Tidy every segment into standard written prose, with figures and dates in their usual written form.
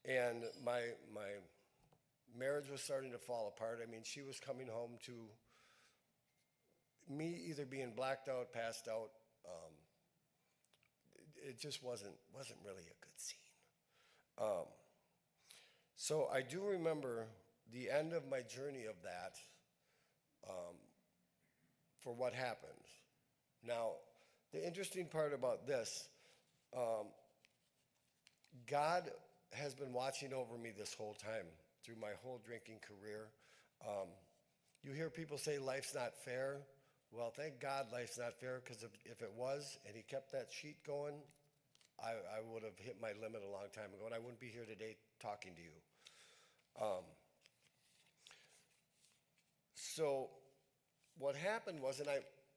And my marriage was starting to fall apart. I mean, she was coming home to me either being blacked out, passed out. It just wasn't really a good scene. Um, so I do remember the end of my journey of that for what happened. Now, the interesting part about this, God has been watching over me this whole time through my whole drinking career. You hear people say life's not fair. Well, thank God life's not fair, because if it was and he kept that sheet going, I would have hit my limit a long time ago, and I wouldn't be here today talking to you. So what happened was, and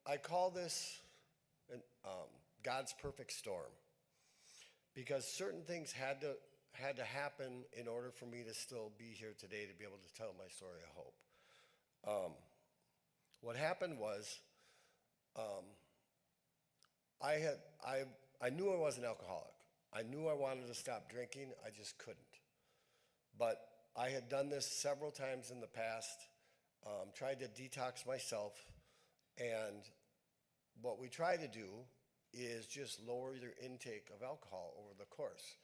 I call this God's perfect storm, because certain things had to happen in order for me to still be here today to be able to tell my story of hope. What happened was, I knew I was an alcoholic. I knew I wanted to stop drinking. I just couldn't. But I had done this several times in the past, tried to detox myself, and what we try to do is just lower your intake of alcohol over the course.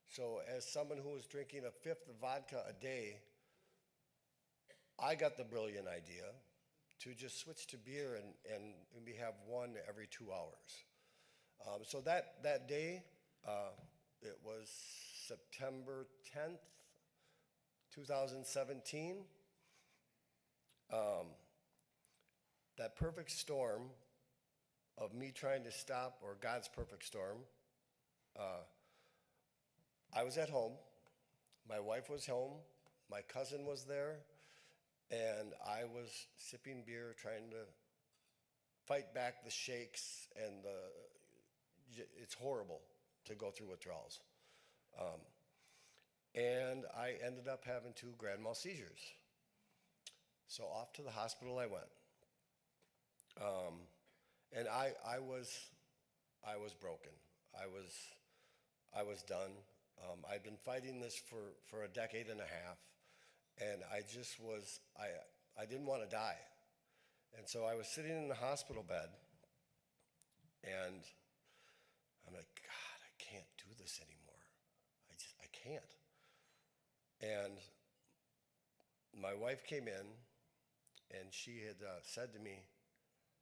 So as someone who was drinking a fifth of vodka a day, I got the brilliant idea to just switch to beer and we have one every 2 hours. So that day, it was September 10th, 2017. That perfect storm of me trying to stop, or God's perfect storm, I was at home, my wife was home, my cousin was there, and I was sipping beer, trying to fight back the shakes, and it's horrible to go through withdrawals. And I ended up having 2 grand mal seizures. So off to the hospital I went. And I was broken. I was done. I'd been fighting this for a decade and a half, and I just was, I didn't want to die. And so I was sitting in the hospital bed, and I'm like, God, I can't do this anymore. I can't. And my wife came in, and she had said to me,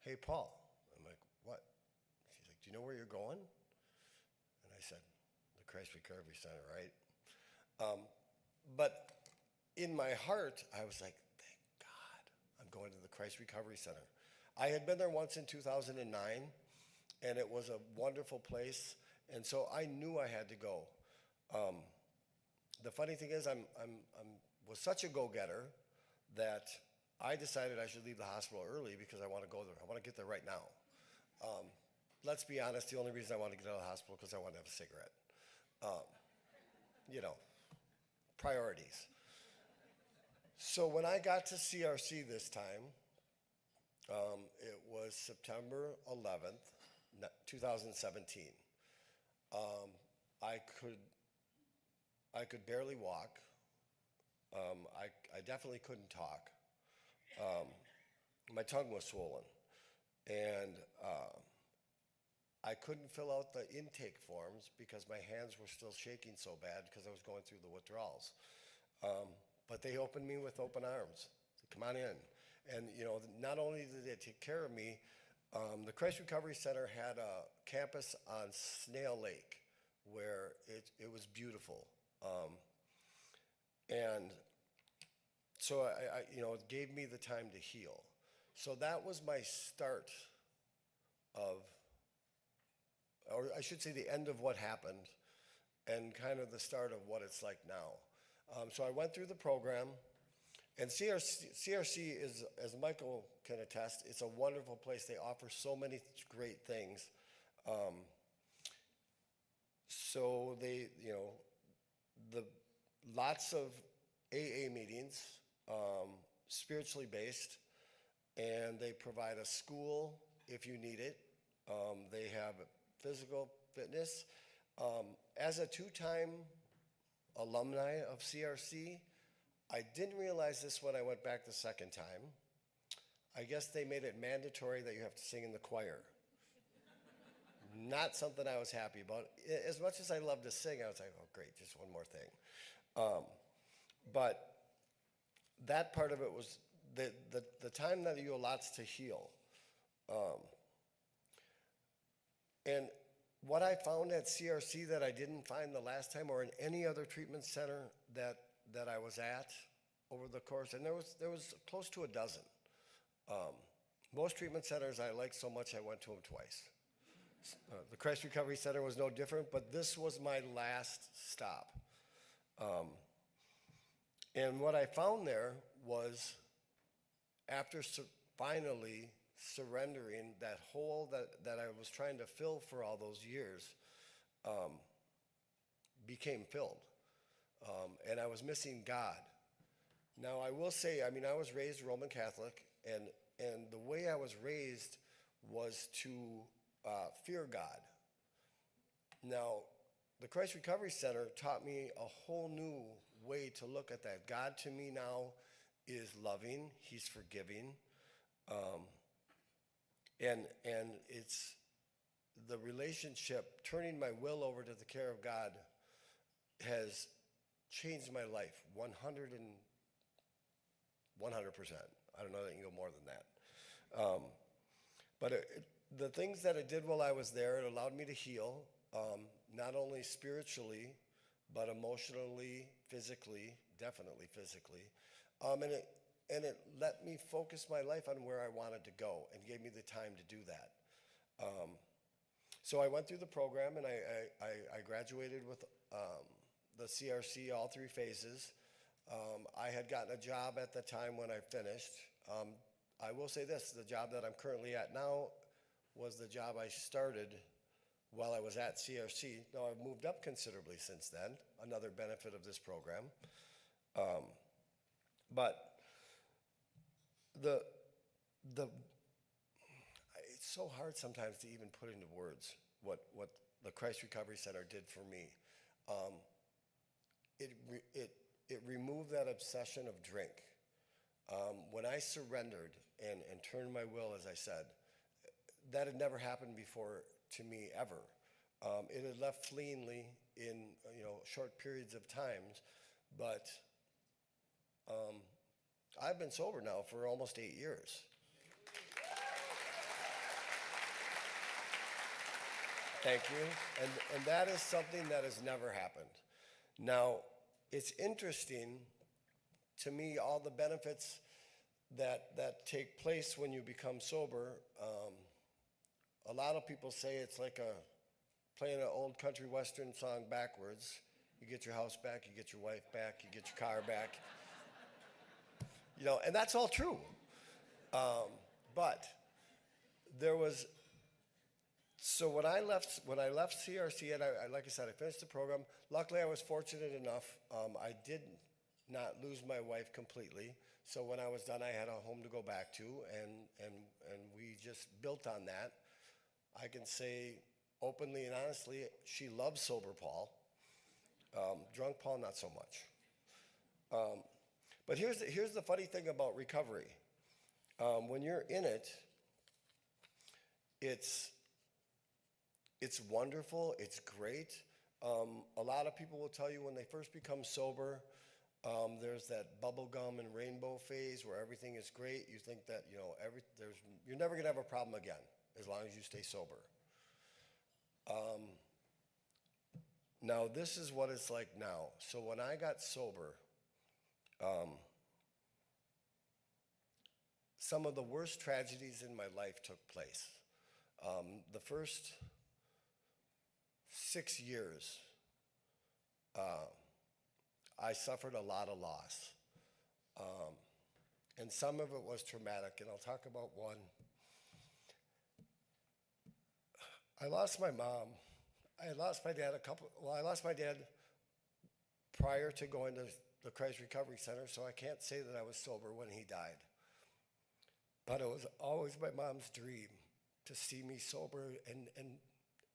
hey, Paul. I'm like, what? She's like, do you know where you're going? And I said, the Christ Recovery Center, right? But in my heart, I was like, thank God I'm going to the Christ Recovery Center. I had been there once in 2009, and it was a wonderful place, and so I knew I had to go. The funny thing is, was such a go-getter that I decided I should leave the hospital early because I want to go there. I want to get there right now. Let's be honest, the only reason I want to get out of the hospital is because I want to have a cigarette. You know, priorities. So when I got to CRC this time, it was September 11th, 2017. I could barely walk. I definitely couldn't talk. My tongue was swollen, and I couldn't fill out the intake forms because my hands were still shaking so bad because I was going through the withdrawals. But they opened me with open arms. Said, come on in. And you know, not only did they take care of me, the Christ Recovery Center had a campus on Snail Lake where it was beautiful. And so I, you know, it gave me the time to heal. So that was my start of, or I should say the end of what happened, and kind of the start of what it's like now. So I went through the program, and CRC is, as Michael can attest, it's a wonderful place. They offer so many great things. So they, you know, lots of AA meetings, spiritually based, and they provide a school if you need it. They have physical fitness. As a 2-time alumni of CRC. I didn't realize this when I went back the second time. I guess they made it mandatory that you have to sing in the choir. Not something I was happy about. As much as I love to sing, I was like, oh, great, just one more thing. But that part of it was the time that you allots to heal. And what I found at CRC that I didn't find the last time or in any other treatment center that I was at over the course, and there was close to a dozen. Most treatment centers I liked so much I went to them twice. The Christ Recovery Center was no different, but this was my last stop. And what I found there was, after finally surrendering that hole that I was trying to fill for all those years, became filled. And I was missing God. Now, I will say, I mean, I was raised Roman Catholic, and the way I was raised was to fear God. Now, the Christ Recovery Center taught me a whole new way to look at that. God to me now is loving, he's forgiving, and it's the relationship, turning my will over to the care of God has changed my life 100%. I don't know that you can go more than that. But the things that it did while I was there, it allowed me to heal, not only spiritually, but emotionally, physically, definitely physically. And it let me focus my life on where I wanted to go and gave me the time to do that. So I went through the program, and I graduated with the CRC, all 3 phases. I had gotten a job at the time when I finished. I will say this, the job that I'm currently at now was the job I started while I was at CRC. Now, I've moved up considerably since then, another benefit of this program. But it's so hard sometimes to even put into words what the Christ Recovery Center did for me. It removed that obsession of drink. When I surrendered and turned my will, as I said, that had never happened before to me ever. It had left fleeingly in short periods of times, but I've been sober now for almost 8 years. Thank you. And that is something that has never happened. Now, it's interesting to me, all the benefits that take place when you become sober. A lot of people say it's like playing an old country western song backwards. You get your house back, you get your wife back, you get your car back. And that's all true. But there was, so when I left CRC, and like I said, I finished the program. Luckily, I was fortunate enough. I did not lose my wife completely. So when I was done, I had a home to go back to, and we just built on that. I can say openly and honestly, she loves sober Paul. Drunk Paul, not so much. But here's the funny thing about recovery. When you're in it, it's wonderful, it's great. A lot of people will tell you when they first become sober, there's that bubblegum and rainbow phase where everything is great. You think that you're never gonna have a problem again as long as you stay sober. Now this is what it's like now. So when I got sober, some of the worst tragedies in my life took place. The first 6 years, I suffered a lot of loss. And some of it was traumatic, and I'll talk about one. I lost my mom. I lost my dad I lost my dad prior to going to the Christ Recovery Center, so I can't say that I was sober when he died. But it was always my mom's dream to see me sober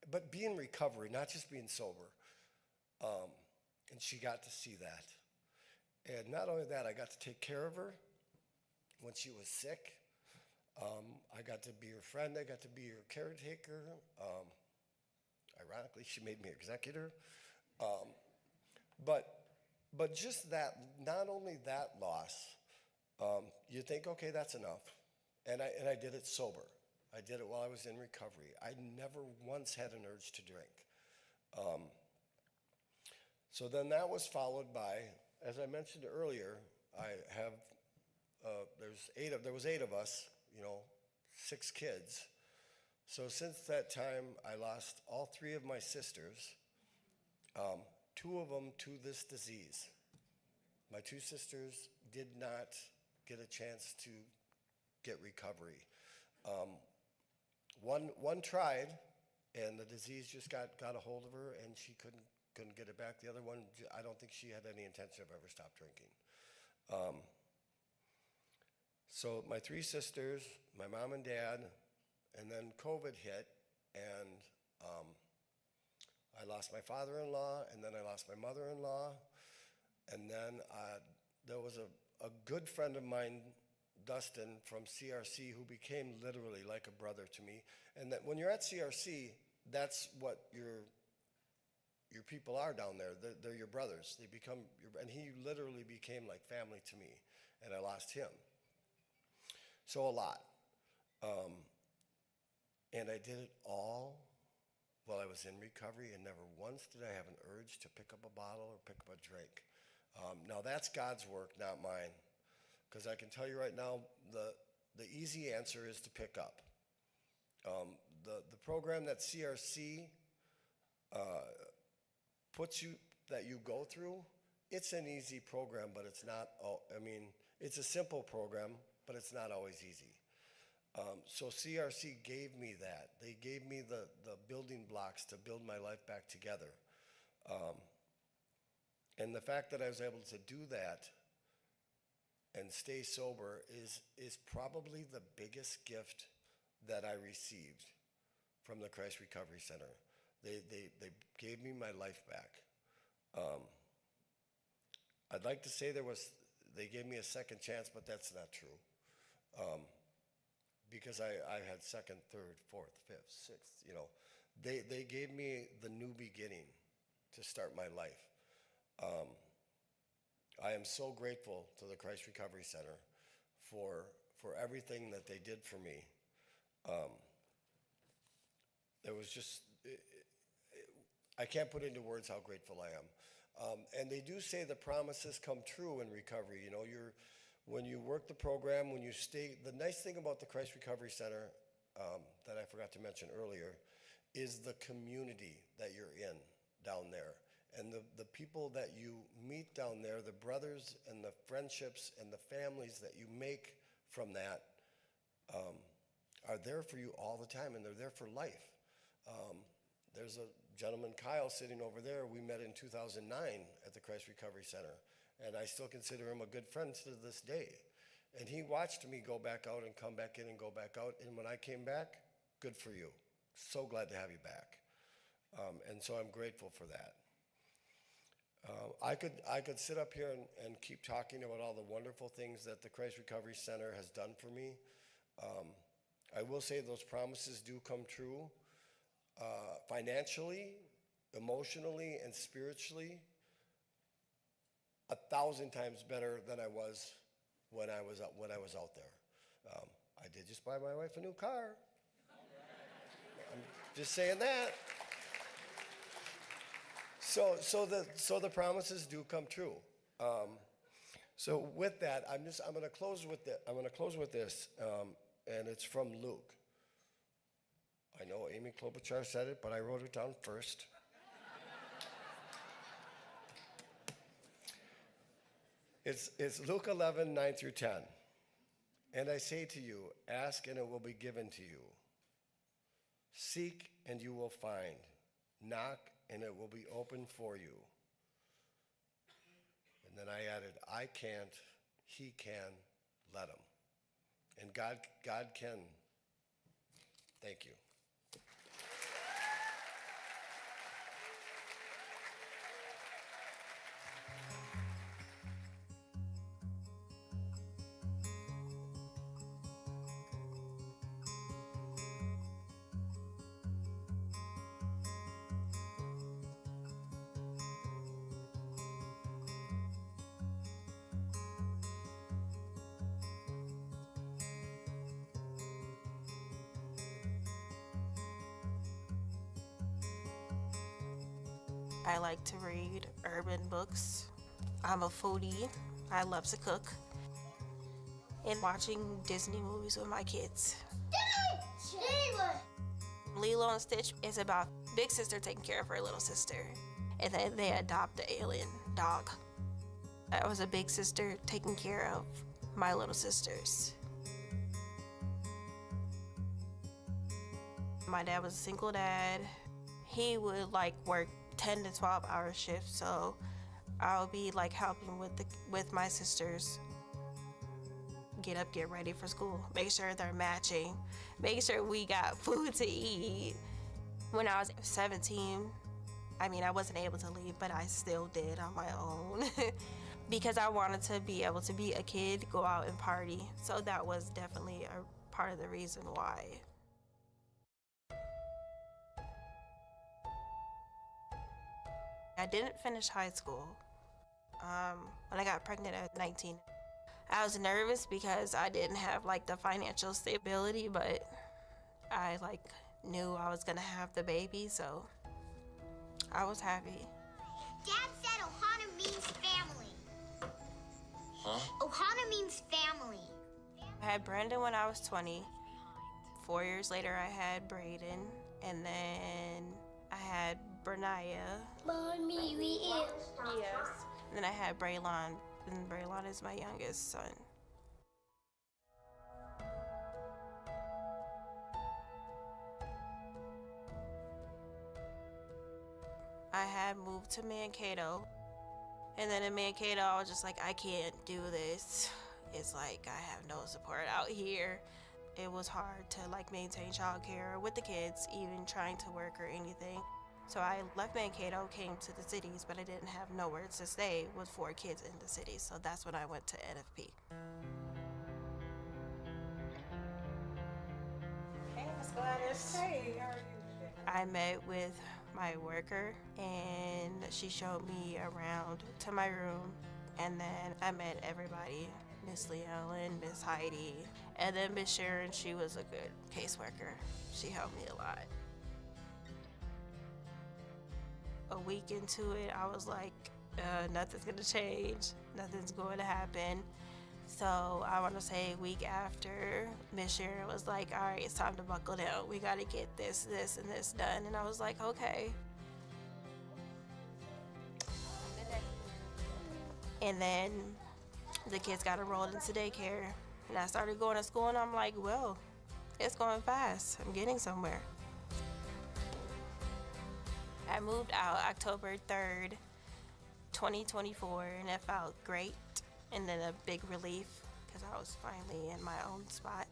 but be in recovery, not just being sober. And she got to see that. And not only that, I got to take care of her when she was sick. I got to be her friend. I got to be her caretaker. Ironically, she made me executor. But just that, not only that loss, you think, okay, that's enough. And I did it sober. I did it while I was in recovery. I never once had an urge to drink. So then that was followed by, as I mentioned earlier, I have, there was 8 of us, 6 kids. So since that time, I lost all 3 of my sisters, 2 of them to this disease. My 2 sisters did not get a chance to get recovery. One tried, and the disease just got a hold of her, and she couldn't get it back. The other one, I don't think she had any intention of ever stop drinking. So my 3 sisters, my mom and dad, and then COVID hit, and I lost my father-in-law, and then I lost my mother-in-law, and then there was a good friend of mine, Dustin from CRC, who became literally like a brother to me. And that when you're at CRC, that's what your people are down there. They're your brothers. They become and he literally became like family to me, and I lost him. So a lot. And I did it all while I was in recovery, and never once did I have an urge to pick up a bottle or pick up a drink. Now that's God's work, not mine. Because I can tell you right now, the easy answer is to pick up. The program that CRC puts you, that you go through, it's an easy program, but it's not, it's a simple program, but it's not always easy. So CRC gave me that. They gave me the building blocks to build my life back together. And the fact that I was able to do that and stay sober is probably the biggest gift that I received from the Christ Recovery Center. They gave me my life back. I'd like to say they gave me a second chance, but that's not true. Because I had second, third, fourth, fifth, sixth, they gave me the new beginning to start my life. I am so grateful to the Christ Recovery Center for everything that they did for me. It was just, I can't put into words how grateful I am. And they do say the promises come true in recovery. When you work the program, when you stay, the nice thing about the Christ Recovery Center that I forgot to mention earlier is the community that you're in down there. And the people that you meet down there, the brothers and the friendships and the families that you make from that are there for you all the time, and they're there for life. There's a gentleman, Kyle, sitting over there. We met in 2009 at the Christ Recovery Center, and I still consider him a good friend to this day. And he watched me go back out and come back in and go back out, and when I came back, good for you. So glad to have you back. And so I'm grateful for that. I could sit up here and keep talking about all the wonderful things that the Christ Recovery Center has done for me. I will say those promises do come true financially, emotionally, and spiritually 1,000 times better than I was when I was out there. I did just buy my wife a new car. I'm just saying that. So the promises do come true. So with that, I'm going to close with this, and it's from Luke. I know Amy Klobuchar said it, but I wrote it down first. It's Luke 11, 9 through 10. And I say to you, ask and it will be given to you. Seek and you will find. Knock and it will be open for you. And then I added, I can't, he can, let him. And God can. Thank you. Thank you. I like to read urban books. I'm a foodie. I love to cook. And watching Disney movies with my kids. Lilo and Stitch is about big sister taking care of her little sister. And then they adopt the alien dog. I was a big sister taking care of my little sisters. My dad was a single dad. He would work 10 to 12 hour shifts, so I would be helping with my sisters. Get up, get ready for school, make sure they're matching, make sure we got food to eat. When I was 17, I wasn't able to leave, but I still did on my own because I wanted to be able to be a kid, go out and party. So that was definitely a part of the reason why. I didn't finish high school. When I got pregnant at 19, I was nervous because I didn't have the financial stability, but I knew I was gonna have the baby, so I was happy. Dad said Ohana means family. Huh? Ohana means family. I had Brandon when I was 20. 4 years later, I had Braden, and then I had Bernaya. Mommy, we eat. Yes. And then I had Braylon, and Braylon is my youngest son. I had moved to Mankato, and then in Mankato, I was just I can't do this. It's I have no support out here. It was hard to maintain childcare with the kids, even trying to work or anything. So I left Mankato, came to the cities, but I didn't have nowhere to stay with 4 kids in the cities. So that's when I went to NFP. Hey, Miss Gladys. Hey, how are you today? I met with my worker, and she showed me around to my room, and then I met everybody. Miss Lee Ellen, Miss Heidi, and then Miss Sharon. She was a good caseworker. She helped me a lot. A week into it, I was nothing's gonna change, nothing's going to happen. So I want to say a week after, Miss Sharon was all right, it's time to buckle down. We got to get this, and this done. And I was okay. And then the kids got enrolled into daycare, and I started going to school, and I'm well, it's going fast. I'm getting somewhere. I moved out October 3rd, 2024, and it felt great. And then a big relief because I was finally in my own spot.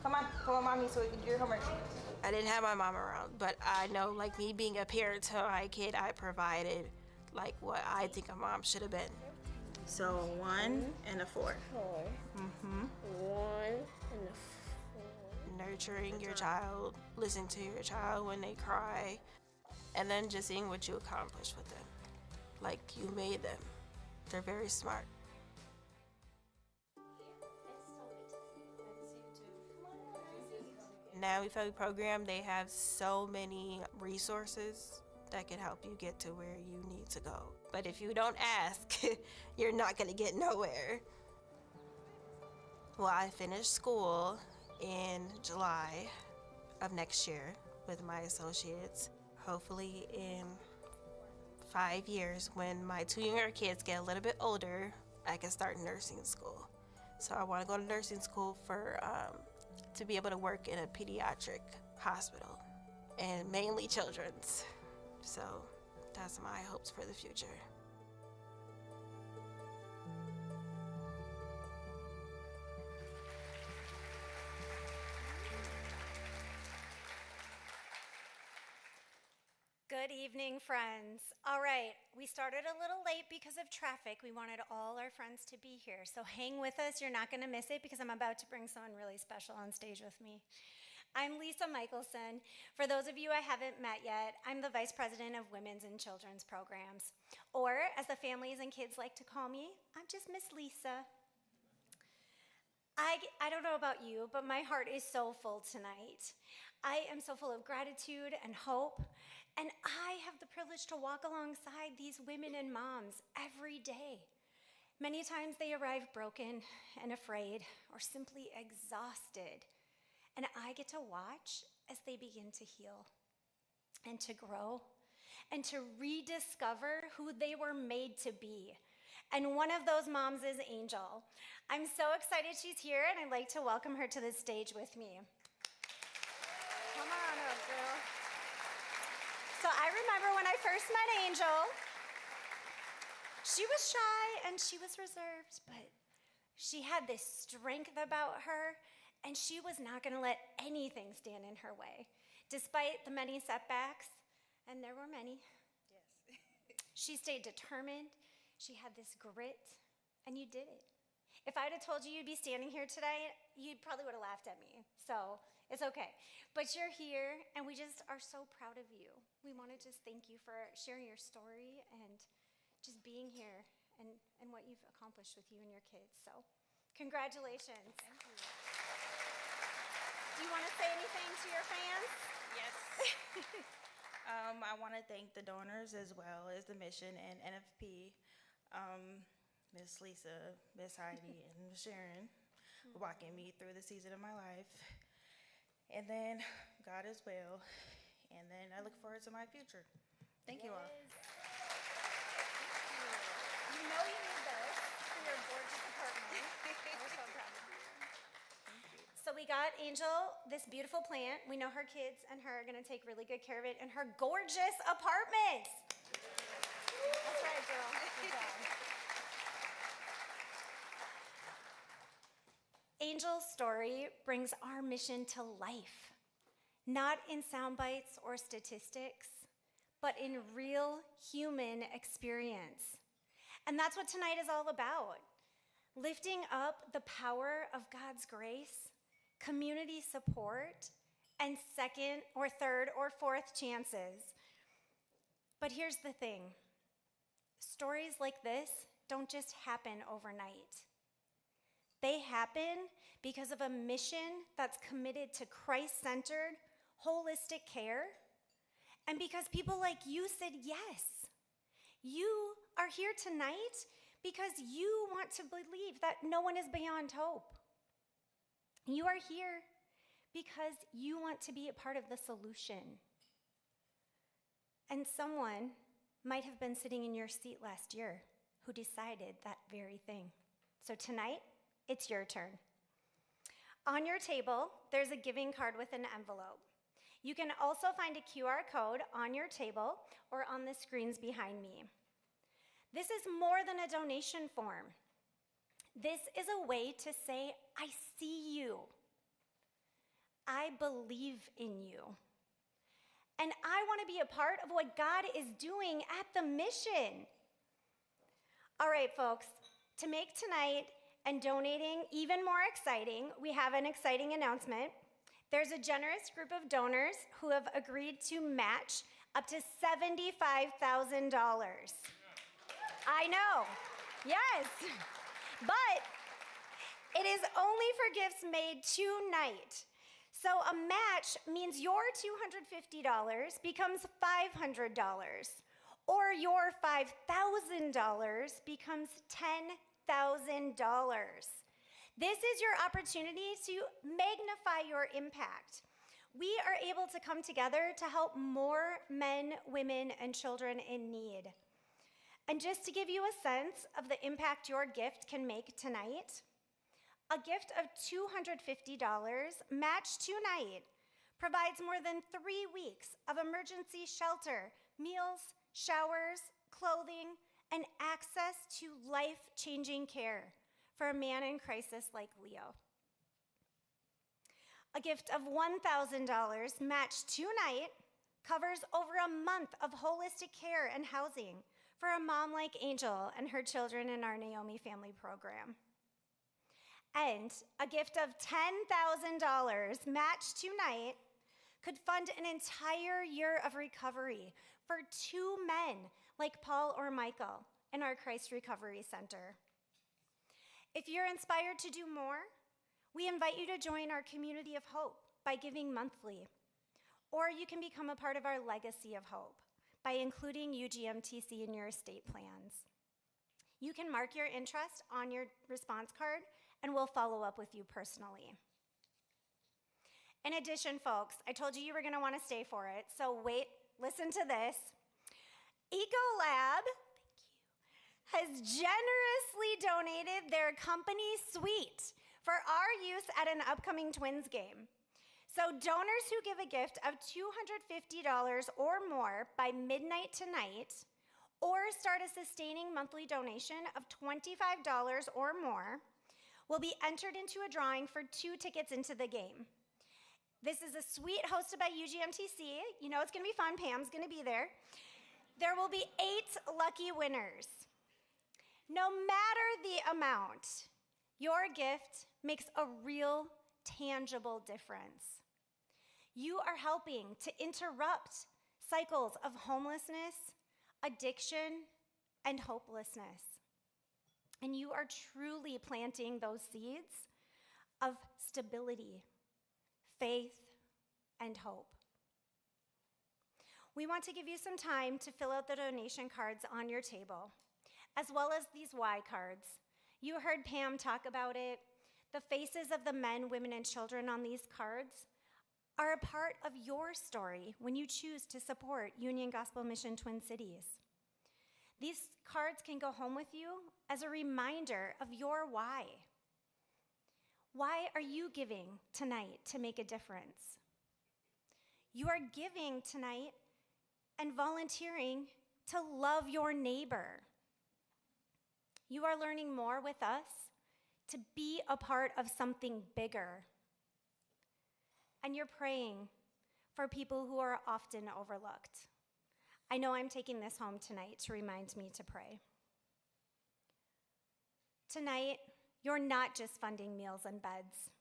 Come on, Mommy, so we can do your homework. I didn't have my mom around, but I know, me being a parent to my kid, I provided, what I think a mom should have been. So 1 and a 4. 4. Mm-hmm. 1 and a 4. Nurturing your child, listening to your child when they cry, and then just seeing what you accomplished with them. You made them. They're very smart. Now, Family Program, they have so many resources that can help you get to where you need to go. But if you don't ask, you're not gonna get nowhere. Well, I finished school in July of next year with my associates. Hopefully in 5 years, when my 2 younger kids get a little bit older, I can start nursing school. So I want to go to nursing school to be able to work in a pediatric hospital, and mainly children's. So that's my hopes for the future. Good evening, friends. All right, we started a little late because of traffic. We wanted all our friends to be here, so hang with us. You're not going to miss it because I'm about to bring someone really special on stage with me. I'm Lisa Michelsen. For those of you I haven't met yet, I'm the Vice President of Women's and Children's Programs, or as the families and kids like to call me, I'm just Miss Lisa. I don't know about you, but my heart is so full tonight. I am so full of gratitude and hope And I have the privilege to walk alongside these women and moms every day. Many times they arrive broken and afraid or simply exhausted. And I get to watch as they begin to heal and to grow and to rediscover who they were made to be. And one of those moms is Angel. I'm so excited she's here, and I'd like to welcome her to the stage with me. Come on up, girl. So I remember when I first met Angel, she was shy and she was reserved, but she had this strength about her, and she was not going to let anything stand in her way, despite the many setbacks, and there were many. Yes. She stayed determined. She had this grit, and you did it. If I'd have told you you'd be standing here today, you probably would have laughed at me. So it's okay. But you're here, and we just are so proud of you. We want to just thank you for sharing your story and just being here and what you've accomplished with you and your kids. So congratulations. Thank you. Do you want to say anything to your fans? Yes. I want to thank the donors as well as the mission and NFP, Miss Lisa, Miss Heidi, and Miss Sharon for walking me through the season of my life. And then God as well. And then I look forward to my future. Thank you all. You know you need this for your gorgeous apartment. We're so proud of you. So we got Angel this beautiful plant. We know her kids and her are going to take really good care of it in her gorgeous apartment. That's right, girl. Good job. Angel's story brings our mission to life, not in sound bites or statistics, but in real human experience. And that's what tonight is all about. Lifting up the power of God's grace, community support, and second or third or fourth chances. But here's the thing. Stories like this don't just happen overnight. They happen because of a mission that's committed to Christ-centered, holistic care, and because people like you said yes. You are here tonight because you want to believe that no one is beyond hope. You are here because you want to be a part of the solution. And someone might have been sitting in your seat last year who decided that very thing. So tonight, it's your turn. On your table, there's a giving card with an envelope. You can also find a QR code on your table or on the screens behind me. This is more than a donation form. This is a way to say, I see you. I believe in you. And I want to be a part of what God is doing at the mission. All right, folks, to make tonight and donating even more exciting, we have an exciting announcement. There's a generous group of donors who have agreed to match up to $75,000. I know, yes, but it is only for gifts made tonight. So a match means your $250 becomes $500, or your $5,000 becomes $10,000. This is your opportunity to magnify your impact. We are able to come together to help more men, women, and children in need. And just to give you a sense of the impact your gift can make tonight, a gift of $250 matched tonight provides more than 3 weeks of emergency shelter, meals, showers, clothing, and access to life-changing care for a man in crisis like Leo. A gift of $1,000 matched tonight covers over a month of holistic care and housing for a mom like Angel and her children in our Naomi Family Program. And a gift of $10,000 matched tonight could fund an entire year of recovery for 2 men like Paul or Michael in our Christ Recovery Center. If you're inspired to do more, we invite you to join our community of hope by giving monthly. Or you can become a part of our legacy of hope by including UGMTC in your estate plans. You can mark your interest on your response card, and we'll follow up with you personally. In addition, folks, I told you were going to want to stay for it, so wait, listen to this. Ecolab has generously donated their company suite for our use at an upcoming Twins game. So donors who give a gift of $250 or more by midnight tonight, or start a sustaining monthly donation of $25 or more, will be entered into a drawing for 2 tickets into the game. This is a suite hosted by UGMTC. You know it's gonna be fun, Pam's gonna be there. There will be 8 lucky winners. No matter the amount, your gift makes a real, tangible difference. You are helping to interrupt cycles of homelessness, addiction, and hopelessness. And you are truly planting those seeds of stability, faith, and hope. We want to give you some time to fill out the donation cards on your table, as well as these Y cards. You heard Pam talk about it. The faces of the men, women, and children on these cards are a part of your story when you choose to support Union Gospel Mission Twin Cities. These cards can go home with you as a reminder of your why. Why are you giving tonight to make a difference? You are giving tonight and volunteering to love your neighbor. You are learning more with us to be a part of something bigger. And you're praying for people who are often overlooked. I know I'm taking this home tonight to remind me to pray. Tonight, you're not just funding meals and beds.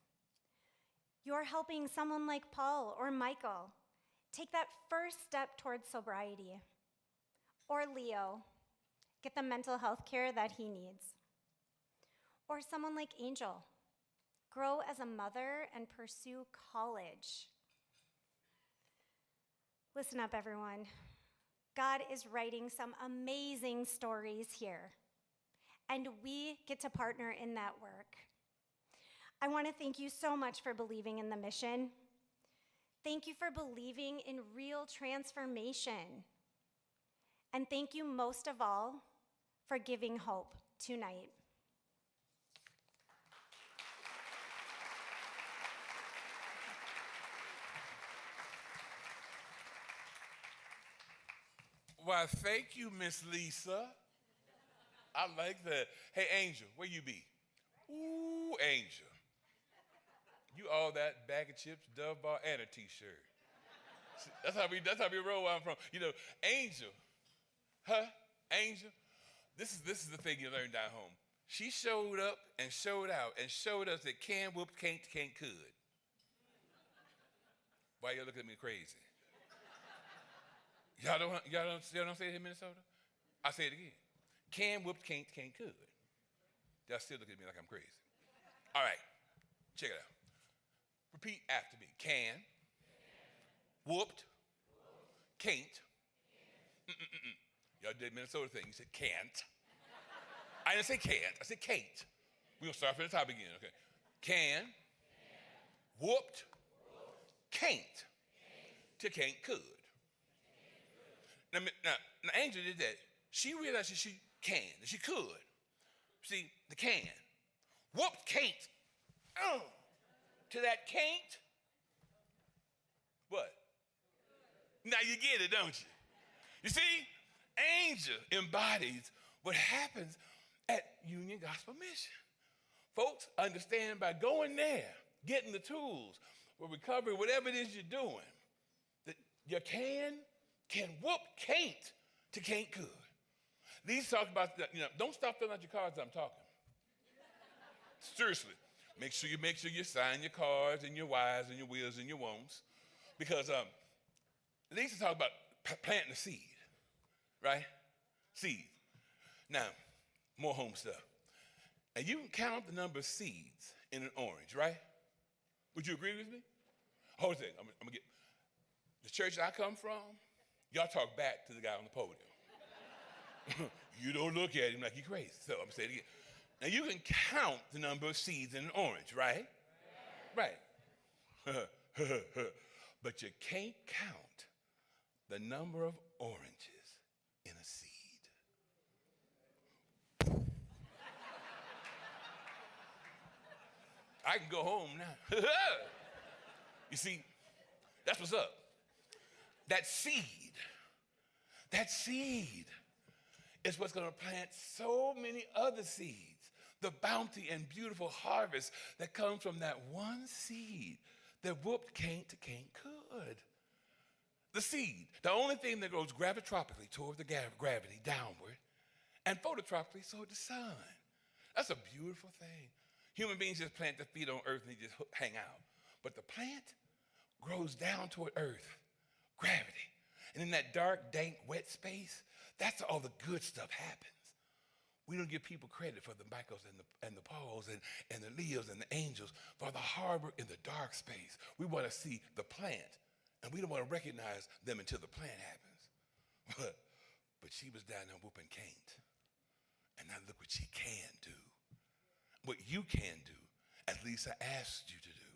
You're helping someone like Paul or Michael take that first step towards sobriety. Or Leo, get the mental health care that he needs. Or someone like Angel, grow as a mother and pursue college. Listen up, everyone. God is writing some amazing stories here, and we get to partner in that work. I want to thank you so much for believing in the mission. Thank you for believing in real transformation. And thank you most of all for giving hope tonight. Why, thank you, Miss Lisa. I like that. Hey, Angel, where you be? Ooh, Angel. You all that bag of chips, Dove bar, and a T-shirt. That's how we roll where I'm from. You know, Angel, Angel, this is the thing you learn down home. She showed up and showed out and showed us that can whoop, can't, could. Why you looking at me crazy? Y'all don't say it in Minnesota? I say it again. Can, whooped, can't, could. Y'all still look at me like I'm crazy. All right, check it out. Repeat after me. Can, whooped, can't. Y'all did Minnesota thing. You said can't. I didn't say can't. I said can't. We're going to start from the top again, okay? Can, whooped, can't, to can't, could. Now, Angel did that. She realized that she can, that she could. See, the can. Whooped can't. To that can't. What? Now you get it, don't you? You see, Angel embodies what happens at Union Gospel Mission. Folks understand by going there, getting the tools for recovery, whatever it is you're doing, that you can whoop can't to can't could. These talk about that, don't stop filling out your cards as I'm talking. Seriously, make sure you sign your cards and your whys and your wills and your won'ts, because these talk about planting a seed, right? Seed. Now, more home stuff. And you can count the number of seeds in an orange, right? Would you agree with me? Hold on a second. I'm gonna get. The church I come from, y'all talk back to the guy on the podium. You don't look at him like you're crazy. So I'm saying it again. Now you can count the number of seeds in an orange, right? Right. But you can't count the number of oranges in a seed. I can go home now. You see, that's what's up. That seed is what's going to plant so many other seeds. The bounty and beautiful harvest that comes from that one seed that whooped can't to can't could. The seed, the only thing that grows gravitropically toward the gravity downward and phototropically toward the sun. That's a beautiful thing. Human beings just plant their feet on earth and they just hang out. But the plant grows down toward earth, gravity. And in that dark, dank, wet space, that's all the good stuff happens. We don't give people credit for the Michels and the Pauls and the Leos and the angels for the harbor in the dark space. We want to see the plant, and we don't want to recognize them until the plant happens. But she was down there whooping can't. And now look what she can do. What you can do, as Lisa asked you to do.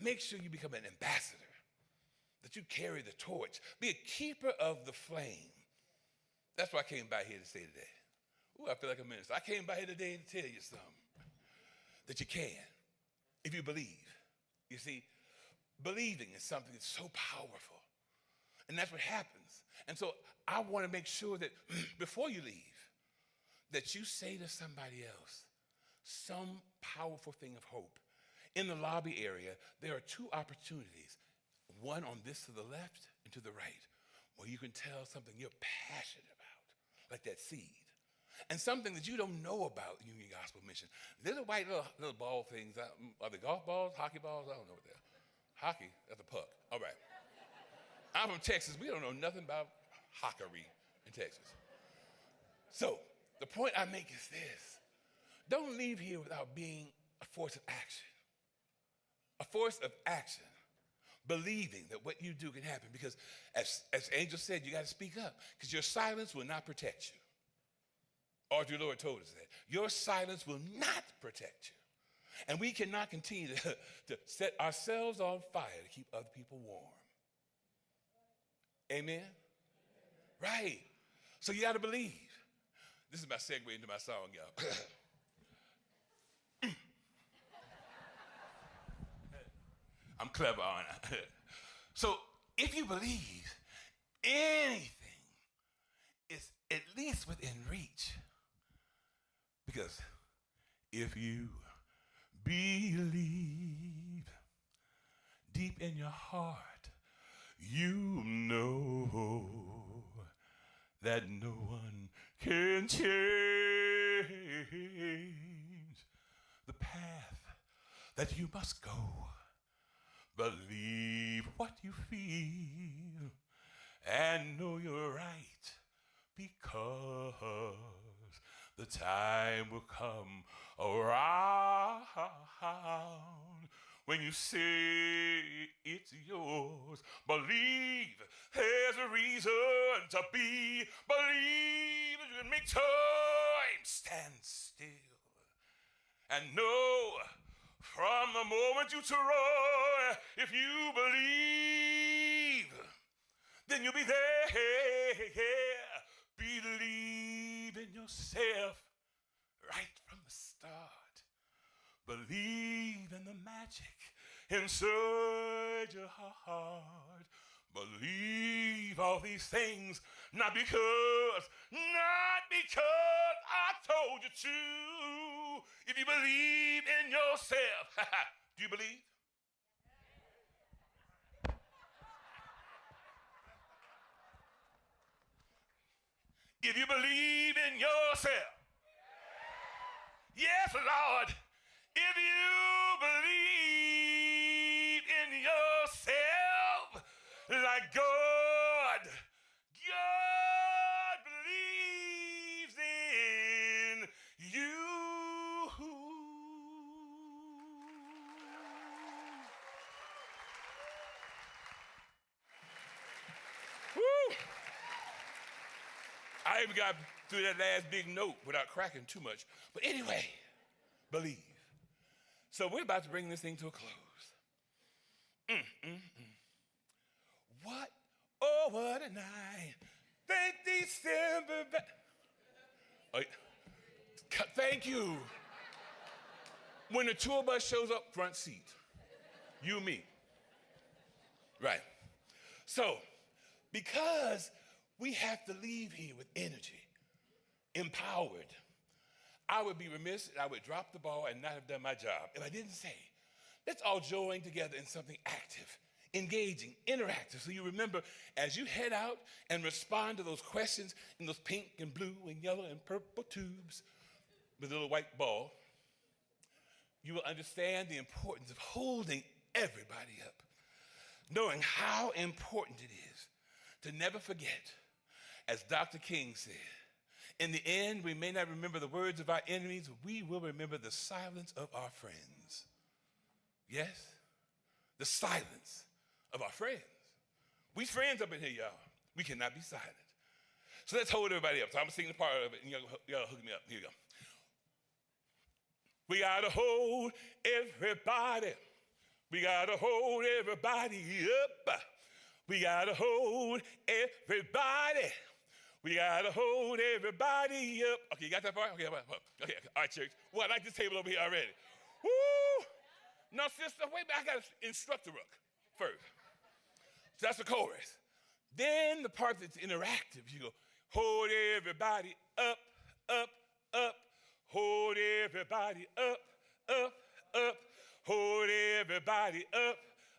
Make sure you become an ambassador, that you carry the torch. Be a keeper of the flame. That's what I came by here to say today. Ooh, I feel like a minister. I came by here today to tell you something, that you can, if you believe. You see, believing is something that's so powerful, and that's what happens. And so I want to make sure that before you leave, that you say to somebody else some powerful thing of hope. In the lobby area, there are two opportunities, one on this to the left and to the right, where you can tell something you're passionate about, like that seed. And something that you don't know about Union Gospel Mission. Little white little ball things. Are they golf balls, hockey balls? I don't know what they're. Hockey, that's a puck. All right. I'm from Texas. We don't know nothing about hockery in Texas. So the point I make is this. Don't leave here without being a force of action. A force of action. Believing that what you do can happen. Because as Angel said, you got to speak up. Because your silence will not protect you. Or the Lord told us that. Your silence will not protect you. And we cannot continue to set ourselves on fire to keep other people warm. Amen? Right. So you got to believe. This is my segue into my song, y'all. I'm clever, aren't I? So if you believe anything is at least within reach, because if you believe deep in your heart, you know that no one can change the path that you must go. Believe what you feel and know you're right, because the time will come around when you say it's yours. Believe there's a reason to be. Believe you can make time stand still and know from the moment you try, if you believe, then you'll be there. Believe in yourself right from the start. Believe in the magic inside your heart. Believe all these things, not because I told you to. If you believe in yourself, do you believe? If you believe in yourself, yes, Lord, if you believe in yourself, like God believes in you. I even got through that last big note without cracking too much. But anyway, believe. So we're about to bring this thing to a close. What? Oh, what a night. Thank December. Oh, thank you. When the tour bus shows up, front seat. You, me. Right. So, because we have to leave here with energy, empowered, I would be remiss and I would drop the ball and not have done my job if I didn't say, let's all join together in something active, engaging, interactive. So you remember, as you head out and respond to those questions in those pink and blue and yellow and purple tubes with a little white ball, you will understand the importance of holding everybody up, knowing how important it is to never forget, as Dr. King said, in the end, we may not remember the words of our enemies, we will remember the silence of our friends. Yes? The silence of our friends. We friends up in here, y'all. We cannot be silent. So let's hold everybody up. So I'm going to sing the part of it, and y'all hook me up. Here you go. We got to hold everybody. We got to hold everybody up. We got to hold everybody. We got to hold everybody up. Okay, you got that part? Okay, all right, church. Well, I like this table over here already. Woo! No, sister, wait a minute. I got to instruct the rook first. So that's the chorus. Then the part that's interactive, you go, hold everybody up, up, up. Hold everybody up, up, up. Hold everybody up,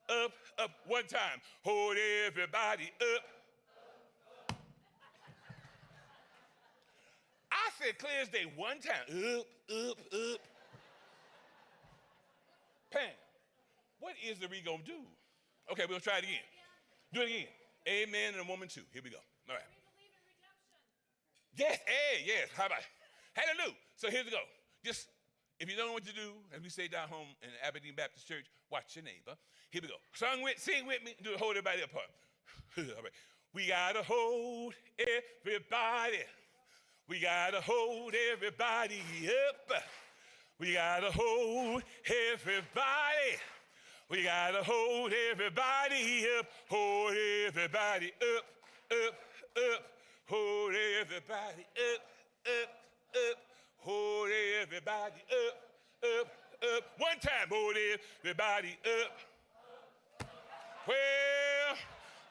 up, up. One time. Hold everybody up. I said clear as day one time. Up, up, up. Pam, what is the we gonna do? Okay, we'll try it again. Do it again. Amen and a woman too. Here we go. All right. We believe in redemption. Yes, hey, yes. How about it? Hallelujah. So here we go. Just, if you don't know what to do, as we say down home in Aberdeen Baptist Church, watch your neighbor. Here we go. Sing with me, do the hold everybody apart. All right. We gotta hold everybody. We gotta hold everybody up. We gotta hold everybody. We gotta hold everybody up. Hold everybody up, up, up. Hold everybody up, up, up. Hold everybody up, up, up. One time, hold everybody up. Well,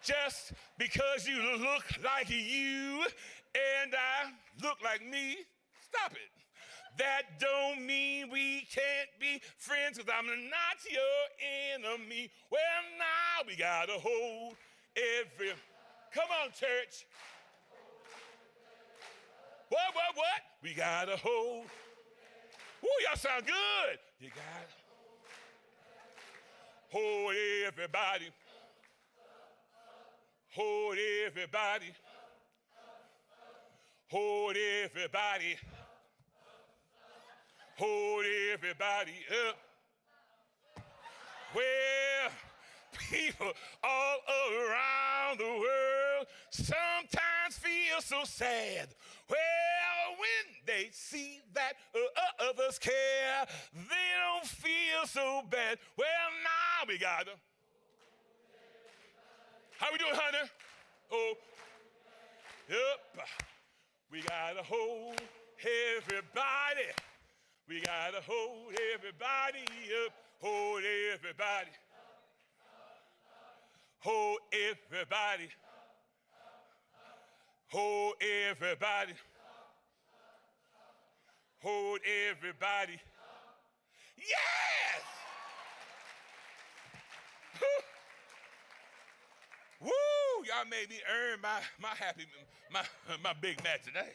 just because you look like you and I look like me, stop it. That don't mean we can't be friends, because I'm not your enemy. Well, now we gotta hold every. Come on, church. What? We gotta hold. Woo, y'all sound good. You gotta hold everybody. Hold everybody. Hold everybody. Hold everybody up. Well, people all around the world sometimes feel so sad. Well, when they see that others care, they don't feel so bad. Well, now we gotta. How we doing, Hunter? Oh, yep. We gotta hold everybody. We gotta hold everybody up. Hold everybody. Hold everybody. Hold everybody. Hold everybody. Yes! Woo! Y'all made me earn my Big Mac today.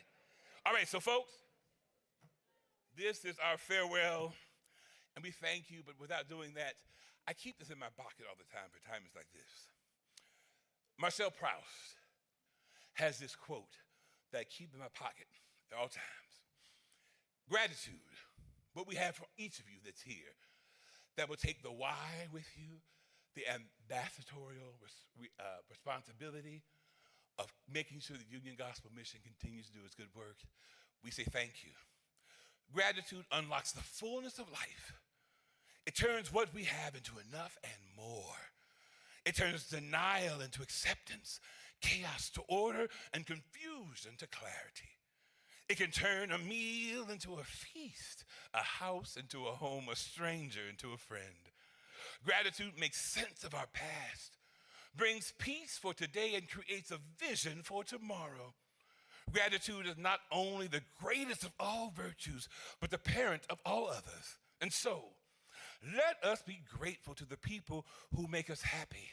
All right, so folks, this is our farewell, and we thank you, but without doing that, I keep this in my pocket all the time for times like this. Marcel Proust has this quote that I keep in my pocket at all times. Gratitude, what we have for each of you that's here, that will take the why with you, the ambassadorial responsibility of making sure the Union Gospel Mission continues to do its good work, we say thank you. Gratitude unlocks the fullness of life. It turns what we have into enough and more. It turns denial into acceptance, chaos to order, and confusion to clarity. It can turn a meal into a feast, a house into a home, a stranger into a friend. Gratitude makes sense of our past, brings peace for today, and creates a vision for tomorrow. Gratitude is not only the greatest of all virtues, but the parent of all others. And so, let us be grateful to the people who make us happy.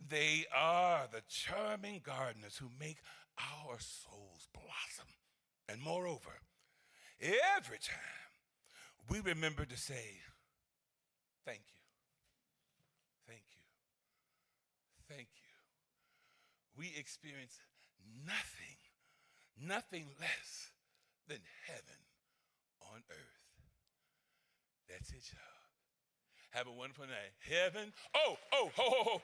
They are the charming gardeners who make our souls blossom. And moreover, every time we remember to say, thank you, thank you, thank you, we experience nothing less than heaven on earth. That's it, y'all. Have a wonderful night. Heaven. Oh, ho.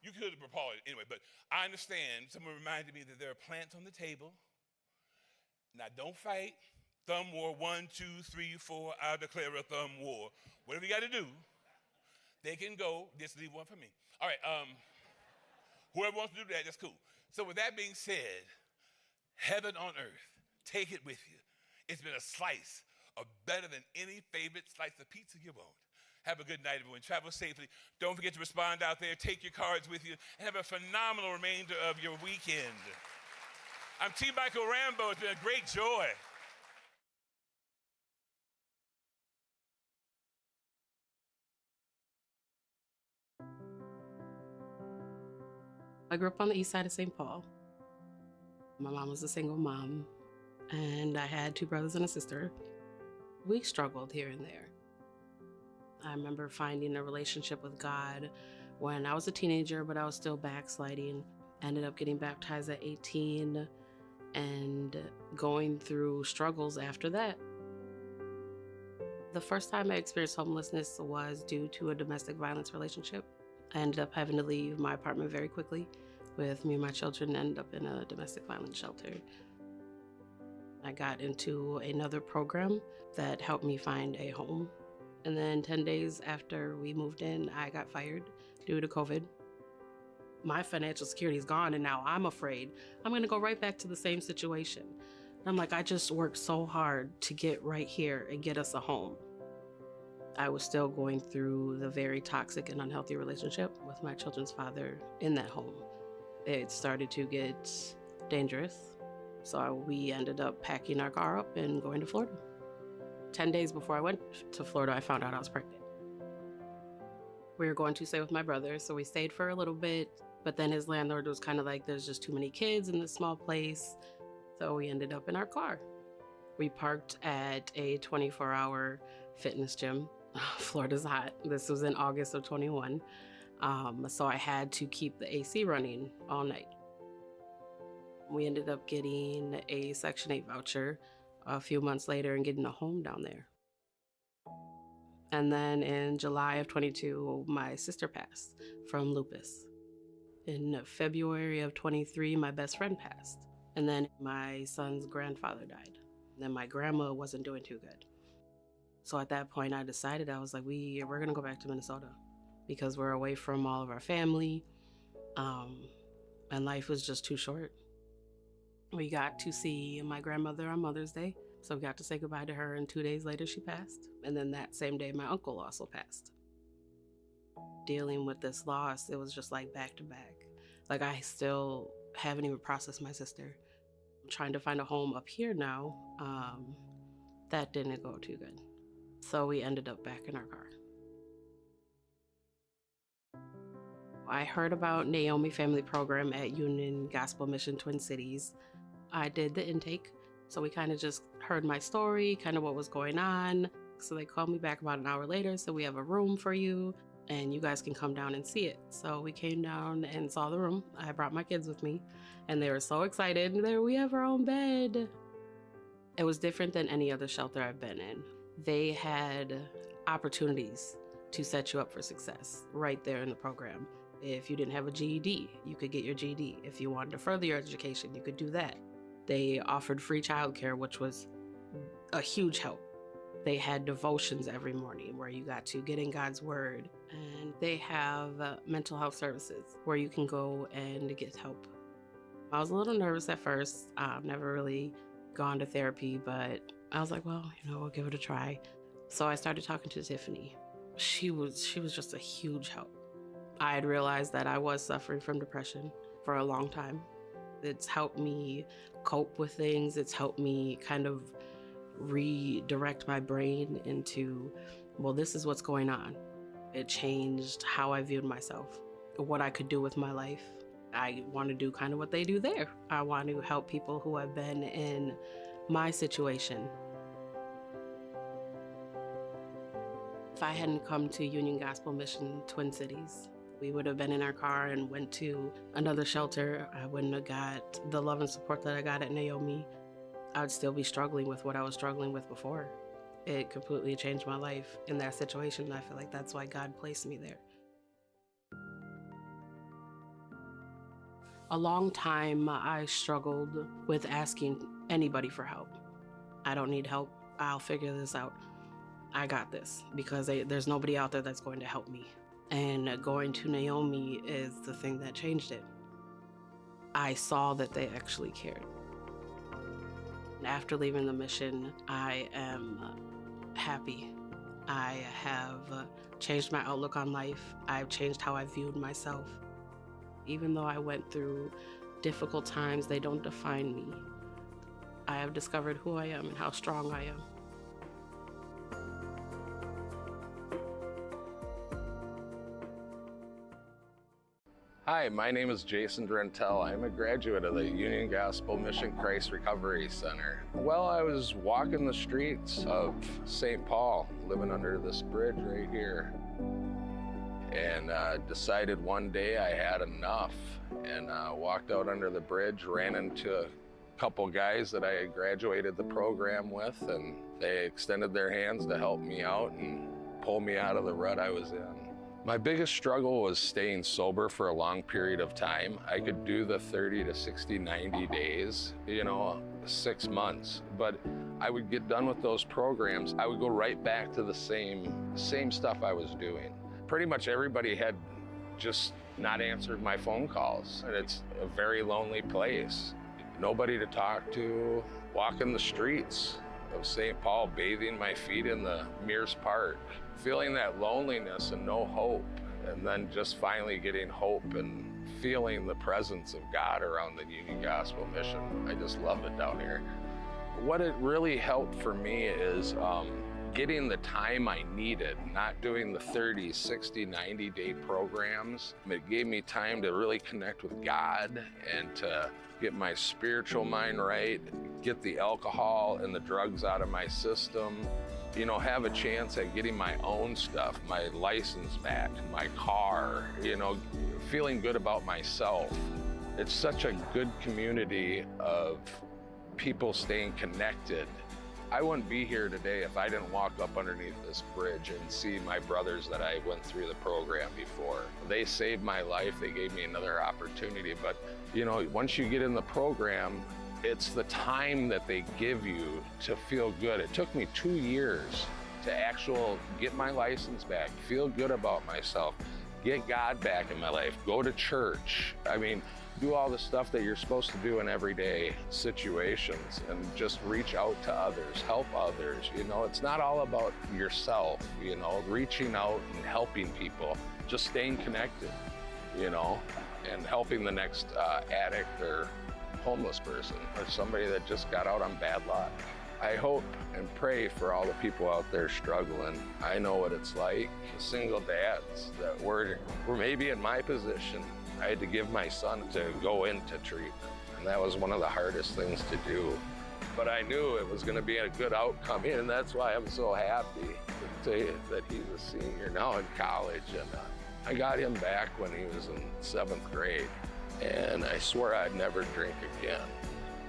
You could have applauded anyway, but I understand. Someone reminded me that there are plants on the table. Now, don't fight. Thumb war, 1, 2, 3, 4. I declare a thumb war. Whatever you got to do, they can go. Just leave one for me. All right. Whoever wants to do that, that's cool. So with that being said, heaven on earth, take it with you. It's been a slice of better than any favorite slice of pizza you want. Have a good night, everyone. Travel safely. Don't forget to respond out there. Take your cards with you. And have a phenomenal remainder of your weekend. I'm T. Michael Rambo. It's been a great joy. I grew up on the east side of St. Paul. My mom was a single mom, and I had 2 brothers and a sister. We struggled here and there. I remember finding a relationship with God when I was a teenager, but I was still backsliding. Ended up getting baptized at 18 and going through struggles after that. The first time I experienced homelessness was due to a domestic violence relationship. I ended up having to leave my apartment very quickly with me and my children, ended up in a domestic violence shelter. I got into another program that helped me find a home. And then 10 days after we moved in, I got fired due to COVID. My financial security is gone, and now I'm afraid I'm gonna go right back to the same situation. And I'm like, I just worked so hard to get right here and get us a home. I was still going through the very toxic and unhealthy relationship with my children's father in that home. It started to get dangerous, so we ended up packing our car up and going to Florida. 10 days before I went to Florida, I found out I was pregnant. We were going to stay with my brother, so we stayed for a little bit, but then his landlord was kind of like, there's just too many kids in this small place, so we ended up in our car. We parked at a 24-hour fitness gym. Florida's hot. This was in August of 21, so I had to keep the AC running all night. We ended up getting a Section 8 voucher a few months later and getting a home down there. And then in July of 22, my sister passed from lupus. In February of 23, my best friend passed. And then my son's grandfather died. And then my grandma wasn't doing too good. So at that point, I decided, I was like, we're gonna go back to Minnesota because we're away from all of our family. And life was just too short. We got to see my grandmother on Mother's Day. So we got to say goodbye to her, and 2 days later she passed. And then that same day, my uncle also passed. Dealing with this loss, it was just like back to back. Like I still haven't even processed my sister. I'm trying to find a home up here now. That didn't go too good. So we ended up back in our car. I heard about Naomi Family Program at Union Gospel Mission Twin Cities. I did the intake, so we kind of just heard my story, kind of what was going on. So they called me back about an hour later, so we have a room for you, and you guys can come down and see it. So we came down and saw the room. I brought my kids with me, and they were so excited. There, we have our own bed. It was different than any other shelter I've been in. They had opportunities to set you up for success right there in the program. If you didn't have a GED, you could get your GED. If you wanted to further your education, you could do that. They offered free childcare, which was a huge help. They had devotions every morning where you got to get in God's word. And they have mental health services where you can go and get help. I was a little nervous at first. I've never really gone to therapy, but I was like, well, we'll give it a try. So I started talking to Tiffany. She was just a huge help. I had realized that I was suffering from depression for a long time. It's helped me cope with things. It's helped me kind of redirect my brain into, well, this is what's going on. It changed how I viewed myself, what I could do with my life. I want to do kind of what they do there. I want to help people who have been in my situation. If I hadn't come to Union Gospel Mission Twin Cities, we would have been in our car and went to another shelter. I wouldn't have got the love and support that I got at Naomi. I would still be struggling with what I was struggling with before. It completely changed my life in that situation. I feel like that's why God placed me there. A long time, I struggled with asking anybody for help. I don't need help. I'll figure this out. I got this, because there's nobody out there that's going to help me. And going to Naomi is the thing that changed it. I saw that they actually cared. After leaving the mission, I am happy. I have changed my outlook on life. I've changed how I viewed myself. Even though I went through difficult times, they don't define me. I have discovered who I am and how strong I am. Hi, my name is Jason Drentel. I'm a graduate of the Union Gospel Mission Christ Recovery Center. Well, I was walking the streets of St. Paul, living under this bridge right here, and decided one day I had enough, and walked out under the bridge, ran into a couple guys that I had graduated the program with, and they extended their hands to help me out and pull me out of the rut I was in. My biggest struggle was staying sober for a long period of time. I could do the 30 to 60, 90 days, 6 months, but I would get done with those programs. I would go right back to the same stuff I was doing. Pretty much everybody had just not answered my phone calls, and it's a very lonely place. Nobody to talk to, walking the streets of St. Paul, bathing my feet in the Mears Park, feeling that loneliness and no hope, and then just finally getting hope and feeling the presence of God around the Union Gospel Mission. I just love it down here. What it really helped for me is getting the time I needed, not doing the 30, 60, 90-day programs. It gave me time to really connect with God and to get my spiritual mind right, get the alcohol and the drugs out of my system, have a chance at getting my own stuff, my license back, my car, feeling good about myself. It's such a good community of people staying connected. I wouldn't be here today if I didn't walk up underneath this bridge and see my brothers that I went through the program before. They saved my life. They gave me another opportunity. But, once you get in the program, it's the time that they give you to feel good. It took me 2 years to get my license back, feel good about myself, get God back in my life, go to church. Do all the stuff that you're supposed to do in everyday situations, and just reach out to others, help others. It's not all about yourself, reaching out and helping people, just staying connected, and helping the next addict or homeless person or somebody that just got out on bad luck. I hope and pray for all the people out there struggling. I know what it's like. Single dads that were maybe in my position. I had to give my son to go into treatment, and that was one of the hardest things to do. But I knew it was going to be a good outcome, and that's why I'm so happy to say that he's a senior now in college. And I got him back when he was in 7th grade, and I swore I'd never drink again.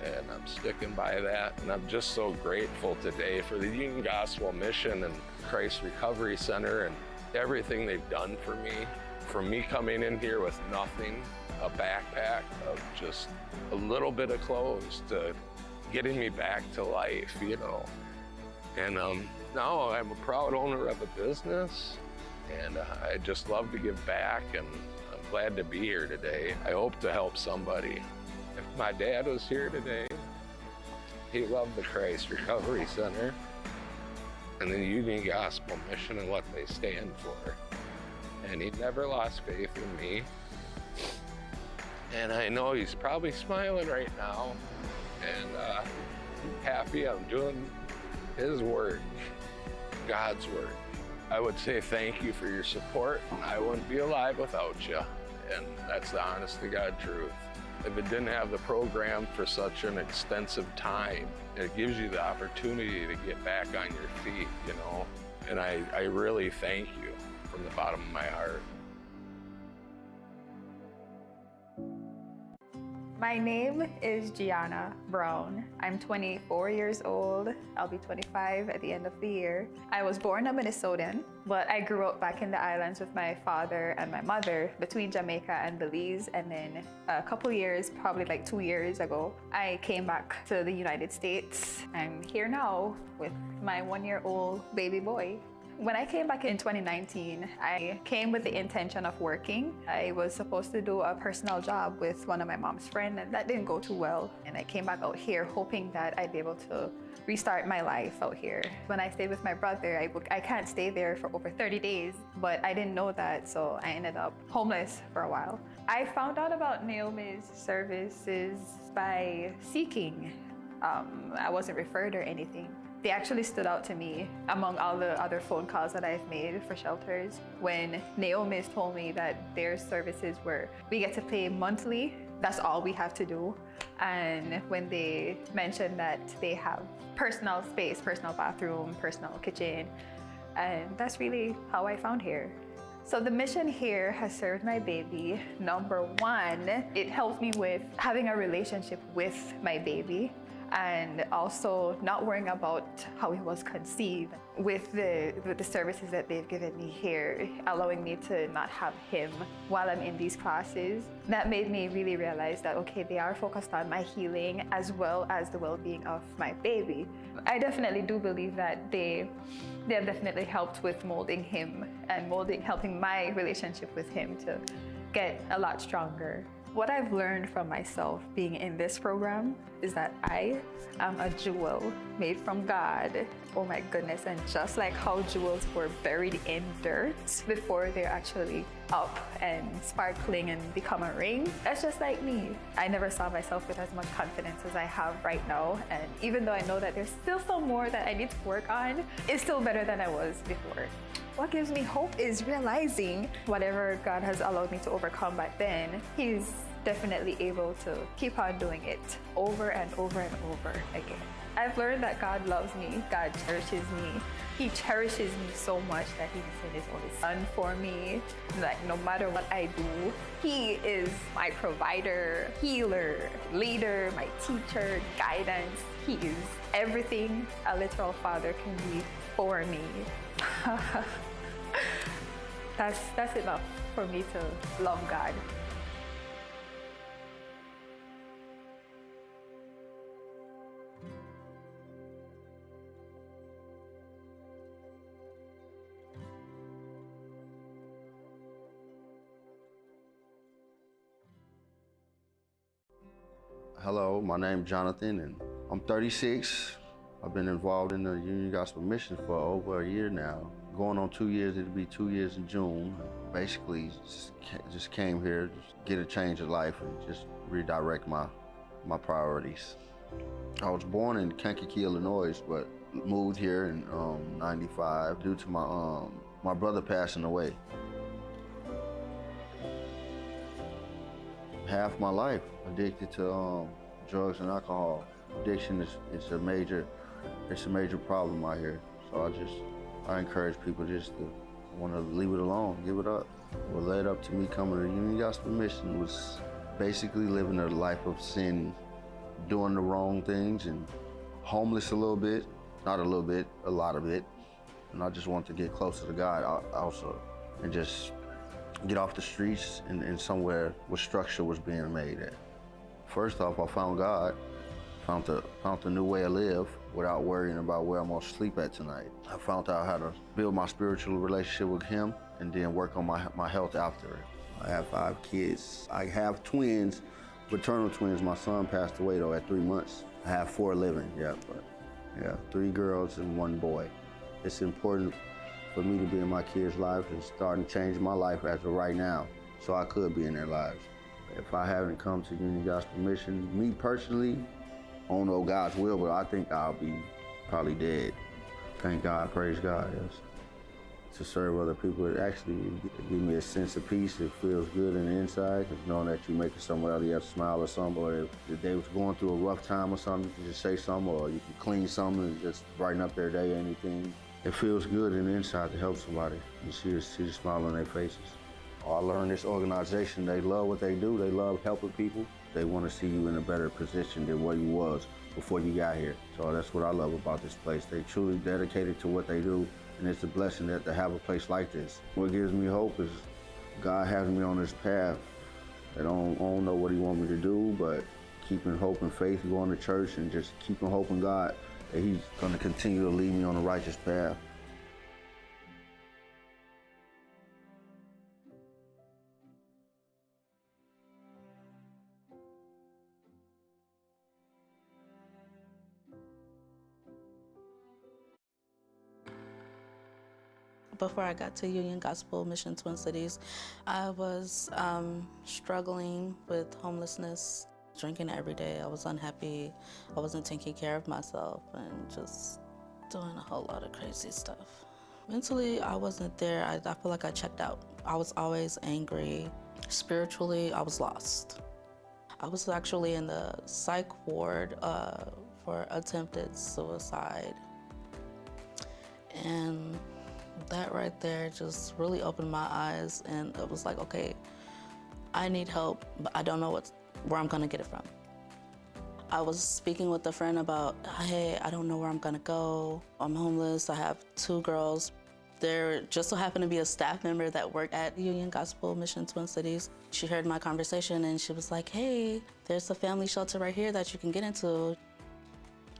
And I'm sticking by that, and I'm just so grateful today for the Union Gospel Mission and Christ Recovery Center and everything they've done for me from me coming in here with nothing, a backpack of just a little bit of clothes, to getting me back to life, you know. And now I'm a proud owner of a business, and I just love to give back, and I'm glad to be here today. I hope to help somebody. If my dad was here today, he loved the Christ Recovery Center and the Union Gospel Mission and what they stand for. And he never lost faith in me. And I know he's probably smiling right now, and happy I'm doing his work, God's work. I would say thank you for your support. I wouldn't be alive without you, and that's the honest to God truth. If it didn't have the program for such an extensive time, it gives you the opportunity to get back on your feet, you know? And I really thank you from the bottom of my heart. My name is Gianna Brown. I'm 24 years old. I'll be 25 at the end of the year. I was born a Minnesotan, but I grew up back in the islands with my father and my mother between Jamaica and Belize. And then a couple years, probably like 2 years ago, I came back to the United States. I'm here now with my 1-year-old baby boy. When I came back in 2019, I came with the intention of working. I was supposed to do a personal job with one of my mom's friends, and that didn't go too well. And I came back out here hoping that I'd be able to restart my life out here. When I stayed with my brother, I can't stay there for over 30 days, but I didn't know that, so I ended up homeless for a while. I found out about Naomi's services by seeking. I wasn't referred or anything. They actually stood out to me among all the other phone calls that I've made for shelters. When Naomi's told me that their services were, we get to pay monthly, that's all we have to do. And when they mentioned that they have personal space, personal bathroom, personal kitchen, and that's really how I found here. So the mission here has served my baby. Number one, it helped me with having a relationship with my baby, and also not worrying about how he was conceived. With the services that they've given me here, allowing me to not have him while I'm in these classes, that made me really realize that, okay, they are focused on my healing as well as the well-being of my baby. I definitely do believe that they have definitely helped with molding him and helping my relationship with him to get a lot stronger. What I've learned from myself being in this program is that I am a jewel made from God. Oh my goodness, and just like how jewels were buried in dirt before they're actually up and sparkling and become a ring, that's just like me. I never saw myself with as much confidence as I have right now, and even though I know that there's still some more that I need to work on, it's still better than I was before. What gives me hope is realizing whatever God has allowed me to overcome back then, He's definitely able to keep on doing it over and over and over again. I've learned that God loves me, God cherishes me. He cherishes me so much that He sent His only Son for me. Like, no matter what I do, He is my provider, healer, leader, my teacher, guidance. He is everything a literal father can be for me. That's enough for me to love God. Hello, my name's Jonathan, and I'm 36. I've been involved in the Union Gospel Mission for over a year now. Going on 2 years, it'll be 2 years in June. Basically, just came here, just get a change of life and just redirect my priorities. I was born in Kankakee, Illinois, but moved here in '95 due to my brother passing away. Half my life addicted to drugs and alcohol. Addiction is a major problem out here. So I encourage people just to want to leave it alone, give it up. What led up to me coming to the Union Gospel Mission was basically living a life of sin, doing the wrong things, and homeless a little bit, not a little bit, a lot of it. And I just wanted to get closer to God also, and just get off the streets and somewhere where structure was being made at. First off, I found God, found a new way to live without worrying about where I'm gonna sleep at tonight. I found out how to build my spiritual relationship with Him and then work on my health after it. I have 5 kids. I have twins, paternal twins. My son passed away though at 3 months. I have 4 living, but 3 girls and 1 boy. It's important for me to be in my kids' lives and starting to change my life as of right now, so I could be in their lives. If I haven't come to Union Gospel Mission, me personally, I don't know God's will, but I think I'll be probably dead. Thank God, praise God, yes. To serve other people, it actually gives me a sense of peace. It feels good in the inside, because knowing that you're making somebody else smile or something, or if they was going through a rough time or something, you can just say something, or you can clean something and just brighten up their day or anything. It feels good in the inside to help somebody. You see the smile on their faces. I learned this organization, they love what they do. They love helping people. They want to see you in a better position than what you was before you got here. So that's what I love about this place. They truly dedicated to what they do, and it's a blessing that to have a place like this. What gives me hope is God has me on this path. I don't know what He wants me to do, but keeping hope and faith, going to church, and just keeping hope in God that He's going to continue to lead me on the righteous path. Before I got to Union Gospel Mission Twin Cities, I was struggling with homelessness, drinking every day. I was unhappy. I wasn't taking care of myself and just doing a whole lot of crazy stuff. Mentally, I wasn't there. I feel like I checked out. I was always angry. Spiritually, I was lost. I was actually in the psych ward for attempted suicide. And that right there just really opened my eyes, and it was like, okay, I need help, but I don't know where I'm gonna get it from. I was speaking with a friend about, hey, I don't know where I'm gonna go. I'm homeless, I have 2 girls. There just so happened to be a staff member that worked at Union Gospel Mission Twin Cities. She heard my conversation and she was like, hey, there's a family shelter right here that you can get into.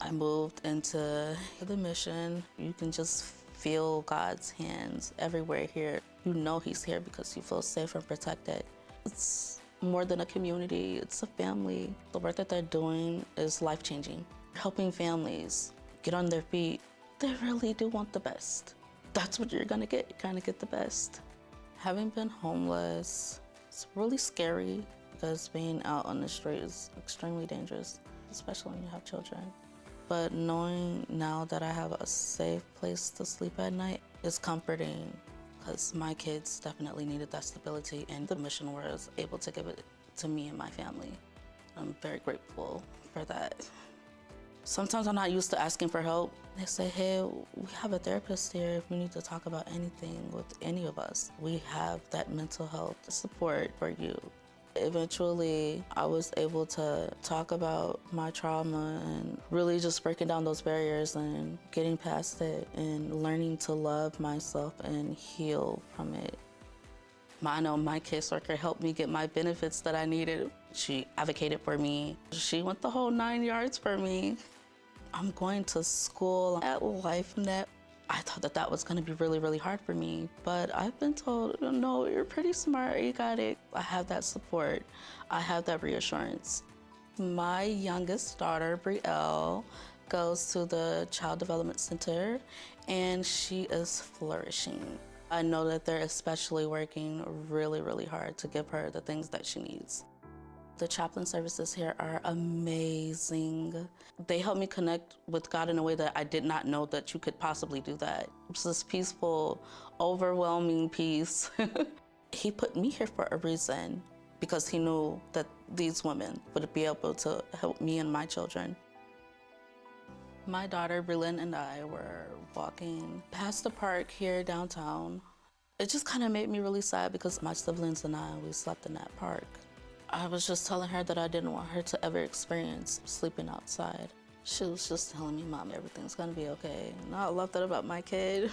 I moved into the mission. You can just feel God's hands everywhere here. You know He's here because you feel safe and protected. It's more than a community, it's a family. The work that they're doing is life-changing. Helping families get on their feet. They really do want the best. That's what you're gonna get. You're gonna get the best. Having been homeless, it's really scary because being out on the street is extremely dangerous, especially when you have children. But knowing now that I have a safe place to sleep at night is comforting, because my kids definitely needed that stability, and the mission was able to give it to me and my family. I'm very grateful for that. Sometimes I'm not used to asking for help. They say, hey, we have a therapist here if you need to talk about anything with any of us. We have that mental health support for you. Eventually, I was able to talk about my trauma and really just breaking down those barriers and getting past it and learning to love myself and heal from it. I know my caseworker helped me get my benefits that I needed. She advocated for me. She went the whole 9 yards for me. I'm going to school at LifeNet. I thought that was going to be really, really hard for me, but I've been told, no, you're pretty smart, you got it. I have that support. I have that reassurance. My youngest daughter, Brielle, goes to the Child Development Center, and she is flourishing. I know that they're especially working really, really hard to give her the things that she needs. The chaplain services here are amazing. They help me connect with God in a way that I did not know that you could possibly do that. It's this peaceful, overwhelming peace. He put me here for a reason, because He knew that these women would be able to help me and my children. My daughter, Brylin, and I were walking past the park here downtown. It just kind of made me really sad because my siblings and I, we slept in that park. I was just telling her that I didn't want her to ever experience sleeping outside. She was just telling me, Mom, everything's gonna be okay. And I love that about my kid.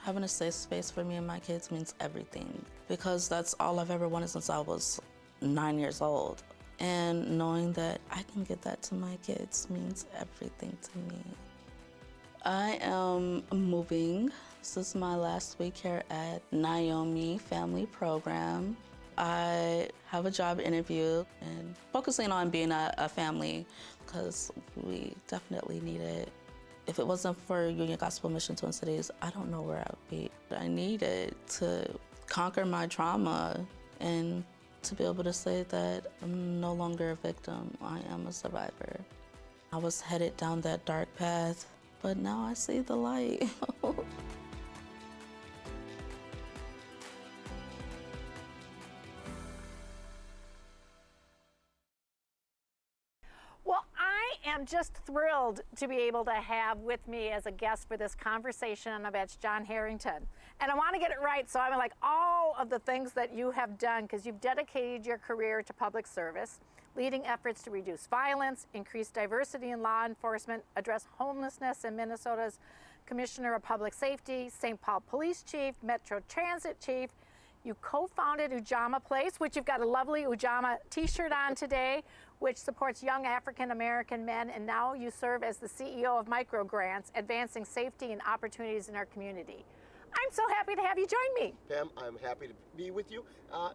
Having a safe space for me and my kids means everything, because that's all I've ever wanted since I was 9 years old. And knowing that I can get that to my kids means everything to me. I am moving. This is my last week here at Naomi Family Program. I have a job interview and focusing on being a family, because we definitely need it. If it wasn't for Union Gospel Mission Twin Cities, I don't know where I would be. I needed to conquer my trauma and to be able to say that I'm no longer a victim, I am a survivor. I was headed down that dark path, but now I see the light. Well, I am just thrilled to be able to have with me as a guest for this conversation about John Harrington. And I want to get it right, so I'm like all of the things that you have done, because you've dedicated your career to public service, leading efforts to reduce violence, increase diversity in law enforcement, address homelessness in Minnesota's Commissioner of Public Safety, St. Paul Police Chief, Metro Transit Chief. You co-founded Ujamaa Place, which you've got a lovely Ujamaa t-shirt on today, which supports young African-American men, and now you serve as the CEO of Microgrants, advancing safety and opportunities in our community. I'm so happy to have you join me. Pam, I'm happy to be with you,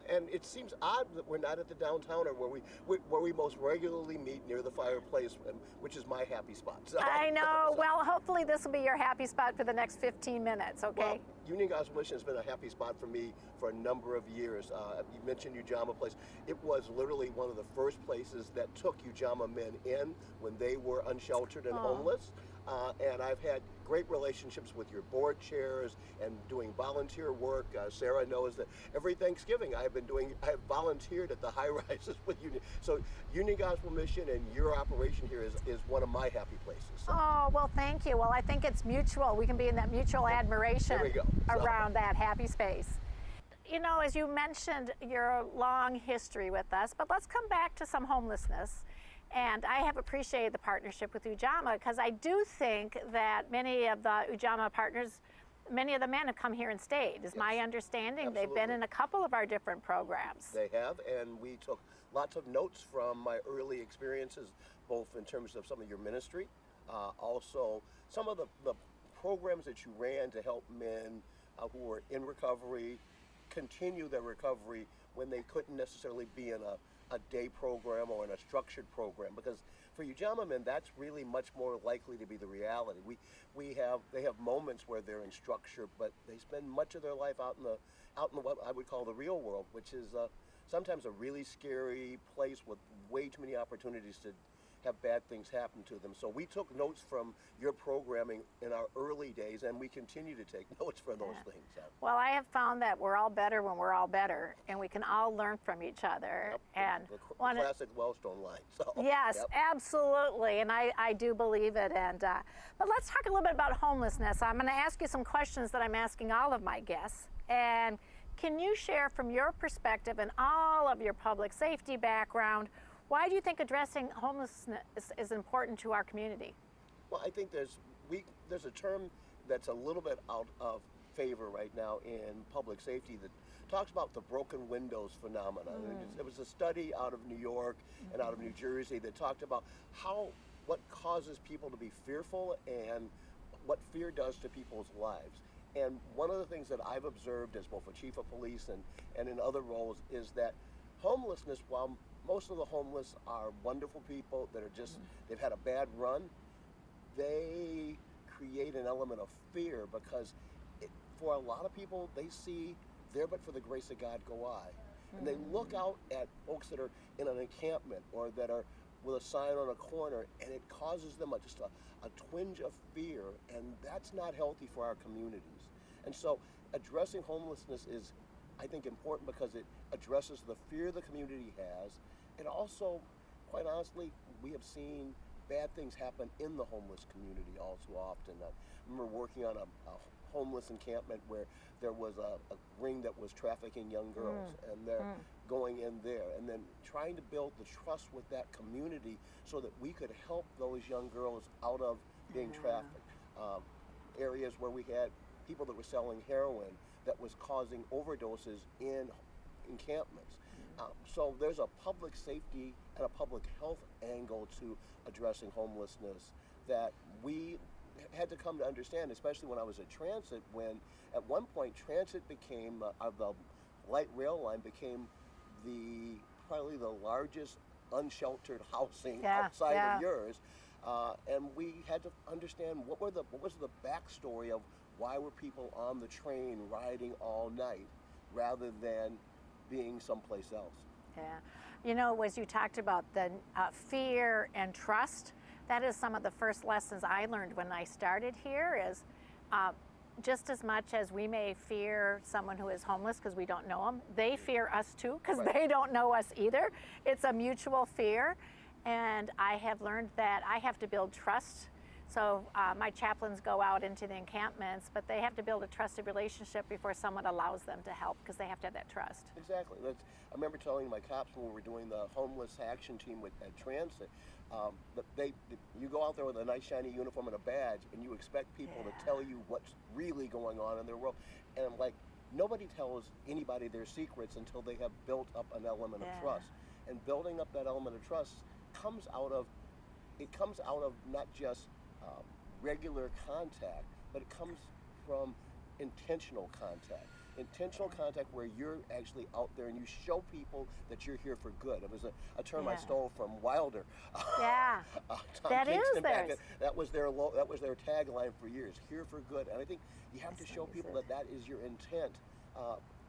and it seems odd that we're not at the downtowner where we most regularly meet near the fireplace, which is my happy spot. So, I know. Well, hopefully this will be your happy spot for the next 15 minutes, okay? Well, Union Gospel Mission has been a happy spot for me for a number of years. You mentioned Ujamaa Place. It was literally one of the first places that took Ujamaa men in when they were unsheltered and homeless. And I've had great relationships with your board chairs and doing volunteer work. Sarah knows that every Thanksgiving I have volunteered at the high rises with Union. So Union Gospel Mission and your operation here is one of my happy places. So. Oh, well, thank you. Well, I think it's mutual. We can be in that mutual admiration around that happy space. You know, as you mentioned, your long history with us, but let's come back to some homelessness. And I have appreciated the partnership with Ujamaa, because I do think that many of the Ujamaa partners, many of the men have come here and stayed, is my understanding. Absolutely. They've been in a couple of our different programs. They have, and we took lots of notes from my early experiences, both in terms of some of your ministry, also some of the programs that you ran to help men who were in recovery continue their recovery when they couldn't necessarily be in a day program or in a structured program, because for Ujamaa men, that's really much more likely to be the reality. They have moments where they're in structure, but they spend much of their life out in what I would call the real world, which is sometimes a really scary place with way too many opportunities to have bad things happen to them. So we took notes from your programming in our early days, and we continue to take notes from those things. Well, I have found that we're all better when we're all better, and we can all learn from each other. Yep. And the classic Wellstone line. So, yes, absolutely, and I do believe it. And but let's talk a little bit about homelessness. I'm going to ask you some questions that I'm asking all of my guests. And can you share from your perspective and all of your public safety background, why do you think addressing homelessness is important to our community? Well, I think there's a term that's a little bit out of favor right now in public safety that talks about the broken windows phenomenon. There was a study out of New York and out of New Jersey that talked about what causes people to be fearful and what fear does to people's lives. And one of the things that I've observed as both a chief of police and in other roles is that homelessness, while most of the homeless are wonderful people that are just, they've had a bad run, they create an element of fear because for a lot of people, they see there but for the grace of God go I. And they look out at folks that are in an encampment or that are with a sign on a corner, and it causes them just a twinge of fear, and that's not healthy for our communities. And so addressing homelessness is, I think, important because it addresses the fear the community has. It also, quite honestly, we have seen bad things happen in the homeless community all too often. I remember working on a homeless encampment where there was a ring that was trafficking young girls, and they're going in there, and then trying to build the trust with that community so that we could help those young girls out of being trafficked. Areas where we had people that were selling heroin that was causing overdoses in encampments. So there's a public safety and a public health angle to addressing homelessness that we had to come to understand, especially when I was at transit, when at one point transit became, the light rail line became probably the largest unsheltered housing outside of yours. And we had to understand what was the backstory of why were people on the train riding all night rather than being someplace else. Yeah. You know, as you talked about the fear and trust, that is some of the first lessons I learned when I started here is just as much as we may fear someone who is homeless because we don't know them, they fear us too because they don't know us either. It's a mutual fear. And I have learned that I have to build trust. So my chaplains go out into the encampments, but they have to build a trusted relationship before someone allows them to help because they have to have that trust. Exactly. I remember telling my cops when we were doing the homeless action team at transit, that you go out there with a nice shiny uniform and a badge and you expect people to tell you what's really going on in their world. And I'm like, nobody tells anybody their secrets until they have built up an element of trust. And building up that element of trust comes out of not just regular contact, but it comes from intentional contact. Intentional contact where you're actually out there and you show people that you're here for good. It was a term I stole from Wilder. Yeah, that is theirs. That was their tagline for years. Here for good, and I think you have to show people that is your intent.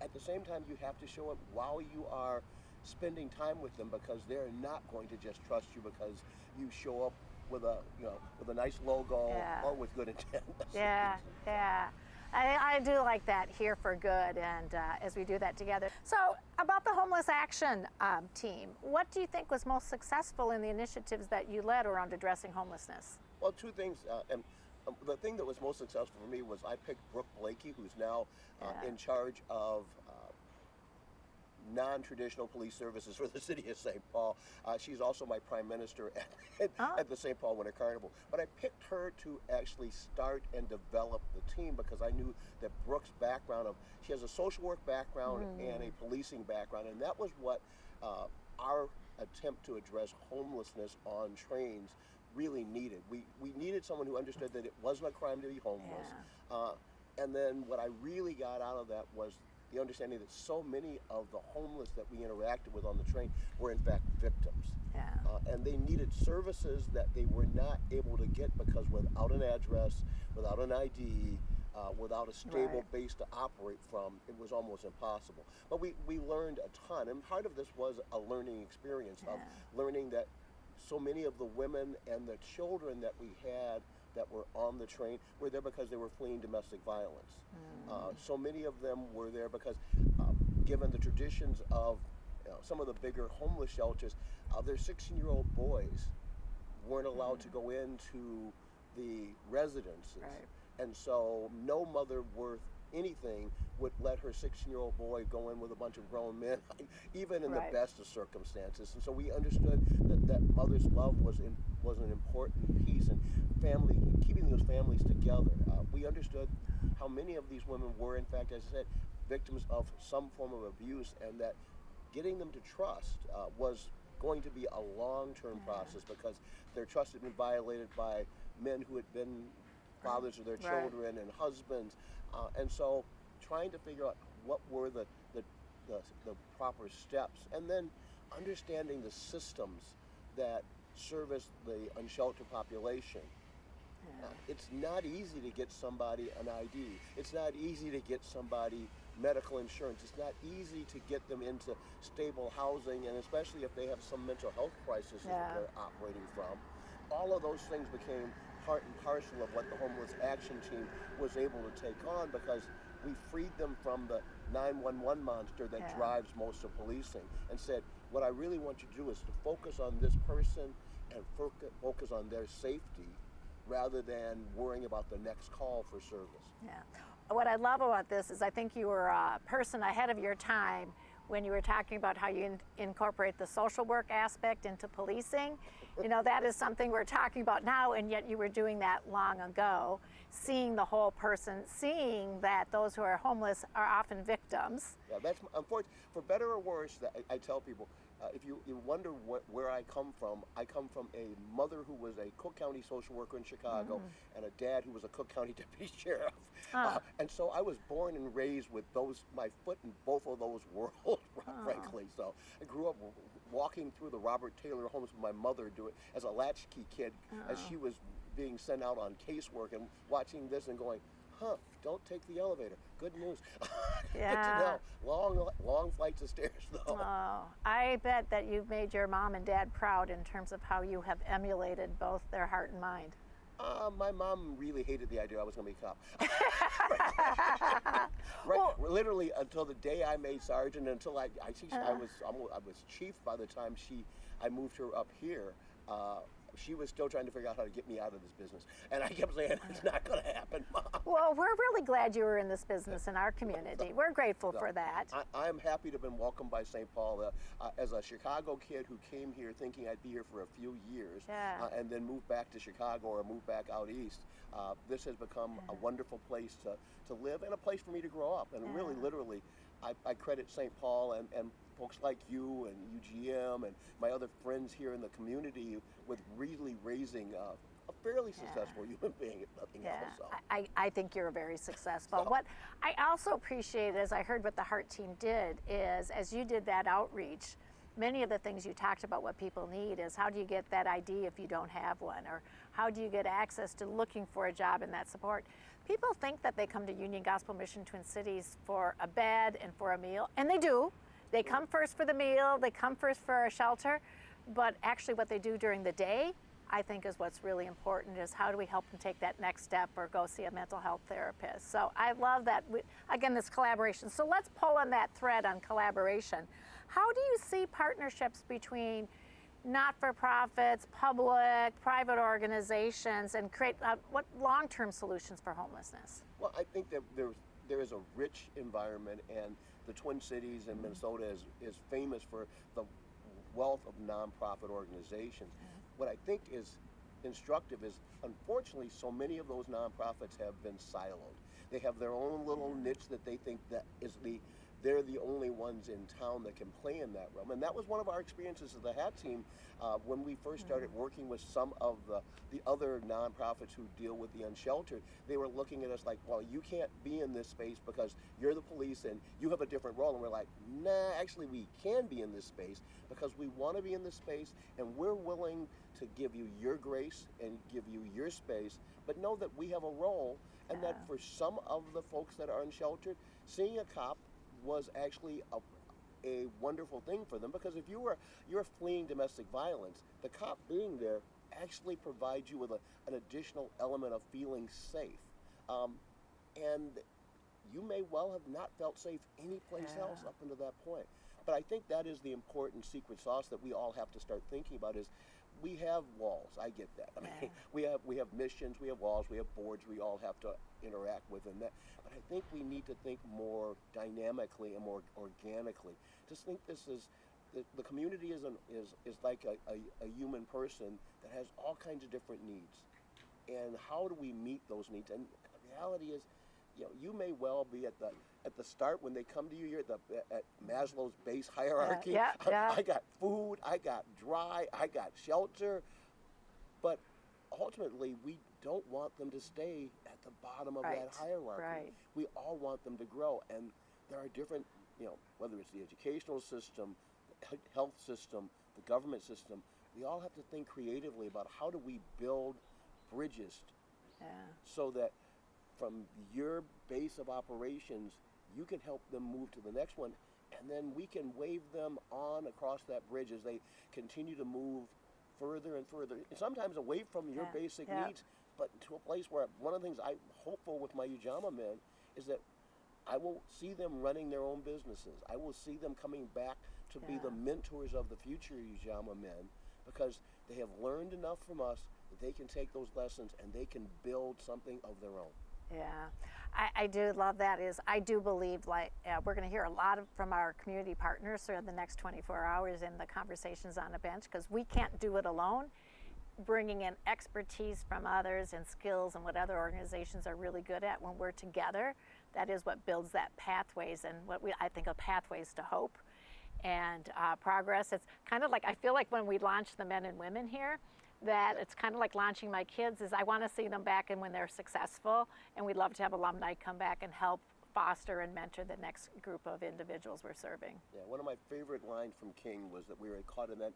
At the same time, you have to show it while you are spending time with them, because they're not going to just trust you because you show up with a nice logo or with good intent. I do like that, here for good, and as we do that together. So about the homeless action team, what do you think was most successful in the initiatives that you led around addressing homelessness? Well, two things, and the thing that was most successful for me was I picked Brooke Blakey, who's now in charge of non-traditional police services for the city of St. Paul. She's also my prime minister at the St. Paul Winter Carnival. But I picked her to actually start and develop the team because I knew that Brooke's background she has a social work background and a policing background, and that was what our attempt to address homelessness on trains really needed. We needed someone who understood that it wasn't a crime to be homeless. And then what I really got out of that was the understanding that so many of the homeless that we interacted with on the train were in fact victims. And they needed services that they were not able to get because without an address, without an ID, without a stable base to operate from, it was almost impossible. But we learned a ton, and part of this was a learning experience of learning that so many of the women and the children that we had that were on the train were there because they were fleeing domestic violence. So many of them were there because, given the traditions of some of the bigger homeless shelters, their 16-year-old boys weren't allowed to go into the residences. And so no mother worth anything would let her 16-year-old boy go in with a bunch of grown men, even in the best of circumstances. And so we understood that mother's love was an important piece, and keeping those families together. We understood how many of these women were, in fact, as I said, victims of some form of abuse, and that getting them to trust was going to be a long-term process because their trust had been violated by men who had been fathers of their children and husbands. And so trying to figure out what were the proper steps, and then understanding the systems that service the unsheltered population. It's not easy to get somebody an ID. It's not easy to get somebody medical insurance. It's not easy to get them into stable housing, and especially if they have some mental health crisis that they're operating from. All of those things became part and parcel of what the homeless action team was able to take on, because we freed them from the 911 monster that drives most of policing, and said, what I really want you to do is to focus on this person and focus on their safety rather than worrying about the next call for service. What I love about this is I think you were a person ahead of your time when you were talking about how you incorporate the social work aspect into policing. That is something we're talking about now, and yet you were doing that long ago, seeing the whole person, seeing that those who are homeless are often victims. Yeah, that's unfortunate. For better or worse, I tell people, if you wonder where I come from a mother who was a Cook County social worker in Chicago and a dad who was a Cook County deputy sheriff. And so I was born and raised with my foot in both of those worlds, frankly. So I grew up walking through the Robert Taylor homes with my mother as a latchkey kid as she was being sent out on casework and watching this and going, don't take the elevator. Good news. Yeah. Long flights of stairs, though. Oh, I bet that you've made your mom and dad proud in terms of how you have emulated both their heart and mind. My mom really hated the idea I was going to be a cop. Literally until the day I made sergeant, until I was chief by the time I moved her up here. She was still trying to figure out how to get me out of this business. And I kept saying, it's not going to happen, Mom. Well, we're really glad you were in this business in our community. We're grateful for that. I'm happy to have been welcomed by St. Paul. As a Chicago kid who came here thinking I'd be here for a few years and then moved back to Chicago or moved back out east, this has become a wonderful place to live and a place for me to grow up. And really, literally, I credit St. Paul and folks like you and UGM and my other friends here in the community with really raising a fairly successful human being, if nothing else. So. I think you're very successful. What I also appreciate, as I heard what the Heart team did, is as you did that outreach, many of the things you talked about what people need is how do you get that ID if you don't have one, or how do you get access to looking for a job and that support. People think that they come to Union Gospel Mission Twin Cities for a bed and for a meal, and they do. They come first for the meal, they come first for a shelter, but actually what they do during the day, I think is what's really important, is how do we help them take that next step or go see a mental health therapist. So I love that, again, this collaboration. So let's pull on that thread on collaboration. How do you see partnerships between not-for-profits, public, private organizations, and create what long-term solutions for homelessness? Well, I think that there is a rich environment, and the Twin Cities and Minnesota is famous for the wealth of nonprofit organizations. What I think is instructive is, unfortunately, so many of those nonprofits have been siloed. They have their own little niche that they think that is they're the only ones in town that can play in that realm. And that was one of our experiences as the HAT team when we first started working with some of the other nonprofits who deal with the unsheltered. They were looking at us like, well, you can't be in this space because you're the police and you have a different role. And we're like, nah, actually we can be in this space because we want to be in this space and we're willing to give you your grace and give you your space, but know that we have a role and that for some of the folks that are unsheltered, seeing a cop was actually a wonderful thing for them, because if you're fleeing domestic violence, the cop being there actually provides you with an additional element of feeling safe. And you may well have not felt safe anyplace else up until that point. But I think that is the important secret sauce that we all have to start thinking about is we have walls. I get that. I mean, we have missions, we have walls, we have boards we all have to interact with, and that. But I think we need to think more dynamically and more organically. Just think this is the community is like a human person that has all kinds of different needs, and how do we meet those needs? And the reality is, you may well be at the start when they come to you. You're at Maslow's base hierarchy. I got food, I got dry, I got shelter, but ultimately we don't want them to stay at the bottom of that hierarchy. We all want them to grow, and there are different, whether it's the educational system, the health system, the government system, we all have to think creatively about how do we build bridges so that from your base of operations, you can help them move to the next one, and then we can wave them on across that bridge as they continue to move further and further, and sometimes away from your basic needs, but to a place where one of the things I'm hopeful with my Ujamaa men is that I will see them running their own businesses. I will see them coming back to be the mentors of the future Ujamaa men, because they have learned enough from us that they can take those lessons and they can build something of their own. Yeah. I do love that. I do believe we're going to hear a lot from our community partners through the next 24 hours in the conversations on the bench, because we can't do it alone. Bringing in expertise from others and skills and what other organizations are really good at, when we're together, that is what builds that pathways and I think of pathways to hope and progress. It's kind of like, I feel like when we launch the men and women here, that it's kind of like launching my kids. Is I want to see them back and when they're successful, and we'd love to have alumni come back and help foster and mentor the next group of individuals we're serving. Yeah, one of my favorite lines from King was that we were caught in that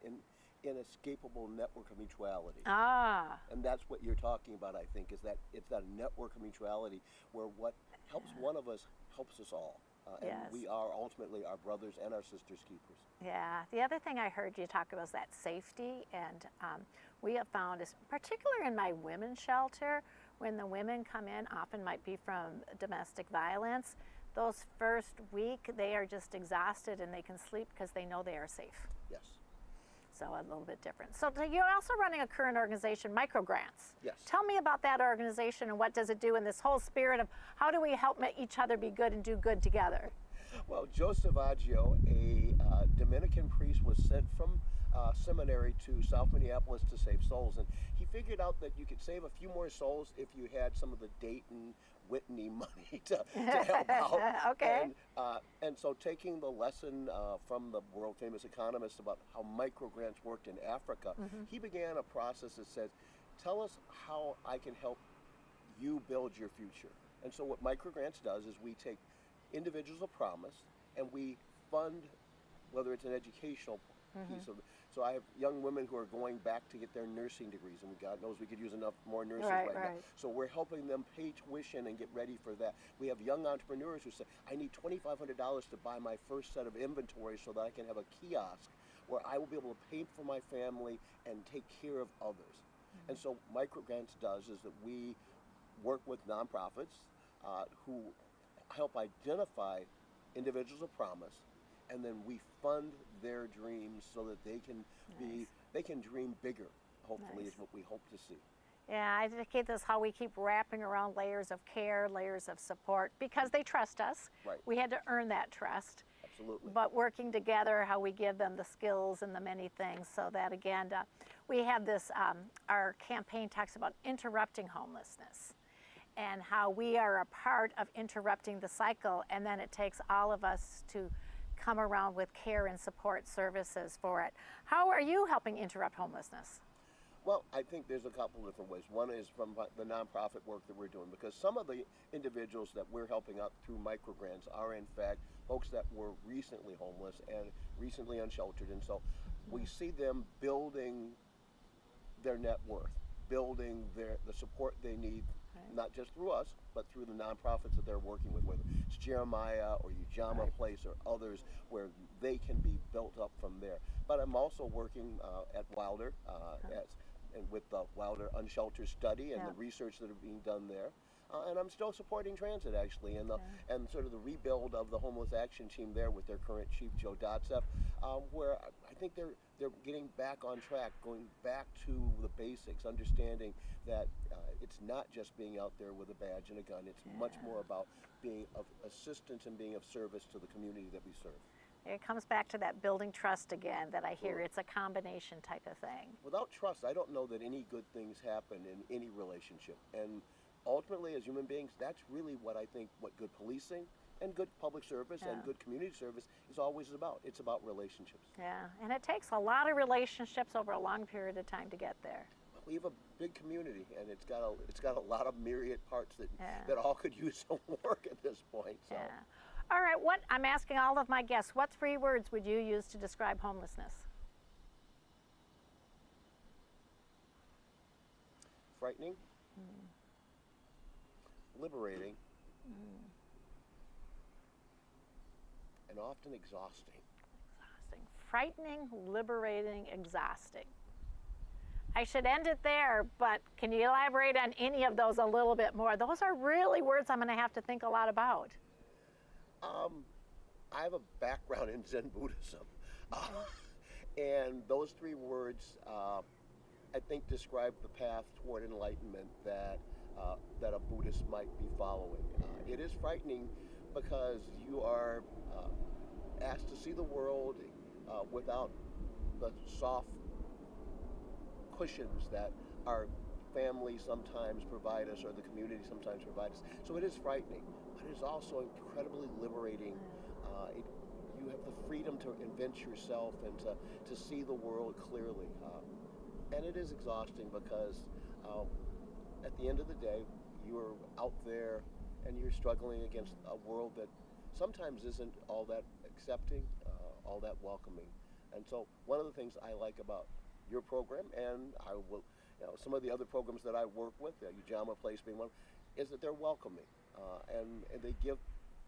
inescapable network of mutuality. Ah. And that's what you're talking about, I think, is that it's that network of mutuality where what helps one of us helps us all. And Yes. we are ultimately our brothers and our sisters' keepers. Yeah. The other thing I heard you talk about is that safety, and we have found, is particularly in my women's shelter, when the women come in, often might be from domestic violence, those first week they are just exhausted and they can sleep because they know they are safe. Yes. So a little bit different. So you're also running a current organization, Microgrants. Yes. Tell me about that organization and what does it do in this whole spirit of how do we help each other be good and do good together? Well, Joe Savaggio, a Dominican priest, was sent from seminary to South Minneapolis to save souls, and he figured out that you could save a few more souls if you had some of the Dayton Whitney money to help out. Okay. And so taking the lesson from the world famous economist about how microgrants worked in Africa, he began a process that says, tell us how I can help you build your future. And so what Microgrants does is we take individuals of promise and we fund, whether it's an educational piece of it. So I have young women who are going back to get their nursing degrees, and God knows we could use enough more nurses right now. So we're helping them pay tuition and get ready for that. We have young entrepreneurs who say, I need $2,500 to buy my first set of inventory so that I can have a kiosk where I will be able to pay for my family and take care of others. And so Microgrants does is that we work with nonprofits who help identify individuals of promise, and then we fund their dreams so that they can they can dream bigger, hopefully, is what we hope to see. Yeah, I indicate this how we keep wrapping around layers of care, layers of support, because they trust us. Right. We had to earn that trust. Absolutely. But working together, how we give them the skills and the many things, so that again, we have this, our campaign talks about interrupting homelessness and how we are a part of interrupting the cycle, and then it takes all of us to come around with care and support services for it. How are you helping interrupt homelessness? Well, I think there's a couple of different ways. One is from the nonprofit work that we're doing, because some of the individuals that we're helping out through Microgrants are in fact folks that were recently homeless and recently unsheltered, and so we see them building their net worth, building the support they need, not just through us, but through the nonprofits that they're working with, whether it's Jeremiah or Ujama Place or others, where they can be built up from there. But I'm also working at Wilder and with the Wilder Unsheltered Study and the research that are being done there. And I'm still supporting transit, actually, and and sort of the rebuild of the homeless action team there with their current chief, Joe Dotseth, where I think they're getting back on track, going back to the basics, understanding that it's not just being out there with a badge and a gun. It's much more about being of assistance and being of service to the community that we serve. It comes back to that building trust again that I hear. It's a combination type of thing. Without trust, I don't know that any good things happen in any relationship. And ultimately, as human beings, that's really what I think what good policing and good public service and good community service is always about. It's about relationships. Yeah, and it takes a lot of relationships over a long period of time to get there. We have a big community, and it's got a lot of myriad parts that all could use some work at this point. So. Yeah. All right, what I'm asking all of my guests, what 3 words would you use to describe homelessness? Frightening, liberating, and often exhausting. Frightening, liberating, exhausting. I should end it there, but can you elaborate on any of those a little bit more? Those are really words I'm going to have to think a lot about. I have a background in Zen Buddhism, and those 3 words, I think, describe the path toward enlightenment that that a Buddhist might be following. It is frightening because you are asked to see the world without the soft cushions that our family sometimes provide us or the community sometimes provide us. So it is frightening, but it is also incredibly liberating. You have the freedom to invent yourself and to see the world clearly. And it is exhausting because at the end of the day, you're out there and you're struggling against a world that sometimes isn't all that accepting, all that welcoming. And so one of the things I like about your program, and I will, some of the other programs that I work with, Ujamaa Place being one, is that they're welcoming. And they give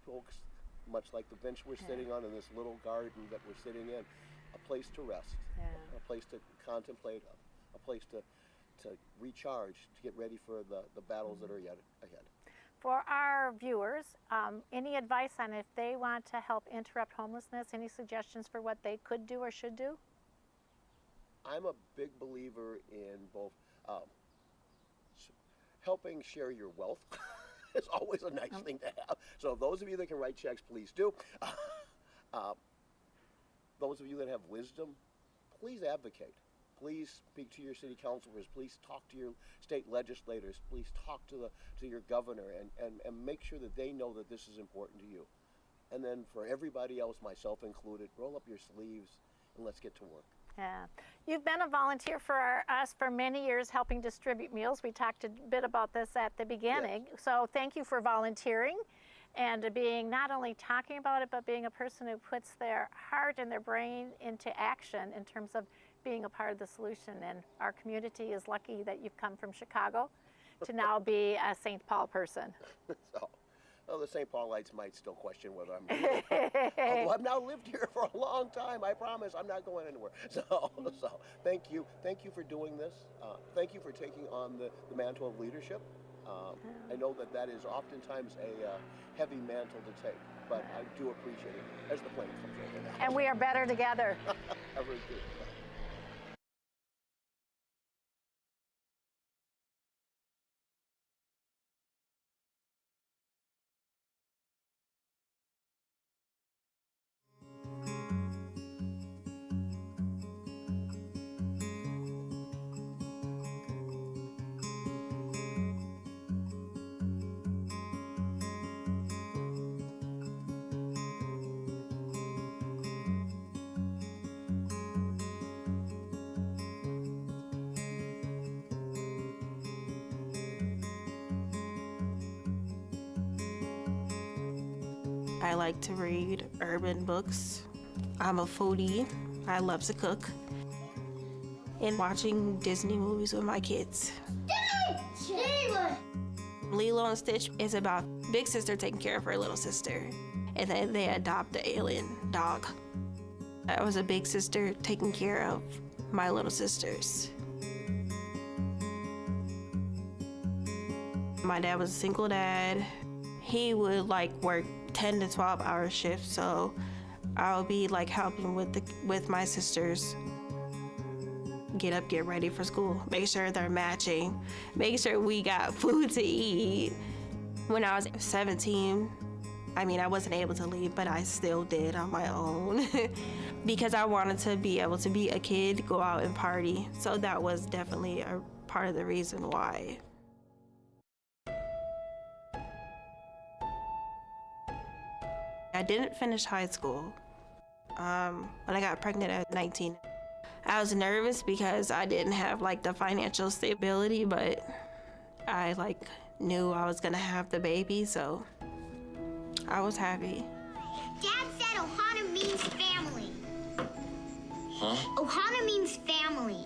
folks, much like the bench we're sitting on in this little garden that we're sitting in, a place to rest, a place to contemplate, a place to recharge, to get ready for the battles that are yet ahead. For our viewers, any advice on if they want to help interrupt homelessness? Any suggestions for what they could do or should do? I'm a big believer in both helping share your wealth. It's always a nice thing to have. So those of you that can write checks, please do. Those of you that have wisdom, please advocate. Please speak to your city councilors. Please talk to your state legislators. Please talk to your governor and make sure that they know that this is important to you. And then for everybody else, myself included, roll up your sleeves and let's get to work. Yeah. You've been a volunteer for us for many years helping distribute meals. We talked a bit about this at the beginning. Yes. So thank you for volunteering and being not only talking about it, but being a person who puts their heart and their brain into action in terms of being a part of the solution. And our community is lucky that you've come from Chicago to now be a St. Paul person. So, well, the St. Paulites might still question whether I'm here. Although I've now lived here for a long time, I promise I'm not going anywhere. So thank you for doing this. Thank you for taking on the mantle of leadership. I know that is oftentimes a heavy mantle to take, but I do appreciate it as the plane comes over now. And we are better together. I really do. I like to read urban books. I'm a foodie. I love to cook. And watching Disney movies with my kids. Lilo and Stitch is about big sister taking care of her little sister. And then they adopt an alien dog. I was a big sister taking care of my little sisters. My dad was a single dad. He would work 10 to 12 hour shifts, so I would be helping with my sisters. Get up, get ready for school, make sure they're matching, make sure we got food to eat. When I was 17, I wasn't able to leave, but I still did on my own because I wanted to be able to be a kid, go out and party. So that was definitely a part of the reason why. I didn't finish high school. When I got pregnant at 19, I was nervous because I didn't have the financial stability, but I knew I was gonna have the baby, so I was happy. Dad said Ohana means family. Huh? Ohana means family.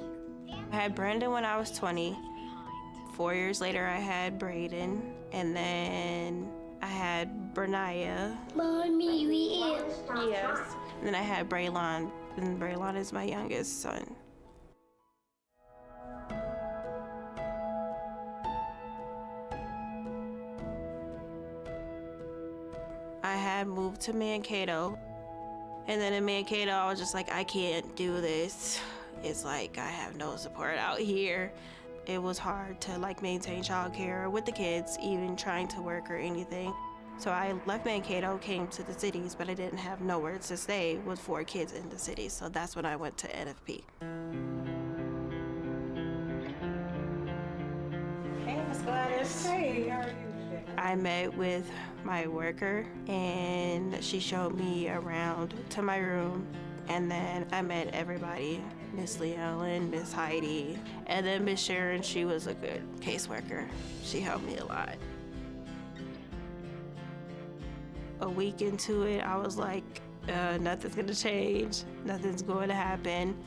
I had Brandon when I was 20. 4 years later, I had Braden, and then I had Bernaya. Mommy, we eat. Yes. And then I had Braylon, and Braylon is my youngest son. I had moved to Mankato, and then in Mankato, I was just I can't do this. It's I have no support out here. it was hard to like maintain childcare with the kids, even trying to work or anything. So I left Mankato, came to the cities, but I didn't have nowhere to stay with 4 kids in the cities. So that's when I went to NFP. Hey, Ms. Gladys. Hey, how are you today? I met with my worker and she showed me around to my room, and then I met everybody. Miss Lee Ellen, Miss Heidi, and then Miss Sharon. She was a good caseworker. She helped me a lot. A week into it, I was like, nothing's gonna change, nothing's going to happen.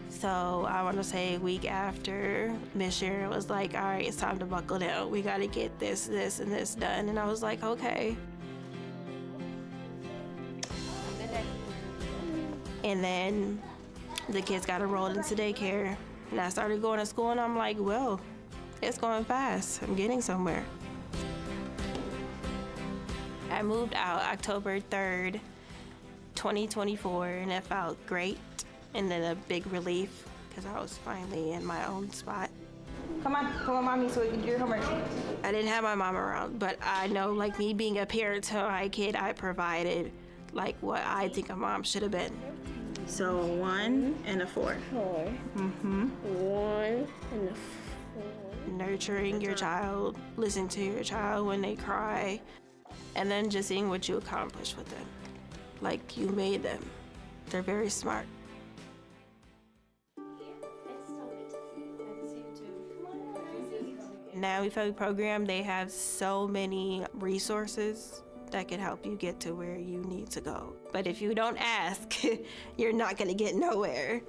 So I want to say a week after, Miss Sharon was like, all right, it's time to buckle down. We got to get this, this, and this done. And I was like, okay. And then the kids got enrolled into daycare, and I started going to school, and I'm like, well, it's going fast. I'm getting somewhere. I moved out October 3rd, 2024, and it felt great. And then a big relief, because I was finally in my own spot. Come on, mommy, so we can do your homework. I didn't have my mom around, but I know, like me being a parent to my kid, I provided like what I think a mom should have been. So 1 and a 4. 4. Mm-hmm. 1 and a 4. Nurturing your child, listening to your child when they cry, and then just seeing what you accomplished with them. Like you made them. They're very smart. Now we Family Program, they have so many resources that can help you get to where you need to go. But if you don't ask, you're not gonna get nowhere.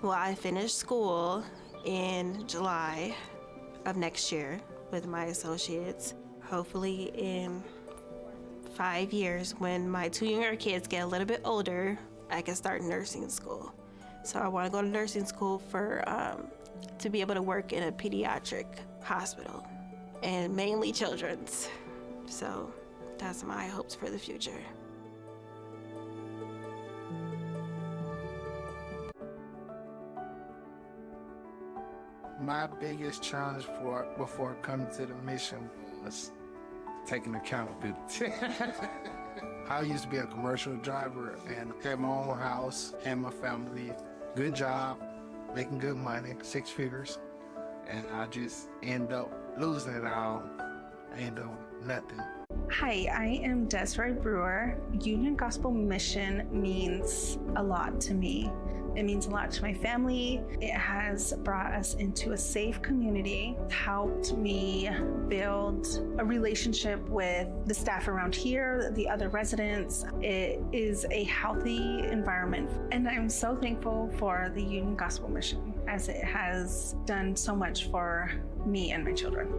Well, I finished school in July of next year with my associates. Hopefully in 5 years, when my 2 younger kids get a little bit older, I can start nursing school. So I wanna go to nursing school for to be able to work in a pediatric hospital, and mainly children's. So that's my hopes for the future. My biggest challenge before coming to the mission was taking accountability. I used to be a commercial driver and had my own house and my family, good job, making good money, 6 figures, and I just end up losing it all. I end up with nothing. Hi, I am Desiree Brewer. Union Gospel Mission means a lot to me. It means a lot to my family. It has brought us into a safe community, helped me build a relationship with the staff around here, the other residents. It is a healthy environment. And I'm so thankful for the Union Gospel Mission, as it has done so much for me and my children.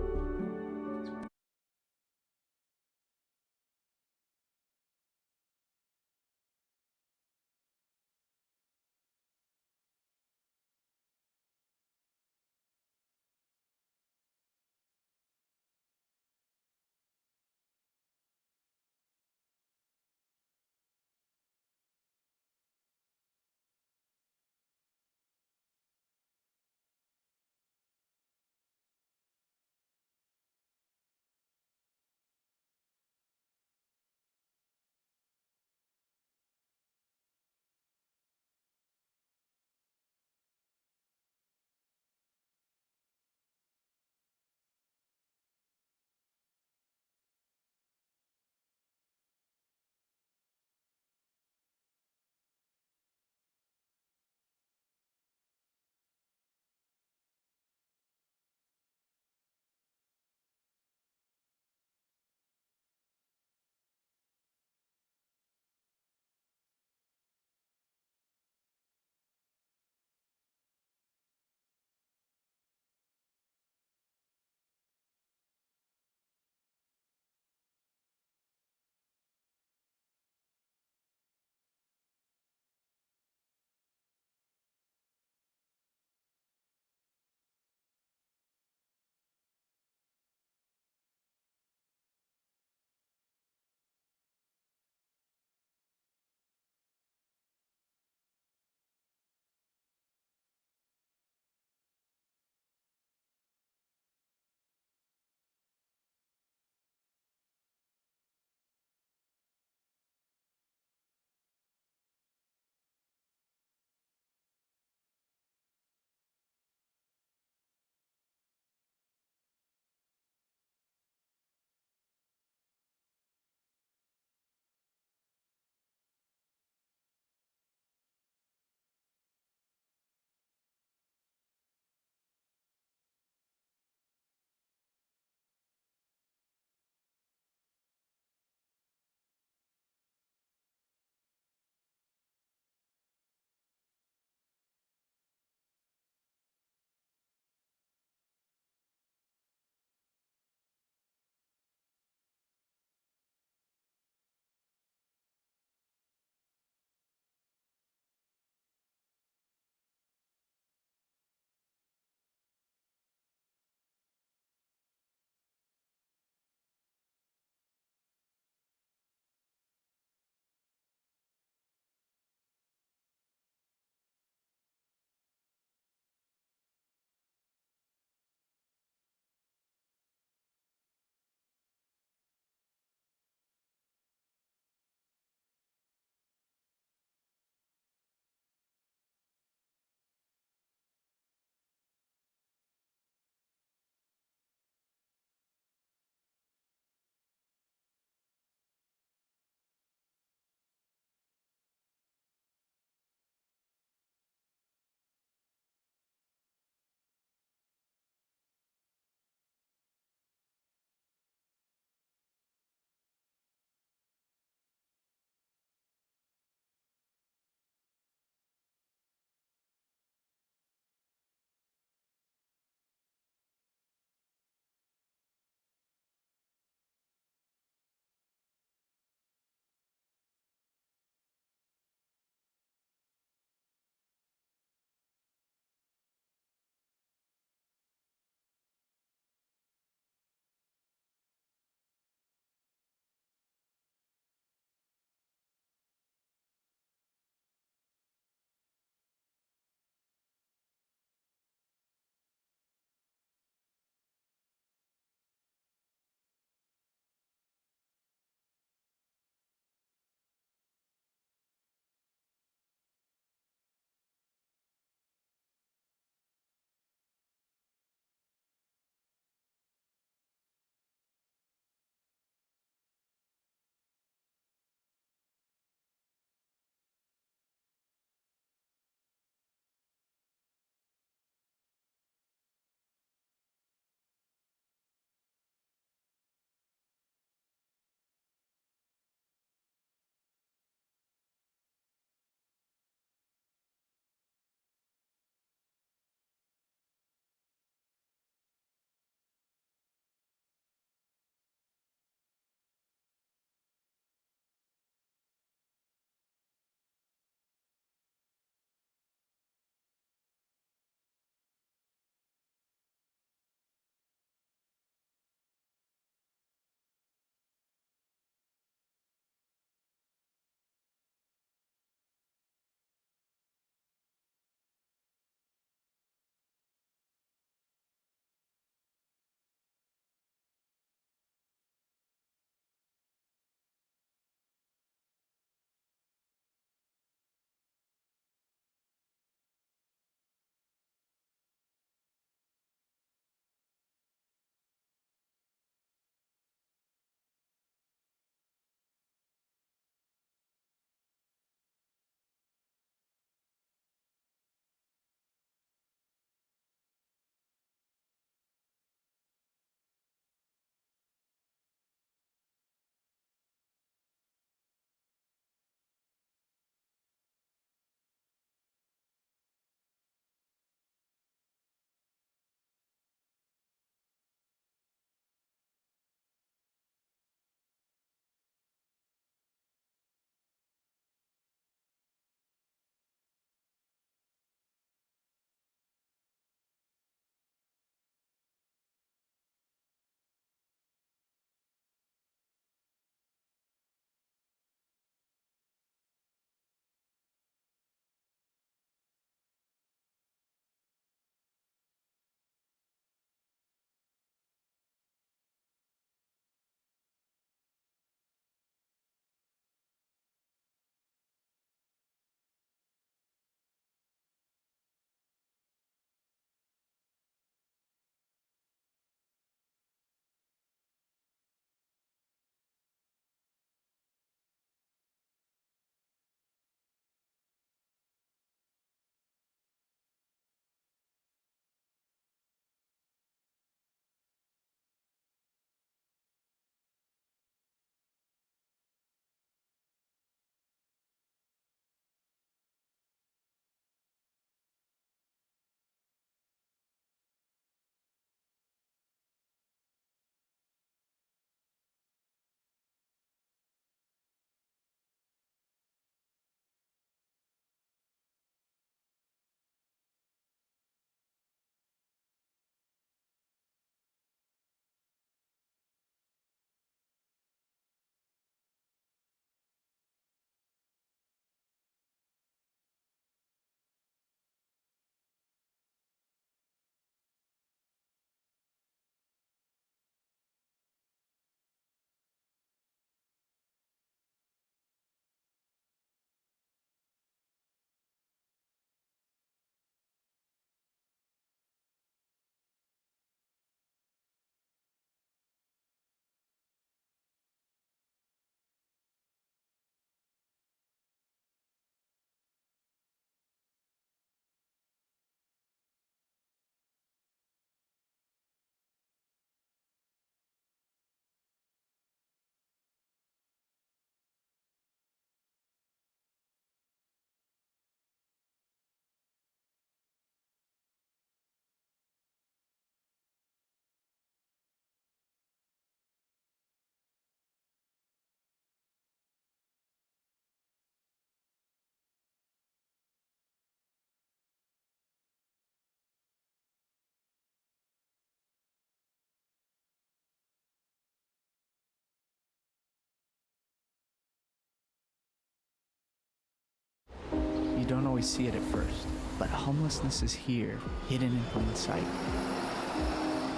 always see it at first, but homelessness is here, hidden in plain sight.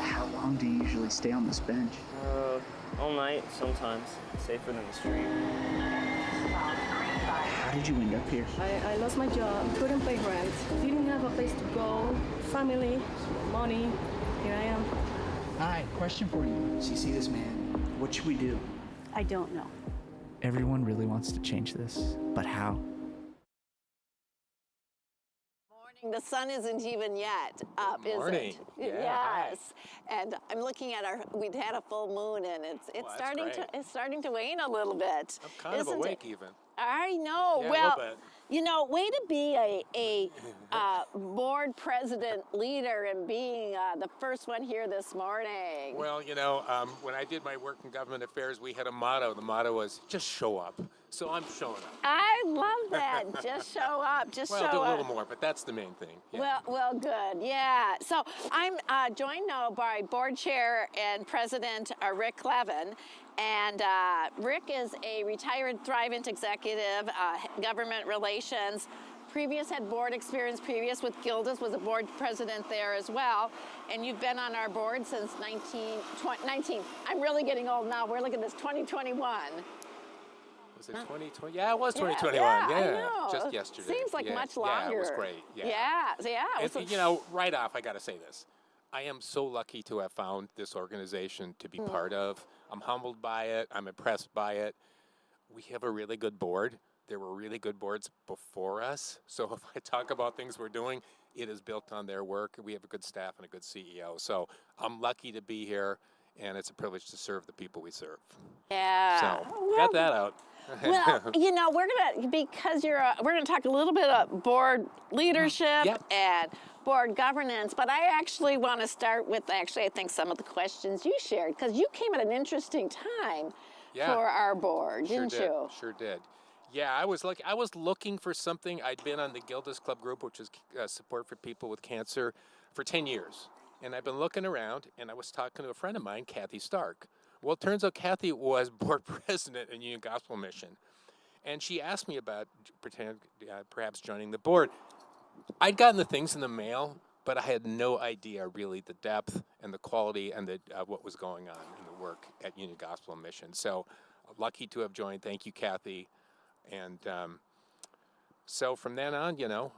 How long do you usually stay on this bench? All night, sometimes. Safer than the street. How did you end up here? I lost my job, couldn't pay rent, didn't have a place to go, family, money. Here I am. Hi, question for you. So you see this man, what should we do? I don't know. Everyone really wants to change this, but how? The sun isn't even yet up, is Morning. it? Yeah, Yes. And I'm looking at we'd had a full moon, and it's starting to wane a little bit. I'm kind of awake even. I know. Yeah, a well, little bit. you know, way to be a board president leader and being the first one here this morning. Well, you know, when I did my work in government affairs, we had a motto. The motto was, just show up. So I'm showing up. I love that. Just show up. Just well, show I'll do a up. little more, but that's the main thing. Yeah. Well, good. Yeah. So I'm joined now by board chair and president Rick Kleven. And Rick is a retired Thrivent executive, government relations. Had board experience previous with Gilda's, was a board president there as well. And you've been on our board since 19. I'm really getting old now. We're looking at this 2021. Was it 2020? Yeah, it was 2021. Yeah, I Yeah, know. just yesterday. Seems like Yeah. much Yeah, longer. it was great. Yeah. It was You know, right off, I got to say this. I am so lucky to have found this organization to be part of. I'm humbled by it. I'm impressed by it. We have a really good board. There were really good boards before us. So if I talk about things we're doing, it is built on their work. We have a good staff and a good CEO. So I'm lucky to be here, and it's a privilege to serve the people we serve. Yeah. So got that out. Well, you know, we're gonna talk a little bit of board leadership and board governance, but I actually want to start with I think some of the questions you shared, because you came at an interesting time for our board, didn't you? Sure did. Yeah, I was looking for something. I'd been on the Gilda's Club group, which is support for people with cancer, for 10 years. And I've been looking around, and I was talking to a friend of mine, Kathy Stark. Well, it turns out Kathy was board president in Union Gospel Mission. And she asked me about perhaps joining the board. I'd gotten the things in the mail, but I had no idea really the depth and the quality and what was going on in the work at Union Gospel Mission. So lucky to have joined. Thank you, Kathy. And so from then on, you know,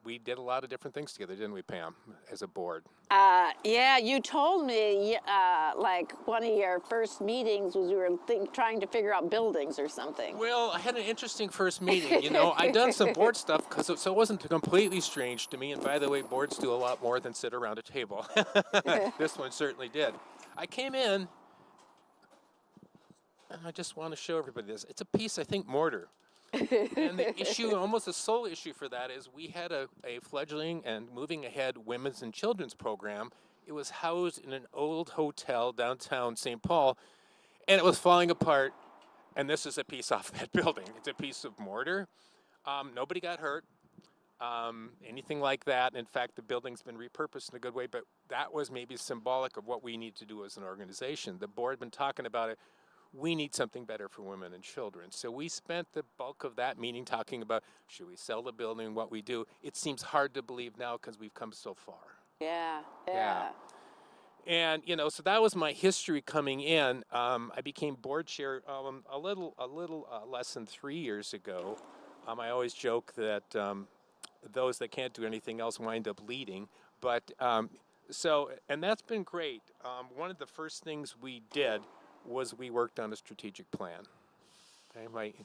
we did a lot of different things together, didn't we, Pam, as a board? Yeah, you told me like one of your first meetings was we were trying to figure out buildings or something. Well, I had an interesting first meeting. You know, I'd done some board stuff, so it wasn't completely strange to me. And by the way, boards do a lot more than sit around a table. This one certainly did. I came in, and I just want to show everybody this. It's a piece, I think, mortar. And the issue, almost the sole issue for that, is we had a fledgling and moving ahead women's and children's program. It was housed in an old hotel downtown St. Paul, and it was falling apart. And this is a piece off that building. It's a piece of mortar. Nobody got hurt, anything like that. In fact, the building's been repurposed in a good way, but that was maybe symbolic of what we need to do as an organization. The board had been talking about it. We need something better for women and children. So we spent the bulk of that meeting talking about, should we sell the building, what we do. It seems hard to believe now because we've come so far. Yeah. And, you know, so that was my history coming in. I became board chair a little less than 3 years ago. I always joke that those that can't do anything else wind up leading. But and that's been great. One of the first things we did was we worked on a strategic plan. Okay,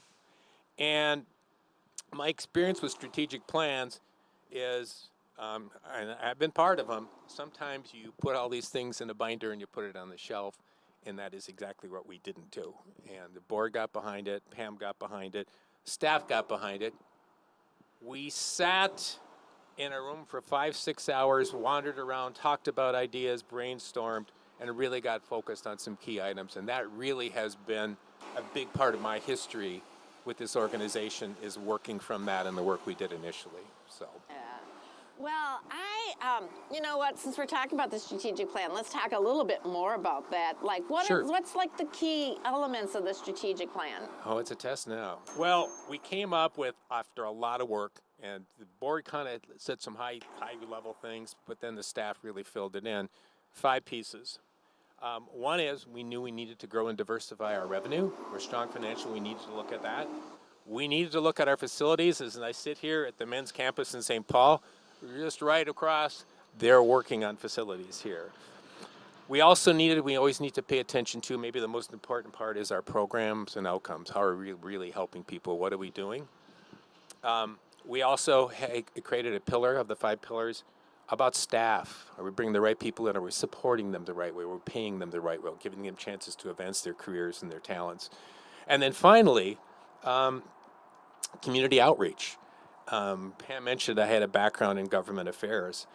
and my experience with strategic plans is, and I've been part of them, sometimes you put all these things in a binder and you put it on the shelf, and that is exactly what we didn't do. And the board got behind it, Pam got behind it, staff got behind it. We sat in a room for 5-6 hours, wandered around, talked about ideas, brainstormed, and really got focused on some key items. And that really has been a big part of my history with this organization, is working from that and the work we did initially. So. Yeah. Well, you know what, since we're talking about the strategic plan, let's talk a little bit more about that. Like, what's like the key elements of the strategic plan? Oh, it's a test now. Well, we came up with, after a lot of work, And the board kind of said some high level things, but then the staff really filled it in. 5 pieces. One is we knew we needed to grow and diversify our revenue. We're strong financially. We needed to look at that. We needed to look at our facilities. As I sit here at the men's campus in St. Paul, just right across, they're working on facilities here. We also we always need to pay attention to, maybe the most important part is our programs and outcomes. How are we really helping people? What are we doing? We also created a pillar of the 5 pillars about staff. Are we bringing the right people in? Are we supporting them the right way? Are we paying them the right way? Giving them chances to advance their careers and their talents? And then finally, community outreach. Pam mentioned I had a background in government affairs.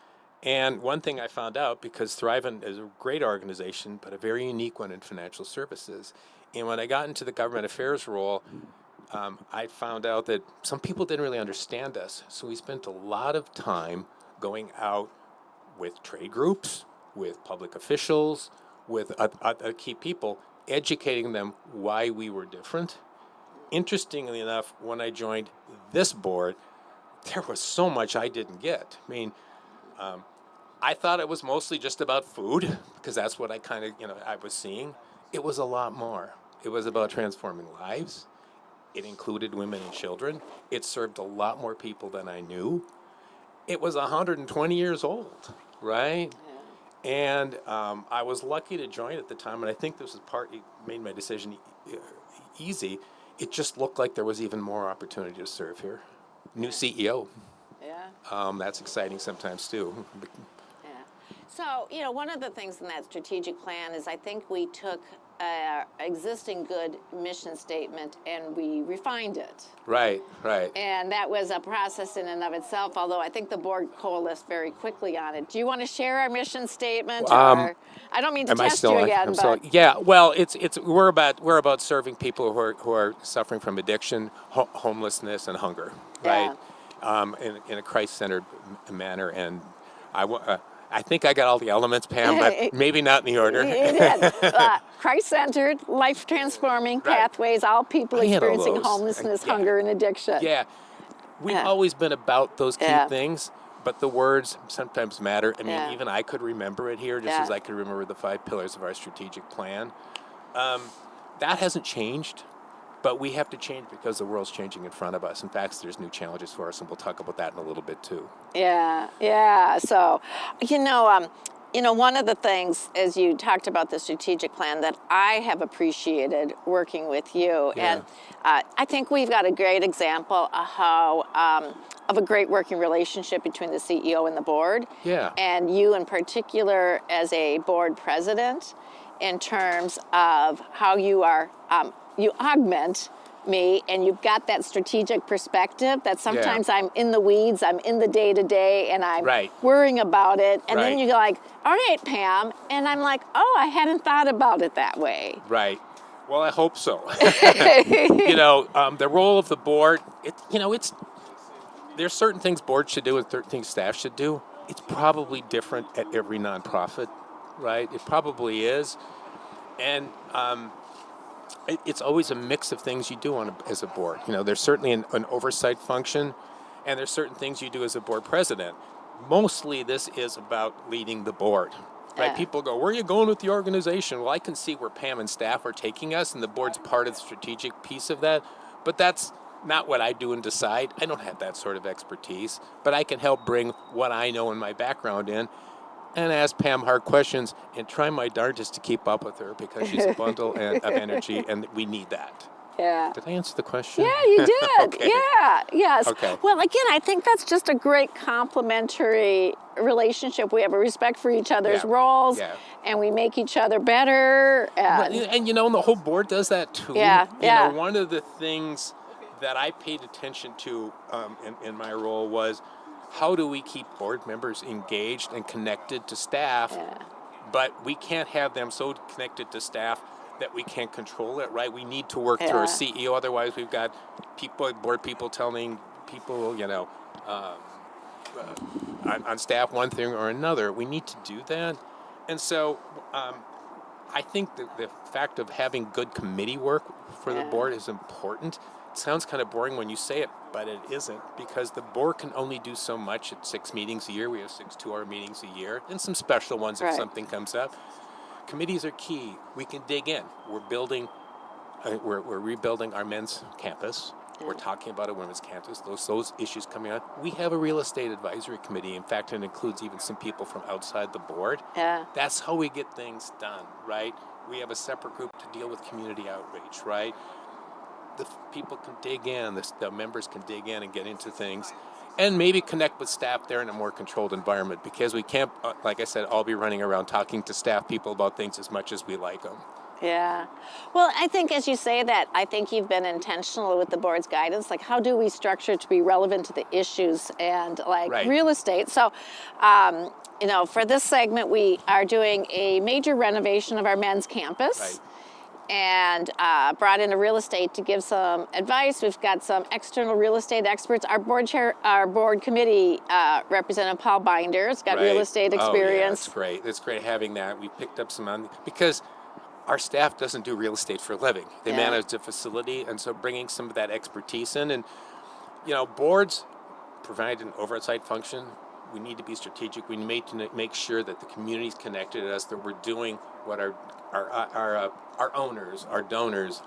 And one thing I found out, because Thriven is a great organization, but a very unique one in financial services. And when I got into the government affairs role, I found out that some people didn't really understand us. So we spent a lot of time going out with trade groups, with public officials, with other key people, educating them why we were different. Interestingly enough, when I joined this board, there was so much I didn't get. I mean, I thought it was mostly just about food, because that's what I kind of, I was seeing. It was a lot more. It was about transforming lives. It included women and children. It served a lot more people than I knew. It was 120 years old, right? Yeah. And I was lucky to join at the time, and I think this was partly made my decision easy. It just looked like there was even more opportunity to serve here. New CEO. Yeah. That's exciting sometimes too. Yeah. So, one of the things in that strategic plan is I think we took existing good mission statement and we refined it. Right. And that was a process in and of itself, although I think the board coalesced very quickly on it. Do you want to share our mission statement? Or, I don't mean to test you again, but yeah. Well, we're about serving people who are suffering from addiction, homelessness, and hunger, right? Yeah. In a Christ-centered manner, and I think I got all the elements, Pam, but maybe not in the order. You did. Christ-centered, life-transforming pathways, all people experiencing homelessness, hunger, and addiction. Yeah. We've always been about those key things, but the words sometimes matter. I mean, even I could remember it here, just as I could remember the 5 pillars of our strategic plan. That hasn't changed, but we have to change because the world's changing in front of us. In fact, there's new challenges for us, and we'll talk about that in a little bit, too. Yeah. So, one of the things, as you talked about the strategic plan, that I have appreciated working with you, and I think we've got a great example of how, of a great working relationship between the CEO and the board. Yeah. And you in particular as a board president, in terms of how you are, you augment me, and you've got that strategic perspective that sometimes I'm in the weeds, I'm in the day-to-day, and I'm worrying about it. And then you're like, all right, Pam. And I'm like, oh, I hadn't thought about it that way. Right. Well, I hope so. The role of the board, there's certain things boards should do and certain things staff should do. It's probably different at every nonprofit, right? It probably is. And it's always a mix of things you do as a board. There's certainly an oversight function, and there's certain things you do as a board president. Mostly this is about leading the board, right? People go, where are you going with the organization? Well, I can see where Pam and staff are taking us, and the board's part of the strategic piece of that, but that's not what I do and decide. I don't have that sort of expertise, but I can help bring what I know and my background in, and ask Pam hard questions and try my darndest to keep up with her because she's a bundle of energy, and we need that. Yeah. Did I answer the question? Yeah, you did. Okay. Yeah, yes. Okay. Well, again, I think that's just a great complementary relationship. We have a respect for each other's roles, and we make each other better. And the whole board does that too. Yeah. One of the things that I paid attention to in my role was, how do we keep board members engaged and connected to staff, but we can't have them so connected to staff that we can't control it, right? We need to work through our CEO, otherwise we've got board people telling people, on staff one thing or another. We need to do that. And so I think the fact of having good committee work for the board is important. sounds kind of boring when you say it, but it isn't, because the board can only do so much at 6 meetings a year. We have 6 2-hour meetings a year, and some special ones if something comes up. Committees are key. We can dig in. We're building, we're rebuilding our men's campus. We're talking about a women's campus. Those issues coming on. We have a real estate advisory committee. In fact, it includes even some people from outside the board. Yeah. That's how we get things done, right? We have a separate group to deal with community outreach, right? The people can dig in, the members can dig in and get into things, and maybe connect with staff there in a more controlled environment, because we can't, like I said, all be running around talking to staff people about things as much as we like them. Yeah. Well, I think as you say that, I think you've been intentional with the board's guidance. Like, how do we structure to be relevant to the issues and real estate? So, you know, for this segment, we are doing a major renovation of our men's campus. Right. And brought in a real estate to give some advice. We've got some external real estate experts. Our board committee representative Paul Binder's got real estate experience. Oh, yeah, it's great. It's great having that. We picked up some because our staff doesn't do real estate for a living. They manage the facility, and so bringing some of that expertise in. And, you know, boards provide an oversight function. We need to be strategic. We need to make sure that the community's connected to us, that we're doing what our owners, our donors,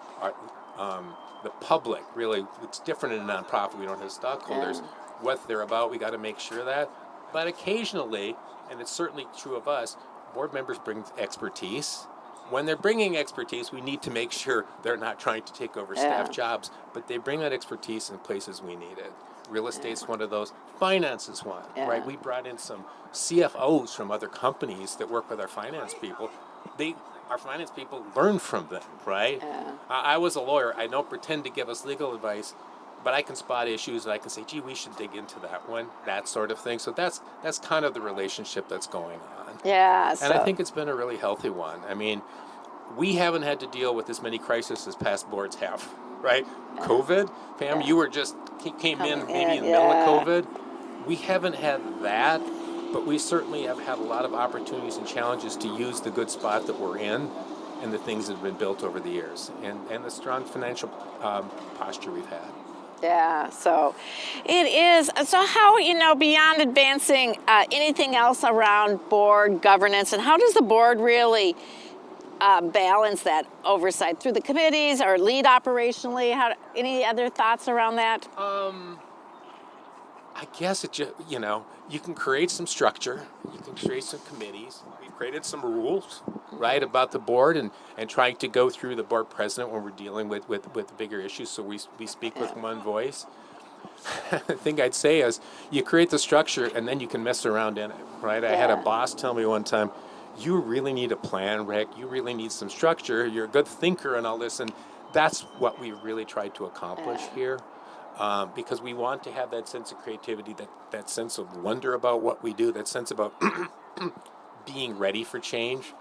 the public, really, it's different in a nonprofit. We don't have stockholders. What they're about, we got to make sure of that. But occasionally, and it's certainly true of us, board members bring expertise. When they're bringing expertise, we need to make sure they're not trying to take over staff jobs, but they bring that expertise in places we need it. Real estate's one of those. Finance is one, right? We brought in some CFOs from other companies that work with our finance people. Our finance people learn from them, right? I was a lawyer. I don't pretend to give us legal advice, but I can spot issues and I can say, gee, we should dig into that one, that sort of thing. So that's kind of the relationship that's going on. Yeah. And I think it's been a really healthy one. I mean, we haven't had to deal with as many crises as past boards have, right? COVID, Pam, you were just came in maybe in the middle of COVID. We haven't had that, but we certainly have had a lot of opportunities and challenges to use the good spot that we're in and the things that have been built over the years and the strong financial posture we've had. Yeah, so it is. So how, you know, beyond advancing anything else around board governance, and how does the board really balance that oversight through the committees or lead operationally? Any other thoughts around that? I guess it just, you know, you can create some structure, you can create some committees. We've created some rules, right, about the board and trying to go through the board president when we're dealing with bigger issues, so we speak with one voice. The thing I'd say is you create the structure and then you can mess around in it, right? I had a boss tell me one time, you really need a plan, Rick. You really need some structure. You're a good thinker and all this, and that's what we really tried to accomplish here. Because we want to have that sense of creativity, that sense of wonder about what we do, that sense about being ready for change,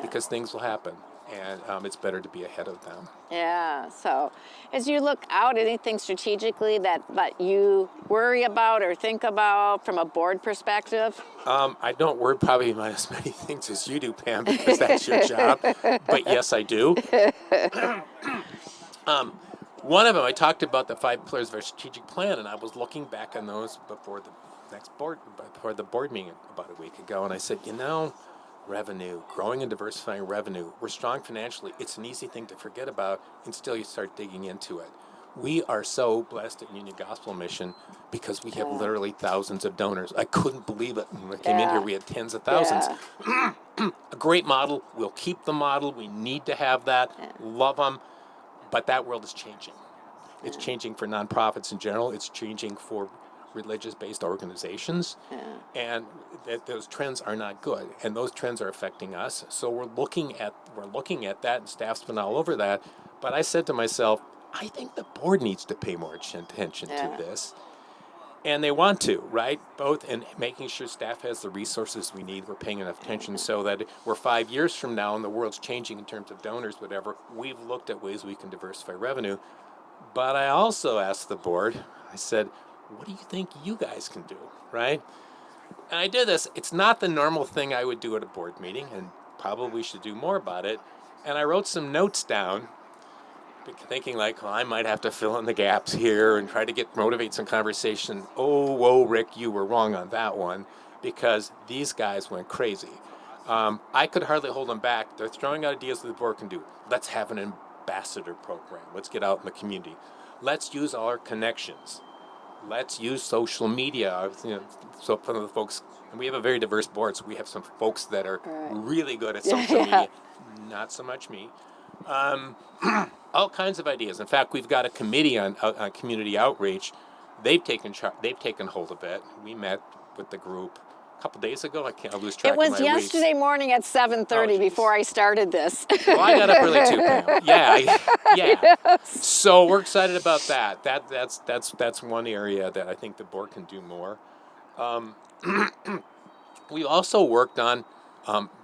because things will happen, and it's better to be ahead of them. Yeah, so as you look out, anything strategically that you worry about or think about from a board perspective? I don't worry probably about as many things as you do, Pam, because that's your job, but yes, I do. One of them, I talked about the 5 pillars of our strategic plan, and I was looking back on those before the board meeting about a week ago, and I said, you know, revenue, growing and diversifying revenue, we're strong financially. It's an easy thing to forget about, and still you start digging into it. We are so blessed at Union Gospel Mission because we have literally thousands of donors. I couldn't believe it. When I came in here, we had tens of thousands. A great model. We'll keep the model. We need to have that. Love them. But that world is changing. It's changing for nonprofits in general. It's changing for religious-based organizations. And those trends are not good. And those trends are affecting us. So we're looking at that, and staff's been all over that. But I said to myself, I think the board needs to pay more attention to this. And they want to, right? Both in making sure staff has the resources we need, we're paying enough attention so that we're 5 years from now and the world's changing in terms of donors, whatever, we've looked at ways we can diversify revenue. But I also asked the board, I said, what do you think you guys can do, right? And I did this. It's not the normal thing I would do at a board meeting, and probably should do more about it. And I wrote some notes down thinking like, well, I might have to fill in the gaps here and try to motivate some conversation. Oh, whoa, Rick, you were wrong on that one, because these guys went crazy. I could hardly hold them back. They're throwing out ideas that the board can do. Let's have an ambassador program. Let's get out in the community. Let's use all our connections. Let's use social media. So some of the folks, and we have a very diverse board, so we have some folks that are really good at social media, not so much me. All kinds of ideas. In fact, we've got a committee on community outreach. They've taken hold of it. We met with the group a couple days ago. I lose track of my weeks. It was yesterday morning at 7:30 before I started this. Well, I got up early too, Pam. Yeah. Yes. So we're excited about that. That's one area that I think the board can do more. We also worked on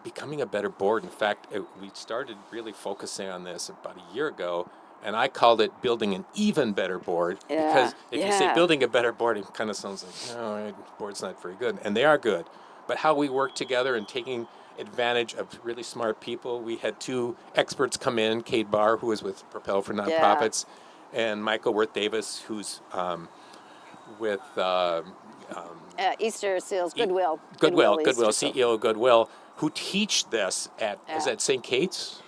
becoming a better board. In fact, we started really focusing on this about a year ago, and I called it building an even better board. Because if you say building a better board, it kind of sounds like, no, the board's not very good. And they are good. But how we work together and taking advantage of really smart people. We had two experts come in, Kate Barr, who was with Propel for Nonprofits, and Michael Worth-Davis, who's with Easter Seals, Goodwill, CEO of Goodwill, who teach this at, is that St. Kate's?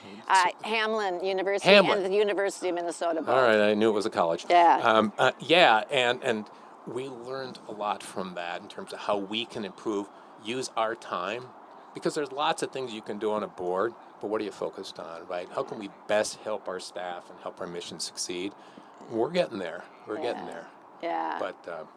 Hamlin University Hamlin. and the University of Minnesota. All right, I knew it was a college. Yeah. And we learned a lot from that in terms of how we can improve, use our time, because there's lots of things you can do on a board, but what are you focused on, right? How can we best help our staff and help our mission succeed? We're getting there. We're getting there. Yeah. But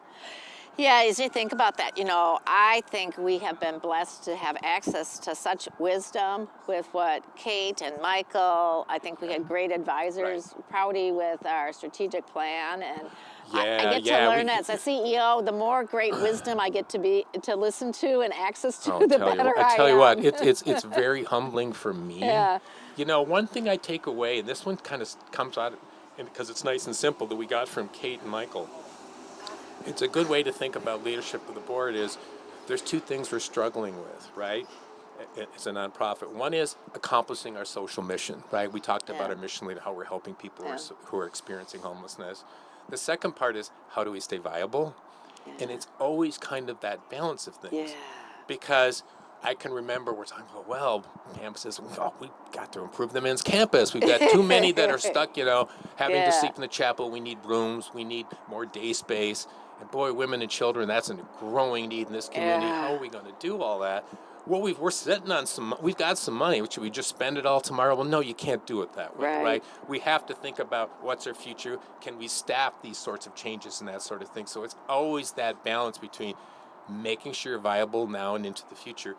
yeah, as you think about that, I think we have been blessed to have access to such wisdom with what Kate and Michael, I think we had great advisors, Prouty with our strategic plan, and I get to learn as a CEO, the more great wisdom I get to listen to and access to, the better I am. I tell you what, it's very humbling for me. Yeah. One thing I take away, and this one kind of comes out, because it's nice and simple, that we got from Kate and Michael. It's a good way to think about leadership of the board is there's two things we're struggling with, right? As a nonprofit. One is accomplishing our social mission, right? We talked about our mission leader, how we're helping people who are experiencing homelessness. The second part is how do we stay viable? And it's always kind of that balance of things. Because I can remember we're talking about, well, Pam says, we got to improve the men's campus. We've got too many that are stuck, having to sleep in the chapel. We need rooms. We need more day space. And boy, women and children, that's a growing need in this community. How are we going to do all that? Well, we're sitting on we've got some money. Should we just spend it all tomorrow? Well, no, you can't do it that way, right? We have to think about what's our future. Can we staff these sorts of changes and that sort of thing? So it's always that balance between making sure you're viable now and into the future,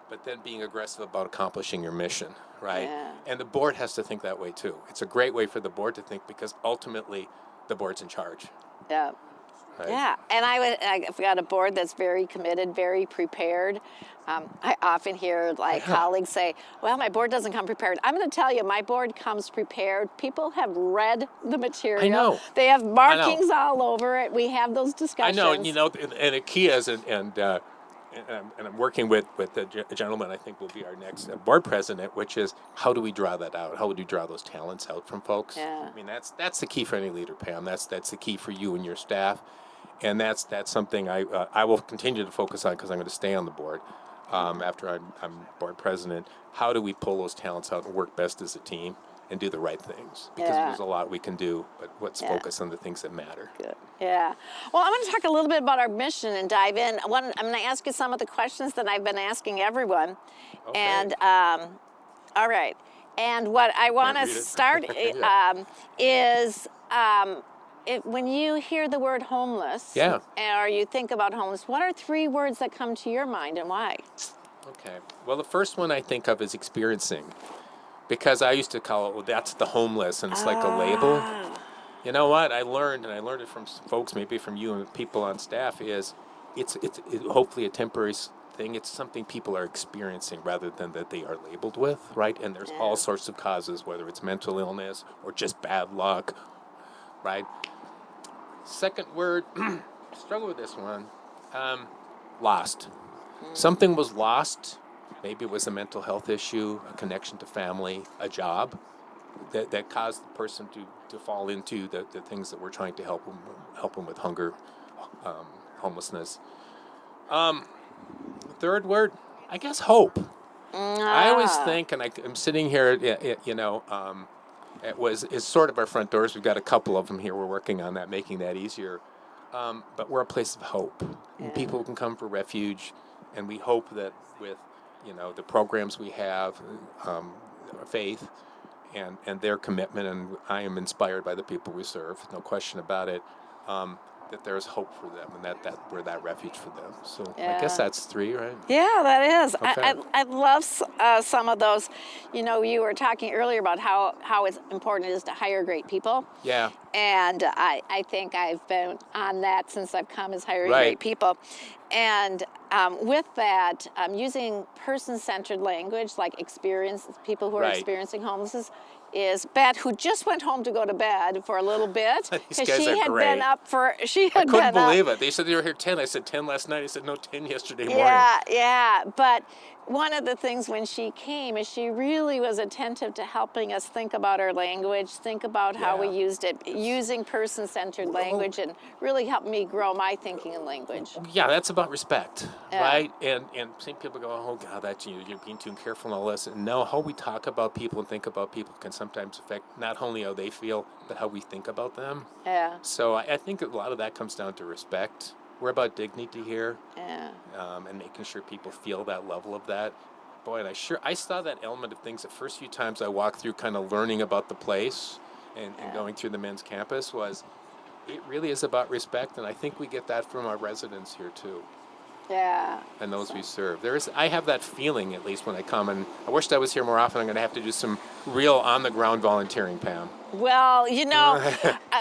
but then being aggressive about accomplishing your mission, right? And the board has to think that way too. It's a great way for the board to think because ultimately the board's in charge. Yeah. Right? Yeah, and I've got a board that's very committed, very prepared. I often hear colleagues say, well, my board doesn't come prepared. I'm going to tell you, my board comes prepared. People have read the material. I know. They have markings all over it. We have those discussions. I know, and the key is, and I'm working with a gentleman I think will be our next board president, which is how do we draw that out? How would you draw those talents out from folks? I mean, that's the key for any leader, Pam. That's the key for you and your staff. And that's something I will continue to focus on because I'm going to stay on the board after I'm board president. How do we pull those talents out and work best as a team and do the right things? Because there's a lot we can do, but let's focus on the things that matter. Good. Yeah. Well, I'm going to talk a little bit about our mission and dive in. I'm going to ask you some of the questions that I've been asking everyone. Okay. And all right. And what I want to start is when you hear the word homeless, or you think about homeless, what are 3 words that come to your mind and why? Okay. Well, the first one I think of is experiencing, because I used to call it, well, that's the homeless, and it's like a label. You know what? I learned it from folks, maybe from you and people on staff, is it's hopefully a temporary thing. It's something people are experiencing rather than that they are labeled with, right? And there's all sorts of causes, whether it's mental illness or just bad luck, right? Second word, struggle with this one, lost. Something was lost. Maybe it was a mental health issue, a connection to family, a job. that cause the person to fall into the things that we're trying to help them with: hunger, homelessness. Third word, I guess, hope. I always think, and I'm sitting here, it's sort of our front doors. We've got a couple of them here. We're working on that, making that easier. But we're a place of hope. And people can come for refuge, and we hope that with, the programs we have, faith, and their commitment, and I am inspired by the people we serve, no question about it, that there's hope for them, and that we're that refuge for them. So I guess that's 3, right? Yeah, that is. Okay. I love some of those. You were talking earlier about how important it is to hire great people. Yeah. And I think I've been on that since I've come, as hiring Right. great people. And with that, using person-centered language, like people who are Right. experiencing homelessness, is Beth, who just went home to go to bed for a little bit These guys are been great. up for. I couldn't believe it. They said they were here 10. I said 10 last night. I said no, 10 yesterday morning. Yeah. But one of the things when she came is she really was attentive to helping us think about our language, think about how we used it, using person-centered language, and really helped me grow my thinking and language. Yeah, that's about respect, Yeah. right? And some people go, oh God, that's you're being too careful and all this. And no, how we talk about people and think about people can sometimes affect not only how they feel, but how we think about them. Yeah. So I think a lot of that comes down to respect. We're about dignity here. Yeah. And making sure people feel that level of that. Boy, and I saw that element of things the first few times I walked through, kind of learning about the place and going through the men's campus, was it really is about respect, and I think we get that from our residents here too. Yeah. And those we serve. I have that feeling, at least when I come, and I wished I was here more often. I'm going to have to do some real on-the-ground volunteering, Pam. Well,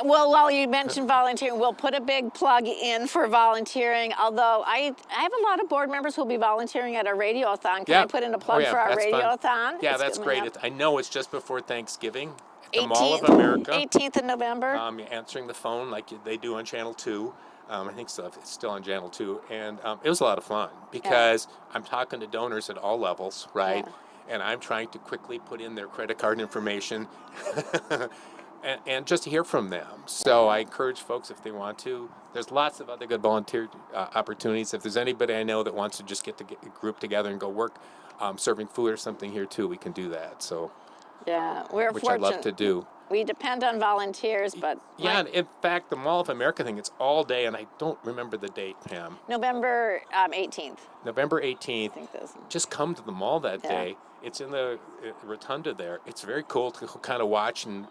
while you mentioned volunteering, we'll put a big plug in for volunteering, although I have a lot of board members who will be volunteering at our radiothon. Can I put in a plug for our radiothon? Fun. Yeah, It's that's coming great. up. I know it's just before Thanksgiving at the Mall of America. 18th of November. Answering the phone like they do on Channel 2. I think so. It's still on Channel 2. And it was a lot of fun because I'm talking to donors at all levels, right? Yeah. And I'm trying to quickly put in their credit card information and just hear from them. So I encourage folks, if they want to. There's lots of other good volunteer opportunities. If there's anybody I know that wants to just get a group together and go work serving food or something here too, we can do that. So yeah, we're which fortunate. I love to do. We depend on volunteers, but yeah, and in fact, the Mall of America thing, it's all day, and I don't remember the date, Pam. November 18th. November 18th. I think this. Just come to the mall that day. It's in the rotunda there. It's very cool to kind of watch, and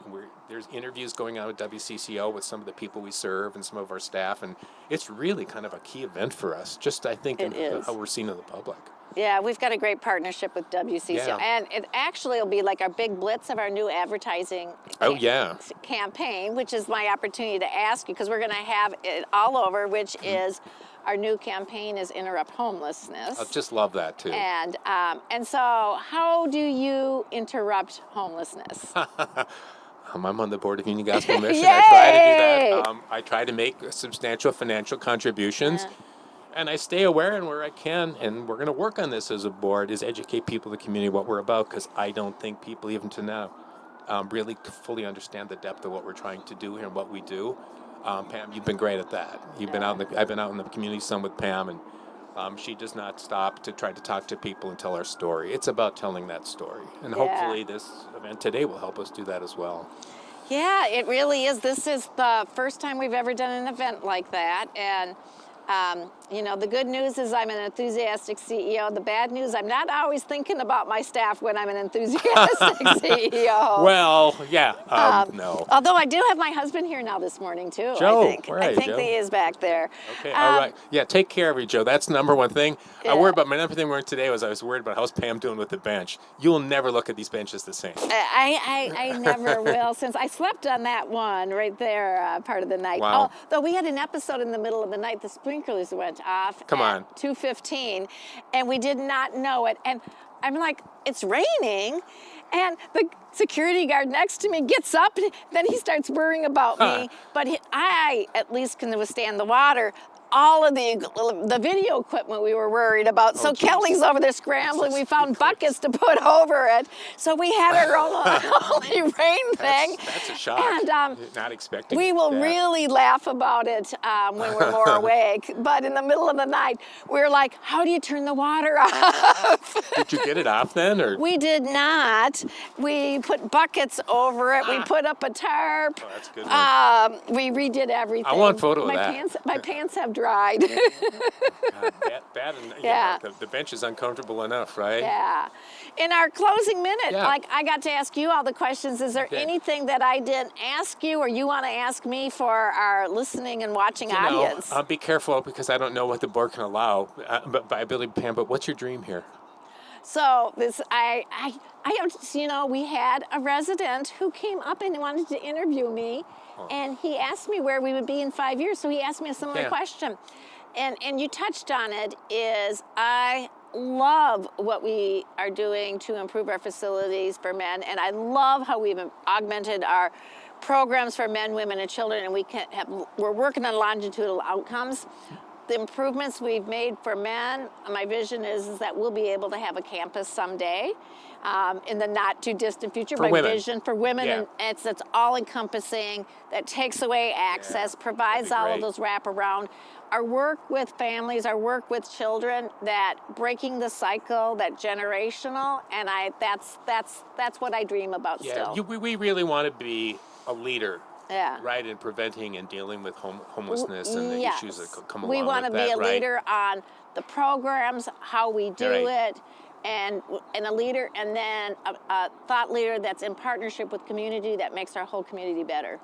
there's interviews going on with WCCO with some of the people we serve and some of our staff, and it's really kind of a key event for us. Just I think in how we're seen in the public. Yeah, we've got a great partnership with WCCO, and it actually will be like our big blitz of our new advertising campaign, which is my opportunity to ask you, because we're going to have it all over, which is our new campaign is Interrupt Homelessness. I just love that too. And so how do you interrupt homelessness? I'm on the board of Union Gospel Mission. I try to do that. I try to make substantial financial contributions. And I stay aware, and where I can, and we're going to work on this as a board, is educate people in the community what we're about, because I don't think people, even to now, really fully understand the depth of what we're trying to do here and what we do. Pam, you've been great at that. You've been I've been out in the community some with Pam, and she does not stop to try to talk to people and tell our story. It's about telling that story, and hopefully this event today will help us do that as well. Yeah, it really is. This is the first time we've ever done an event like that, and the good news is I'm an enthusiastic CEO. The bad news, I'm not always thinking about my staff when I'm an enthusiastic CEO. Well, yeah, no. Although I do have my husband here now this morning, too, Joe, I think. where are you, Joe? He is back there. Okay, all right. Yeah, take care of you, Joe. That's the number one thing. I worry about, my number thing today was I was worried about how's Pam doing with the bench. You'll never look at these benches the same. I never will, since I slept on that one right there part of the night. Wow. Though we had an episode in the middle of the night, the sprinklers went off at 2:15, and we did not know it. And I'm like, it's raining, and the security guard next to me gets up, and then he starts worrying about me. But I at least can withstand the water. all of the video equipment we were worried about. So Kelly's over there scrambling. We found buckets to put over it. So we had our own holy rain thing. That's a shock. And not expecting we will really laugh about it when we're more awake. But in the middle of the night, we were like, how do you turn the water off? Did you get it off then? Or? We did not. We put buckets over it. We put up a tarp. Oh, that's a good one. We redid everything. I want a photo of that. My pants have dried. Bad Yeah. The bench is uncomfortable enough, right? Yeah. In our closing minute, like I got to ask you all the questions. Is there anything that I didn't ask you or you want to ask me for our listening and watching audience? Be careful because I don't know what the board can allow. But by ability, Pam, but what's your dream here? So we had a resident who came up and wanted to interview me, and he asked me where we would be in 5 years. So he asked me a similar question, and you touched on it. Is I love what we are doing to improve our facilities for men, and I love how we've augmented our programs for men, women, and children, and we're working on longitudinal outcomes. The improvements we've made for men, my vision is that we'll be able to have a campus someday in the not too distant future. For women. Vision for women, and it's all encompassing, that takes away access, provides all of those wraparound. Our work with families, our work with children, that breaking the cycle, that generational, and that's what I dream about still. We really want to be a leader. Yeah. Right, in preventing and dealing with homelessness and the issues that come along with that. We want to be a leader on the programs, how we do it, and a leader, and then a thought leader that's in partnership with community that makes our whole community better.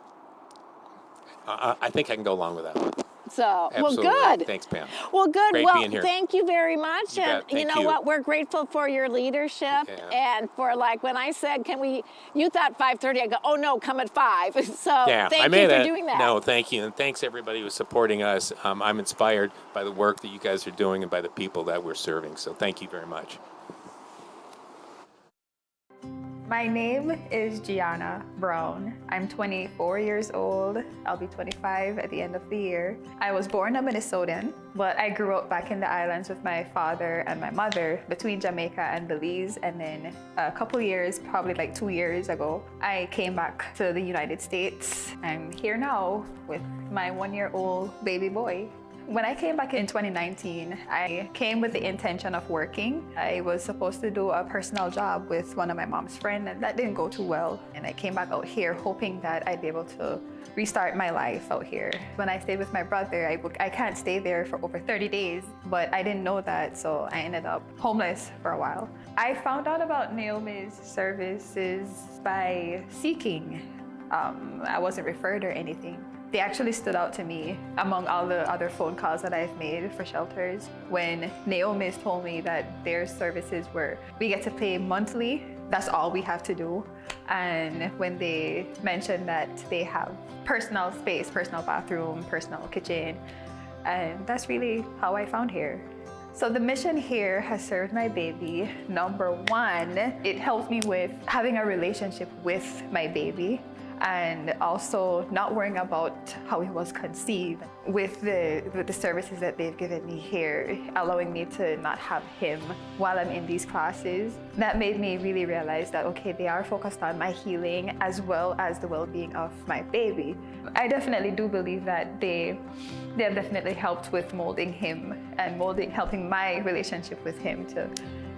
I think I can go along with that one. So, Absolutely. well, good. Thanks, Pam. Well, good. Great well, being here. Thank you very much. And you know what? We're grateful for your leadership and for when I said, you thought 5:30, I go, oh no, come at 5. So thank you for doing that. No, thank you. And thanks everybody who's supporting us. I'm inspired by the work that you guys are doing and by the people that we're serving. So thank you very much. My name is Gianna Brown. I'm 24 years old. I'll be 25 at the end of the year. I was born a Minnesotan, but I grew up back in the islands with my father and my mother between Jamaica and Belize. And then a couple years, probably 2 years ago, I came back to the United States. I'm here now with my 1-year-old baby boy. When I came back in 2019, I came with the intention of working. I was supposed to do a personal job with one of my mom's friends, and that didn't go too well. And I came back out here hoping that I'd be able to restart my life out here. When I stayed with my brother, I can't stay there for over 30 days, but I didn't know that, so I ended up homeless for a while. I found out about Naomi's services by seeking. I wasn't referred or anything. They actually stood out to me among all the other phone calls that I've made for shelters when Naomi's told me that their services we get to pay monthly, that's all we have to do. And when they mentioned that they have personal space, personal bathroom, personal kitchen, and that's really how I found here. So the mission here has served my baby. Number one, it helped me with having a relationship with my baby, and also not worrying about how he was conceived. With the services that they've given me here, allowing me to not have him while I'm in these classes, that made me really realize that, okay, they are focused on my healing as well as the well-being of my baby. I definitely do believe that they have definitely helped with molding him and helping my relationship with him to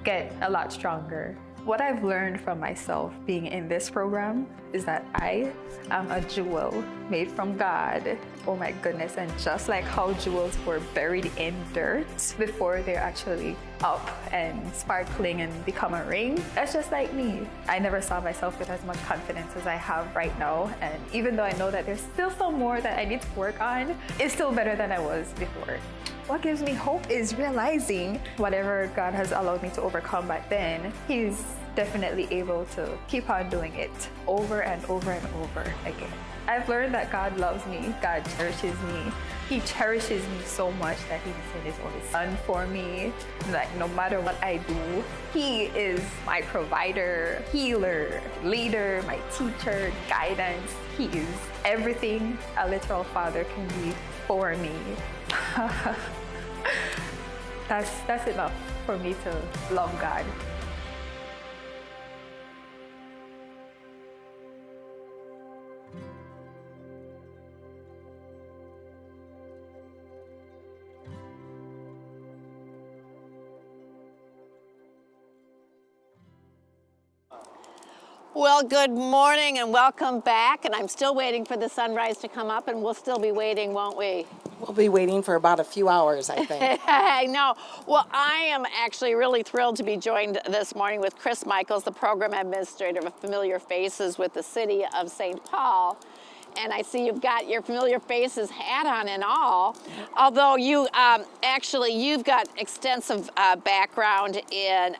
get a lot stronger. What I've learned from myself being in this program is that I am a jewel made from God. Oh my goodness, and just like how jewels were buried in dirt before they're actually up and sparkling and become a ring, that's just like me. I never saw myself with as much confidence as I have right now, and even though I know that there's still some more that I need to work on, it's still better than I was before. What gives me hope is realizing whatever God has allowed me to overcome back then, He's definitely able to keep on doing it over and over and over again. I've learned that God loves me, God cherishes me. He cherishes me so much that He sent His only Son for me. Like, no matter what I do, He is my provider, healer, leader, my teacher, guidance. He is everything a literal father can be for me. That's enough for me to love God. Well, good morning and welcome back. And I'm still waiting for the sunrise to come up, and we'll still be waiting, won't we? We'll be waiting for about a few hours, I think. I know. Well, I am actually really thrilled to be joined this morning with Chris Michels, the program administrator of Familiar Faces with the City of St. Paul. And I see you've got your Familiar Faces hat on and all, although you you've got extensive background in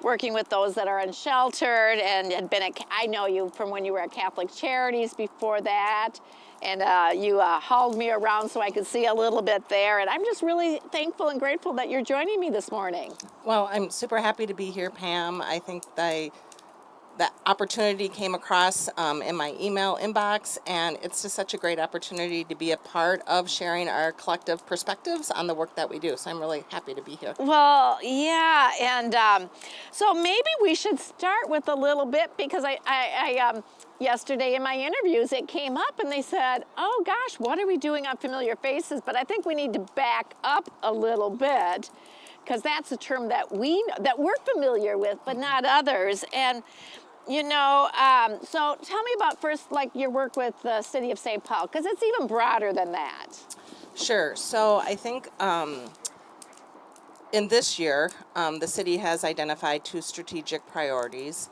working with those that are unsheltered, and had been I know you from when you were at Catholic Charities before that, and you hauled me around so I could see a little bit there, and I'm just really thankful and grateful that you're joining me this morning. Well, I'm super happy to be here, Pam. I think that opportunity came across in my email inbox, and it's just such a great opportunity to be a part of sharing our collective perspectives on the work that we do. So I'm really happy to be here. Well, yeah, and so maybe we should start with a little bit, because I yesterday in my interviews it came up and they said, oh gosh, what are we doing on Familiar Faces? But I think we need to back up a little bit, because that's a term that we're familiar with, but not others. And you know, so tell me about first, like your work with the City of St. Paul, because it's even broader than that. Sure. So I think in this year, the city has identified 2 strategic priorities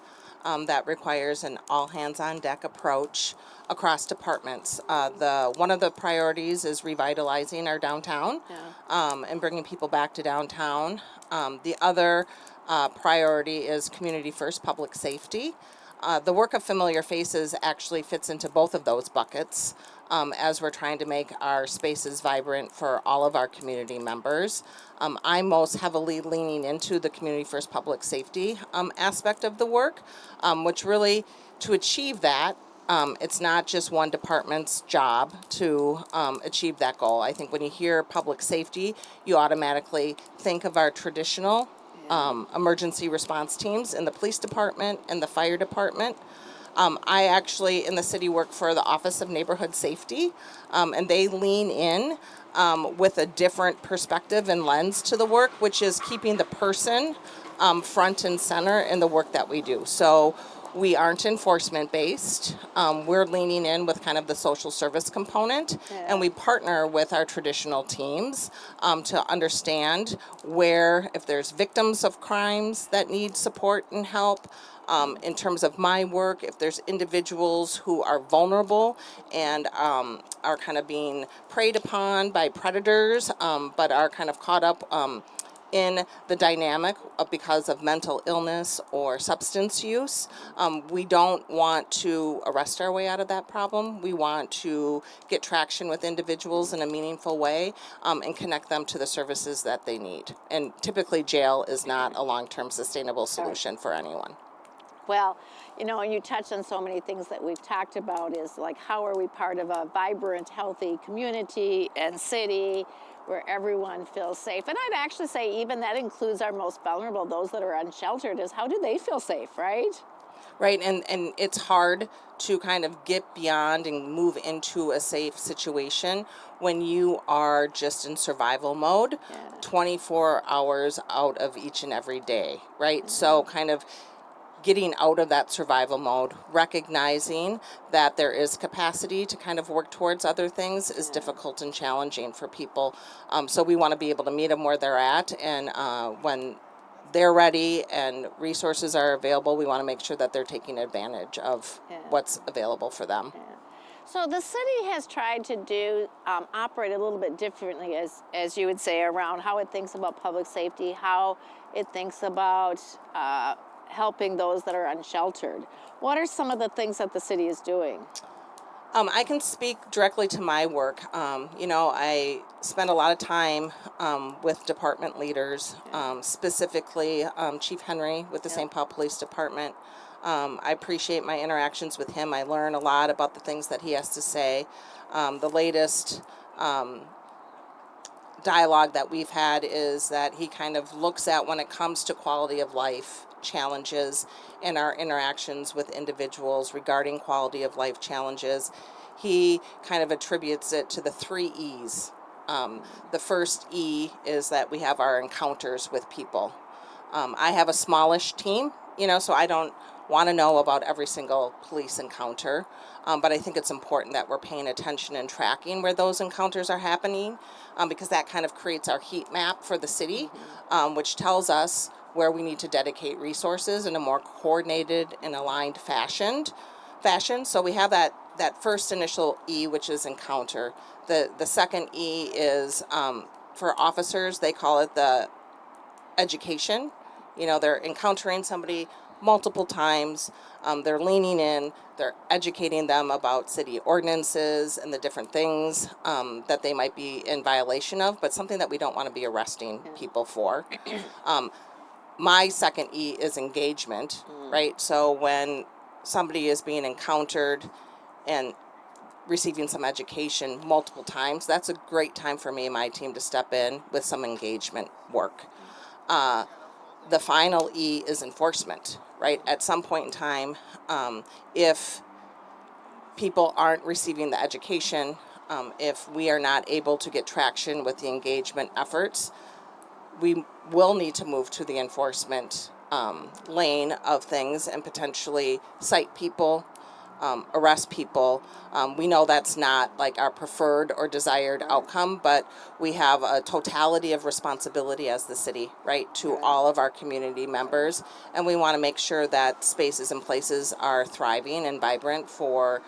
that requires an all-hands-on-deck approach across departments. One of the priorities is revitalizing our downtown and bringing people back to downtown. The other priority is community first public safety. The work of Familiar Faces actually fits into both of those buckets as we're trying to make our spaces vibrant for all of our community members. I'm most heavily leaning into the community first public safety aspect of the work, which really, to achieve that, it's not just one department's job to achieve that goal. I think when you hear public safety, you automatically think of our traditional emergency response teams in the police department and the fire department. I actually, in the city, work for the Office of Neighborhood Safety, and they lean in with a different perspective and lens to the work, which is keeping the person front and center in the work that we do. So we aren't enforcement based. We're leaning in with kind of the social service component, and we partner with our traditional teams to understand where, if there's victims of crimes that need support and help. In terms of my work, if there's individuals who are vulnerable and are kind of being preyed upon by predators, but are kind of caught up in the dynamic because of mental illness or substance use. We don't want to arrest our way out of that problem. We want to get traction with individuals in a meaningful way and connect them to the services that they need. And typically jail is not a long-term sustainable solution for anyone. Well, you know, and you touched on so many things that we've talked about, is like, how are we part of a vibrant, healthy community and city where everyone feels safe? And I'd actually say even that includes our most vulnerable, those that are unsheltered, is how do they feel safe, right? Right, and it's hard to kind of get beyond and move into a safe situation when you are just in survival mode 24 hours out of each and every day, right? So kind of getting out of that survival mode, recognizing that there is capacity to kind of work towards other things is difficult and challenging for people. So we want to be able to meet them where they're at, and when they're ready and resources are available, we want to make sure that they're taking advantage of what's available for them. So the city has tried to operate a little bit differently, as you would say, around how it thinks about public safety, how it thinks about helping those that are unsheltered. What are some of the things that the city is doing? I can speak directly to my work. You know, I spend a lot of time with department leaders, specifically Chief Henry with the St. Paul Police Department. I appreciate my interactions with him. I learn a lot about the things that he has to say. The latest dialogue that we've had is that he kind of looks at when it comes to quality of life challenges in our interactions with individuals regarding quality of life challenges. He kind of attributes it to the 3 E's. The first E is that we have our encounters with people. I have a smallish team, so I don't want to know about every single police encounter, but I think it's important that we're paying attention and tracking where those encounters are happening, because that kind of creates our heat map for the city, which tells us where we need to dedicate resources in a more coordinated and aligned fashion. So we have that first initial E, which is encounter. The second E is, for officers, they call it the education. They're encountering somebody multiple times. They're leaning in. They're educating them about city ordinances and the different things that they might be in violation of, but something that we don't want to be arresting people for. My second E is engagement, right? So when somebody is being encountered and receiving some education multiple times, that's a great time for me and my team to step in with some engagement work. The final E is enforcement, right? At some point in time, if people aren't receiving the education, if we are not able to get traction with the engagement efforts, we will need to move to the enforcement lane of things and potentially cite people, arrest people. We know that's not like our preferred or desired outcome, but we have a totality of responsibility as the city, right, to all of our community members, and we want to make sure that spaces and places are thriving and vibrant for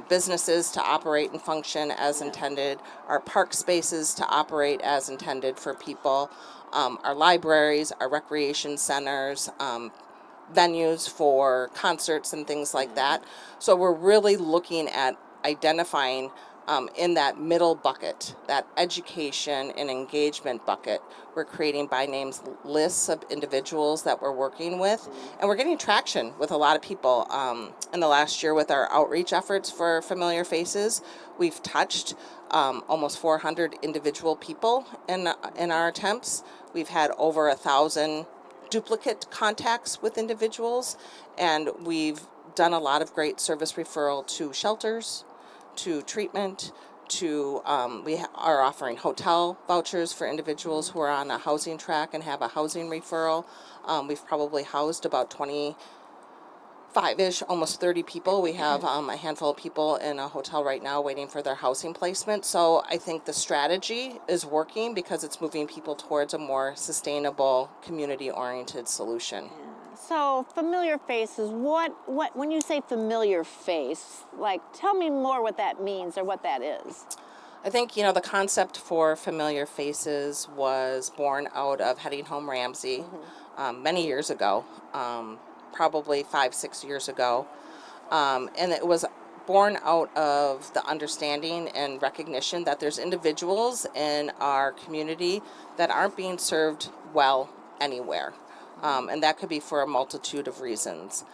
businesses to operate and function as intended, our park spaces to operate as intended for people, our libraries, our recreation centers, venues for concerts and things like that. So we're really looking at identifying in that middle bucket, that education and engagement bucket. We're creating by names lists of individuals that we're working with, and we're getting traction with a lot of people. In the last year with our outreach efforts for Familiar Faces, we've touched almost 400 individual people in our attempts. We've had over 1,000 duplicate contacts with individuals, and we've done a lot of great service referral to shelters, to treatment, to we are offering hotel vouchers for individuals who are on a housing track and have a housing referral. We've probably housed about 25-ish, almost 30 people. We have a handful of people in a hotel right now waiting for their housing placement. So I think the strategy is working because it's moving people towards a more sustainable, community-oriented solution. So familiar faces, what when you say familiar face, like tell me more what that means or what that is. I think, the concept for Familiar Faces was born out of Heading Home Ramsey many years ago, probably 5-6 years ago. And it was born out of the understanding and recognition that there's individuals in our community that aren't being served well anywhere. And that could be for a multitude of reasons.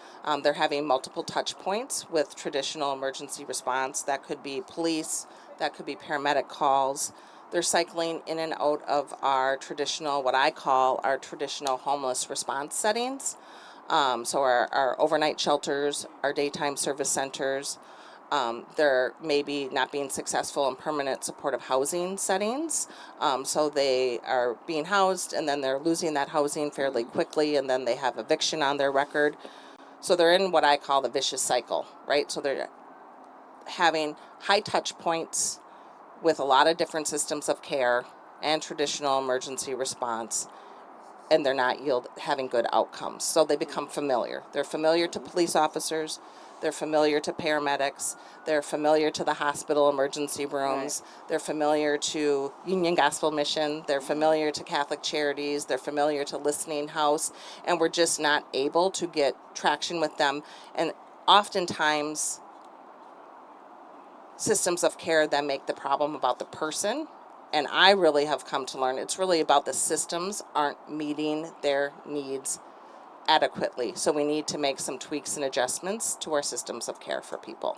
They're having multiple touch points with traditional emergency response. That could be police, that could be paramedic calls. They're cycling in and out of our traditional, what I call our traditional homeless response settings. So our overnight shelters, our daytime service centers, they're maybe not being successful in permanent supportive housing settings. So they are being housed and then they're losing that housing fairly quickly and then they have eviction on their record. So they're in what I call the vicious cycle, right? So they're having high touch points with a lot of different systems of care and traditional emergency response, and they're not having good outcomes. So they become familiar. They're familiar to police officers, they're familiar to paramedics, they're familiar to the hospital emergency rooms, they're familiar to Union Gospel Mission, they're familiar to Catholic Charities, they're familiar to Listening House, and we're just not able to get traction with them. And oftentimes, systems of care then make the problem about the person. And I really have come to learn it's really about the systems aren't meeting their needs adequately. So we need to make some tweaks and adjustments to our systems of care for people.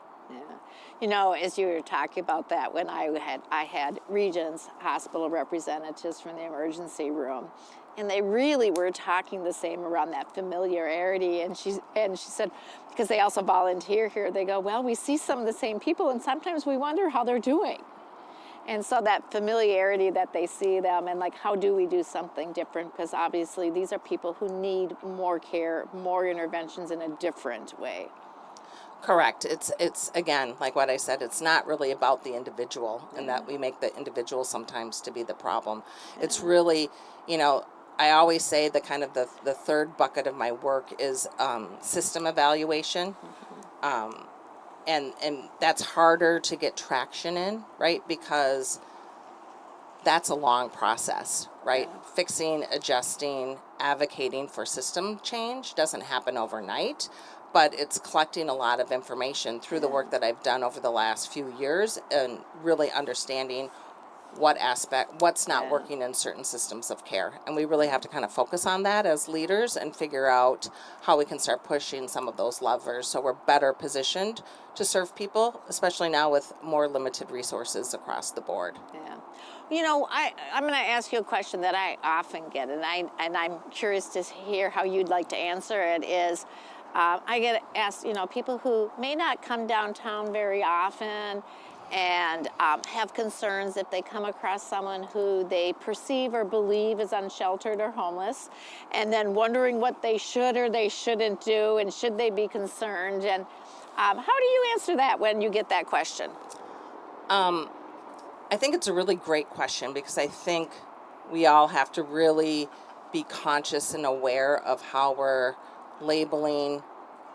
You know, as you were talking about that, when I had Regions Hospital representatives from the emergency room, and they really were talking the same around that familiarity. And she said, because they also volunteer here, they go, well, we see some of the same people, and sometimes we wonder how they're doing. And so that familiarity that they see them, and like, how do we do something different? Because obviously these are people who need more care, more interventions in a different way. Correct. It's again, like what I said, it's not really about the individual, and that we make the individual sometimes to be the problem. It's really, you know, I always say the kind of the third bucket of my work is system evaluation. And that's harder to get traction in, right? Because that's a long process, right? Yeah. Fixing, adjusting, advocating for system change doesn't happen overnight, but it's collecting a lot of information through the work that I've done over the last few years and really understanding what's not working in certain systems of care. And we really have to kind of focus on that as leaders and figure out how we can start pushing some of those levers so we're better positioned to serve people, especially now with more limited resources across the board. Yeah. You know, I'm going to ask you a question that I often get, and I'm curious to hear how you'd like to answer it, is I get asked, you know, people who may not come downtown very often and have concerns if they come across someone who they perceive or believe is unsheltered or homeless, and then wondering what they should or they shouldn't do, and should they be concerned. And how do you answer that when you get that question? I think it's a really great question, because I think we all have to really be conscious and aware of how we're labeling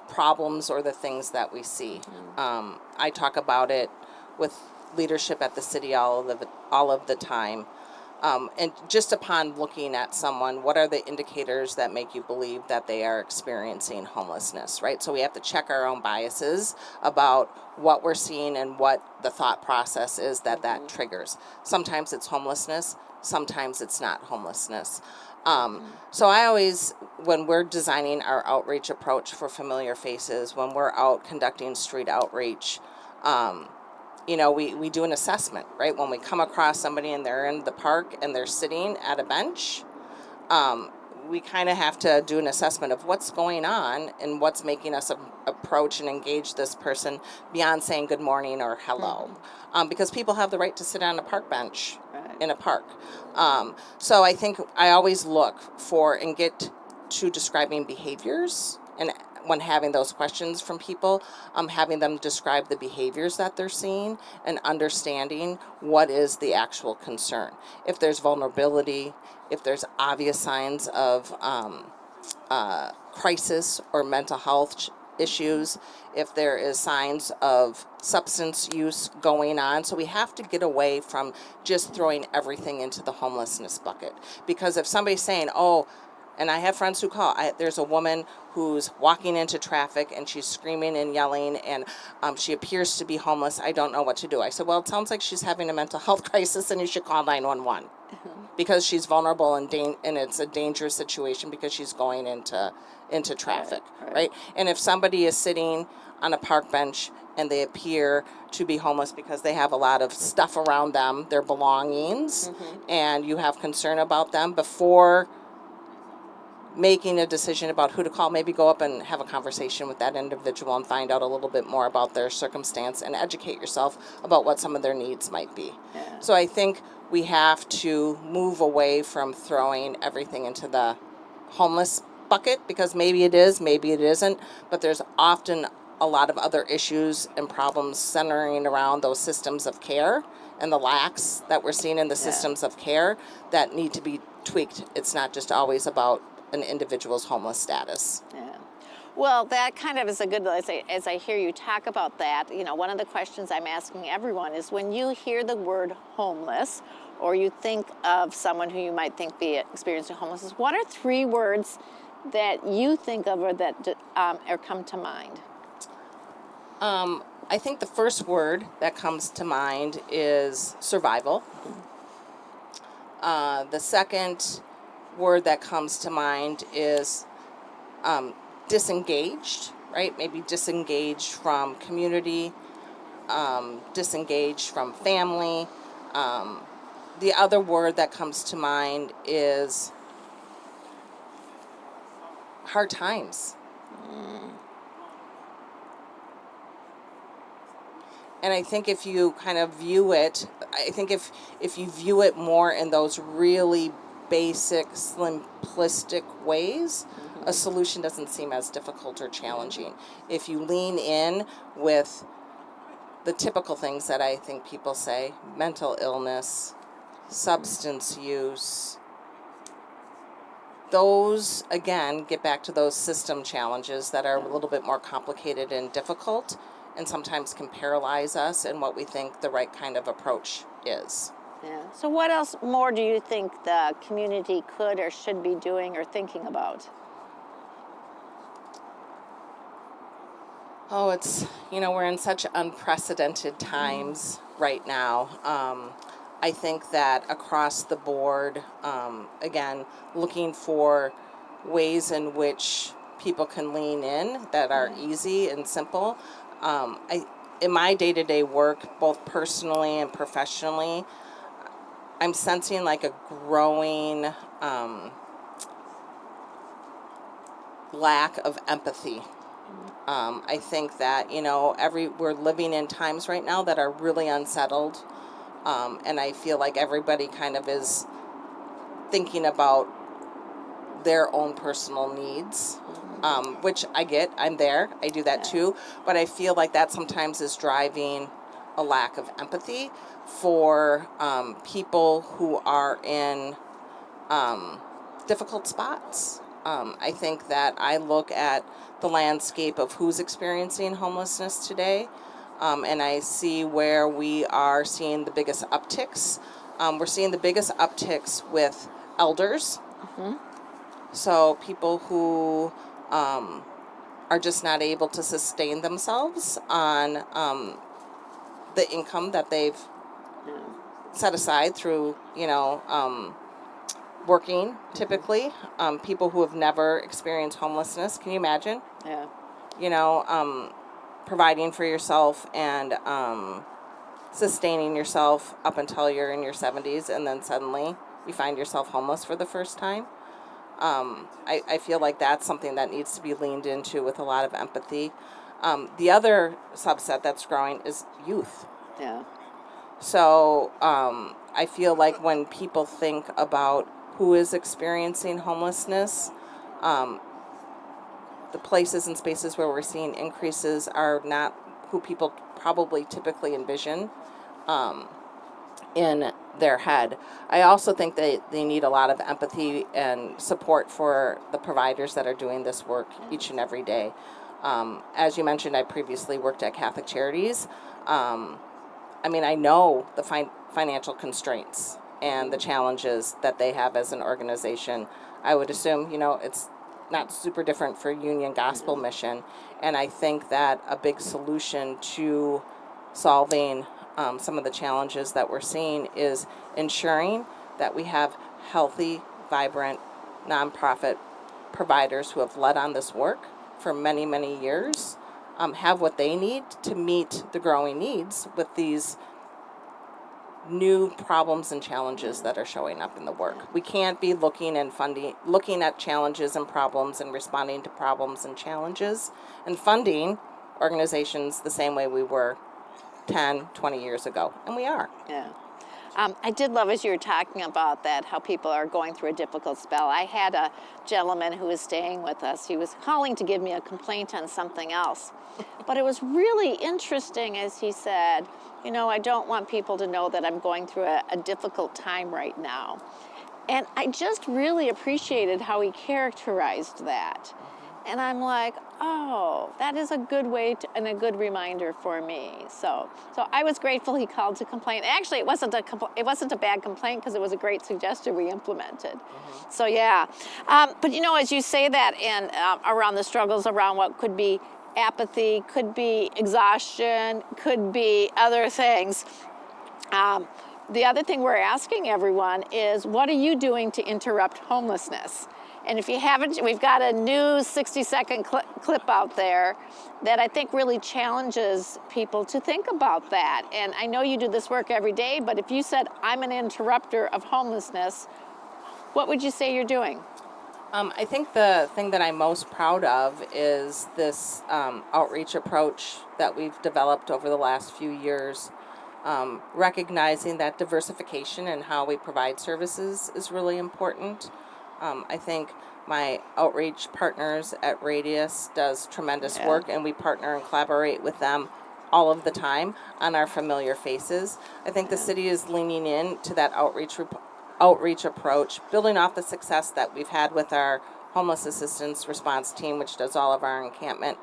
problems or the things that we see. I talk about it with leadership at the city all of the time. And just upon looking at someone, what are the indicators that make you believe that they are experiencing homelessness, right? So we have to check our own biases about what we're seeing and what the thought process is that triggers. Sometimes it's homelessness, sometimes it's not homelessness. So I always, when we're designing our outreach approach for familiar faces, when we're out conducting street outreach, you know, we do an assessment, right? When we come across somebody and they're in the park and they're sitting at a bench, we kind of have to do an assessment of what's going on and what's making us approach and engage this person beyond saying good morning or hello. Because people have the right to sit on a park bench in a park. So I think I always look for and get to describing behaviors, and when having those questions from people, having them describe the behaviors that they're seeing and understanding what is the actual concern. If there's vulnerability, if there's obvious signs of crisis or mental health issues, if there is signs of substance use going on. So we have to get away from just throwing everything into the homelessness bucket. Because if somebody's saying, oh, and I have friends who call, there's a woman who's walking into traffic and she's screaming and yelling, and she appears to be homeless. I don't know what to do. I said, well, it sounds like she's having a mental health crisis and you should call 911 because she's vulnerable and it's a dangerous situation because she's going into traffic, right? And if somebody is sitting on a park bench and they appear to be homeless because they have a lot of stuff around them, their belongings, and you have concern about them, before making a decision about who to call, maybe go up and have a conversation with that individual and find out a little bit more about their circumstance and educate yourself about what some of their needs might be. So I think we have to move away from throwing everything into the homeless bucket, because maybe it is, maybe it isn't, but there's often a lot of other issues and problems centering around those systems of care and the lacks that we're seeing in the systems of care that need to be tweaked. It's not just always about an individual's homeless status. Well, that kind of is a good, as I hear you talk about that, you know, one of the questions I'm asking everyone is, when you hear the word homeless, or you think of someone who you might think be experiencing homelessness, what are 3 words that you think of or that or come to mind? I think the first word that comes to mind is survival. The second word that comes to mind is disengaged, right? Maybe disengaged from community, disengaged from family. The other word that comes to mind is hard times. And I think if you kind of view it, I think if you view it more in those really basic, simplistic ways, a solution doesn't seem as difficult or challenging. If you lean in with the typical things that I think people say, mental illness, substance use, those, again, get back to those system challenges that are a little bit more complicated and difficult, and sometimes can paralyze us in what we think the right kind of approach is. Yeah. So what else more do you think the community could or should be doing or thinking about? Oh, it's, we're in such unprecedented times right now. I think that across the board, again, looking for ways in which people can lean in that are easy and simple. In my day-to-day work, both personally and professionally, I'm sensing like a growing lack of empathy. I think that, we're living in times right now that are really unsettled. And I feel like everybody kind of is thinking about their own personal needs, which I get. I'm there. I do that too. But I feel like that sometimes is driving a lack of empathy for people who are in difficult spots. I think that I look at the landscape of who's experiencing homelessness today, and I see where we are seeing the biggest upticks. We're seeing the biggest upticks with elders. So people who are just not able to sustain themselves on the income that they've set aside through, working typically. People who have never experienced homelessness. Can you imagine? Yeah. Providing for yourself and sustaining yourself up until you're in your 70s, and then suddenly you find yourself homeless for the first time. I feel like that's something that needs to be leaned into with a lot of empathy. The other subset that's growing is youth. Yeah. So I feel like when people think about who is experiencing homelessness, the places and spaces where we're seeing increases are not who people probably typically envision in their head. I also think that they need a lot of empathy and support for the providers that are doing this work each and every day. As you mentioned, I previously worked at Catholic Charities. I know the financial constraints and the challenges that they have as an organization. I would assume, it's not super different for Union Gospel Mission. And I think that a big solution to solving some of the challenges that we're seeing is ensuring that we have healthy, vibrant, nonprofit providers who have led on this work for many, many years, have what they need to meet the growing needs with these new problems and challenges that are showing up in the work. We can't be looking at challenges and problems and responding to problems and challenges and funding organizations the same way we were 10, 20 years ago. And we are. Yeah. I did love as you were talking about that, how people are going through a difficult spell. I had a gentleman who was staying with us. He was calling to give me a complaint on something else. But it was really interesting as he said, I don't want people to know that I'm going through a difficult time right now. And I just really appreciated how he characterized that. And I'm like, oh, that is a good way and a good reminder for me. So I was grateful he called to complain. Actually, it wasn't a bad complaint because it was a great suggestion we implemented. So yeah, but as you say that and around the struggles around what could be apathy, could be exhaustion, could be other things. The other thing we're asking everyone is, what are you doing to interrupt homelessness? And if you haven't, we've got a new 60-second clip out there that I think really challenges people to think about that. And I know you do this work every day, but if you said, I'm an interrupter of homelessness, what would you say you're doing? I think the thing that I'm most proud of is this outreach approach that we've developed over the last few years, recognizing that diversification in how we provide services is really important. I think my outreach partners at Radius does tremendous work, and we partner and collaborate with them all of the time on our familiar faces. I think the city is leaning in to that outreach approach, building off the success that we've had with our homeless assistance response team, which does all of our encampment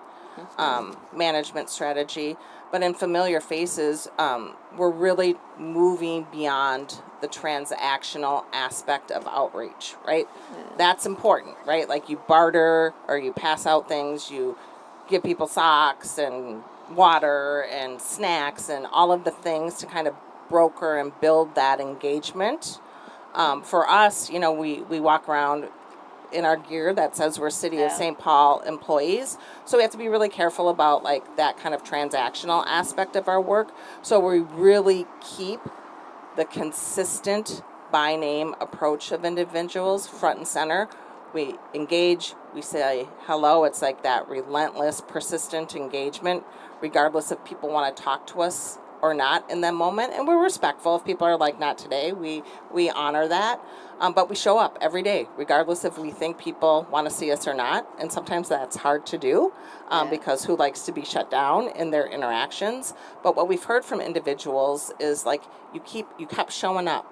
management strategy. But in familiar faces, we're really moving beyond the transactional aspect of outreach, right? That's important, right? Like you barter or you pass out things, you give people socks and water and snacks and all of the things to kind of broker and build that engagement. For us, you know, we walk around in our gear that says we're City of St. Paul employees. So we have to be really careful about like that kind of transactional aspect of our work. So we really keep the consistent by name approach of individuals front and center. We engage, we say hello. It's like that relentless, persistent engagement, regardless if people want to talk to us or not in that moment. And we're respectful. If people are like, not today, we honor that. But we show up every day, regardless if we think people want to see us or not. And sometimes that's hard to do because who likes to be shut down in their interactions? But what we've heard from individuals is like, you kept showing up.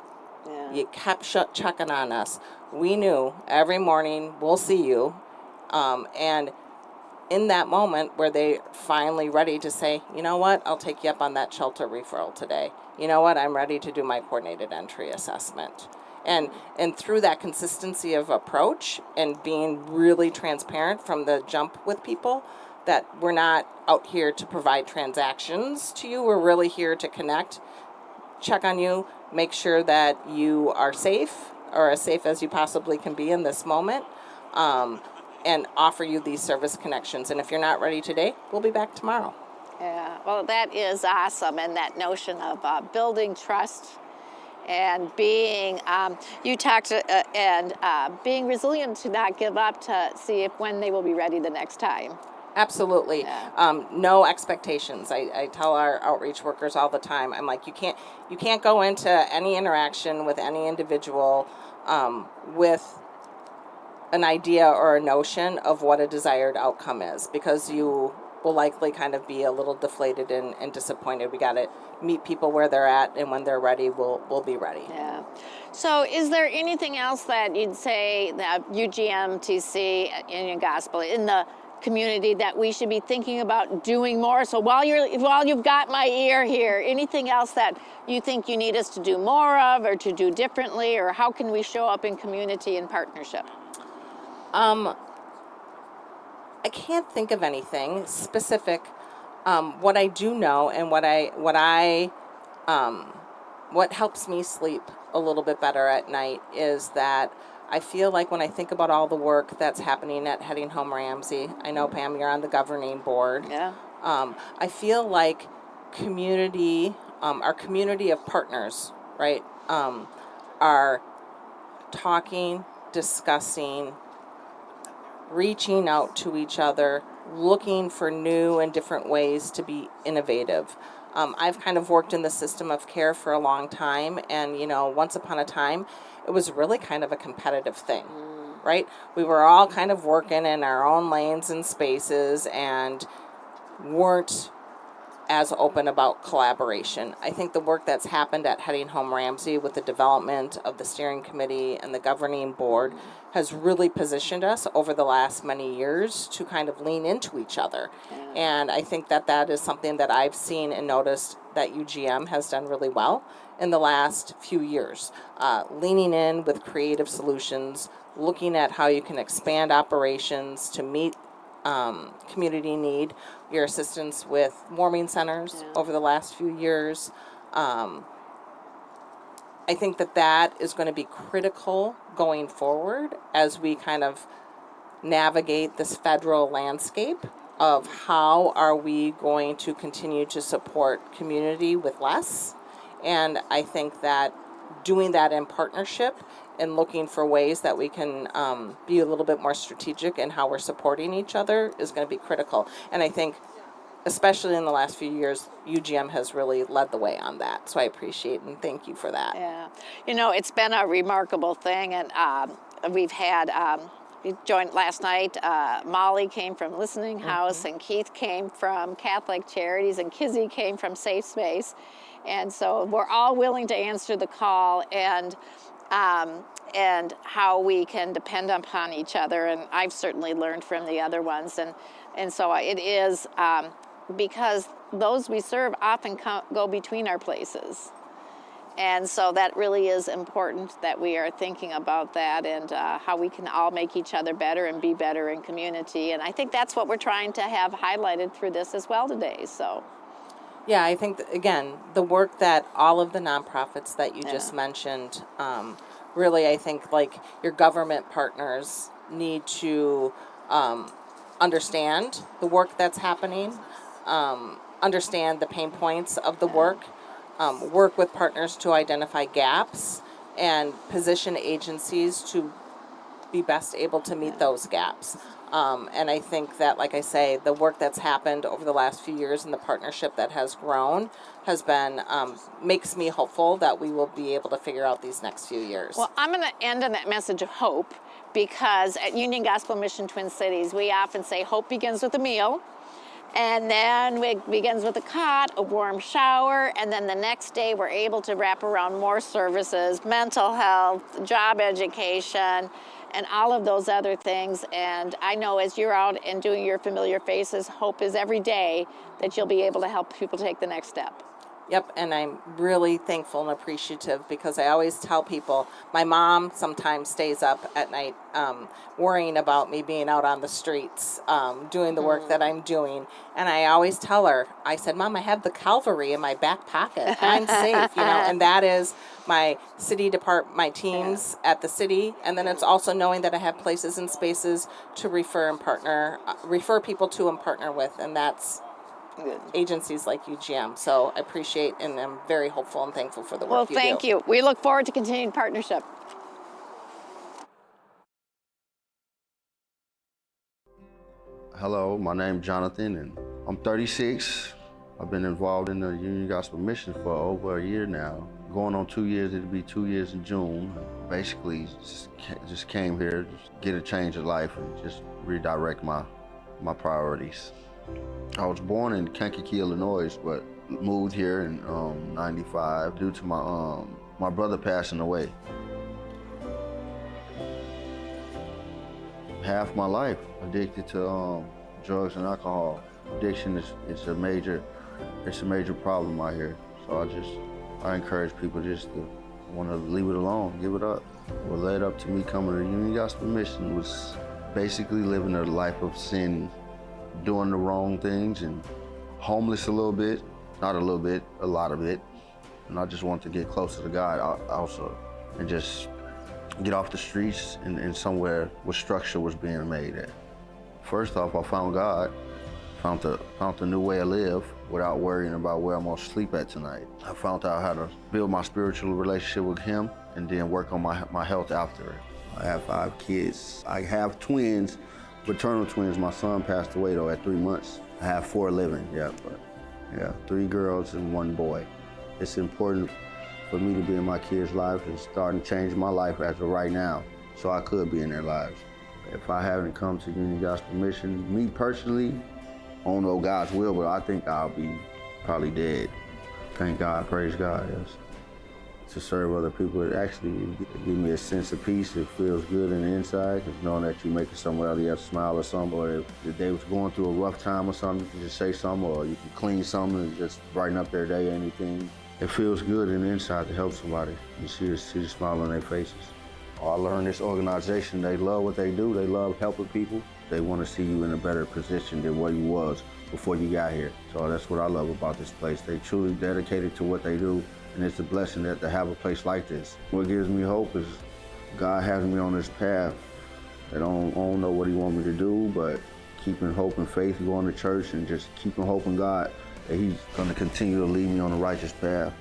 You kept checking on us. We knew every morning we'll see you. And in that moment where they finally ready to say, you know what, I'll take you up on that shelter referral today. You know what, I'm ready to do my coordinated entry assessment. And through that consistency of approach and being really transparent from the jump with people, that we're not out here to provide transactions to you. We're really here to connect, check on you, make sure that you are safe or as safe as you possibly can be in this moment, and offer you these service connections. And if you're not ready today, we'll be back tomorrow. Yeah, well, that is awesome. And that notion of building trust and being, you talked, and being resilient to not give up to see if when they will be ready the next time. Absolutely. No expectations. I tell our outreach workers all the time, I'm like, you can't go into any interaction with any individual with an idea or a notion of what a desired outcome is, because you will likely kind of be a little deflated and disappointed. We got to meet people where they're at, and when they're ready, we'll be ready. Yeah. So is there anything else that you'd say that UGM, TC, Union Gospel in the community that we should be thinking about doing more? So while you've got my ear here, anything else that you think you need us to do more of or to do differently, or how can we show up in community and partnership? I can't think of anything specific. What I do know and what helps me sleep a little bit better at night is that I feel like when I think about all the work that's happening at Heading Home Ramsey, I know, Pam, you're on the governing board. Yeah. I feel like community, our community of partners, right, are talking, discussing, reaching out to each other, looking for new and different ways to be innovative. I've kind of worked in the system of care for a long time, and, you know, once upon a time, it was really kind of a competitive thing, right? We were all kind of working in our own lanes and spaces and weren't as open about collaboration. I think the work that's happened at Heading Home Ramsey with the development of the steering committee and the governing board has really positioned us over the last many years to kind of lean into each other. And I think that that is something that I've seen and noticed that UGM has done really well in the last few years. Leaning in with creative solutions, looking at how you can expand operations to meet community need, your assistance with warming centers over the last few years. I think that is going to be critical going forward as we kind of navigate this federal landscape of how are we going to continue to support community with less. And I think that doing that in partnership and looking for ways that we can be a little bit more strategic in how we're supporting each other is going to be critical. And I think, especially in the last few years, UGM has really led the way on that. So I appreciate and thank you for that. Yeah. You know, it's been a remarkable thing, and we've had, we joined last night, Molly came from Listening House, and Keith came from Catholic Charities, and Kizzy came from Safe Space. And so we're all willing to answer the call, and how we can depend upon each other. And I've certainly learned from the other ones. And so it is, because those we serve often go between our places. And so that really is important that we are thinking about that, and how we can all make each other better and be better in community. And I think that's what we're trying to have highlighted through this as well today. So. Yeah, I think, again, the work that all of the nonprofits that you just mentioned, really, I think, like, your government partners need to understand the work that's happening, understand the pain points of the work, work with partners to identify gaps, and position agencies to be best able to meet those gaps. And I think that, like I say, the work that's happened over the last few years and the partnership that has grown has been, makes me hopeful that we will be able to figure out these next few years. Well, I'm going to end on that message of hope, because at Union Gospel Mission Twin Cities, we often say hope begins with a meal, and then it begins with a cot, a warm shower, and then the next day we're able to wrap around more services, mental health, job education, and all of those other things. And I know as you're out and doing your familiar faces, hope is every day that you'll be able to help people take the next step. Yep, and I'm really thankful and appreciative, because I always tell people, my mom sometimes stays up at night worrying about me being out on the streets, doing the work that I'm doing. And I always tell her, I said, Mom, I have the Calvary in my back pocket. I'm safe, you know, and that is my city my teams at the city. And then it's also knowing that I have places and spaces to refer people to and partner with. And that's agencies like UGM. So I appreciate, and I'm very hopeful and thankful for the work Well, you do. thank you. We look forward to continued partnership. Hello, my name's Jonathan, and I'm 36. I've been involved in the Union Gospel Mission for over a year now. Going on 2 years, it'll be 2 years in June. Basically, just came here to get a change of life and just redirect my priorities. I was born in Kankakee, Illinois, but moved here in '95 due to my brother passing away. Half my life addicted to drugs and alcohol. Addiction is a major problem out here. So I encourage people just to want to leave it alone, give it up. What led up to me coming to the Union Gospel Mission was basically living a life of sin, doing the wrong things, and homeless a little bit, not a little bit, a lot of it. And I just want to get closer to God also, and just get off the streets and somewhere where structure was being made at. First off, I found God, found a new way to live without worrying about where I'm gonna sleep at tonight. I found out how to build my spiritual relationship with Him and then work on my health after it. I have 5 kids. I have twins, fraternal twins. My son passed away though at 3 months. I have 4 living, but 3 girls and 1 boy. It's important for me to be in my kids' lives and starting to change my life as of right now, so I could be in their lives. If I haven't come to Union Gospel Mission, me personally, I don't know God's will, but I think I'll be probably dead. Thank God, praise God, yes. To serve other people, it actually gives me a sense of peace. It feels good in the inside, because knowing that you're making somebody else smile or something, or if they was going through a rough time or something, you can just say something, or you can clean something and just brighten up their day or anything. It feels good in the inside to help somebody. You see the smile on their faces. I learned this organization, they love what they do. They love helping people. They want to see you in a better position than what you was before you got here. So that's what I love about this place. They truly dedicated to what they do, And it's a blessing that to have a place like this. What gives me hope is God has me on this path. I don't know what he wants me to do, but keeping hope and faith, going to church and just keeping hope in God that he's going to continue to lead me on the righteous path.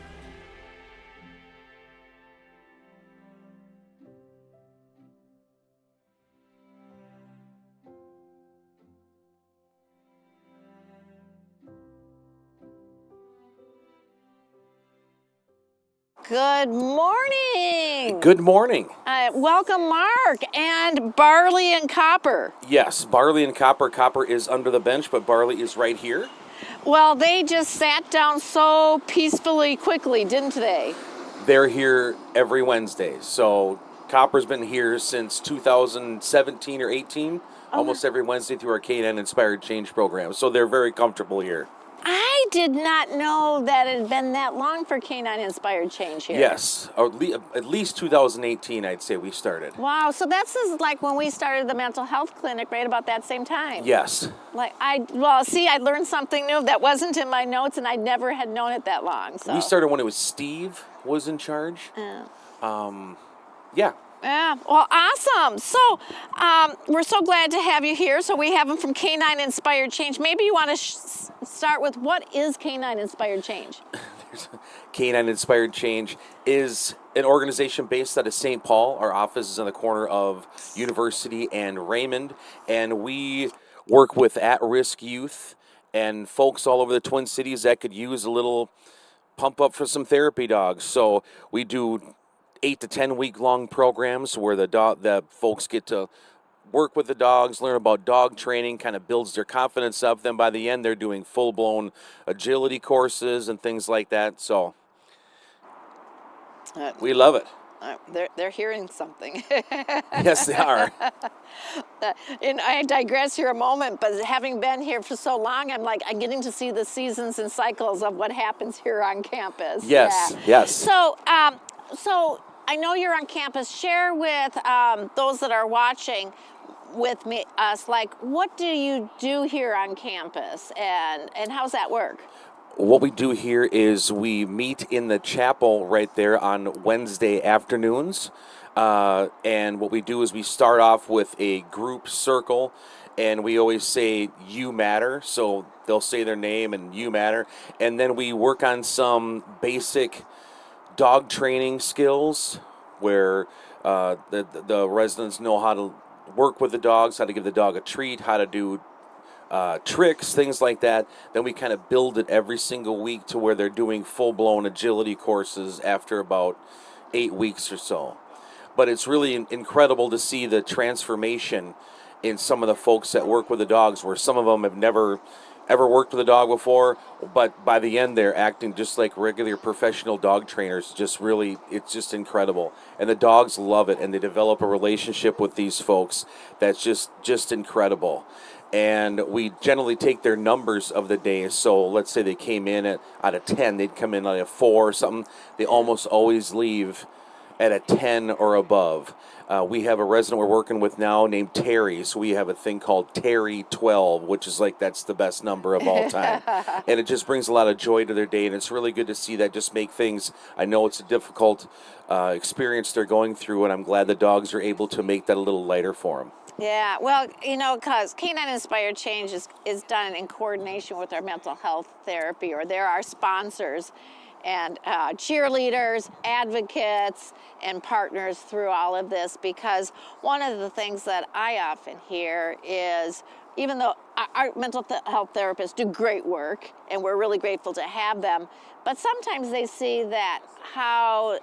Good morning. Good morning. Welcome, Mark, and Barley and Copper. Yes, Barley and Copper. Copper is under the bench, but Barley is right here. Well, they just sat down so peacefully quickly, didn't they? They're here every Wednesday. So Copper's been here since 2017 or 18, almost every Wednesday through our Canine Inspired Change program. So they're very comfortable here. I did not know that it had been that long for Canine Inspired Change here. Yes, or at least 2018, I'd say we started. Wow, so that's like when we started the mental health clinic right about that same time. Yes. I learned something new that wasn't in my notes, and I never had known it that long. So We started when it was Steve was in charge. Yeah. Yeah, well, awesome. So we're so glad to have you here. So we have them from Canine Inspired Change. Maybe you want to start with what is Canine Inspired Change? Canine Inspired Change is an organization based out of St. Paul. Our office is on the corner of University and Raymond, and we work with at-risk youth and folks all over the Twin Cities that could use a little pump up for some therapy dogs. So we do 8 to 10 week long programs where the folks get to work with the dogs, learn about dog training, kind of builds their confidence up. Then by the end, they're doing full-blown agility courses and things like that. So we love it. They're hearing something. Yes, they are. And I digress here a moment, but having been here for so long, I'm getting to see the seasons and cycles of what happens here on campus. Yes, yeah. yes. So I know you're on campus. Share with those that are watching with us, what do you do here on campus, and how's that work? What we do here is we meet in the chapel right there on Wednesday afternoons. And what we do is we start off with a group circle, and we always say, "You matter." So they'll say their name and "You matter." And then we work on some basic dog training skills where the residents know how to work with the dogs, how to give the dog a treat, how to do tricks, things like that. Then we kind of build it every single week to where they're doing full-blown agility courses after about 8 weeks or so. But it's really incredible to see the transformation in some of the folks that work with the dogs, where some of them have never ever worked with a dog before, but by the end they're acting just like regular professional dog trainers. It's just incredible. And the dogs love it, and they develop a relationship with these folks that's just incredible. And we generally take their numbers of the day. So let's say they came in out of 10, they'd come in at a 4 or something. They almost always leave at a 10 or above. We have a resident we're working with now named Terry, so we have a thing called Terry 12, which is that's the best number of all time. And it just brings a lot of joy to their day, and it's really good to see that just make things. I know it's a difficult experience they're going through, and I'm glad the dogs are able to make that a little lighter for them. Yeah, well, because Canine Inspired Change is done in coordination with our mental health therapy, or they're our sponsors, and cheerleaders, advocates, and partners through all of this, because one of the things that I often hear is, even though our mental health therapists do great work, and we're really grateful to have them, but sometimes they see that how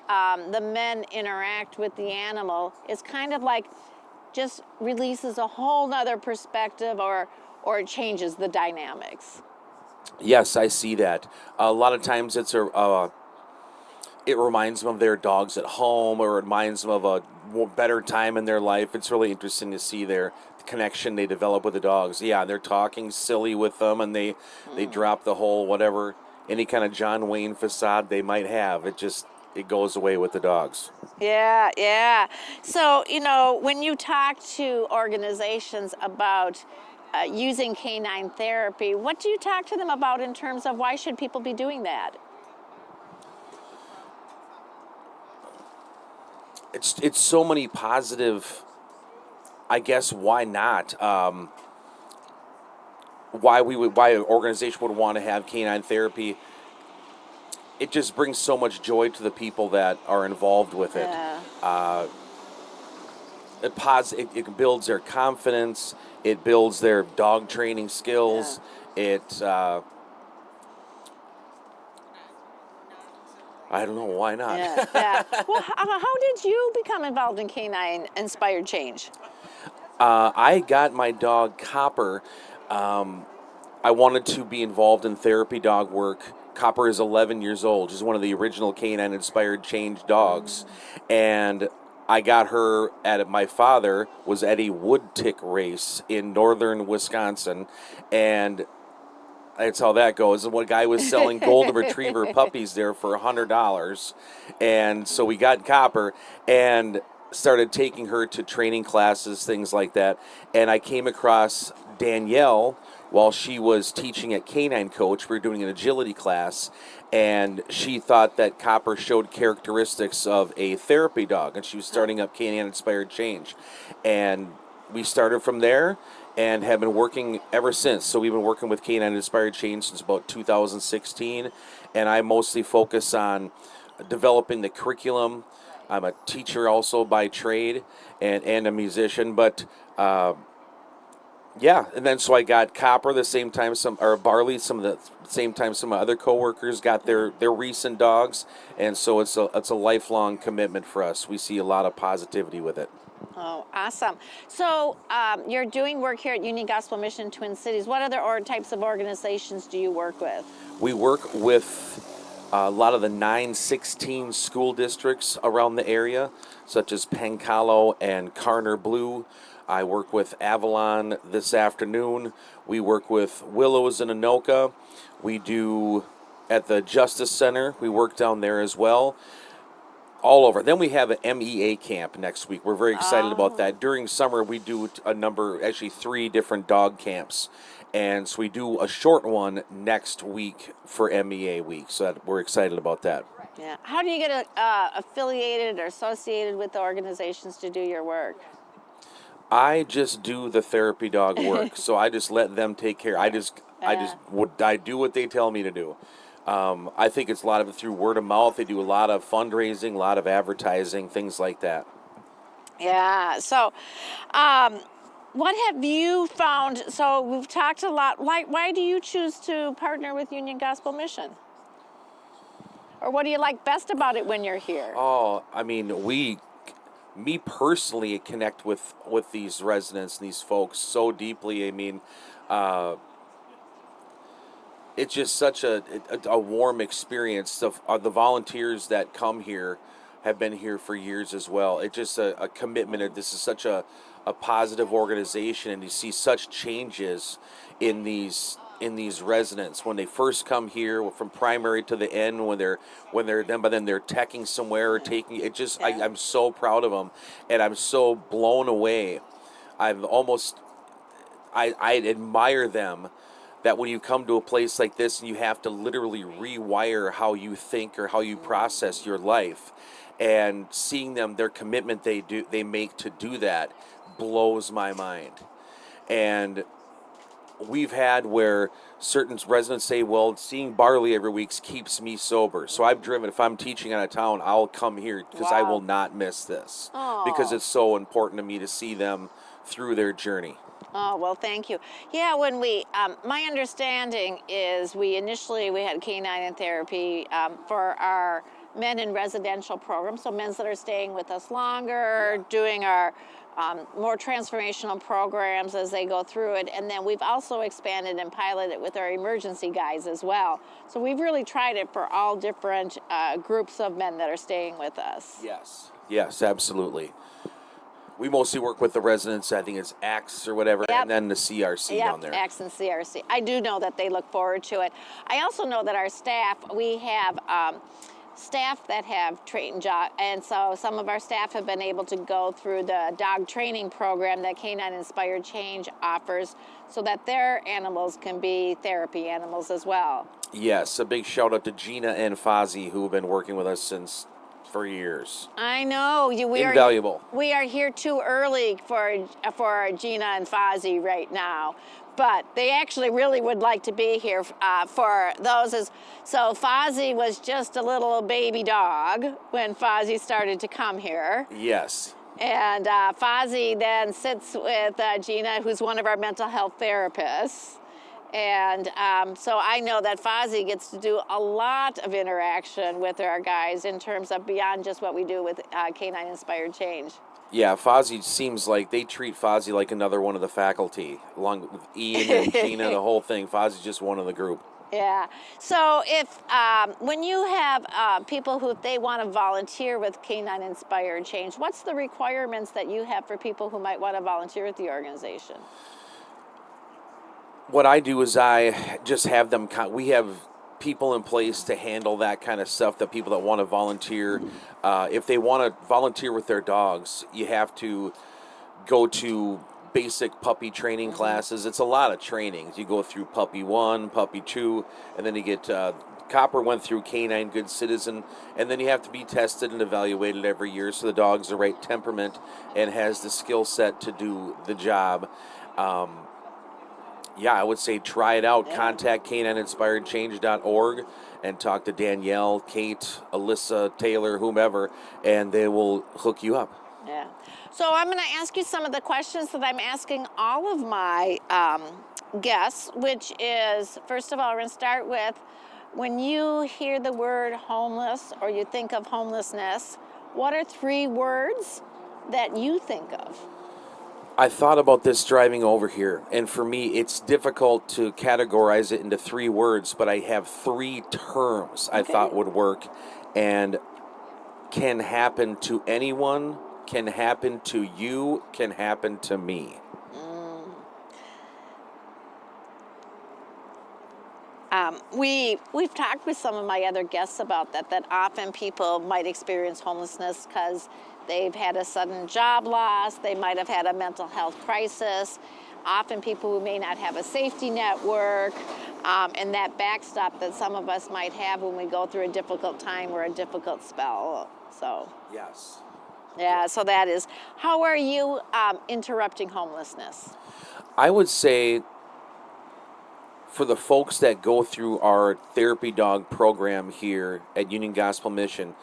the men interact with the animal is kind of just releases a whole nother perspective, or changes the dynamics. Yes, I see that. A lot of times it reminds them of their dogs at home, or it reminds them of a better time in their life. It's really interesting to see the connection they develop with the dogs. Yeah, they're talking silly with them, and they drop the whole whatever, any kind of John Wayne facade they might have. It goes away with the dogs. Yeah. So, when you talk to organizations about using canine therapy, what do you talk to them about in terms of why should people be doing that? it's so many positive. I guess why not? Why an organization would want to have canine therapy? It just brings so much joy to the people that are involved with it. Yeah. It builds their confidence. It builds their dog training skills. It. I don't know, why not? Yeah. Well, how did you become involved in canine inspired change? I got my dog Copper. I wanted to be involved in therapy dog work. Copper is 11 years old. She's one of the original canine inspired change dogs. And I got her my father was at a wood tick race in northern Wisconsin. And that's how that goes. And one guy was selling golden retriever puppies there for $100. And so we got Copper and started taking her to training classes, things like that. And I came across Danielle while she was teaching at Canine Coach. We were doing an agility class, and she thought that Copper showed characteristics of a therapy dog, and she was starting up Canine Inspired Change. And we started from there and have been working ever since. So we've been working with Canine Inspired Change since about 2016, and I mostly focus on developing the curriculum. I'm a teacher also by trade and a musician, but yeah, and then so I got Copper the same time Barley some of the same time some of my other coworkers got their recent dogs, and so it's a lifelong commitment for us. We see a lot of positivity with it. Oh, awesome. So you're doing work here at Union Gospel Mission Twin Cities. What other types of organizations do you work with? We work with a lot of the 916 school districts around the area, such as Pancalo and Carner Blue. I work with Avalon this afternoon. We work with Willows and Anoka. We do at the Justice Center. We work down there as well. All over. Then we have an MEA camp next week. We're very excited about that. During summer, we do actually 3 different dog camps. And so we do a short one next week for MEA week. So we're excited about that. Yeah. How do you get affiliated or associated with the organizations to do your work? I just do the therapy dog work. So I just let them take care. I do what they tell me to do. I think it's a lot of it through word of mouth. They do a lot of fundraising, a lot of advertising, things like that. Yeah. So, what have you found? So we've talked a lot. Why do you choose to partner with Union Gospel Mission? Or what do you like best about it when you're here? Oh, I mean, me personally connect with these residents and these folks so deeply. I mean, it's just such a warm experience. The volunteers that come here have been here for years as well. It's just a commitment. This is such a positive organization, and you see such changes in these residents when they first come here, from primary to the end, when they're teching somewhere or taking it. Just I'm so proud of them, and I'm so blown away. I admire them. That when you come to a place like this and you have to literally rewire how you think or how you process your life, and seeing them, their commitment they make to do that blows my mind. And we've had where certain residents say, well, seeing Barley every week keeps me sober. So I've driven, if I'm teaching out of town, I'll come here because I will not miss this. Because it's so important to me to see them through their journey. Oh, well, thank you. Yeah, when my understanding is we had canine in therapy for our men in residential programs, so men that are staying with us longer, doing our more transformational programs as they go through it. And then we've also expanded and piloted with our emergency guys as well. So we've really tried it for all different groups of men that are staying with us. Yes, absolutely. We mostly work with the residents. I think it's ACTS or whatever, and then the CRC down there. ACTS and CRC. I do know that they look forward to it. I also know that our staff, we have staff that have trained dogs, and so some of our staff have been able to go through the dog training program that Canine Inspired Change offers so that their animals can be therapy animals as well. Yes, a big shout out to Gina and Fozzie, who have been working with us since for years. I know. Invaluable. We are here too early for Gina and Fozzie right now. But they actually really would like to be here for those. So Fozzie was just a little baby dog when Fozzie started to come here. Yes. And Fozzie then sits with Gina, who's one of our mental health therapists. And so I know that Fozzie gets to do a lot of interaction with our guys in terms of beyond just what we do with Canine Inspired Change. Yeah, Fozzie seems like they treat Fozzie like another one of the faculty, along with Ian and Gina, the whole thing. Fozzie's just one of the group. Yeah. So if when you have people who, if they want to volunteer with Canine Inspired Change, what's the requirements that you have for people who might want to volunteer with the organization? What I do is I just have them. We have people in place to handle that kind of stuff. The people that want to volunteer, if they want to volunteer with their dogs, you have to go to basic puppy training classes. It's a lot of trainings. You go through puppy 1, puppy 2, and then you get Copper went through Canine Good Citizen, and then you have to be tested and evaluated every year so the dog's the right temperament and has the skill set to do the job. Yeah, I would say try it out. Contact canineinspiredchange.org and talk to Danielle, Kate, Elisa, Taylor, whomever, and they will hook you up. Yeah. So I'm going to ask you some of the questions that I'm asking all of my guests, which is, first of all, we're going to start with, when you hear the word homeless or you think of homelessness, what are 3 words that you think of? I thought about this driving over here, and for me, it's difficult to categorize it into 3 words, but I have 3 terms I thought would work, and can happen to anyone, can happen to you, can happen to me. We've talked with some of my other guests about that often people might experience homelessness because they've had a sudden job loss, they might have had a mental health crisis, often people who may not have a safety network, and that backstop that some of us might have when we go through a difficult time or a difficult spell. So yes. Yeah, so that is. How are you interrupting homelessness? I would say for the folks that go through our therapy dog program here at Union Gospel Mission,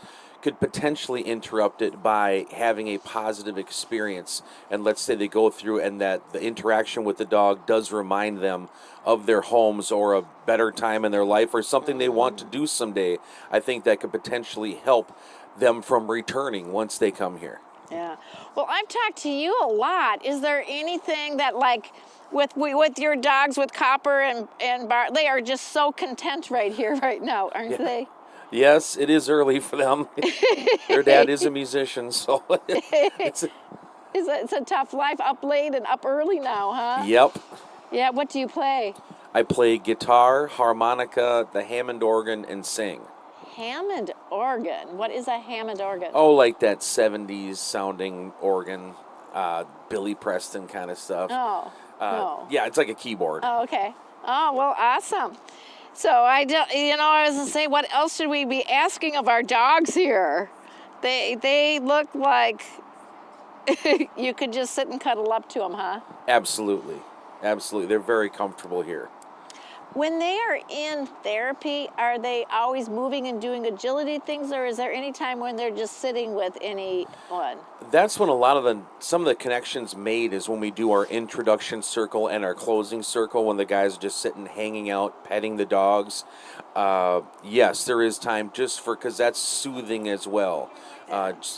could potentially interrupt it by having a positive experience. And let's say they go through and that the interaction with the dog does remind them of their homes or a better time in their life or something they want to do someday. I think that could potentially help them from returning once they come here. Yeah. Well, I've talked to you a lot. Is there anything that, like, with your dogs, with Copper and Bart, they are just so content right here, right now, aren't they? Yes, it is early for them. Their dad is a musician, so it's a tough life, up late and up early now, huh? Yep. Yeah, what do you play? I play guitar, harmonica, the Hammond organ, and sing. Hammond organ? What is a Hammond organ? Oh, like that 70s sounding organ, Billy Preston kind of stuff. Oh, no. Yeah, it's like a keyboard. Oh, okay. Oh, well, awesome. So I was going to say, what else should we be asking of our dogs here? They look like you could just sit and cuddle up to them, huh? Absolutely. Absolutely. They're very comfortable here. When they are in therapy, are they always moving and doing agility things, or is there any time when they're just sitting with anyone? That's when some of the connections made is when we do our introduction circle and our closing circle, when the guys are just sitting, hanging out, petting the dogs. Yes, there is time because that's soothing as well.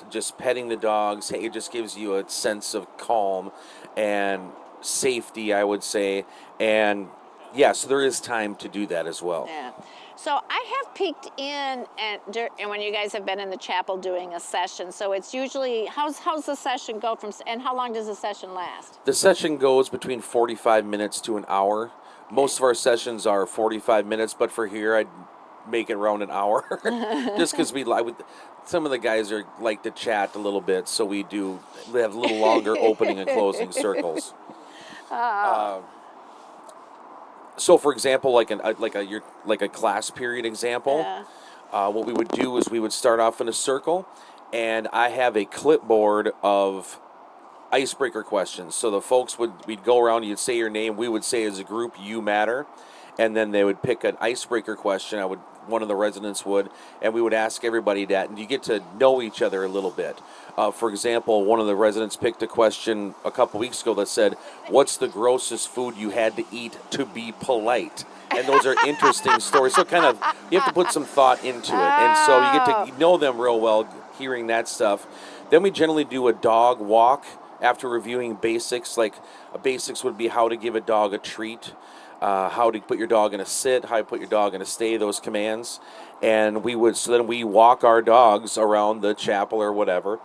Just petting the dogs, it just gives you a sense of calm and safety, I would say, and yes, there is time to do that as well. Yeah. So I have peeked in and when you guys have been in the chapel doing a session. So it's usually, how's the session go and how long does the session last? The session goes between 45 minutes to an hour. Most of our sessions are 45 minutes, but for here I'd make it around an hour. Just because some of the guys like to chat a little bit, so we have a little longer opening and closing circles. So, for example, like a class period example, what we would do is we would start off in a circle, and I have a clipboard of icebreaker questions. So the folks we'd go around, you'd say your name, we would say as a group, "You matter," and then they would pick an icebreaker question. One of the residents would, and we would ask everybody that, and you get to know each other a little bit. For example, one of the residents picked a question a couple weeks ago that said, "What's the grossest food you had to eat to be polite?" And those are interesting stories. So kind of, you have to put some thought into it. And so you get to know them real well, hearing that stuff. Then we generally do a dog walk after reviewing basics. Like basics would be how to give a dog a treat, how to put your dog in a sit, how to put your dog in a stay, those commands. And so then we walk our dogs around the chapel or whatever,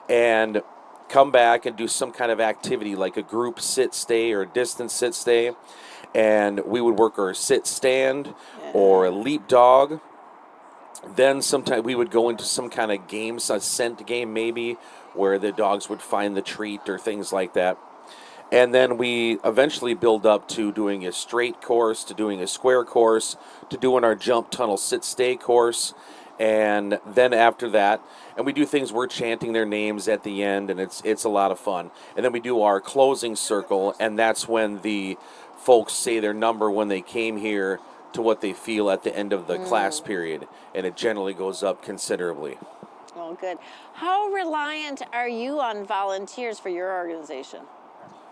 and come back and do some kind of activity like a group sit stay or a distance sit stay. And we would work our sit stand or a leap dog. Then sometimes we would go into some kind of game, a scent game maybe, where the dogs would find the treat or things like that. And then we eventually build up to doing a straight course, to doing a square course, to doing our jump tunnel sit stay course. And then after that, and we do things, we're chanting their names at the end, and it's a lot of fun. And then we do our closing circle, and that's when the folks say their number when they came here to what they feel at the end of the class period, and it generally goes up considerably. Oh, good. How reliant are you on volunteers for your organization?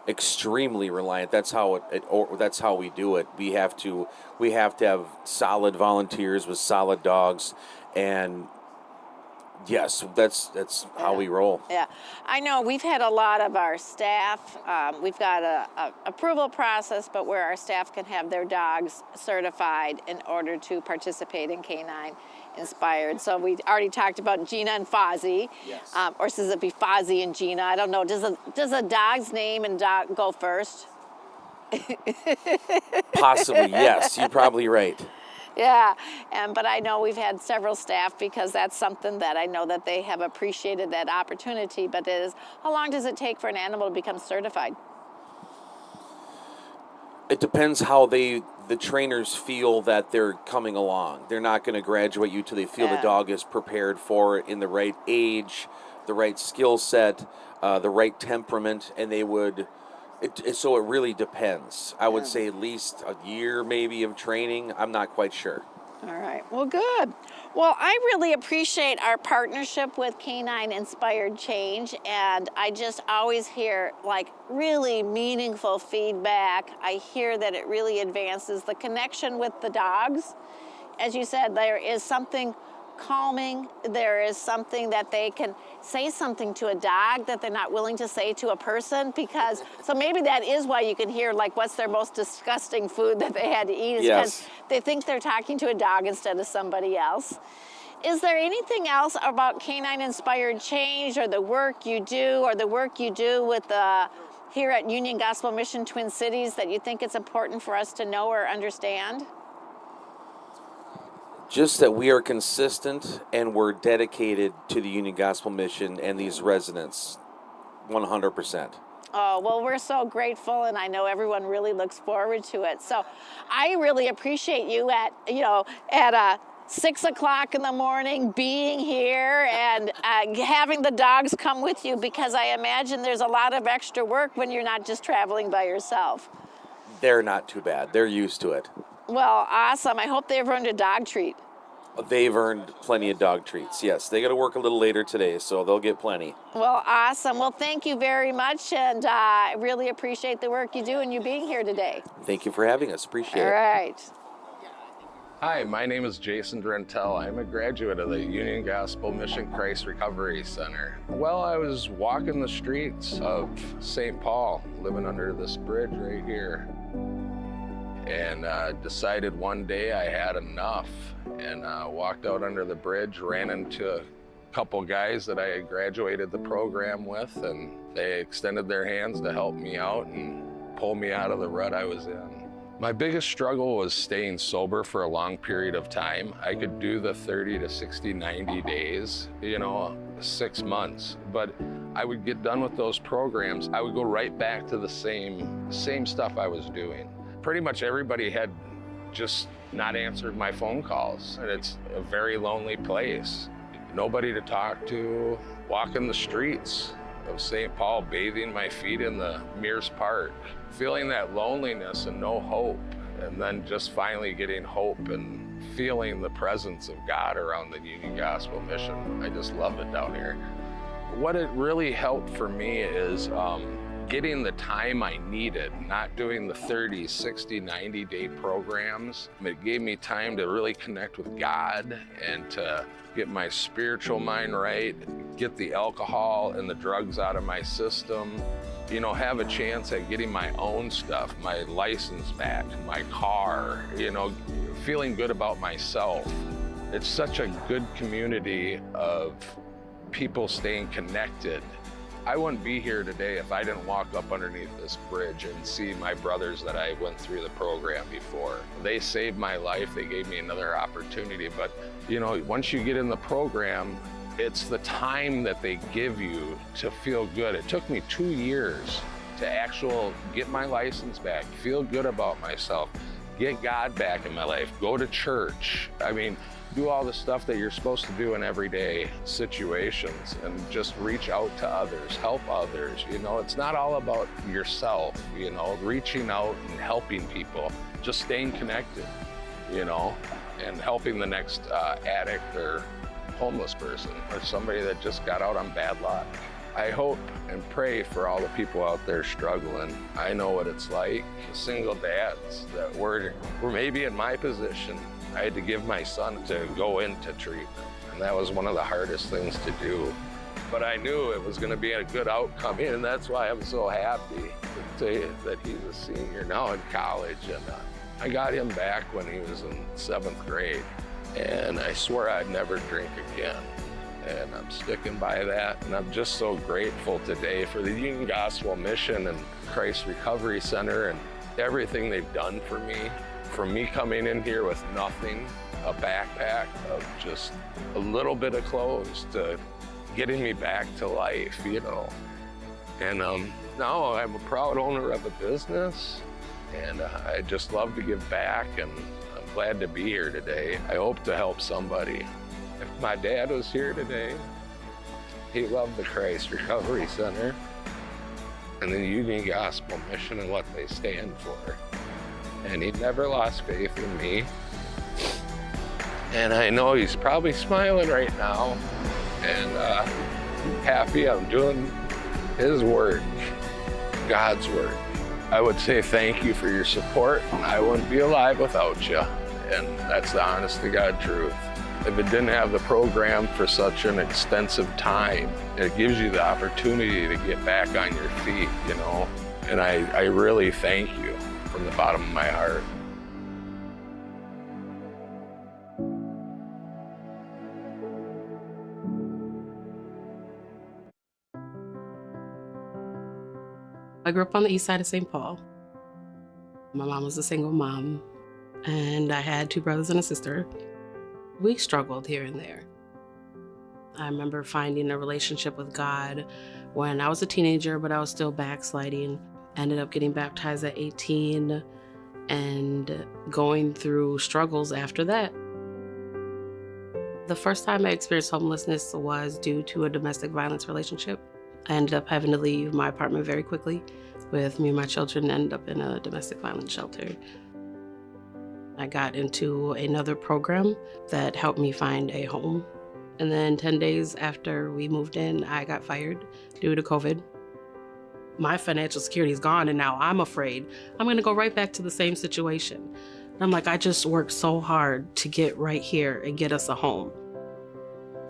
Extremely reliant. That's how that's how we do it. We have to have solid volunteers with solid dogs, and yes, that's how we roll. Yeah, I know we've had a lot of our staff. We've got a approval process, but where our staff can have their dogs certified in order to participate in Canine Inspired. So we already talked about Gina and Fozzie, yes. Or does it be Fozzie and Gina? I don't know. Does a dog's name and dog go first? Possibly, yes. You're probably right. Yeah, but I know we've had several staff because that's something that I know that they have appreciated that opportunity. But how long does it take for an animal to become certified? It depends how the trainers feel that they're coming along. They're not going to graduate you till they feel the dog is prepared for it, in the right age, the right skill set, the right temperament, and they would. So it really depends. I would say at least a year maybe of training. I'm not quite sure. All right. Well, good. Well, I really appreciate our partnership with Canine Inspired Change, and I just always hear like really meaningful feedback. I hear that it really advances the connection with the dogs. As you said, there is something calming. There is something that they can say something to a dog that they're not willing to say to a person, because so maybe that is why you can hear like what's their most disgusting food that they had to eat, is because they think they're talking to a dog instead of somebody else. Is there anything else about Canine Inspired Change, or the work you do, with here at Union Gospel Mission Twin Cities, that you think it's important for us to know or understand? Just that we are consistent and we're dedicated to the Union Gospel Mission and these residents, 100%. Oh, well, we're so grateful, and I know everyone really looks forward to it. So I really appreciate you at 6 o'clock in the morning being here and having the dogs come with you, because I imagine there's a lot of extra work when you're not just traveling by yourself. They're not too bad. They're used to it. Well, awesome. I hope they've earned a dog treat. They've earned plenty of dog treats, yes. They got to work a little later today, so they'll get plenty. Well, awesome. Well, thank you very much, and I really appreciate the work you do and you being here today. Thank you for having us. Appreciate it. All right. Hi, my name is Jason Drentel. I'm a graduate of the Union Gospel Mission Christ Recovery Center. Well, I was walking the streets of St. Paul, living under this bridge right here, and decided one day I had enough, and walked out under the bridge, ran into a couple guys that I had graduated the program with, and they extended their hands to help me out and pull me out of the rut I was in. My biggest struggle was staying sober for a long period of time. I could do the 30 to 60, 90 days, 6 months, but I would get done with those programs. I would go right back to the same stuff I was doing. Pretty much everybody had just not answered my phone calls. And it's a very lonely place. Nobody to talk to, walking the streets of St. Paul, bathing my feet in the Mears Park, feeling that loneliness and no hope, and then just finally getting hope and feeling the presence of God around the Union Gospel Mission. I just love it down here. What it really helped for me is getting the time I needed, not doing the 30, 60, 90-day programs. It gave me time to really connect with God and to get my spiritual mind right, get the alcohol and the drugs out of my system, you know, have a chance at getting my own stuff, my license back, my car, you know, feeling good about myself. It's such a good community of people staying connected. I wouldn't be here today if I didn't walk up underneath this bridge and see my brothers that I went through the program before. They saved my life, they gave me another opportunity, but you know, once you get in the program, it's the time that they give you to feel good. It took me 2 years to get my license back, feel good about myself, get God back in my life, go to church. I mean, do all the stuff that you're supposed to do in everyday situations and just reach out to others, help others. You know, it's not all about yourself, you know, reaching out and helping people, just staying connected, you know, and helping the next addict or homeless person or somebody that just got out on bad luck. I hope and pray for all the people out there struggling. I know what it's like, single dads that were maybe in my position. I had to give my son to go into treatment, and that was one of the hardest things to do. But I knew it was going to be a good outcome, and that's why I'm so happy to tell you that he's a senior now in college. And I got him back when he was in 7th grade, and I swore I'd never drink again. And I'm sticking by that, and I'm just so grateful today for the Union Gospel Mission and Christ Recovery Center and everything they've done for me. From me coming in here with nothing, a backpack of just a little bit of clothes, to getting me back to life, you know. And now I'm a proud owner of a business, and I just love to give back, and I'm glad to be here today. I hope to help somebody. If my dad was here today, he loved the Christ Recovery Center and the Union Gospel Mission and what they stand for. And he never lost faith in me. And I know he's probably smiling right now and happy I'm doing his work, God's work. I would say thank you for your support. I wouldn't be alive without you. And that's the honest to God truth. If it didn't have the program for such an extensive time, it gives you the opportunity to get back on your feet, you know. And I really thank you from the bottom of my heart. I grew up on the east side of St. Paul. My mom was a single mom, and I had 2 brothers and a sister. We struggled here and there. I remember finding a relationship with God when I was a teenager, but I was still backsliding. Ended up getting baptized at 18 and going through struggles after that. The first time I experienced homelessness was due to a domestic violence relationship. I ended up having to leave my apartment very quickly with me and my children, ended up in a domestic violence shelter. I got into another program that helped me find a home. And then 10 days after we moved in, I got fired due to COVID. My financial security is gone, and now I'm afraid I'm gonna go right back to the same situation. And I'm like, I just worked so hard to get right here and get us a home.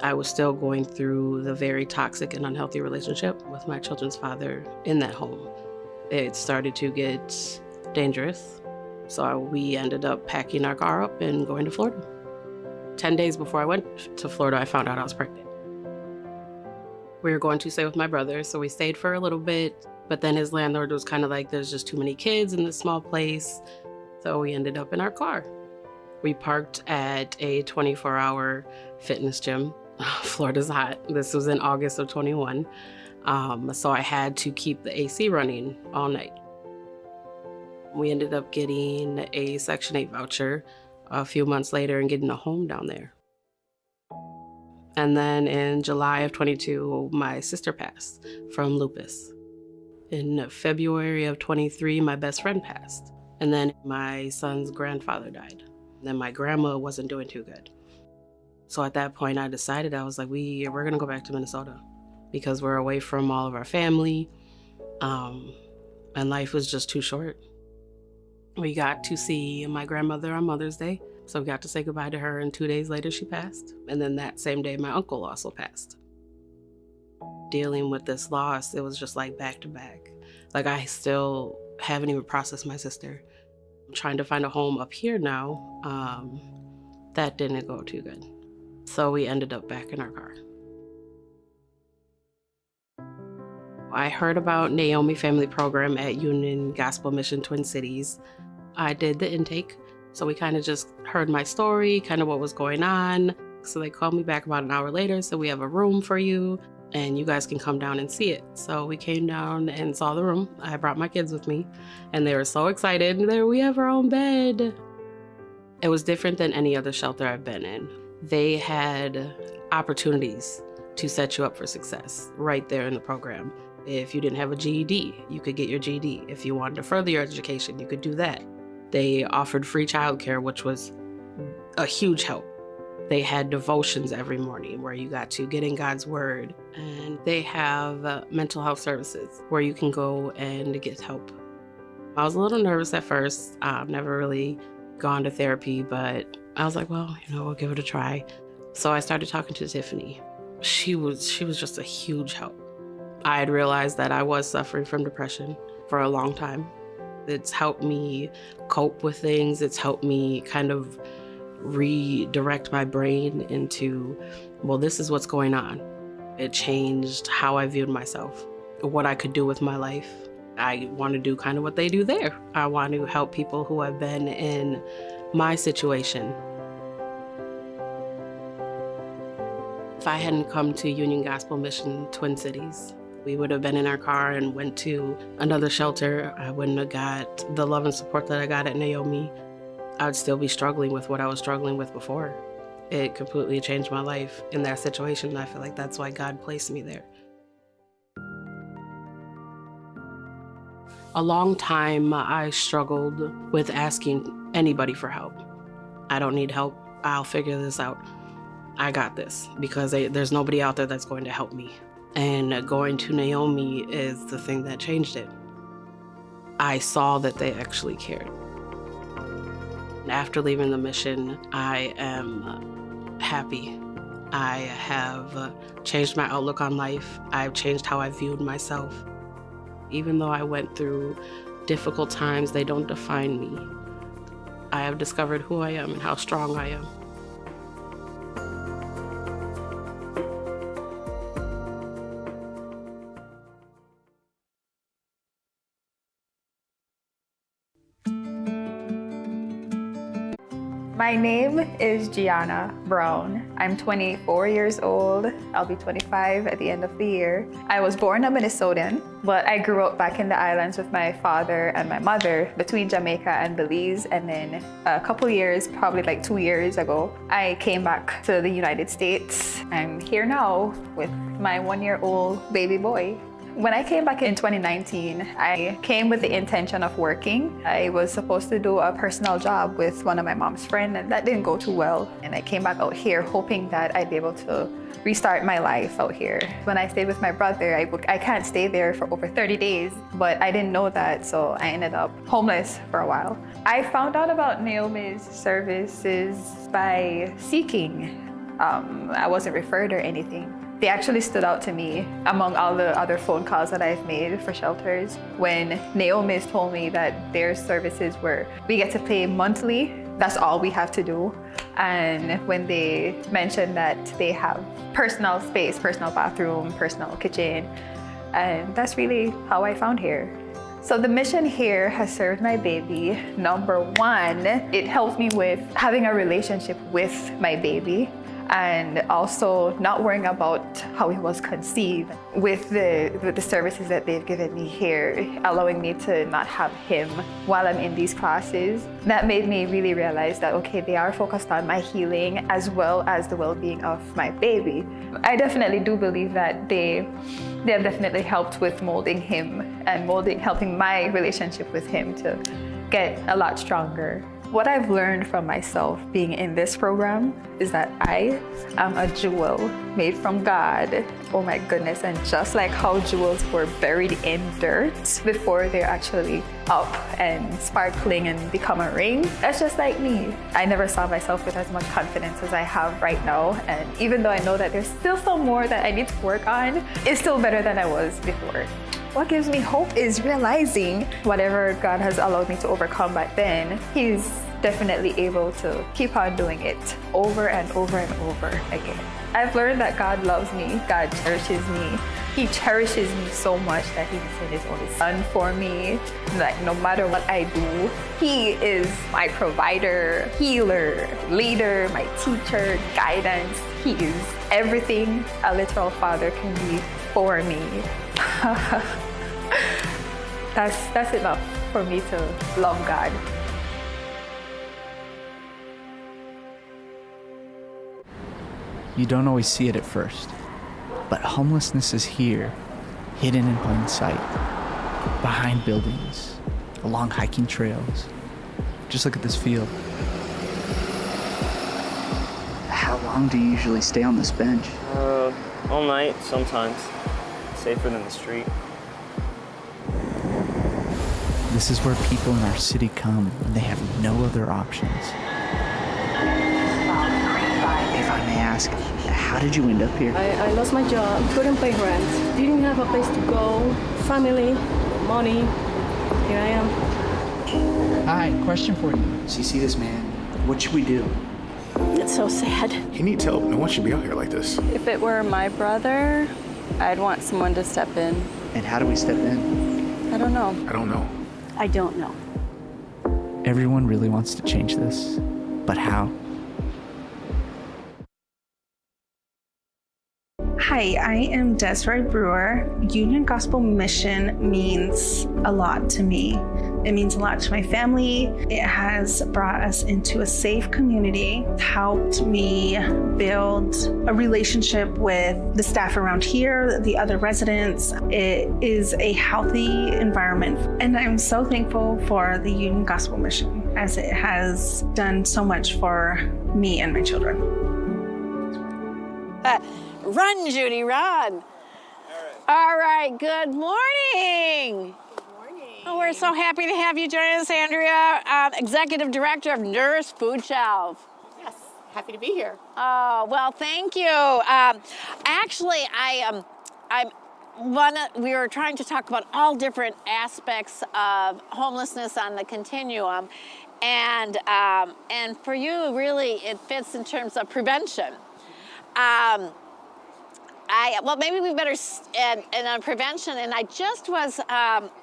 I was still going through the very toxic and unhealthy relationship with my children's father in that home. It started to get dangerous, so we ended up packing our car up and going to Florida. 10 days before I went to Florida, I found out I was pregnant. We were going to stay with my brother, so we stayed for a little bit. But then his landlord was kind of like, there's just too many kids in this small place. So we ended up in our car. We parked at a 24-hour fitness gym. Florida's hot. This was in August of 21. So I had to keep the AC running all night. We ended up getting a Section 8 voucher a few months later and getting a home down there. And then in July of 22, my sister passed from lupus. In February of 23, my best friend passed. And then my son's grandfather died. And then my grandma wasn't doing too good. So at that point, I decided, I was like, we're gonna go back to Minnesota because we're away from all of our family. And life was just too short. We got to see my grandmother on Mother's Day. So we got to say goodbye to her, and 2 days later she passed. And then that same day, my uncle also passed. Dealing with this loss, it was just like back to back. Like I still haven't even processed my sister. I'm trying to find a home up here now. That didn't go too good. So we ended up back in our car. I heard about Naomi Family Program at Union Gospel Mission Twin Cities. I did the intake. So we kind of just heard my story, kind of what was going on. So they called me back about an hour later, said we have a room for you and you guys can come down and see it. So we came down and saw the room. I brought my kids with me and they were so excited. There, we have our own bed. It was different than any other shelter I've been in. They had opportunities to set you up for success right there in the program. If you didn't have a GED, you could get your GED. If you wanted to further your education, you could do that. They offered free childcare, which was a huge help. They had devotions every morning where you got to get in God's word. And they have mental health services where you can go and get help. I was a little nervous at first. I've never really gone to therapy, but I was like, well, we'll give it a try. So I started talking to Tiffany. She was just a huge help. I had realized that I was suffering from depression for a long time. It's helped me cope with things. It's helped me kind of redirect my brain into, well, this is what's going on. It changed how I viewed myself, what I could do with my life. I want to do kind of what they do there. I want to help people who have been in my situation. If I hadn't come to Union Gospel Mission Twin Cities, we would have been in our car and went to another shelter. I wouldn't have got the love and support that I got at Naomi. I would still be struggling with what I was struggling with before. It completely changed my life in that situation. I feel like that's why God placed me there. A long time, I struggled with asking anybody for help. I don't need help. I'll figure this out. I got this, because there's nobody out there that's going to help me. And going to Naomi is the thing that changed it. I saw that they actually cared. After leaving the mission, I am happy. I have changed my outlook on life. I've changed how I viewed myself. Even though I went through difficult times, they don't define me. I have discovered who I am and how strong I am. My name is Gianna Brown. I'm 24 years old. I'll be 25 at the end of the year. I was born a Minnesotan, but I grew up back in the islands with my father and my mother between Jamaica and Belize. And then a couple years, probably like 2 years ago, I came back to the United States. I'm here now with my 1-year-old baby boy. When I came back in 2019, I came with the intention of working. I was supposed to do a personal job with one of my mom's friends, and that didn't go too well. And I came back out here hoping that I'd be able to restart my life out here. When I stayed with my brother, I can't stay there for over 30 days, but I didn't know that, so I ended up homeless for a while. I found out about Naomi's services by seeking. I wasn't referred or anything. They actually stood out to me among all the other phone calls that I've made for shelters when Naomi's told me that their services we get to pay monthly, that's all we have to do. And when they mentioned that they have personal space, personal bathroom, personal kitchen, and that's really how I found here. So the mission here has served my baby. Number one, it helps me with having a relationship with my baby. and also not worrying about how he was conceived with the services that they've given me here, allowing me to not have him while I'm in these classes. That made me really realize that, okay, they are focused on my healing as well as the well-being of my baby. I definitely do believe that they have definitely helped with molding him and helping my relationship with him to get a lot stronger. What I've learned from myself being in this program is that I am a jewel made from God. Oh my goodness, and just like how jewels were buried in dirt before they're actually up and sparkling and become a ring, that's just like me. I never saw myself with as much confidence as I have right now, and even though I know that there's still some more that I need to work on, it's still better than I was before. What gives me hope is realizing whatever God has allowed me to overcome back then, He's definitely able to keep on doing it over and over and over again. I've learned that God loves me, God cherishes me. He cherishes me so much that He sent His only Son for me. Like, no matter what I do, He is my provider, healer, leader, my teacher, guidance. He is everything a literal father can be for me. That's enough for me to love God. You don't always see it at first, but homelessness is here, hidden in plain sight, behind buildings, along hiking trails. Just look at this field. How long do you usually stay on this bench? All night, sometimes. Safer than the street. This is where people in our city come when they have no other options. If I may ask, how did you end up here? I lost my job, couldn't pay rent, didn't have a place to go, family, money. Here I am. Hi, question for you. So you see this man, what should we do? It's so sad. He needs help. No one should be out here like this. If it were my brother, I'd want someone to step in. And how do we step in? I don't know. I don't know. I don't know. Everyone really wants to change this, but how? Hi, I am Desiree Brewer. Union Gospel Mission means a lot to me. It means a lot to my family. It has brought us into a safe community, helped me build a relationship with the staff around here, the other residents. It is a healthy environment. And I'm so thankful for the Union Gospel Mission, as it has done so much for me and my children. Run, Judy, run. All right, good morning. Oh, we're so happy to have you join us, Andrea, Executive Director of Nourish Food Shelf. Yes, happy to be here. Oh, well, thank you. Actually, we were trying to talk about all different aspects of homelessness on the continuum, and for you, really, it fits in terms of prevention. Well, maybe we better, and on prevention, and I just was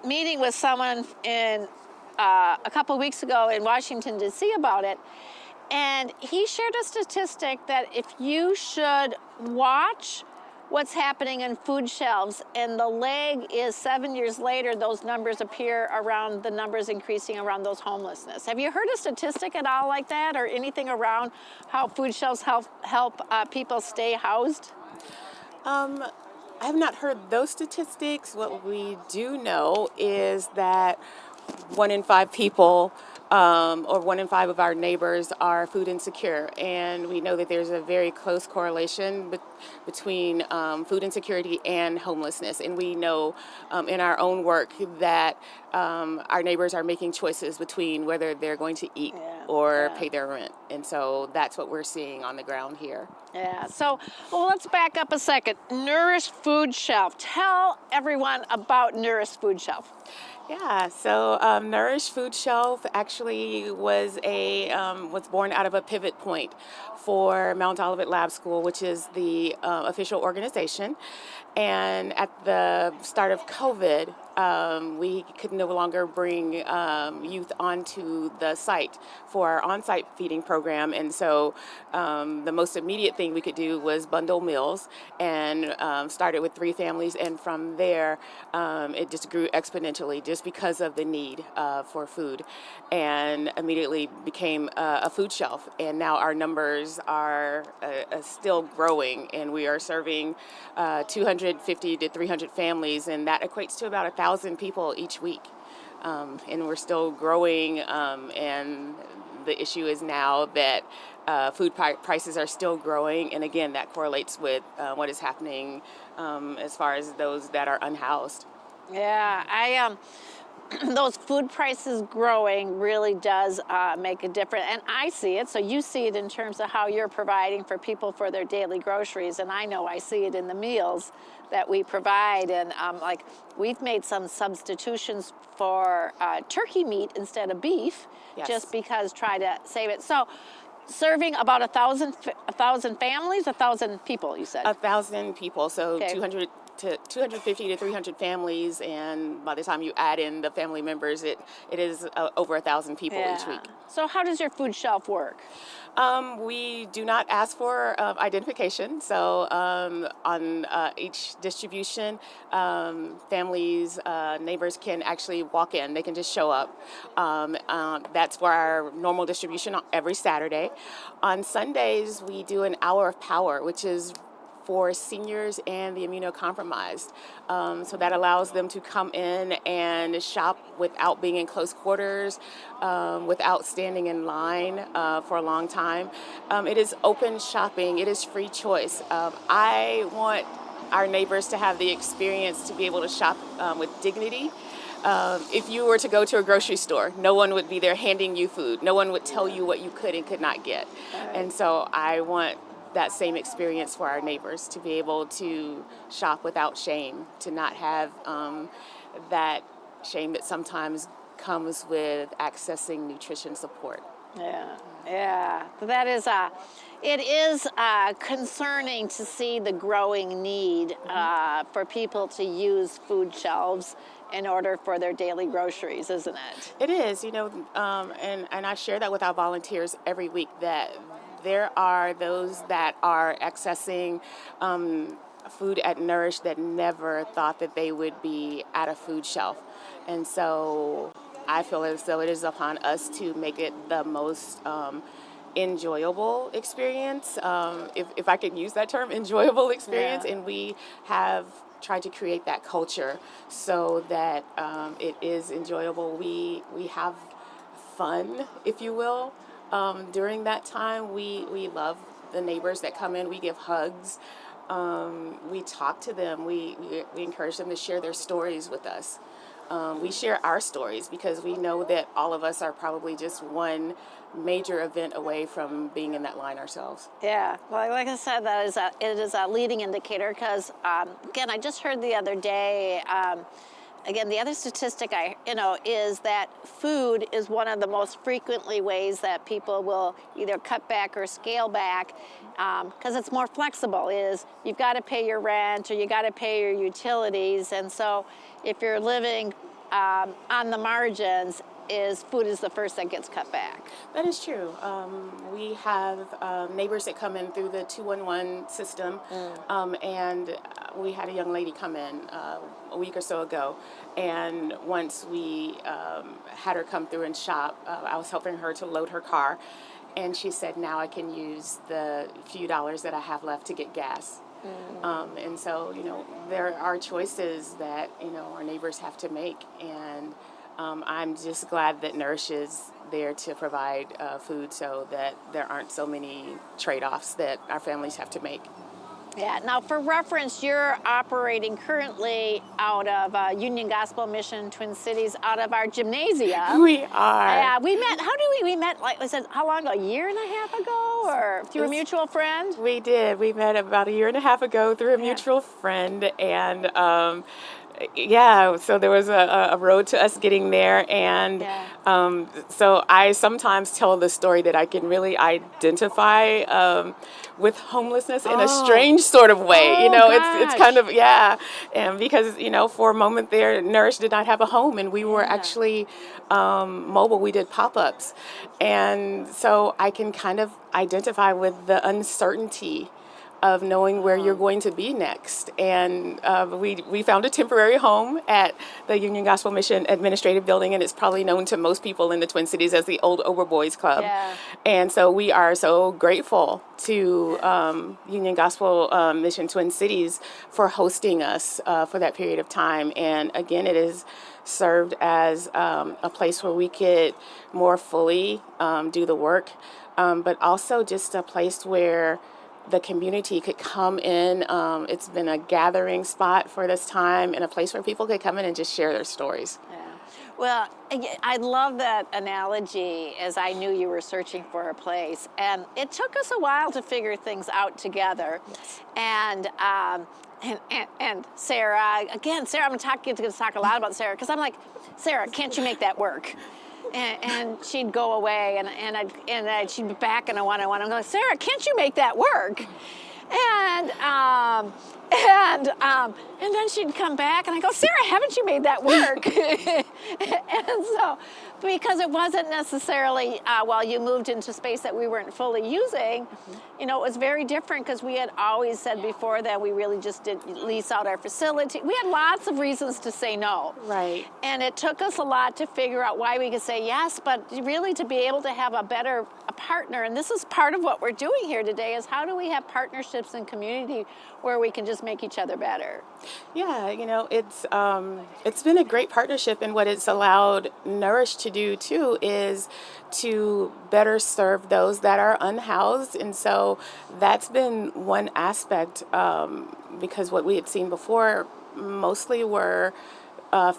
meeting with someone a couple weeks ago in Washington, D.C. about it, and he shared a statistic that if you should watch what's happening in food shelves, and the leg is 7 years later, those numbers appear around, the numbers increasing around those homelessness. Have you heard a statistic at all like that, or anything around how food shelves help people stay housed? I have not heard those statistics. What we do know is that 1 in 5 people, or 1 in 5 of our neighbors are food insecure. And we know that there's a very close correlation between food insecurity and homelessness. And we know in our own work that our neighbors are making choices between whether they're going to eat or pay their rent. And so that's what we're seeing on the ground here. Yeah, so let's back up a second. Nourish Food Shelf. Tell everyone about Nourish Food Shelf. Yeah, so Nourish Food Shelf actually was born out of a pivot point for Mount Olivet Lab School, which is the official organization. And at the start of COVID, we could no longer bring youth onto the site for our on-site feeding program. And so the most immediate thing we could do was bundle meals, and started with 3 families. And from there, it just grew exponentially just because of the need for food, and immediately became a food shelf. And now our numbers are still growing, and we are serving 250 to 300 families, and that equates to about 1,000 people each week. And we're still growing, and the issue is now that food prices are still growing, and again, that correlates with what is happening as far as those that are unhoused. Yeah, those food prices growing really does make a difference, and I see it. So you see it in terms of how you're providing for people for their daily groceries, and I know I see it in the meals that we provide. And like, we've made some substitutions for turkey meat instead of beef, just because try to save it. So serving about 1,000 families, 1,000 people, you said? 1,000 people, so 250 to 300 families, and by the time you add in the family members, it is over 1,000 people each week. So how does your food shelf work? We do not ask for identification, so on each distribution, families, neighbors can actually walk in. They can just show up. That's for our normal distribution every Saturday. On Sundays, we do an hour of power, which is for seniors and the immunocompromised. So that allows them to come in and shop without being in close quarters, without standing in line for a long time. It is open shopping. It is free choice. I want our neighbors to have the experience to be able to shop with dignity. If you were to go to a grocery store, no one would be there handing you food. No one would tell you what you could and could not get. And so I want that same experience for our neighbors, to be able to shop without shame, to not have that shame that sometimes comes with accessing nutrition support. Yeah, that is it is concerning to see the growing need for people to use food shelves in order for their daily groceries, isn't it? It is, and I share that with our volunteers every week, that there are those that are accessing food at Nourish that never thought that they would be at a food shelf. And so I feel as though it is upon us to make it the most enjoyable experience, if I can use that term, enjoyable experience. And we have tried to create that culture so that it is enjoyable. We have fun, if you will. During that time, we love the neighbors that come in. We give hugs. We talk to them. We encourage them to share their stories with us. We share our stories because we know that all of us are probably just one major event away from being in that line ourselves. Yeah, well, like I said, it is a leading indicator because, again, I just heard the other day, again, the other statistic is that food is one of the most frequently ways that people will either cut back or scale back because it's more flexible. You've got to pay your rent or you got to pay your utilities, and so if you're living on the margins, food is the first that gets cut back. That is true. We have neighbors that come in through the 211 system, and we had a young lady come in a week or so ago, and once we had her come through and shop, I was helping her to load her car, and she said, now I can use the few dollars that I have left to get gas. And so, there are choices that, our neighbors have to make, and I'm just glad that Nourish is there to provide food so that there aren't so many trade-offs that our families have to make. Yeah, now for reference, you're operating currently out of Union Gospel Mission Twin Cities, out of our gymnasium. We are. Yeah, we met, we met, like I said, how long ago, a year and a half ago, or through a mutual friend? We did. We met about a year and a half ago through a mutual friend, and Yeah, so there was a road to us getting there, and so I sometimes tell the story that I can really identify with homelessness in a strange sort of way. It's kind of and because for a moment there, Nourish did not have a home, and we were actually mobile. We did pop-ups, and so I can kind of identify with the uncertainty of knowing where you're going to be next. And we found a temporary home at the Union Gospel Mission Administrative Building, and it's probably known to most people in the Twin Cities as the Old Overboys Club. And so we are so grateful to Union Gospel Mission Twin Cities for hosting us for that period of time. And again, it has served as a place where we could more fully do the work, but also just a place where the community could come in. It's been a gathering spot for this time and a place where people could come in and just share their stories. Well, I love that analogy, as I knew you were searching for a place. And it took us a while to figure things out together. And Sarah, again, Sarah, I'm going to talk a lot about Sarah, because I'm like, Sarah, can't you make that work? And she'd go away, and she'd be back in a one-on-one. I'm like, Sarah, can't you make that work? And then she'd come back, and I go, Sarah, haven't you made that work? And so, because it wasn't necessarily, while you moved into space that we weren't fully using, it was very different, because we had always said before that we really just did lease out our facility. We had lots of reasons to say no. Right. And it took us a lot to figure out why we could say yes, but really to be able to have a partner, and this is part of what we're doing here today, is how do we have partnerships in community where we can just make each other better? Yeah, it's been a great partnership, and what it's allowed Nourish to do too is to better serve those that are unhoused. And so that's been one aspect, because what we had seen before mostly were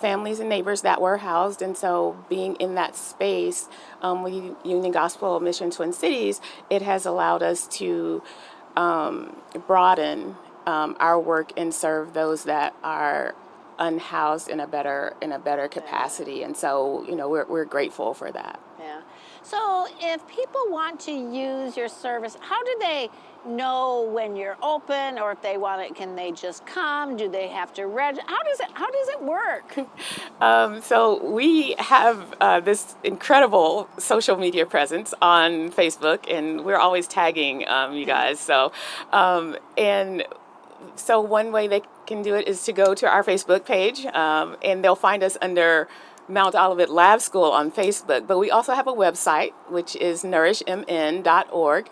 families and neighbors that were housed. And so being in that space with Union Gospel Mission Twin Cities, it has allowed us to broaden our work and serve those that are unhoused in a better capacity. And so we're grateful for that. Yeah. So if people want to use your service, how do they know when you're open, or if they want it, can they just come? Do they have to register? How does it work? So we have this incredible social media presence on Facebook, and we're always tagging you guys. So so one way they can do it is to go to our Facebook page, and they'll find us under Mount Olivet Lab School on Facebook. But we also have a website, which is nourishmn.org.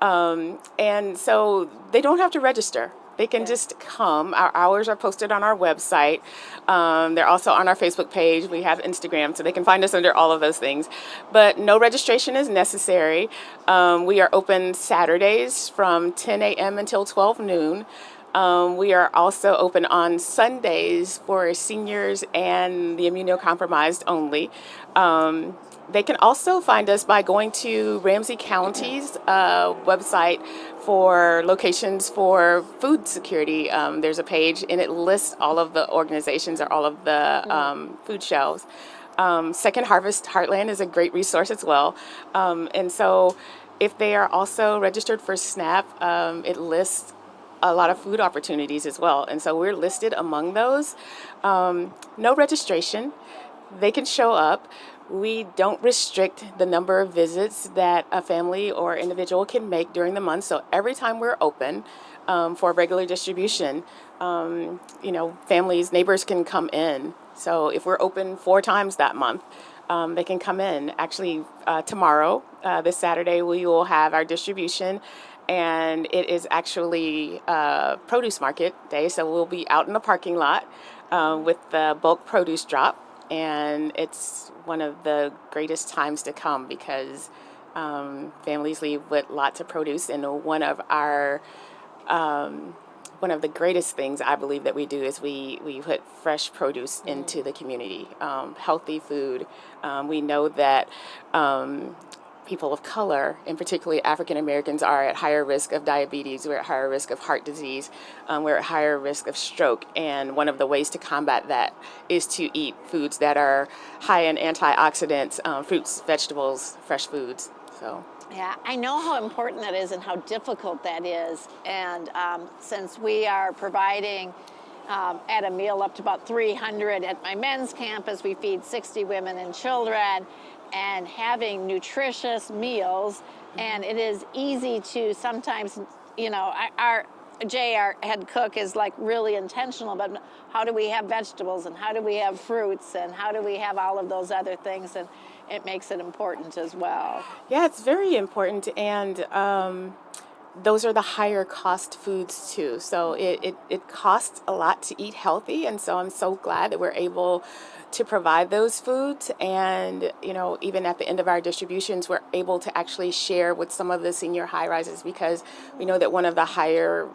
And so they don't have to register. They can just come. Our hours are posted on our website. They're also on our Facebook page. We have Instagram, so they can find us under all of those things. But no registration is necessary. We are open Saturdays from 10 a.m. until 12 noon. We are also open on Sundays for seniors and the immunocompromised only. They can also find us by going to Ramsey County's website for locations for food security. There's a page, and it lists all of the organizations or all of the food shelves. Second Harvest Heartland is a great resource as well. And so if they are also registered for SNAP, it lists a lot of food opportunities as well. And so we're listed among those. No registration. They can show up. We don't restrict the number of visits that a family or individual can make during the month. So every time we're open for regular distribution, families, neighbors can come in. So if we're open 4 times that month, they can come in. Actually, tomorrow, this Saturday, we will have our distribution, and it is actually produce market day. So we'll be out in the parking lot with the bulk produce drop. And it's one of the greatest times to come because families leave with lots of produce. And one of the greatest things I believe that we do is we put fresh produce into the community, healthy food. We know that people of color, and particularly African Americans, are at higher risk of diabetes, we're at higher risk of heart disease, we're at higher risk of stroke. And one of the ways to combat that is to eat foods that are high in antioxidants, fruits, vegetables, fresh foods. So. Yeah, I know how important that is and how difficult that is. And since we are providing at a meal up to about 300 at my men's campus, we feed 60 women and children, and having nutritious meals. And it is easy to sometimes, you know, our head cook, is like really intentional, but how do we have vegetables, and how do we have fruits, and how do we have all of those other things? And it makes it important as well. Yeah, it's very important, and those are the higher cost foods too. So it costs a lot to eat healthy, and so I'm so glad that we're able to provide those foods. And, you know, even at the end of our distributions, we're able to actually share with some of the senior high rises, because we know that one of the higher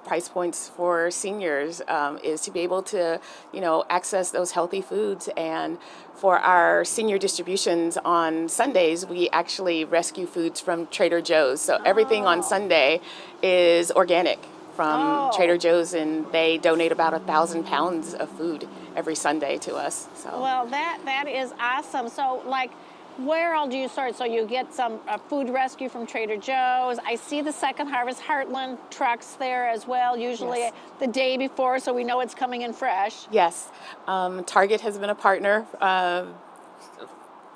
price points for seniors is to be able to, you know, access those healthy foods. And for our senior distributions on Sundays, we actually rescue foods from Trader Joe's. So everything on Sunday is organic from Trader Joe's, and they donate about 1,000 pounds of food every Sunday to us. So. Well, that is awesome. So, like, where all do you start? So you get some food rescue from Trader Joe's. I see the Second Harvest Heartland trucks there as well, usually Yes. the day before, so we know it's coming in fresh. Yes, Target has been a partner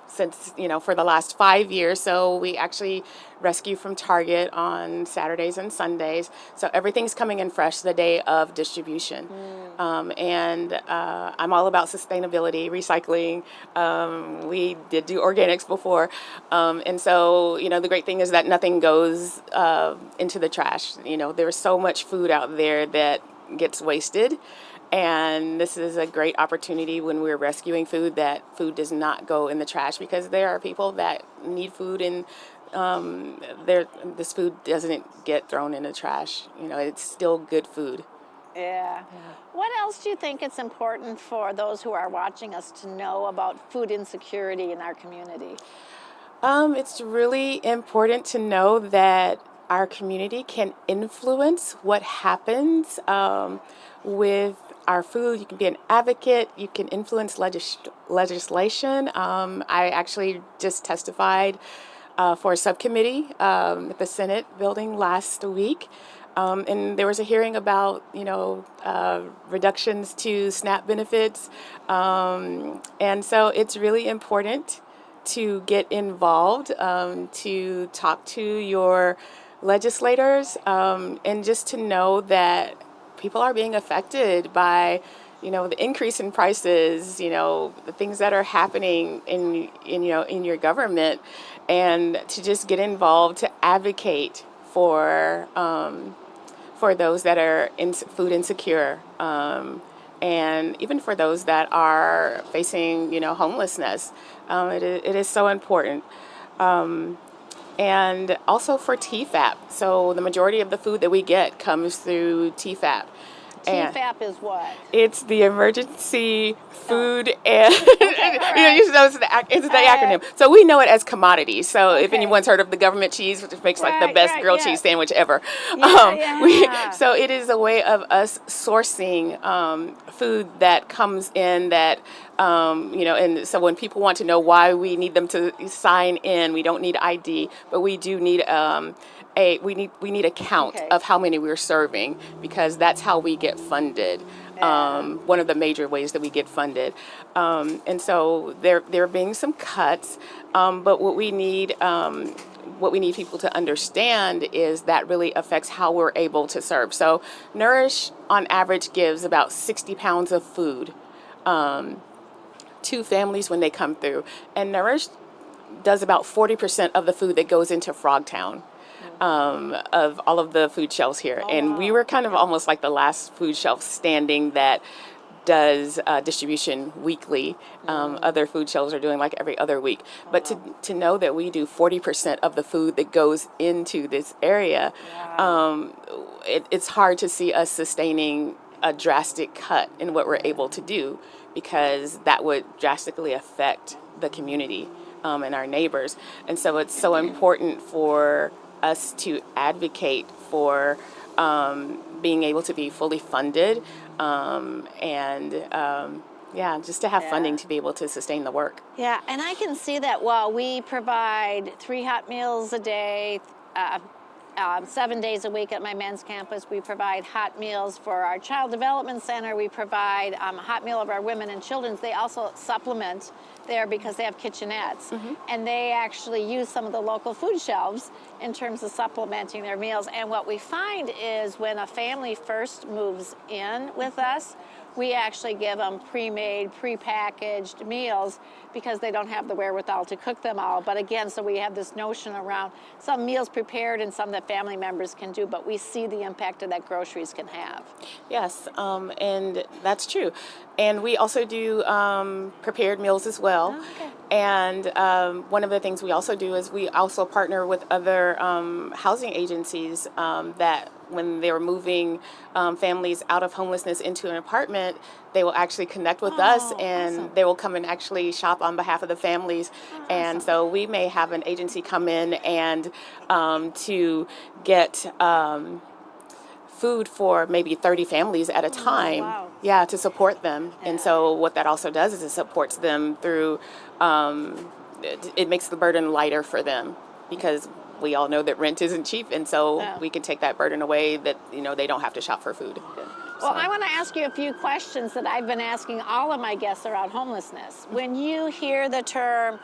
since, you know, for the last 5 years. So we actually rescue from Target on Saturdays and Sundays. So everything's coming in fresh the day of distribution. And I'm all about sustainability, recycling. We did do organics before. And so, you know, the great thing is that nothing goes into the trash. You know, there's so much food out there that gets wasted. And this is a great opportunity when we're rescuing food, that food does not go in the trash, because there are people that need food, and this food doesn't get thrown in the trash. You know, it's still good food. Yeah. What else do you think it's important for those who are watching us to know about food insecurity in our community? It's really important to know that our community can influence what happens with our food. You can be an advocate. You can influence legislation. I actually just testified for a subcommittee at the Senate building last week. And there was a hearing about, you know, reductions to SNAP benefits. And so it's really important to get involved, to talk to your legislators, and just to know that people are being affected by, you know, the increase in prices, you know, the things that are happening in your government, and to just get involved to advocate for those that are food insecure, and even for those that are facing, you know, homelessness. It is so important. And also for TFAP. So the majority of the food that we get comes through TFAP. TFAP is what? It's the Emergency Food and it's the acronym. So we know it as commodities. So if anyone's heard of the government cheese, which makes like the best grilled cheese sandwich ever, so it is a way of us sourcing food that comes in that. You know, and so when people want to know why we need them to sign in, we don't need ID, but we do need we need a count of how many we're serving, because that's how we get funded. One of the major ways that we get funded, and so there are being some cuts, but what we need people to understand is that really affects how we're able to serve. So Nourish on average gives about 60 pounds of food to families when they come through, and Nourish does about 40% of the food that goes into Frogtown, of all of the food shelves here. And we were kind of almost like the last food shelf standing that does distribution weekly. Other food shelves are doing like every other week. But to know that we do 40% of the food that goes into this area, it's hard to see us sustaining a drastic cut in what we're able to do, because that would drastically affect the community. and our neighbors. And so it's so important for us to advocate for being able to be fully funded yeah, just to have funding to be able to sustain the work. Yeah, and I can see that while we provide 3 hot meals a day, 7 days a week at my men's campus. We provide hot meals for our child development center. We provide a hot meal of our women and children's. They also supplement there because they have kitchenettes. And they actually use some of the local food shelves in terms of supplementing their meals. And what we find is when a family first moves in with us, we actually give them pre-made, pre-packaged meals because they don't have the wherewithal to cook them all. But again, so we have this notion around some meals prepared and some that family members can do, but we see the impact that groceries can have. Yes, and that's true. And we also do prepared meals as well. And one of the things we also do is we also partner with other housing agencies that when they're moving families out of homelessness into an apartment, they will actually connect with us and they will come and actually shop on behalf of the families. And so we may have an agency come in and to get food for maybe 30 families at a time, yeah, to support them. And so what that also does is it supports them through, it makes the burden lighter for them because we all know that rent isn't cheap, and so we can take that burden away that, you know, they don't have to shop for food. Well, I want to ask you a few questions that I've been asking all of my guests around homelessness. When you hear the term,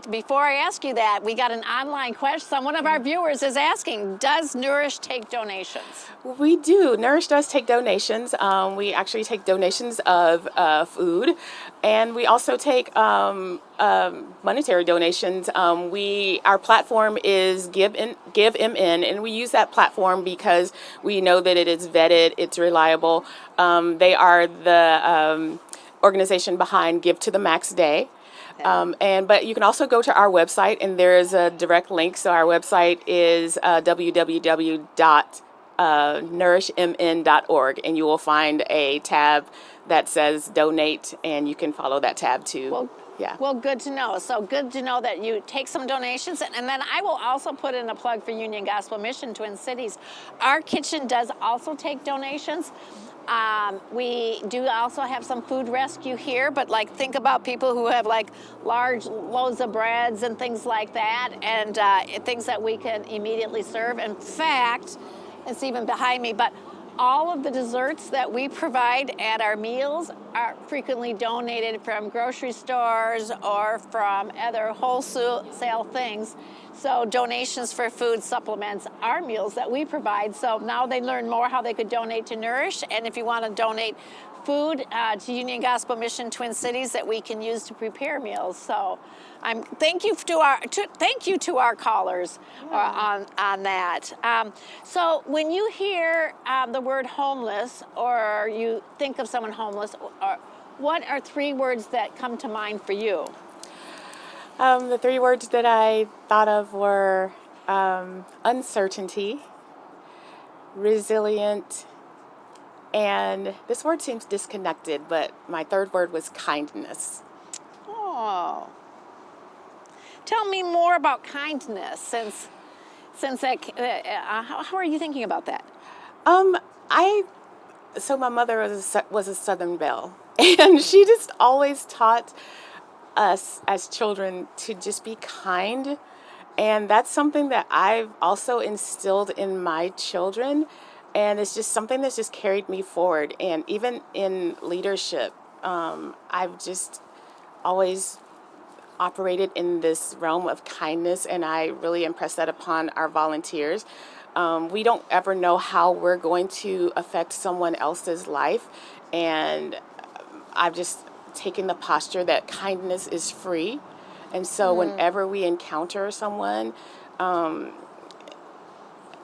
before I ask you that, we got an online question. One of our viewers is asking, does Nourish take donations? We do. Nourish does take donations. We actually take donations of food, and we also take monetary donations. Our platform is GiveMN, and we use that platform because we know that it is vetted, it's reliable. They are the organization behind Give to the Max Day. But you can also go to our website, and there is a direct link. So our website is www.nourishmn.org, and you will find a tab that says donate, and you can follow that tab too. Well, good to know. So good to know that you take some donations. And then I will also put in a plug for Union Gospel Mission Twin Cities. Our kitchen does also take donations. We do also have some food rescue here, but like think about people who have like large loads of breads and things like that, and things that we can immediately serve. In fact, it's even behind me, but all of the desserts that we provide at our meals are frequently donated from grocery stores or from other wholesale things. So donations for food supplements our meals that we provide. So now they learn more how they could donate to Nourish. And if you want to donate food to Union Gospel Mission Twin Cities that we can use to prepare meals. So thank you to our callers on that. So when you hear the word homeless, or you think of someone homeless, what are 3 words that come to mind for you? The 3 words that I thought of were uncertainty, resilient, and this word seems disconnected, but my 3rd word was kindness. Oh. Tell me more about kindness, since how are you thinking about that? So my mother was a Southern belle, and she just always taught us as children to just be kind, and that's something that I've also instilled in my children, and it's just something that's just carried me forward. And even in leadership, I've just always operated in this realm of kindness, and I really impress that upon our volunteers. We don't ever know how we're going to affect someone else's life, and I've just taken the posture that kindness is free. And so whenever we encounter someone,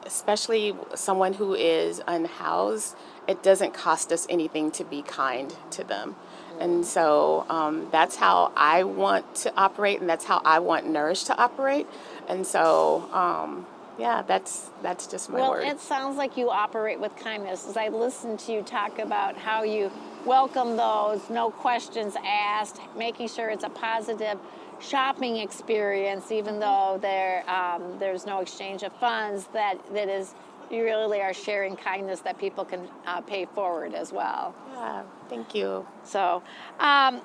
especially someone who is unhoused, it doesn't cost us anything to be kind to them. And so that's how I want to operate, and that's how I want Nourish to operate. And so, yeah, that's just my Well, word. it sounds like you operate with kindness. As I listened to you talk about how you welcome those, no questions asked, making sure it's a positive shopping experience, even though there's no exchange of funds, that is, you really are sharing kindness that people can pay forward as well. Yeah, thank you. So, and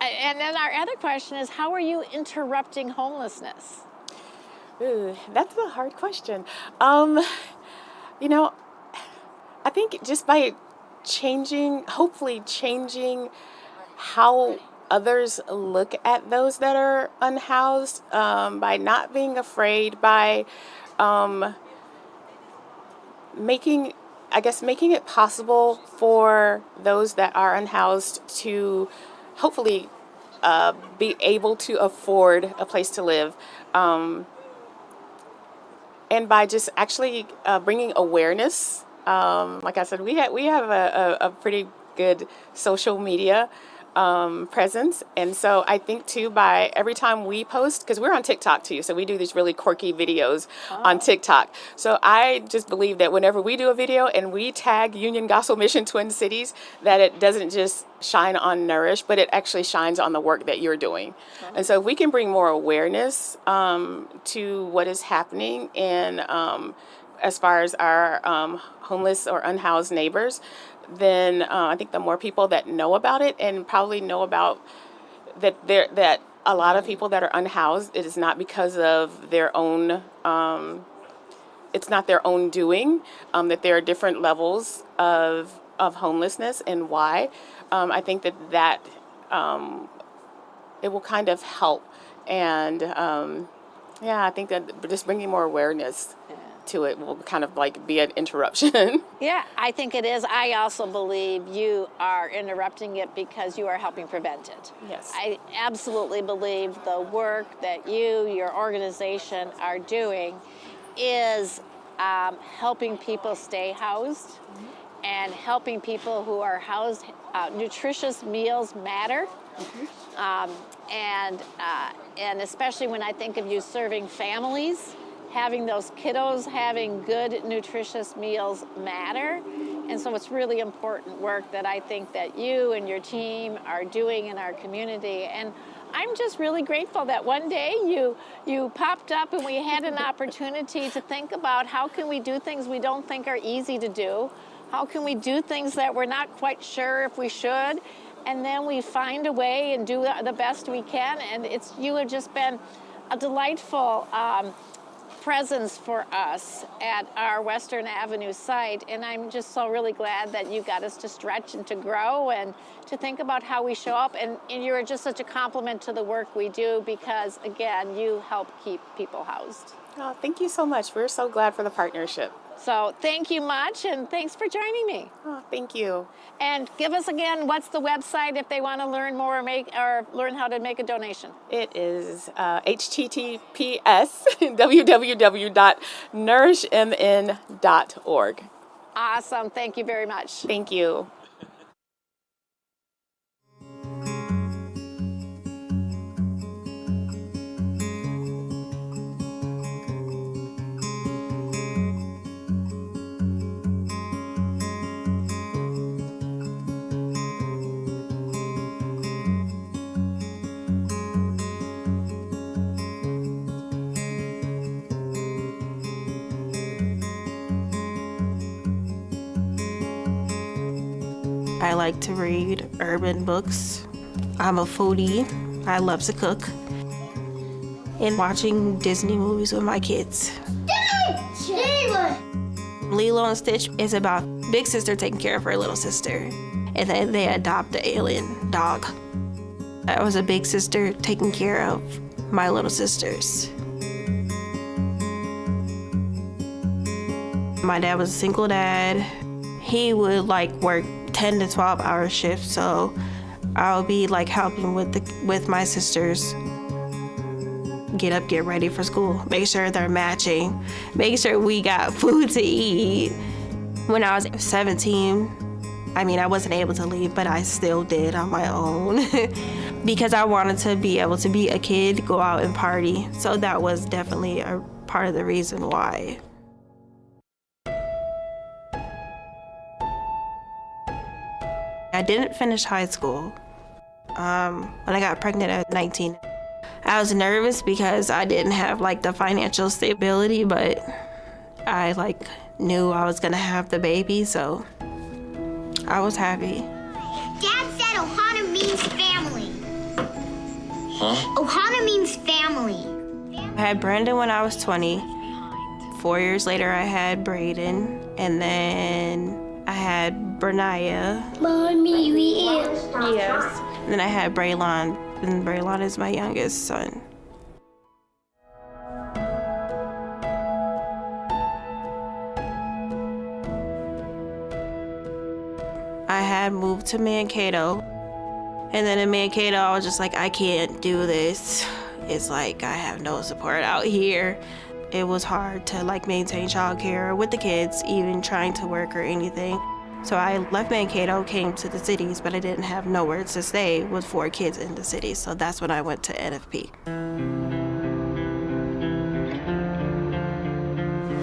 then our other question is, how are you interrupting homelessness? Ooh, that's a hard question. You know, I think just by hopefully changing how others look at those that are unhoused, by not being afraid, by making it possible for those that are unhoused to hopefully be able to afford a place to live. And by just actually bringing awareness, like I said, we have a pretty good social media presence, and so I think too, by every time we post, because we're on TikTok too, so we do these really quirky videos on TikTok. So I just believe that whenever we do a video and we tag Union Gospel Mission Twin Cities, that it doesn't just shine on Nourish, but it actually shines on the work that you're doing. And so if we can bring more awareness to what is happening in as far as our homeless or unhoused neighbors, then I think the more people that know about it and probably know about that a lot of people that are unhoused, it is not because of their own, it's not their own doing, that there are different levels of homelessness and why. I think that it will kind of help. And yeah, I think that just bringing more awareness to it will kind of like be an interruption. Yeah, I think it is. I also believe you are interrupting it because you are helping prevent it. Yes. I absolutely believe the work that your organization are doing is helping people stay housed and helping people who are housed. Nutritious meals matter. And especially when I think of you serving families, having those kiddos having good, nutritious meals matter. And so it's really important work that I think that you and your team are doing in our community. And I'm just really grateful that one day you popped up and we had an opportunity to think about how can we do things we don't think are easy to do? How can we do things that we're not quite sure if we should? And then we find a way and do the best we can. And you have just been a delightful presence for us at our Western Avenue site, and I'm just so really glad that you got us to stretch and to grow and to think about how we show up, and you're just such a compliment to the work we do because, again, you help keep people housed. Oh, thank you so much. We're so glad for the partnership. So thank you much, and thanks for joining me. Oh, thank you. And give us again, what's the website if they want to learn more or learn how to make a donation? It is https www.nourishmn.org. Awesome. Thank you very much. Thank you. I like to read urban books. I'm a foodie. I love to cook. And watching Disney movies with my kids. Lilo and Stitch is about big sister taking care of her little sister. And then they adopt the alien dog. I was a big sister taking care of my little sisters. My dad was a single dad. He would work 10 to 12 hour shifts, so I'll be helping with my sisters. Get up, get ready for school, make sure they're matching, make sure we got food to eat. When I was 17, I wasn't able to leave, but I still did on my own because I wanted to be able to be a kid, go out and party. So that was definitely a part of the reason why. I didn't finish high school when I got pregnant at 19. I was nervous because I didn't have like the financial stability, but I like knew I was gonna have the baby, so I was happy. Dad said Ohana means family. Huh? Ohana means family. I had Brandon when I was 20. 4 years later, I had Braden, and then I had Bernaya. Mommy, we eat. Yes. And then I had Braylon, and Braylon is my youngest son. I had moved to Mankato, and then in Mankato, I was just like, I can't do this. It's like I have no support out here. It was hard to like maintain childcare with the kids, even trying to work or anything. So I left Mankato, came to the cities, but I didn't have nowhere to stay with 4 kids in the cities. So that's when I went to NFP.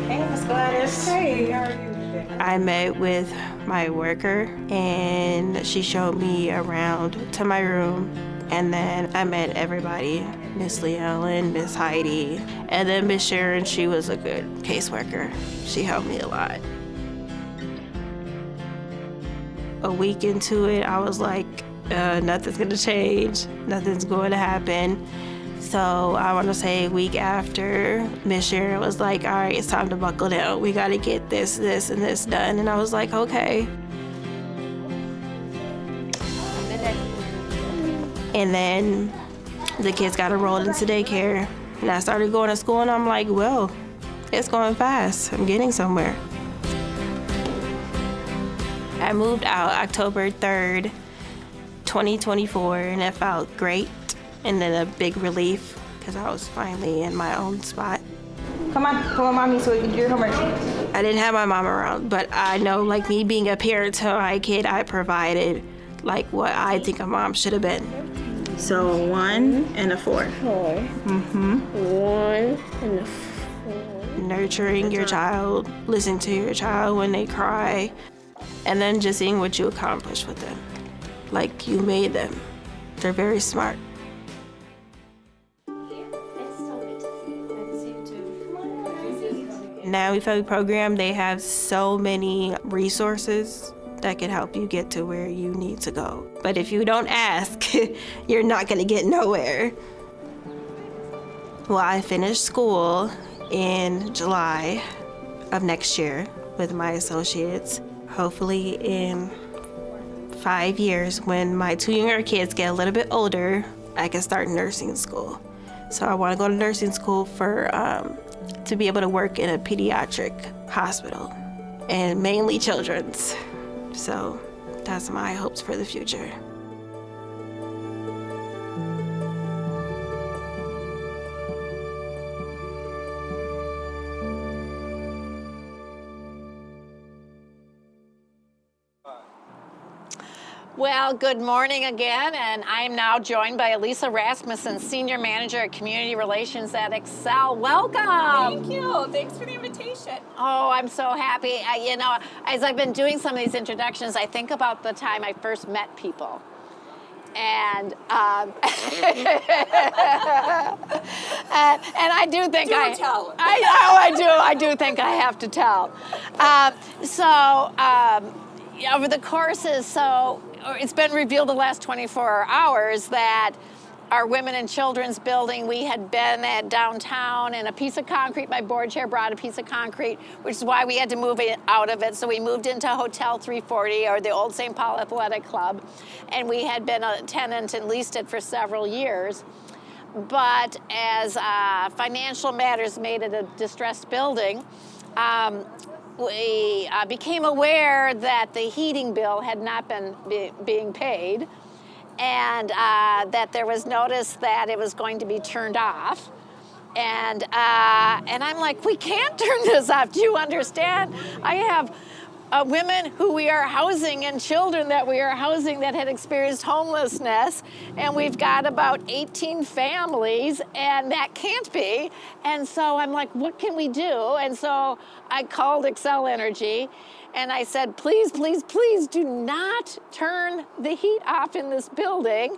Hey, Miss Gladys. Hey, how are you today? I met with my worker, and she showed me around to my room. And then I met everybody, Miss Lee Ellen, Miss Heidi, and then Miss Sharon. She was a good caseworker. She helped me a lot. A week into it, I was like, nothing's gonna change, nothing's going to happen. So I want to say a week after, Miss Sharon was like, all right, it's time to buckle down. We gotta get this, this, and this done. And I was like, okay. And then the kids got enrolled into daycare, and I started going to school, and I'm like, well, it's going fast. I'm getting somewhere. I moved out October 3rd, 2024, and it felt great, and then a big relief because I was finally in my own spot. Come on, mommy, so we can do your homework. I didn't have my mom around, but I know, like me being a parent to my kid, I provided like what I think a mom should have been. So 1 and a 4. 4. 1 and a 4. Nurturing your child, listening to your child when they cry, and then just seeing what you accomplished with them. Like you made them. They're very smart. Now we Family Program, they have so many resources that can help you get to where you need to go. But if you don't ask, you're not gonna get nowhere. Well, I finished school in July of next year with my associates. Hopefully in 5 years, when my 2 younger kids get a little bit older, I can start nursing school. So I wanna go to nursing school for to be able to work in a pediatric hospital, and mainly children's. So that's my hopes for the future. Well, good morning again, and I'm now joined by Elisa Rasmussen, Senior Manager at Community Relations at Xcel. Welcome. Thank you. Thanks for the invitation. Oh, I'm so happy. You know, as I've been doing some of these introductions, I think about the time I first met people. And and I do think I do think I have to tell. Over the courses, it's been revealed the last 24 hours that our women and children's building, we had been at downtown, and a piece of concrete, my board chair brought a piece of concrete, which is why we had to move it out of it. So we moved into Hotel 340, or the old St. Paul Athletic Club, and we had been a tenant and leased it for several years. But as financial matters made it a distressed building, we became aware that the heating bill had not been being paid, and that there was notice that it was going to be turned off. And I'm like, we can't turn this off. Do you understand? I have women who we are housing and children that we are housing that had experienced homelessness. And we've got about 18 families, and that can't be. And so I'm like, what can we do? And so I called Xcel Energy, and I said, please, please, please do not turn the heat off in this building.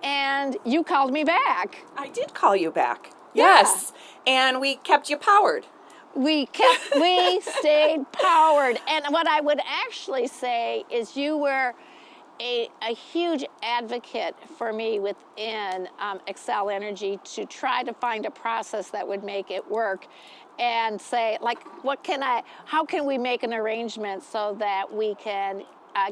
And you called me back. I did call you back. Yes. And we kept you powered. We stayed powered. And what I would actually say is you were a huge advocate for me within Xcel Energy to try to find a process that would make it work and say, like, how can we make an arrangement so that we can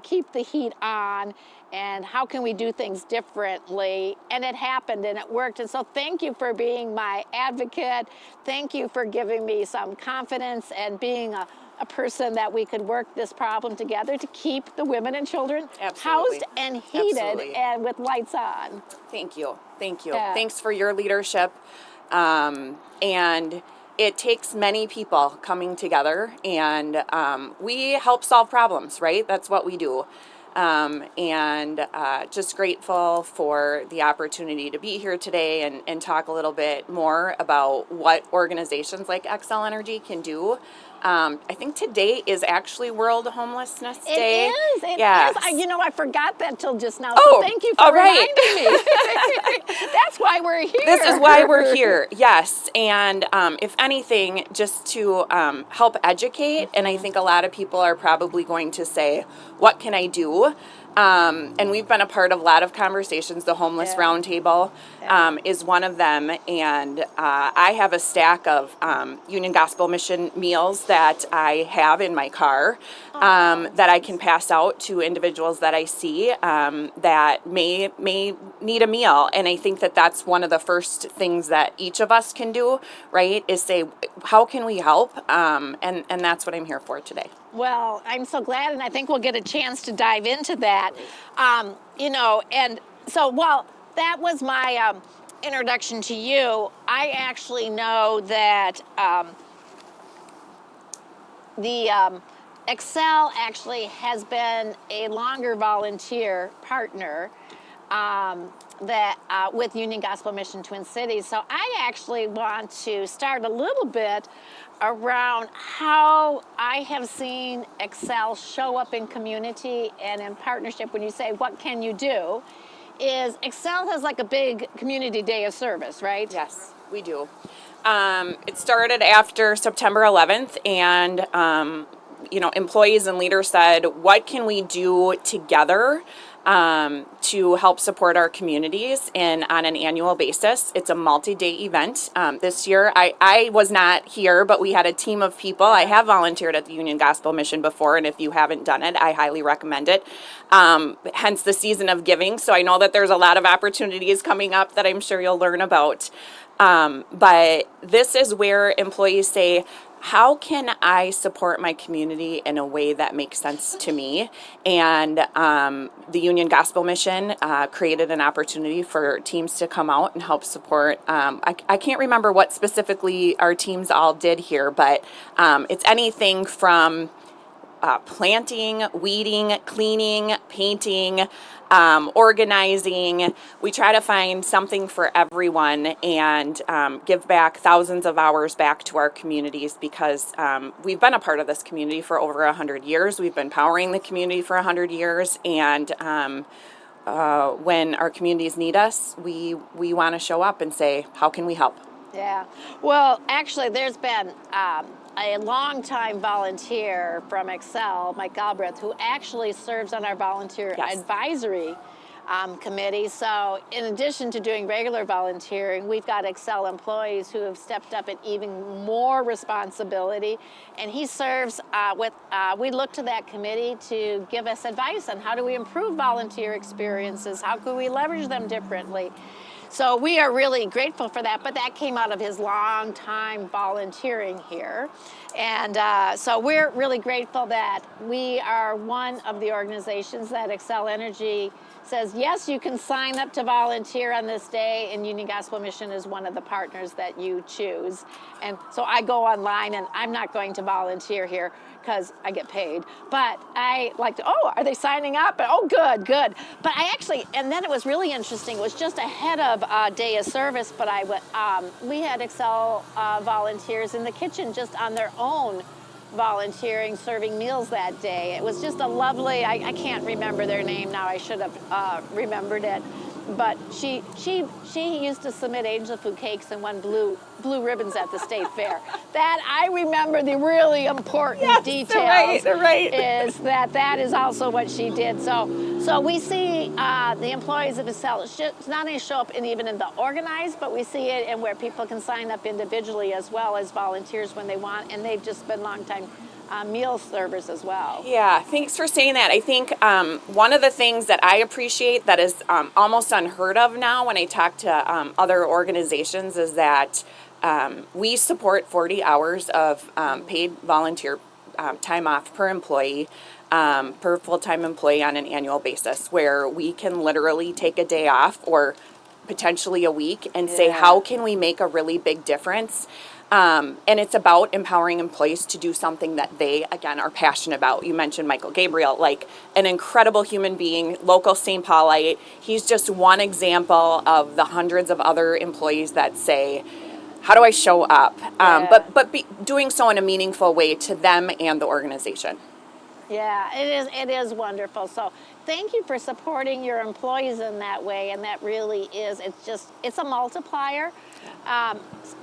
keep the heat on, and how can we do things differently? And it happened and it worked. And so thank you for being my advocate. Thank you for giving me some confidence and being a person that we could work this problem together to keep the women and children housed and heated and with lights on. Thank you. Thank you. Yeah. Thanks for your leadership. And it takes many people coming together, and we help solve problems, right? That's what we do. And just grateful for the opportunity to be here today and talk a little bit more about what organizations like Xcel Energy can do. I think today is actually World Homelessness Day. It is. It yes. is. I forgot that till just now. Oh, so thank you for reminding me. That's why we're here. This is why we're here. Yes. And if anything, just to help educate, and I think a lot of people are probably going to say, what can I do? And we've been a part of a lot of conversations. The Homeless Roundtable is one of them. And I have a stack of Union Gospel Mission meals that I have in my car that I can pass out to individuals that I see that may need a meal. And I think that that's one of the first things that each of us can do, right, is say, how can we help? And that's what I'm here for today. Well, I'm so glad, and I think we'll get a chance to dive into that. And so while that was my introduction to you, I actually know that the Xcel actually has been a longer volunteer partner with Union Gospel Mission Twin Cities. So I actually want to start a little bit around how I have seen Xcel show up in community and in partnership. When you say, what can you do, is Xcel has like a big community day of service, right? Yes, we do. It started after September 11th, and employees and leaders said, what can we do together to help support our communities on an annual basis? It's a multi-day event. This year, I was not here, but we had a team of people. I have volunteered at the Union Gospel Mission before, and if you haven't done it, I highly recommend it. Hence the season of giving. So I know that there's a lot of opportunities coming up that I'm sure you'll learn about. But this is where employees say, how can I support my community in a way that makes sense to me? And the Union Gospel Mission created an opportunity for teams to come out and help support. I can't remember what specifically our teams all did here, but it's anything from planting, weeding, cleaning, painting, organizing. We try to find something for everyone and give back thousands of hours back to our communities, because we've been a part of this community for over 100 years. We've been powering the community for 100 years, and when our communities need us, we want to show up and say, how can we help? Yeah. Well, actually, there's been a longtime volunteer from Xcel, Mike Galbraith, who actually serves on our volunteer advisory committee. So in addition to doing regular volunteering, we've got Xcel employees who have stepped up at even more responsibility. And he serves we look to that committee to give us advice on how do we improve volunteer experiences, how can we leverage them differently. So we are really grateful for that, but that came out of his long time volunteering here. And so we're really grateful that we are one of the organizations that Xcel Energy says, yes, you can sign up to volunteer on this day, and Union Gospel Mission is one of the partners that you choose. And so I go online, and I'm not going to volunteer here because I get paid. But I like to, oh, are they signing up? Oh, good. But I actually, and then it was really interesting. It was just ahead of day of service, but we had Xcel volunteers in the kitchen just on their own, volunteering, serving meals that day. It was just a lovely, I can't remember their name now, I should have remembered it, but she used to submit angel food cakes and won blue ribbons at the state fair. That, I remember the really important details, right. is that is also what she did. So we see the employees of Xcel not only show up even in the organized, but we see it in where people can sign up individually as well as volunteers when they want, and they've just been longtime meal servers as well. Yeah, thanks for saying that. I think one of the things that I appreciate that is almost unheard of now when I talk to other organizations is that we support 40 hours of paid volunteer time off per employee, per full-time employee on an annual basis, where we can literally take a day off or potentially a week and say, how can we make a really big difference? And it's about empowering employees to do something that they, again, are passionate about. You mentioned Michael Gabriel, like an incredible human being, local St. Paulite. He's just one example of the hundreds of other employees that say, how do I show up? But doing so in a meaningful way to them and the organization. Yeah, it is wonderful. So thank you for supporting your employees in that way, and that really is, it's a multiplier.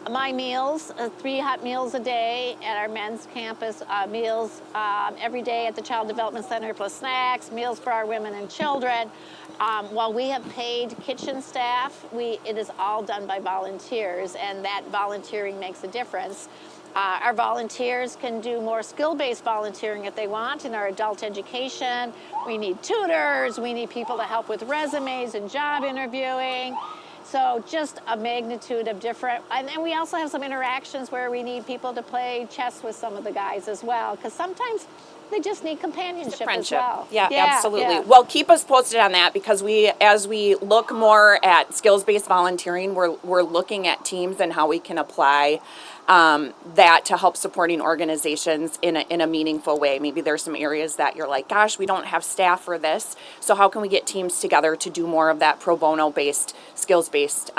My meals, 3 hot meals a day at our men's campus, meals every day at the Child Development Center plus snacks, meals for our women and children. While we have paid kitchen staff, it is all done by volunteers, and that volunteering makes a difference. Our volunteers can do more skill-based volunteering if they want in our adult education. We need tutors, we need people to help with resumes and job interviewing. So just a magnitude of different, and then we also have some interactions where we need people to play chess with some of the guys as well, because sometimes they just need companionship as well. Yeah, absolutely. Yeah. Well, keep us posted on that, because as we look more at skills-based volunteering, we're looking at teams and how we can apply that to help supporting organizations in a meaningful way. Maybe there's some areas that you're like, gosh, we don't have staff for this. So how can we get teams together to do more of that pro bono based, skills based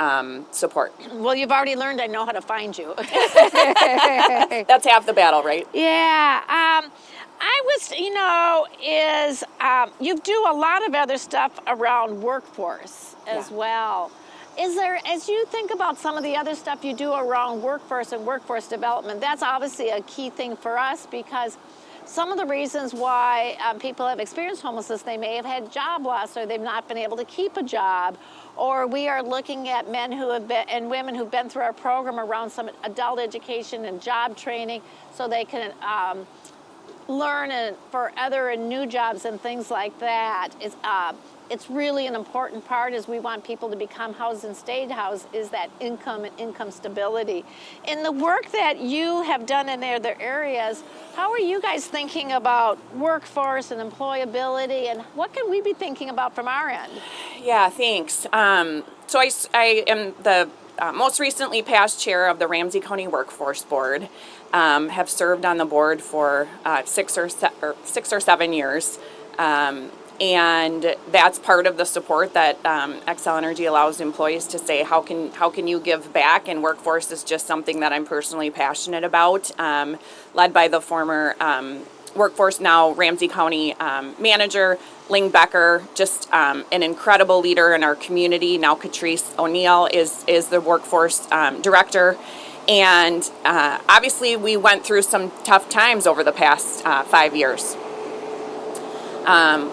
support? Well, you've already learned I know how to find you. That's half the battle, right? Yeah. You do a lot of other stuff around workforce as well. Is there, as you think about some of the other stuff you do around workforce and workforce development, that's obviously a key thing for us, because some of the reasons why people have experienced homelessness, they may have had job loss, or they've not been able to keep a job, or we are looking at men who have been and women who've been through our program around some adult education and job training, so they can learn for other and new jobs and things like that. It's really an important part, as we want people to become housed and stayed housed, is that income and income stability. In the work that you have done in other areas, how are you guys thinking about workforce and employability, and what can we be thinking about from our end? Yeah, thanks. So I am the most recently past chair of the Ramsey County Workforce Board. Have served on the board for 6 or 7 years. And that's part of the support that Xcel Energy allows employees to say, how can you give back? And workforce is just something that I'm personally passionate about, led by the former workforce, now Ramsey County manager, Lange Becker, just an incredible leader in our community. Now Catrice O'Neill is the workforce director. And obviously we went through some tough times over the past 5 years.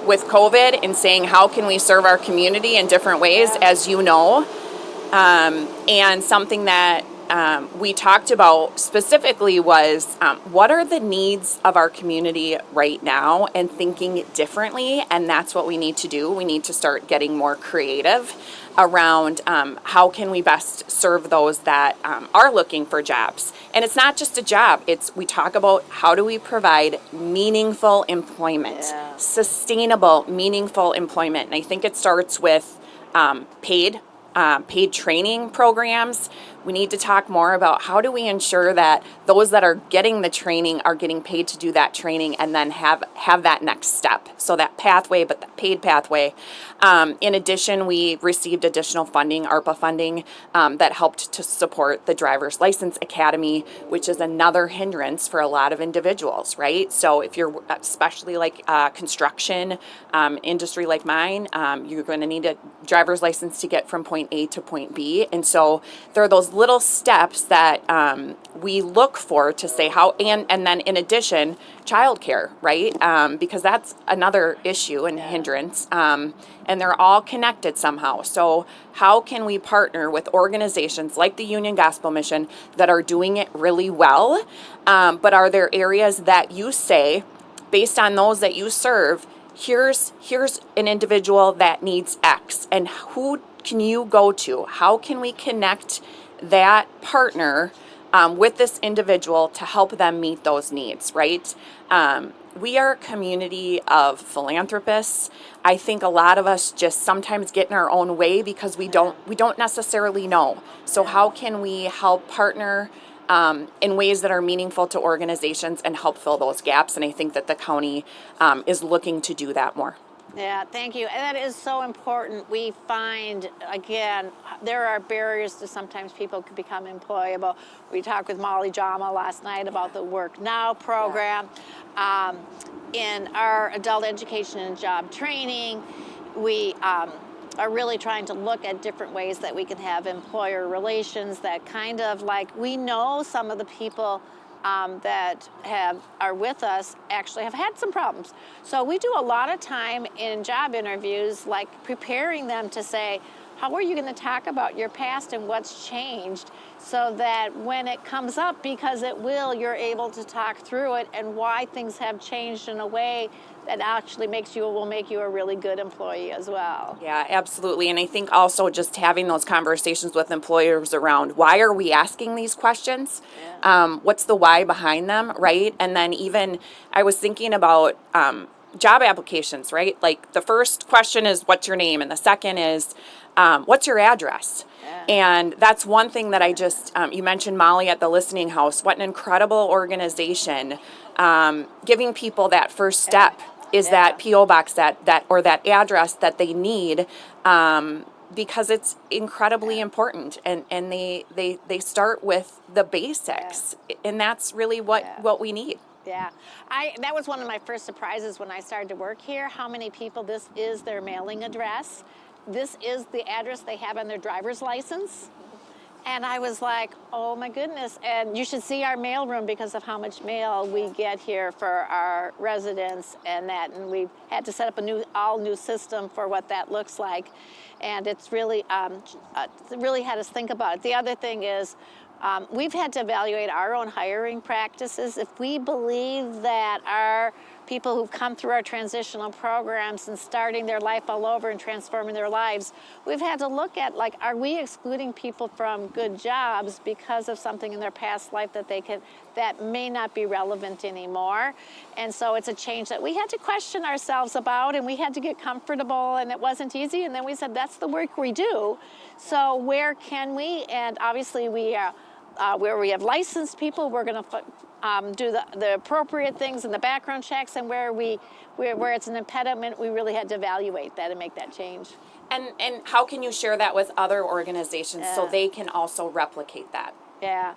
With COVID, and saying, how can we serve our community in different ways, as you know, and something that we talked about specifically was what are the needs of our community right now and thinking differently, and that's what we need to do. We need to start getting more creative around how can we best serve those that are looking for jobs. And it's not just a job, we talk about how do we provide meaningful employment, sustainable, meaningful employment. And I think it starts with paid training programs. We need to talk more about how do we ensure that those that are getting the training are getting paid to do that training and then have that next step. So that pathway, but the paid pathway. In addition, we received additional funding, ARPA funding, that helped to support the Driver's License Academy, which is another hindrance for a lot of individuals, right? So if you're especially like construction industry like mine, you're going to need a driver's license to get from point A to point B. And so there are those little steps that we look for to say how, and then in addition, childcare, right? Because that's another issue and hindrance. And they're all connected somehow. So how can we partner with organizations like the Union Gospel Mission that are doing it really well? But are there areas that you say, based on those that you serve, here's an individual that needs X, and who can you go to? How can we connect that partner with this individual to help them meet those needs, right? We are a community of philanthropists. I think a lot of us just sometimes get in our own way because we don't necessarily know. So how can we help partner in ways that are meaningful to organizations and help fill those gaps? And I think that the county is looking to do that more. Yeah, thank you. And that is so important. We find, again, there are barriers to sometimes people could become employable. We talked with Molly Jama last night about the Work Now program. In our adult education and job training, we are really trying to look at different ways that we can have employer relations that kind of like, we know some of the people that are with us actually have had some problems. So we do a lot of time in job interviews, like preparing them to say, how are you going to talk about your past and what's changed, so that when it comes up, because it will, you're able to talk through it and why things have changed in a way that actually will make you a really good employee as well. Yeah, absolutely. And I think also just having those conversations with employers around why are we asking these questions? What's the why behind them, right? And then even I was thinking about job applications, right? Like the first question is, what's your name? And the second is, what's your address? And that's one thing that I just, you mentioned Molly at the Listening House. What an incredible organization. Giving people that first step is that P.O. box that or that address that they need, because it's incredibly important. And they start with the basics. And that's really what we need. Yeah, that was one of my first surprises when I started to work here, how many people this is their mailing address. This is the address they have on their driver's license. And I was like, oh my goodness. And you should see our mail room because of how much mail we get here for our residents and that. And we had to set up a all new system for what that looks like. And it's really, really had us think about it. The other thing is, we've had to evaluate our own hiring practices. If we believe that our people who've come through our transitional programs and starting their life all over and transforming their lives, we've had to look at, like, are we excluding people from good jobs because of something in their past life that may not be relevant anymore? And so it's a change that we had to question ourselves about, and we had to get comfortable, and it wasn't easy. And then we said, that's the work we do. So where can we? And obviously we where we have licensed people, we're going to do the appropriate things in the background checks, and where it's an impediment, we really had to evaluate that and make that change. And how can you share that with other organizations so they can also replicate that? Yeah.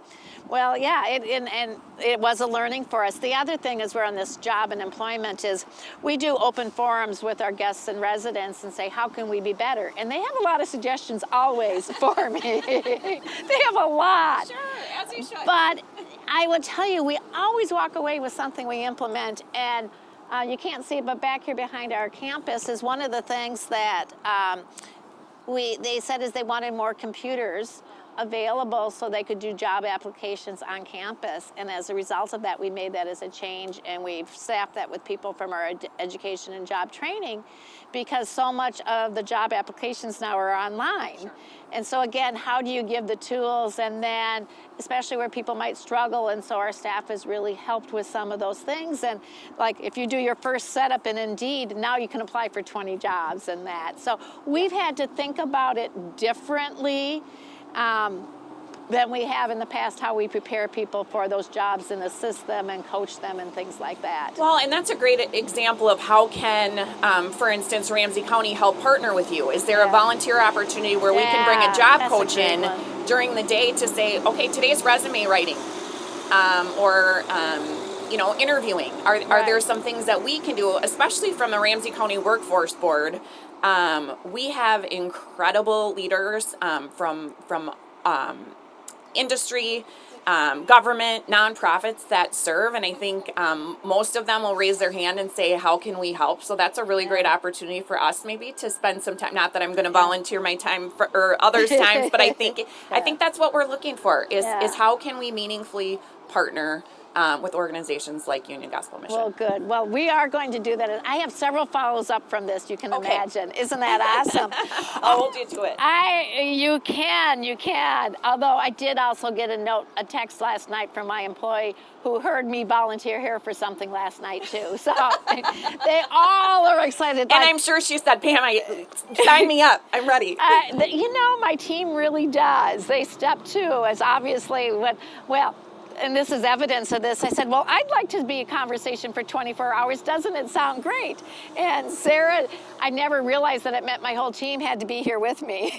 Well, yeah, it was a learning for us. The other thing is we're on this job and employment is we do open forums with our guests and residents and say, how can we be better? And they have a lot of suggestions always for me. They have a lot. Sure, as you should. But I would tell you, we always walk away with something we implement. And you can't see it, but back here behind our campus is one of the things that they said is they wanted more computers. available so they could do job applications on campus. And as a result of that, we made that as a change, and we've staffed that with people from our education and job training, because so much of the job applications now are online. Sure. And so again, how do you give the tools, and then especially where people might struggle, and so our staff has really helped with some of those things. And like if you do your first setup in Indeed, now you can apply for 20 jobs and that. So we've had to think about it differently than we have in the past, how we prepare people for those jobs and assist them and coach them and things like that. Well, and that's a great example of how can, for instance, Ramsey County help partner with you. Is there a volunteer opportunity where we can bring a job coach in during the day to say, okay, today's resume writing, or interviewing. Are there some things that we can do, especially from the Ramsey County Workforce Board? We have incredible leaders from industry, government, nonprofits that serve, and I think most of them will raise their hand and say, how can we help? So that's a really great opportunity for us maybe to spend some time, not that I'm going to volunteer my time or others' times, but I think that's what we're looking for is how can we meaningfully partner with organizations like Union Gospel Mission. Well, good. Well, we are going to do that. And I have several follows up from this, you can imagine. Isn't that awesome? I'll hold you to it. You can. Although I did also get a text last night from my employee who heard me volunteer here for something last night too. So they all are excited. And I'm sure she said, Pam, sign me up. I'm ready. My team really does. They step to, as obviously and this is evidence of this. I said, well, I'd like to be a conversation for 24 hours. Doesn't it sound great? And Sarah, I never realized that it meant my whole team had to be here with me.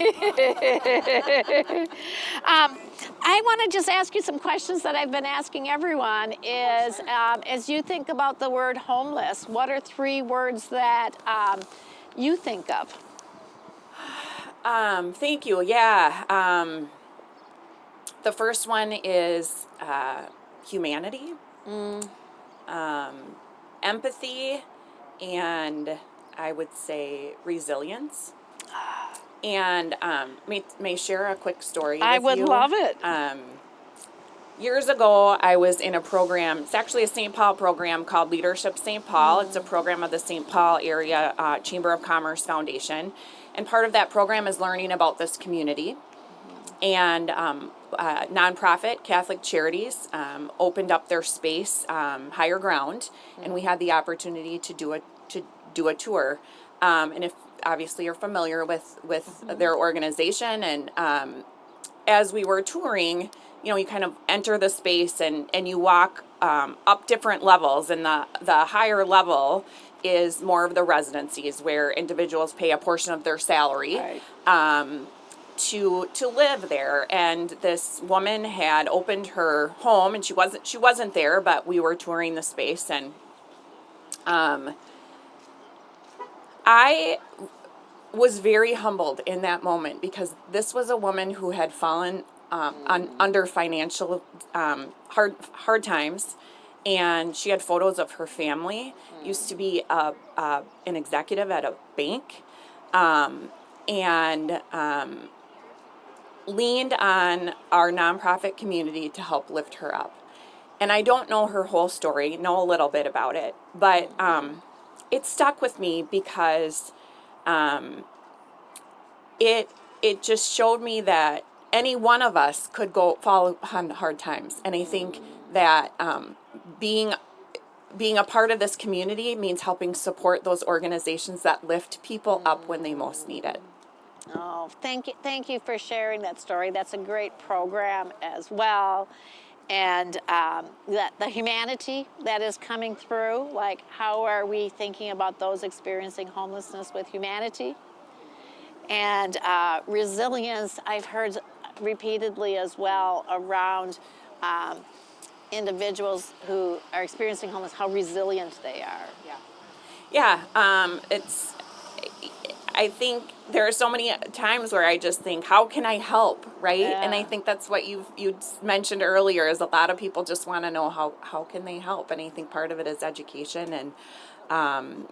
I want to just ask you some questions that I've been asking everyone is, as you think about the word homeless, what are 3 words that you think of? Thank you. Yeah. The first one is humanity, empathy, and I would say resilience. And may share a quick story with you. I would love it. Years ago, I was in a program. It's actually a St. Paul program called Leadership St. Paul. It's a program of the St. Paul Area Chamber of Commerce Foundation. And part of that program is learning about this community. And nonprofit Catholic Charities opened up their space, Higher Ground, and we had the opportunity to do a tour. And if obviously you're familiar with their organization, and as we were touring, you kind of enter the space and you walk up different levels, and the higher level is more of the residencies where individuals pay a portion of their salary. Right. To live there. And this woman had opened her home, and she wasn't there, but we were touring the space, and I was very humbled in that moment, because this was a woman who had fallen under financial hard times, and she had photos of her family, used to be an executive at a bank, and leaned on our nonprofit community to help lift her up. And I don't know her whole story, know a little bit about it, but it stuck with me because it just showed me that any one of us could fall on hard times. And I think that being a part of this community means helping support those organizations that lift people up when they most need it. Oh, thank you for sharing that story. That's a great program as well. And the humanity that is coming through, like how are we thinking about those experiencing homelessness with humanity? And resilience, I've heard repeatedly as well around individuals who are experiencing homelessness, how resilient they are. Yeah, I think there are so many times where I just think, how can I help, right? Yeah. And I think that's what you mentioned earlier, is a lot of people just want to know how can they help. And I think part of it is education, and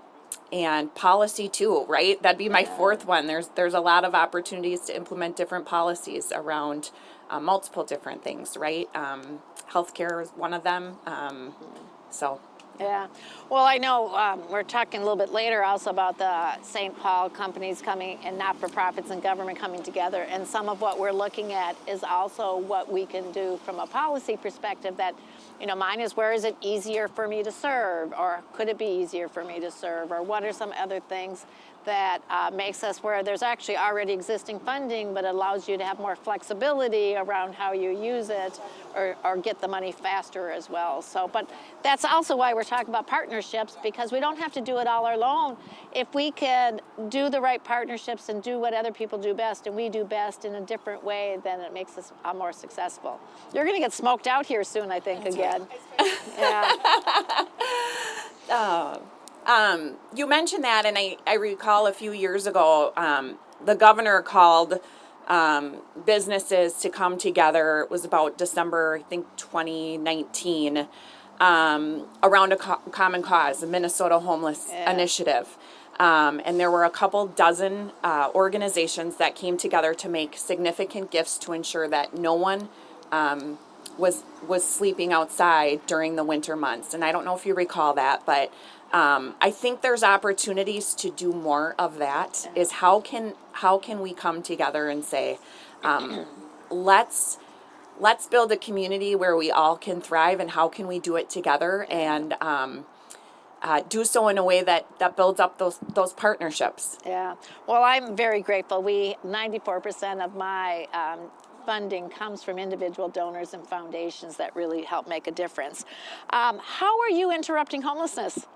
and policy too, right? That'd be my fourth one. There's a lot of opportunities to implement different policies around multiple different things, right? Healthcare is one of them. So. Yeah. Well, I know we're talking a little bit later also about the St. Paul companies coming and not-for-profits and government coming together. And some of what we're looking at is also what we can do from a policy perspective that, you know, mine is where is it easier for me to serve, or could it be easier for me to serve, or what are some other things that makes us where there's actually already existing funding, but allows you to have more flexibility around how you use it or get the money faster as well. So, but that's also why we're talking about partnerships, because we don't have to do it all alone. If we can do the right partnerships and do what other people do best, and we do best in a different way, then it makes us more successful. You're gonna get smoked out here soon, I think, again. Yeah. You mentioned that, and I recall a few years ago, the governor called businesses to come together. It was about December, I think, 2019, around a common cause, the Minnesota Homeless Initiative. And there were a couple dozen organizations that came together to make significant gifts to ensure that no one was sleeping outside during the winter months. And I don't know if you recall that, but I think there's opportunities to do more of that. Is how can we come together and say, let's build a community where we all can thrive, and how can we do it together, and do so in a way that builds up those partnerships. Yeah. Well, I'm very grateful. 94% of my funding comes from individual donors and foundations that really help make a difference. How are you interrupting homelessness?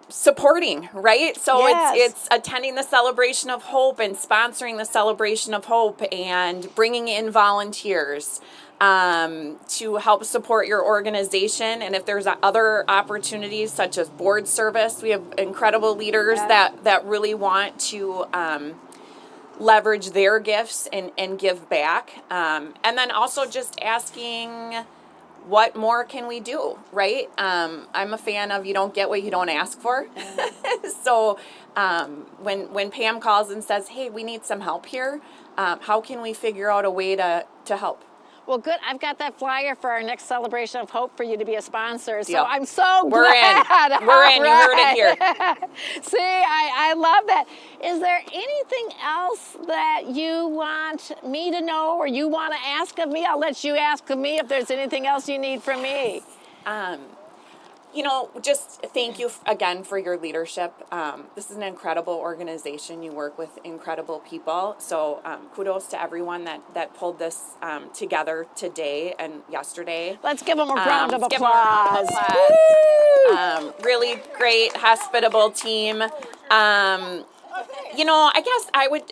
Supporting, right? So Yes. it's attending the Celebration of Hope and sponsoring the Celebration of Hope and bringing in volunteers to help support your organization. And if there's other opportunities such as board service, we have incredible leaders that really want to leverage their gifts and give back. And then also just asking, what more can we do, right? I'm a fan of you don't get what you don't ask for. So when Pam calls and says, hey, we need some help here, how can we figure out a way to help? Well, good. I've got that flyer for our next Celebration of Hope for you to be a sponsor. So Yep. I'm so We're glad. in. We're in. You heard it here. See, I love that. Is there anything else that you want me to know or you want to ask of me? I'll let you ask of me if there's anything else you need from me. Just thank you again for your leadership. This is an incredible organization. You work with incredible people. So kudos to everyone that pulled this together today and yesterday. Let's give them a round of applause. Really great, hospitable team. I guess I would,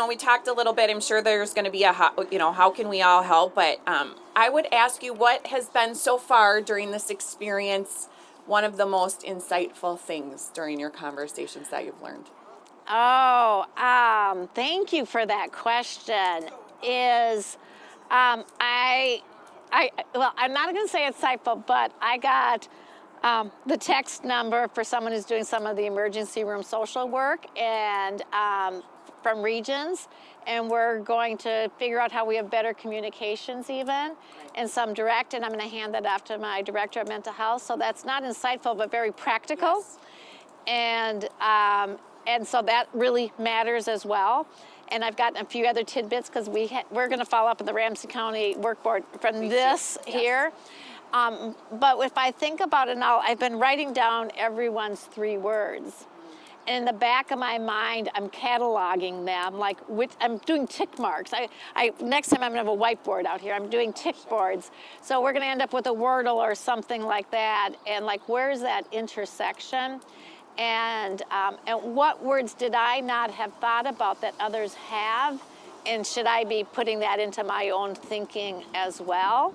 we talked a little bit. I'm sure there's going to be how can we all help? But I would ask you, what has been so far during this experience one of the most insightful things during your conversations that you've learned? Oh, thank you for that question. I'm not going to say insightful, but I got the text number for someone who's doing some of the emergency room social work and from regions, and we're going to figure out how we have better communications even, and some direct, and I'm going to hand that off to my director of mental health. So that's not insightful, but very practical. Yes. And so that really matters as well. And I've gotten a few other tidbits because we're going to follow up in the Ramsey County Work Board from this here. But if I think about it now, I've been writing down everyone's 3 words. And in the back of my mind, I'm cataloging them, I'm doing tick marks. Next time I'm gonna have a whiteboard out here. I'm doing tick boards. So we're gonna end up with a Wordle or something like that. And where's that intersection? And what words did I not have thought about that others have? And should I be putting that into my own thinking as well?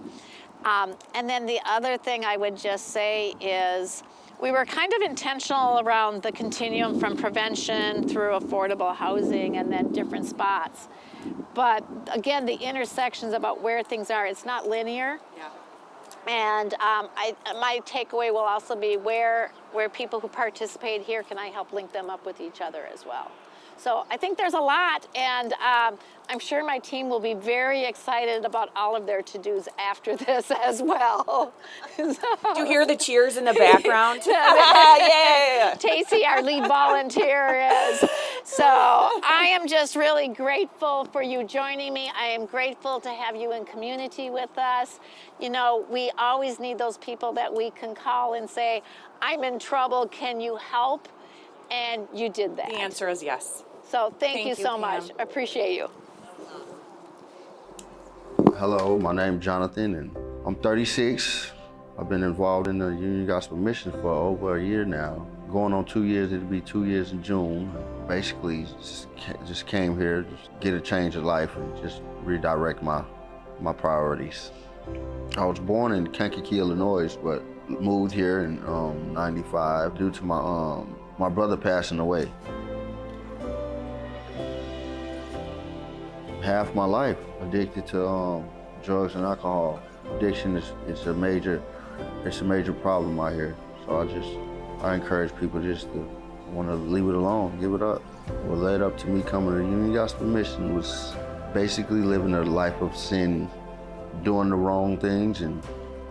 And then the other thing I would just say is we were kind of intentional around the continuum from prevention through affordable housing and then different spots. But again, the intersections about where things are, it's not linear. Yeah. And my takeaway will also be where people who participate here, can I help link them up with each other as well? So I think there's a lot, and I'm sure my team will be very excited about all of their to-dos after this as well. Do you hear the cheers in the background? Yeah. Tacey, our lead volunteer, is. So I am just really grateful for you joining me. I am grateful to have you in community with us. You know, we always need those people that we can call and say, I'm in trouble, can you help? And you did that. The answer is yes. So thank you so Pam. much. Appreciate you. Hello, my name's Jonathan, and I'm 36. I've been involved in the Union Gospel Mission for over a year now. Going on 2 years, it'll be 2 years in June. Basically, just came here to get a change of life and just redirect my priorities. I was born in Kankakee, Illinois, but moved here in '95 due to my brother passing away. Half my life addicted to drugs and alcohol. Addiction is a major problem out here. So I encourage people just to want to leave it alone, give it up. What led up to me coming to the Union Gospel Mission was basically living a life of sin, doing the wrong things, and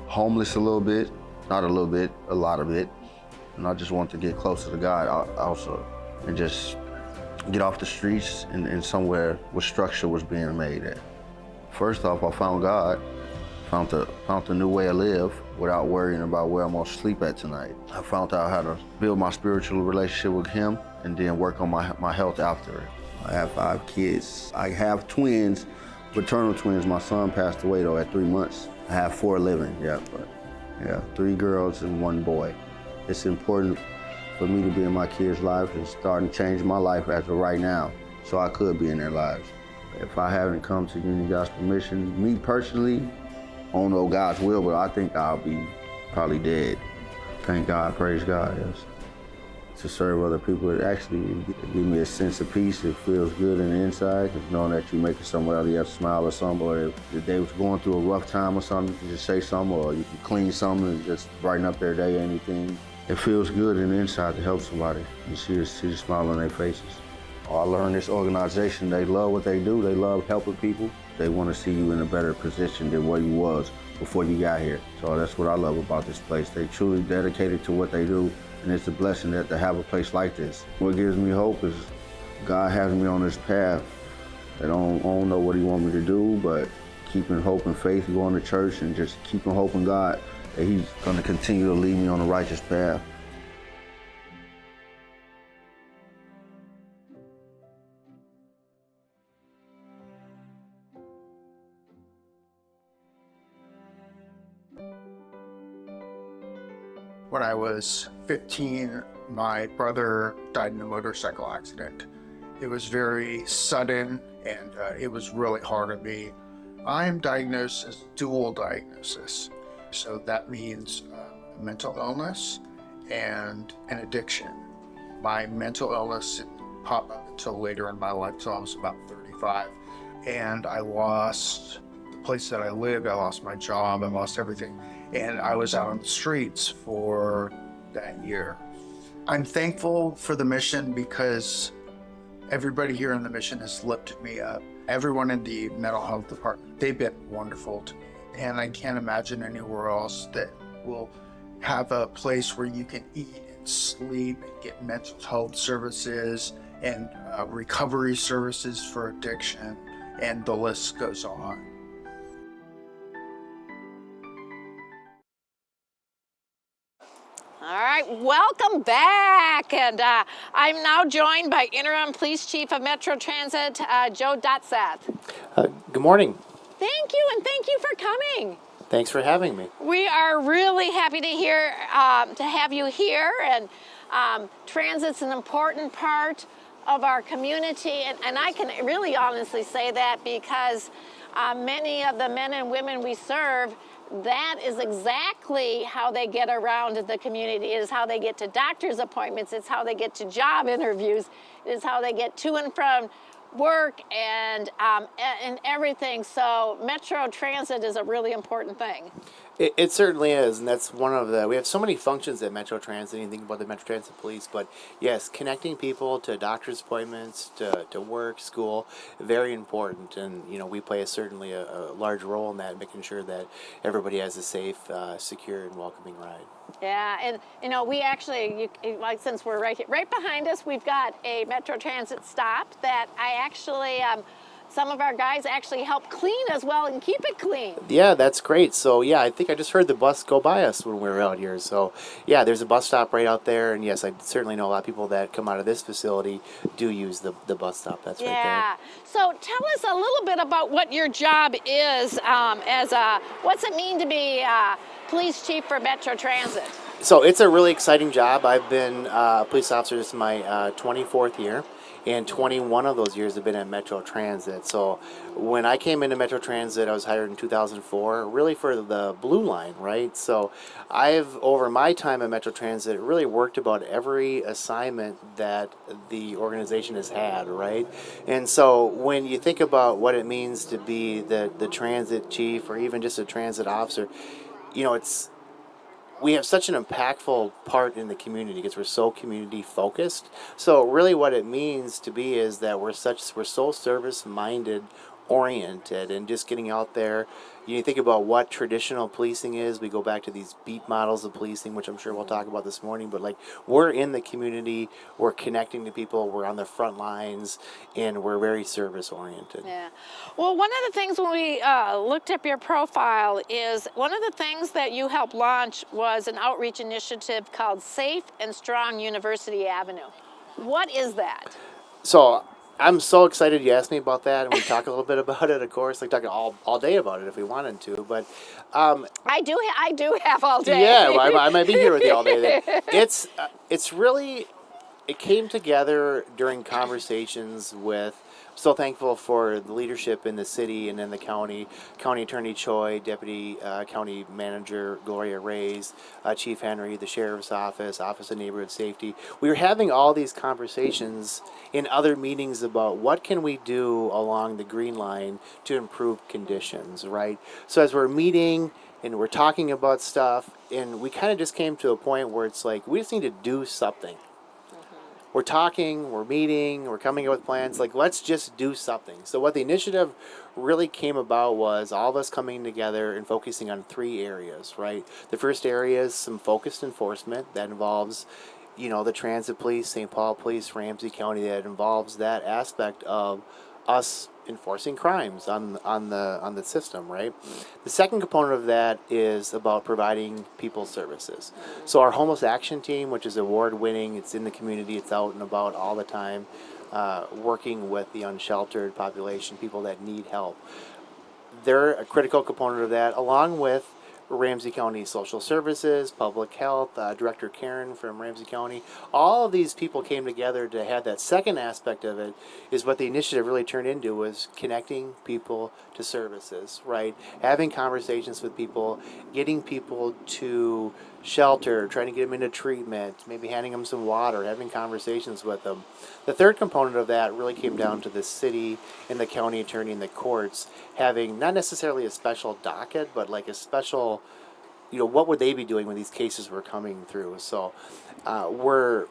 homeless a little bit, not a little bit, a lot of it. And I just wanted to get closer to God also, and just get off the streets and somewhere where structure was being made at. First off, I found God, found a new way to live without worrying about where I'm gonna sleep at tonight. I found out how to build my spiritual relationship with Him and then work on my health after it. I have 5 kids. I have twins, paternal twins. My son passed away though at 3 months. I have 4 living, but 3 girls and 1 boy. It's important for me to be in my kids' lives and starting to change my life as of right now, so I could be in their lives. If I haven't come to Union Gospel Mission, me personally, I don't know God's will, but I think I'll be probably dead. Thank God, praise God, yes. To serve other people, it actually gives me a sense of peace. It feels good in the inside, because knowing that you're making somebody else smile or something, or if they was going through a rough time or something, you can just say something, or you can clean something and just brighten up their day or anything. It feels good in the inside to help somebody. You see the smile on their faces. I learned this organization, they love what they do. They love helping people. They want to see you in a better position than what you was before you got here. So that's what I love about this place. They truly dedicated to what they do, and it's a blessing to have a place like this. What gives me hope is God has me on this path. I don't know what He wants me to do, but keeping hope and faith, going to church, and just keeping hope in God that He's going to continue to lead me on the righteous path. When I was 15, my brother died in a motorcycle accident. It was very sudden, and it was really hard on me. I am diagnosed as dual diagnosis. So that means mental illness and an addiction. My mental illness didn't pop up until later in my life, until I was about 35. And I lost the place that I lived, I lost my job, I lost everything. And I was out on the streets for that year. I'm thankful for the mission because everybody here in the mission has lifted me up. Everyone in the mental health department, they've been wonderful to me. And I can't imagine anywhere else that will have a place where you can eat and sleep and get mental health services and recovery services for addiction, and the list goes on. All right, welcome back. And I'm now joined by Interim Police Chief of Metro Transit, Joe Dotseth. Good morning. Thank you, and thank you for coming. Thanks for having me. We are really happy to have you here, and transit's an important part of our community, and I can really honestly say that because many of the men and women we serve, that is exactly how they get around the community. It is how they get to doctor's appointments. It's how they get to job interviews. It is how they get to and from work and everything. So Metro Transit is a really important thing. It certainly is, and that's one of the. We have so many functions at Metro Transit. You think about the Metro Transit Police, but yes, connecting people to doctor's appointments, to work, school, very important. And we play certainly a large role in that, making sure that everybody has a safe, secure, and welcoming ride. Yeah, and we actually, like since we're right behind us, we've got a Metro Transit stop that I actually. Some of our guys actually help clean as well and keep it clean. Yeah, that's great. So, yeah, I think I just heard the bus go by us when we were out here. So, yeah, there's a bus stop right out there. And, yes, I certainly know a lot of people that come out of this facility do use the bus stop. That's right there. Yeah. So tell us a little bit about what your job is what's it mean to be police chief for Metro Transit? So it's a really exciting job. I've been a police officer. This is my 24th year. And 21 of those years have been at Metro Transit. So when I came into Metro Transit, I was hired in 2004, really for the Blue Line, right? So I've, over my time at Metro Transit, really worked about every assignment that the organization has had, right? And so when you think about what it means to be the transit chief or even just a transit officer, we have such an impactful part in the community because we're so community focused. So really what it means to be is that we're so service minded oriented and just getting out there. You think about what traditional policing is. We go back to these beat models of policing, which I'm sure we'll talk about this morning, but we're in the community, we're connecting to people, we're on the front lines, and we're very service oriented. Yeah. Well, one of the things when we looked up your profile is one of the things that you helped launch was an outreach initiative called Safe and Strong University Avenue. What is that? So I'm so excited you asked me about that, and we talk a little bit about it, of course, talk all day about it if we wanted to, but I do have all day. Yeah, well, I might be here with you all day. It's really, it came together during conversations with, so thankful for the leadership in the city and in the county attorney Choi, deputy county manager Gloria Reyes, Chief Henry, the sheriff's office of neighborhood safety. We were having all these conversations in other meetings about what can we do along the green line to improve conditions, right? So as we're meeting and we're talking about stuff, and we kind of just came to a point where it's like we just need to do something. We're talking, we're meeting, we're coming up with plans, let's just do something. So what the initiative really came about was all of us coming together and focusing on 3 areas, right? The first area is some focused enforcement that involves, the Transit Police, St. Paul Police, Ramsey County, that involves that aspect of us enforcing crimes on the system, right? The second component of that is about providing people services. So our homeless action team, which is award-winning, it's in the community, it's out and about all the time, working with the unsheltered population, people that need help. They're a critical component of that, along with Ramsey County Social Services, Public Health, Director Karen from Ramsey County. All of these people came together to have that second aspect of it, is what the initiative really turned into, was connecting people to services, right? Having conversations with people, getting people to shelter, trying to get them into treatment, maybe handing them some water, having conversations with them. The third component of that really came down to the city and the county attorney and the courts having not necessarily a special docket, but a special, what would they be doing when these cases were coming through? So we're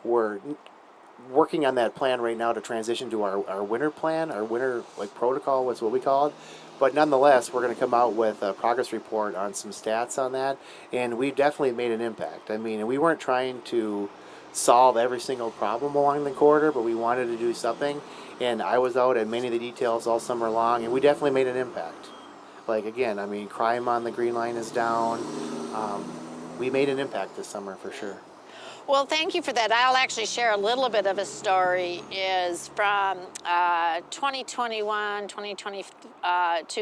working on that plan right now to transition to our winter plan, our winter protocol was what we call it. But nonetheless, we're going to come out with a progress report on some stats on that, and we've definitely made an impact. I mean, we weren't trying to solve every single problem along the corridor, but we wanted to do something, and I was out at many of the details all summer long, and we definitely made an impact. Again, crime on the Green Line is down. We made an impact this summer for sure. Well, thank you for that. I'll actually share a little bit of a story. Is from 2021, 2022,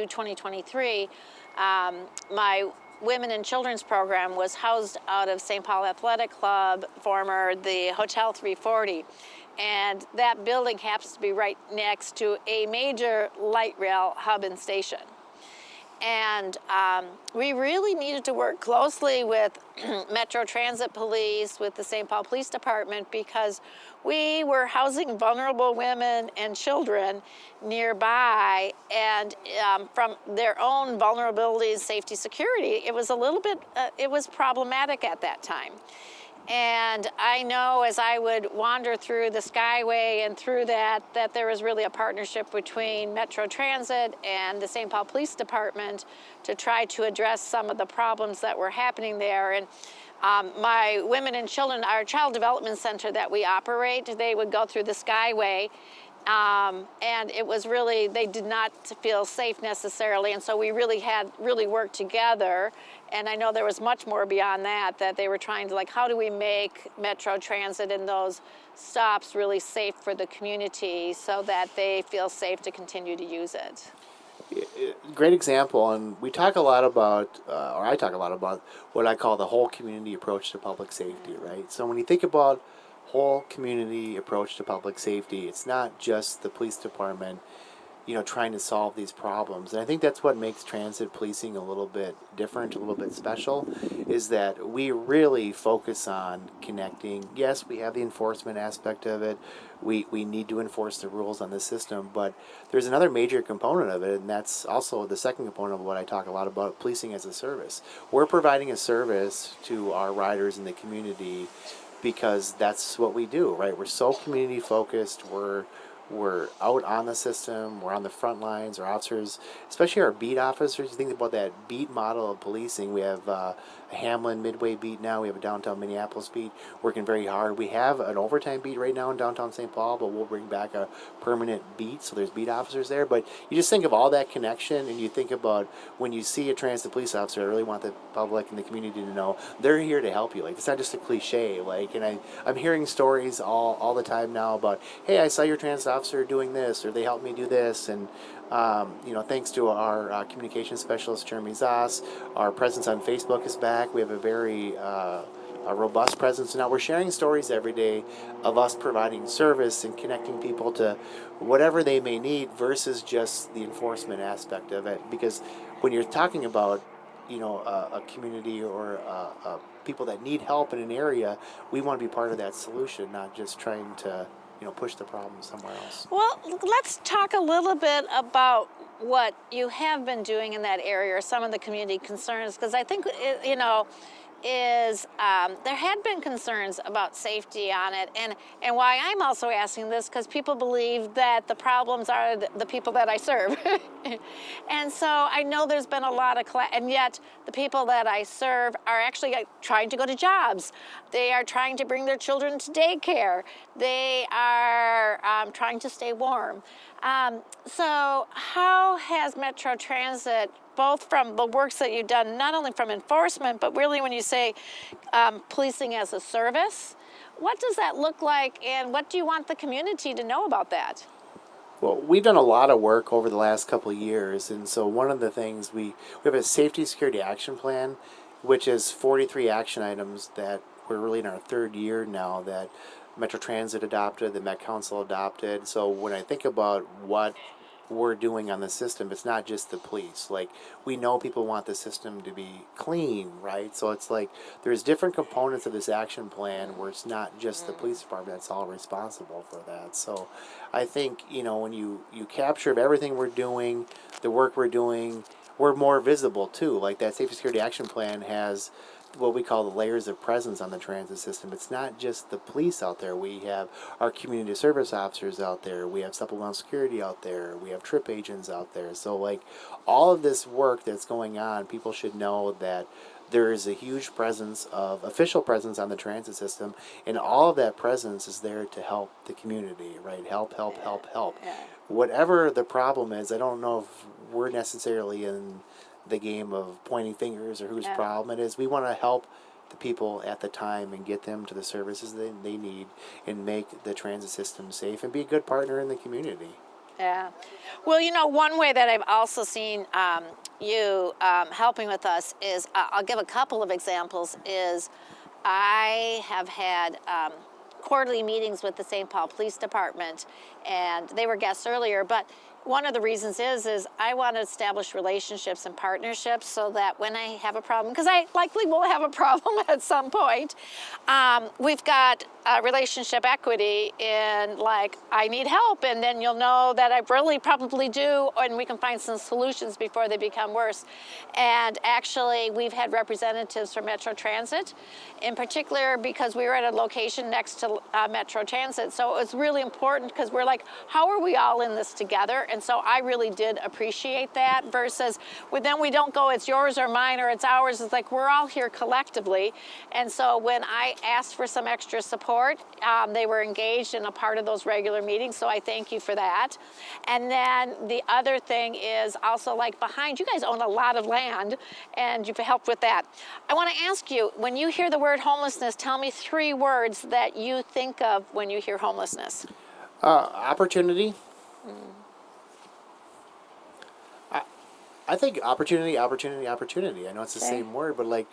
2023. My Women and Children's program was housed out of St. Paul Athletic Club, former the Hotel 340. And that building happens to be right next to a major light rail hub and station. And we really needed to work closely with Metro Transit Police, with the St. Paul Police Department, because we were housing vulnerable women and children nearby, and from their own vulnerabilities, safety, security, it was a little bit, it was problematic at that time. And I know as I would wander through the Skyway and through that there was really a partnership between Metro Transit and the St. Paul Police Department to try to address some of the problems that were happening there. And my women and children, our child development center that we operate, they would go through the Skyway. And it was really, they did not feel safe necessarily, and so we really worked together. And I know there was much more beyond that they were trying to, like, how do we make Metro Transit and those stops really safe for the community so that they feel safe to continue to use it. Great example, and we talk a lot about, or I talk a lot about, what I call the whole community approach to public safety, right? So when you think about whole community approach to public safety, it's not just the police department, trying to solve these problems. And I think that's what makes transit policing a little bit different, a little bit special, is that we really focus on connecting. Yes, we have the enforcement aspect of it. We need to enforce the rules on the system, but there's another major component of it, and that's also the second component of what I talk a lot about, policing as a service. We're providing a service to our riders in the community because that's what we do, right? We're so community focused. We're out on the system. We're on the front lines. Our officers, especially our beat officers, you think about that beat model of policing. We have a Hamlin Midway beat now. We have a downtown Minneapolis beat, working very hard. We have an overtime beat right now in downtown St. Paul, but we'll bring back a permanent beat, so there's beat officers there. But you just think of all that connection, and you think about when you see a transit police officer, I really want the public and the community to know they're here to help you. Like, it's not just a cliche. Like, and I'm hearing stories all the time now about, hey, I saw your transit officer doing this, or they helped me do this, and thanks to our communications specialist, Jeremy Zoss, our presence on Facebook is back. We have a very a robust presence. Now we're sharing stories every day of us providing service and connecting people to whatever they may need versus just the enforcement aspect of it. Because when you're talking about, a community or people that need help in an area, we want to be part of that solution, not just trying to push the problem somewhere else. Well, let's talk a little bit about what you have been doing in that area, or some of the community concerns, because I think, there had been concerns about safety on it, and why I'm also asking this, because people believe that the problems are the people that I serve. And so I know there's been a lot of and yet the people that I serve are actually trying to go to jobs. They are trying to bring their children to daycare. They are trying to stay warm. So how has Metro Transit, both from the works that you've done, not only from enforcement, but really when you say policing as a service, what does that look like, and what do you want the community to know about that? Well, we've done a lot of work over the last couple of years, and so one of the things we have a safety security action plan, which is 43 action items that we're really in our third year now that Metro Transit adopted, the Met Council adopted. So when I think about what we're doing on the system, it's not just the police. Like, we know people want the system to be clean, right? So it's like there's different components of this action plan where it's not just the police department that's all responsible for that. So I think, when you capture everything we're doing, the work we're doing, we're more visible too. Like, that safety security action plan has what we call the layers of presence on the transit system. It's not just the police out there. We have our community service officers out there. We have supplemental security out there. We have trip agents out there. So, like, all of this work that's going on, people should know that there is a huge presence of official presence on the transit system, and all of that presence is there to help the community, right? Help. Whatever the problem is, I don't know if we're necessarily in the game of pointing fingers or whose problem it is. We want to help the people at the time and get them to the services they need and make the transit system safe and be a good partner in the community. Yeah. Well, one way that I've also seen you helping with us is, I'll give a couple of examples, is I have had quarterly meetings with the St. Paul Police Department, and they were guests earlier, but one of the reasons is I want to establish relationships and partnerships so that when I have a problem, because I likely will have a problem at some point, we've got relationship equity in, like, I need help, and then you'll know that I really probably do, and we can find some solutions before they become worse. And actually, we've had representatives from Metro Transit, in particular because we were at a location next to Metro Transit. So it was really important because we're like, how are we all in this together? And so I really did appreciate that versus, well, then we don't go, it's yours or mine or it's ours. It's like, we're all here collectively. And so when I asked for some extra support, they were engaged in a part of those regular meetings. So I thank you for that. And then the other thing is also, like, behind you guys own a lot of land and you've helped with that. I want to ask you, when you hear the word homelessness, tell me 3 words that you think of when you hear homelessness. Opportunity. I think opportunity. I know it's the same word, but like,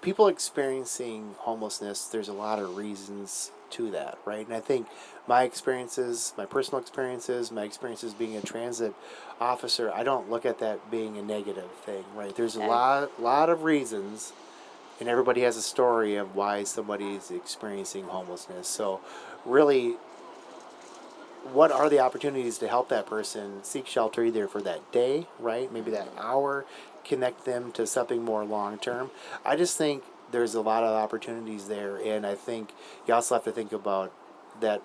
people experiencing homelessness, there's a lot of reasons to that, right? And I think my experiences, my personal experiences, my experiences being a transit officer, I don't look at that being a negative thing, right? There's a lot of reasons, and everybody has a story of why somebody's experiencing homelessness. So really, what are the opportunities to help that person seek shelter either for that day, right? Maybe that hour, connect them to something more long-term. I just think there's a lot of opportunities there, and I think you also have to think about that,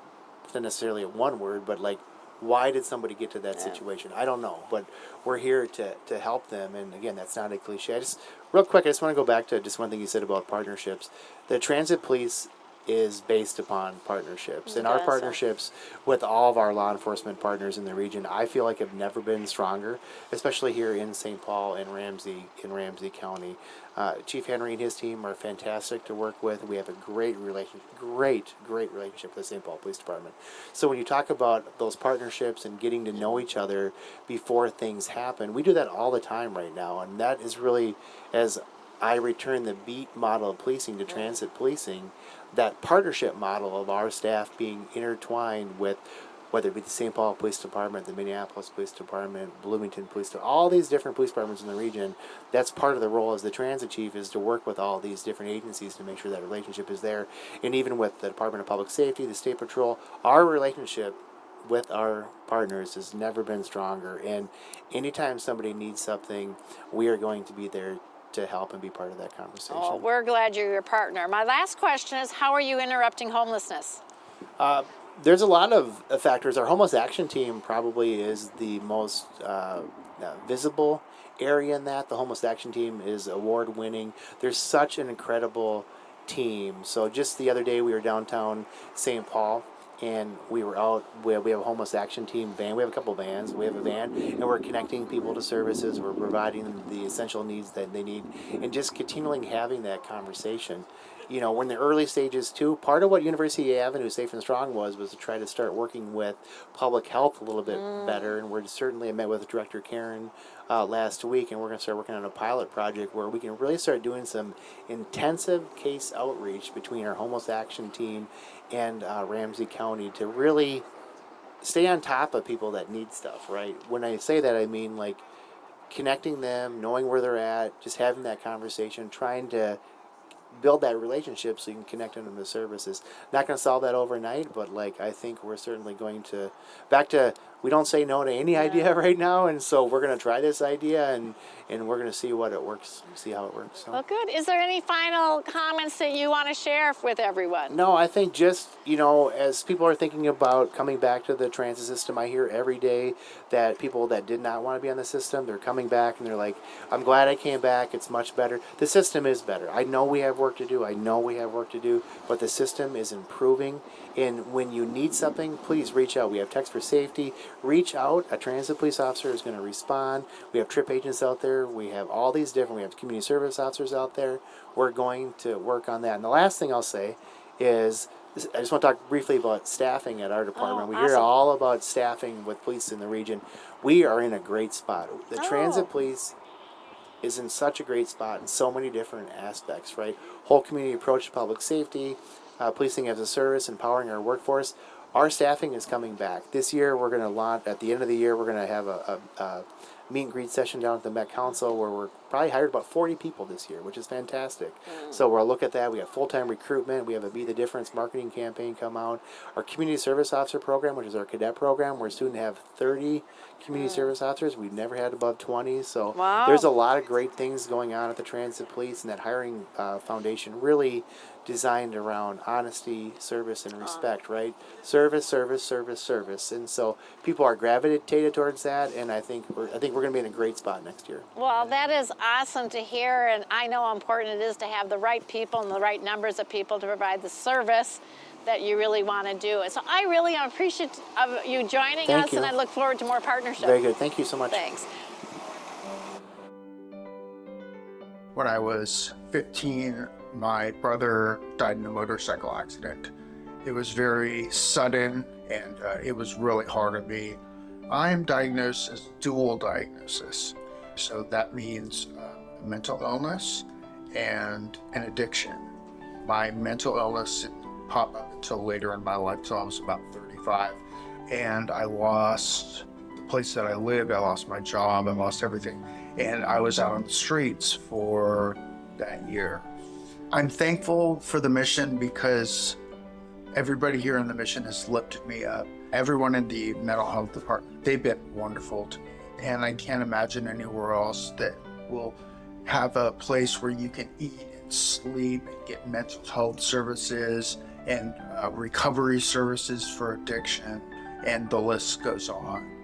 not necessarily one word, but like, why did somebody get to that situation? I don't know, but we're here to help them, and again, that's not a cliche. Real quick, I just want to go back to just one thing you said about partnerships. The transit police is based upon partnerships, and our partnerships with all of our law enforcement partners in the region, I feel like, have never been stronger, especially here in St. Paul and Ramsey County. Chief Henry and his team are fantastic to work with. We have a great relationship with the St. Paul Police Department. So when you talk about those partnerships and getting to know each other before things happen, we do that all the time right now, and that is really, as I return the beat model of policing to transit policing, that partnership model of our staff being intertwined with, whether it be the St. Paul Police Department, the Minneapolis Police Department, Bloomington Police Department, all these different police departments in the region, that's part of the role as the transit chief, is to work with all these different agencies to make sure that relationship is there. And even with the Department of Public Safety, the State Patrol, our relationship with our partners has never been stronger. And anytime somebody needs something, we are going to be there to help and be part of that conversation. Oh, we're glad you're your partner. My last question is, how are you interrupting homelessness? There's a lot of factors. Our homeless action team probably is the most visible area in that. The homeless action team is award-winning. There's such an incredible team. So just the other day, we were downtown St. Paul, and we were out. We have a homeless action team van. We have a couple vans. We have a van, and we're connecting people to services. We're providing them the essential needs that they need, and just continuing having that conversation. You know, we're in the early stages too. Part of what University Avenue Safe and Strong was to try to start working with public health a little bit better. And I met with Director Karen last week, and we're going to start working on a pilot project where we can really start doing some intensive case outreach between our homeless action team and Ramsey County to really stay on top of people that need stuff, right? When I say that, I mean like connecting them, knowing where they're at, just having that conversation, trying to build that relationship so you can connect them to the services. Not going to solve that overnight, but like I think we're certainly going to, we don't say no to any idea right now, and so we're going to try this idea and we're going to see how it works. So. Well, good. Is there any final comments that you want to share with everyone? No, I think just, as people are thinking about coming back to the transit system, I hear every day that people that did not want to be on the system, they're coming back and they're like, I'm glad I came back. It's much better. The system is better. I know we have work to do, but the system is improving. And when you need something, please reach out. We have Text for Safety. Reach out. A transit police officer is going to respond. We have trip agents out there. We have all these we have community service officers out there. We're going to work on that. And the last thing I'll say is, I just want to talk briefly about staffing at our department. We hear all about staffing with police in the region. We are in a great spot. The transit police is in such a great spot in so many different aspects, right? Whole community approach to public safety, policing as a service, empowering our workforce. our staffing is coming back. This year, we're going to launch, at the end of the year, we're going to have a meet and greet session down at the Met Council where we're probably hired about 40 people this year, which is fantastic. So we'll look at that. We have full-time recruitment. We have a Be the Difference marketing campaign come out. Our community service officer program, which is our cadet program, we're soon to have 30 community service officers. We've never had above 20. So there's a lot of great things going on at the Transit Police, and that hiring foundation really designed around honesty, service, and respect, right? Service, service, service, service. And so people are gravitated towards that, and I think we're going to be in a great spot next year. Well, that is awesome to hear, and I know how important it is to have the right people and the right numbers of people to provide the service that you really want to do. So I really am appreciative of you joining us, and I look forward to more partnerships. Very good. Thank you so much. Thanks. When I was 15, my brother died in a motorcycle accident. It was very sudden, and it was really hard on me. I am diagnosed as dual diagnosis. So that means mental illness and an addiction. My mental illness didn't pop up until later in my life, till I was about 35. And I lost the place that I lived, I lost my job, I lost everything. And I was out on the streets for that year. I'm thankful for the mission because everybody here in the mission has lifted me up. Everyone in the mental health department, they've been wonderful to me. And I can't imagine anywhere else that will have a place where you can eat and sleep and get mental health services and recovery services for addiction, and the list goes on.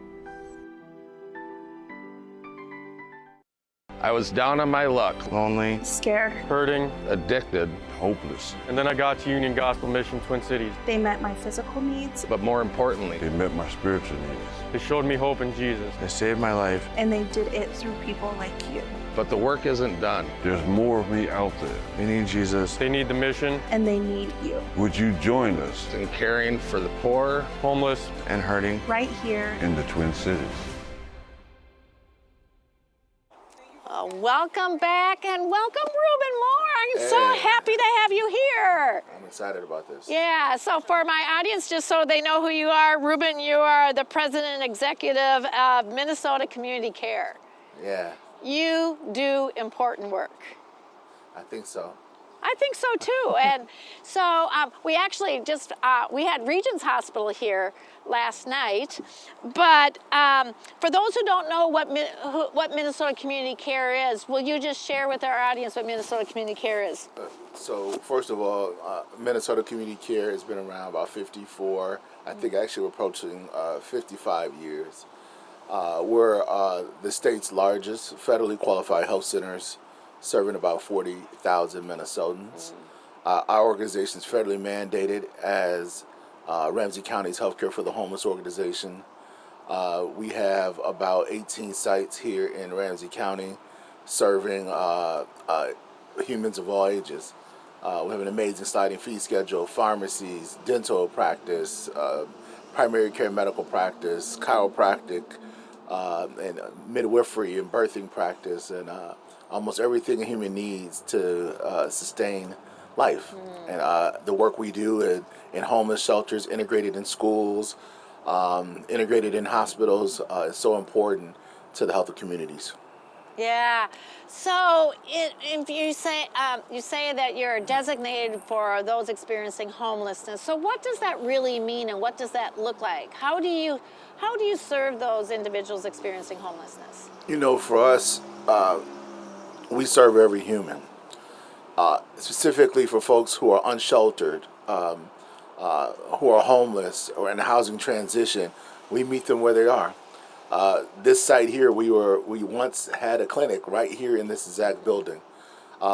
I was down on my luck. Lonely. Scared. Hurting. Addicted. Hopeless. And then I got to Union Gospel Mission Twin Cities. They met my physical needs. But more importantly, they met my spiritual needs. They showed me hope in Jesus. They saved my life. And they did it through people like you. But the work isn't done. There's more of me out there. They need Jesus. They need the mission. And they need you. Would you join us in caring for the poor, homeless, and hurting right here in the Twin Cities? Welcome back, and welcome Reuben Moore. I'm so happy to have you here. I'm excited about this. Yeah, so for my audience, just so they know who you are, Reuben, you are the president and executive of Minnesota Community Care. Yeah. You do important work. I think so. I think so too. And so we actually just, we had Regents Hospital here last night, but for those who don't know what Minnesota Community Care is, will you just share with our audience what Minnesota Community Care is? So first of all, Minnesota Community Care has been around about 54, I think actually we're approaching 55 years. We're the state's largest federally qualified health centers, serving about 40,000 Minnesotans. Our organization is federally mandated as Ramsey County's Healthcare for the Homeless organization. We have about 18 sites here in Ramsey County serving humans of all ages. We have an amazing sliding fee schedule, pharmacies, dental practice, primary care medical practice, chiropractic, and midwifery and birthing practice, and almost everything a human needs to sustain life. And the work we do in homeless shelters, integrated in schools, integrated in hospitals, is so important to the health of communities. Yeah. So if you say that you're designated for those experiencing homelessness. So what does that really mean, and what does that look like? How do you serve those individuals experiencing homelessness? You know, for us, we serve every human. Specifically for folks who are unsheltered, who are homeless or in a housing transition, we meet them where they are. This site here, we once had a clinic right here in this exact building.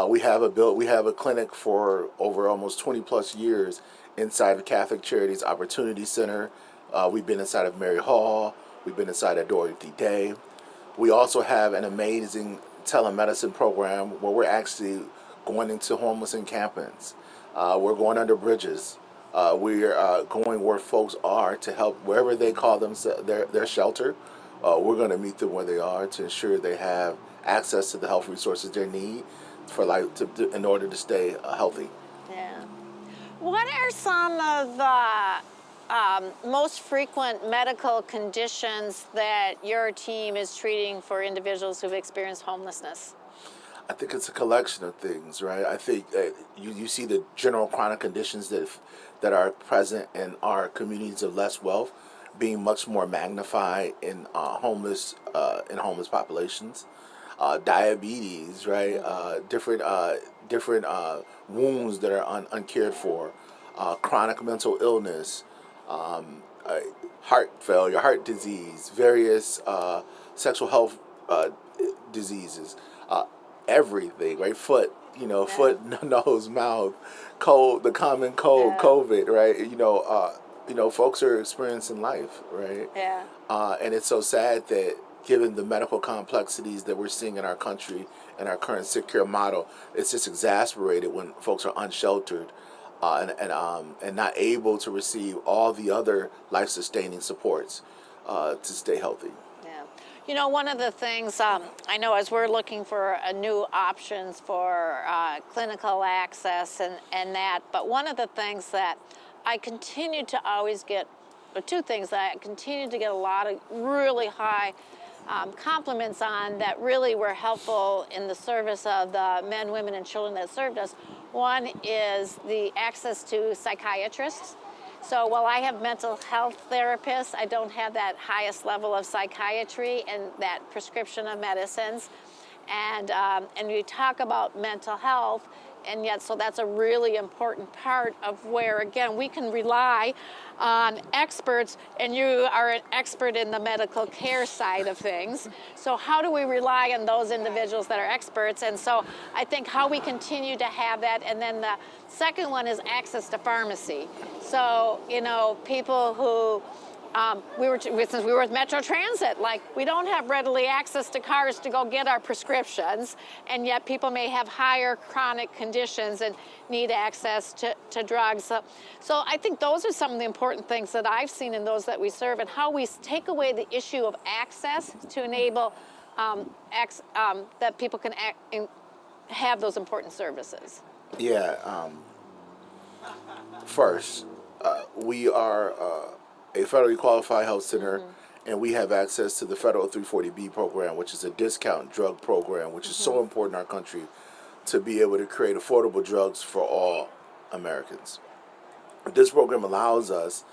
We have a clinic for over almost 20 plus years inside of Catholic Charities Opportunity Center. We've been inside of Mary Hall. We've been inside of Dorothy Day. We also have an amazing telemedicine program where we're actually going into homeless encampments. We're going under bridges. We're going where folks are to help wherever they call their shelter. We're going to meet them where they are to ensure they have access to the health resources they need for life in order to stay healthy. Yeah. What are some of the most frequent medical conditions that your team is treating for individuals who've experienced homelessness? I think it's a collection of things, right? I think you see the general chronic conditions that are present in our communities of less wealth being much more magnified in homeless populations. Diabetes, right? Different wounds that are uncared for. Chronic mental illness, heart failure, heart disease, various sexual health diseases. Everything, right? Foot, foot, nose, mouth, cold, the common cold, COVID, right? Folks are experiencing life, right? Yeah. And it's so sad that given the medical complexities that we're seeing in our country and our current sick care model, it's just exacerbated when folks are unsheltered and not able to receive all the other life-sustaining supports to stay healthy. One of the things I know as we're looking for new options for clinical access and that, but one of the things that I continue to always get, or two things that I continue to get a lot of really high compliments on that really were helpful in the service of the men, women, and children that served us. One is the access to psychiatrists. So while I have mental health therapists, I don't have that highest level of psychiatry and that prescription of medicines. And we talk about mental health, and yet so that's a really important part of where, again, we can rely on experts, and you are an expert in the medical care side of things. So how do we rely on those individuals that are experts? And so I think how we continue to have that. And then the second one is access to pharmacy. So, people who since we were with Metro Transit, we don't have readily access to cars to go get our prescriptions, and yet people may have higher chronic conditions and need access to drugs. So I think those are some of the important things that I've seen in those that we serve, and how we take away the issue of access to enable that people can have those important services. Yeah. First, we are a federally qualified health center, and we have access to the federal 340B program, which is a discount drug program, which is so important in our country to be able to create affordable drugs for all Americans. This program allows us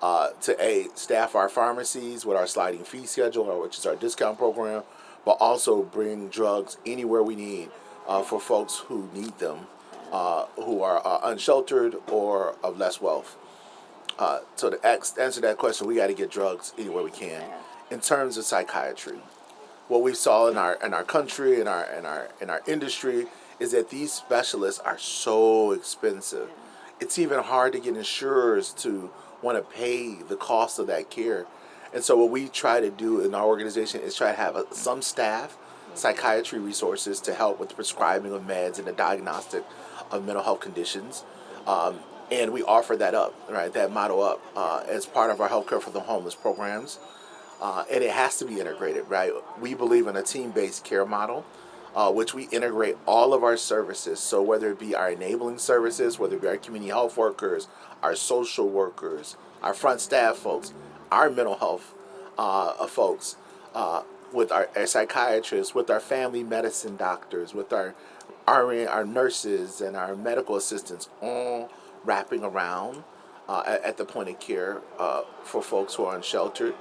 to staff our pharmacies with our sliding fee schedule, which is our discount program, but also bring drugs anywhere we need for folks who need them, who are unsheltered or of less wealth. So to answer that question, we got to get drugs anywhere we can. In terms of psychiatry, what we saw in our country, in our industry, is that these specialists are so expensive. It's even hard to get insurers to want to pay the cost of that care. And so what we try to do in our organization is try to have some staff, psychiatry resources to help with the prescribing of meds and the diagnostic of mental health conditions. And we offer that up, right, that model up as part of our Healthcare for the Homeless programs. And it has to be integrated, right? We believe in a team-based care model, which we integrate all of our services. So whether it be our enabling services, whether it be our community health workers, our social workers, our front staff folks, our mental health folks, with our psychiatrists, with our family medicine doctors, with our nurses and our medical assistants, all wrapping around at the point of care for folks who are unsheltered.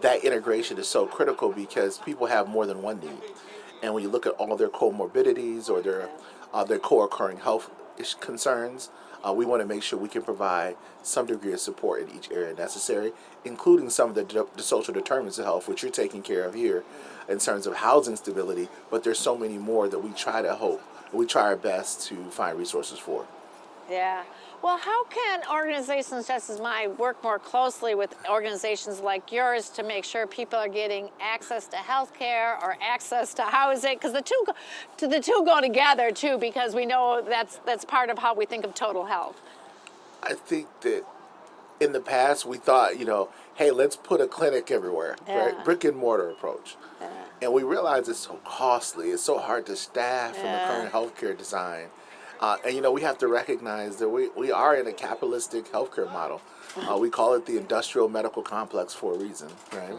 That integration is so critical because people have more than one need. And when you look at all their comorbidities or their co-occurring health concerns, we want to make sure we can provide some degree of support in each area necessary, including some of the social determinants of health, which you're taking care of here in terms of housing stability, but there's so many more that we try our best to find resources for. Yeah. Well, how can organizations such as mine work more closely with organizations like yours to make sure people are getting access to health care or access to housing? Because the two go together, too, because we know that's part of how we think of total health. I think that in the past we thought, hey, let's put a clinic everywhere, right? Brick and mortar approach. And we realize it's so costly. It's so hard to staff in the current healthcare design. And we have to recognize that we are in a capitalistic healthcare model. We call it the industrial medical complex for a reason, right?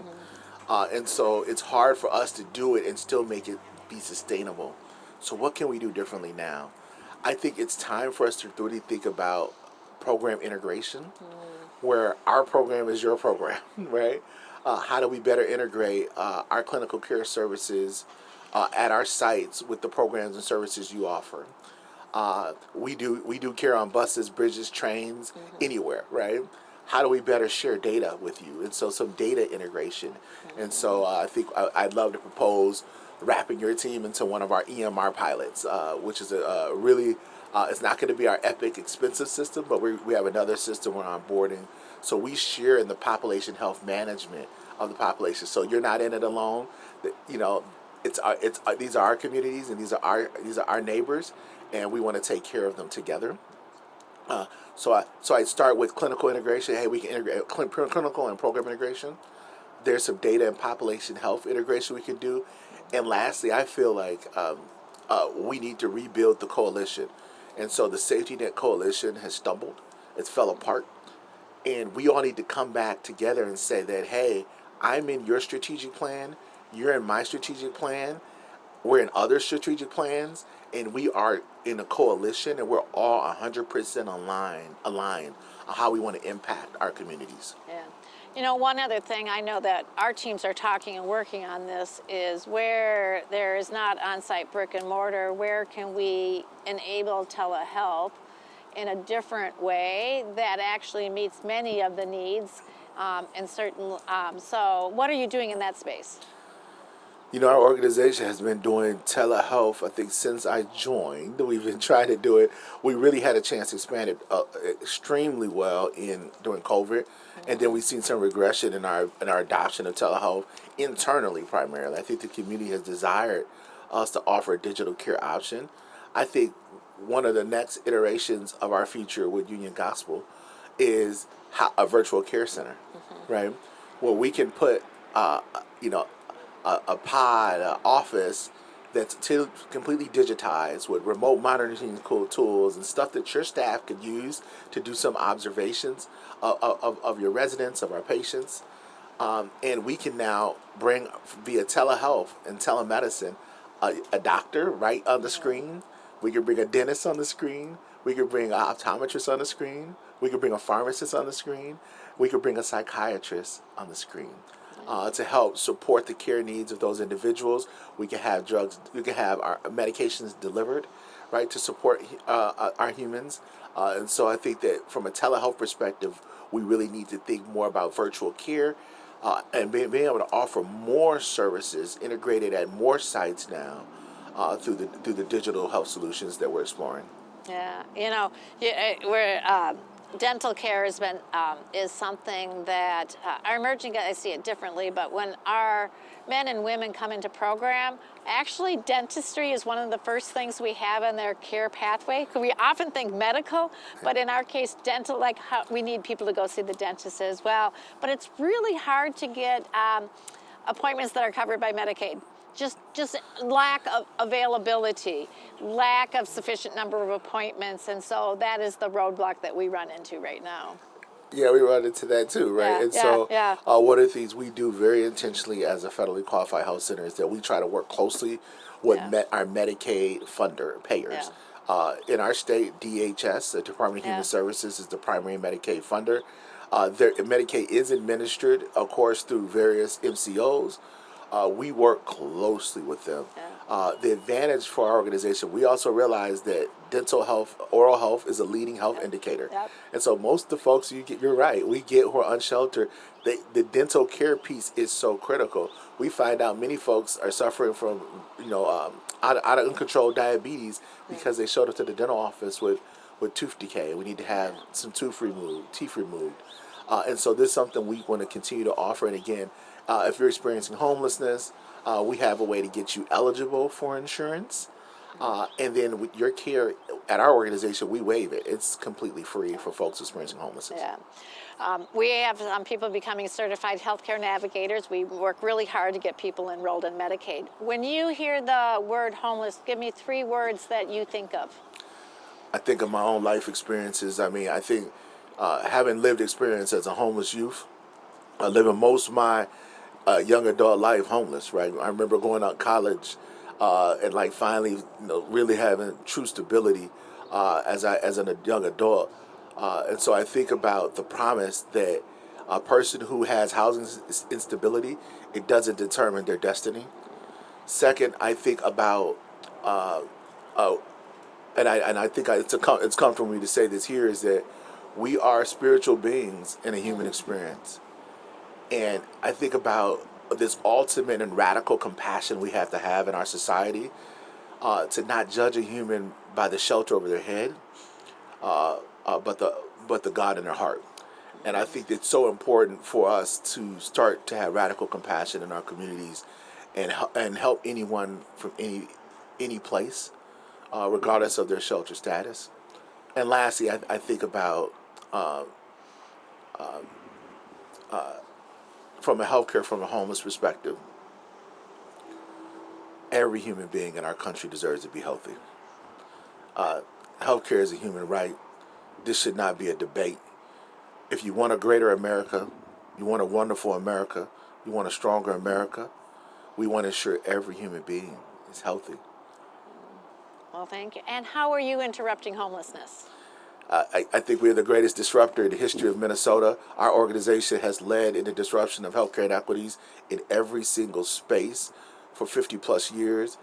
And so it's hard for us to do it and still make it be sustainable. So what can we do differently now? I think it's time for us to really think about program integration, where our program is your program, right? How do we better integrate our clinical care services at our sites with the programs and services you offer? We do care on buses, bridges, trains, anywhere, right? How do we better share data with you? And so some data integration. And so I think I'd love to propose wrapping your team into one of our EMR pilots, which is a really, it's not going to be our epic, expensive system, but we have another system we're onboarding. So we share in the population health management of the population. So you're not in it alone. These are our communities, and these are our neighbors, and we want to take care of them together. So I start with clinical integration. Hey, we can integrate clinical and program integration. There's some data and population health integration we can do. And lastly, I feel like we need to rebuild the coalition. And so the Safety Net Coalition has stumbled. It's fell apart. And we all need to come back together and say that, hey, I'm in your strategic plan. You're in my strategic plan. We're in other strategic plans. And we are in a coalition, and we're all 100% aligned on how we want to impact our communities. Yeah. One other thing I know that our teams are talking and working on this is where there is not on-site brick and mortar, where can we enable telehealth in a different way that actually meets many of the needs and certain. So what are you doing in that space? Our organization has been doing telehealth, I think, since I joined. We've been trying to do it. We really had a chance to expand it extremely well during COVID. And then we've seen some regression in our adoption of telehealth internally, primarily. I think the community has desired us to offer a digital care option. I think one of the next iterations of our future with Union Gospel is a virtual care center, right? Where we can put, a pod, an office that's completely digitized with remote monitoring tools and stuff that your staff could use to do some observations of your residents, of our patients. And we can now bring via telehealth and telemedicine a doctor right on the screen. We could bring a dentist on the screen. We could bring an optometrist on the screen. We could bring a pharmacist on the screen. We could bring a psychiatrist on the screen. To help support the care needs of those individuals. We can have drugs, we can have our medications delivered, right, to support our humans. And so I think that from a telehealth perspective, we really need to think more about virtual care and being able to offer more services integrated at more sites now through the digital health solutions that we're exploring. Yeah, dental care has been is something that our emerging guys see it differently, but when our men and women come into program, actually dentistry is one of the first things we have in their care pathway. We often think medical, but in our case, dental, we need people to go see the dentist as well. But it's really hard to get appointments that are covered by Medicaid. Just lack of availability, lack of sufficient number of appointments, and so that is the roadblock that we run into right now. Yeah, we run into that too, right? One of the things we do very intentionally as a federally qualified health center is that we try to work closely with our Medicaid payers. In our state, DHS, the Department of Human Services, is the primary Medicaid funder. Medicaid is administered, of course, through various MCOs. We work closely with them. The advantage for our organization, we also realize that dental health, oral health is a leading health indicator. And so most of the folks you're right, we get who are unsheltered. The dental care piece is so critical. We find out many folks are suffering from, out of uncontrolled diabetes because they showed up to the dental office with tooth decay. We need to have some teeth removed. And so this is something we want to continue to offer. And again, if you're experiencing homelessness, we have a way to get you eligible for insurance. And then with your care at our organization, we waive it. It's completely free for folks experiencing homelessness. We have people becoming certified healthcare navigators. We work really hard to get people enrolled in Medicaid. When you hear the word homeless, give me 3 words that you think of. I think of my own life experiences. I mean, I think having lived experience as a homeless youth, living most of my young adult life homeless, right? I remember going out college and like finally, really having true stability as a young adult. And so I think about the promise that a person who has housing instability, it doesn't determine their destiny. Second, I think about, and I think it's comfortable for me to say this here, is that we are spiritual beings in a human experience. And I think about this ultimate and radical compassion we have to have in our society, to not judge a human by the shelter over their head, but the God in their heart. And I think it's so important for us to start to have radical compassion in our communities, and help anyone from any place, regardless of their shelter status. And lastly, I think about from a healthcare, from a homeless perspective, every human being in our country deserves to be healthy. Healthcare is a human right. This should not be a debate. If you want a greater America, you want a wonderful America, you want a stronger America, we want to ensure every human being is healthy. Well, thank you. And how are you interrupting homelessness? I think we're the greatest disruptor in the history of Minnesota. Our organization has led in the disruption of healthcare inequities in every single space for 50 plus years.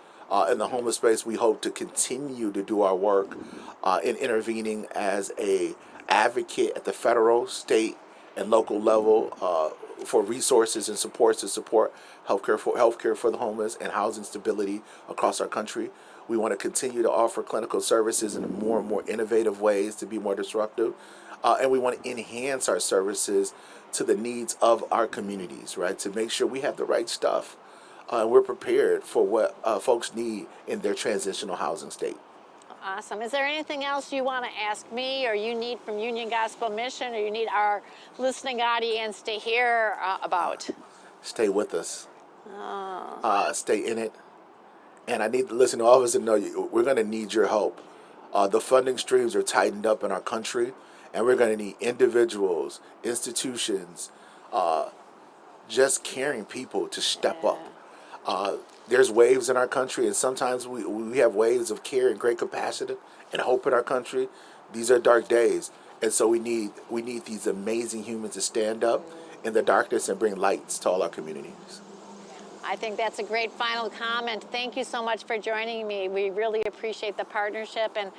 In the homeless space, we hope to continue to do our work in intervening as a advocate at the federal, state, and local level for resources and supports to support healthcare for the homeless and housing stability across our country. We want to continue to offer clinical services in more and more innovative ways to be more disruptive. And we want to enhance our services to the needs of our communities, right? To make sure we have the right stuff. And we're prepared for what folks need in their transitional housing state. Awesome. Is there anything else you want to ask me, or you need from Union Gospel Mission, or you need our listening audience to hear about? Stay with us. Stay in it. And I need to listen to all of us and know we're going to need your help. The funding streams are tightened up in our country, and we're going to need individuals, institutions, just caring people to step up. There's waves in our country, and sometimes we have waves of care and great compassion and hope in our country. These are dark days, and so we need these amazing humans to stand up in the darkness and bring lights to all our communities. I think that's a great final comment. Thank you so much for joining me. We really appreciate the partnership and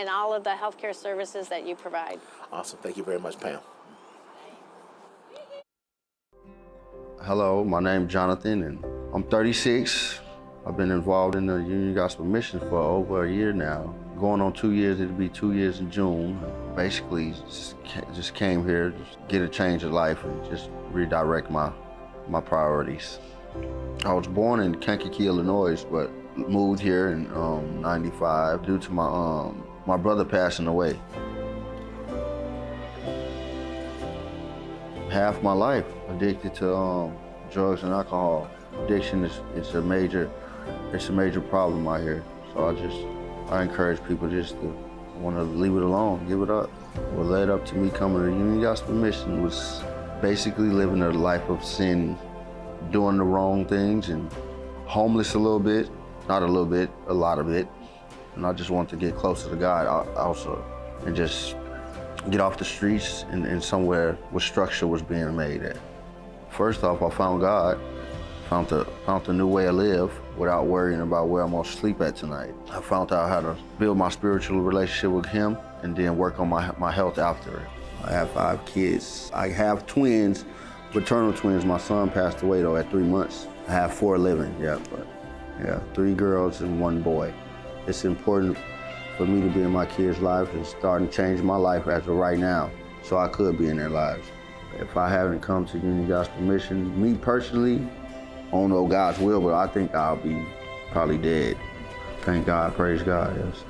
all of the healthcare services that you provide. Awesome. Thank you very much, Pam. Hello, my name's Jonathan, and I'm 36. I've been involved in the Union Gospel Mission for over a year now. Going on 2 years, it'll be 2 years in June. Basically, just came here to get a change of life and just redirect my priorities. I was born in Kankakee, Illinois, but moved here in '95 due to my brother passing away. Half my life addicted to drugs and alcohol. Addiction is a major problem out here. So I encourage people just to want to leave it alone, give it up. What led up to me coming to the Union Gospel Mission was basically living a life of sin, doing the wrong things, and homeless a little bit, not a little bit, a lot of it. And I just wanted to get closer to God also, and just get off the streets and somewhere where structure was being made at. First off, I found God, found a new way to live without worrying about where I'm gonna sleep at tonight. I found out how to build my spiritual relationship with Him and then work on my health after it. I have 5 kids. I have twins, fraternal twins. My son passed away though at 3 months. I have 4 living, 3 girls and 1 boy. It's important for me to be in my kids' lives and starting to change my life as of right now, so I could be in their lives. If I haven't come to Union Gospel Mission, me personally, I don't know God's will, but I think I'll be probably dead. Thank God, praise God, yes.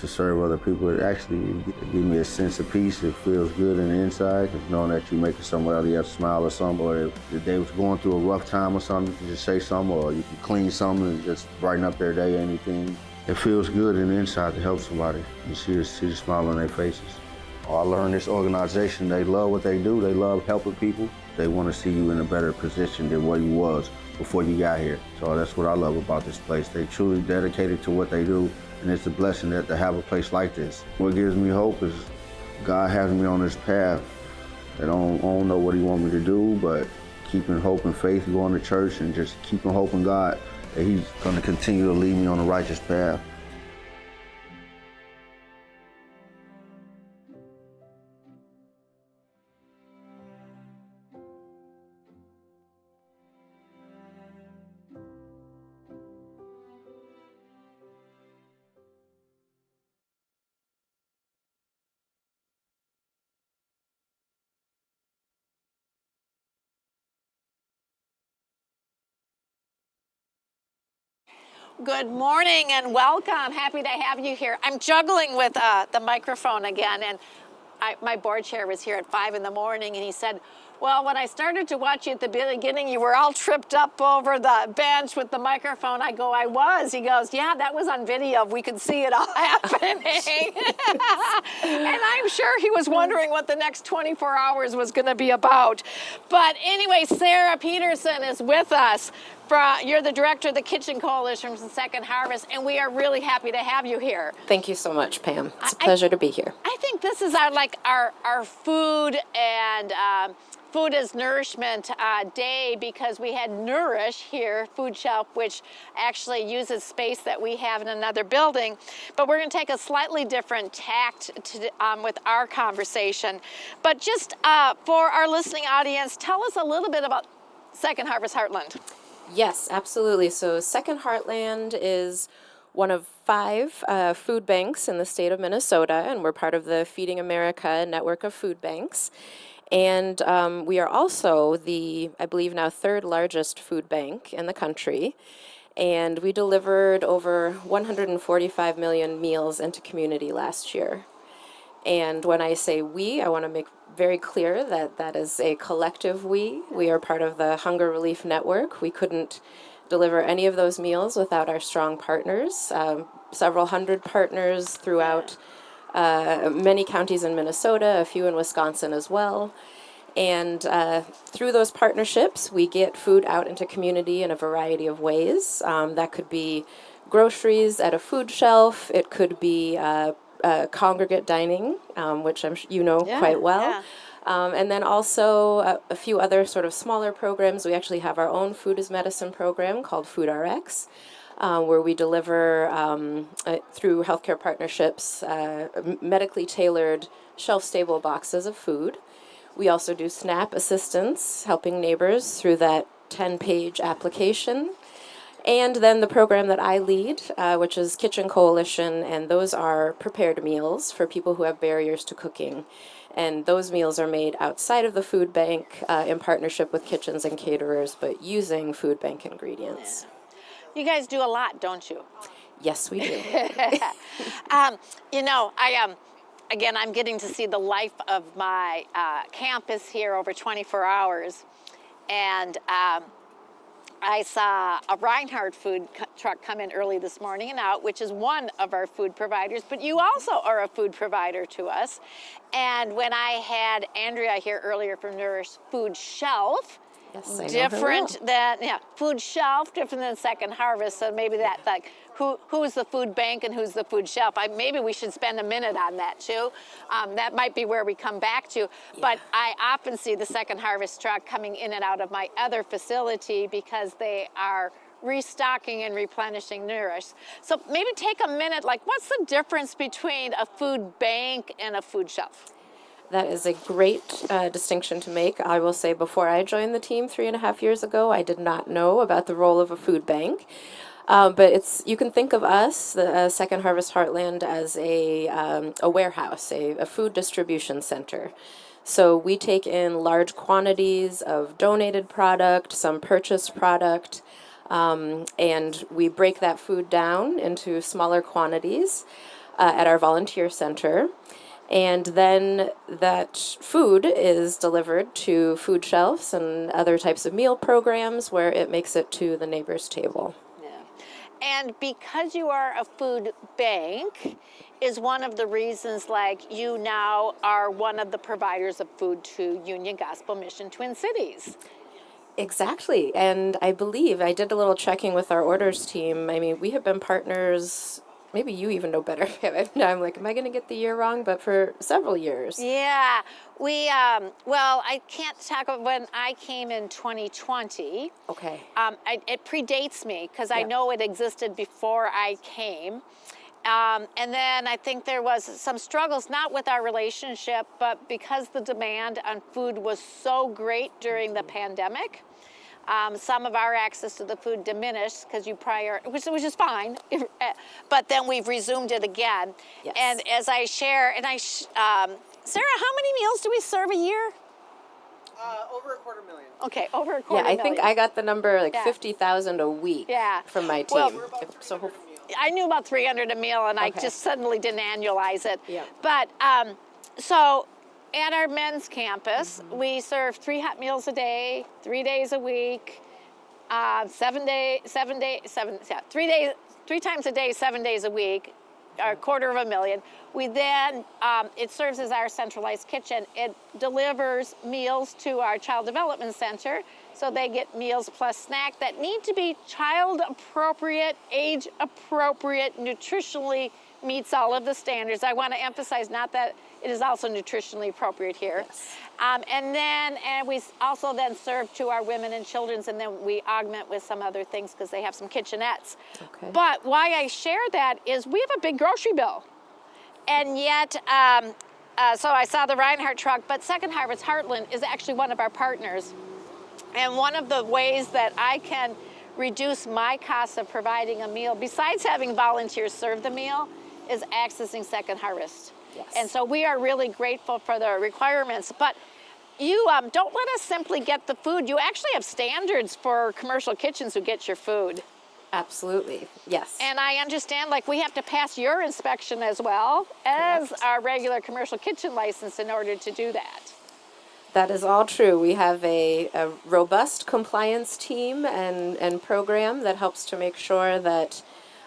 To serve other people, it actually gives me a sense of peace. It feels good in the inside, because knowing that you're making somebody else smile or something, or if they was going through a rough time or something, you can just say something, or you can clean something and just brighten up their day or anything. It feels good in the inside to help somebody. You see the smile on their faces. I learned this organization, they love what they do. They love helping people. They want to see you in a better position than what you was before you got here. So that's what I love about this place. They truly dedicated to what they do, and it's a blessing that to have a place like this. What gives me hope is God has me on this path. I don't know what he wants me to do, but keeping hope and faith, going to church, and just keeping hope in God that he's going to continue to lead me on the righteous path. Good morning and welcome. Happy to have you here. I'm juggling with the microphone again, and my board chair was here at 5 in the morning, and he said, well, when I started to watch you at the beginning, you were all tripped up over the bench with the microphone. I go, I was. He goes, yeah, that was on video. We could see it all happening. And I'm sure he was wondering what the next 24 hours was going to be about. But anyway, Sarah Peterson is with us. You're the director of the Kitchen Coalition from Second Harvest, and we are really happy to have you here. Thank you so much, Pam. It's a pleasure to be here. I think this is our food and food as nourishment day, because we had Nourish here, food shelf, which actually uses space that we have in another building. But we're going to take a slightly different tact with our conversation. But just for our listening audience, tell us a little bit about Second Harvest Heartland. Yes, absolutely. So Second Heartland is one of 5 food banks in the state of Minnesota, and we're part of the Feeding America network of food banks. And we are also the, I believe now, 3rd largest food bank in the country. And we delivered over 145 million meals into community last year. And when I say we, I want to make very clear that that is a collective we. We are part of the Hunger Relief Network. We couldn't deliver any of those meals without our strong partners, several hundred partners throughout many counties in Minnesota, a few in Wisconsin as well. And through those partnerships, we get food out into community in a variety of ways. That could be groceries at a food shelf. It could be congregate dining, which you know quite well. Yeah. And then also a few other sort of smaller programs. We actually have our own food as medicine program called Food RX, where we deliver through healthcare partnerships medically tailored shelf-stable boxes of food. We also do SNAP assistance, helping neighbors through that 10-page application. And then the program that I lead, which is Kitchen Coalition, and those are prepared meals for people who have barriers to cooking. And those meals are made outside of the food bank in partnership with kitchens and caterers, but using food bank ingredients. Yeah. You guys do a lot, don't you? Yes, we do. You know, again, I'm getting to see the life of my campus here over 24 hours. And I saw a Reinhardt food truck come in early this morning and out, which is one of our food providers, but you also are a food provider to us. And when I had Andrea here earlier from Nourish Food Shelf, yes, I different than, food shelf, different than Second Harvest. So maybe that, like, who's the food bank and who's the food shelf? Maybe we should spend a minute on that too. That might be where we come back to. Yeah. But I often see the Second Harvest truck coming in and out of my other facility because they are restocking and replenishing Nourish. So maybe take a minute, like, what's the difference between a food bank and a food shelf? That is a great distinction to make. I will say before I joined the team 3.5 years ago, I did not know about the role of a food bank. But you can think of us, the Second Harvest Heartland, as a warehouse, a food distribution center. So we take in large quantities of donated product, some purchased product, and we break that food down into smaller quantities at our volunteer center. And then that food is delivered to food shelves and other types of meal programs where it makes it to the neighbor's table. And because you are a food bank is one of the reasons, like, you now are one of the providers of food to Union Gospel Mission Twin Cities. Exactly. And I believe I did a little checking with our orders team. I mean, we have been partners, maybe you even know better. Now I'm like, am I going to get the year wrong? But for several years. Yeah. We, well, I can't talk about when I came in 2020. Okay. It predates me because I know it existed before I came. And then I think there was some struggles, not with our relationship, but because the demand on food was so great during the pandemic. Some of our access to the food diminished because which is fine, but then we've resumed it again. Yes. And as I share, Sarah, how many meals do we serve a year? Over 250,000. Okay, over 250,000. Yeah, I think I got the number like Yeah. 50,000 a week from my team. Well, I knew about 300 a meal, and I just suddenly didn't annualize it. Yeah. But so at our men's campus, we serve 3 hot meals a day, 3 days a week, 3 times a day, 7 days a week, a 250,000. We then, it serves as our centralized kitchen. It delivers meals to our child development center, so they get meals plus snack that need to be child appropriate, age appropriate, nutritionally meets all of the standards. I want to emphasize not that it is also nutritionally appropriate here. Yes. And we also then serve to our women and children's, and then we augment with some other things because they have some kitchenettes. Okay. But why I share that is we have a big grocery bill. And yet, so I saw the Reinhardt truck, but Second Harvest Heartland is actually one of our partners. And one of the ways that I can reduce my cost of providing a meal, besides having volunteers serve the meal, is accessing Second Harvest. Yes. And so we are really grateful for the requirements. But you don't let us simply get the food. You actually have standards for commercial kitchens who get your food. Absolutely, yes. And I understand, like, we have to pass your inspection as well as our regular commercial kitchen license in order to do that. That is all true. We have a robust compliance team and program that helps to make sure that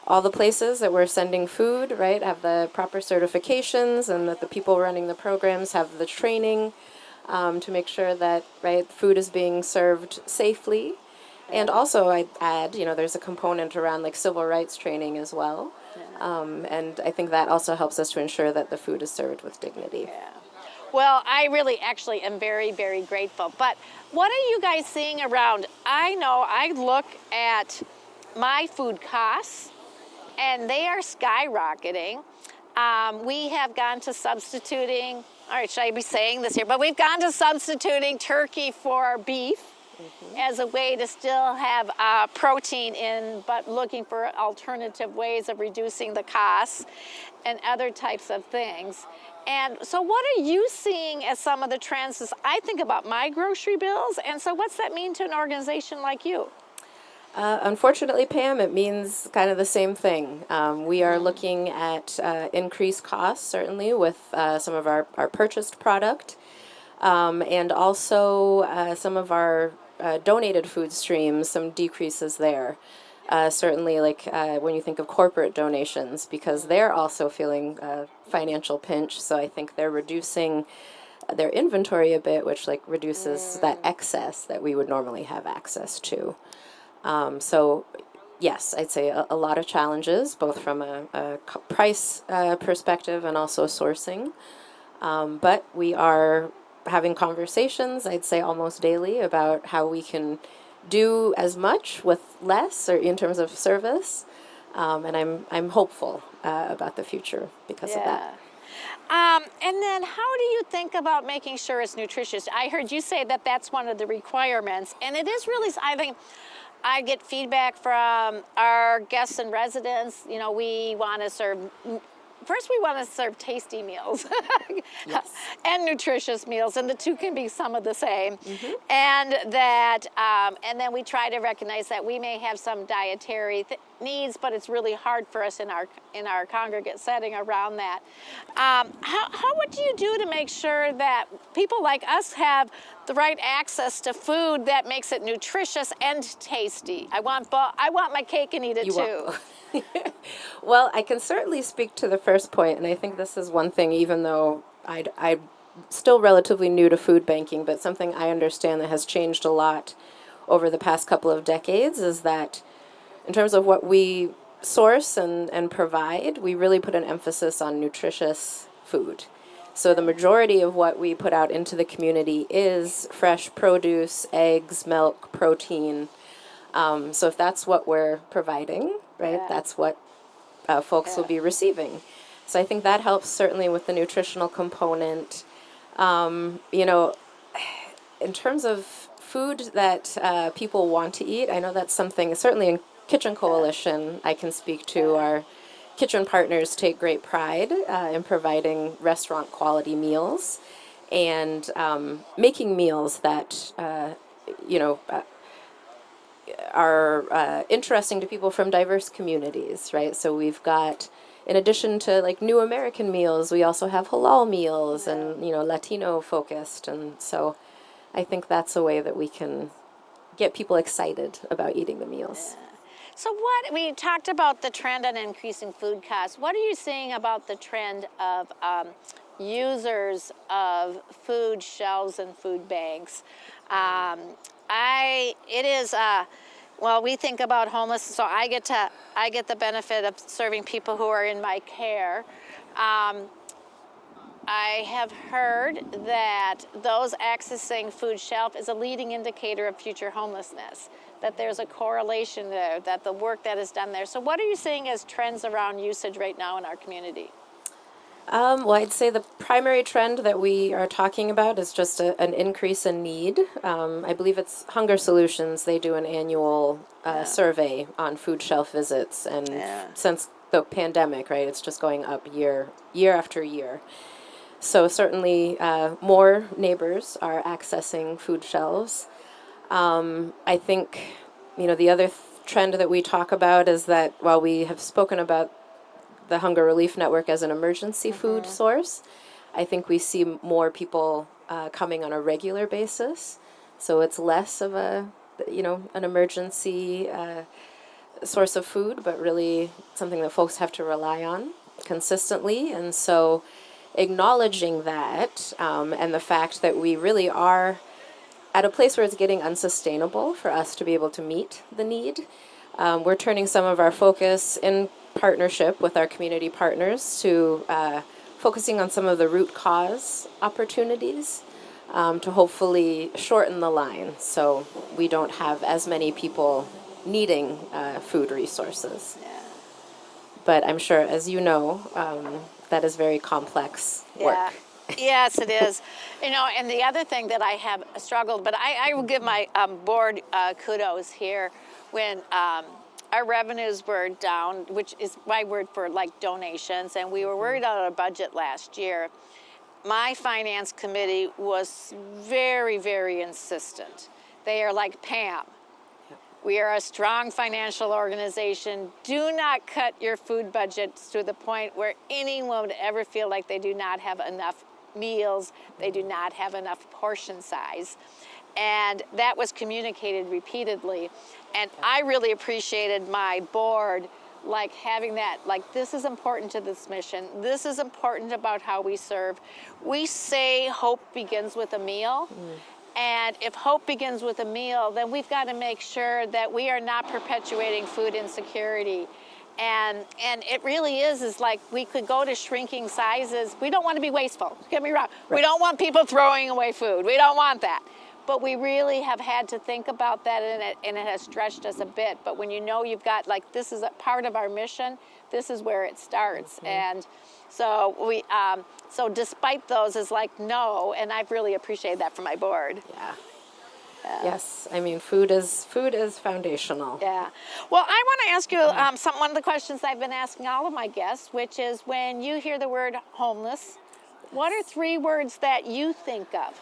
all the places that we're sending food, right, have the proper certifications, and that the people running the programs have the training to make sure that, right, food is being served safely. And also, I'd add, there's a component around like civil rights training as well. And I think that also helps us to ensure that the food is served with dignity. Yeah. Well, I really actually am very, very grateful. But what are you guys seeing around? I know I look at my food costs, and they are skyrocketing. We have gone to substituting, all right, should I be saying this here? But we've gone to substituting turkey for beef. As a way to still have protein in, but looking for alternative ways of reducing the costs and other types of things. And so what are you seeing as some of the trends as I think about my grocery bills? And so what's that mean to an organization like you? Unfortunately, Pam, it means kind of the same thing. We are looking at increased costs, certainly, with some of our purchased product, and also some of our donated food streams, some decreases there. Certainly, like when you think of corporate donations, because they're also feeling a financial pinch. So I think they're reducing their inventory a bit, which like reduces that excess that we would normally have access to. So yes, I'd say a lot of challenges, both from a price perspective and also sourcing. But we are having conversations, I'd say almost daily, about how we can do as much with less, or in terms of service. And I'm hopeful about the future because of that. And then how do you think about making sure it's nutritious? I heard you say that that's one of the requirements, and it is really, I think, I get feedback from our guests and residents. We want to serve first we want to serve tasty meals and nutritious meals, and the two can be some of the same. And that, and then we try to recognize that we may have some dietary needs, but it's really hard for us in our congregate setting around that. What do you do to make sure that people like us have the right access to food that makes it nutritious and tasty? I want my cake and eat it too. Well, I can certainly speak to the first point, and I think this is one thing, even though I'm still relatively new to food banking, but something I understand that has changed a lot over the past couple of decades is that in terms of what we source and provide, we really put an emphasis on nutritious food. So the majority of what we put out into the community is fresh produce, eggs, milk, protein. So if that's what we're providing, right, that's what folks will be receiving. So I think that helps certainly with the nutritional component. You know, in terms of food that people want to eat, I know that's something, certainly in Kitchen Coalition, I can speak to. Our kitchen partners take great pride in providing restaurant quality meals and making meals that, you know, are interesting to people from diverse communities, right? So we've got, in addition to like new American meals, we also have halal meals and, you know, Latino focused. And so I think that's a way that we can get people excited about eating the meals. So we talked about the trend on increasing food costs. What are you seeing about the trend of users of food shelves and food banks? Well, we think about homelessness, so I get the benefit of serving people who are in my care. I have heard that those accessing food shelf is a leading indicator of future homelessness, that there's a correlation there, that the work that is done there. So what are you seeing as trends around usage right now in our community? Well, I'd say the primary trend that we are talking about is just an increase in need. I believe it's Hunger Solutions. They do an annual survey on food shelf visits, and since the pandemic, right, it's just going up year after year. So certainly more neighbors are accessing food shelves. I think, you know, the other trend that we talk about is that while we have spoken about the Hunger Relief Network as an emergency food source, I think we see more people coming on a regular basis. So it's less of an emergency source of food, but really something that folks have to rely on consistently. And so acknowledging that and the fact that we really are at a place where it's getting unsustainable for us to be able to meet the need, we're turning some of our focus in partnership with our community partners to focusing on some of the root cause opportunities to hopefully shorten the line so we don't have as many people needing food resources. But I'm sure, as you know, that is very complex work. Yes, it is. You know, and the other thing that I have struggled, but I will give my board kudos here when our revenues were down, which is my word for like donations, and we were worried about our budget last year. My finance committee was very, very insistent. They are like, Pam, we are a strong financial organization. Do not cut your food budgets to the point where anyone would ever feel like they do not have enough meals, they do not have enough portion size. And that was communicated repeatedly. And I really appreciated my board like having that, like, this is important to this mission. This is important about how we serve. We say hope begins with a meal. And if hope begins with a meal, then we've got to make sure that we are not perpetuating food insecurity. And it really is like we could go to shrinking sizes. We don't want to be wasteful, don't get me wrong. Right. We don't want people throwing away food. We don't want that. But we really have had to think about that, and it has stretched us a bit. But when you know you've got, like, this is a part of our mission, this is where it starts. And so we, so despite those, is like, no, and I've really appreciated that from my board. Yes, I mean food is foundational. Yeah. Well, I want to ask you one of the questions I've been asking all of my guests, which is when you hear the word homeless, what are 3 words that you think of?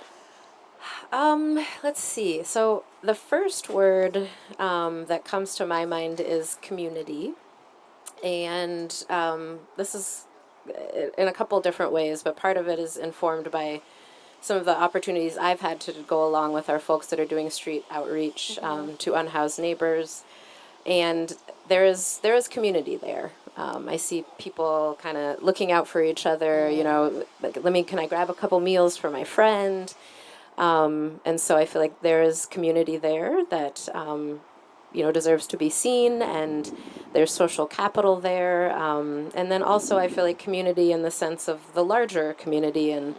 Let's see. So the first word that comes to my mind is community, and this is in a couple different ways, but part of it is informed by some of the opportunities I've had to go along with our folks that are doing street outreach to unhoused neighbors, and there is community there. I see people kind of looking out for each other. You know, like, can I grab a couple meals for my friend? And so I feel like there is community there that deserves to be seen, and there's social capital there. And then also I feel like community in the sense of the larger community and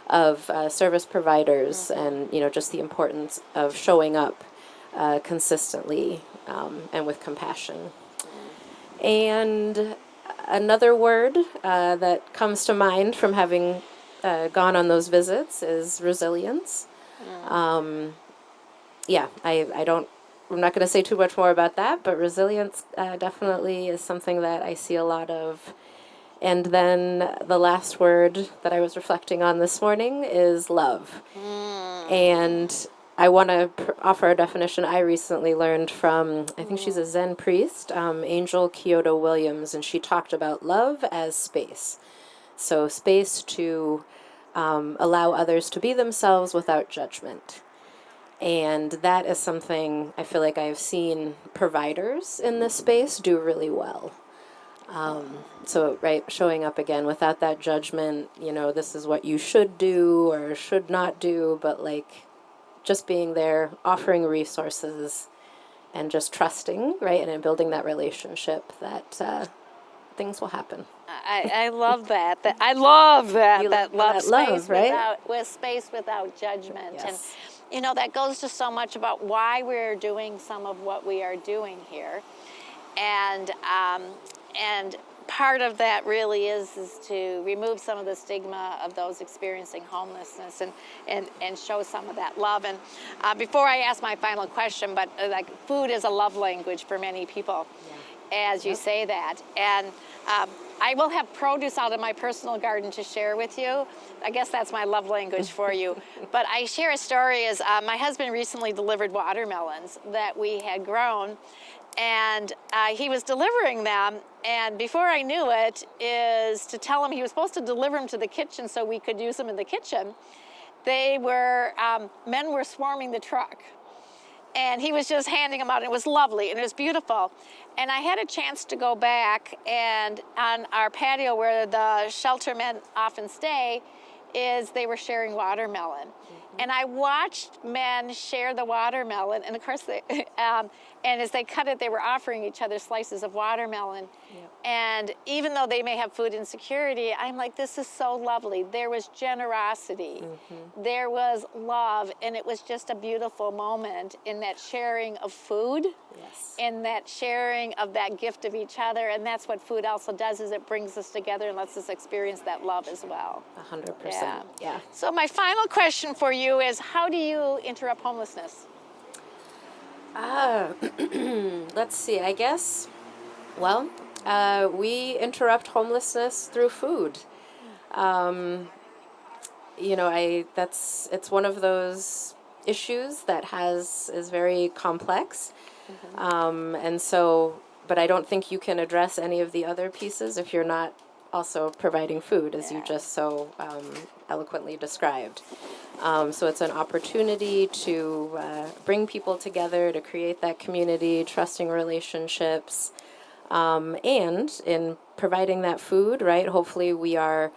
of service providers, and just the importance of showing up consistently and with compassion. And another word that comes to mind from having gone on those visits is resilience. I'm not going to say too much more about that, but resilience definitely is something that I see a lot of. And then the last word that I was reflecting on this morning is love. And I want to offer a definition I recently learned from, I think she's a Zen priest, Angel Kyoto Williams, and she talked about love as space. So space to allow others to be themselves without judgment. And that is something I feel like I've seen providers in this space do really well. Showing up again without that judgment, this is what you should do or should not do, but just being there, offering resources, and just trusting, right, and in building that relationship that things will happen. I love that. I love that. That love space, space right? with space without judgment. Yes. And that goes to so much about why we're doing some of what we are doing here. And part of that really is to remove some of the stigma of those experiencing homelessness and show some of that love. And before I ask my final question, but food is a love language for many people, as you say that. And I will have produce out of my personal garden to share with you. I guess that's my love language for you. But I share a story as my husband recently delivered watermelons that we had grown, and he was delivering them, and before I knew it is to tell him he was supposed to deliver them to the kitchen so we could use them in the kitchen. They were, men were swarming the truck, and he was just handing them out, and it was lovely, and it was beautiful. And I had a chance to go back, and on our patio where the shelter men often stay, they were sharing watermelon. And I watched men share the watermelon, and of course, and as they cut it, they were offering each other slices of watermelon. And even though they may have food insecurity, I'm like, this is so lovely. There was generosity, there was love, and it was just a beautiful moment in that sharing of food, in that sharing of that gift of each other. And that's what food also does, is it brings us together and lets us experience that love as well. 100%. Yeah. So my final question for you is, how do you interrupt homelessness? Let's see, I guess, we interrupt homelessness through food. It's one of those issues that is very complex. But I don't think you can address any of the other pieces if you're not also providing food, as you just so eloquently described. So it's an opportunity to bring people together, to create that community, trusting relationships, and in providing that food, right, hopefully we are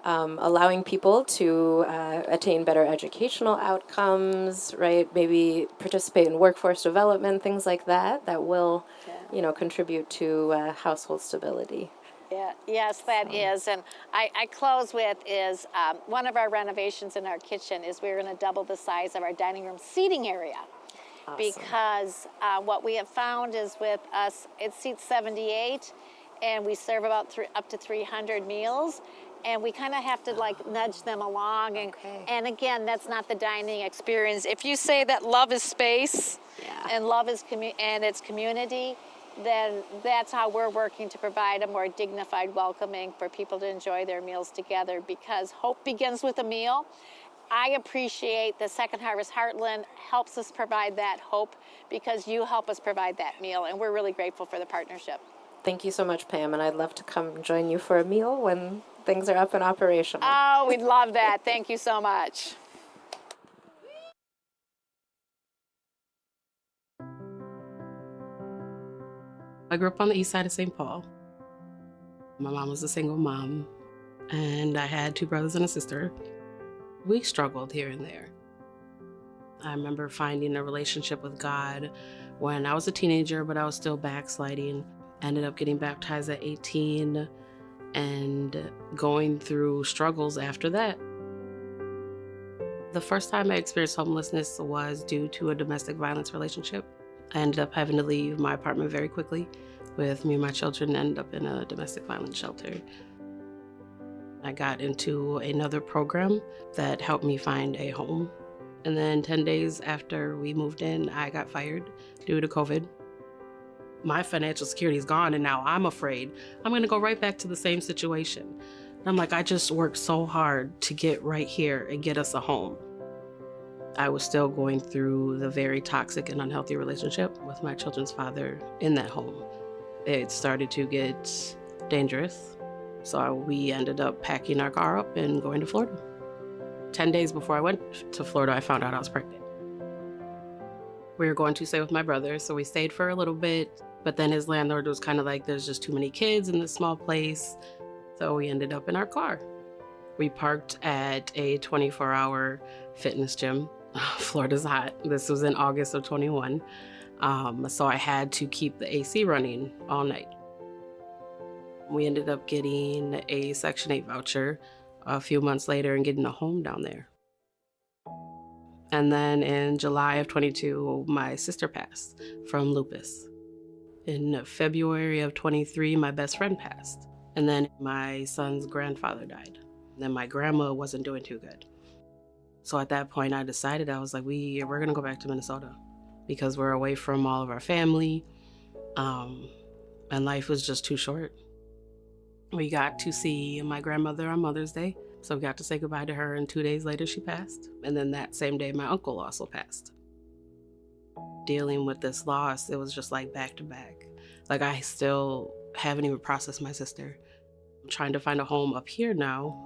allowing people to attain better educational outcomes, right, maybe participate in workforce development, things like that, that will, contribute to household stability. Yeah, yes, that is. And I close with is one of our renovations in our kitchen is we're going to double the size of our dining room seating area. Awesome. Because what we have found is with us, it seats 78, and we serve about up to 300 meals. and we kind of have to like nudge them along. And again, that's not the dining experience. If you say that love is space and love is and it's community, then that's how we're working to provide a more dignified welcoming for people to enjoy their meals together, because hope begins with a meal. I appreciate the Second Harvest Heartland helps us provide that hope because you help us provide that meal, and we're really grateful for the partnership. Thank you so much, Pam, and I'd love to come join you for a meal when things are up and operational. Oh, we'd love that. Thank you so much. I grew up on the east side of St. Paul. My mom was a single mom, and I had 2 brothers and a sister. We struggled here and there. I remember finding a relationship with God when I was a teenager, but I was still backsliding. Ended up getting baptized at 18 and going through struggles after that. The first time I experienced homelessness was due to a domestic violence relationship. I ended up having to leave my apartment very quickly with me and my children, ended up in a domestic violence shelter. I got into another program that helped me find a home. And then 10 days after we moved in, I got fired due to COVID. My financial security is gone, and now I'm afraid I'm gonna go right back to the same situation. And I'm like, I just worked so hard to get right here and get us a home. I was still going through the very toxic and unhealthy relationship with my children's father in that home. It started to get dangerous. So we ended up packing our car up and going to Florida. 10 days before I went to Florida, I found out I was pregnant. We were going to stay with my brother, so we stayed for a little bit, but then his landlord was kind of like, there's just too many kids in this small place. So we ended up in our car. We parked at a 24-hour fitness gym. Florida's hot. This was in August of 21. So I had to keep the AC running all night. We ended up getting a Section 8 voucher a few months later and getting a home down there. And then in July of 22, my sister passed from lupus. In February of 23, my best friend passed. And then my son's grandfather died. And then my grandma wasn't doing too good. So at that point, I decided, I was like, we're gonna go back to Minnesota because we're away from all of our family. And life was just too short. We got to see my grandmother on Mother's Day. So we got to say goodbye to her, and 2 days later she passed. And then that same day, my uncle also passed. Dealing with this loss, it was just like back to back. Like I still haven't even processed my sister. I'm trying to find a home up here now.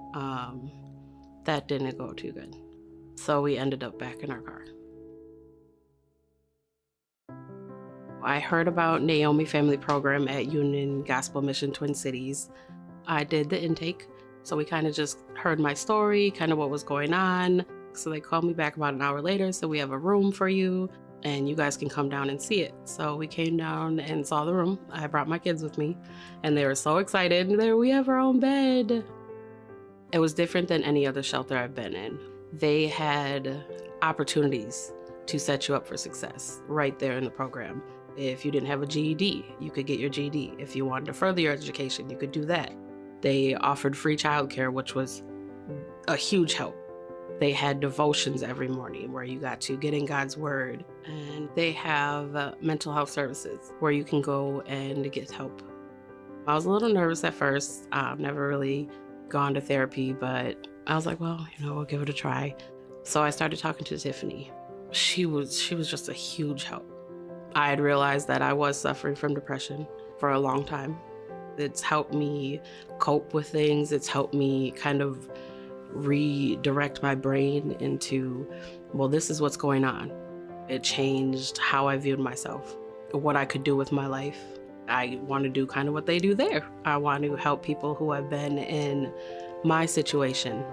That didn't go too good. So we ended up back in our car. I heard about Naomi Family Program at Union Gospel Mission Twin Cities. I did the intake. So we kind of just heard my story, kind of what was going on. So they called me back about an hour later, said we have a room for you and you guys can come down and see it. So we came down and saw the room. I brought my kids with me and they were so excited. There, we have our own bed. It was different than any other shelter I've been in. They had opportunities to set you up for success right there in the program. If you didn't have a GED, you could get your GED. If you wanted to further your education, you could do that. They offered free childcare, which was a huge help. They had devotions every morning where you got to get in God's word. And they have mental health services where you can go and get help. I was a little nervous at first. I've never really gone to therapy, but I was like, well, we'll give it a try. So I started talking to Tiffany. She was just a huge help. I had realized that I was suffering from depression for a long time. It's helped me cope with things. It's helped me kind of redirect my brain into, well, this is what's going on. It changed how I viewed myself, what I could do with my life. I want to do kind of what they do there. I want to help people who have been in my situation.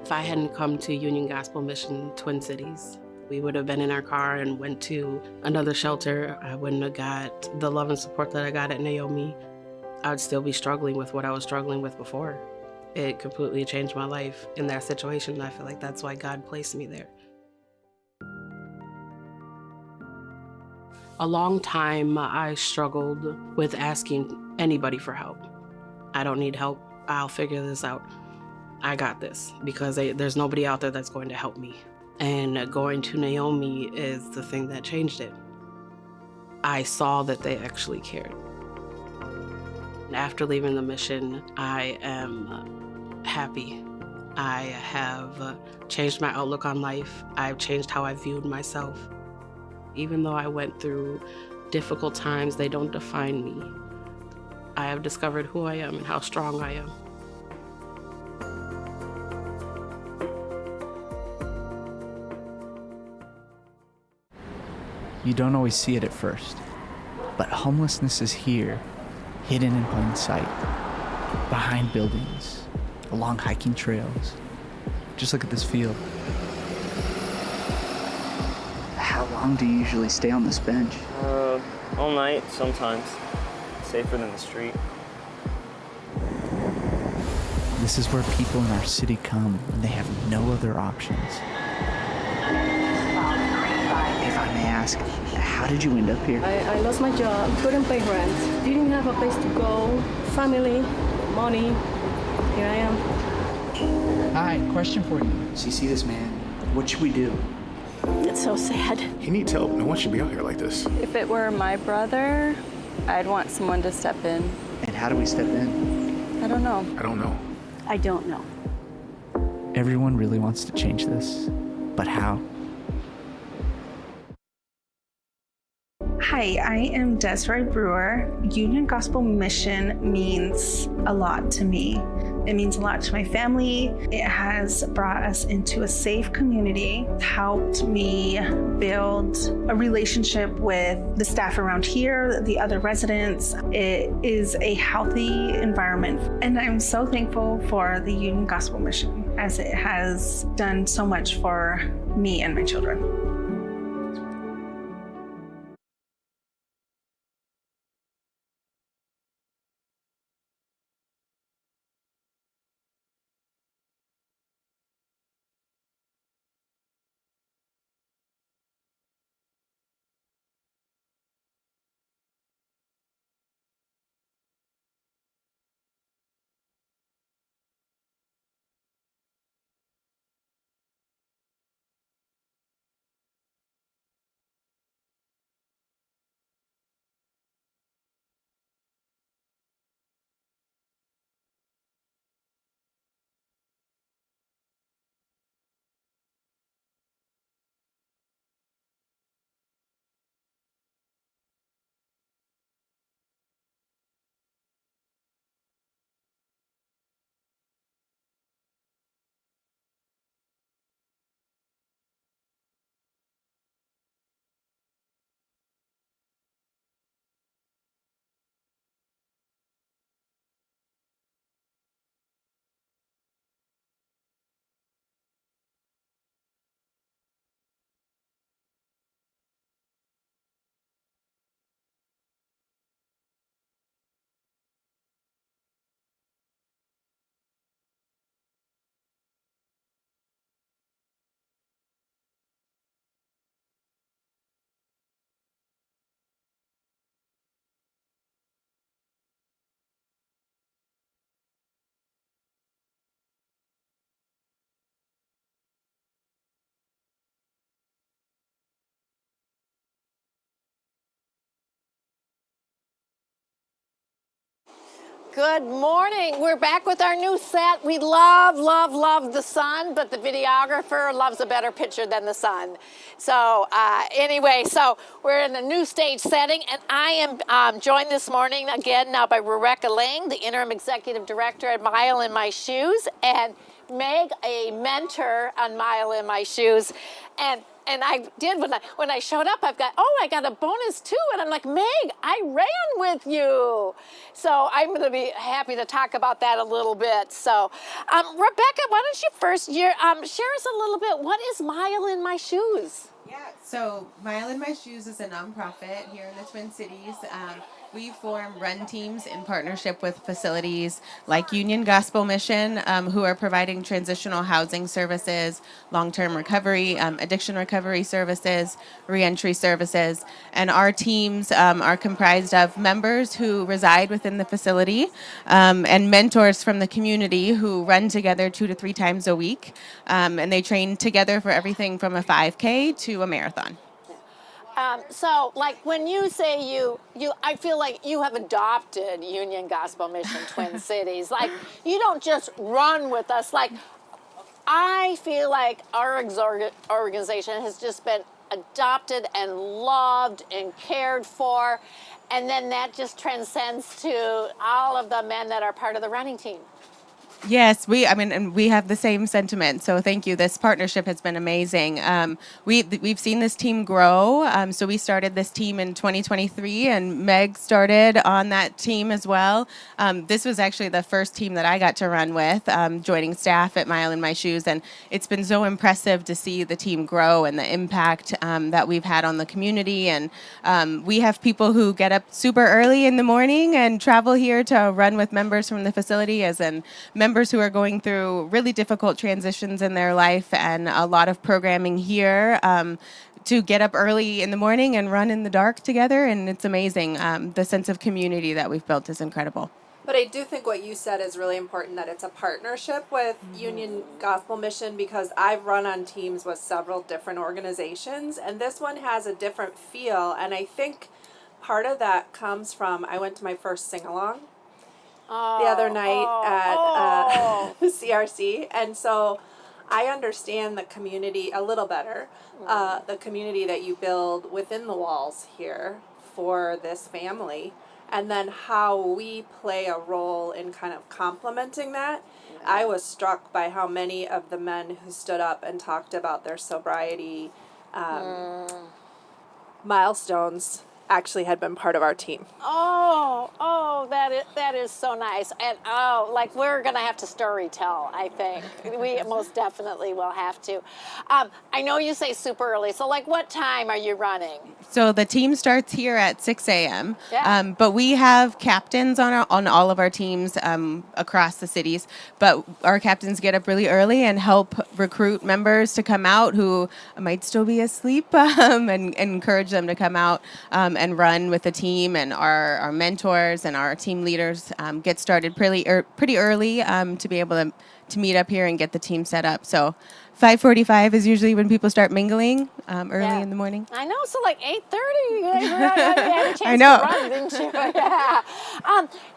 If I hadn't come to Union Gospel Mission Twin Cities, we would have been in our car and went to another shelter. I wouldn't have got the love and support that I got at Naomi. I would still be struggling with what I was struggling with before. It completely changed my life in that situation. And I feel like that's why God placed me there. A long time I struggled with asking anybody for help. I don't need help. I'll figure this out. I got this, because there's nobody out there that's going to help me. And going to Naomi is the thing that changed it. I saw that they actually cared. After leaving the mission, I am happy. I have changed my outlook on life. I've changed how I viewed myself. Even though I went through difficult times, they don't define me. I have discovered who I am and how strong I am. You don't always see it at first, but homelessness is here, hidden in plain sight, behind buildings, along hiking trails. Just look at this field. How long do you usually stay on this bench? All night, sometimes. Safer than the street. This is where people in our city come when they have no other options. If I may ask, how did you end up here? I lost my job, couldn't pay rent, didn't have a place to go, family, money. Here I am. Hi, question for you. So you see this man, what should we do? It's so sad. He needs help. No one should be out here like this. If it were my brother, I'd want someone to step in. And how do we step in? I don't know. I don't know. I don't know. Everyone really wants to change this, but how? Hi, I am Desiree Brewer. Union Gospel Mission means a lot to me. It means a lot to my family. It has brought us into a safe community, helped me build a relationship with the staff around here, the other residents. It is a healthy environment. And I'm so thankful for the Union Gospel Mission, as it has done so much for me and my children. Good morning. We're back with our new set. We love, love, love the sun, but the videographer loves a better picture than the sun. So anyway, so we're in a new stage setting, and I am joined this morning again now by Rebecca Lange, the Interim Executive Director at Mile in My Shoes, and Meg, a mentor on Mile in My Shoes. And I did, when I showed up, I got a bonus too. And I'm like, Meg, I ran with you. So I'm going to be happy to talk about that a little bit. So Rebecca, why don't you first share us a little bit, what is Mile in My Shoes? Yeah, so Mile in My Shoes is a nonprofit here in the Twin Cities. We form run teams in partnership with facilities like Union Gospel Mission, who are providing transitional housing services, long-term recovery, addiction recovery services, reentry services. And our teams are comprised of members who reside within the facility and mentors from the community who run together 2 to 3 times a week. And they train together for everything from a 5K to a marathon. So, like, when you say I feel like you have adopted Union Gospel Mission Twin Cities. Like, you don't just run with us. Like, I feel like our organization has just been adopted and loved and cared for, and then that just transcends to all of the men that are part of the running team. Yes, and we have the same sentiment. So thank you. This partnership has been amazing. We've seen this team grow. So we started this team in 2023, and Meg started on that team as well. This was actually the first team that I got to run with, joining staff at Mile in My Shoes, and it's been so impressive to see the team grow and the impact that we've had on the community. And we have people who get up super early in the morning and travel here to run with members from the facility, as in members who are going through really difficult transitions in their life, and a lot of programming here to get up early in the morning and run in the dark together. And it's amazing. The sense of community that we've built is incredible. But I do think what you said is really important, that it's a partnership with Union Gospel Mission, because I've run on teams with several different organizations, and this one has a different feel. And I think part of that comes from, I went to my first sing-along the other night at CRC, and so I understand the community a little better, the community that you build within the walls here for this family, and then how we play a role in kind of complementing that. I was struck by how many of the men who stood up and talked about their sobriety milestones actually had been part of our team. That is so nice. And like, we're gonna have to story tell, I think. We most definitely will have to. I know you say super early, so like, what time are you running? So the team starts here at 6 a.m. Yeah. But we have captains on all of our teams across the cities. But our captains get up really early and help recruit members to come out who might still be asleep, and encourage them to come out and run with the team. And our mentors and our team leaders get started pretty early to be able to meet up here and get the team set up. So 5:45 is usually when people start mingling early in the morning. I know, so like 8:30, you guys had a chance I know. to run, didn't you?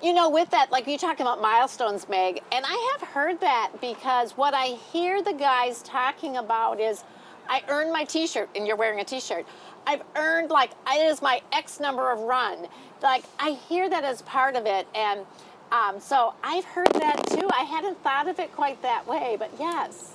Yeah. With that, like, you talked about milestones, Meg, and I have heard that, because what I hear the guys talking about is, I earned my T-shirt, and you're wearing a T-shirt. I've earned, like, it is my X number of run. Like, I hear that as part of it, and so I've heard that too. I hadn't thought of it quite that way, but yes.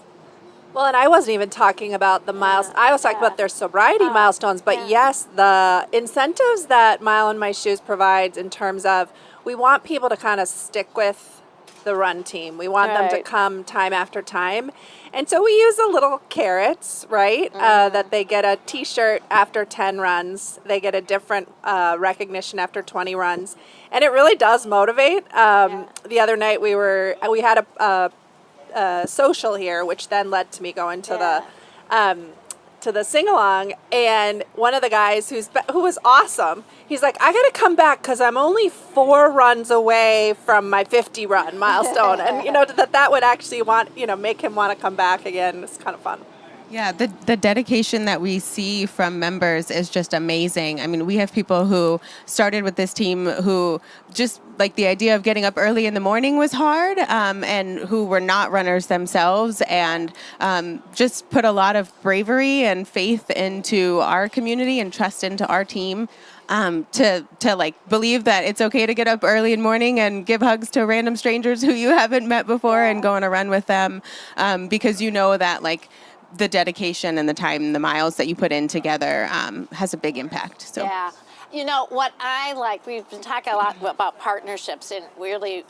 Well, and I wasn't even talking about the milestones. I was talking about their sobriety milestones. But yes, the incentives that Mile in My Shoes provides, in terms of, we want people to kind of stick with the run team. We want them to come time after time. And so we use the little carrots, right? That they get a T-shirt after 10 runs. They get a different recognition after 20 runs. And it really does motivate. The other night we had a social here, which then led to me going to the sing-along, and one of the guys who was awesome, he's like, I gotta come back because I'm only 4 runs away from my 50 run milestone. And that would actually make him want to come back again. It's kind of fun. Yeah, the dedication that we see from members is just amazing. I mean, we have people who started with this team who just, like, the idea of getting up early in the morning was hard, and who were not runners themselves, and just put a lot of bravery and faith into our community and trust into our team. To like believe that it's okay to get up early in the morning and give hugs to random strangers who you haven't met before and go on a run with them, because you know that, like, the dedication and the time and the miles that you put in together has a big impact. So. Yeah. You know, what I like, we've been talking a lot about partnerships, and we really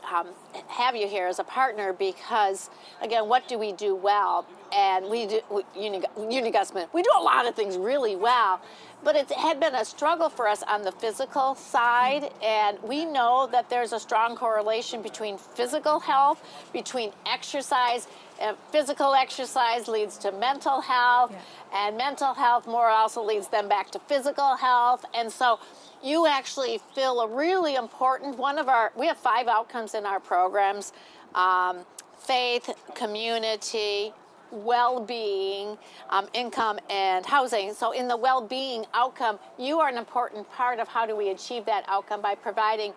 have you here as a partner because, again, what do we do well? And we do, Union Gusman, we do a lot of things really well, but it had been a struggle for us on the physical side, and we know that there's a strong correlation between physical health, between exercise. Physical exercise leads to mental health, and mental health more also leads them back to physical health. And so you actually fill a really important we have 5 outcomes in our programs: faith, community, well-being, income, and housing. So in the well-being outcome, you are an important part of how do we achieve that outcome by providing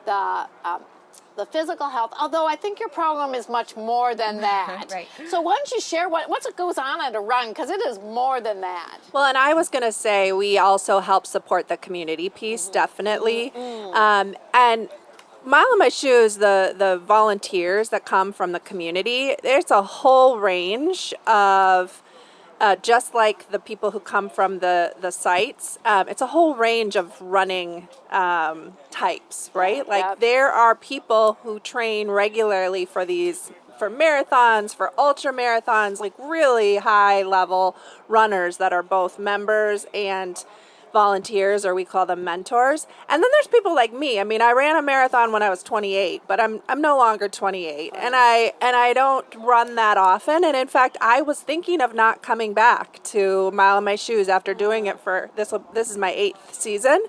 the physical health, although I think your program is much more than that. Right. So why don't you share what goes on at a run, because it is more than that. Well, and I was going to say we also help support the community piece, definitely. And Mile in My Shoes, the volunteers that come from the community, there's a whole range of just like the people who come from the sites, it's a whole range of running types, right? Like there are people who train regularly for marathons, for ultra marathons, like really high level runners that are both members and volunteers, or we call them mentors. And then there's people like me. I mean, I ran a marathon when I was 28, but I'm no longer 28, and I don't run that often. And in fact, I was thinking of not coming back to Mile in My Shoes after doing it for this is my 8th season.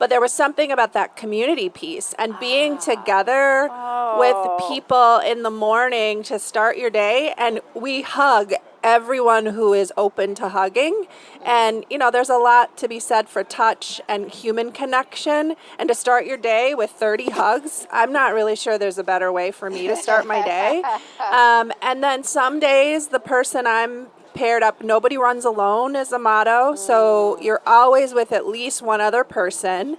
But there was something about that community piece and being together with people in the morning to start your day, and we hug everyone who is open to hugging. And, you know, there's a lot to be said for touch and human connection. And to start your day with 30 hugs, I'm not really sure there's a better way for me to start my day. And then some days, the person I'm paired up, nobody runs alone is a motto. So you're always with at least one other person,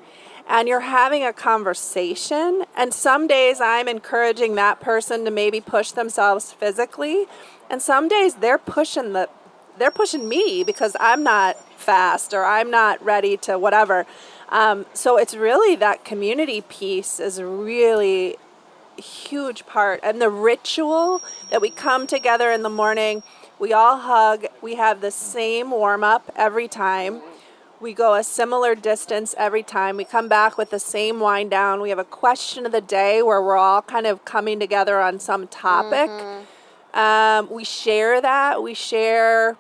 and you're having a conversation. And some days I'm encouraging that person to maybe push themselves physically. And some days they're pushing me because I'm not fast or I'm not ready to whatever. So it's really that community piece is a really huge part. And the ritual that we come together in the morning, we all hug, we have the same warm up every time. We go a similar distance every time. We come back with the same wind down. We have a question of the day where we're all kind of coming together on some topic. We share that. We share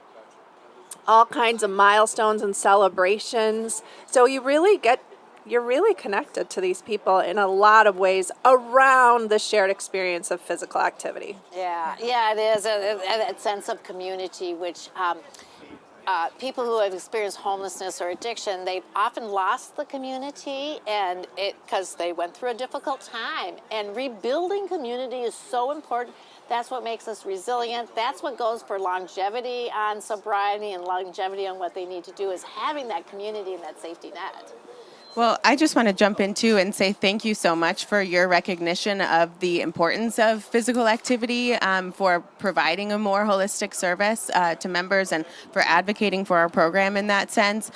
all kinds of milestones and celebrations. So you're really connected to these people in a lot of ways around the shared experience of physical activity. Yeah, it is a sense of community, which people who have experienced homelessness or addiction, they've often lost the community, and because they went through a difficult time. And rebuilding community is so important. That's what makes us resilient. That's what goes for longevity on sobriety and longevity on what they need to do, is having that community and that safety net. Well, I just want to jump in too and say thank you so much for your recognition of the importance of physical activity, for providing a more holistic service to members, and for advocating for our program in that sense.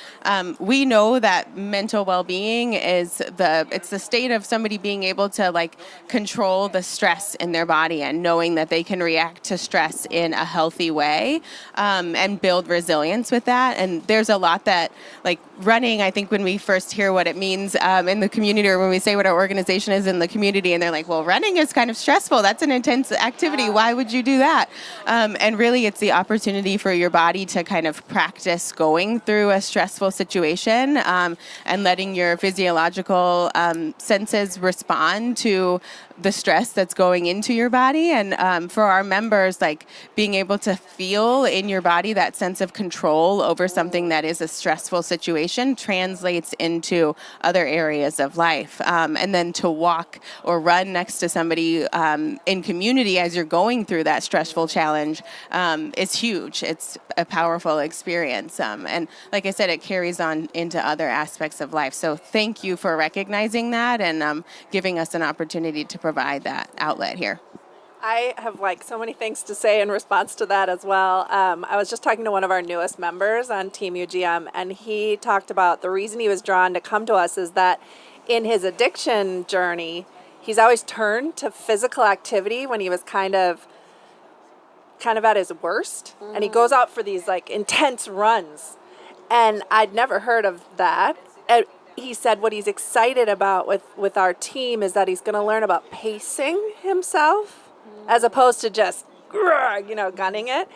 We know that mental well-being is it's the state of somebody being able to control the stress in their body and knowing that they can react to stress in a healthy way, and build resilience with that. And there's a lot that, running, I think when we first hear what it means in the community, or when we say what our organization is in the community, and they're like, well, running is kind of stressful. That's an intense activity. Why would you do that? And really, it's the opportunity for your body to kind of practice going through a stressful situation, and letting your physiological senses respond to the stress that's going into your body. And for our members, being able to feel in your body that sense of control over something that is a stressful situation translates into other areas of life. And then to walk or run next to somebody in community as you're going through that stressful challenge is huge. It's a powerful experience. And like I said, it carries on into other aspects of life. So thank you for recognizing that and giving us an opportunity to provide that outlet here. I have like so many things to say in response to that as well. I was just talking to one of our newest members on Team UGM, and he talked about the reason he was drawn to come to us is that in his addiction journey, he's always turned to physical activity when he was kind of at his worst, and he goes out for these like intense runs, and I'd never heard of that. And he said what he's excited about with our team is that he's going to learn about pacing himself as opposed to just, gunning it.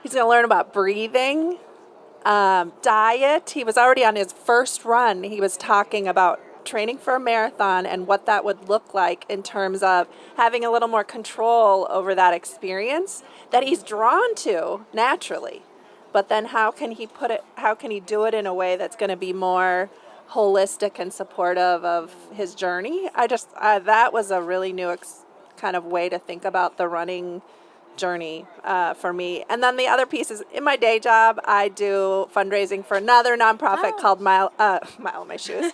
He's going to learn about breathing, diet. He was already on his first run. He was talking about training for a marathon and what that would look like in terms of having a little more control over that experience that he's drawn to naturally. But then how can he do it in a way that's going to be more holistic and supportive of his journey? That was a really new kind of way to think about the running journey for me. And then the other piece is in my day job, I do fundraising for another nonprofit called Mile in My Shoes.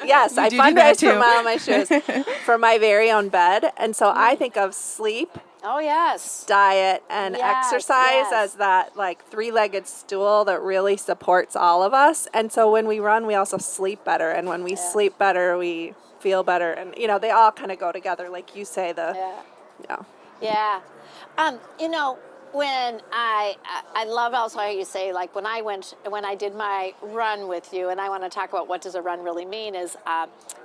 Yes, I fundraise for Mile in My Shoes for my very own bed. And so I think of sleep, diet, and exercise as that like three-legged stool that really supports all of us. And so when we run, we also sleep better. And when we sleep better, we feel better. And, they all kind of go together, like you say, Yeah. When I love also how you say, like, when I did my run with you, and I want to talk about what does a run really mean, is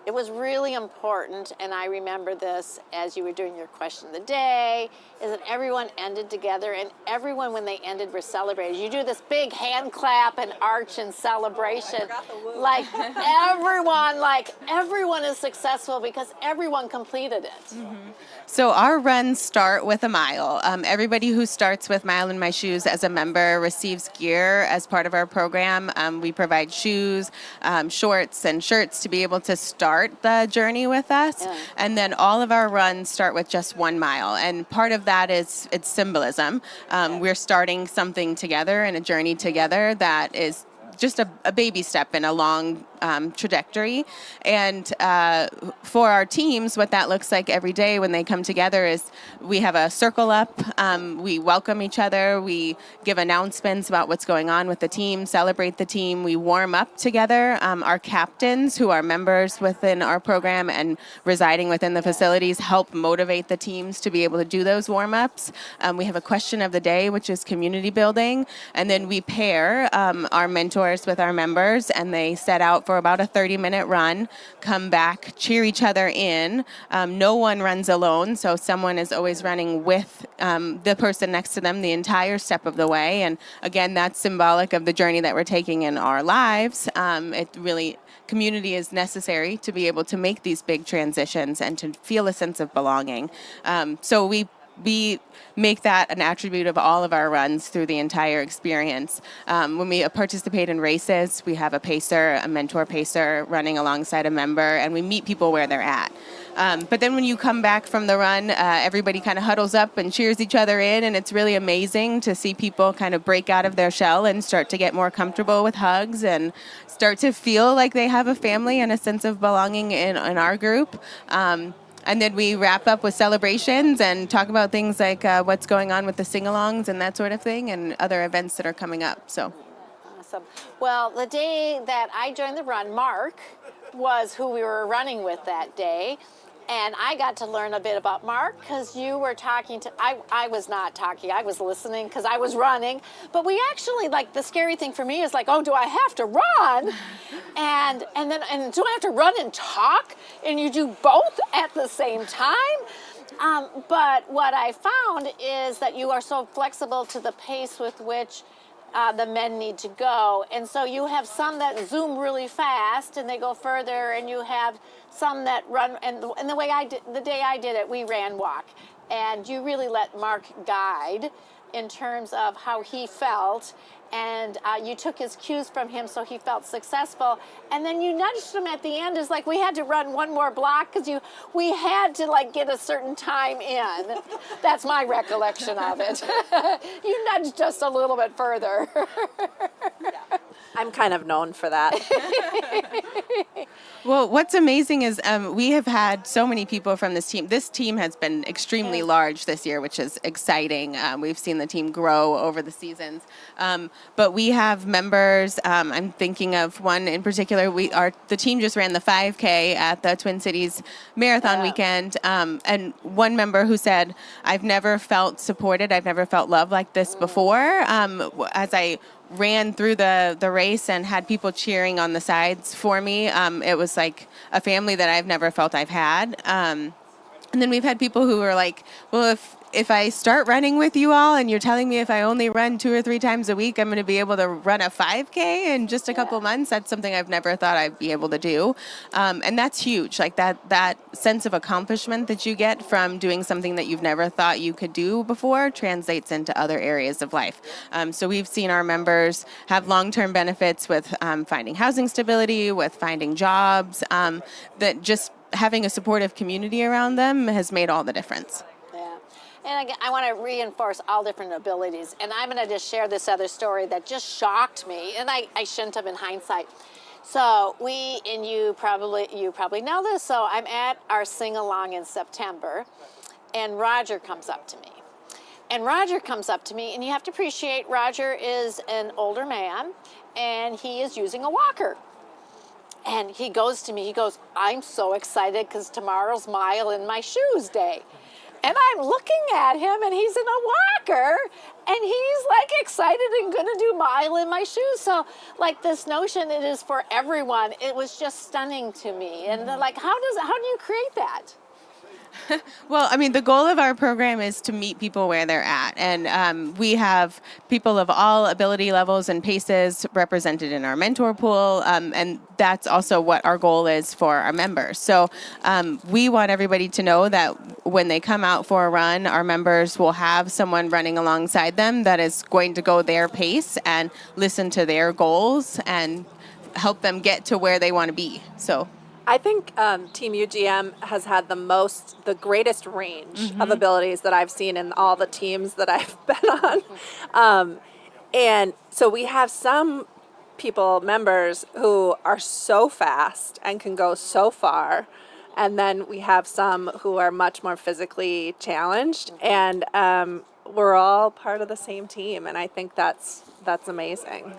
it was really important, and I remember this as you were doing your question of the day, is that everyone ended together, and everyone, when they ended, were celebrated. You do this big hand clap and arch and celebration. Like everyone is successful because everyone completed it. Mm-hmm. So our runs start with a mile. Everybody who starts with Mile in My Shoes as a member receives gear as part of our program. We provide shoes, shorts, and shirts to be able to start the journey with us. Yeah. And then all of our runs start with just 1 mile. And part of that is its symbolism. We're starting something together and a journey together that is just a baby step in a long trajectory. And for our teams, what that looks like every day when they come together is we have a circle up. We welcome each other. We give announcements about what's going on with the team, celebrate the team. We warm up together. Our captains, who are members within our program and residing within the facilities, help motivate the teams to be able to do those warm-ups. We have a question of the day, which is community building. And then we pair our mentors with our members, and they set out for about a 30-minute run, come back, cheer each other in. No one runs alone, so someone is always running with the person next to them the entire step of the way. And again, that's symbolic of the journey that we're taking in our lives. Community is necessary to be able to make these big transitions and to feel a sense of belonging. So we make that an attribute of all of our runs through the entire experience. When we participate in races, we have a pacer, a mentor pacer running alongside a member, and we meet people where they're at. But then when you come back from the run, everybody kind of huddles up and cheers each other in, and it's really amazing to see people kind of break out of their shell and start to get more comfortable with hugs and start to feel like they have a family and a sense of belonging in our group. And then we wrap up with celebrations and talk about things like what's going on with the sing-alongs and that sort of thing and other events that are coming up. So, awesome. Well, the day that I joined the run, Mark was who we were running with that day. And I got to learn a bit about Mark because you were talking to, I was not talking, I was listening because I was running. But we actually, like, the scary thing for me is like, oh, do I have to run? And do I have to run and talk? And you do both at the same time? But what I found is that you are so flexible to the pace with which the men need to go. And so you have some that zoom really fast and they go further, and you have some that run, and the way the day I did it, we ran walk. And you really let Mark guide in terms of how he felt, and you took his cues from him so he felt successful. And then you nudged him at the end, is like we had to run one more block because we had to like get a certain time in. That's my recollection of it. You nudged just a little bit further. I'm kind of known for that. Well, what's amazing is we have had so many people from this team. This team has been extremely large this year, which is exciting. We've seen the team grow over the seasons. But we have members. I'm thinking of one in particular. The team just ran the 5K at the Twin Cities Marathon weekend. And one member who said, "I've never felt supported. I've never felt love like this before." As I ran through the race and had people cheering on the sides for me. It was like a family that I've never felt I've had. And then we've had people who were like, well, if I start running with you all and you're telling me if I only run 2 or 3 times a week, I'm going to be able to run a 5K in just a couple months. That's something I've never thought I'd be able to do. And that's huge. Like that sense of accomplishment that you get from doing something that you've never thought you could do before translates into other areas of life. So we've seen our members have long-term benefits with finding housing stability, with finding jobs, that just having a supportive community around them has made all the difference. And I want to reinforce all different abilities. And I'm going to just share this other story that just shocked me, and I shouldn't have in hindsight. So you probably know this, so I'm at our sing-along in September, and Roger comes up to me. And you have to appreciate Roger is an older man, and he is using a walker. And he goes to me, "I'm so excited because tomorrow's Mile in My Shoes Day." And I'm looking at him, and he's in a walker, and he's like excited and going to do Mile in My Shoes. So like this notion it is for everyone, it was just stunning to me. And like, how do you create that? Well, I mean, the goal of our program is to meet people where they're at. And we have people of all ability levels and paces represented in our mentor pool. And that's also what our goal is for our members. So we want everybody to know that when they come out for a run, our members will have someone running alongside them that is going to go their pace and listen to their goals and help them get to where they want to be. So I think Team UGM has had the greatest range of abilities that I've seen in all the teams that I've been on. And so we have some members who are so fast and can go so far. And then we have some who are much more physically challenged. And we're all part of the same team. And I think that's amazing.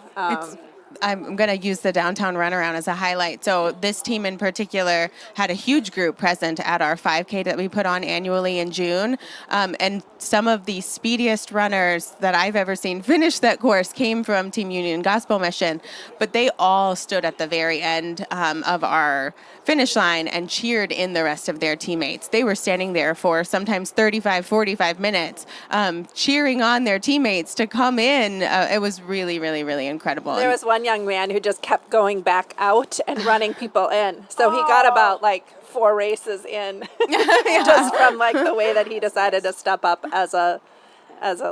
I'm going to use the downtown runaround as a highlight. So this team in particular had a huge group present at our 5K that we put on annually in June. And some of the speediest runners that I've ever seen finish that course came from Team Union Gospel Mission. But they all stood at the very end of our finish line and cheered in the rest of their teammates. They were standing there for sometimes 35, 45 minutes, cheering on their teammates to come in. It was really, really, really incredible. There was one young man who just kept going back out and running people in. So he got about 4 races in just from the way that he decided to step up as a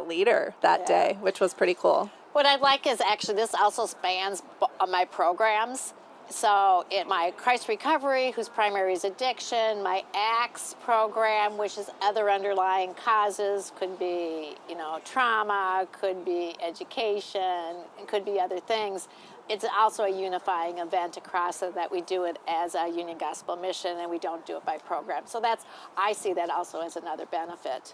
leader that day, which was pretty cool. What I like is actually this also spans my programs. So my Christ Recovery, whose primary is addiction, my ACTS program, which is other underlying causes, could be, trauma, could be education, it could be other things. It's also a unifying event across it that we do it as a Union Gospel Mission, and we don't do it by program. So I see that also as another benefit.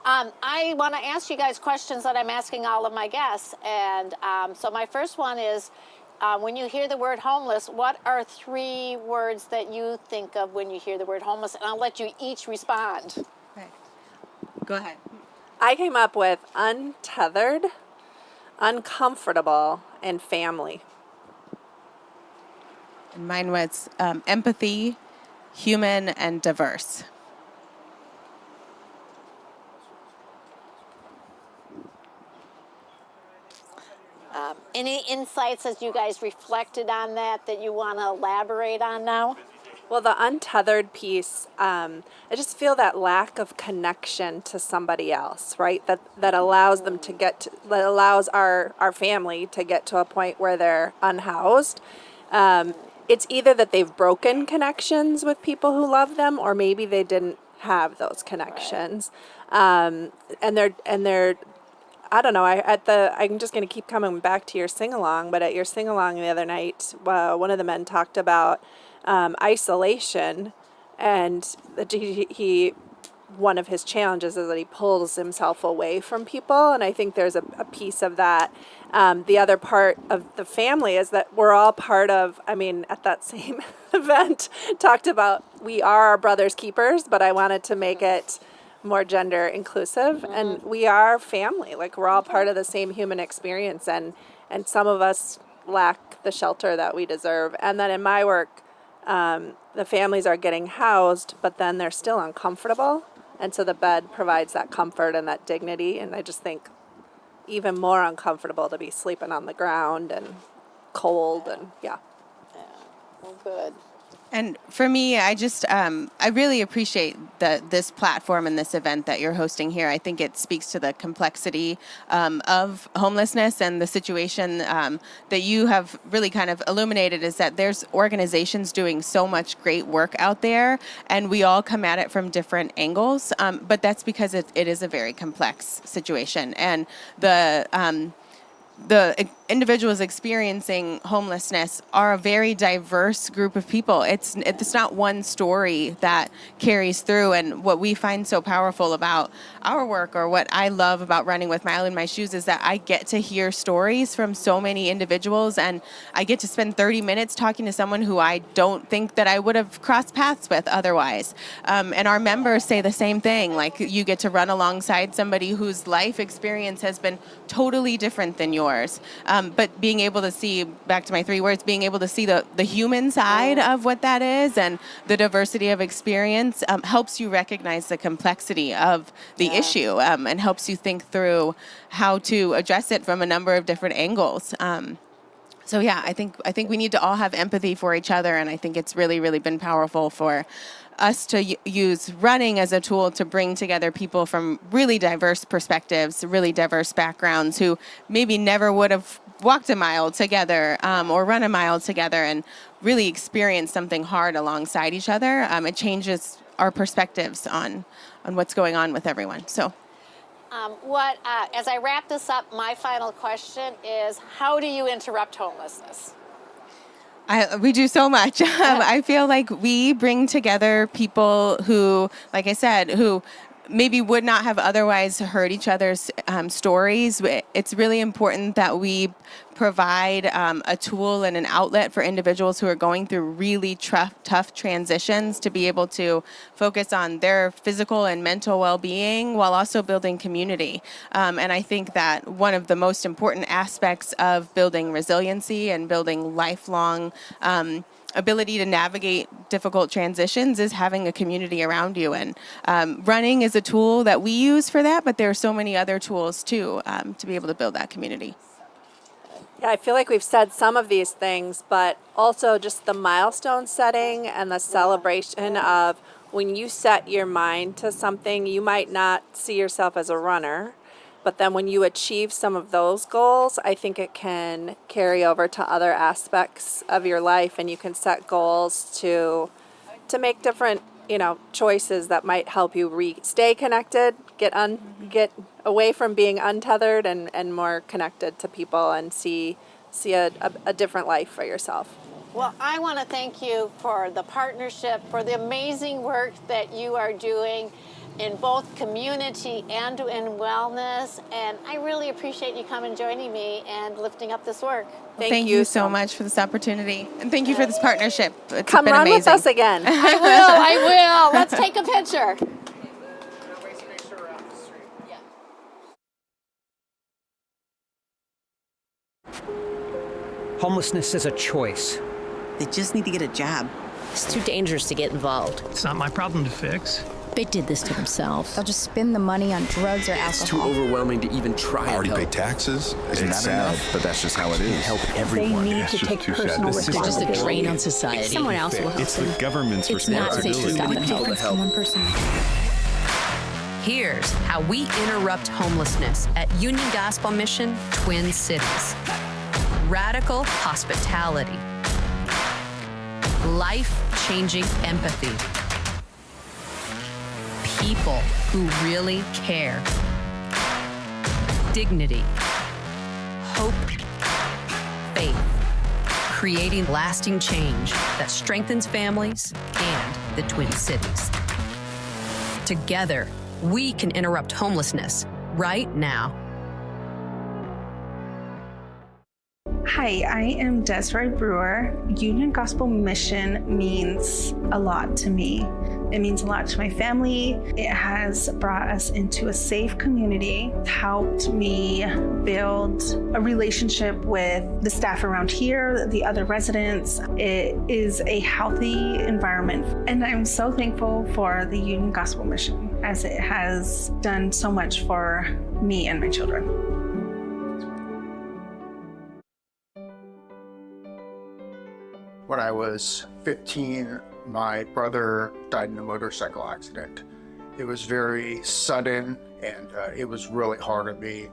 I want to ask you guys questions that I'm asking all of my guests. And so my first one is, when you hear the word homeless, what are 3 words that you think of when you hear the word homeless? And I'll let you each respond. Okay. Go ahead. I came up with untethered, uncomfortable, and family. And mine was empathy, human, and diverse. Any insights as you guys reflected on that you want to elaborate on now? Well, the untethered piece, I just feel that lack of connection to somebody else, right? That allows them to that allows our family to get to a point where they're unhoused. It's either that they've broken connections with people who love them, or maybe they didn't have those connections. And they're I don't know. I'm just going to keep coming back to your sing-along, but at your sing-along the other night, one of the men talked about isolation, and that he one of his challenges is that he pulls himself away from people, and I think there's a piece of that. The other part of the family is that we're all part of, at that same event, talked about we are our brother's keepers, but I wanted to make it more gender inclusive, and we are family. Like, we're all part of the same human experience, and some of us lack the shelter that we deserve. And then in my work, the families are getting housed, but then they're still uncomfortable. And so the bed provides that comfort and that dignity. And I just think even more uncomfortable to be sleeping on the ground and cold and Well, good. And for me, I just, I really appreciate this platform and this event that you're hosting here. I think it speaks to the complexity of homelessness and the situation that you have really kind of illuminated is that there's organizations doing so much great work out there, and we all come at it from different angles. But that's because it is a very complex situation. And the individuals experiencing homelessness are a very diverse group of people. It's not one story that carries through. And what we find so powerful about our work, or what I love about running with Mile in My Shoes, is that I get to hear stories from so many individuals, and I get to spend 30 minutes talking to someone who I don't think that I would have crossed paths with otherwise. And our members say the same thing. Like, you get to run alongside somebody whose life experience has been totally different than yours. But being able to see, back to my 3 words, being able to see the human side of what that is and the diversity of experience helps you recognize the complexity of the issue and helps you think through how to address it from a number of different angles. So yeah, I think we need to all have empathy for each other, and I think it's really, really been powerful for us to use running as a tool to bring together people from really diverse perspectives, really diverse backgrounds, who maybe never would have walked a mile together or run a mile together, and really experience something hard alongside each other. It changes our perspectives on what's going on with everyone. So. As I wrap this up, my final question is, how do you interrupt homelessness? We do so much. I feel like we bring together people who, like I said, who maybe would not have otherwise heard each other's stories. It's really important that we provide a tool and an outlet for individuals who are going through really tough transitions to be able to focus on their physical and mental well-being while also building community. And I think that one of the most important aspects of building resiliency and building lifelong ability to navigate difficult transitions is having a community around you. And running is a tool that we use for that, but there are so many other tools too to be able to build that community. Yeah, I feel like we've said some of these things, but also just the milestone setting and the celebration of when you set your mind to something, you might not see yourself as a runner, but then when you achieve some of those goals, I think it can carry over to other aspects of your life, and you can set goals to make different, choices that might help you stay connected, get away from being untethered and more connected to people, and see a different life for yourself. Well, I want to thank you for the partnership, for the amazing work that you are doing in both community and in wellness, and I really appreciate you coming and joining me and lifting up this work. Thank you so much for this opportunity, and thank you for this partnership. It's Come been run amazing. with us again. I will. Let's take a picture. Homelessness is a choice. They just need to get a job. It's too dangerous to get involved. It's not my problem to fix. They did this to themselves. They'll just spend the money on drugs or alcohol. It's too overwhelming to even try. I already pay taxes. Isn't that enough? But that's just how it is. Help everyone. They need to take personal responsibility. They're just a drain on society. Someone else will help It's them. the government's It's not safe to responsibility. stop them. Difference from one person. Here's how we interrupt homelessness at Union Gospel Mission, Twin Cities. Radical hospitality. Life-changing empathy. People who really care. Dignity. Hope. Faith. creating lasting change that strengthens families and the Twin Cities. Together, we can interrupt homelessness right now. Hi, I am Desiree Brewer. Union Gospel Mission means a lot to me. It means a lot to my family. It has brought us into a safe community, helped me build a relationship with the staff around here, the other residents. It is a healthy environment. And I'm so thankful for the Union Gospel Mission, as it has done so much for me and my children. When I was 15, my brother died in a motorcycle accident. It was very sudden and it was really hard on me.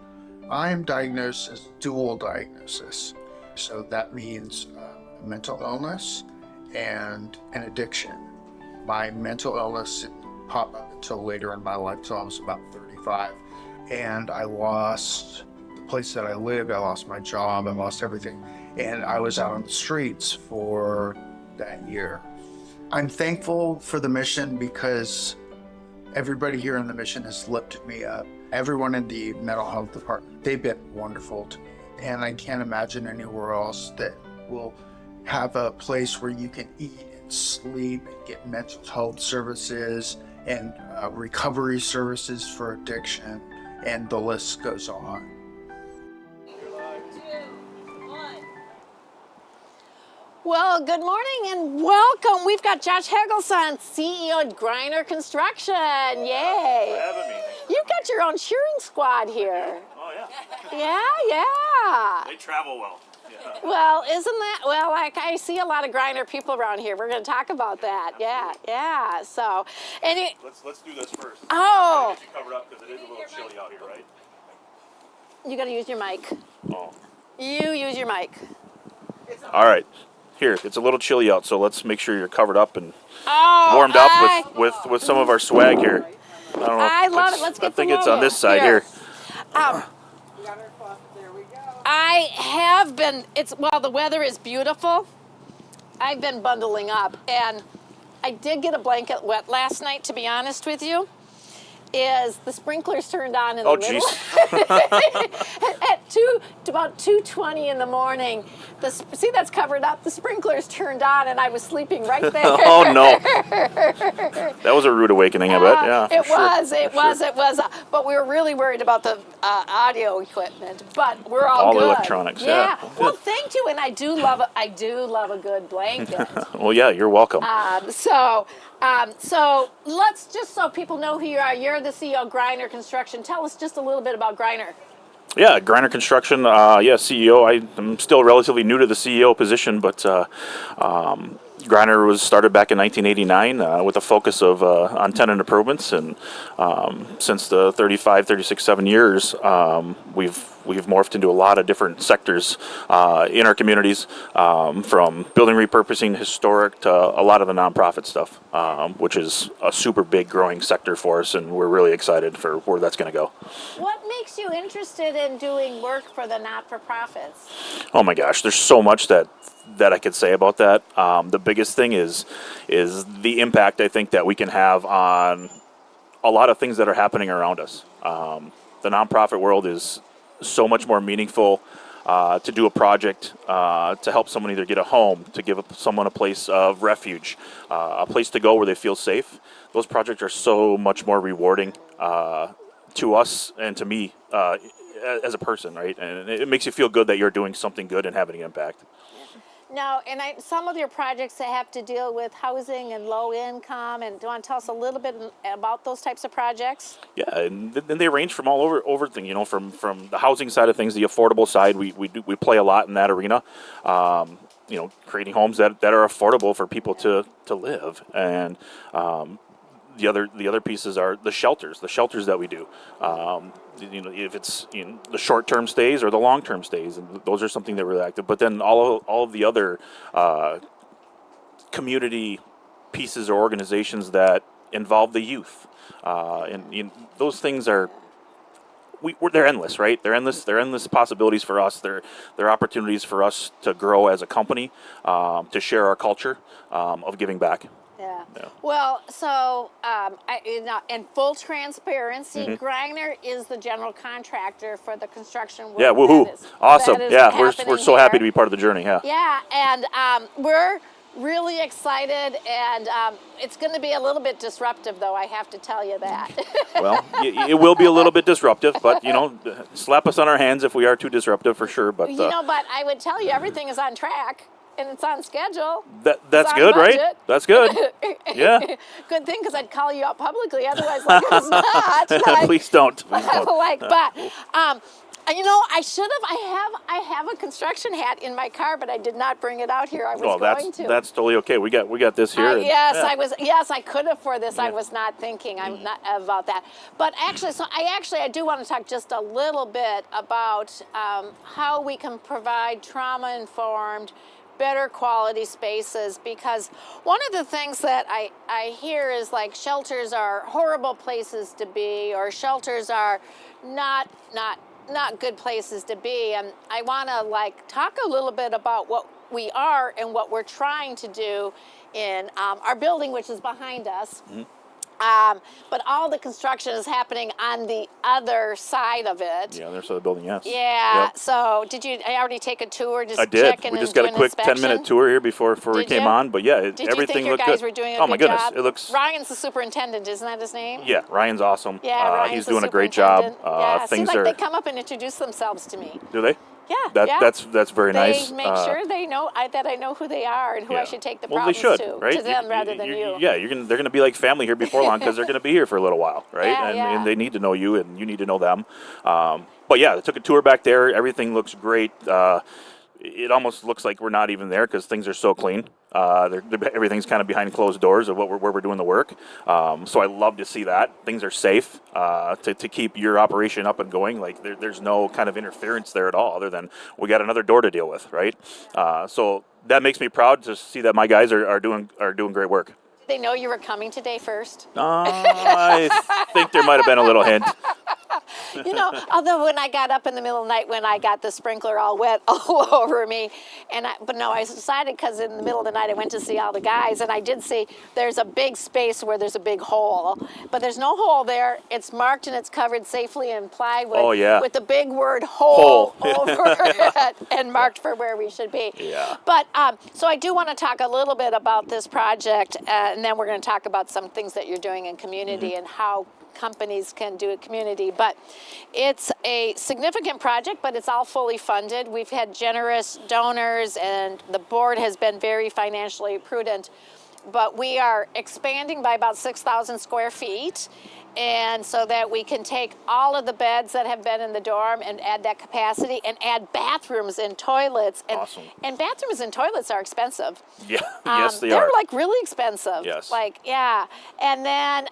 I am diagnosed as dual diagnosis. So that means mental illness and an addiction. My mental illness didn't pop up until later in my life, till I was about 35. And I lost the place that I lived, I lost my job, I lost everything. And I was out on the streets for that year. I'm thankful for the mission because everybody here in the mission has lifted me up. Everyone in the mental health department, they've been wonderful to me. And I can't imagine anywhere else that will have a place where you can eat and sleep and get mental health services and recovery services for addiction, and the list goes on. Well, good morning and welcome. We've got Josh Helgesen, CEO at Greiner Construction. Yay. For having me. You've got your own cheering squad here. Oh, yeah. Yeah. They travel well. Yeah. Well, isn't that, well, like I see a lot of Greiner people around here. We're going to talk about that. Yeah. So, Let's do this first. Oh. Get you covered up because it is a little chilly out here, right? You got to use your mic. Oh. You use your mic. All right. Here, it's a little chilly out, so let's make sure you're covered up and warmed up with some of our swag here. I don't know. I love it. Let's get I think the it's on logo. this side here. I have been, the weather is beautiful. I've been bundling up, and I did get a blanket wet last night, to be honest with you. Is the sprinklers turned on in the middle at about 2:20 in the morning. See, that's covered up. The sprinklers turned on, and I was sleeping right there. Oh no, that was a rude awakening, I bet. Yeah, it was. But we were really worried about the audio equipment. But we're all good. Electronics. Yeah. Well, thank you, and I do love a good blanket. Well, yeah, you're welcome. So let's just, so people know who you are. You're the CEO of Greiner Construction. Tell us just a little bit about Greiner. Yeah, Greiner Construction, CEO. I'm still relatively new to the CEO position, but Greiner was started back in 1989 with a focus of on tenant improvements, and since the 36, 7 years, we've morphed into a lot of different sectors in our communities, from building repurposing, historic, to a lot of the nonprofit stuff, which is a super big growing sector for us, and we're really excited for where that's going to go. What makes you interested in doing work for the not-for-profits? Oh my gosh, there's so much that I could say about that. The biggest thing is the impact I think that we can have on a lot of things that are happening around us. The nonprofit world is so much more meaningful to do a project, to help someone either get a home, to give someone a place of refuge, a place to go where they feel safe. Those projects are so much more rewarding to us and to me as a person, right? And it makes you feel good that you're doing something good and having an impact. Now, and some of your projects that have to deal with housing and low income, and do you want to tell us a little bit about those types of projects? Yeah, and they range from all over things, from the housing side of things, the affordable side. We play a lot in that arena. Creating homes that are affordable for people to live, and the other pieces are the shelters that we do. If it's the short-term stays or the long-term stays, and those are something that we're really active. But then all of the other community pieces or organizations that involve the youth, and those things are they're endless, right? They're endless possibilities for us. They're opportunities for us to grow as a company, to share our culture of giving back. Yeah. Well, so in full transparency, Greiner is the general contractor for the construction work. Yeah, woohoo! Awesome. Yeah, we're so happy to here. be part of the journey. Yeah. Yeah, and we're really excited, and it's going to be a little bit disruptive, though. I have to tell you that. Well, it will be a little bit disruptive, but slap us on our hands if we are too disruptive for sure. But but I would tell you everything is on track. And it's on schedule. That's good, right? That's good. Yeah. Good thing, because I'd call you out publicly. Otherwise, like it's not. Like, Please don't. Please don't. I have a construction hat in my car, but I did not bring it out here. I was going to. That's totally okay. We got this here. I could afford this. Yeah. I was not thinking. I'm not about that. But actually, I do want to talk just a little bit about how we can provide trauma-informed, better quality spaces, because one of the things that I hear is like shelters are horrible places to be, or shelters are not good places to be. And I want to talk a little bit about what we are and what we're trying to do in our building, which is behind us. Mm-hmm. But all the construction is happening on the other side of it. Yeah, other side of the building, yes. Yeah. Yep. So I already take a tour? I did. We just got a quick 10-minute tour here before we came on. But yeah, everything looked good. Did you think your guys were doing a good job? Oh my goodness, it looks. Ryan's the superintendent, isn't that his name? Yeah, Ryan's awesome. Yeah, Ryan's he's doing a great job. Yeah, it seems like they come up and introduce themselves to me. Do they? Yeah, That's very nice. They make sure they know that I know who they are and who I should take the problems they should, to, right? to them rather than you. Yeah, they're going to be like family here before long, because they're going to be here for a little while, right? And they need to know you, and you need to know them. But yeah, I took a tour back there. Everything looks great. It almost looks like we're not even there because things are so clean. Everything's kind of behind closed doors of where we're doing the work. So I love to see that. Things are safe to keep your operation up and going. Like there's no kind of interference there at all, other than we got another door to deal with, right? So that makes me proud to see that my guys are doing great work. They know you were coming today first? I think there might have been a little hint. Although when I got up in the middle of the night, when I got the sprinkler all wet all over me, but no, I was excited because in the middle of the night I went to see all the guys, and I did see there's a big space where there's a big hole, but there's no hole there. It's marked and it's covered safely in plywood with the big word hole over it and marked for where we should be. Yeah. But so I do want to talk a little bit about this project, and then we're going to talk about some things that you're doing in community and how companies can do a community. But it's a significant project, but it's all fully funded. We've had generous donors, and the board has been very financially prudent. But we are expanding by about 6,000 square feet, and so that we can take all of the beds that have been in the dorm and add that capacity and add bathrooms and toilets. And, awesome. And bathrooms and toilets are expensive. Yeah, yes, they are. They're like really expensive. Yes. And then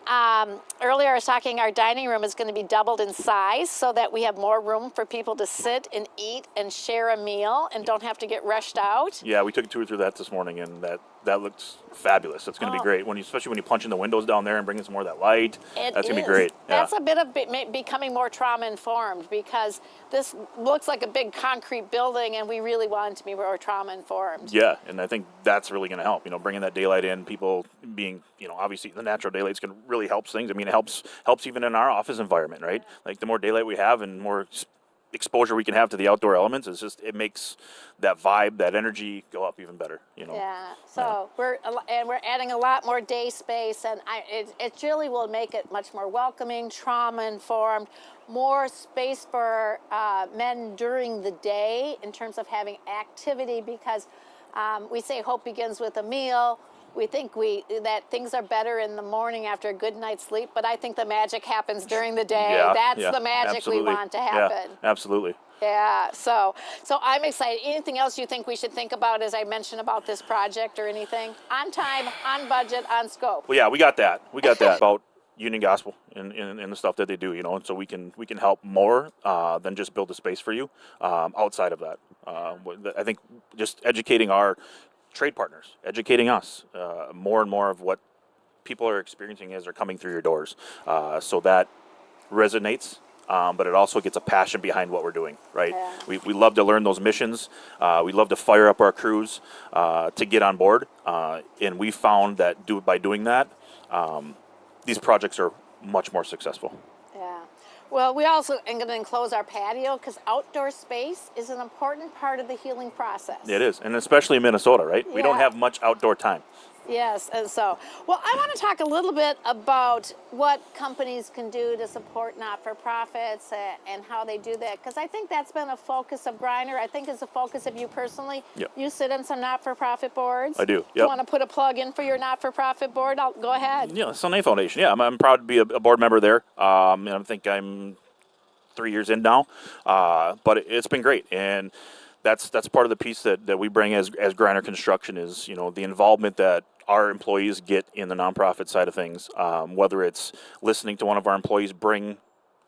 earlier I was talking, our dining room is going to be doubled in size so that we have more room for people to sit and eat and share a meal and don't have to get rushed out. Yeah, we took a tour through that this morning, and that looks fabulous. It's going to be great, especially when you punch in the windows down there and bring in some more of that light. That's going to be great. That's a bit of becoming more trauma-informed, because this looks like a big concrete building, and we really want it to be more trauma-informed. Yeah, and I think that's really going to help. Bringing that daylight in, people being, obviously the natural daylight's going to really help things. I mean, it helps even in our office environment, right? Like the more daylight we have and more exposure we can have to the outdoor elements, it makes that vibe, that energy go up even better. Yeah. So we're adding a lot more day space, and it really will make it much more welcoming, trauma informed, more space for men during the day in terms of having activity, because we say hope begins with a meal. We think that things are better in the morning after a good night's sleep, but I think the magic happens during the day. That's the magic we want to happen. Yeah, absolutely. Yeah, so I'm excited. Anything else you think we should think about as I mentioned about this project or anything? On time, on budget, on scope. Well, yeah, we got that. About Union Gospel and the stuff that they do, and so we can help more than just build a space for you outside of that. I think just educating our trade partners, educating us more and more of what people are experiencing as they're coming through your doors, so that resonates but it also gets a passion behind what we're doing, right? We love to learn those missions. We love to fire up our crews to get on board, and we found that by doing that, these projects are much more successful. Yeah. Well, we also are going to enclose our patio because outdoor space is an important part of the healing process. It is, and especially in Minnesota, right? We don't have much outdoor time. Yes, and so, well, I want to talk a little bit about what companies can do to support not-for-profits and how they do that, because I think that's been a focus of Greiner. I think it's a focus of you personally. Yep. You sit on some not-for-profit boards. I do, You want to put a plug in for your not-for-profit board? Go ahead. Yeah, Sunday Foundation. Yeah, I'm proud to be a board member there. And I think I'm 3 years in now, but it's been great, and that's part of the piece that we bring as Greiner Construction is, the involvement that our employees get in the nonprofit side of things, whether it's listening to one of our employees bring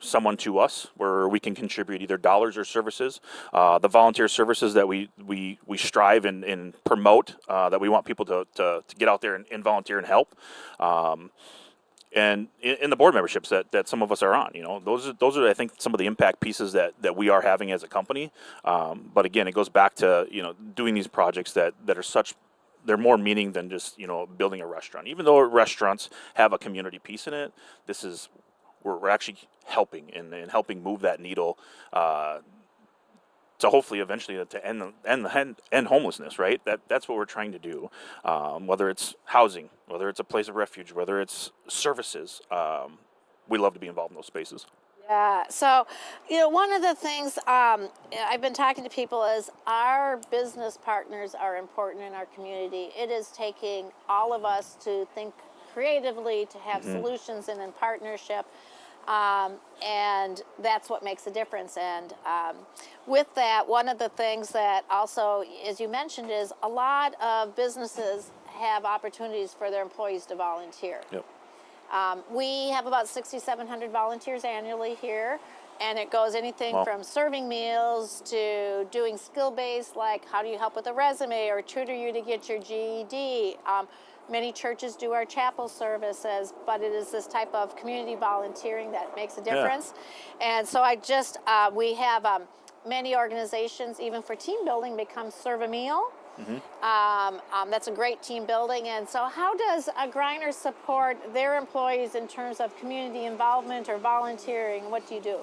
someone to us where we can contribute either dollars or services, the volunteer services that we strive and promote, that we want people to get out there and volunteer and help. And in the board memberships that some of us are on, those are I think some of the impact pieces that we are having as a company. But again, it goes back to doing these projects that are they're more meaning than just building a restaurant. Even though restaurants have a community piece in it, we're actually helping and helping move that needle to hopefully eventually to end homelessness, right? That's what we're trying to do. Whether it's housing, whether it's a place of refuge, whether it's services, we love to be involved in those spaces. Yeah, so, one of the things I've been talking to people is our business partners are important in our community. It is taking all of us to think creatively, to have solutions and in partnership. And that's what makes a difference. And with that, one of the things that also, as you mentioned, is a lot of businesses have opportunities for their employees to volunteer. Yep. We have about 6,700 volunteers annually here, and it goes anything from serving meals to doing skill-based, like how do you help with a resume or tutor you to get your GED. Many churches do our chapel services, but it is this type of community volunteering that makes a difference. And so we have many organizations, even for team building, become Serve a Meal. That's a great team building. And so how does Greiner support their employees in terms of community involvement or volunteering? What do you do?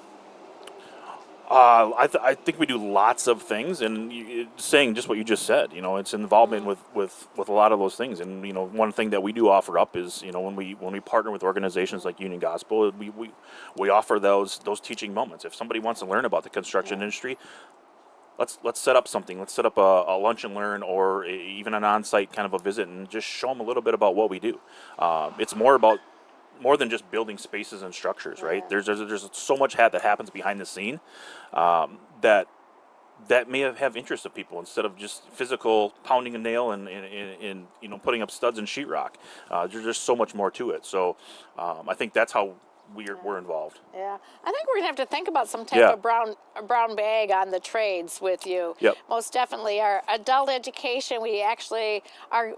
I think we do lots of things, and saying just what you just said, it's involvement with a lot of those things. And one thing that we do offer up is when we partner with organizations like Union Gospel, we offer those teaching moments. If somebody wants to learn about the construction industry, let's set up something. Let's set up a lunch and learn, or even an on-site kind of a visit, and just show them a little bit about what we do. It's more than just building spaces and structures, right? There's so much that happens behind the scene that may have interest of people instead of just physical pounding a nail and putting up studs and sheetrock. There's just so much more to it. So I think that's how we're involved. Yeah, I think we're gonna have to think about some type of brown bag on the trades with you. Yep. Most definitely. Our adult education, we actually are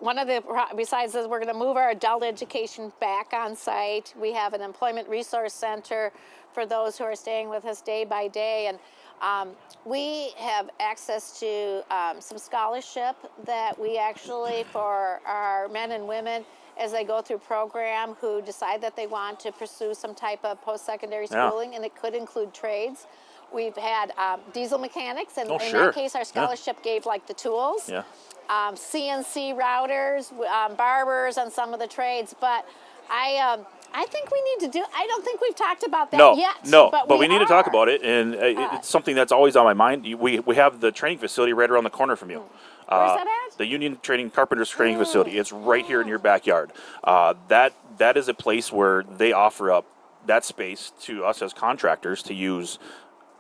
besides this, we're gonna move our adult education back on site. We have an employment resource center for those who are staying with us day by day, and we have access to some scholarship that we actually, for our men and women, as they go through program, who decide that they want to pursue some type of post-secondary schooling, and it could include trades. We've had diesel mechanics, and in that case, our scholarship gave like the tools. Yeah. CNC routers, barbers, and some of the trades. But I think we need to do. I don't think we've talked about that yet. No, but we need to talk about it, and it's something that's always on my mind. We have the training facility right around the corner from you. Where's that at? The Union Carpenters Training Facility. It's right here in your backyard. That is a place where they offer up that space to us as contractors to use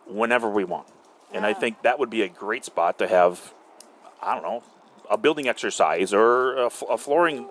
whenever we want. And I think that would be a great spot to have, I don't know, a building exercise or a flooring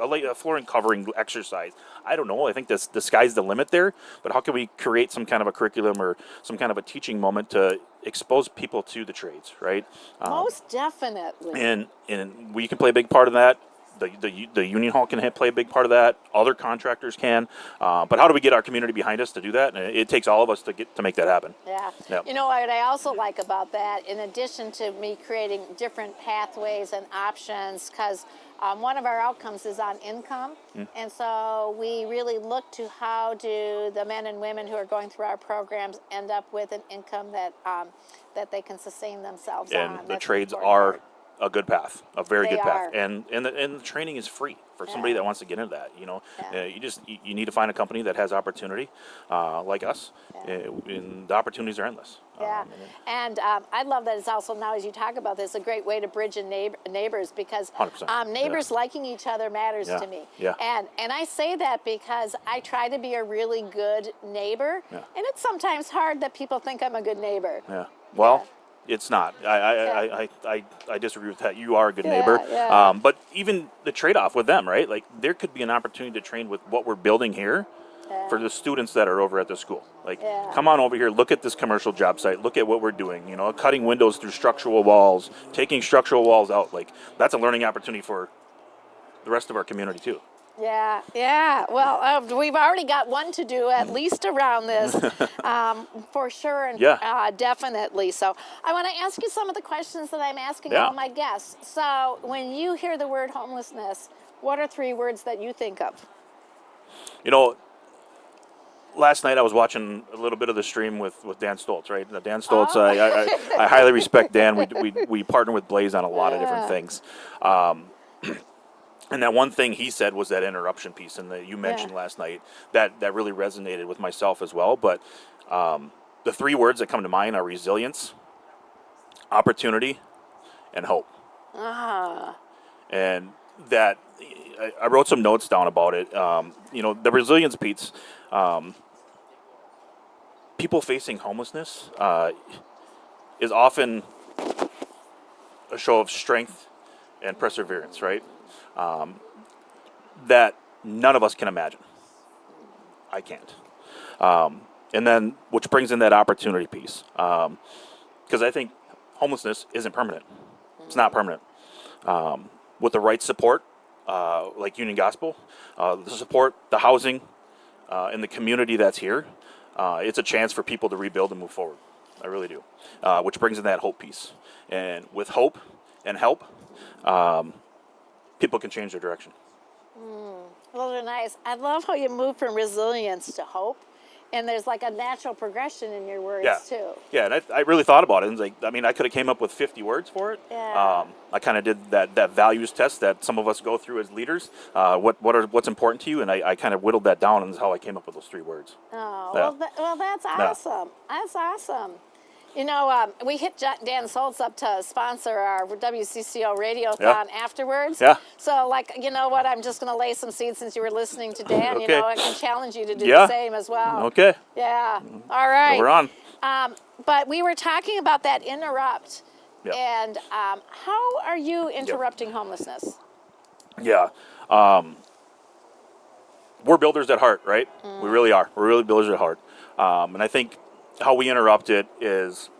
covering exercise. I don't know. I think the sky's the limit there. But how can we create some kind of a curriculum or some kind of a teaching moment to expose people to the trades, right? Most definitely. And we can play a big part of that. the union hall can play a big part of that. Other contractors can, but how do we get our community behind us to do that? And it takes all of us to make that happen. Yeah. Yep. You know what I also like about that, in addition to me creating different pathways and options, because one of our outcomes is on income. And so we really look to how do the men and women who are going through our programs end up with an income that that they can sustain themselves on. And the That's trades important are part. a good path, a very They good path, are. and the training is free for somebody that wants to get into that. You need to find a company that has opportunity, like us, and the opportunities are endless. Yeah, and I love that it's also now, as you talk about this, a great way to bridge in neighbors, because 100%. neighbors liking each other matters Yeah. to me. Yeah. And I say that because I try to be a really good neighbor, and it's sometimes hard that people think I'm a good neighbor. Yeah. Well, it's not. I disagree with that. You are a good neighbor. Yeah. But even the trade-off with them, right? Like, there could be an opportunity to train with what we're building here for the students that are over at the school. Like, come on over here, look at this commercial job site, look at what we're doing, cutting windows through structural walls, taking structural walls out. Like, that's a learning opportunity for the rest of our community too. Yeah. Well, we've already got one to do at least around this, for sure, and definitely. So I want to ask you some of the questions that I'm asking all my guests. So when you hear the word homelessness, what are 3 words that you think of? Last night I was watching a little bit of the stream with Dan Stoltz, right? Now, Dan Stoltz, I highly respect Dan. We partner with Blaze on a lot of different things. And that one thing he said was that interruption piece, and that you mentioned last night, that really resonated with myself as well. But the 3 words that come to mind are resilience, opportunity, and hope. And that I wrote some notes down about it. The resilience piece. People facing homelessness is often a show of strength and perseverance, right? That none of us can imagine. I can't. And then, which brings in that opportunity piece. Because I think homelessness isn't permanent. It's not permanent. With the right support, like Union Gospel, the support, the housing, and the community that's here, it's a chance for people to rebuild and move forward. I really do. Which brings in that hope piece. And with hope and help, people can change their direction. Those are nice. I love how you move from resilience to hope. And there's like a natural progression in your words, too. Yeah, and I really thought about it. And I could have came up with 50 words for it. Yeah. I kind of did that values test that some of us go through as leaders. What's important to you? And I kind of whittled that down, and that's how I came up with those 3 words. Oh, well, that's awesome. That's awesome. We hit Dan Stoltz up to sponsor our WCCO Radiothon afterwards. Yeah. So, you know what? I'm just going to lay some seeds since you were listening to Dan. Okay. I can challenge you to do the same as well. Okay. Yeah. All right. So we're on. But we were talking about that interrupt. Yep. And how are you interrupting homelessness? Yeah. We're builders at heart, right? We really are. We're really builders at heart. And I think how we interrupt it is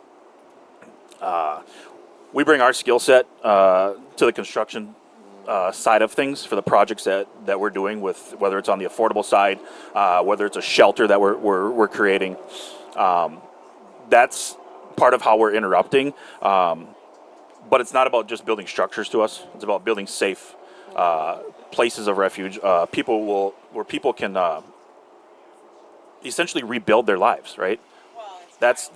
we bring our skill set to the construction side of things for the projects that we're doing, with whether it's on the affordable side, whether it's a shelter that we're creating. That's part of how we're interrupting. But it's not about just building structures to us. It's about building safe places of refuge. Where people can essentially rebuild their lives, right? That's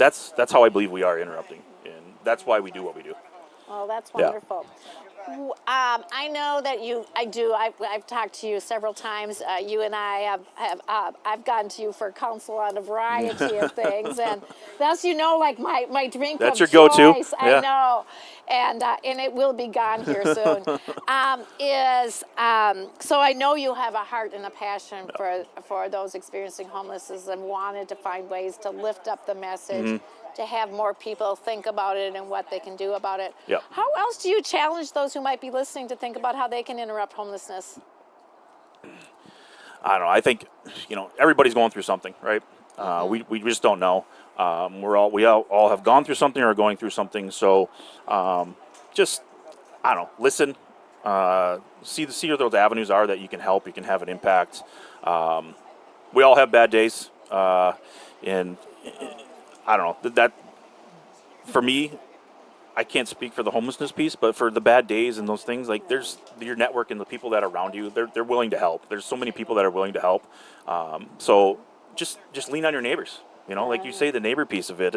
how I believe we are interrupting, and that's why we do what we do. Oh, that's wonderful. I know that I've talked to you several times. You and I I've gone to you for counsel on a variety of things, and that's my drink that's of your choice. go-to. I know, and it will be gone here soon. So I know you have a heart and a passion for those experiencing homelessness, and wanted to find ways to lift up the message. To have more people think about it and what they can do about it. Yep. How else do you challenge those who might be listening to think about how they can interrupt homelessness? I don't know. I think everybody's going through something, right? We just don't know. We all have gone through something or are going through something. So just listen, see where those avenues are that you can help, you can have an impact. We all have bad days, and I don't know that for me, I can't speak for the homelessness piece, but for the bad days and those things, like there's your network and the people that are around you, they're willing to help. There's so many people that are willing to help. So just lean on your neighbors. You know, like you say, the neighbor piece of it.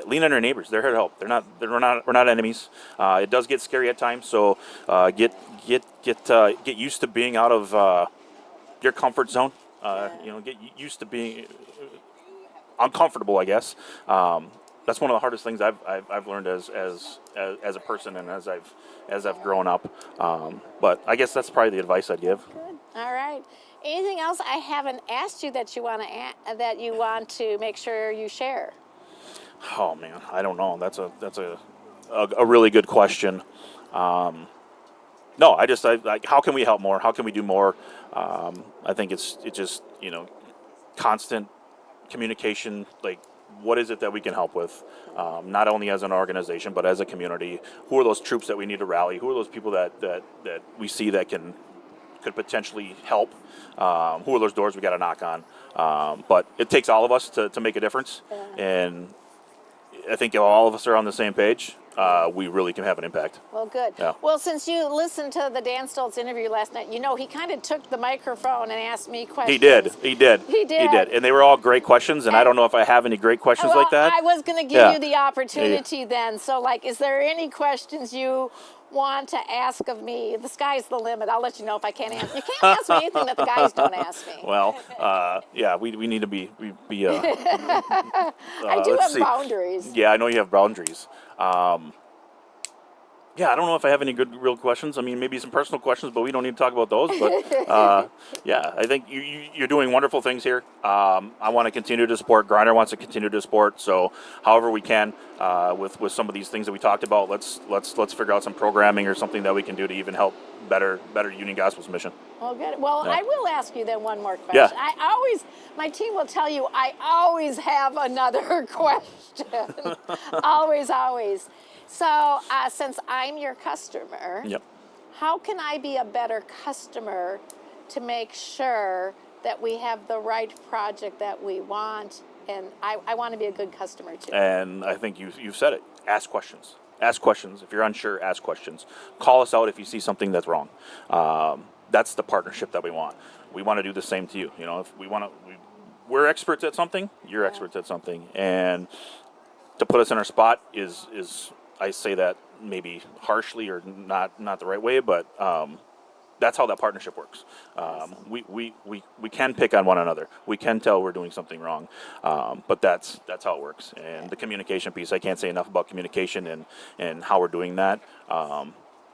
Lean on your neighbors. They're here to help. We're not enemies. It does get scary at times. So get used to being out of your comfort zone. Get used to being uncomfortable, I guess. That's one of the hardest things I've learned as a person and as I've grown up. But I guess that's probably the advice I'd give. Good. All right. Anything else I haven't asked you that you want to make sure you share? Oh man, I don't know. That's a really good question. No, I how can we help more? How can we do more? I think it's just constant communication. Like, what is it that we can help with? Not only as an organization, but as a community. Who are those troops that we need to rally? Who are those people that we see that could potentially help? Who are those doors we got to knock on? But it takes all of us to make a difference. And I think if all of us are on the same page, we really can have an impact. Well, good. Yeah. Well, since you listened to the Dan Stoltz interview last night, he kind of took the microphone and asked me questions. He did. And they were all great questions, and I don't know if I have any great questions like that. I was going to give you the opportunity then. So, is there any questions you want to ask of me? The sky's the limit. I'll let you know if I can't answer. You can't ask me anything that the guys don't ask me. Well, we need to be I do have boundaries. Yeah, I know you have boundaries. I don't know if I have any real questions. I mean, maybe some personal questions, but we don't need to talk about those. But I think you're doing wonderful things here. I want to continue to support. Greiner wants to continue to support. So, however we can, with some of these things that we talked about, let's figure out some programming or something that we can do to even help better Union Gospel's mission. Well, good. Well, I will ask you then one more question. Yeah. My team will tell you I always have another question. Always. So, since I'm your customer, yep. How can I be a better customer to make sure that we have the right project that we want? And I want to be a good customer too. And I think you've said it. Ask questions. Ask questions. If you're unsure, ask questions. Call us out if you see something that's wrong. That's the partnership that we want. We want to do the same to you. If we're experts at something, you're experts at something. And to put us in our spot is I say that maybe harshly or not the right way, but that's how that partnership works. We can pick on one another. We can tell we're doing something wrong, but that's how it works. And the communication piece, I can't say enough about communication and how we're doing that.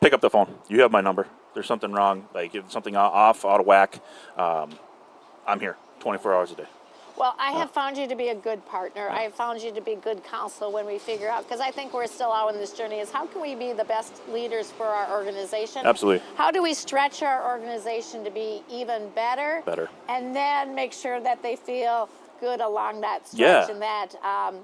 Pick up the phone. You have my number. There's something wrong, like if something off, out of whack, I'm here 24 hours a day. Well, I have found you to be a good partner. I have found you to be good counsel when we figure out, because I think we're still out on this journey, is how can we be the best leaders for our organization? Absolutely. How do we stretch our organization to be even better? And then make sure that they feel good along that stretch, and that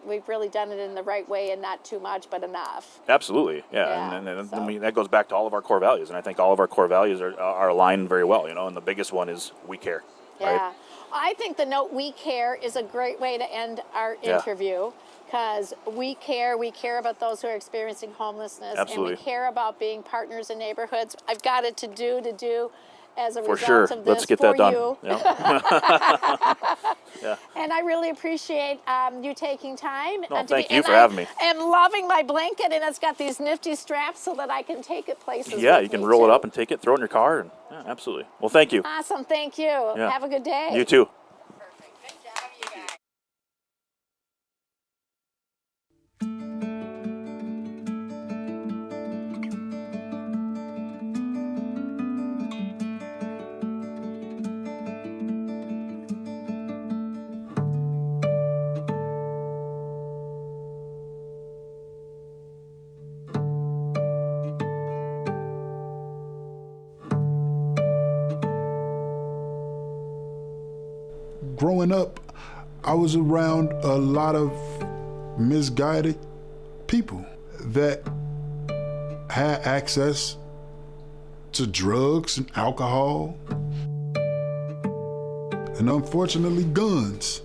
we've really done it in the right way and not too much, but enough. Absolutely, And I mean, that goes back to all of our core values, and I think all of our core values are aligned very well, and the biggest one is we care. Yeah. Right? I think the note "we care" is a great way to end our interview, because we care about those who are experiencing homelessness. Absolutely. And we care about being partners in neighborhoods. I've got it to do as a For result sure. of this Let's get for that done. you. Yeah. And I really appreciate you taking time. Thank you for having me. And loving my blanket, and it's got these nifty straps so that I can take it places. Yeah, you can roll it up and take it, throw it in your car, and absolutely. Well, thank you. Awesome, thank you. Yeah. Have a good day. You too. Growing up, I was around a lot of misguided people that had access to drugs and alcohol, and unfortunately guns.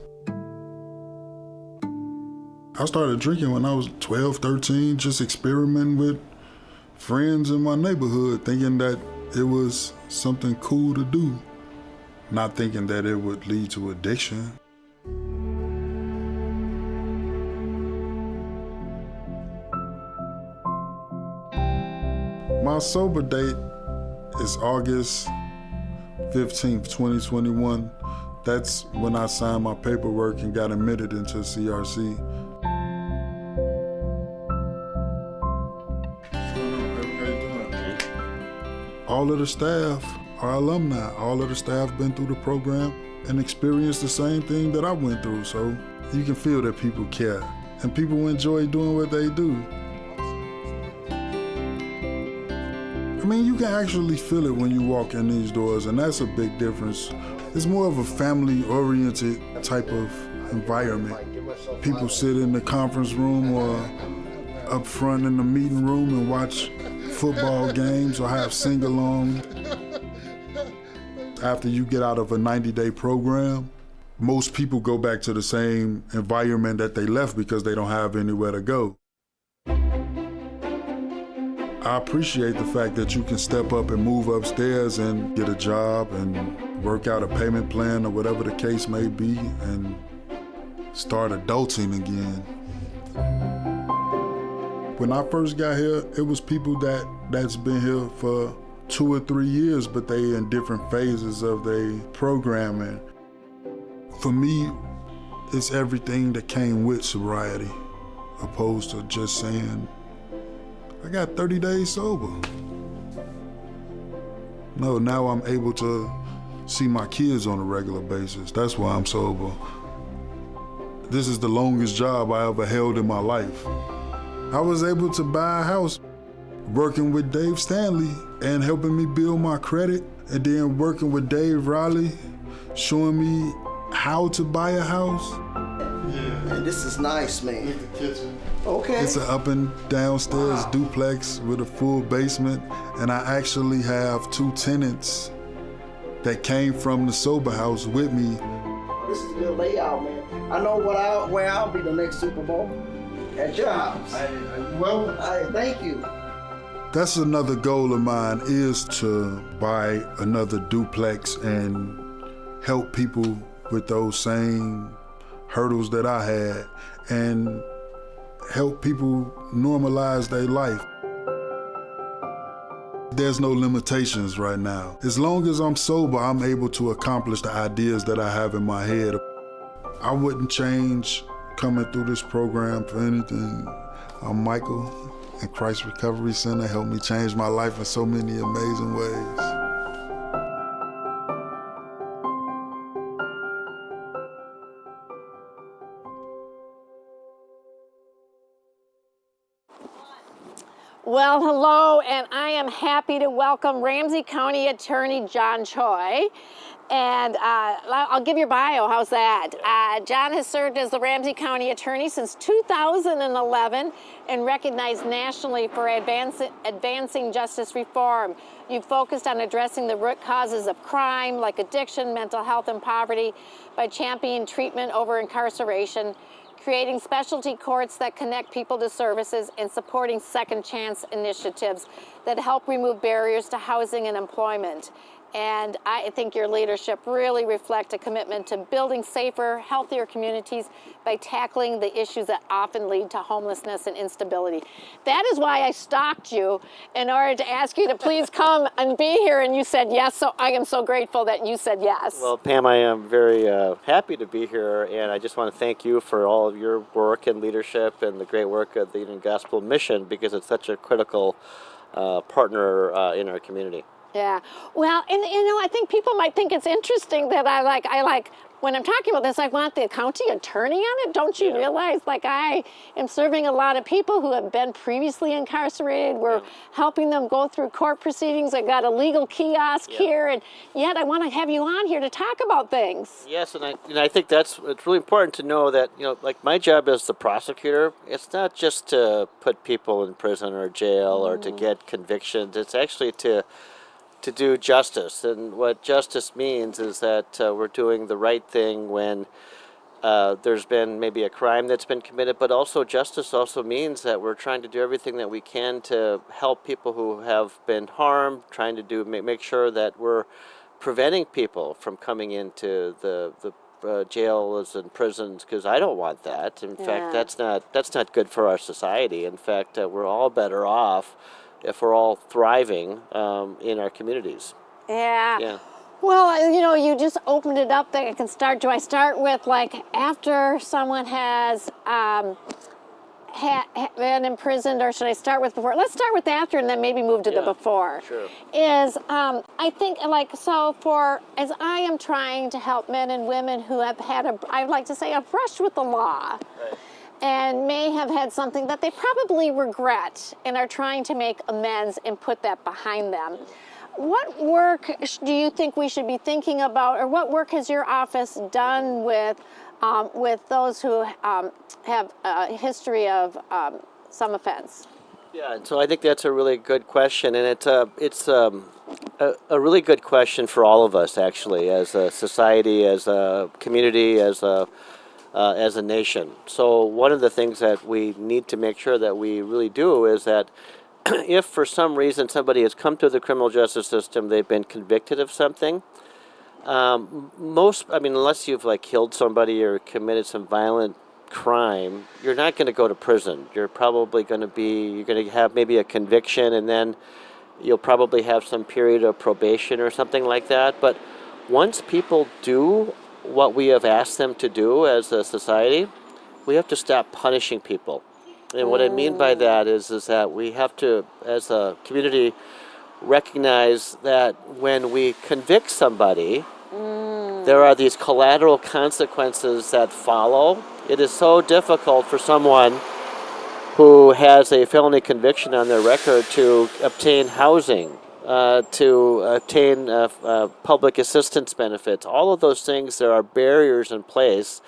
I started drinking when I was 12, 13, just experimenting with friends in my neighborhood, thinking that it was something cool to do, not thinking that it would lead to addiction. My sober date is August 15th, 2021. That's when I signed my paperwork and got admitted into CRC. All of the staff are alumni. All of the staff been through the program and experienced the same thing that I went through. So you can feel that people care and people enjoy doing what they do. I mean, you can actually feel it when you walk in these doors, and that's a big difference. It's more of a family-oriented type of environment. People sit in the conference room or up front in the meeting room and watch football games or have sing-along. After you get out of a 90-day program, most people go back to the same environment that they left because they don't have anywhere to go. I appreciate the fact that you can step up and move upstairs and get a job and work out a payment plan or whatever the case may be and start adulting again. When I first got here, it was people that's been here for 2 or 3 years, but they in different phases of their programming. For me, it's everything that came with sobriety, opposed to just saying, I got 30 days sober. No, now I'm able to see my kids on a regular basis. That's why I'm sober. This is the longest job I ever held in my life. I was able to buy a house working with Dave Stanley and helping me build my credit, and then working with Dave Riley, showing me how to buy a house. Yeah. And this is nice, man. Look at the kitchen. Okay. It's an up and downstairs duplex with a full basement, and I actually have 2 tenants that came from the sober house with me. This is a good layout, man. I know where I'll be the next Super Bowl. At your house. Thank you. That's another goal of mine, is to buy another duplex and help people with those same hurdles that I had and help people normalize their life. There's no limitations right now. As long as I'm sober, I'm able to accomplish the ideas that I have in my head. I wouldn't change coming through this program for anything. I'm Michael, and Christ Recovery Center helped me change my life in so many amazing ways. Well, hello, and I am happy to welcome Ramsey County Attorney John Choi. And I'll give your bio, how's that? John has served as the Ramsey County Attorney since 2011 and recognized nationally for advancing justice reform. You've focused on addressing the root causes of crime like addiction, mental health, and poverty by championing treatment over incarceration, creating specialty courts that connect people to services, and supporting second chance initiatives that help remove barriers to housing and employment. And I think your leadership really reflects a commitment to building safer, healthier communities by tackling the issues that often lead to homelessness and instability. That is why I stalked you in order to ask you to please come and be here, and you said yes, so I am so grateful that you said yes. Well, Pam, I am very happy to be here, and I just want to thank you for all of your work and leadership and the great work of the Union Gospel Mission, because it's such a critical partner in our community. Yeah, well, and I think people might think it's interesting that I like when I'm talking about this, I want the county attorney on it. Don't you realize, I am serving a lot of people who have been previously incarcerated. We're helping them go through court proceedings. I got a legal kiosk here, and yet I want to have you on here to talk about things. Yes, and I think it's really important to know that, my job as the prosecutor, it's not just to put people in prison or jail or to get convictions. It's actually to to do justice. And what justice means is that we're doing the right thing when there's been maybe a crime that's been committed, but also justice also means that we're trying to do everything that we can to help people who have been harmed, trying to make sure that we're preventing people from coming into the jails and prisons, because I don't want that. In fact, that's not good for our society. In fact, we're all better off if we're all thriving in our communities. Yeah. Well, you just opened it up that I can start. Do I start with like after someone has been imprisoned, or should I start with before? Let's start with after and then maybe move to the before. Sure. I think as I am trying to help men and women who have had I'd like to say a brush with the law. Right. And may have had something that they probably regret and are trying to make amends and put that behind them. What work do you think we should be thinking about, or what work has your office done with those who have a history of some offense? Yeah, and so I think that's a really good question, and it's a really good question for all of us, actually, as a society, as a community, as a nation. So one of the things that we need to make sure that we really do is that if for some reason somebody has come through the criminal justice system, they've been convicted of something, unless you've like killed somebody or committed some violent crime, you're not going to go to prison. You're probably going to have maybe a conviction, and then you'll probably have some period of probation or something like that. But once people do what we have asked them to do as a society, we have to stop punishing people. And what I mean by that is that we have to, as a community, recognize that when we convict somebody, there are these collateral consequences that follow. It is so difficult for someone who has a felony conviction on their record to obtain housing, to obtain public assistance benefits. All of those things, there are barriers in place.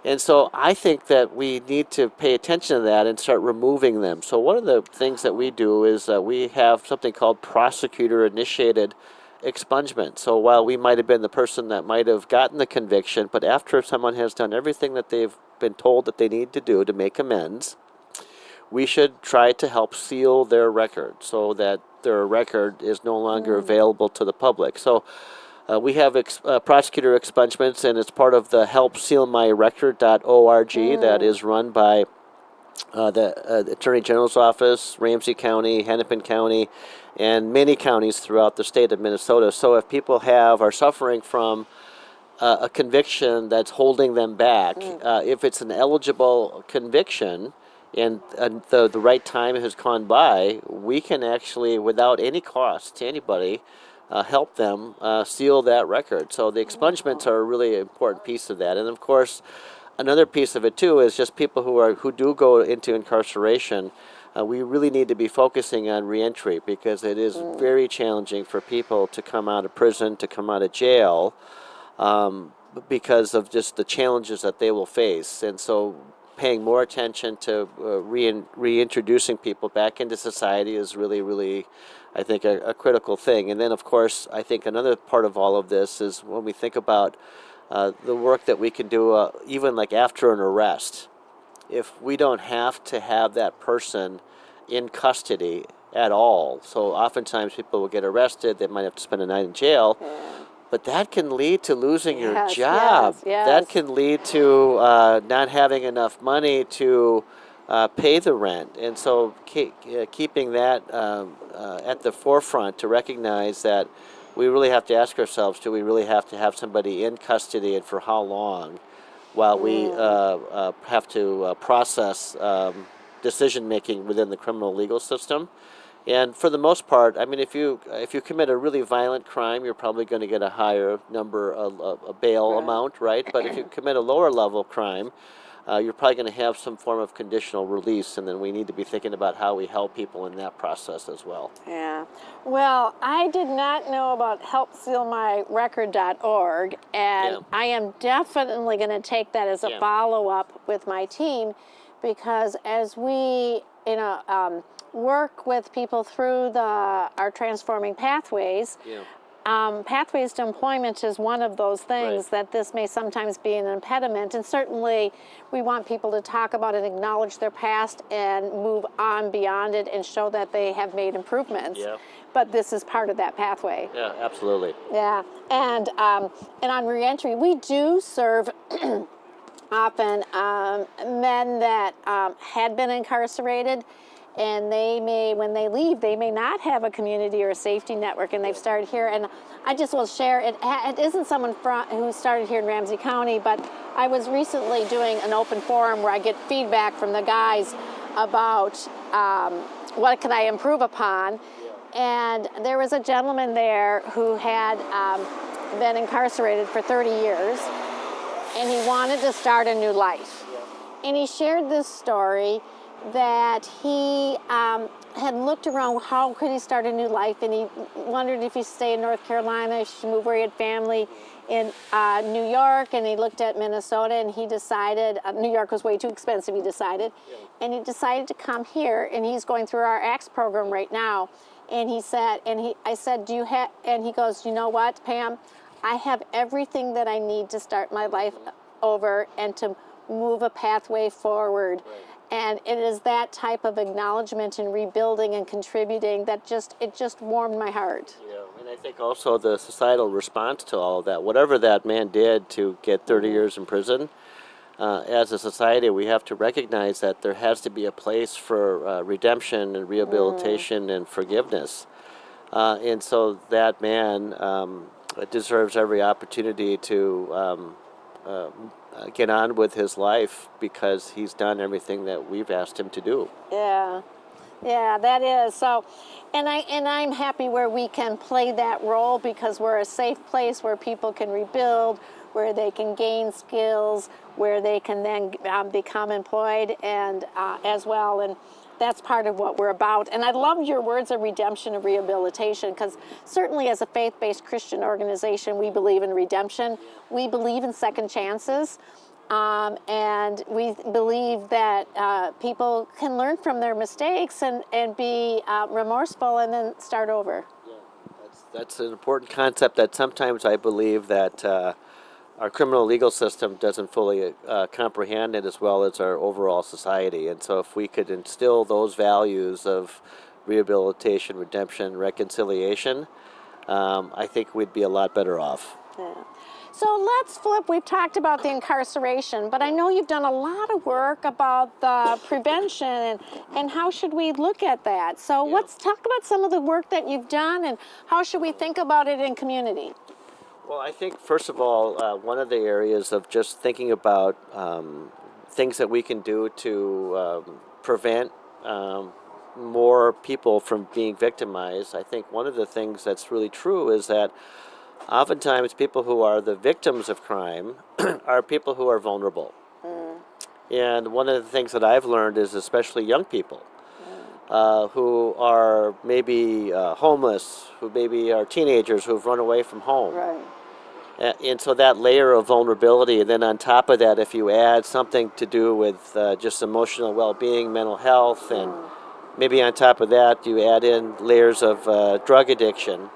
And so I think that we need to pay attention to that and start removing them. So one of the things that we do is we have something called prosecutor-initiated expungement. So while we might have been the person that might have gotten the conviction, but after someone has done everything that they've been told that they need to do to make amends, we should try to help seal their record so that their record is no longer available to the public. So we have prosecutor expungements, and it's part of the helpsealmyrecord.org that is run by the Attorney General's Office, Ramsey County, Hennepin County, and many counties throughout the state of Minnesota. So if people are suffering from a conviction that's holding them back, if it's an eligible conviction and the right time has gone by, we can actually, without any cost to anybody, help them seal that record. So the expungements are a really important piece of that. And of course, another piece of it too is just people who do go into incarceration. We really need to be focusing on reentry, because it is very challenging for people to come out of prison, to come out of jail, because of just the challenges that they will face. And so paying more attention to reintroducing people back into society is really, really, I think, a critical thing. And then, of course, I think another part of all of this is when we think about the work that we can do, even like after an arrest. If we don't have to have that person in custody at all, so oftentimes people will get arrested, they might have to spend a night in jail, but that can lead to losing your job. That can lead to not having enough money to pay the rent. And so keeping that at the forefront to recognize that we really have to ask ourselves, do we really have to have somebody in custody, and for how long, while we have to process decision-making within the criminal legal system. And for the most part, I mean, if you commit a really violent crime, you're probably going to get a higher number of a bail amount, right? But if you commit a lower level crime, you're probably going to have some form of conditional release, and then we need to be thinking about how we help people in that process as well. Yeah. Well, I did not know about helpsealmyrecord.org, and I am definitely going to take that as a follow-up with my team, because as we work with people through our transforming pathways. Yeah. Pathways to employment is one of those things that this may sometimes be an impediment, and certainly we want people to talk about and acknowledge their past and move on beyond it and show that they have made improvements. Yeah. But this is part of that pathway. Yeah, absolutely. Yeah, and on reentry, we do serve often men that had been incarcerated, and they may, when they leave, they may not have a community or a safety network, and they've started here. And I just will share, it isn't someone who started here in Ramsey County, but I was recently doing an open forum where I get feedback from the guys about what can I improve upon. And there was a gentleman there who had been incarcerated for 30 years, and he wanted to start a new life. And he shared this story that he had looked around, how could he start a new life, and he wondered if he stay in North Carolina, he should move where he had family in New York, and he looked at Minnesota, and he decided, New York was way too expensive, he decided, and he decided to come here, and he's going through our ACTS program right now, and he said, I said, do you have, and he goes, you know what, Pam, I have everything that I need to start my life over and to move a pathway forward. And it is that type of acknowledgement and rebuilding and contributing that it just warmed my heart. Yeah, and I think also the societal response to all of that, whatever that man did to get 30 years in prison, as a society, we have to recognize that there has to be a place for redemption and rehabilitation and forgiveness. And so that man deserves every opportunity to get on with his life because he's done everything that we've asked him to do. Yeah, that is. So, and I'm happy where we can play that role because we're a safe place where people can rebuild, where they can gain skills, where they can then become employed and as well. And that's part of what we're about. And I love your words of redemption and rehabilitation because certainly as a faith-based Christian organization, we believe in redemption. We believe in second chances. And we believe that people can learn from their mistakes and be remorseful and then start over. Yeah, that's an important concept that sometimes I believe that our criminal legal system doesn't fully comprehend it as well as our overall society. And so if we could instill those values of rehabilitation, redemption, reconciliation, I think we'd be a lot better off. Yeah. So let's flip. We've talked about the incarceration, but I know you've done a lot of work about the prevention and how should we look at that. So let's talk about some of the work that you've done and how should we think about it in community. Well, I think, first of all, one of the areas of just thinking about things that we can do to prevent more people from being victimized, I think one of the things that's really true is that oftentimes people who are the victims of crime are people who are vulnerable. And one of the things that I've learned is especially young people who are maybe homeless, who maybe are teenagers who've run away from home. Right. And so that layer of vulnerability, and then on top of that, if you add something to do with just emotional well-being, mental health, and maybe on top of that, you add in layers of drug addiction,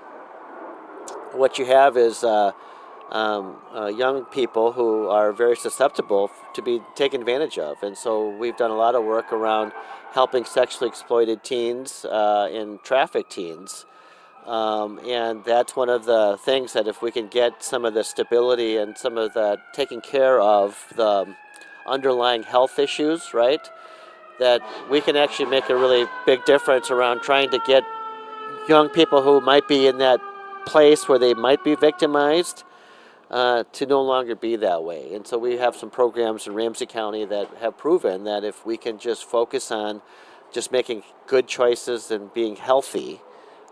what you have is young people who are very susceptible to be taken advantage of. And so we've done a lot of work around helping sexually exploited teens and trafficked teens. And that's one of the things that if we can get some of the stability and some of the taking care of the underlying health issues, right, that we can actually make a really big difference around trying to get young people who might be in that place where they might be victimized to no longer be that way. And so we have some programs in Ramsey County that have proven that if we can just focus on just making good choices and being healthy,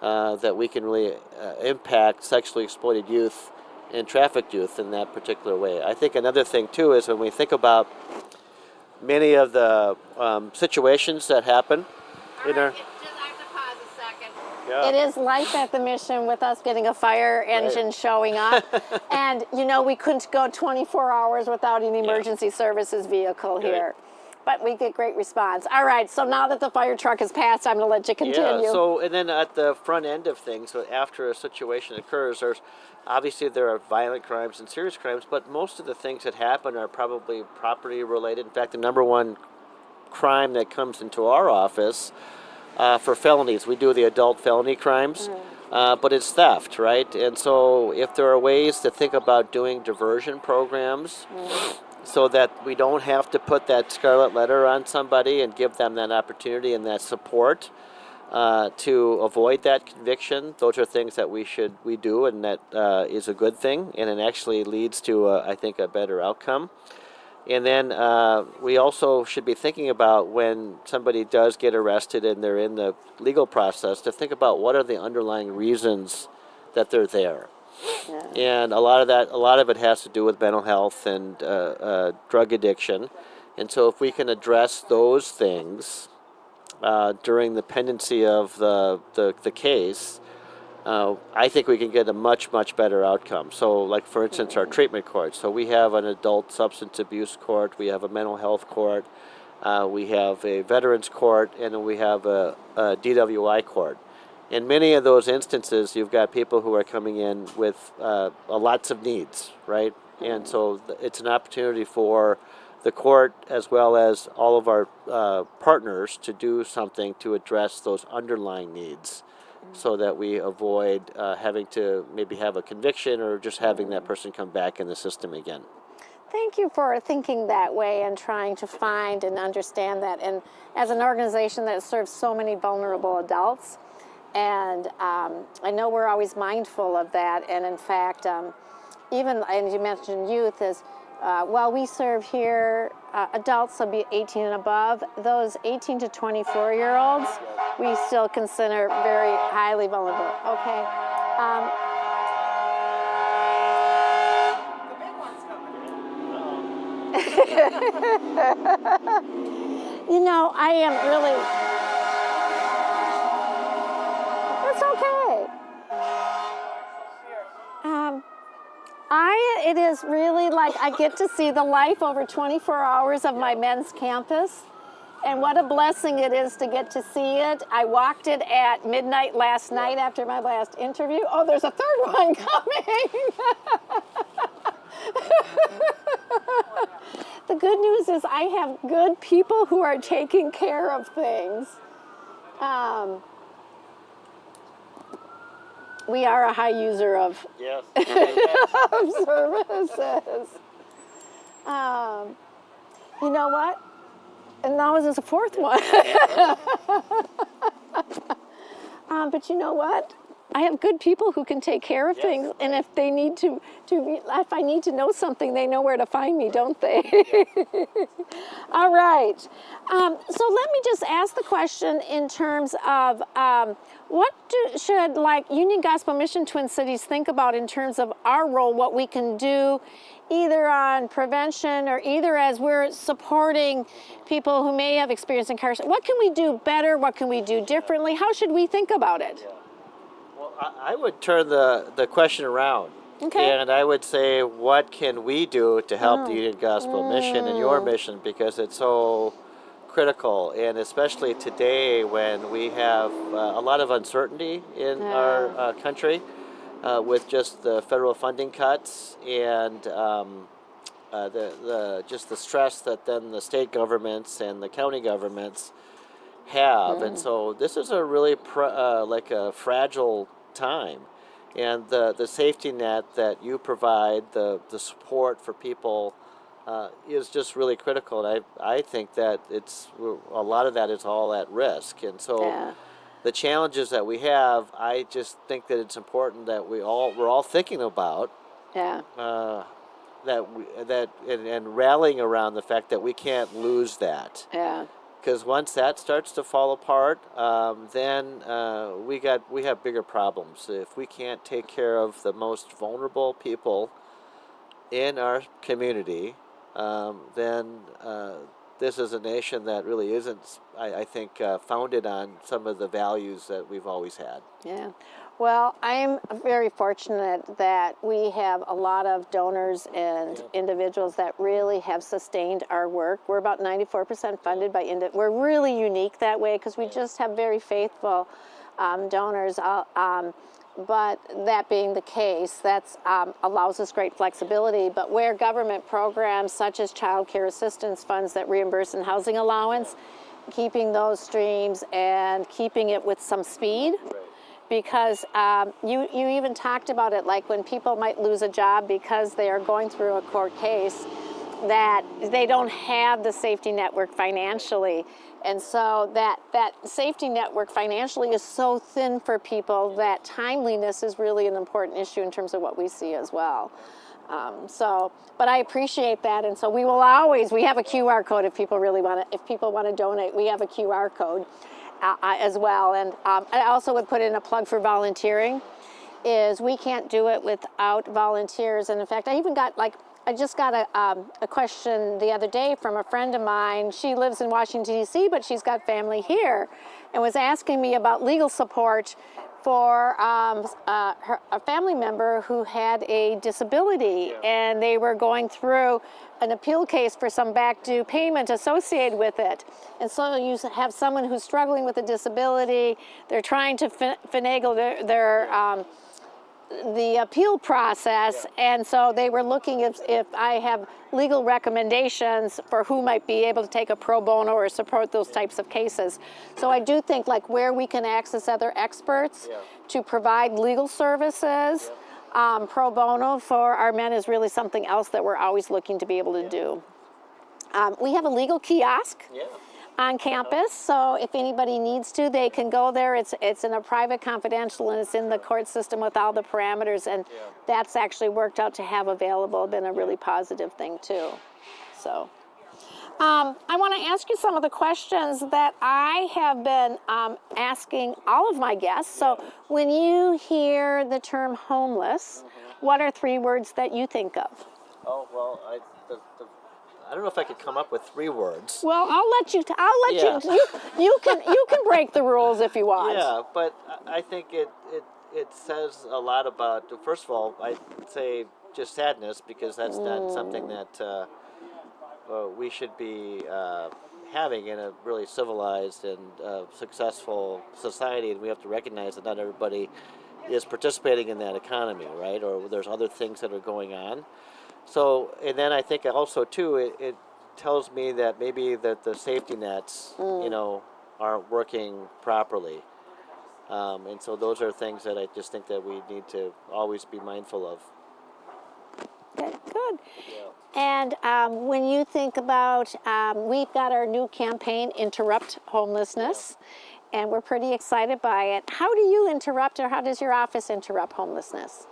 that we can really impact sexually exploited youth and trafficked youth in that particular way. I think another thing too is when we think about many of the situations that happen in our... It is life at the mission with us getting a fire engine showing up. And, you know, we couldn't go 24 hours without an emergency services vehicle here. but we get great response. All right, so now that the fire truck has passed, I'm going to let you continue. Yeah, so, and then at the front end of things, so after a situation occurs, there are violent crimes and serious crimes, but most of the things that happen are probably property related. In fact, the number one crime that comes into our office for felonies, we do the adult felony crimes, but it's theft, right? And so if there are ways to think about doing diversion programs, so that we don't have to put that scarlet letter on somebody and give them that opportunity and that support to avoid that conviction. Those are things that we do, and that is a good thing, and it actually leads to, I think, a better outcome. And then we also should be thinking about when somebody does get arrested and they're in the legal process, to think about what are the underlying reasons that they're there. And a lot of it has to do with mental health and drug addiction. And so if we can address those things during the pendency of the case, I think we can get a much, much better outcome. So like, for instance, our treatment court. So we have an adult substance abuse court, we have a mental health court, we have a veterans court, and then we have a DWI court. In many of those instances, you've got people who are coming in with lots of needs, right? And so it's an opportunity for the court, as well as all of our partners, to do something to address those underlying needs, so that we avoid having to maybe have a conviction or just having that person come back in the system again. Thank you for thinking that way and trying to find and understand that. And as an organization that serves so many vulnerable adults, and I know we're always mindful of that. And in fact, even, and you mentioned youth, is while we serve here adults, will be 18 and above, those 18 to 24-year-olds, we still consider very highly vulnerable. Okay. You know, I am really... It's okay. It is really like I get to see the life over 24 hours of my men's campus, and what a blessing it is to get to see it. I walked it at midnight last night after my last interview. Oh, there's a third one coming. The good news is I have good people who are taking care of things. We are a high user of, yes. of services. You know what? And now there's a fourth one. But you know what? I have good people who can take care of things, and if they need if I need to know something, they know where to find me, don't they? All right. So let me just ask the question in terms of what should Union Gospel Mission Twin Cities think about in terms of our role, what we can do either on prevention or either as we're supporting people who may have experienced incarceration. What can we do better? What can we do differently? How should we think about it? Well, I would turn the question around. Okay. And I would say, what can we do to help the Union Gospel Mission and your mission, because it's so critical, and especially today when we have a lot of uncertainty in our country with just the federal funding cuts and just the stress that then the state governments and the county governments have. And so this is a really a fragile time, and the safety net that you provide, the support for people is just really critical. And I think that a lot of that is all at risk. And so the challenges that we have, I just think that it's important that we're all thinking about and rallying around the fact that we can't lose that. Yeah. Because once that starts to fall apart, then we have bigger problems. If we can't take care of the most vulnerable people in our community, then this is a nation that really isn't, I think, founded on some of the values that we've always had. Yeah. Well, I'm very fortunate that we have a lot of donors and individuals that really have sustained our work. We're about 94% funded by we're really unique that way because we just have very faithful donors. But that being the case, that allows us great flexibility. But where government programs such as child care assistance funds that reimburse and housing allowance, keeping those streams and keeping it with some speed. Because you even talked about it, like when people might lose a job because they are going through a court case, that they don't have the safety network financially. And so that safety network financially is so thin for people that timeliness is really an important issue in terms of what we see as well. But I appreciate that, and so we have a QR code if people want to donate, we have a QR code. As well, and I also would put in a plug for volunteering. Is we can't do it without volunteers, and in fact, I just got a question the other day from a friend of mine. She lives in Washington D.C., but she's got family here, and was asking me about legal support for a family member who had a disability, and they were going through an appeal case for some back due payment associated with it. And so you have someone who's struggling with a disability, they're trying to finagle the appeal process, and so they were looking if I have legal recommendations for who might be able to take a pro bono or support those types of cases. So I do think like where we can access other experts to provide legal services pro bono for our men is really something else that we're always looking to be able to do. We have a legal kiosk on campus, so if anybody needs to, they can go there. It's in a private confidential, and it's in the court system with all the parameters, and that's actually worked out to have available, been a really positive thing too. So I want to ask you some of the questions that I have been asking all of my guests. So when you hear the term homeless, what are 3 words that you think of? Oh, well, I don't know if I could come up with 3 words. Well, I'll let you. You can break the rules if you want. Yeah, but I think it says a lot about. First of all, I'd say just sadness, because that's not something that we should be having in a really civilized and successful society, and we have to recognize that not everybody is participating in that economy, right? Or there's other things that are going on. So, and then I think also too, it tells me that maybe that the safety nets, aren't working properly. And so those are things that I just think that we need to always be mindful of. Okay, good. And when you think about, we've got our new campaign, Interrupt Homelessness, and we're pretty excited by it. How do you interrupt, or how does your office interrupt homelessness?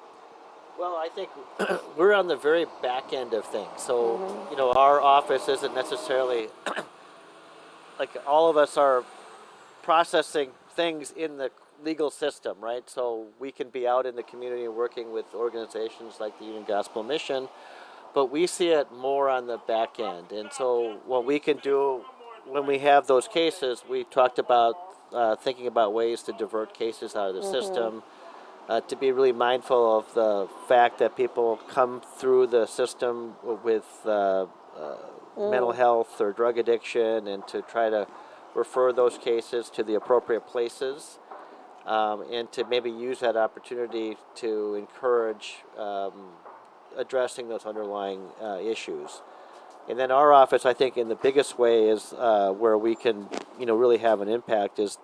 Well, I think we're on the very back end of things. So, our office isn't necessarily, like all of us are processing things in the legal system, right? So we can be out in the community working with organizations like the Union Gospel Mission, but we see it more on the back end. And so what we can do when we have those cases, we talked about thinking about ways to divert cases out of the system, to be really mindful of the fact that people come through the system with mental health or drug addiction, and to try to refer those cases to the appropriate places, and to maybe use that opportunity to encourage addressing those underlying issues. And then our office, I think, in the biggest way is where we can, really have an impact is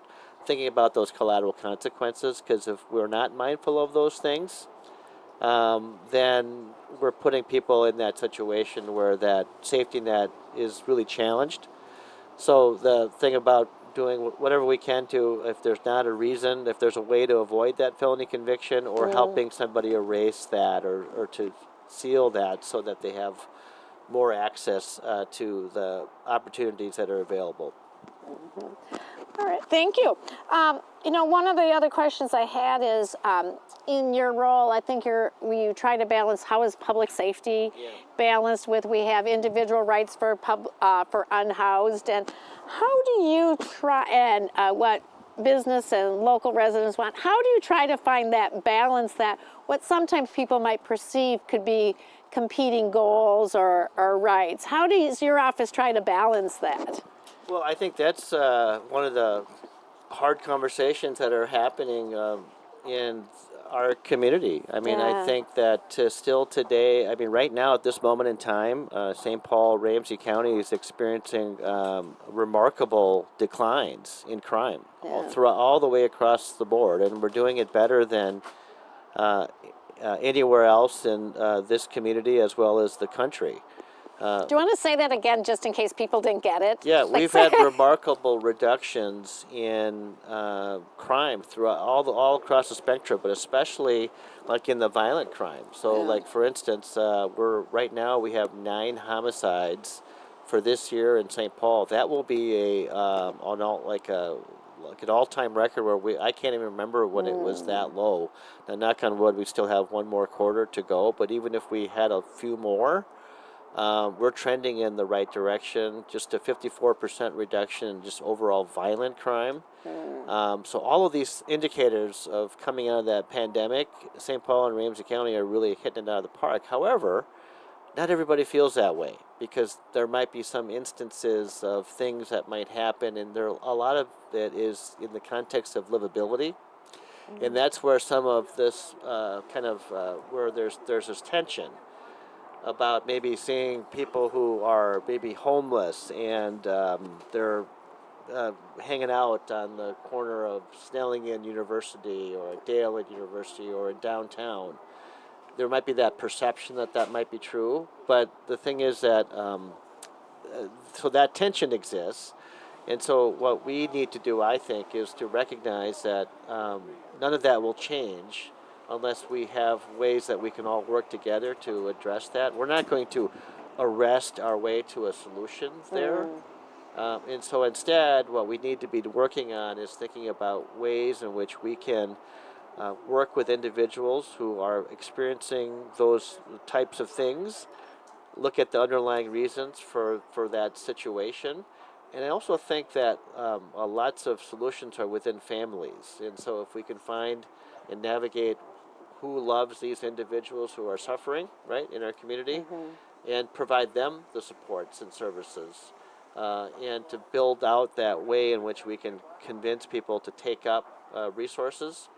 thinking about those collateral consequences, because if we're not mindful of those things, then we're putting people in that situation where that safety net is really challenged. So the thing about doing whatever we can to, if there's not a reason, if there's a way to avoid that felony conviction, or helping somebody erase that, or to seal that so that they have more access to the opportunities that are available. All right, thank you. One of the other questions I had is, in your role, I think you try to balance how is public safety balanced with, we have individual rights for unhoused, and how do you try, and what business and local residents want. How do you try to find that balance, that what sometimes people might perceive could be competing goals or rights? How does your office try to balance that? Well, I think that's one of the hard conversations that are happening in our community. I mean, I think that still today, I mean, right now at this moment in time, St. Paul, Ramsey County is experiencing remarkable declines in crime all the way across the board, and we're doing it better than anywhere else in this community as well as the country. Do you want to say that again, just in case people didn't get it? Yeah, we've had remarkable reductions in crime throughout all across the spectrum, but especially like in the violent crime. So, like for instance, right now we have 9 homicides for this year in St. Paul. That will be an all-time record where I can't even remember when it was that low. Now, knock on wood, we still have one more quarter to go, but even if we had a few more, we're trending in the right direction. Just a 54% reduction in just overall violent crime. So all of these indicators of coming out of that pandemic, St. Paul and Ramsey County are really hitting it out of the park. However, not everybody feels that way, because there might be some instances of things that might happen, and a lot of it is in the context of livability. And that's where some of this where there's this tension about maybe seeing people who are maybe homeless and they're hanging out on the corner of Snellingen University or Dale University or in downtown. There might be that perception that might be true, but the thing is that so that tension exists, and so what we need to do, I think, is to recognize that none of that will change unless we have ways that we can all work together to address that. We're not going to arrest our way to a solution there. And so instead, what we need to be working on is thinking about ways in which we can work with individuals who are experiencing those types of things, look at the underlying reasons for that situation. And I also think that lots of solutions are within families. And so if we can find and navigate who loves these individuals who are suffering, right, in our community, and provide them the supports and services, and to build out that way in which we can convince people to take up resources,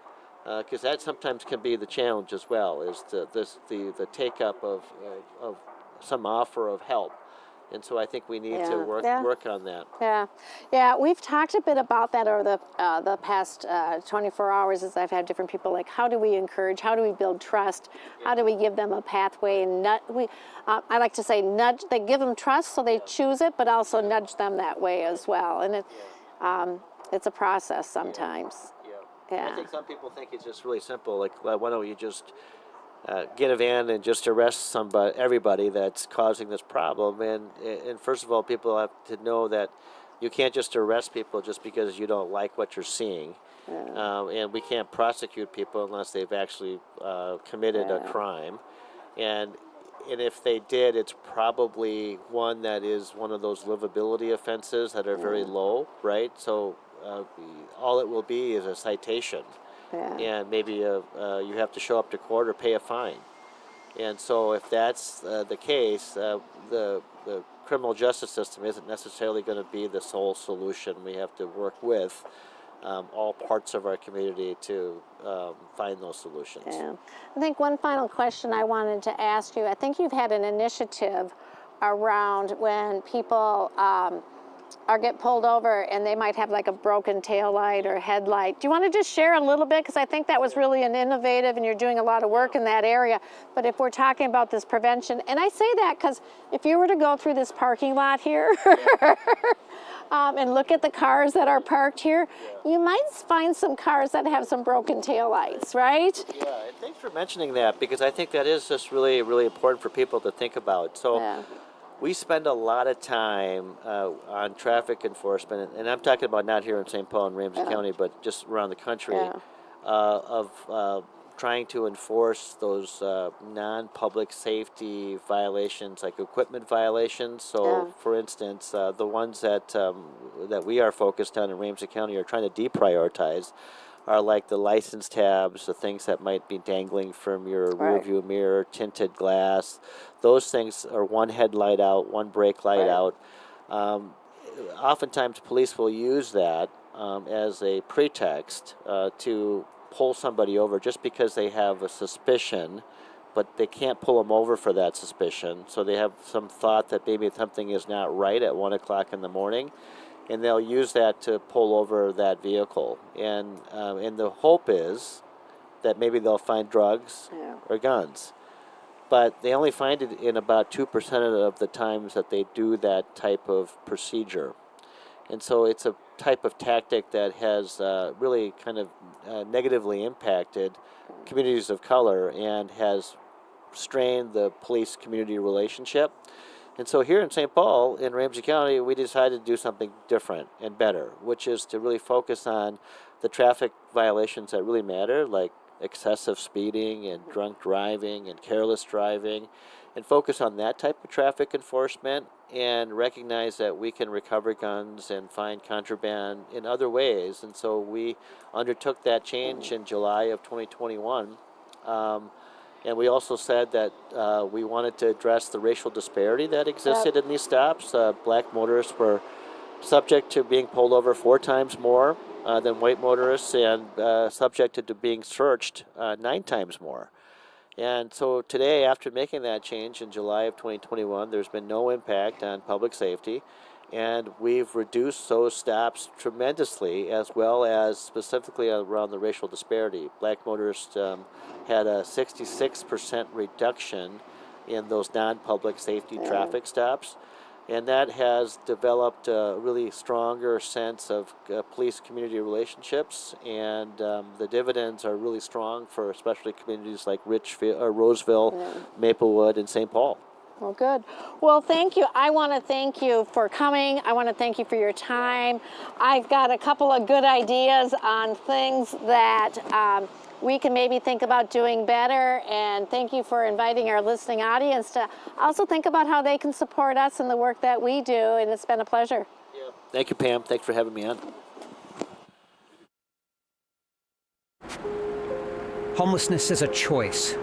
because that sometimes can be the challenge as well, is the take up of some offer of help. And so I think we need to work on that. Yeah. We've talked a bit about that over the past 24 hours as I've had different people, like, how do we encourage, how do we build trust, how do we give them a pathway, and I like to say they give them trust so they choose it, but also nudge them that way as well. And it's a process sometimes. I think some people think it's just really simple, like, well, why don't you just get a van and just arrest everybody that's causing this problem. And first of all, people have to know that you can't just arrest people just because you don't like what you're seeing. And we can't prosecute people unless they've actually committed a crime. And if they did, it's probably one that is one of those livability offenses that are very low, right? So all it will be is a citation. And maybe you have to show up to court or pay a fine. And so if that's the case, the criminal justice system isn't necessarily going to be the sole solution. We have to work with all parts of our community to find those solutions. I think one final question I wanted to ask you, I think you've had an initiative around when people get pulled over and they might have like a broken taillight or headlight. Do you want to just share a little bit? Because I think that was really an innovative, and you're doing a lot of work in that area. But if we're talking about this prevention, and I say that because if you were to go through this parking lot here and look at the cars that are parked here, you might find some cars that have some broken taillights, right? Yeah, and thanks for mentioning that, because I think that is just really, really important for people to think about. So. We spend a lot of time on traffic enforcement, and I'm talking about not here in St. Paul and Ramsey County, but just around the country, of trying to enforce those non-public safety violations, like equipment violations. So, for instance, the ones that we are focused on in Ramsey County are trying to deprioritize are like the license tabs, the things that might be dangling from your rear view mirror, tinted glass. Those things are one headlight out, one brake light out. Oftentimes, police will use that as a pretext to pull somebody over just because they have a suspicion, but they can't pull them over for that suspicion. So they have some thought that maybe something is not right at 1 o'clock in the morning, and they'll use that to pull over that vehicle. And the hope is that maybe they'll find drugs or guns. But they only find it in about 2% of the times that they do that type of procedure. And so it's a type of tactic that has really kind of negatively impacted communities of color and has strained the police-community relationship. And so here in St. Paul, in Ramsey County, we decided to do something different and better, which is to really focus on the traffic violations that really matter, like excessive speeding and drunk driving and careless driving, and focus on that type of traffic enforcement and recognize that we can recover guns and find contraband in other ways. And so we undertook that change in July of 2021. And we also said that we wanted to address the racial disparity that existed in these stops. Black motorists were subject to being pulled over 4 times more than white motorists, and subjected to being searched 9 times more. And so today, after making that change in July of 2021, there's been no impact on public safety, and we've reduced those stops tremendously, as well as specifically around the racial disparity. Black motorists had a 66% reduction in those non-public safety traffic stops, and that has developed a really stronger sense of police-community relationships, and the dividends are really strong for especially communities like Roseville, Maplewood, and St. Paul. Well, good. Well, thank you. I want to thank you for coming. I want to thank you for your time. I've got a couple of good ideas on things that we can maybe think about doing better, and thank you for inviting our listening audience to also think about how they can support us in the work that we do, and it's been a pleasure. Yeah. Thank you, Pam. Thanks for having me on. Homelessness is a choice.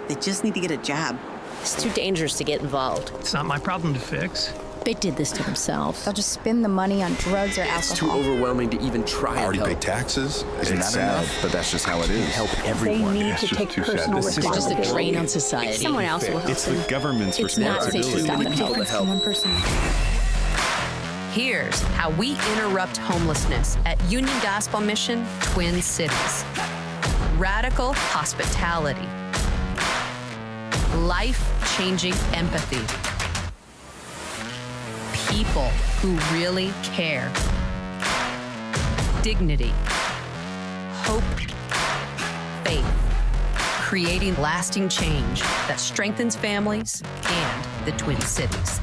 They just need to get a job. It's too dangerous to get involved. It's not my problem to fix. They did this to themselves. They'll just spend the money on drugs or alcohol. It's too overwhelming to even try. I already and pay help. taxes. Isn't that sad, enough? But that's just how it is. Help everyone. They need That's to just take too sad. personal This is They're just a responsibility. drain on society. Someone else will help It's them. the government's It's not safe to responsibility. stop Really the need difference help. from one person. Here's how we interrupt homelessness at Union Gospel Mission, Twin Cities. Radical hospitality. Life-changing empathy. People who really care. Dignity. Hope. Faith. Creating lasting change that strengthens families and the Twin Cities.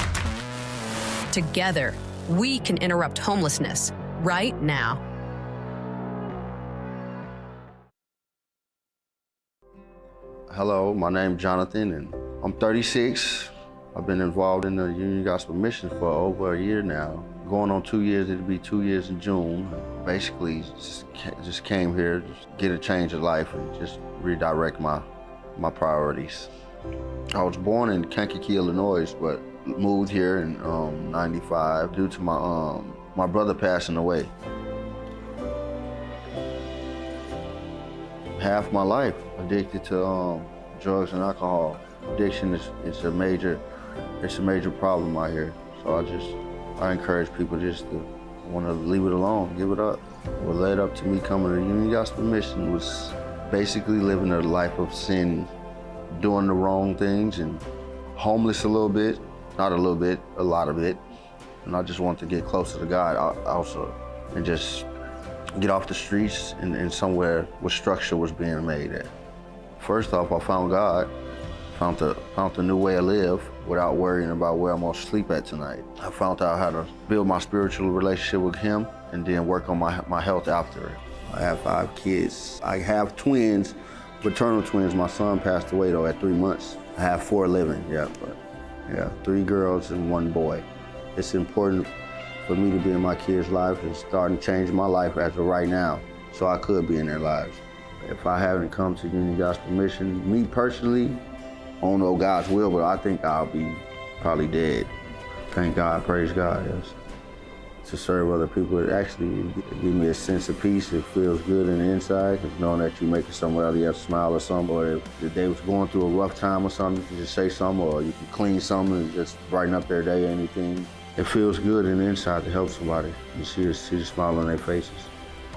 Together, we can interrupt homelessness right now. Hello, my name's Jonathan, and I'm 36. I've been involved in the Union Gospel Mission for over a year now. Going on 2 years, it'll be 2 years in June. Basically, just came here, just get a change of life and just redirect my priorities. I was born in Kankakee, Illinois, but moved here in '95 due to my brother passing away. Half my life addicted to drugs and alcohol. Addiction is a major problem out here. So I encourage people just to want to leave it alone, give it up. What led up to me coming to the Union Gospel Mission was basically living a life of sin, doing the wrong things, and homeless a little bit, not a little bit, a lot of it. And I just wanted to get closer to God also, and just get off the streets and somewhere where structure was being made at. First off, I found God, found a new way to live without worrying about where I'm gonna sleep at tonight. I found out how to build my spiritual relationship with Him and then work on my health after it. I have 5 kids. I have twins, Paternal twins, my son passed away though at 3 months. I have 4 living, but 3 girls and 1 boy. It's important for me to be in my kids' lives and starting to change my life as of right now, so I could be in their lives. If I haven't come to Union Gospel Mission, me personally, I don't know God's will, but I think I'll be probably dead. Thank God, praise God, yes. To serve other people, it actually give me a sense of peace. It feels good in the inside, because knowing that you're making somebody else smile or something, or if they was going through a rough time or something, you can just say something, or you can clean something and just brighten up their day or anything. It feels good in the inside to help somebody. You see the smile on their faces.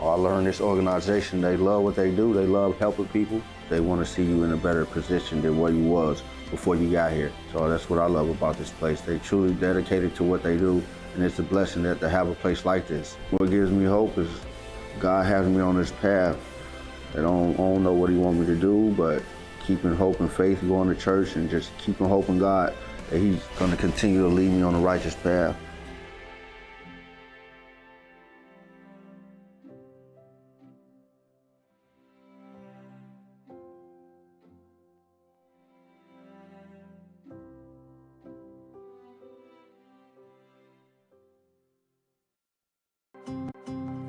I learned this organization, they love what they do. They love helping people. They want to see you in a better position than what you was before you got here. So that's what I love about this place. They truly dedicated to what they do, and it's a blessing that to have a place like this. What gives me hope is God has me on this path. I don't know what he wants me to do, but keeping hope and faith, going to church, and just keeping hope in God that he's going to continue to lead me on the righteous path.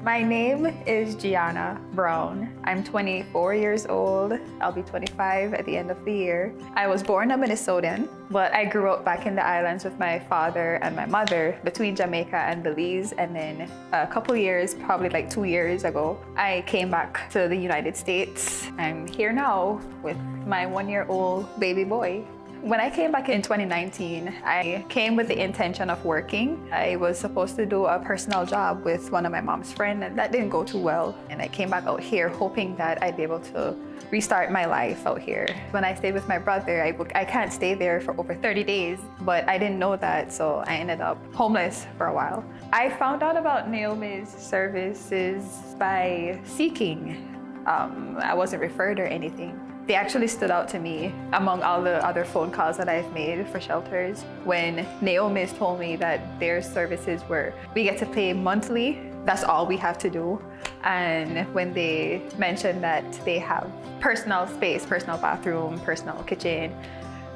My name is Gianna Brown. I'm 24 years old. I'll be 25 at the end of the year. I was born a Minnesotan, but I grew up back in the islands with my father and my mother between Jamaica and Belize. And then a couple years, probably like 2 years ago, I came back to the United States. I'm here now with my 1-year-old baby boy. When I came back in 2019, I came with the intention of working. I was supposed to do a personal job with one of my mom's friends, and that didn't go too well. And I came back out here hoping that I'd be able to restart my life out here. When I stayed with my brother, I can't stay there for over 30 days, but I didn't know that, so I ended up homeless for a while. I found out about Naomi's services by seeking. I wasn't referred or anything. They actually stood out to me among all the other phone calls that I've made for shelters when Naomi's told me that their services were, we get to pay monthly, that's all we have to do. And when they mentioned that they have personal space, personal bathroom, personal kitchen,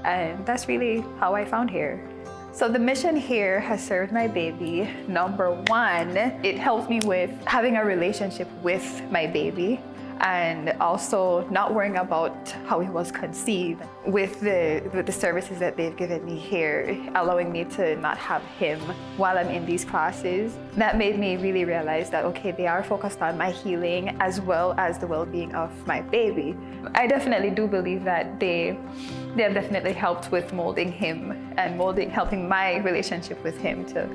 and that's really how I found here. So the mission here has served my baby. Number one, it helps me with having a relationship with my baby, and also not worrying about how he was conceived. With the services that they've given me here, allowing me to not have him while I'm in these classes, that made me really realize that, okay, they are focused on my healing as well as the well-being of my baby. I definitely do believe that they have definitely helped with molding him and helping my relationship with him to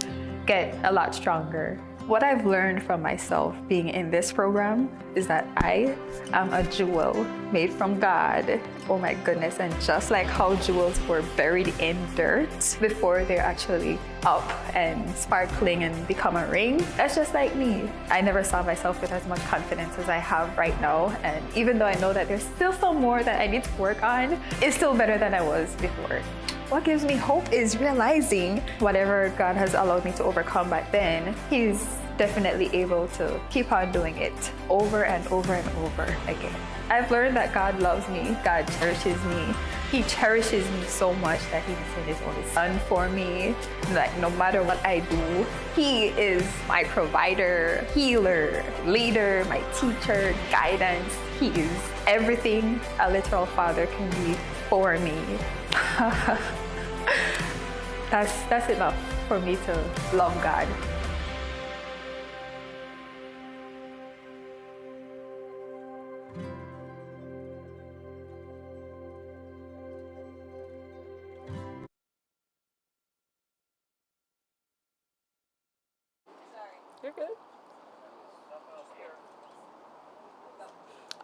get a lot stronger. What I've learned from myself being in this program is that I am a jewel made from God. Oh my goodness, and just like how jewels were buried in dirt before they're actually up and sparkling and become a ring, that's just like me. I never saw myself with as much confidence as I have right now, and even though I know that there's still some more that I need to work on, it's still better than I was before. What gives me hope is realizing whatever God has allowed me to overcome back then, He's definitely able to keep on doing it over and over and over again. I've learned that God loves me, God cherishes me. He cherishes me so much that He sent His only Son for me. Like no matter what I do, He is my provider, healer, leader, my teacher, guidance. He is everything a literal father can be for me. That's enough for me to love God. You're good.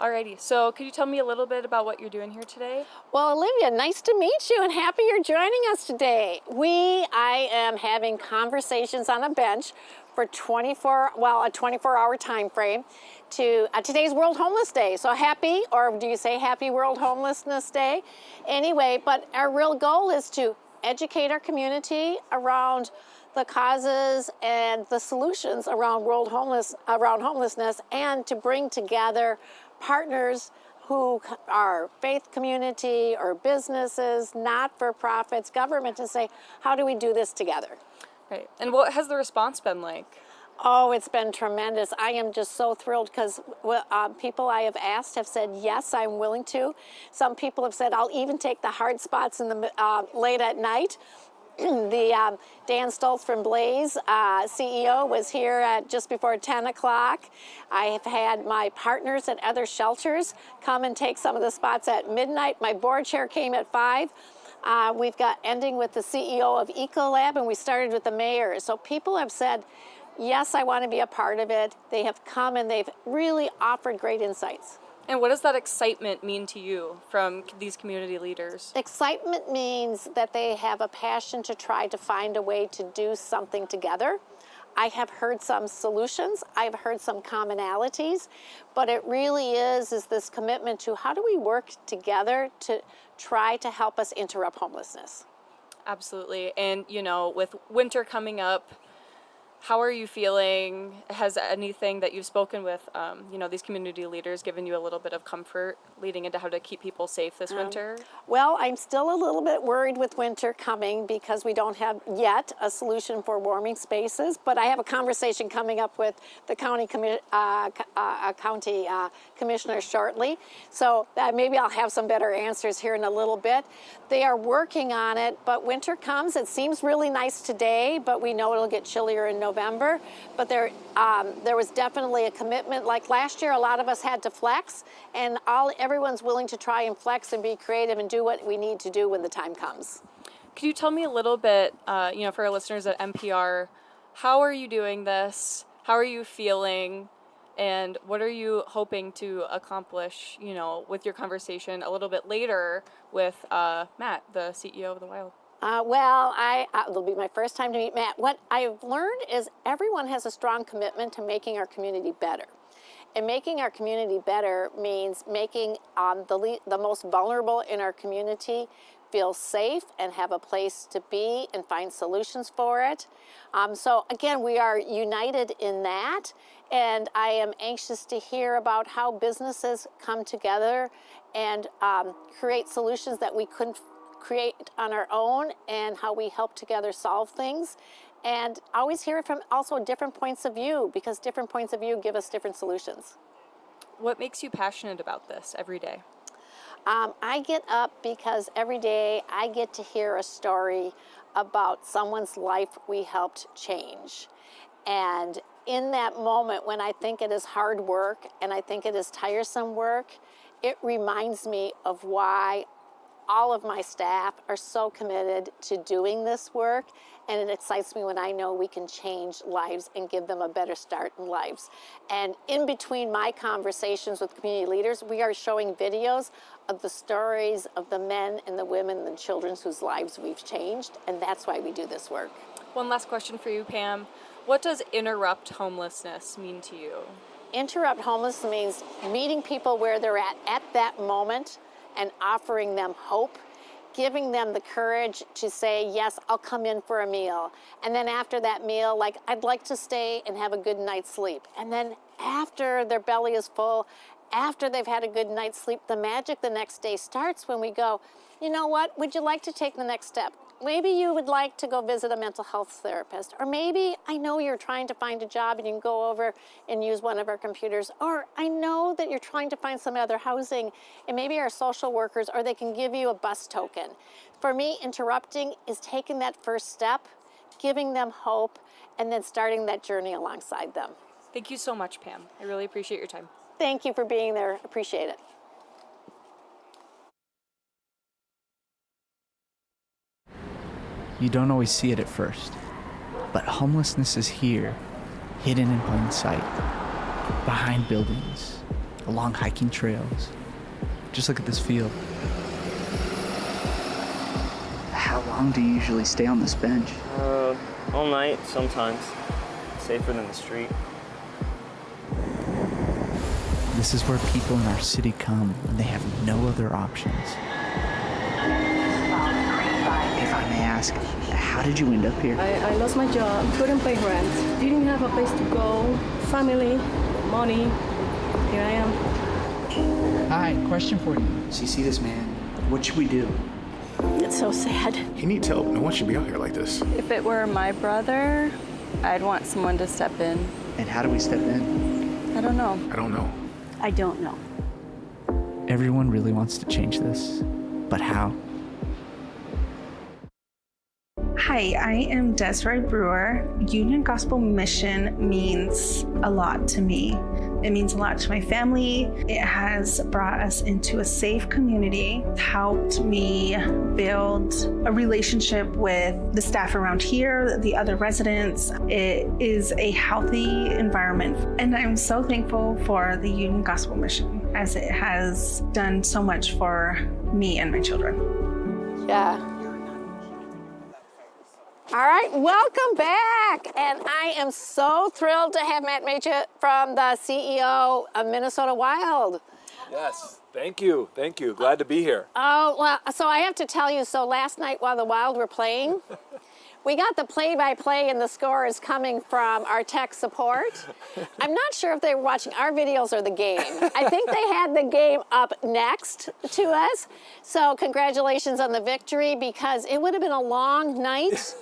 Alrighty, so could you tell me a little bit about what you're doing here today? Well, Olivia, nice to meet you and happy you're joining us today. I am having conversations on a bench for a 24-hour time frame to today's World Homeless Day. So happy, or do you say happy World Homelessness Day? Anyway, but our real goal is to educate our community around the causes and the solutions around homelessness, and to bring together partners who are faith community or businesses, not-for-profits, government, to say, how do we do this together? Right. And what has the response been like? Oh, it's been tremendous. I am just so thrilled because people I have asked have said, yes, I'm willing to. Some people have said, I'll even take the hard spots in the late at night. The Dan Stoltz from Blaze, CEO, was here at just before 10 o'clock. I have had my partners at other shelters come and take some of the spots at midnight. My board chair came at 5. We've got ending with the CEO of Ecolab, and we started with the mayor. So people have said, yes, I want to be a part of it. They have come and they've really offered great insights. And what does that excitement mean to you from these community leaders? Excitement means that they have a passion to try to find a way to do something together. I have heard some solutions, I've heard some commonalities, but it really is this commitment to how do we work together to try to help us interrupt homelessness. Absolutely. And, you know, with winter coming up, how are you feeling? Has anything that you've spoken with, these community leaders given you a little bit of comfort leading into how to keep people safe this winter? Well, I'm still a little bit worried with winter coming because we don't have yet a solution for warming spaces, but I have a conversation coming up with the county commissioner shortly, so maybe I'll have some better answers here in a little bit. They are working on it, but winter comes. It seems really nice today, but we know it'll get chillier in November. But there was definitely a commitment. Like last year, a lot of us had to flex, and everyone's willing to try and flex and be creative and do what we need to do when the time comes. Could you tell me a little bit, for our listeners at NPR, how are you doing this? How are you feeling? And what are you hoping to accomplish, with your conversation a little bit later with Matt, the CEO of The Wild? It'll be my first time to meet Matt. What I've learned is everyone has a strong commitment to making our community better. And making our community better means making the most vulnerable in our community feel safe and have a place to be and find solutions for it. So again, we are united in that. And I am anxious to hear about how businesses come together and create solutions that we couldn't create on our own, and how we help together solve things. And always hear from also different points of view, because different points of view give us different solutions. What makes you passionate about this every day? I get up because every day I get to hear a story about someone's life we helped change. And in that moment when I think it is hard work and I think it is tiresome work, it reminds me of why all of my staff are so committed to doing this work, and it excites me when I know we can change lives and give them a better start in lives. And in between my conversations with community leaders, we are showing videos of the stories of the men and the women and the children whose lives we've changed, and that's why we do this work. One last question for you, Pam. What does interrupt homelessness mean to you? Interrupt homelessness means meeting people where they're at that moment, and offering them hope, giving them the courage to say, yes, I'll come in for a meal. And then after that meal, I'd like to stay and have a good night's sleep. And then after their belly is full, after they've had a good night's sleep, the magic the next day starts when we go, you know what, would you like to take the next step? Maybe you would like to go visit a mental health therapist, or maybe I know you're trying to find a job and you can go over and use one of our computers, or I know that you're trying to find some other housing and maybe our social workers, or they can give you a bus token. For me, interrupting is taking that first step, giving them hope, and then starting that journey alongside them. Thank you so much, Pam. I really appreciate your time. Thank you for being there. Appreciate it. You don't always see it at first, but homelessness is here, hidden in plain sight, behind buildings, along hiking trails. Just look at this field. How long do you usually stay on this bench? All night, sometimes. Safer than the street. This is where people in our city come when they have no other options. If I may ask, how did you end up here? I lost my job, couldn't pay rent, didn't have a place to go, family, money. Here I am. Hi, question for you. So you see this man, what should we do? It's so sad. He needs help. No one should be out here like this. If it were my brother, I'd want someone to step in. And how do we step in? I don't know. I don't know. I don't know. Everyone really wants to change this, but how? Hi, I am Desiree Brewer. Union Gospel Mission means a lot to me. It means a lot to my family. It has brought us into a safe community, helped me build a relationship with the staff around here, the other residents. It is a healthy environment. And I'm so thankful for the Union Gospel Mission as it has done so much for me and my children. Yeah. All right, welcome back. And I am so thrilled to have Matt Majka from the CEO of Minnesota Wild. Yes, thank you. Thank you. Glad to be here. Oh, well, so I have to tell you, so last night while the Wild were playing, we got the play-by-play and the score is coming from our tech support. I'm not sure if they were watching our videos or the game. I think they had the game up next to us. So congratulations on the victory, because it would have been a long night.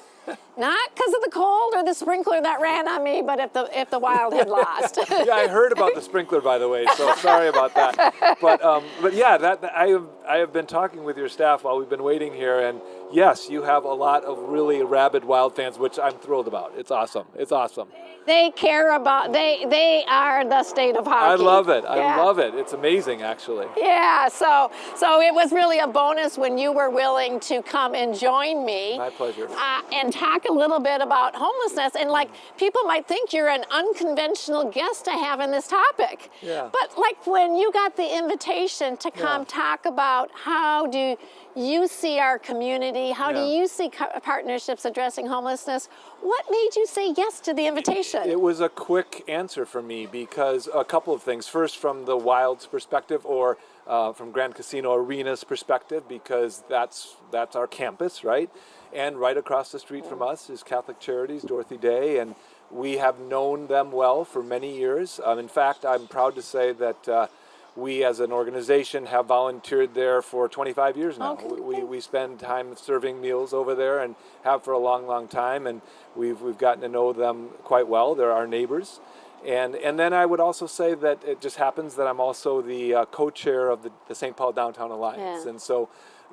Not because of the cold or the sprinkler that ran on me, but if the Wild had lost. Yeah, I heard about the sprinkler, by the way, so sorry about that. But yeah, I have been talking with your staff while we've been waiting here, and yes, you have a lot of really rabid Wild fans, which I'm thrilled about. It's awesome. It's awesome. They care about, they are the state of hockey. I love it. I Yeah. love it. It's amazing, actually. Yeah, so it was really a bonus when you were willing to come and join me. My pleasure. And talk a little bit about homelessness. And like, people might think you're an unconventional guest to have in this topic. Yeah. But like when you got the invitation to come talk about how do you see our community, how do you see partnerships addressing homelessness, what made you say yes to the invitation? It was a quick answer for me because a couple of things. First, from the Wild's perspective, or from Grand Casino Arena's perspective, because that's our campus, right? And right across the street from us is Catholic Charities, Dorothy Day, and we have known them well for many years. In fact, I'm proud to say that we as an organization have volunteered there for 25 years now. Okay. We spend time serving meals over there and have for a long, long time, and we've gotten to know them quite well. They're our neighbors. And then I would also say that it just happens that I'm also the co-chair of the St. Paul Downtown Alliance. Yeah. And so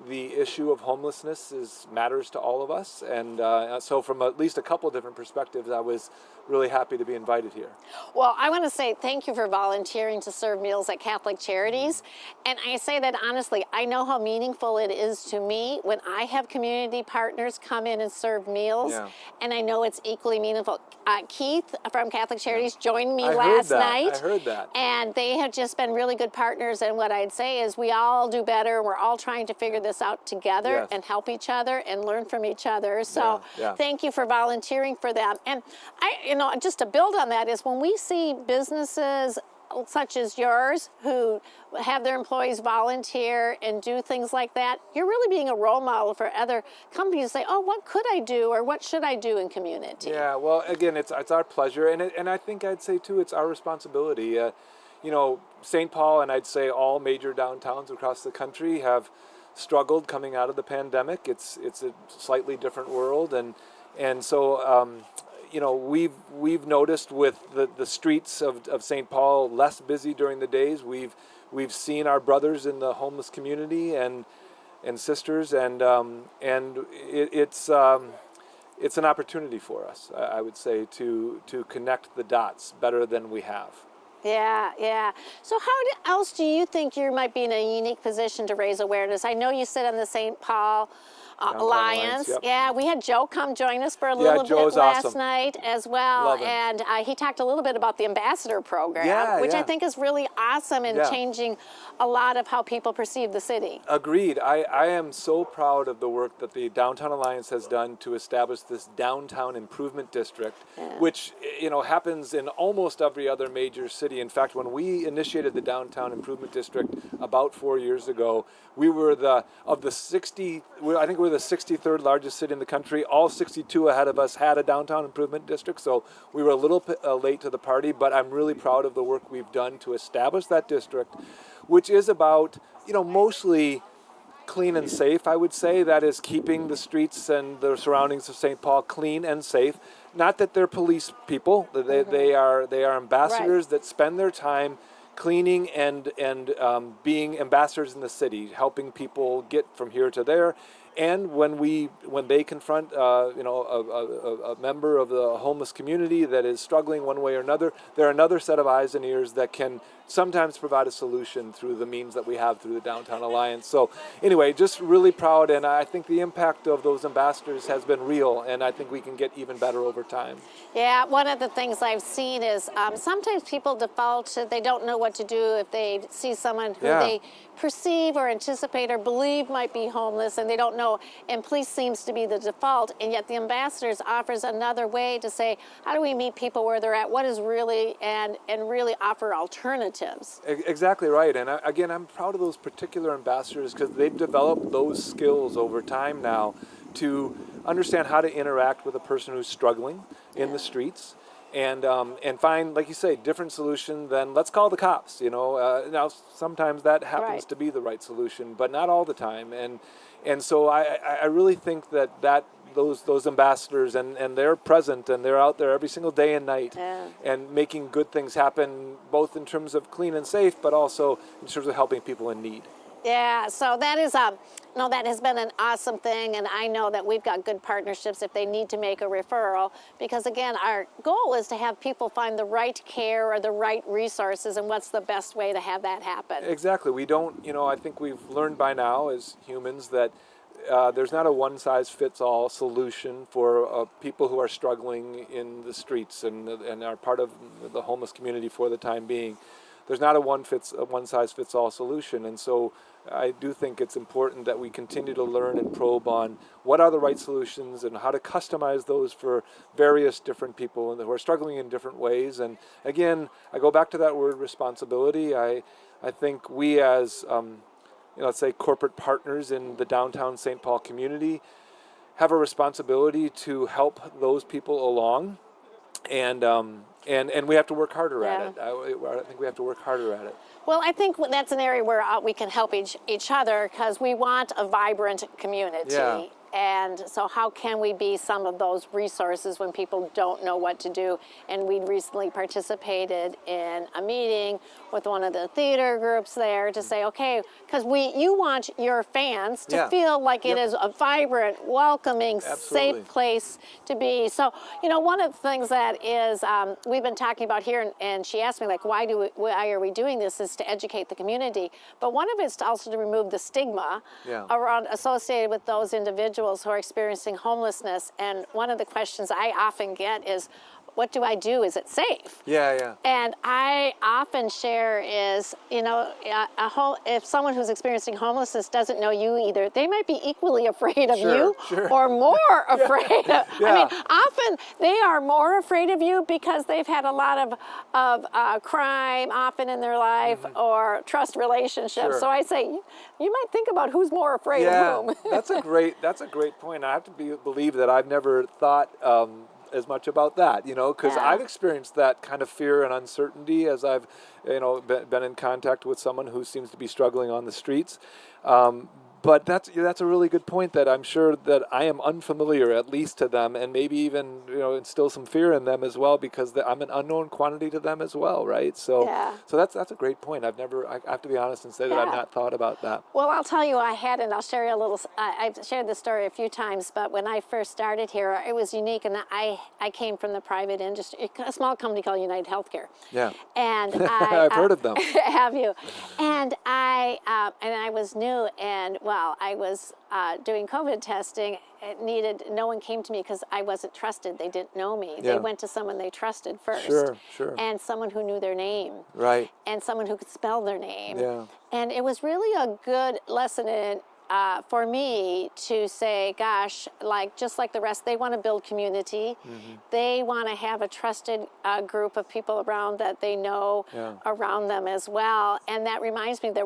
the issue of homelessness matters to all of us. And so from at least a couple of different perspectives, I was really happy to be invited here. Well, I want to say thank you for volunteering to serve meals at Catholic Charities. And I say that honestly, I know how meaningful it is to me when I have community partners come in and serve meals. Yeah. And I know it's equally meaningful. Keith from Catholic Charities joined me last night. I heard that. And they have just been really good partners. And what I'd say is we all do better. We're all trying to figure this out together and help each other and learn from each other. So thank you for volunteering for them. And just to build on that is when we see businesses such as yours who have their employees volunteer and do things like that, you're really being a role model for other companies to say, oh, what could I do or what should I do in community? Yeah, well, again, it's our pleasure. And I think I'd say, too, it's our responsibility. St. Paul and I'd say all major downtowns across the country have struggled coming out of the pandemic. It's a slightly different world. And so, we've noticed with the streets of St. Paul less busy during the days. We've seen our brothers in the homeless community and sisters, and it's an opportunity for us, I would say, to connect the dots better than we have. Yeah. So how else do you think you might be in a unique position to raise awareness? I know you sit on the St. Paul Alliance. Yep. Yeah, we had Joe come join us for a little bit last night as well. Love him. And he talked a little bit about the ambassador program, which I think is really awesome in changing a lot of how people perceive the city. Agreed. I am so proud of the work that the Downtown Alliance has done to establish this Downtown Improvement District, which happens in almost every other major city. In fact, when we initiated the Downtown Improvement District about 4 years ago, we were I think we're the 63rd largest city in the country. All 62 ahead of us had a Downtown Improvement District, so we were a little late to the party, but I'm really proud of the work we've done to establish that district. which is about, mostly clean and safe, I would say. That is keeping the streets and the surroundings of St. Paul clean and safe. Not that they're police people. They are ambassadors that spend their time cleaning and being ambassadors in the city, helping people get from here to there. And when they confront a member of the homeless community that is struggling one way or another, they're another set of eyes and ears that can sometimes provide a solution through the means that we have through the Downtown Alliance. So anyway, just really proud, and I think the impact of those ambassadors has been real, and I think we can get even better over time. Yeah, one of the things I've seen is sometimes people default to, they don't know what to do if they see someone who they perceive or anticipate or believe might be homeless, and they don't know, and police seems to be the default, and yet the ambassadors offers another way to say, how do we meet people where they're at, what is really, and really offer alternatives. Exactly right, and again, I'm proud of those particular ambassadors because they've developed those skills over time now to understand how to interact with a person who's struggling in the streets, and find, like you say, different solution than let's call the cops. Now sometimes that happens to be the right solution, but not all the time. And so I really think that those ambassadors and they're present and they're out there every single day and night and making good things happen, both in terms of clean and safe, but also in terms of helping people in need. Yeah, so that is that has been an awesome thing, and I know that we've got good partnerships if they need to make a referral, because again, our goal is to have people find the right care or the right resources, and what's the best way to have that happen. Exactly. We don't, I think we've learned by now as humans that there's not a one-size-fits-all solution for people who are struggling in the streets and are part of the homeless community for the time being. There's not a one-size-fits-all solution, and so I do think it's important that we continue to learn and probe on what are the right solutions and how to customize those for various different people who are struggling in different ways. And again, I go back to that word responsibility. I think we as let's say corporate partners in the downtown St. Paul community have a responsibility to help those people along, and we have to work harder at it. I think we have to work harder at it. Well, I think that's an area where we can help each other, because we want a vibrant community. Yeah. And so how can we be some of those resources when people don't know what to do? And we recently participated in a meeting with one of the theater groups there to say, okay, because you want your fans to feel like it is a vibrant, welcoming, safe place to be. So, one of the things that is we've been talking about here, and she asked me, like, why are we doing this, is to educate the community. But one of it is also to remove the stigma around associated with those individuals who are experiencing homelessness. And one of the questions I often get is, what do I do? Is it safe? Yeah. And I often share is, if someone who's experiencing homelessness doesn't know you either, they might be equally afraid of you or more afraid. I mean, often they are more afraid of you because they've had a lot of crime often in their life or trust relationships. So I say, you might think about who's more afraid of whom. That's a great point. I have to believe that I've never thought as much about that, because I've experienced that kind of fear and uncertainty as I've, been in contact with someone who seems to be struggling on the streets. But that's a really good point, that I'm sure that I am unfamiliar, at least to them, and maybe even instill some fear in them as well, because I'm an unknown quantity to them as well, right? So that's a great point. I have to be honest and say that I've not thought about that. Well, I'll tell you, and I'll share a little. I've shared this story a few times, but when I first started here, it was unique, and I came from the private industry, a small company called United Healthcare. Yeah. And I've heard of them. Have you? And I was new, and I was doing COVID testing. No one came to me because I wasn't trusted. They didn't know me. They went to someone they trusted first. Sure. And someone who knew their name. Right. And someone who could spell their name. Yeah. And it was really a good lesson for me to say, gosh, just like the rest, they want to build community. They want to have a trusted group of people around that they know around them as well. And that reminds me that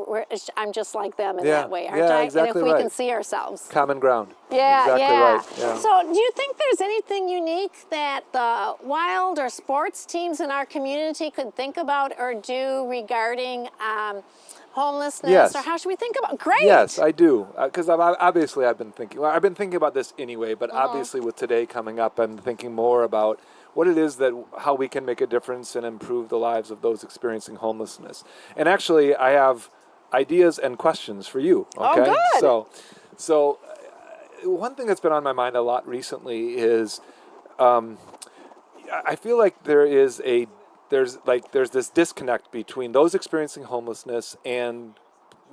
I'm just like them in that way, aren't I? Exactly. And if we can see ourselves. Common ground. Yeah, exactly right. Yeah. So do you think there's anything unique that the wild or sports teams in our community could think about or do regarding homelessness? Yes. Or how should we think about? Great. Yes, I do. Because I've been thinking. Well, I've been thinking about this anyway. But obviously, with today coming up, I'm thinking more about what it is how we can make a difference and improve the lives of those experiencing homelessness. And actually, I have ideas and questions for you. Okay. Oh, good. So one thing that's been on my mind a lot recently is, I feel like there's this disconnect between those experiencing homelessness and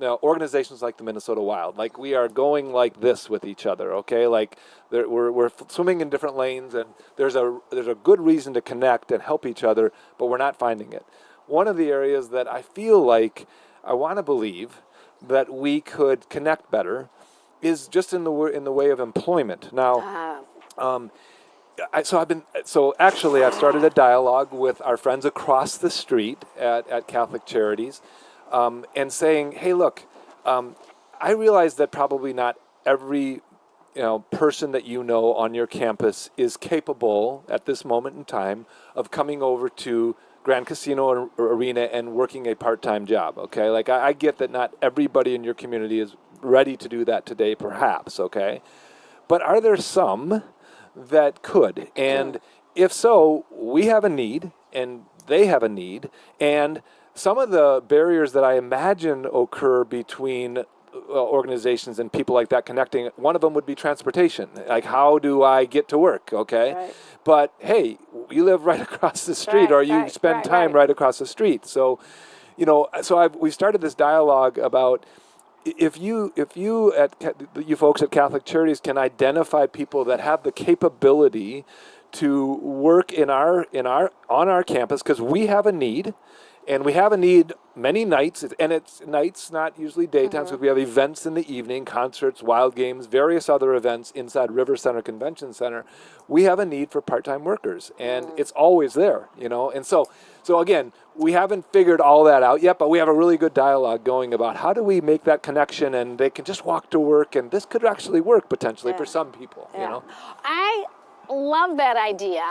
organizations like the Minnesota Wild. Like, we are going like this with each other, okay? Like, we're swimming in different lanes, and there's a good reason to connect and help each other, but we're not finding it. One of the areas that I feel like I want to believe that we could connect better is just in the way of employment. Now, I've started a dialogue with our friends across the street at Catholic Charities, and saying, hey, look, I realize that probably not every person that you know on your campus is capable at this moment in time of coming over to Grand Casino Arena and working a part-time job, okay? Like, I get that not everybody in your community is ready to do that today, perhaps, okay? But are there some that could? And if so, we have a need, and they have a need, and some of the barriers that I imagine occur between organizations and people like that connecting, one of them would be transportation. Like, how do I get to work, okay? Right. But, hey, you live right across the street, or you spend time right across the street. So, we started this dialogue about if you folks at Catholic Charities can identify people that have the capability to work on our campus, because we have a need. And we have a need many nights, and it's nights, not usually daytimes, because we have events in the evening, concerts, wild games, various other events inside River Center Convention Center. We have a need for part-time workers, and it's always there, And so again, we haven't figured all that out yet, but we have a really good dialogue going about how do we make that connection, and they can just walk to work, and this could actually work potentially for some people, I love that idea.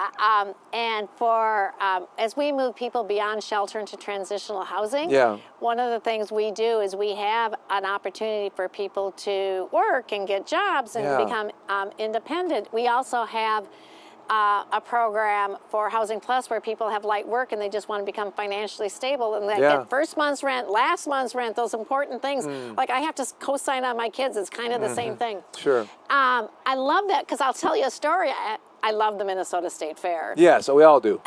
And for as we move people beyond shelter into transitional housing, one of the things we do is we have an opportunity for people to work and get jobs and become independent. We also have a program for Housing Plus where people have light work and they just want to become financially stable, and they get first month's rent, last month's rent, those important things. Like, I have to co-sign on my kids. It's kind of the same thing. Sure. I love that, because I'll tell you a story. I love the Minnesota State Fair. Yeah, so we all do.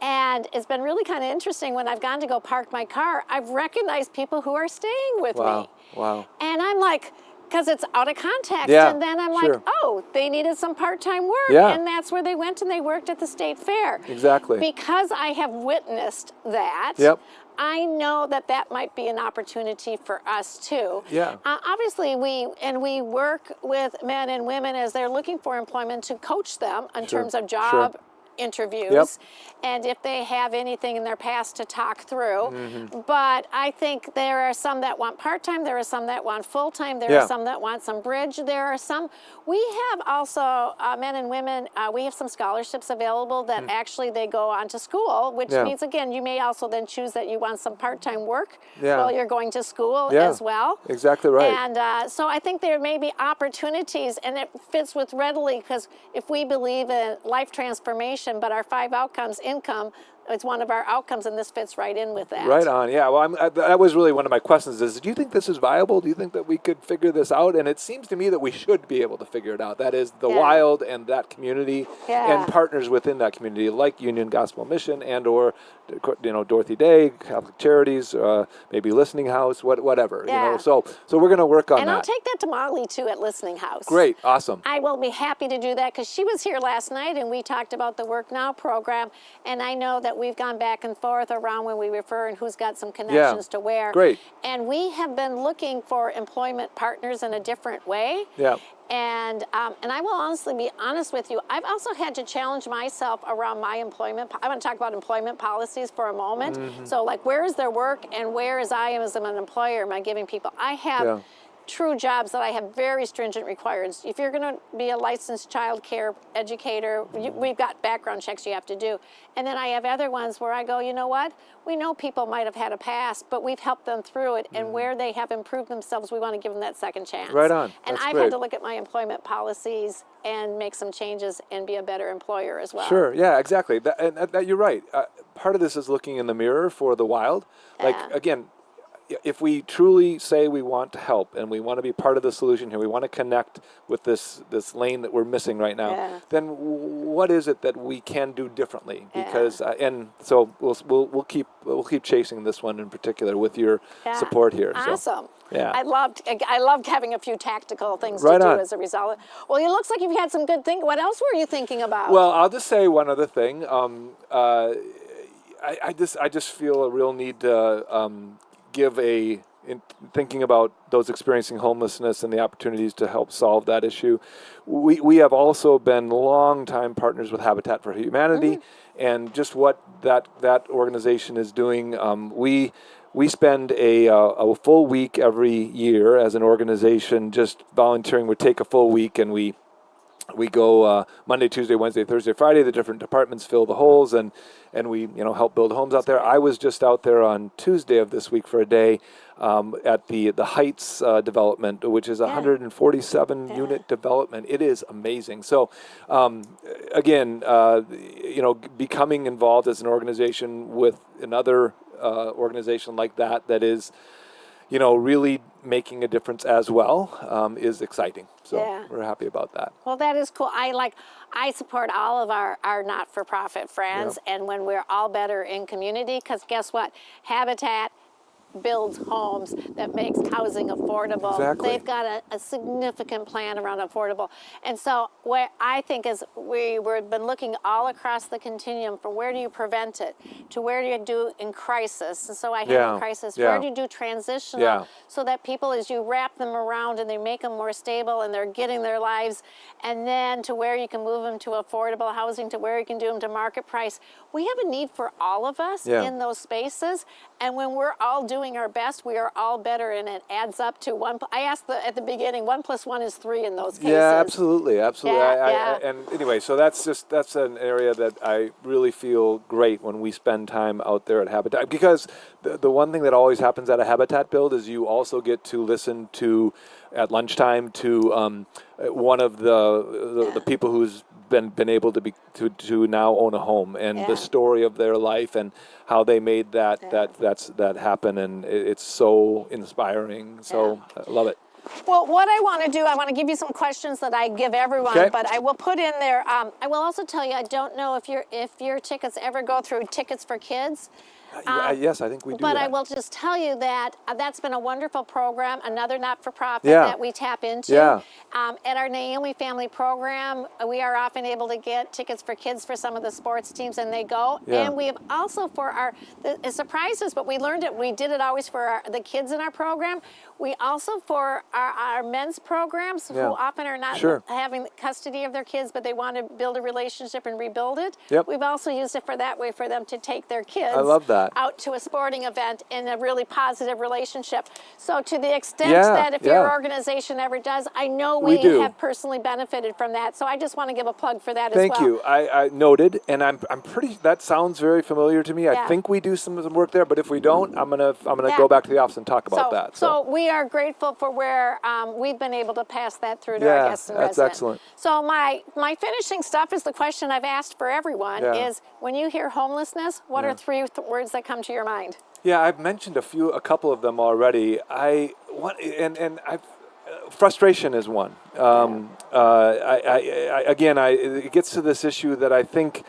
And it's been really kind of interesting when I've gone to go park my car. I've recognized people who are staying with me. Wow. And I'm like, because it's out of context. And then I'm like, oh, they needed some part-time work. And that's where they went, and they worked at the State Fair. Exactly. Because I have witnessed that, I know that might be an opportunity for us too. Obviously, we work with men and women as they're looking for employment to coach them in terms of job interviews, and if they have anything in their past to talk through. But I think there are some that want part-time, there are some that want full-time, there are some that want some bridge, there are some. We have also, men and women, we have some scholarships available that actually they go on to school, which means, again, you may also then choose that you want some part-time work while you're going to school as well. Exactly right. And so I think there may be opportunities, and it fits with readily, because if we believe in life transformation, but our 5 outcomes, income, it's one of our outcomes, and this fits right in with that. Right on, yeah. Well, that was really one of my questions is, do you think this is viable? Do you think that we could figure this out? And it seems to me that we should be able to figure it out. That is the Wild and that community and partners within that community, like Union Gospel Mission and or Dorothy Day, Catholic Charities, maybe Listening House, whatever. So we're going to work on that. And I'll take that to Molly, too, at Listening House. Great, awesome. I will be happy to do that, because she was here last night, and we talked about the Work Now program, and I know that we've gone back and forth around when we refer and who's got some connections to where. Great. And we have been looking for employment partners in a different way. And I will honestly be honest with you, I've also had to challenge myself around my employment. I want to talk about employment policies for a moment. So, like, where is their work, and where is I as an employer am I giving people? I have true jobs that I have very stringent requirements. If you're going to be a licensed child care educator, we've got background checks you have to do. And then I have other ones where I go, you know what? We know people might have had a past, but we've helped them through it. And where they have improved themselves, we want to give them that second chance. Right on. And That's I've great. had to look at my employment policies and make some changes and be a better employer as well. Sure. Yeah. Exactly. That you're right. Part of this is looking in the mirror for the wild. Like again, if we truly say we want to help and we want to be part of the solution here, we want to connect with this lane that we're missing right now, then what is it that we can do differently? Because and so we'll keep chasing this one in particular with your support here. Awesome. So, yeah. I loved having a few tactical things Right to do on. as a result. Well, it looks like you've had some good things. What else were you thinking about? Well, I'll just say one other thing. I just feel a real need to give in thinking about those experiencing homelessness and the opportunities to help solve that issue. We have also been longtime partners with Habitat for Humanity, and just what that organization is doing. We spend a full week every year as an organization just volunteering. We take a full week and we go Monday, Tuesday, Wednesday, Thursday, Friday. The different departments fill the holes, and we help build homes out there. I was just out there on Tuesday of this week for a day at the Heights development, which is a 147 unit development. It is amazing. So again, becoming involved as an organization with another organization like that is really making a difference as well is exciting. So we're happy about that. Well, that is cool. I support all of our not-for-profit friends, and when we're all better in community, because guess what? Habitat builds homes that makes housing affordable. Exactly. They've got a significant plan around affordable. And so what I think is we've been looking all across the continuum from where do you prevent it to where do you do in crisis. And so I have in crisis. Where do you do transitional so that people, as you wrap them around and they make them more stable and they're getting their lives, and then to where you can move them to affordable housing, to where you can do them to market price. We have a need for all of us in those spaces. And when we're all doing our best, we are all better, and it adds up to one. I asked at the beginning, 1 + 1 is 3 in those cases. Yeah, absolutely. Yeah, and anyway, so that's an area that I really feel great when we spend time out there at Habitat, because the one thing that always happens at a Habitat build is you also get to listen to at lunchtime to one of the people who's been able to now own a home, and the story of their life and how they made that happen, and it's so inspiring. So I love it. Well, what I want to do, I want to give you some questions that I give everyone, but I will put in there. I will also tell you, I don't know if your tickets ever go through Tickets for Kids. Yes, I think we do. But that. I will just tell you that that's been a wonderful program, another not-for-profit that we tap into. At our Naomi Family Program, we are often able to get tickets for kids for some of the sports teams, and they go. And we have also it surprised us, but we learned it. We did it always for the kids in our program. We also, for our men's programs, who often are not having custody of their kids, but they want to build a relationship and rebuild it. We've also used it for that way for them to take their kids. I love that. Out to a sporting event in a really positive relationship. So to the extent that if your organization ever does, I know we have personally benefited from that. So I just want to give a plug for that as well. Thank you. I noted, and I'm pretty. That sounds very familiar to me. I think we do some work there, but if we don't, I'm gonna go back to the office and talk about that. So we are grateful for where we've been able to pass that through to our guests and residents. That's excellent. So my finishing stuff is the question I've asked for everyone is, when you hear homelessness, what are 3 words that come to your mind? Yeah, I've mentioned a couple of them already. Frustration is one. It gets to this issue that I think,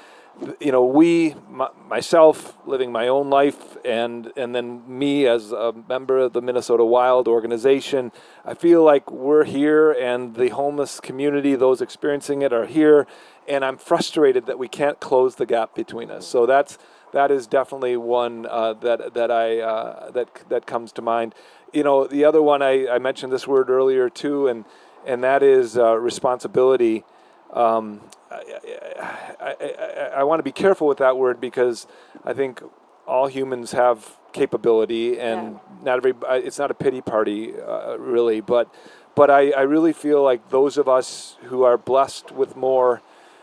myself living my own life, and then me as a member of the Minnesota Wild organization, I feel like we're here, and the homeless community, those experiencing it, are here, and I'm frustrated that we can't close the gap between us. So that is definitely one that comes to mind. The other one, I mentioned this word earlier too, and that is responsibility. I want to be careful with that word, because I think all humans have capability, and not every. It's not a pity party, really, but I really feel like those of us who are blessed with more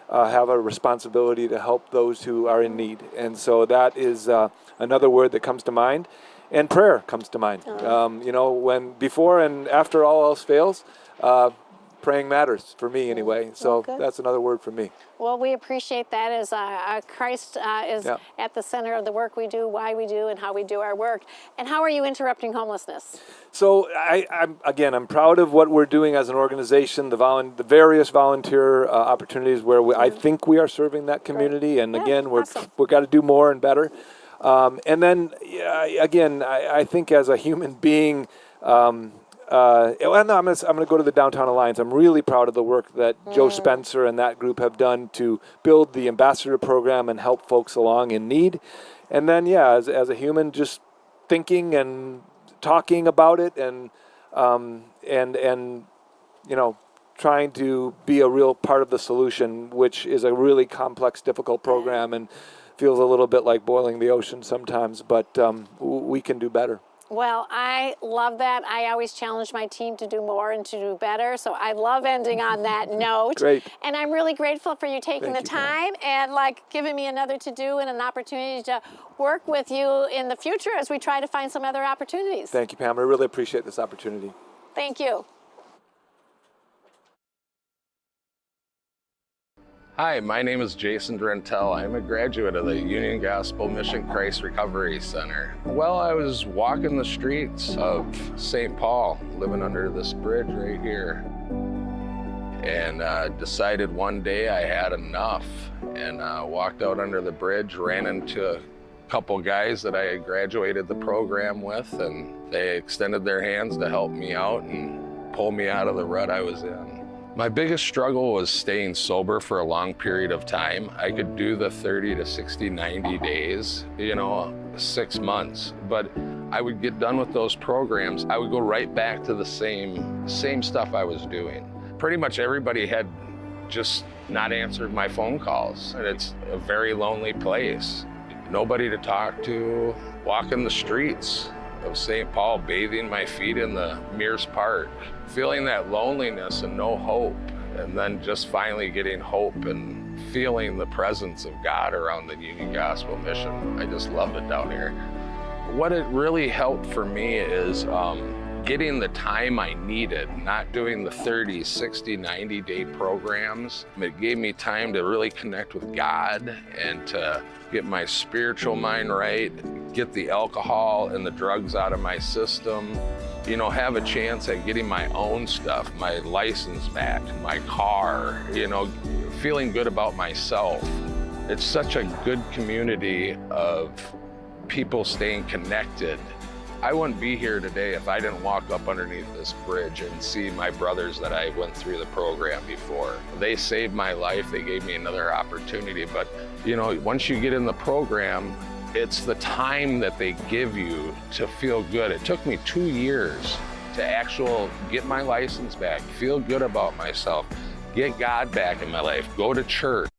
have a responsibility to help those who are in need, and so that is another word that comes to mind, and prayer comes to mind. When before and after all else fails, praying matters for me anyway. So that's another word for me. Well, we appreciate that as Christ is at the center of the work we do, why we do, and how we do our work. And how are you interrupting homelessness? So I'm proud of what we're doing as an organization, the various volunteer opportunities where I think we are serving that community. And again, we've got to do more and better. And then again, I think as a human being. I'm going to go to the Downtown Alliance. I'm really proud of the work that Joe Spencer and that group have done to build the ambassador program and help folks along in need. And then, as a human, just thinking and talking about it and trying to be a real part of the solution, which is a really complex, difficult program and feels a little bit like boiling the ocean sometimes, but we can do better. Well, I love that. I always challenge my team to do more and to do better. So I love ending on that note. Great. And I'm really grateful for you taking the time and giving me another to-do and an opportunity to work with you in the future as we try to find some other opportunities. Thank you, Pam. I really appreciate this opportunity. Thank you. Hi, my name is Jason Drentel. I'm a graduate of the Union Gospel Mission Christ Recovery Center. Well, I was walking the streets of St. Paul, living under this bridge right here, and decided one day I had enough, and walked out under the bridge, ran into a couple guys that I had graduated the program with, and they extended their hands to help me out and pull me out of the rut I was in. My biggest struggle was staying sober for a long period of time. I could do the 30 to 60, 90 days, 6 months, but I would get done with those programs. I would go right back to the same stuff I was doing. Pretty much everybody had just not answered my phone calls, and it's a very lonely place. Nobody to talk to, walking the streets of St. Paul, bathing my feet in the Mears Park, feeling that loneliness and no hope, and then just finally getting hope and feeling the presence of God around the Union Gospel Mission. I just loved it down here. What it really helped for me is getting the time I needed, not doing the 30, 60, 90-day programs. It gave me time to really connect with God and to get my spiritual mind right, get the alcohol and the drugs out of my system, have a chance at getting my own stuff, my license back, my car, feeling good about myself. It's such a good community of people staying connected. I wouldn't be here today if I didn't walk up underneath this bridge and see my brothers that I went through the program before. They saved my life. They gave me another opportunity. But, once you get in the program, it's the time that they give you to feel good. It took me 2 years to get my license back, feel good about myself, get God back in my life, go to church.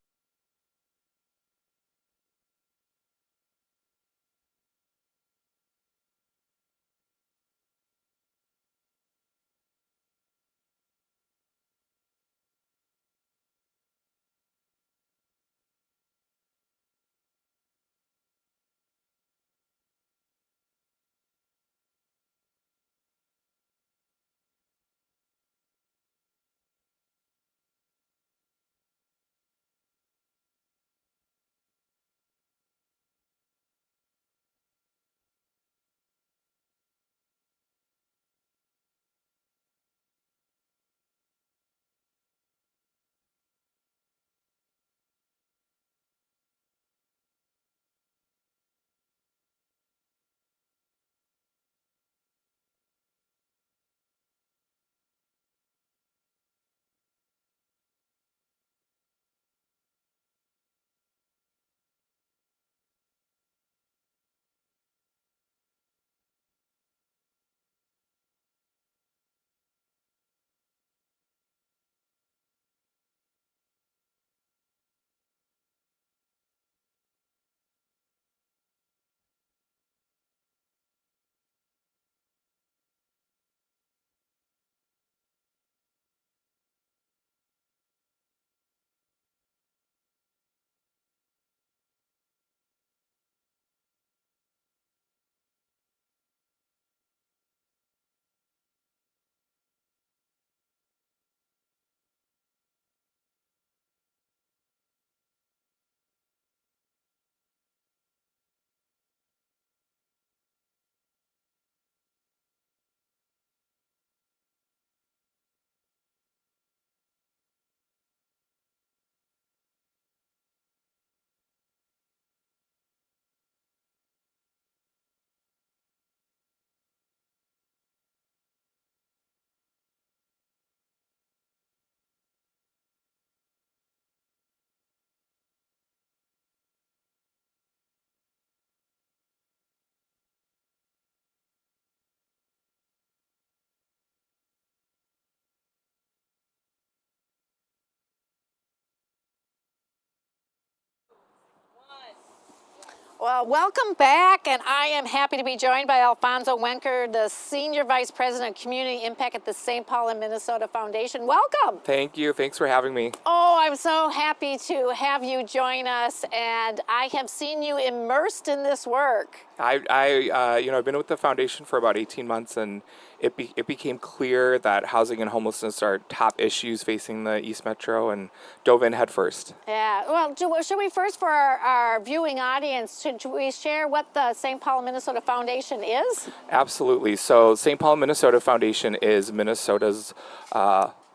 Well, welcome back, and I am happy to be joined by Alfonso Wenker, the Senior Vice President of Community Impact at the St. Paul and Minnesota Foundation. Welcome. Thank you. Thanks for having me. Oh, I'm so happy to have you join us, and I have seen you immersed in this work. I've been with the foundation for about 18 months, and it became clear that housing and homelessness are top issues facing the East Metro, and dove in head first. Yeah. Well, should we first, for our viewing audience, should we share what the St. Paul, Minnesota Foundation is? Absolutely. So St. Paul, Minnesota Foundation is Minnesota's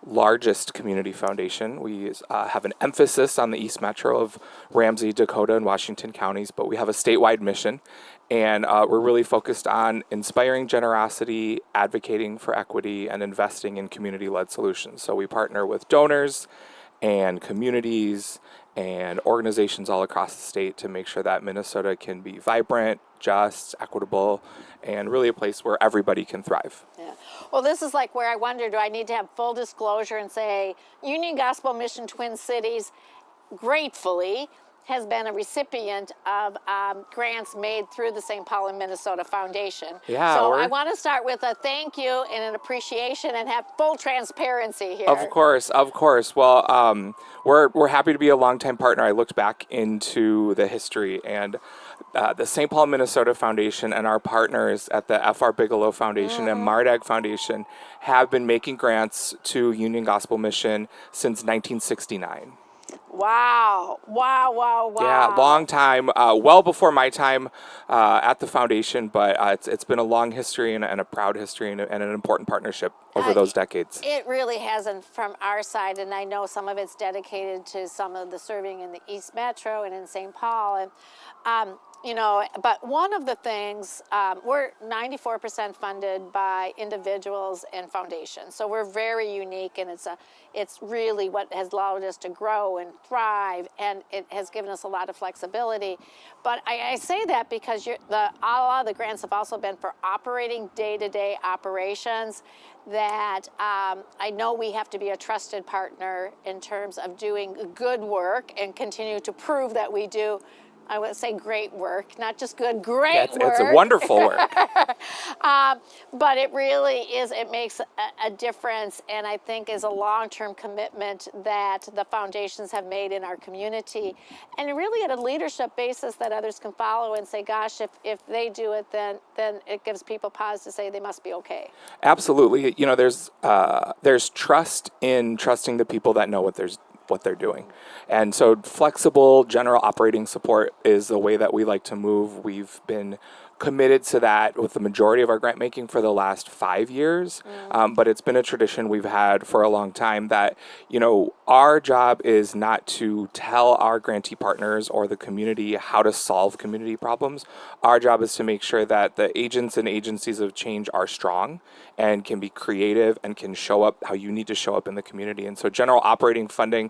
largest community foundation. We have an emphasis on the East Metro of Ramsey, Dakota, and Washington counties, but we have a statewide mission. And we're really focused on inspiring generosity, advocating for equity, and investing in community-led solutions. So we partner with donors and communities and organizations all across the state to make sure that Minnesota can be vibrant, just, equitable, and really a place where everybody can thrive. Yeah. Well, this is like where I wonder, do I need to have full disclosure and say Union Gospel Mission Twin Cities gratefully has been a recipient of grants made through the St. Paul and Minnesota Foundation. Yeah, so I want to start with a thank you and an appreciation and have full transparency here. Of course. Well, we're happy to be a longtime partner. I looked back into the history, and the St. Paul, Minnesota Foundation and our partners at the F.R. Bigelow Foundation and Mardag Foundation have been making grants to Union Gospel Mission since 1969. Wow. Yeah, long time, well before my time at the foundation, but it's been a long history and a proud history and an important partnership over those decades. It really hasn't from our side, and I know some of it's dedicated to some of the serving in the East Metro and in St. Paul. And but one of the things, we're 94% funded by individuals and foundations. So we're very unique, and it's really what has allowed us to grow and thrive, and it has given us a lot of flexibility. But I say that because a lot of the grants have also been for operating day-to-day operations that I know we have to be a trusted partner in terms of doing good work and continue to prove that we do, I would say, great work, not just good, great work. It's a wonderful work. But it really is, it makes a difference, and I think is a long-term commitment that the foundations have made in our community, and really at a leadership basis that others can follow and say, gosh, if they do it, then it gives people pause to say they must be okay. Absolutely. There's trust in trusting the people that know what they're doing. And so flexible general operating support is the way that we like to move. We've been committed to that with the majority of our grant making for the last 5 years. But it's been a tradition we've had for a long time that, our job is not to tell our grantee partners or the community how to solve community problems. Our job is to make sure that the agents and agencies of change are strong and can be creative and can show up how you need to show up in the community. And so general operating funding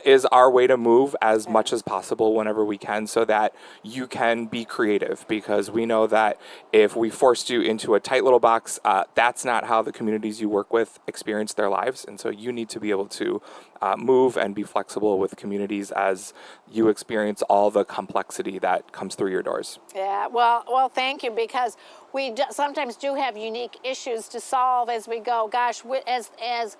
is our way to move as much as possible whenever we can so that you can be creative, because we know that if we forced you into a tight little box, that's not how the communities you work with experience their lives. And so you need to be able to move and be flexible with communities as you experience all the complexity that comes through your doors. Yeah, well, thank you, because we sometimes do have unique issues to solve as we go. Gosh, as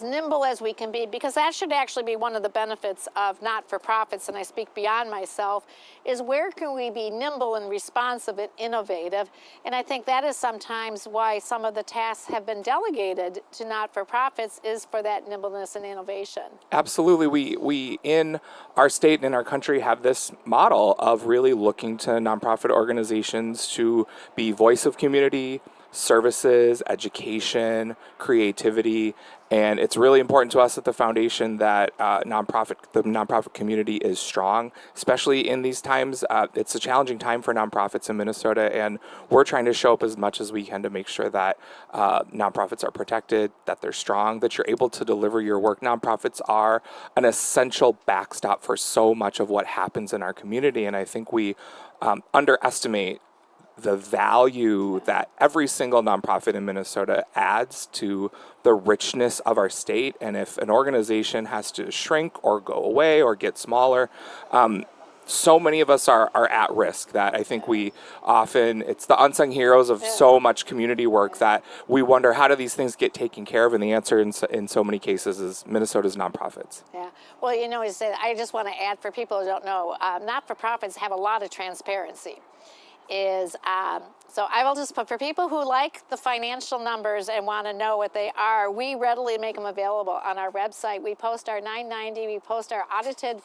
nimble as we can be, because that should actually be one of the benefits of not-for-profits, and I speak beyond myself, is where can we be nimble and responsive and innovative? And I think that is sometimes why some of the tasks have been delegated to not-for-profits, is for that nimbleness and innovation. Absolutely. We in our state and in our country have this model of really looking to nonprofit organizations to be voice of community, services, education, creativity, and it's really important to us at the foundation that the nonprofit community is strong, especially in these times. It's a challenging time for nonprofits in Minnesota, and we're trying to show up as much as we can to make sure that nonprofits are protected, that they're strong, that you're able to deliver your work. Nonprofits are an essential backstop for so much of what happens in our community, and I think we underestimate the value that every single nonprofit in Minnesota adds to the richness of our state. And if an organization has to shrink or go away or get smaller, so many of us are at risk that I think it's the unsung heroes of so much community work that we wonder, how do these things get taken care of? And the answer in so many cases is Minnesota's nonprofits. Yeah. Well, I just want to add for people who don't know, not-for-profits have a lot of transparency. So I will just put, for people who like the financial numbers and want to know what they are, we readily make them available on our website. We post our 990, we post our audited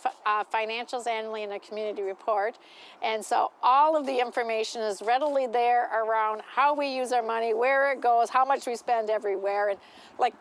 financials annually in a community report. And so all of the information is readily there around how we use our money, where it goes, how much we spend everywhere. And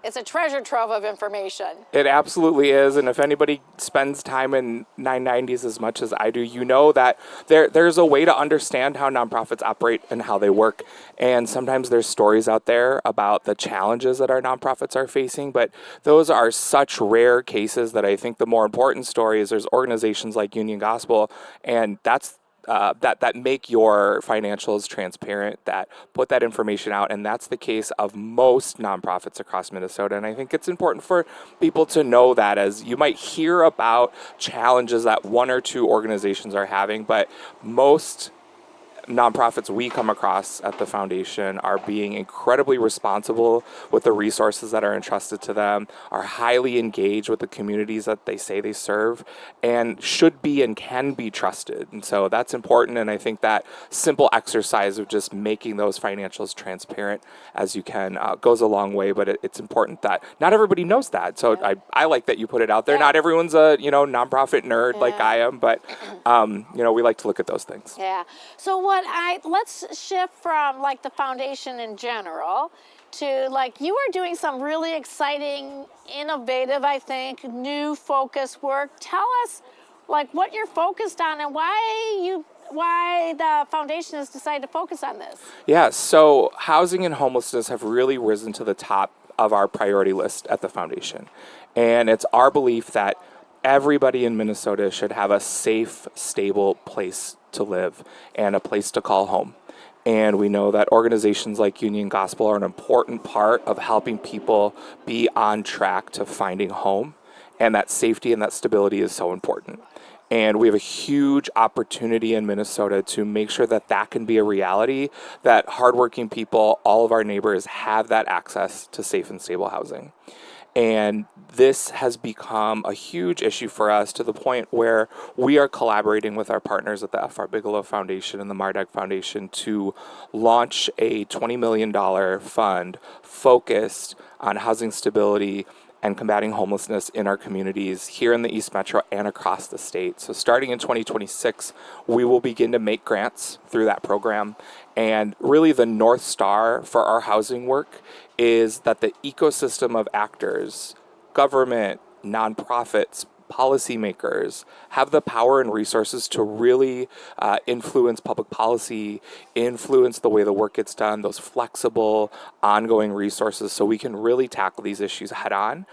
it's a treasure trove of information. It absolutely is. And if anybody spends time in 990s as much as I do, you know that there's a way to understand how nonprofits operate and how they work. And sometimes there's stories out there about the challenges that our nonprofits are facing, but those are such rare cases that I think the more important story is there's organizations like Union Gospel, and that make your financials transparent, that put that information out, and that's the case of most nonprofits across Minnesota. And I think it's important for people to know that, as you might hear about challenges that one or two organizations are having, but most nonprofits we come across at the foundation are being incredibly responsible with the resources that are entrusted to them, are highly engaged with the communities that they say they serve, and should be and can be trusted. And so that's important, and I think that simple exercise of just making those financials transparent as you can goes a long way, but it's important that not everybody knows that. So I like that you put it out there. Yeah. Not everyone's a nonprofit nerd like I am, but we like to look at those things. Yeah. So let's shift from the foundation in general to you are doing some really exciting, innovative, I think, new focus work. Tell us what you're focused on and why the foundation has decided to focus on this. Yeah, so housing and homelessness have really risen to the top of our priority list at the foundation. And it's our belief that everybody in Minnesota should have a safe, stable place to live and a place to call home. And we know that organizations like Union Gospel are an important part of helping people be on track to finding home, and that safety and that stability is so important. And we have a huge opportunity in Minnesota to make sure that that can be a reality, that hardworking people, all of our neighbors, have that access to safe and stable housing. And this has become a huge issue for us, to the point where we are collaborating with our partners at the F.R. Bigelow Foundation and the Mardag Foundation to launch a $20 million fund focused on housing stability and combating homelessness in our communities here in the East Metro and across the state. So starting in 2026, we will begin to make grants through that program. And really the North Star for our housing work is that the ecosystem of actors, government, nonprofits, policymakers, have the power and resources to really influence public policy, influence the way the work gets done, those flexible, ongoing resources, so we can really tackle these issues head on.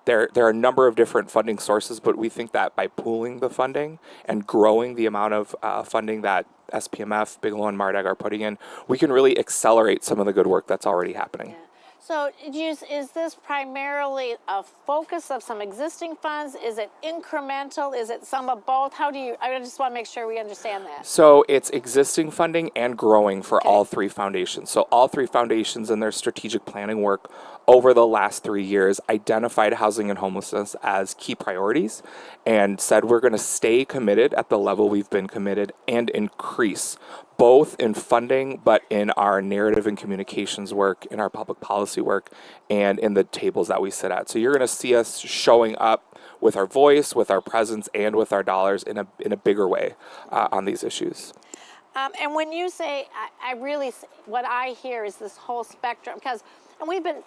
There are a number of different funding sources, but we think that by pooling the funding and growing the amount of funding that SPMF, Bigelow, and Mardag are putting in, we can really accelerate some of the good work that's already happening. Yeah. So is this primarily a focus of some existing funds? Is it incremental? Is it some of both? I just want to make sure we understand that. So it's existing funding and growing for all three foundations. So all three foundations in their strategic planning work over the last 3 years identified housing and homelessness as key priorities and said we're going to stay committed at the level we've been committed and increase, both in funding, but in our narrative and communications work, in our public policy work, and in the tables that we sit at. So you're going to see us showing up with our voice, with our presence, and with our dollars in a bigger way on these issues. And when you say, what I hear is this whole spectrum, and we've been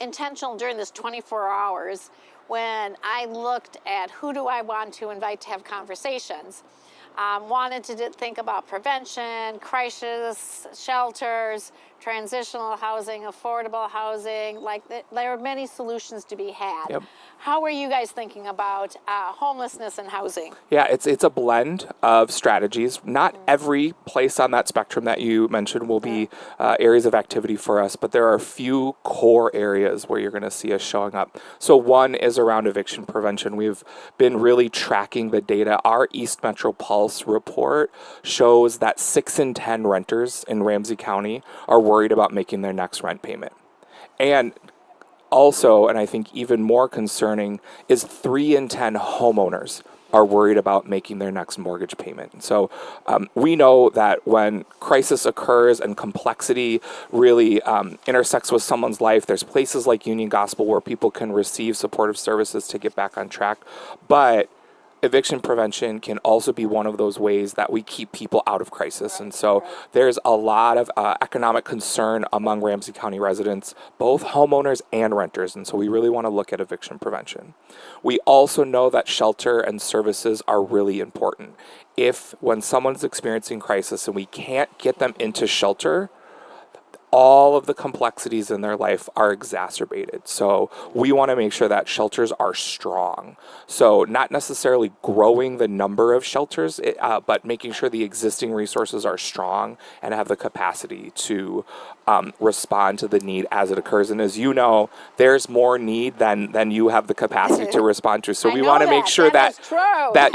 intentional during this 24 hours when I looked at who do I want to invite to have conversations. Wanted to think about prevention, crisis, shelters, transitional housing, affordable housing. Like there are many solutions to be had. Yep. How are you guys thinking about homelessness and housing? Yeah, it's a blend of strategies. Not every place on that spectrum that you mentioned will be areas of activity for us, but there are a few core areas where you're going to see us showing up. So one is around eviction prevention. We've been really tracking the data. Our East Metro Pulse report shows that 6 in 10 renters in Ramsey County are worried about making their next rent payment. And also, and I think even more concerning, is 3 in 10 homeowners are worried about making their next mortgage payment. So we know that when crisis occurs and complexity really intersects with someone's life, there's places like Union Gospel where people can receive supportive services to get back on track. But eviction prevention can also be one of those ways that we keep people out of crisis. And so there's a lot of economic concern among Ramsey County residents, both homeowners and renters. And so we really want to look at eviction prevention. We also know that shelter and services are really important. When someone's experiencing crisis and we can't get them into shelter, all of the complexities in their life are exacerbated. So we want to make sure that shelters are strong. So not necessarily growing the number of shelters, but making sure the existing resources are strong and have the capacity to respond to the need as it occurs. And as you know, there's more need than you have the capacity to respond to. So we want to make sure that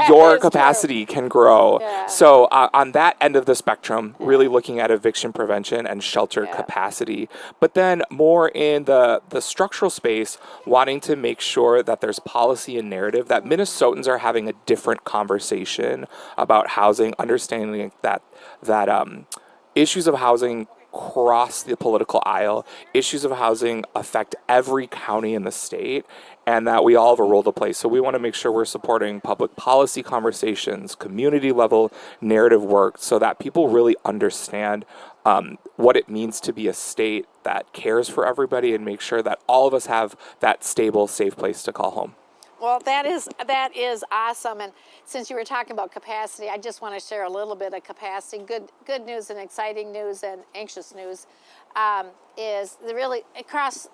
your capacity can grow. Yeah. So on that end of the spectrum, really looking at eviction prevention and shelter capacity, but then more in the structural space, wanting to make sure that there's policy and narrative, that Minnesotans are having a different conversation about housing, understanding that issues of housing cross the political aisle, issues of housing affect every county in the state, and that we all have a role to play. So we want to make sure we're supporting public policy conversations, community level narrative work, so that people really understand what it means to be a state that cares for everybody and make sure that all of us have that stable, safe place to call home. Well, that is awesome. And since you were talking about capacity, I just want to share a little bit of capacity. Good news and exciting news and anxious news is really across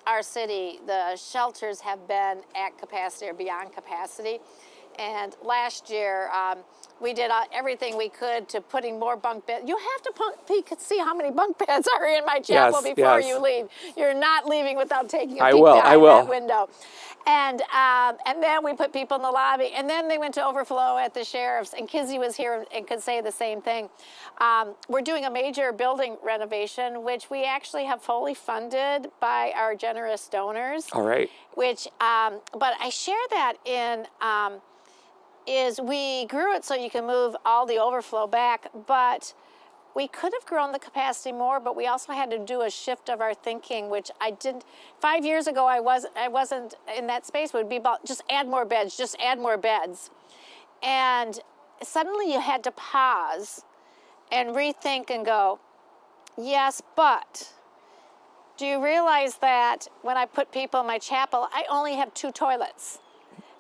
our city, the shelters have been at capacity or beyond capacity. And last year, we did everything we could to putting more bunk beds. You have to see how many bunk beds are in my chapel before you leave. You're not leaving without taking a peek behind that window. And then we put people in the lobby. And then they went to overflow at the sheriff's. And Kizzy was here and could say the same thing. We're doing a major building renovation, which we actually have fully funded by our generous donors. All right. Which, but I share that in... is we grew it so you can move all the overflow back, but we could have grown the capacity more, but we also had to do a shift of our thinking, which I didn't. 5 years ago, I wasn't in that space. It would be about just add more beds, just add more beds. And suddenly you had to pause and rethink and go, yes, but do you realize that when I put people in my chapel, I only have 2 toilets?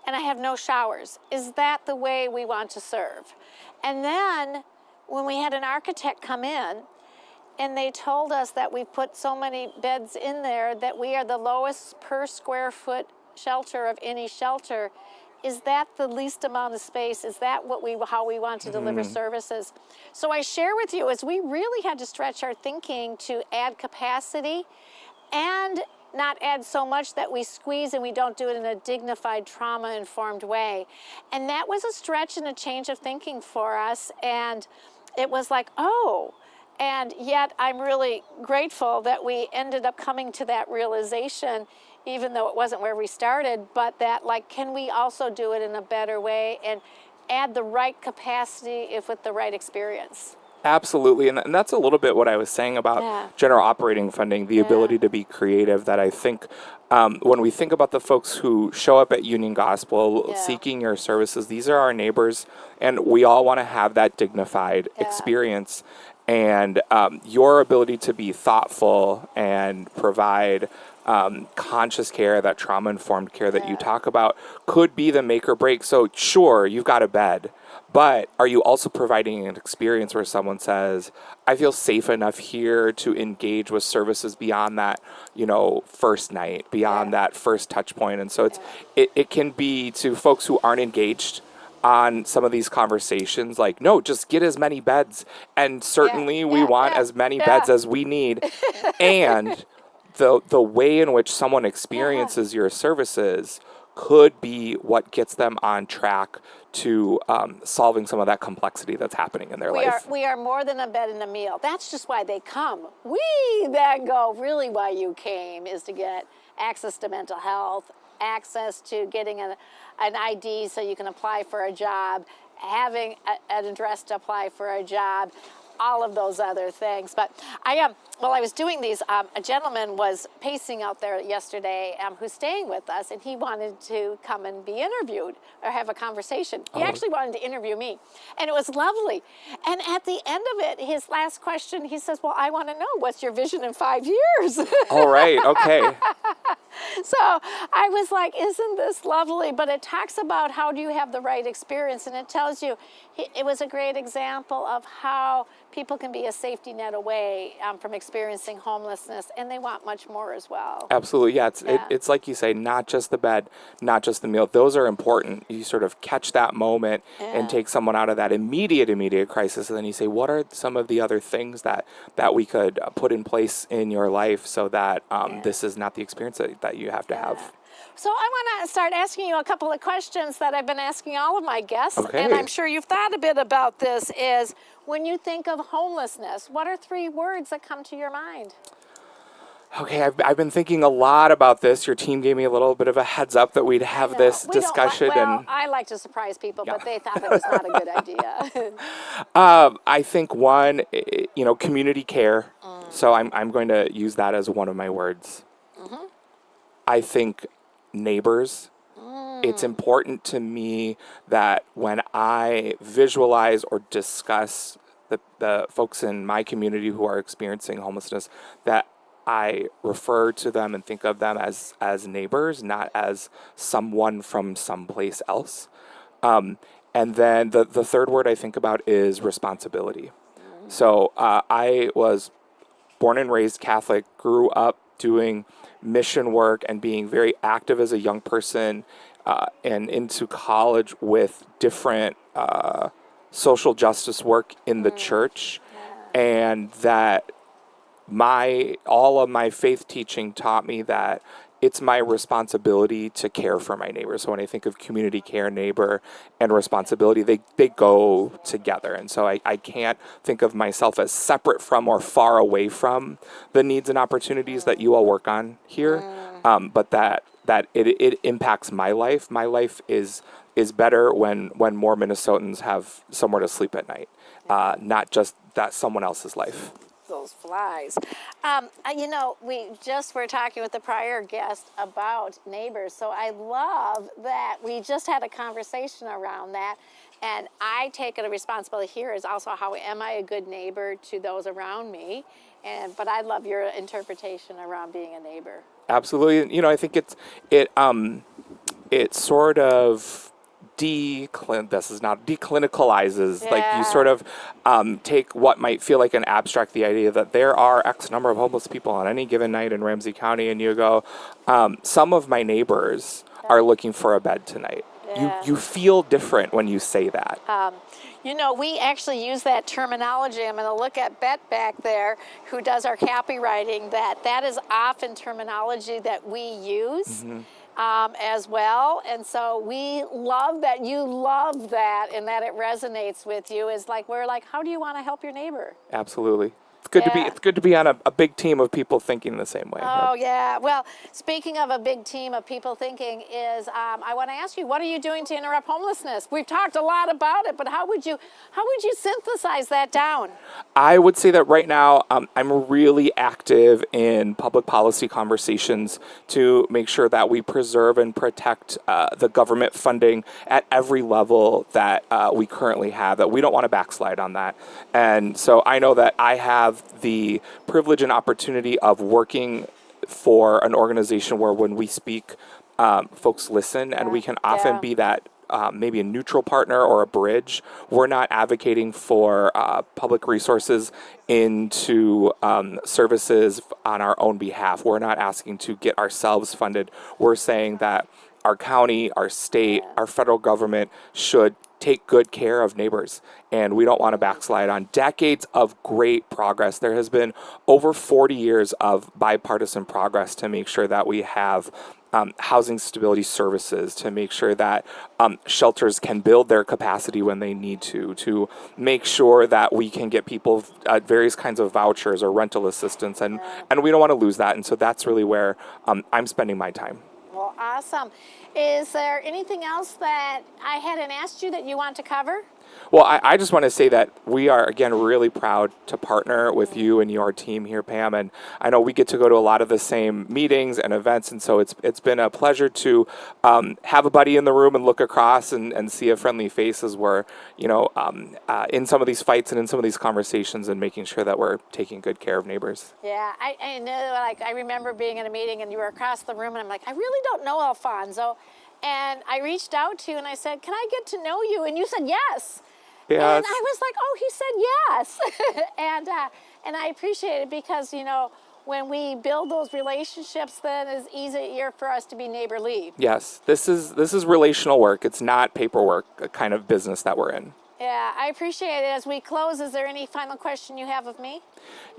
And I have no showers. Is that the way we want to serve? And then when we had an architect come in and they told us that we put so many beds in there that we are the lowest per square foot shelter of any shelter, is that the least amount of space? Is that how we want to deliver services? So I share with you is we really had to stretch our thinking to add capacity and not add so much that we squeeze and we don't do it in a dignified, trauma-informed way. And that was a stretch and a change of thinking for us. And it was like, oh, and yet I'm really grateful that we ended up coming to that realization, even though it wasn't where we started, but that can we also do it in a better way and add the right capacity with the right experience? Absolutely, and that's a little bit what I was saying about general operating funding, the ability to be creative, that I think when we think about the folks who show up at Union Gospel seeking your services, these are our neighbors, and we all want to have that dignified experience. And your ability to be thoughtful and provide conscious care, that trauma-informed care that you talk about, could be the make or break. So sure, you've got a bed, But are you also providing an experience where someone says, I feel safe enough here to engage with services beyond that, first night, beyond that first touch point. And so it can be to folks who aren't engaged on some of these conversations, like, no, just get as many beds. And certainly we want as many beds as we need. And the way in which someone experiences your services could be what gets them on track to solving some of that complexity that's happening in their life. We are more than a bed and a meal. That's just why they come. We then go, really why you came is to get access to mental health, access to getting an ID so you can apply for a job, having an address to apply for a job, all of those other things. But while I was doing these, a gentleman was pacing out there yesterday who's staying with us, and he wanted to come and be interviewed or have a conversation. He actually wanted to interview me, and it was lovely. And at the end of it, his last question, he says, well, I want to know, what's your vision in 5 years? All right, okay. So I was like, isn't this lovely? But it talks about how do you have the right experience, and it tells you, it was a great example of how people can be a safety net away from experiencing homelessness, and they want much more as well. Absolutely, yeah. It's like you say, not just the bed, not just the meal. Those are important. You sort of catch that moment and take someone out of that immediate crisis, and then you say, what are some of the other things that we could put in place in your life so that this is not the experience that you have to have? So I want to start asking you a couple of questions that I've been asking all of my guests, okay. And I'm sure you've thought a bit about this, is when you think of homelessness, what are 3 words that come to your mind? Okay, I've been thinking a lot about this. Your team gave me a little bit of a head up that we'd have this discussion. I like to surprise people, but they thought it was not a good idea. I think one, community care. So I'm going to use that as one of my words. Mm-hmm. I think neighbors. It's important to me that when I visualize or discuss the folks in my community who are experiencing homelessness, that I refer to them and think of them as neighbors, not as someone from someplace else. And then the third word I think about is responsibility. So I was born and raised Catholic, grew up doing mission work and being very active as a young person and into college with different social justice work in the church. And that all of my faith teaching taught me that it's my responsibility to care for my neighbors. So when I think of community care, neighbor, and responsibility, they go together. And so I can't think of myself as separate from or far away from the needs and opportunities that you all work on here, but that it impacts my life. My life is better when more Minnesotans have somewhere to sleep at night, not just that someone else's life. Those flies. We just were talking with the prior guest about neighbors, so I love that we just had a conversation around that, and I take it a responsibility here is also how am I a good neighbor to those around me, but I love your interpretation around being a neighbor. Absolutely. I think it sort of declinicalizes, like you sort of take what might feel like an abstract, the idea that there are X number of homeless people on any given night in Ramsey County, and you go, some of my neighbors are looking for a bed tonight. You feel different when you say that. We actually use that terminology. I'm going to look at Bet back there, who does our copywriting, that is often terminology that we use. Mm-hmm. As well, and so we love that you love that and that it resonates with you. Is like we're like, how do you want to help your neighbor? Absolutely. It's good to be on a big team of people thinking the same way. Oh, yeah. Well, speaking of a big team of people thinking is, I want to ask you, what are you doing to interrupt homelessness? We've talked a lot about it, but how would you synthesize that down? I would say that right now I'm really active in public policy conversations to make sure that we preserve and protect the government funding at every level that we currently have, that we don't want to backslide on that. And so I know that I have the privilege and opportunity of working for an organization where when we speak, folks listen, and we can often be that maybe a neutral partner or a bridge. We're not advocating for public resources into services on our own behalf. We're not asking to get ourselves funded. We're saying that our county, our state, our federal government should take good care of neighbors, and we don't want to backslide on decades of great progress. There has been over 40 years of bipartisan progress to make sure that we have housing stability services, to make sure that shelters can build their capacity when they need to make sure that we can get people various kinds of vouchers or rental assistance, and we don't want to lose that. And so that's really where I'm spending my time. Well, awesome. Is there anything else that I hadn't asked you that you want to cover? Well, I just want to say that we are, again, really proud to partner with you and your team here, Pam. And I know we get to go to a lot of the same meetings and events. And so it's been a pleasure to have a buddy in the room and look across and see a friendly face as we're, in some of these fights and in some of these conversations and making sure that we're taking good care of neighbors. Yeah, I know, I remember being in a meeting and you were across the room and I'm like, I really don't know Alfonso. And I reached out to you and I said, can I get to know you? And you said yes. Yes. And I was like, oh, he said yes. and I appreciate it because, when we build those relationships, then it's easier for us to be neighborly. Yes, this is relational work. It's not paperwork, a kind of business that we're in. Yeah, I appreciate it. As we close, is there any final question you have of me?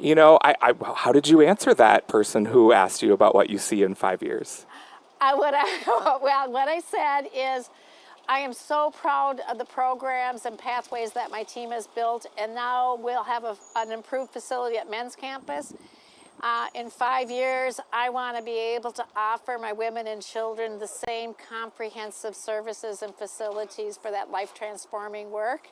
How did you answer that person who asked you about what you see in 5 years? What I said is, I am so proud of the programs and pathways that my team has built, and now we'll have an improved facility at Men's Campus. In 5 years, I want to be able to offer my women and children the same comprehensive services and facilities for that life-transforming work.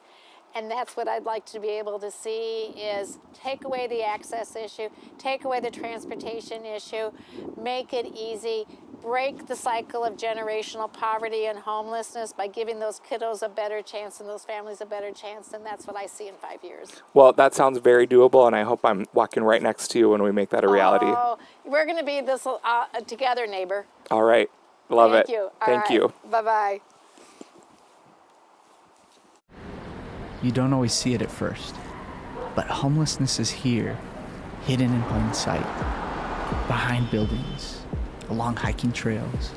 And that's what I'd like to be able to see is take away the access issue, take away the transportation issue, make it easy, break the cycle of generational poverty and homelessness by giving those kiddos a better chance and those families a better chance. And that's what I see in 5 years. Well, that sounds very doable, and I hope I'm walking right next to you when we make that a reality. Oh, we're going to be this together, neighbor. All right. Love it. Thank you. Thank you. Bye-bye. You don't always see it at first, but homelessness is here, hidden in plain sight, behind buildings, along hiking trails.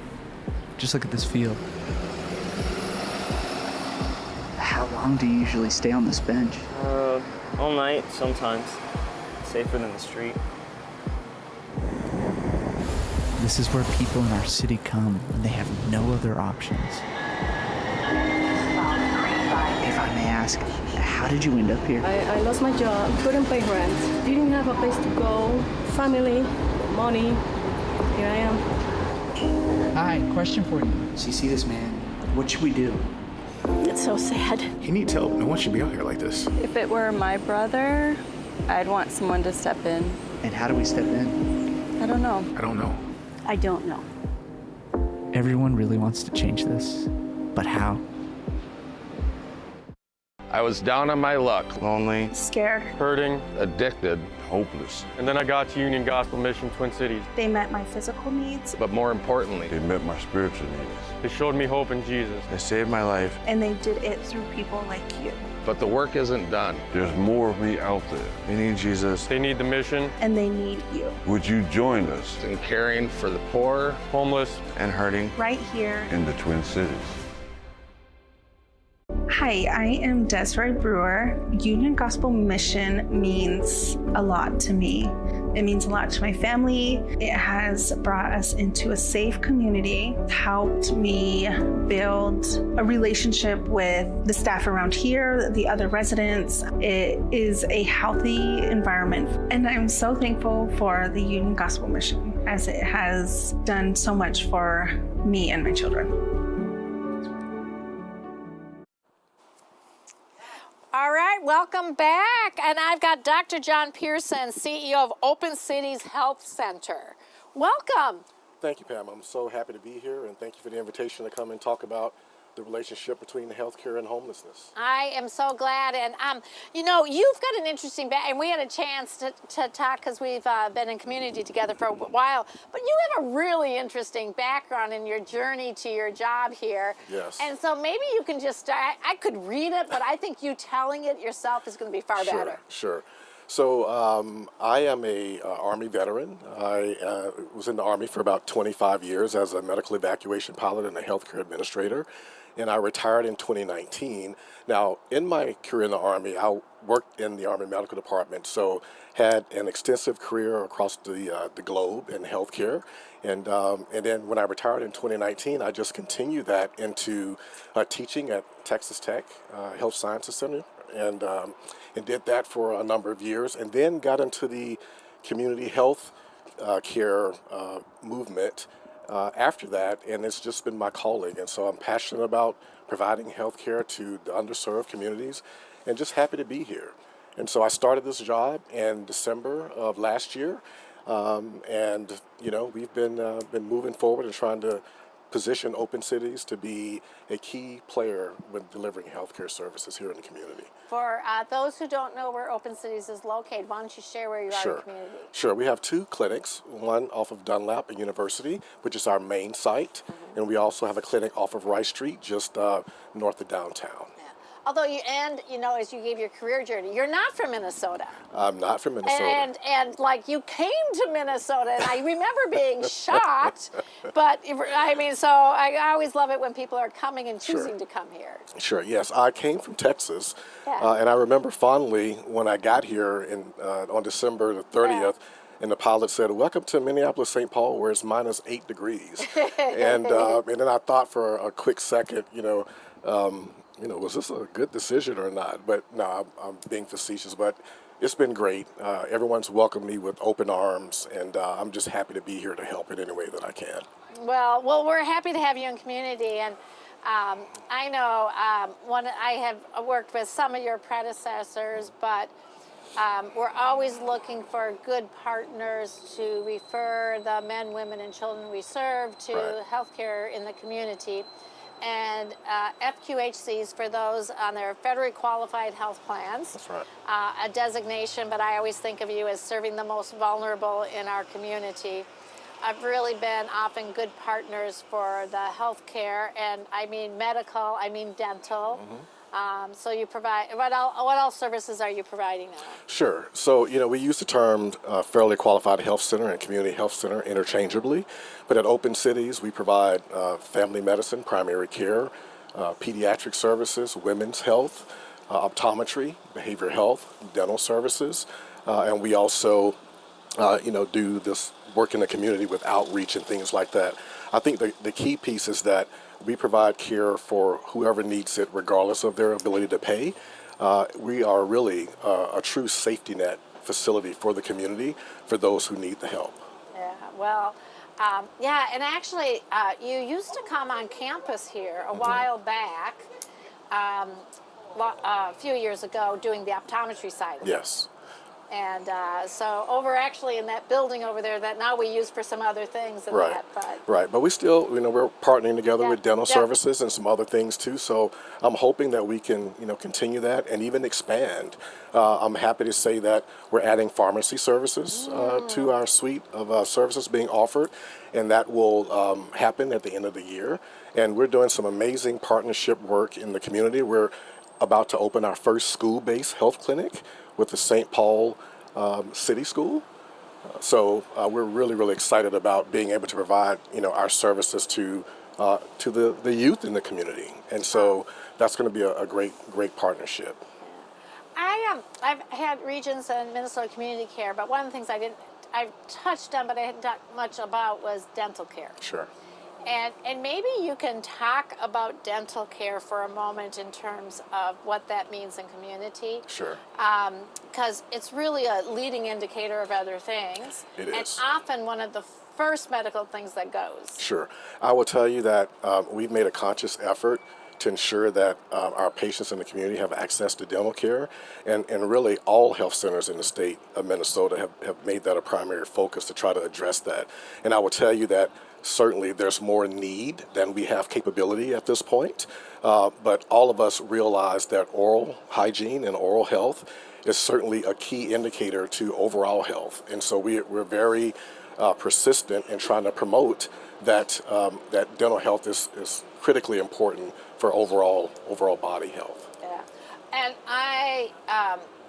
Just look at this field. How long do you usually stay on this bench? All night, sometimes. Safer than the street. This is where people in our city come when they have no other options. If I may ask, how did you end up here? I lost my job, couldn't pay rent, didn't have a place to go, family, money. Here I am. Hi, question for you. So you see this man, what should we do? It's so sad. He needs help. No one should be out here like this. If it were my brother, I'd want someone to step in. And how do we step in? I don't know. I don't know. I don't know. Everyone really wants to change this, but how? I was down on my luck, lonely, Scared. hurting, addicted, hopeless. And then I got to Union Gospel Mission Twin Cities. They met my physical needs. but more importantly, They met my spiritual needs. They showed me hope in Jesus. They saved my life. And they did it through people like you. but the work isn't done. There's more of me out there. They need Jesus. They need the mission. And they need you. Would you join us In caring for the poor, homeless, and hurting Right here. in the Twin Cities? Hi, I am Desiree Brewer. Union Gospel Mission means a lot to me. It means a lot to my family. It has brought us into a safe community, helped me build a relationship with the staff around here, the other residents. It is a healthy environment. And I'm so thankful for the Union Gospel Mission as it has done so much for me and my children. All right, welcome back. And I've got Dr. John Pearson, CEO of Open Cities Health Center. Welcome. Thank you, Pam. I'm so happy to be here, and thank you for the invitation to come and talk about the relationship between healthcare and homelessness. I am so glad. And, you know, you've got an interesting and we had a chance to talk because we've been in community together for a while, but you have a really interesting background in your journey to your job here. Yes. And so maybe you can just, I could read it, but I think you telling it yourself is going to be far better. Sure. So I am a Army veteran. I was in the Army for about 25 years as a medical evacuation pilot and a healthcare administrator, and I retired in 2019. Now, in my career in the Army, I worked in the Army Medical Department, so had an extensive career across the globe in healthcare. And then when I retired in 2019, I just continued that into teaching at Texas Tech Health Sciences Center, and did that for a number of years, and then got into the community health care movement after that, and it's just been my calling. And so I'm passionate about providing health care to the underserved communities, and just happy to be here. And so I started this job in December of last year, and you know, we've been moving forward and trying to position Open Cities to be a key player with delivering healthcare services here in the community. For those who don't know where Open Cities is located, why don't you share where you are in the community? Sure. We have 2 clinics, one off of Dunlap and University, which is our main site, and we also have a clinic off of Rice Street, just north of downtown. Although you know, as you gave your career journey, you're not from Minnesota. I'm not from Minnesota. And like you came to Minnesota, and I remember being shocked. But I mean, so I always love it when people are coming and choosing to come here. Sure. Yes, I came from Texas, and I remember fondly when I got here on December the 30th. And the pilot said, "Welcome to Minneapolis, St. Paul, where it's minus 8 degrees." and then I thought for a quick second, was this a good decision or not? But no, I'm being facetious, but it's been great. Everyone's welcomed me with open arms, and I'm just happy to be here to help in any way that I can. Well, we're happy to have you in community, and I know I have worked with some of your predecessors, but we're always looking for good partners to refer the men, women, and children we serve to healthcare in the community. And FQHCs for those on their federally qualified health plans. That's right. A designation, but I always think of you as serving the most vulnerable in our community. I've really been often good partners for the health care, and I mean medical, I mean dental. So you provide, what all services are you providing now? Sure. So, we use the term fairly qualified health center and community health center interchangeably, but at Open Cities we provide family medicine, primary care, pediatric services, women's health, optometry, behavioral health, dental services, and we also, do this work in the community with outreach and things like that. I think the key piece is that we provide care for whoever needs it, regardless of their ability to pay. We are really a true safety net facility for the community, for those who need the help. Yeah, well, and actually, you used to come on campus here a while back, a few years ago, doing the optometry side of it. Yes. And so over actually in that building over there that now we use for some other things. And Right, but we still, we're partnering together with dental services and some other things too. So I'm hoping that we can, continue that and even expand. I'm happy to say that we're adding pharmacy services to our suite of services being offered, and that will happen at the end of the year. And we're doing some amazing partnership work in the community. We're about to open our first school-based health clinic with the St. Paul City School. So we're really, really excited about being able to provide, our services to the youth in the community. And so that's going to be a great partnership. I've had regions in Minnesota Community Care, but one of the things I touched on, but I hadn't talked much about was dental care. Sure. And maybe you can talk about dental care for a moment in terms of what that means in community. Sure. Because it's really a leading indicator of other things. It is. And often one of the first medical things that goes. Sure. I will tell you that we've made a conscious effort to ensure that our patients in the community have access to dental care. And really all health centers in the state of Minnesota have made that a primary focus to try to address that. And I will tell you that certainly there's more need than we have capability at this point. But all of us realize that oral hygiene and oral health is certainly a key indicator to overall health. And so we're very persistent in trying to promote that that dental health is critically important for overall body health. Yeah, and I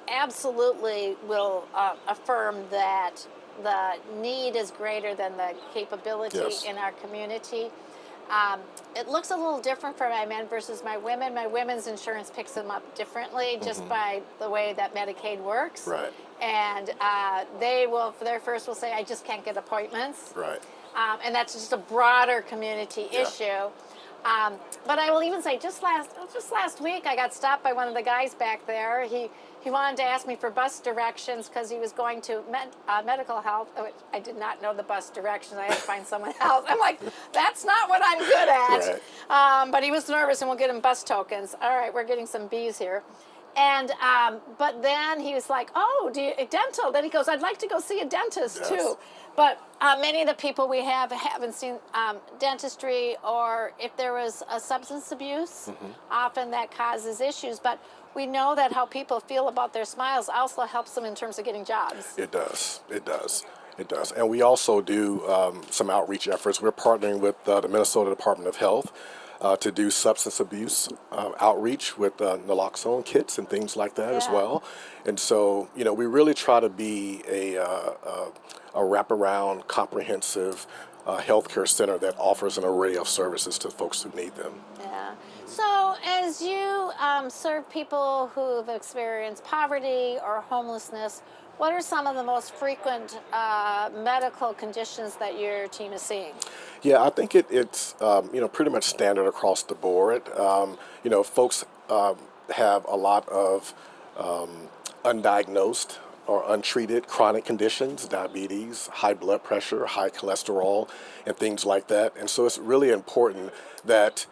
absolutely will affirm that the need is greater than the capability in our community. It looks a little different for my men versus my women. My women's insurance picks them up differently just by the way that Medicaid works. Right. And they will, for their first, will say, I just can't get appointments. Right. And that's just a broader community issue. But I will even say, just last week, I got stopped by one of the guys back there. He wanted to ask me for bus directions because he was going to medical health, which I did not know the bus directions. I had to find someone else. I'm like, that's not what I'm good at. Right. But he was nervous, and we'll get him bus tokens. All right, we're getting some B's here. And but then he was like, oh, dental? Then he goes, I'd like to go see a dentist too. But many of the people we haven't seen dentistry, or if there was a substance abuse, often that causes issues. But we know that how people feel about their smiles also helps them in terms of getting jobs. It does. It does. It does. And we also do some outreach efforts. We're partnering with the Minnesota Department of Health to do substance abuse outreach with naloxone kits and things like that as well. And so, you know, we really try to be a wraparound, comprehensive healthcare center that offers an array of services to folks who need them. Yeah. So as you serve people who've experienced poverty or homelessness, what are some of the most frequent medical conditions that your team is seeing? Yeah, I think it's you know, pretty much standard across the board. You know, folks have a lot of undiagnosed or untreated chronic conditions, diabetes, high blood pressure, high cholesterol, and things like that. And so it's really important that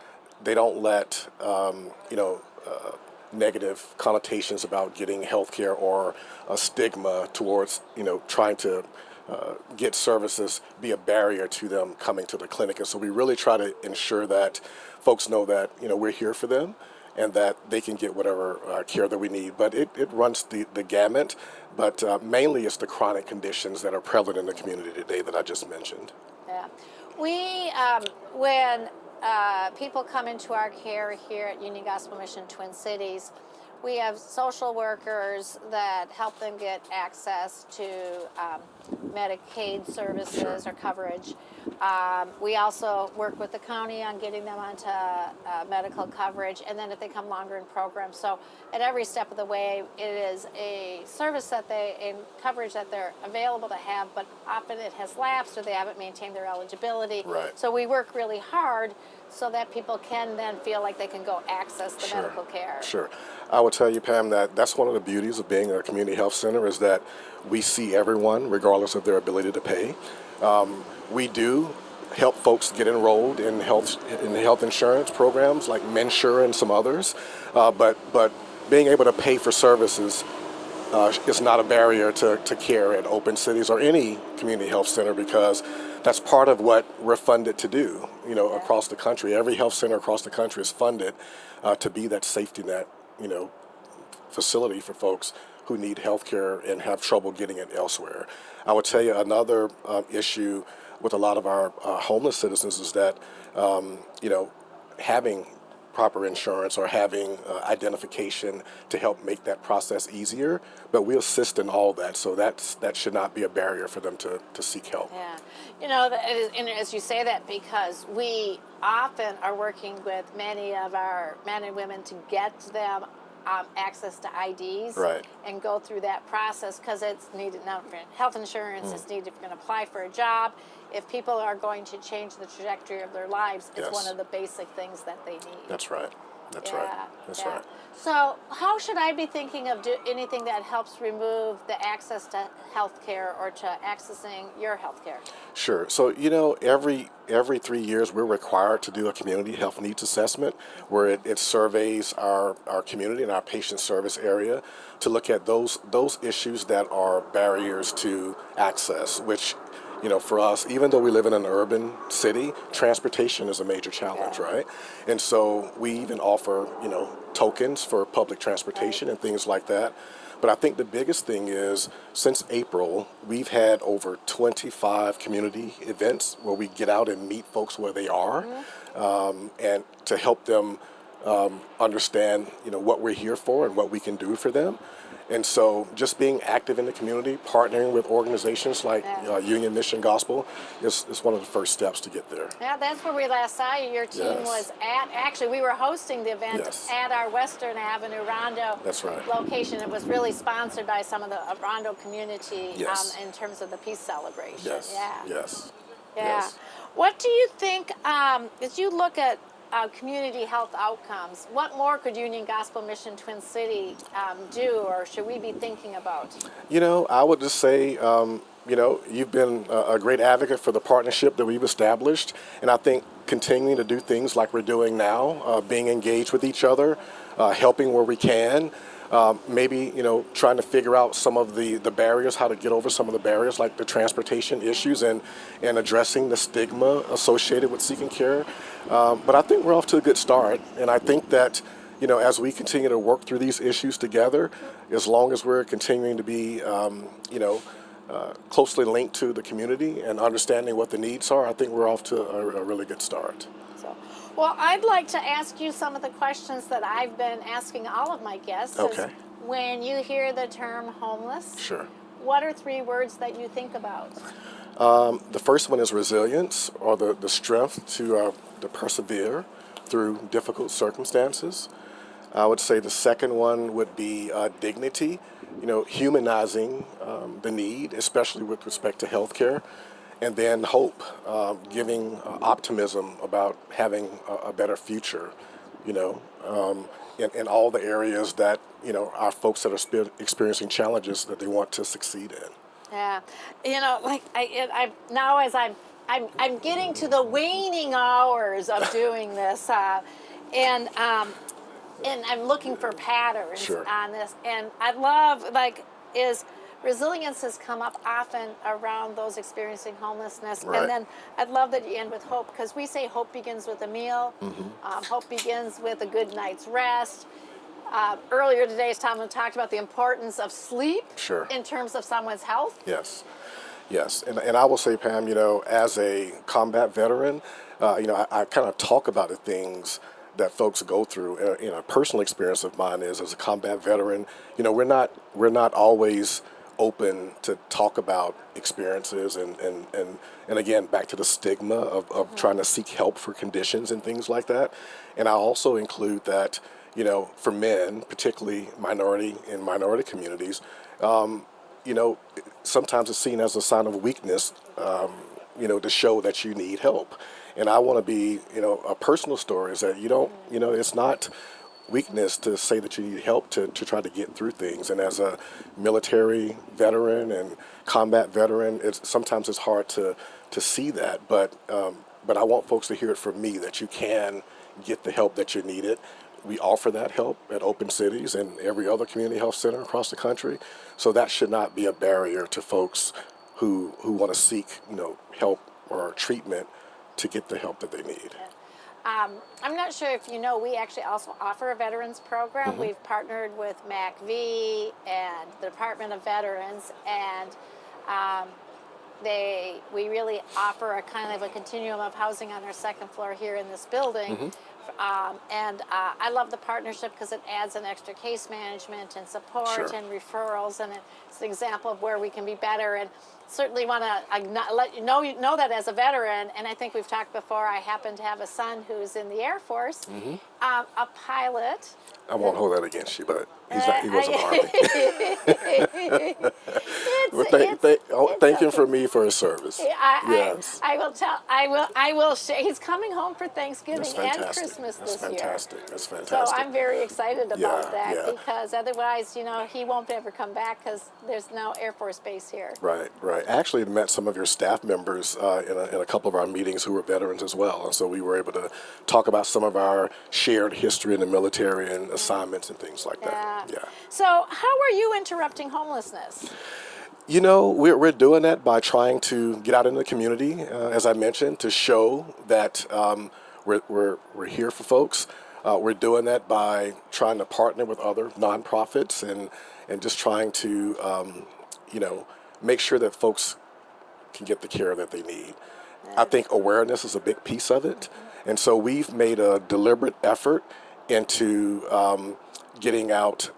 they don't let you know, negative connotations about getting health care or a stigma towards, you know, trying to get services be a barrier to them coming to the clinic. And so we really try to ensure that folks know that, you know, we're here for them and that they can get whatever care that we need. But it runs the gamut, but mainly it's the chronic conditions that are prevalent in the community today that I just mentioned. Yeah. We, when people come into our care here at Union Gospel Mission Twin Cities, we have social workers that help them get access to Medicaid services or coverage. We also work with the county on getting them onto medical coverage, and then if they come longer in programs. So at every step of the way, it is a service that in coverage that they're available to have, but often it has lapsed or they haven't maintained their eligibility. Right. So we work really hard so that people can then feel like they can go access the medical care. Sure. I will tell you, Pam, that's one of the beauties of being a community health center is that we see everyone regardless of their ability to pay. We do help folks get enrolled in health insurance programs like Mensure and some others, but being able to pay for services is not a barrier to care at Open Cities or any community health center, because that's part of what we're funded to do, you know, across the country. Every health center across the country is funded to be that safety net, you know, facility for folks who need health care and have trouble getting it elsewhere. I would tell you another issue with a lot of our homeless citizens is that, you know, having proper insurance or having identification to help make that process easier, but we assist in all that, so that should not be a barrier for them to seek help. Yeah, you know, and as you say that, because we often are working with many of our men and women to get them access to IDs and go through that process, because it's needed now for health insurance, it's needed if you're going to apply for a job. If people are going to change the trajectory of their lives, it's one of the basic things that they need. That's right. That's right. That's right. So how should I be thinking of anything that helps remove the access to health care or to accessing your health care? Sure. So, you know, every 3 years we're required to do a community health needs assessment where it surveys our community and our patient service area to look at those issues that are barriers to access, which, for us, even though we live in an urban city, transportation is a major challenge, right? And so we even offer, tokens for public transportation and things like that. But I think the biggest thing is, since April, we've had over 25 community events where we get out and meet folks where they are, and to help them understand, what we're here for and what we can do for them. And so just being active in the community, partnering with organizations like Union Mission Gospel is one of the first steps to get there. Yeah, that's where we last saw you. Your team was at, actually we were hosting the event at our Western Avenue Rondo location. It was really sponsored by some of the Rondo community in terms of the peace celebration. Yeah. What do you think, as you look at community health outcomes, what more could Union Gospel Mission Twin City do, or should we be thinking about? I would just say, you've been a great advocate for the partnership that we've established, and I think continuing to do things like we're doing now, being engaged with each other, helping where we can, maybe, trying to figure out some of the barriers, how to get over some of the barriers like the transportation issues and addressing the stigma associated with seeking care. But I think we're off to a good start, and I think that, as we continue to work through these issues together, as long as we're continuing to be, closely linked to the community and understanding what the needs are, I think we're off to a really good start. Well, I'd like to ask you some of the questions that I've been asking all of my guests. Okay. When you hear the term homeless, what are 3 words that you think about? The first one is resilience, or the strength to persevere through difficult circumstances. I would say the second one would be dignity, humanizing the need, especially with respect to healthcare. And then hope, giving optimism about having a better future, in all the areas that, our folks that are experiencing challenges that they want to succeed in. Yeah, now as I'm getting to the waning hours of doing this, and I'm looking for patterns on this, and I love resilience has come up often around those experiencing homelessness. And then I'd love that you end with hope, because we say hope begins with a meal. Hope begins with a good night's rest. Earlier today, Tom talked about the importance of sleep in terms of someone's health. Yes. And I will say, Pam, as a combat veteran, I kind of talk about the things that folks go through. A personal experience of mine is, as a combat veteran, we're not always open to talk about experiences and again, back to the stigma of trying to seek help for conditions and things like that. And I also include that, for men, particularly minority communities, sometimes it's seen as a sign of weakness, to show that you need help. And I want to be, a personal story is that it's not weakness to say that you need help to try to get through things. And as a military veteran and combat veteran, sometimes it's hard to see that, but I want folks to hear it from me, that you can get the help that you needed. We offer that help at Open Cities and every other community health center across the country, so that should not be a barrier to folks who want to seek help or treatment to get the help that they need. I'm not sure if you know, we actually also offer a veterans program. We've partnered with MACV and the Department of Veterans, and we really offer a kind of a continuum of housing on our second floor here in this building. I love the partnership because it adds an extra case management and support and referrals, and it's an example of where we can be better. And certainly want to let you know that as a veteran, and I think we've talked before, I happen to have a son who's in the Air Force, a pilot. I won't hold that against you, but he wasn't Army. Thank him for me for his service. I will share. He's coming home for Thanksgiving and Christmas this year. That's fantastic. So I'm very excited about that, because otherwise, he won't ever come back because there's no Air Force base here. Right. I actually met some of your staff members in a couple of our meetings who were veterans as well, and so we were able to talk about some of our shared history in the military and assignments and things like that. So how are you interrupting homelessness? You know, we're doing that by trying to get out in the community, as I mentioned, to show that we're here for folks. We're doing that by trying to partner with other nonprofits and just trying to, you know, make sure that folks can get the care that they need. I think awareness is a big piece of it. And so we've made a deliberate effort into getting out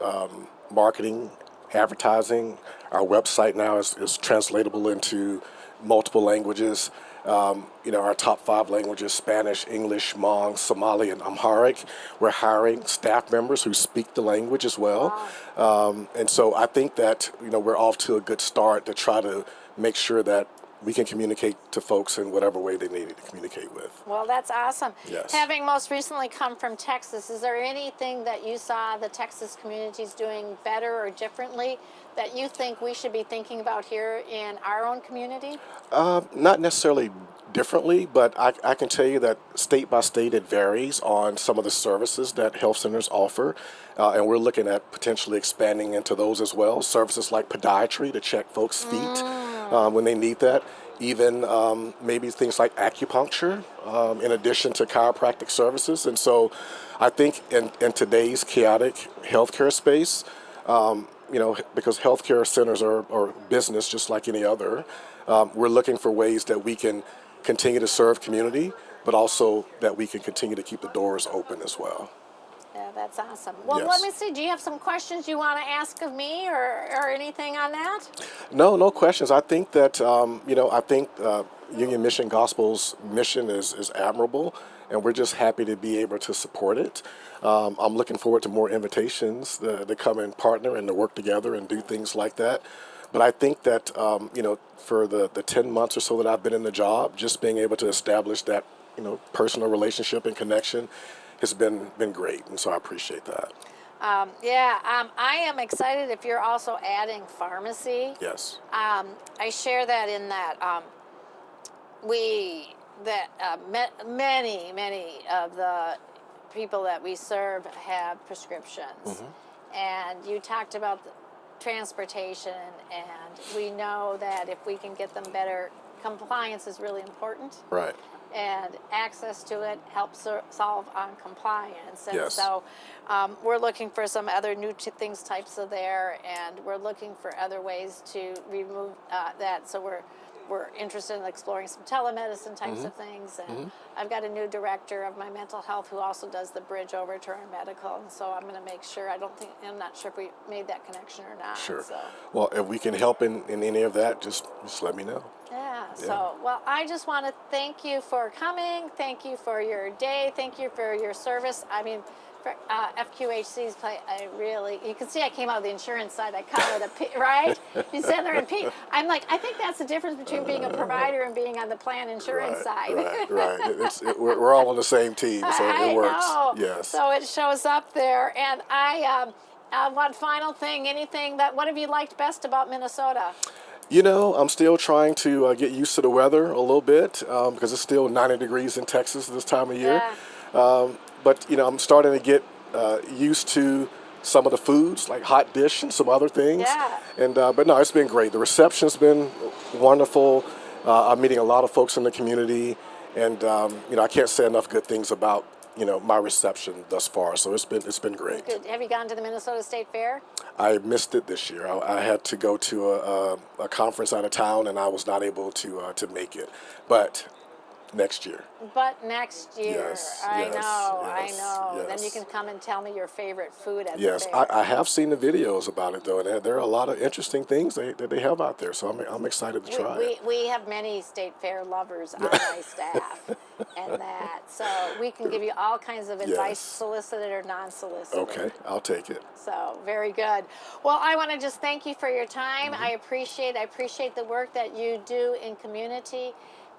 marketing, advertising. Our website now is translatable into multiple languages. You know, our top 5 languages, Spanish, English, Hmong, Somali, and Amharic. We're hiring staff members who speak the language as well. And so I think that, you know, we're off to a good start to try to make sure that we can communicate to folks in whatever way they need to communicate with. Well, that's awesome. Yes. Having most recently come from Texas, is there anything that you saw the Texas communities doing better or differently that you think we should be thinking about here in our own community? Not necessarily differently, but I can tell you that state by state it varies on some of the services that health centers offer. And we're looking at potentially expanding into those as well. Services like podiatry to check folks' feet when they need that. Even maybe things like acupuncture in addition to chiropractic services. And so I think in today's chaotic healthcare space, you know, because healthcare centers are business just like any other, we're looking for ways that we can continue to serve community, but also that we can continue to keep the doors open as well. Yeah, that's awesome. Well, Yes. let me see. Do you have some questions you want to ask of me or anything on that? No questions. I think that, you know, I think Union Mission Gospel's mission is admirable, and we're just happy to be able to support it. I'm looking forward to more invitations to come and partner and to work together and do things like that. But I think that, you know, for the 10 months or so that I've been in the job, just being able to establish that, you know, personal relationship and connection has been great. And so I appreciate that. I am excited if you're also adding pharmacy. Yes. I share that in that many of the people that we serve have prescriptions. And you talked about the transportation, and we know that if we can get them better, compliance is really important. Right. And access to it helps solve on compliance. And Yes. so we're looking for some other new types of there, and we're looking for other ways to remove that. So we're interested in exploring some telemedicine types of things. And I've got a new director of my mental health who also does the bridge over to our medical. And so I'm going to make sure, I'm not sure if we made that connection or not. Sure. So. Well, if we can help in any of that, just let me know. Yeah, so, well, I just want to thank you for coming. Thank you for your day. Thank you for your service. I mean, for FQHC's play, you can see I came out of the insurance side. I covered a P, right? You sit there and P. I'm like, I think that's the difference between being a provider and being on the plan insurance side. Right. We're all on the same team, so it works. I know. Yes. So it shows up there. And one final thing, what have you liked best about Minnesota? You know, I'm still trying to get used to the weather a little bit because it's still 90 degrees in Texas this time of year. But, you know, I'm starting to get used to some of the foods, like hot dish and some other things. Yeah. And but no, it's been great. The reception's been wonderful. I'm meeting a lot of folks in the community. And, you know, I can't say enough good things about, you know, my reception thus far. So it's been great. Good. Have you gone to the Minnesota State Fair? I missed it this year. I had to go to a conference out of town, and I was not able to make it. But next year. But next year. Yes, I yes, know. yes, Then you yes. can come and tell me your favorite food at the Yes, fair. I have seen the videos about it, though, and there are a lot of interesting things that they have out there, so I'm excited to try it. We have many state fair lovers on my staff, and that. So we can give you all kinds of advice, Yes. solicited or non-solicited. Okay, I'll take it. So very good. Well, I want to just thank you for your time. I appreciate the work that you do in community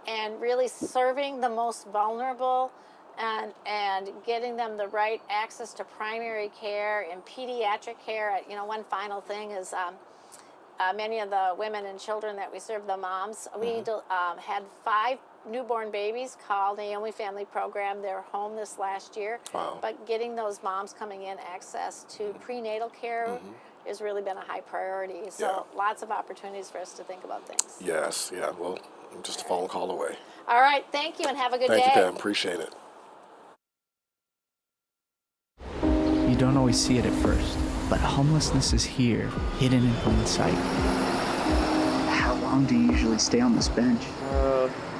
and really serving the most vulnerable and getting them the right access to primary care and pediatric care. You know, one final thing is many of the women and children that we serve, the moms, we had 5 newborn babies called Naomi Family Program. They're home this last year. Wow. But getting those moms coming in access to prenatal care has really been a high priority. So lots of opportunities for us to think about things. Yes, yeah. Well, I'm just a phone call away. All right, thank you and have a good day. Thank you, Pam. Appreciate it. You don't always see it at first, but homelessness is here, hidden in plain sight. How long do you usually stay on this bench?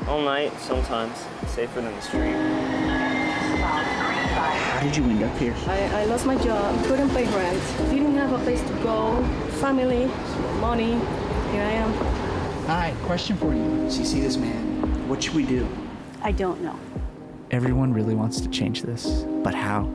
All night, sometimes. Safer than the street. How did you end up here? I lost my job, couldn't pay rent, didn't have a place to go, family, money. Here I am. Hi, question for you. So you see this man, what should we do? I don't know. Everyone really wants to change this, but how?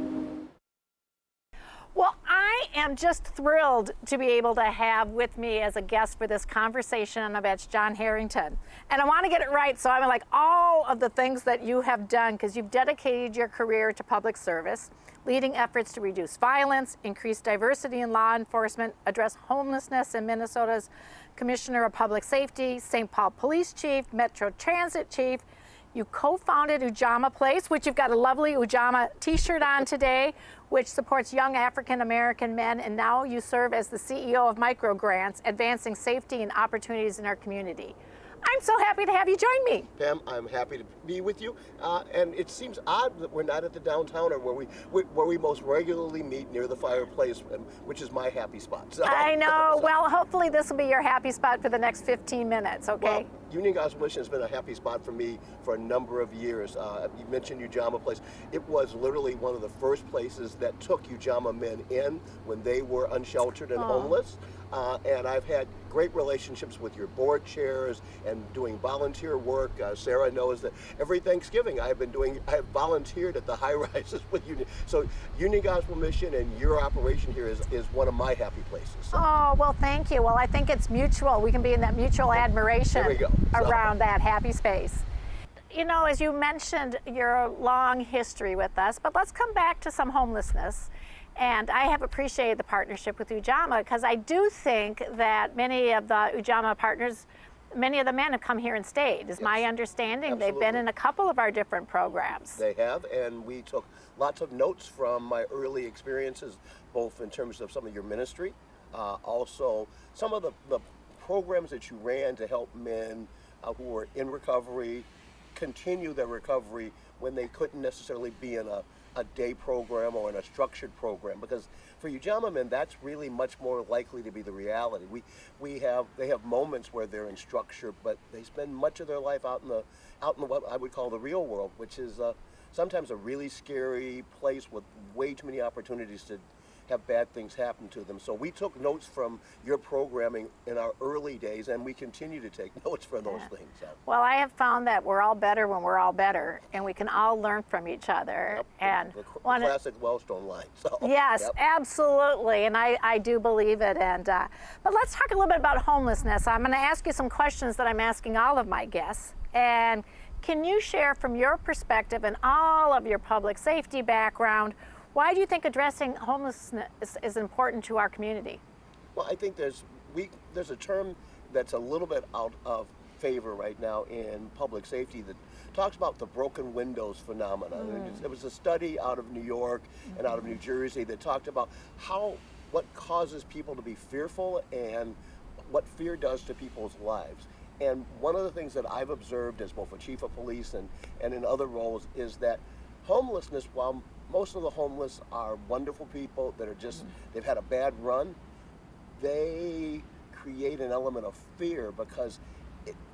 Well, I am just thrilled to be able to have with me as a guest for this conversation about John Harrington. And I want to get it right, so I'm like all of the things that you have done, because you've dedicated your career to public service, leading efforts to reduce violence, increase diversity in law enforcement, address homelessness in Minnesota's Commissioner of Public Safety, St. Paul Police Chief, Metro Transit Chief. You co-founded Ujamaa Place, which you've got a lovely Ujamaa t-shirt on today, which supports young African-American men, and now you serve as the CEO of Microgrants, advancing safety and opportunities in our community. I'm so happy to have you join me. Pam, I'm happy to be with you, and it seems odd that we're not at the downtown, or where we most regularly meet near the fireplace, which is my happy spot. So, I know. Well, hopefully this will be your happy spot for the next 15 minutes, okay? Well, Union Gospel Mission has been a happy spot for me for a number of years. You mentioned Ujamaa Place. It was literally one of the first places that took Ujamaa men in when they were unsheltered and homeless. And I've had great relationships with your board chairs and doing volunteer work. Sarah knows that every Thanksgiving I have volunteered at the high rises with Union. So Union Gospel Mission and your operation here is one of my happy places. So. Oh, well, thank you. Well, I think it's mutual. We can be in that mutual admiration around that happy space. You know, as you mentioned, your long history with us, but let's come back to some homelessness. And I have appreciated the partnership with Ujamaa, because I do think that many of the Ujamaa partners, many of the men have come here and stayed, is my understanding. Absolutely. They've been in a couple of our different programs. They have, and we took lots of notes from my early experiences, both in terms of some of your ministry, also some of the programs that you ran to help men who were in recovery continue their recovery when they couldn't necessarily be in a day program or in a structured program, because for Ujamaa men that's really much more likely to be the reality. They have moments where they're in structure, but they spend much of their life out in the what I would call the real world, which is sometimes a really scary place with way too many opportunities to have bad things happen to them. So we took notes from your programming in our early days, and we continue to take notes from those things. Well, I have found that we're all better when we're all better, and we can all learn from each other. Yep. And the classic Wellstone line. So, yes, absolutely, and I do believe it. And but let's talk a little bit about homelessness. I'm going to ask you some questions that I'm asking all of my guests. And can you share from your perspective and all of your public safety background, why do you think addressing homelessness is important to our community? Well, I think there's a term that's a little bit out of favor right now in public safety that talks about the broken windows phenomenon. It was a study out of New York and out of New Jersey that talked about what causes people to be fearful and what fear does to people's lives. And one of the things that I've observed as both a chief of police and in other roles is that homelessness, while most of the homeless are wonderful people that are just, they've had a bad run, they create an element of fear because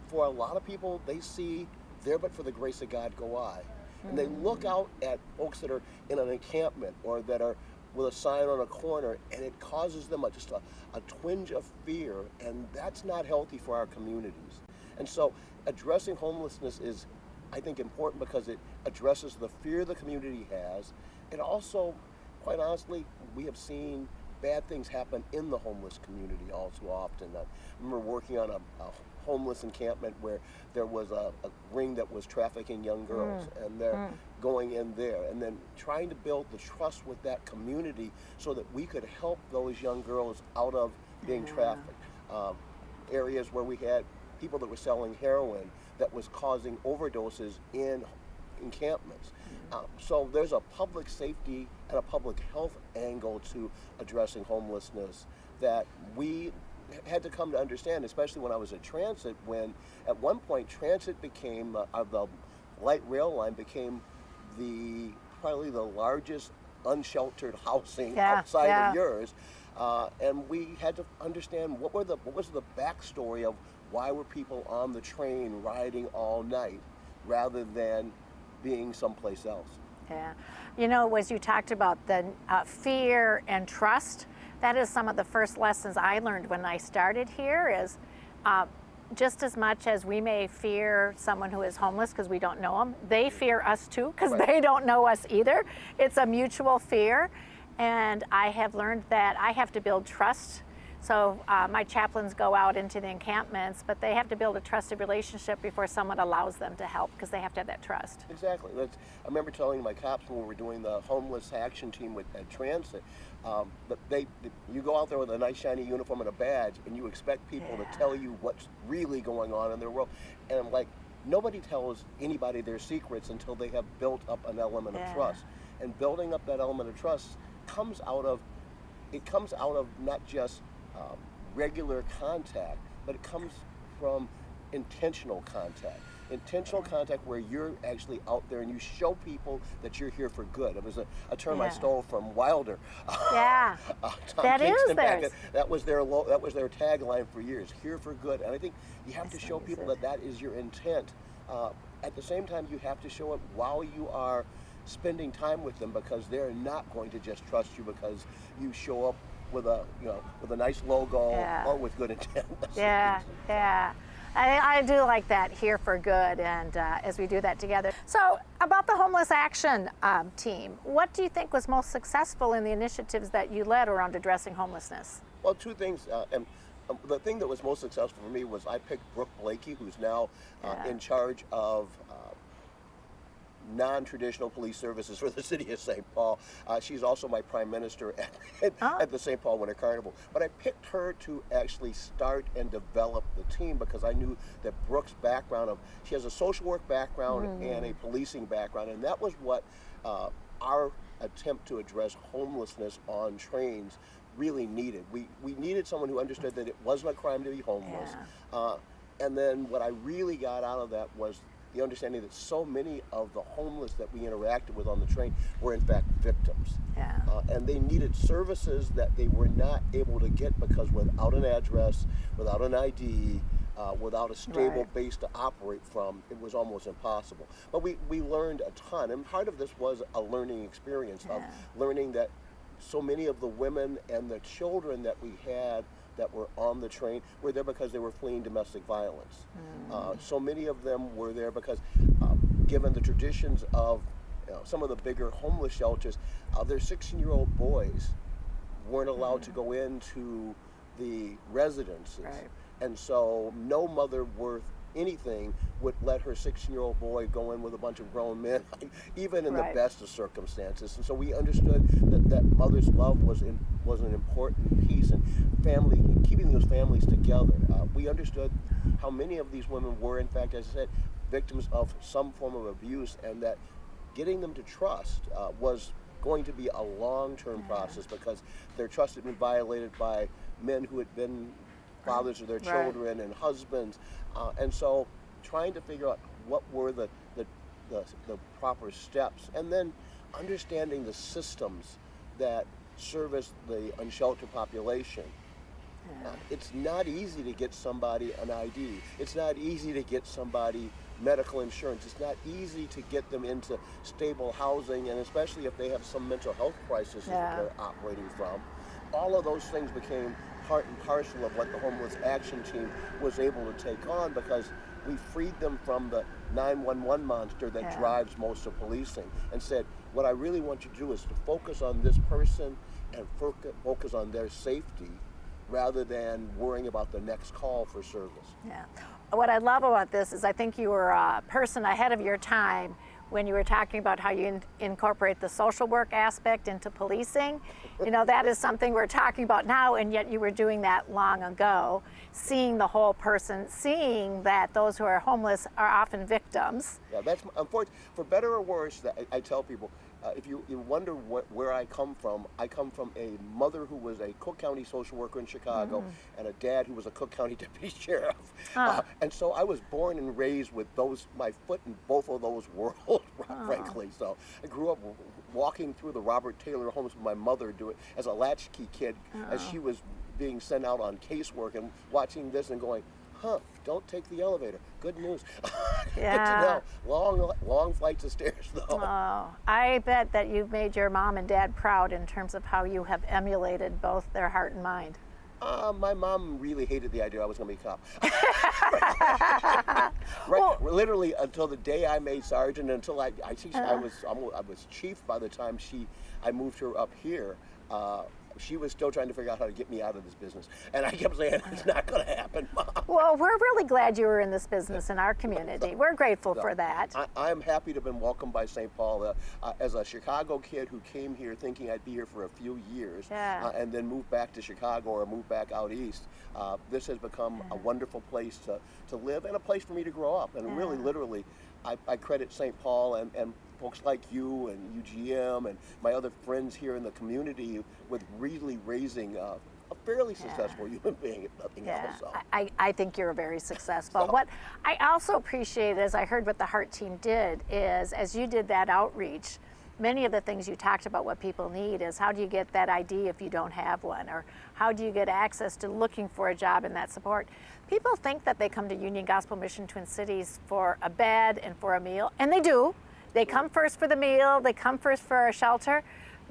for a lot of people, they see there but for the grace of God go I. And they look out at folks that are in an encampment or that are with a sign on a corner, and it causes them just a twinge of fear, and that's not healthy for our communities. And so addressing homelessness is, I think, important because it addresses the fear the community has. It also, quite honestly, we have seen bad things happen in the homeless community all too often. I remember working on a homeless encampment where there was a ring that was trafficking young girls, and they're going in there, and then trying to build the trust with that community so that we could help those young girls out of being trafficked. Areas where we had people that were selling heroin that was causing overdoses in encampments. So there's a public safety and a public health angle to addressing homelessness that we had to come to understand, especially when I was at Transit, when at one point Transit became, the light rail line became probably the largest unsheltered housing outside of yours. And we had to understand what was the backstory of why were people on the train riding all night rather than being someplace else. Yeah. You know, as you talked about the fear and trust, that is some of the first lessons I learned when I started here is just as much as we may fear someone who is homeless because we don't know them, they fear us too because they don't know us either. It's a mutual fear. And I have learned that I have to build trust. So my chaplains go out into the encampments, but they have to build a trusted relationship before someone allows them to help because they have to have that trust. Exactly. I remember telling my cops when we were doing the homeless action team at Transit, you go out there with a nice shiny uniform and a badge and you expect people to tell you what's really going on in their world. And I'm like, nobody tells anybody their secrets until they have built up an element of trust. And building up that element of trust comes out of not just regular contact, but it comes from intentional contact. Intentional contact where you're actually out there and you show people that you're here for good. It was a term I stole from Wilder. Yeah, that is theirs. That was their tagline for years. Here for good, and I think you have to show people that is your intent. At the same time, you have to show it while you are spending time with them because they're not going to just trust you because you show up with a nice logo or with good intent. Yeah. I do like that, here for good, and as we do that together. So about the homeless action team, what do you think was most successful in the initiatives that you led around addressing homelessness? Well, two things. The thing that was most successful for me was I picked Brooke Blakey, who's now in charge of non-traditional police services for the city of St. Paul. She's also my prime minister at the St. Paul Winter Carnival. But I picked her to actually start and develop the team because I knew that Brooke's background she has a social work background and a policing background, and that was what our attempt to address homelessness on trains really needed. We needed someone who understood that it wasn't a crime to be homeless. And then what I really got out of that was the understanding that so many of the homeless that we interacted with on the train were in fact victims. And they needed services that they were not able to get because without an address, without an ID, without a stable base to operate from, it was almost impossible. But we learned a ton, and part of this was a learning experience of learning that so many of the women and the children that we had that were on the train were there because they were fleeing domestic violence. So many of them were there because, given the traditions of some of the bigger homeless shelters, their 16-year-old boys weren't allowed to go into the residences. And so no mother worth anything would let her 16-year-old boy go in with a bunch of grown men, even in the best of circumstances. And so we understood that mother's love was an important piece, and keeping those families together. We understood how many of these women were, in fact, as I said, victims of some form of abuse, and that getting them to trust was going to be a long-term process because their trust had been violated by men who had been fathers of their children and husbands. And so trying to figure out what were the proper steps, and then understanding the systems that service the unsheltered population. It's not easy to get somebody an ID. It's not easy to get somebody medical insurance. It's not easy to get them into stable housing, and especially if they have some mental health crisis that they're operating from. All of those things became part and parcel of what the Homeless Action Team was able to take on because we freed them from the 911 monster that drives most of policing and said, what I really want you to do is to focus on this person and focus on their safety rather than worrying about the next call for service. What I love about this is I think you were a person ahead of your time when you were talking about how you incorporate the social work aspect into policing. You know, that is something we're talking about now, and yet you were doing that long ago, seeing the whole person, seeing that those who are homeless are often victims. That's unfortunate. For better or worse, I tell people, if you wonder where I come from a mother who was a Cook County social worker in Chicago and a dad who was a Cook County deputy sheriff. And so I was born and raised with my foot in both of those worlds, frankly. So I grew up walking through the Robert Taylor homes with my mother as a latchkey kid as she was being sent out on casework and watching this and going, don't take the elevator. Good news. Yeah. Good to know. Long flights of stairs, though. Oh, I bet that you've made your mom and dad proud in terms of how you have emulated both their heart and mind. My mom really hated the idea I was going to be a cop. Literally until the day I made sergeant, until I was chief by the time I moved her up here. She was still trying to figure out how to get me out of this business. And I kept saying, it's not going to happen, Mom. Well, we're really glad you were in this business in our community. We're grateful for that. I'm happy to have been welcomed by St. Paul. As a Chicago kid who came here thinking I'd be here for a few years and then moved back to Chicago or moved back out east, this has become a wonderful place to live and a place for me to grow up. And really, literally, I credit St. Paul and folks like you and UGM and my other friends here in the community with really raising a fairly successful human being, if nothing else. So. I think you're very successful. What I also appreciate, as I heard what the Heart team did, is as you did that outreach, many of the things you talked about what people need is how do you get that ID if you don't have one, or how do you get access to looking for a job and that support. People think that they come to Union Gospel Mission Twin Cities for a bed and for a meal, and they do. They come first for the meal, they come first for a shelter,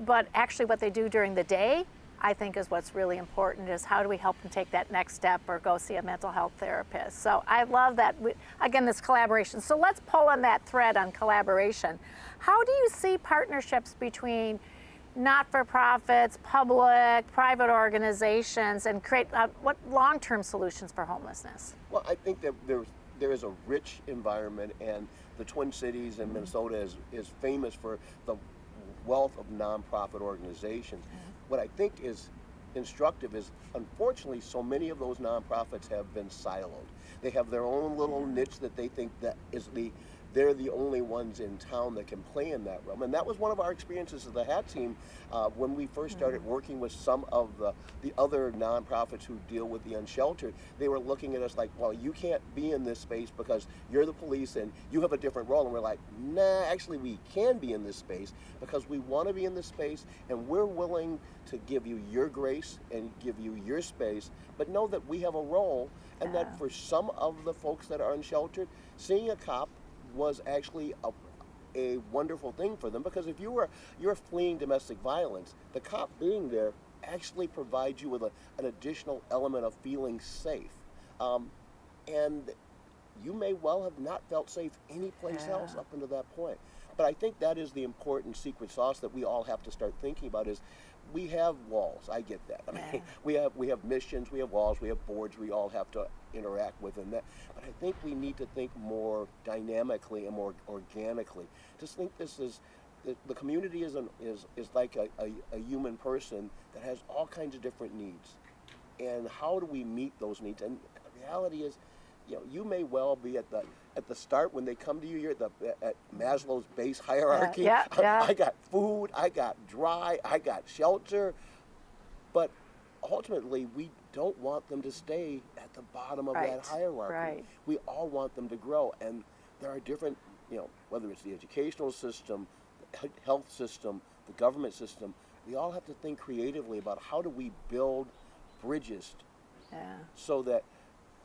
but actually what they do during the day, I think is what's really important, is how do we help them take that next step or go see a mental health therapist. So I love that, again, this collaboration. So let's pull on that thread on collaboration. How do you see partnerships between not-for-profits, public, private organizations, and create what long-term solutions for homelessness? Well, I think that there is a rich environment, and the Twin Cities and Minnesota is famous for the wealth of nonprofit organizations. What I think is instructive is, unfortunately, so many of those nonprofits have been siloed. They have their own little niche that they think that is they're the only ones in town that can play in that realm. And that was one of our experiences as the HAT team when we first started working with some of the other nonprofits who deal with the unsheltered. They were looking at us like, well, you can't be in this space because you're the police and you have a different role. And we're like, nah, actually we can be in this space because we want to be in this space and we're willing to give you your grace and give you your space, but know that we have a role, and that for some of the folks that are unsheltered, seeing a cop was actually a wonderful thing for them, because if you're fleeing domestic violence, the cop being there actually provides you with an additional element of feeling safe. And you may well have not felt safe anyplace else up until that point. But I think that is the important secret sauce that we all have to start thinking about is we have walls. I get that. I mean, we have missions, we have walls, we have boards we all have to interact with in that. But I think we need to think more dynamically and more organically. Just think this is the community is like a human person that has all kinds of different needs. And how do we meet those needs? And the reality is, you may well be at the start when they come to you. You're at Maslow's base hierarchy. I got food, I got dry, I got shelter, but ultimately we don't want them to stay at the bottom of that hierarchy. We all want them to grow, and there are different, whether it's the educational system, the health system, the government system. We all have to think creatively about how do we build bridges so that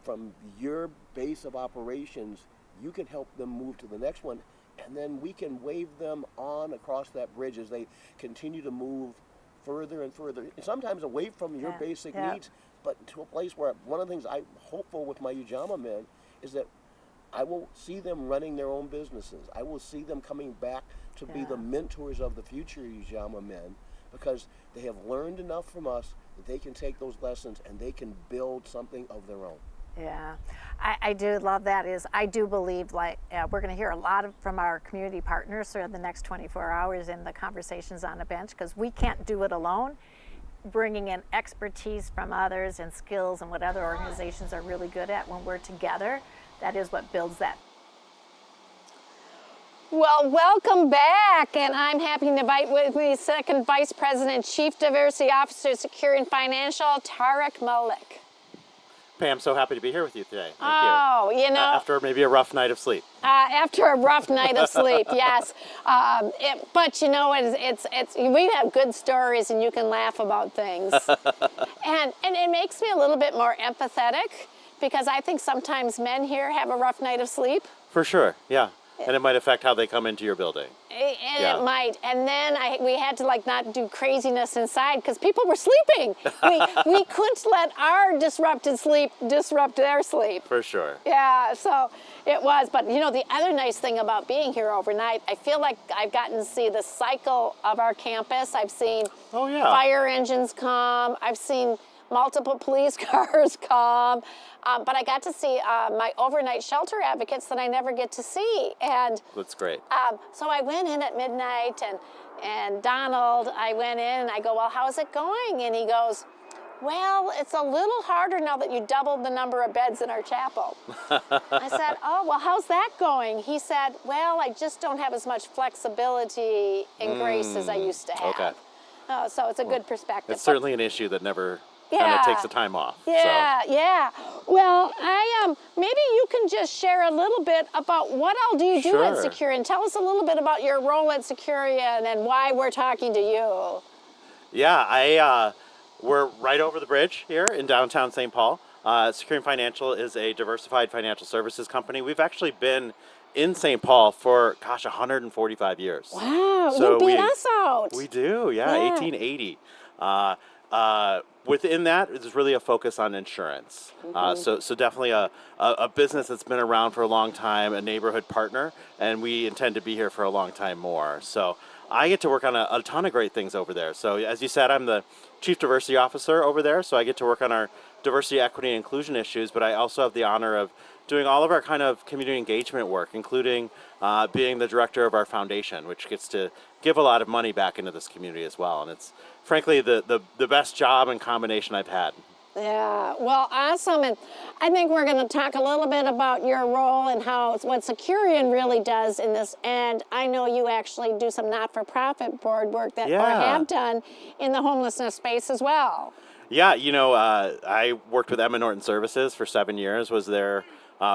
from your base of operations, you can help them move to the next one, and then we can wave them on across that bridge as they continue to move further and further, and sometimes away from your basic needs, but to a place where one of the things I'm hopeful with my Ujamaa men is that I will see them running their own businesses. I will see them coming back to be the mentors of the future Ujamaa men, because they have learned enough from us that they can take those lessons and they can build something of their own. Yeah, I do love that. I do believe we're going to hear a lot from our community partners throughout the next 24 hours in the conversations on the bench, because we can't do it alone. Bringing in expertise from others and skills and what other organizations are really good at when we're together, that is what builds that. Well, welcome back, and I'm happy to invite with me Second Vice President, Chief Diversity Officer, Security and Financial, Tariq Malik. Pam, so happy to be here with you today. Thank Oh, you know. After maybe a rough night of sleep. After a rough night of sleep, yes. But you know, we have good stories, and you can laugh about things. and it makes me a little bit more empathetic, because I think sometimes men here have a rough night of sleep. For sure, yeah. And it might affect how they come into your building. It might. And then we had to not do craziness inside because people were sleeping. We couldn't let our disrupted sleep disrupt their sleep. For sure. Yeah, so it was. But you know, the other nice thing about being here overnight, I feel like I've gotten to see the cycle of our campus. I've seen fire engines come. I've seen multiple police cars come. But I got to see my overnight shelter advocates that I never get to see. And that's great. So I went in at midnight, and Donald, I went in and I go, well, how's it going? And he goes, well, it's a little harder now that you doubled the number of beds in our chapel. I said, oh, well, how's that going? He said, well, I just don't have as much flexibility and grace as I used to have. Okay. So it's a good perspective. It's certainly an issue that never kind of takes the time off. Yeah, yeah. Well, maybe you can just share a little bit about what all do you do at Securian. Tell us a little bit about your role at Securian and why we're talking to you. Yeah, we're right over the bridge here in downtown St. Paul. Securian Financial is a diversified financial services company. We've actually been in St. Paul for, 145 years. Wow, so you beat us out. We do, 1880. Within that, there's really a focus on insurance. So definitely a business that's been around for a long time, a neighborhood partner, and we intend to be here for a long time more. So I get to work on a ton of great things over there. So as you said, I'm the Chief Diversity Officer over there, so I get to work on our diversity, equity, and inclusion issues, but I also have the honor of doing all of our kind of community engagement work, including being the director of our foundation, which gets to give a lot of money back into this community as well. And it's frankly the best job and combination I've had. Yeah, well, awesome. And I think we're going to talk a little bit about your role and what Securian really does in this. And I know you actually do some not-for-profit board work or have done in the homelessness space as well. Yeah, you know, I worked with Emma Norton Services for 7 years, was their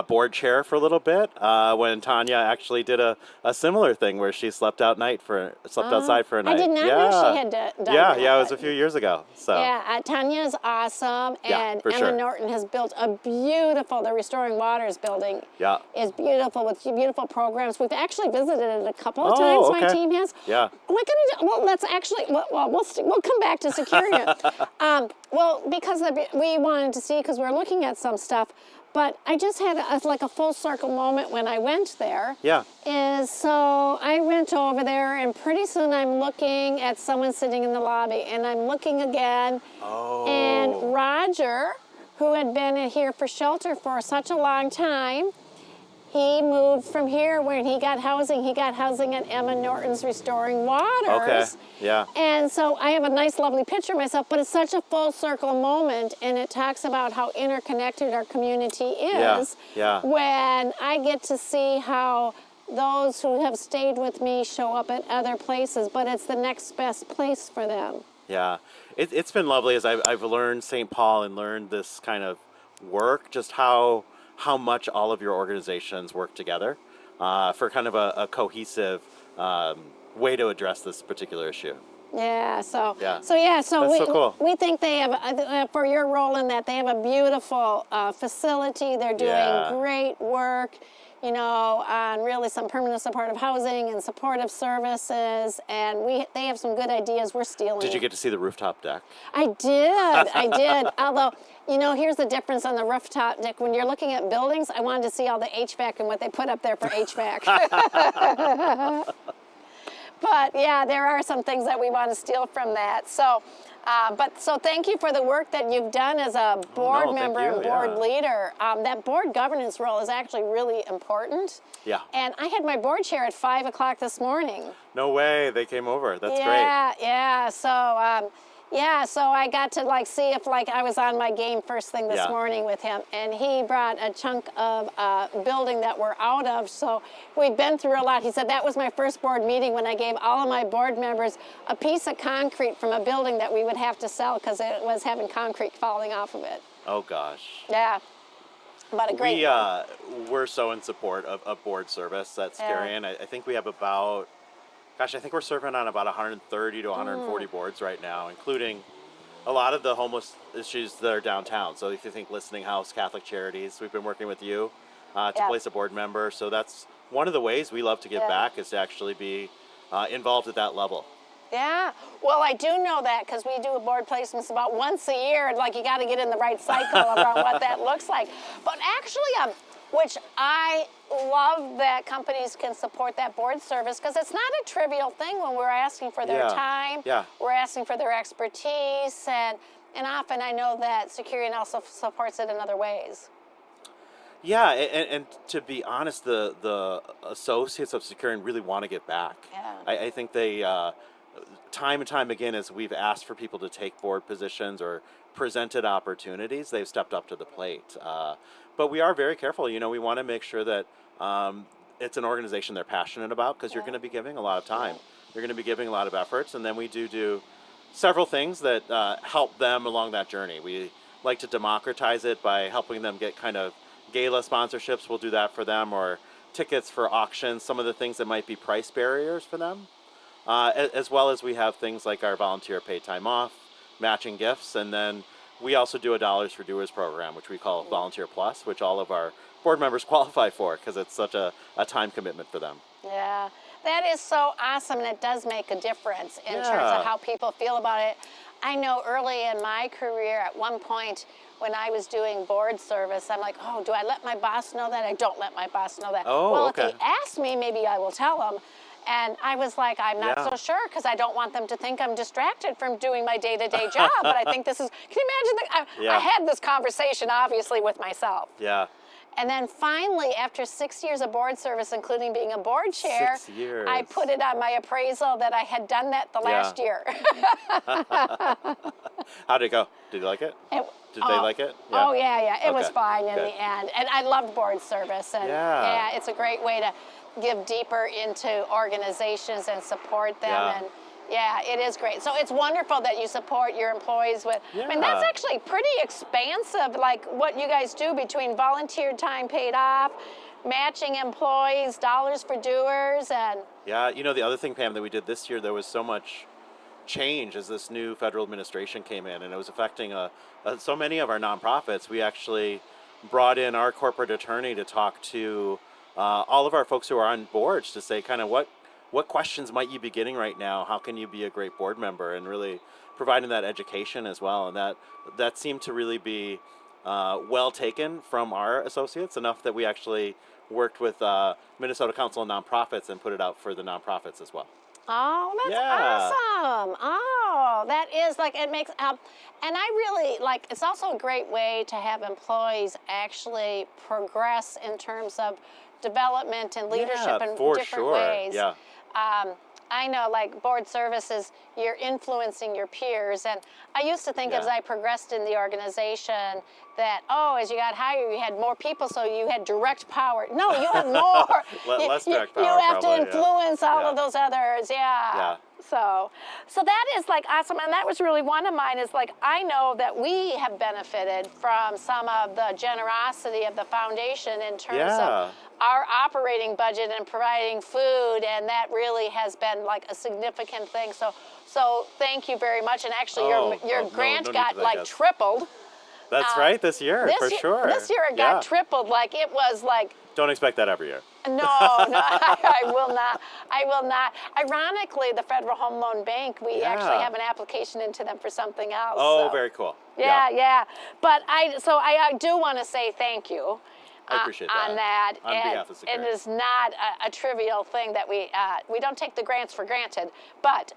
board chair for a little bit when Tanya actually did a similar thing where she slept outside for a night. I did not know she had done that. Yeah, it was a few years ago. So yeah, Tanya's awesome, and Emma Norton has built the Restoring Waters building is beautiful with beautiful programs. We've actually visited it a couple of times. My team has. Yeah. We'll come back to Securian. Because we wanted to see, because we're looking at some stuff. But I just had a full circle moment when I went there. Yeah. So I went over there, and pretty soon I'm looking at someone sitting in the lobby, and I'm looking again. Oh. And Roger, who had been here for shelter for such a long time, he moved from here when he got housing. He got housing at Emma Norton's Restoring Waters. Okay, yeah. And so I have a nice, lovely picture of myself, but it's such a full circle moment, and it talks about how interconnected our community is. Yeah. When I get to see how those who have stayed with me show up at other places, but it's the next best place for them. Yeah, it's been lovely as I've learned St. Paul and learned this kind of work, just how much all of your organizations work together for kind of a cohesive way to address this particular issue. Yeah, so That's we, so cool. we think they have, for your role in that, they have a beautiful facility. They're doing great work, you know, on really some permanent supportive housing and supportive services, and they have some good ideas. We're stealing. Did you get to see the rooftop deck? I did. Although, you know, here's the difference on the rooftop deck. When you're looking at buildings, I wanted to see all the HVAC and what they put up there for HVAC. But yeah, there are some things that we want to steal from that. So, so thank you for the work that you've done as a board member and board leader. That board governance role is actually really important. Yeah. And I had my board chair at 5 o'clock this morning. No way, they came over. That's great. Yeah. So, Yeah, so I got to like see if like I was on my game first thing this morning with him, and he brought a chunk of building that we're out of. So we've been through a lot. He said that was my first board meeting when I gave all of my board members a piece of concrete from a building that we would have to sell because it was having concrete falling off of it. Oh gosh. Yeah. But a great we're so in support of board service at Stary, and I think we have about, gosh, I think we're serving on about 130 to 140 boards right now, including a lot of the homeless issues that are downtown. So if you think Listening House, Catholic Charities, we've been working with you to place a board member. So that's one of the ways we love to give back, is to actually be involved at that level. Yeah, well, I do know that because we do board placements about once a year. Like, you got to get in the right cycle around what that looks like. But actually, which I love that companies can support that board service, because it's not a trivial thing when we're asking for their time. We're asking for their expertise, and often I know that Securian also supports it in other ways. Yeah, and to be honest, the associates of Securian really want to get back. I think they, time and time again, as we've asked for people to take board positions or presented opportunities, they've stepped up to the plate. But we are very careful. You know, we want to make sure that it's an organization they're passionate about, because you're going to be giving a lot of time. You're going to be giving a lot of efforts, and then we do several things that help them along that journey. We like to democratize it by helping them get kind of gala sponsorships. We'll do that for them, or tickets for auctions, some of the things that might be price barriers for them. As well as we have things like our volunteer paid time off, matching gifts, and then we also do a Dollars for Doers program, which we call Volunteer Plus, which all of our board members qualify for because it's such a time commitment for them. Yeah, that is so awesome, and it does make a difference in terms of how people feel about it. I know early in my career, at one point when I was doing board service, I'm like, oh, do I let my boss know that? I don't let my boss know that. Oh, well, okay. if he asks me, maybe I will tell him. And I was like, I'm not so sure, because I don't want them to think I'm distracted from doing my day-to-day job. But I think this is, can you imagine? I had this conversation, obviously, with myself. Yeah. And then finally, after 6 years of board service, including being a board chair, 6 years. I put it on my appraisal that I had done that the last year. How'd it go? Did you like it? Did they like it? Oh, yeah. It was fine in the end. And I loved board service. And it's a great way to give deeper into organizations and support them. And yeah, it is great. So it's wonderful that you support your employees with, I mean, that's actually pretty expansive, like what you guys do between volunteer time paid off, matching employees, Dollars for Doers, and... Yeah, you know, the other thing, Pam, that we did this year, there was so much change as this new federal administration came in, and it was affecting so many of our nonprofits. We actually brought in our corporate attorney to talk to all of our folks who are on boards to say kind of what questions might you be getting right now? How can you be a great board member? And really providing that education as well. And that seemed to really be well taken from our associates, enough that we actually worked with Minnesota Council of Nonprofits and put it out for the nonprofits as well. Oh, that's awesome. Oh, that is like, it makes, and I really like, it's also a great way to have employees actually progress in terms of development and leadership in different ways. Yeah. I know, like, board services, you're influencing your peers. And I used to think as I progressed in the organization that, as you got higher, you had more people, so you had direct power. No, you have more. Less direct power, you have to influence all of those others. Yeah. So that is like awesome, and that was really one of mine. Is like, I know that we have benefited from some of the generosity of the foundation in terms of our operating budget and providing food, and that really has been like a significant thing. So thank you very much. And actually, your grant got like tripled. That's right, this year, for sure. This year it got tripled. Like, it was like. Don't expect that every year. No, I will not. I will not. Ironically, the Federal Home Loan Bank, we actually have an application into them for something else. Oh, very cool. Yeah. But I do want to say thank you. I appreciate that. On that. On behalf of Securian. It is not a trivial thing that we don't take the grants for granted, but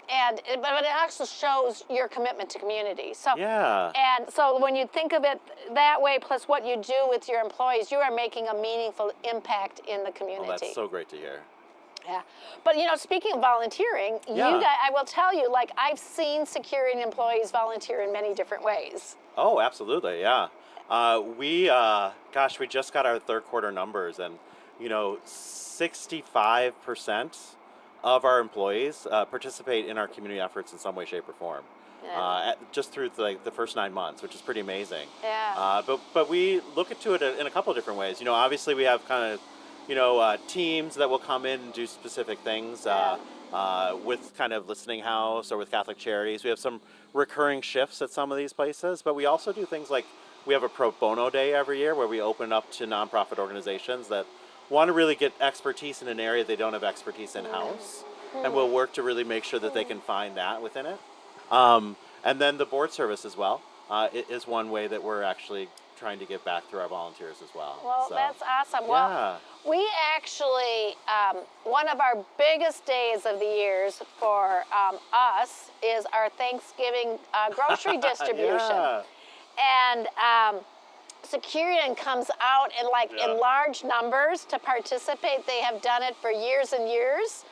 it also shows your commitment to community. So and so when you think of it that way, plus what you do with your employees, you are making a meaningful impact in the community. Well, that's so great to hear. Yeah, but speaking of volunteering, you guys, I will tell you, like I've seen security employees volunteer in many different ways. Oh, absolutely, yeah. We just got our third quarter numbers, and 65% of our employees participate in our community efforts in some way, shape, or form. Just through the first 9 months, which is pretty amazing. Yeah. But we look into it in a couple of different ways. Obviously we have kind of teams that will come in and do specific things with kind of Listening House or with Catholic Charities. We have some recurring shifts at some of these places, but we also do things like we have a pro bono day every year where we open up to nonprofit organizations that want to really get expertise in an area they don't have expertise in-house, and we'll work to really make sure that they can find that within it. And then the board service as well is one way that we're actually trying to give back through our volunteers as well. Well, so, that's awesome. Well, we actually, one of our biggest days of the years for us is our Thanksgiving grocery distribution. And Securian comes out in in large numbers to participate. They have done it for years and years.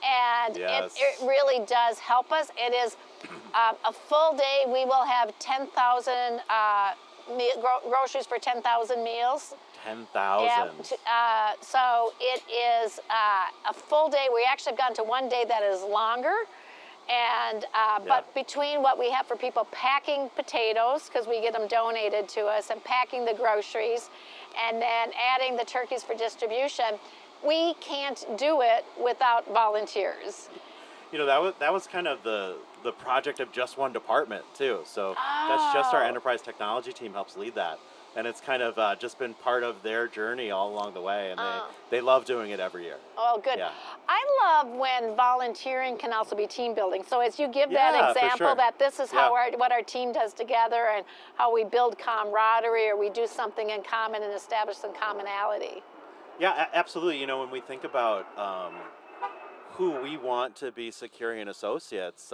And it really does help us. It is a full day. We will have 10,000 groceries for 10,000 meals. 10,000. Yeah, so it is a full day. We actually have gone to one day that is longer. And but between what we have for people packing potatoes, because we get them donated to us, and packing the groceries, and then adding the turkeys for distribution, we can't do it without volunteers. That was kind of the project of just one department too. So that's just our enterprise technology team helps lead that. And it's kind of just been part of their journey all along the way, and they love doing it every year. Oh, good. Yeah. I love when volunteering can also be team building. So as you give that example that this is how what our team does together and how we build camaraderie, or we do something in common and establish some commonality. Yeah, absolutely. When we think about who we want to be Securian associates,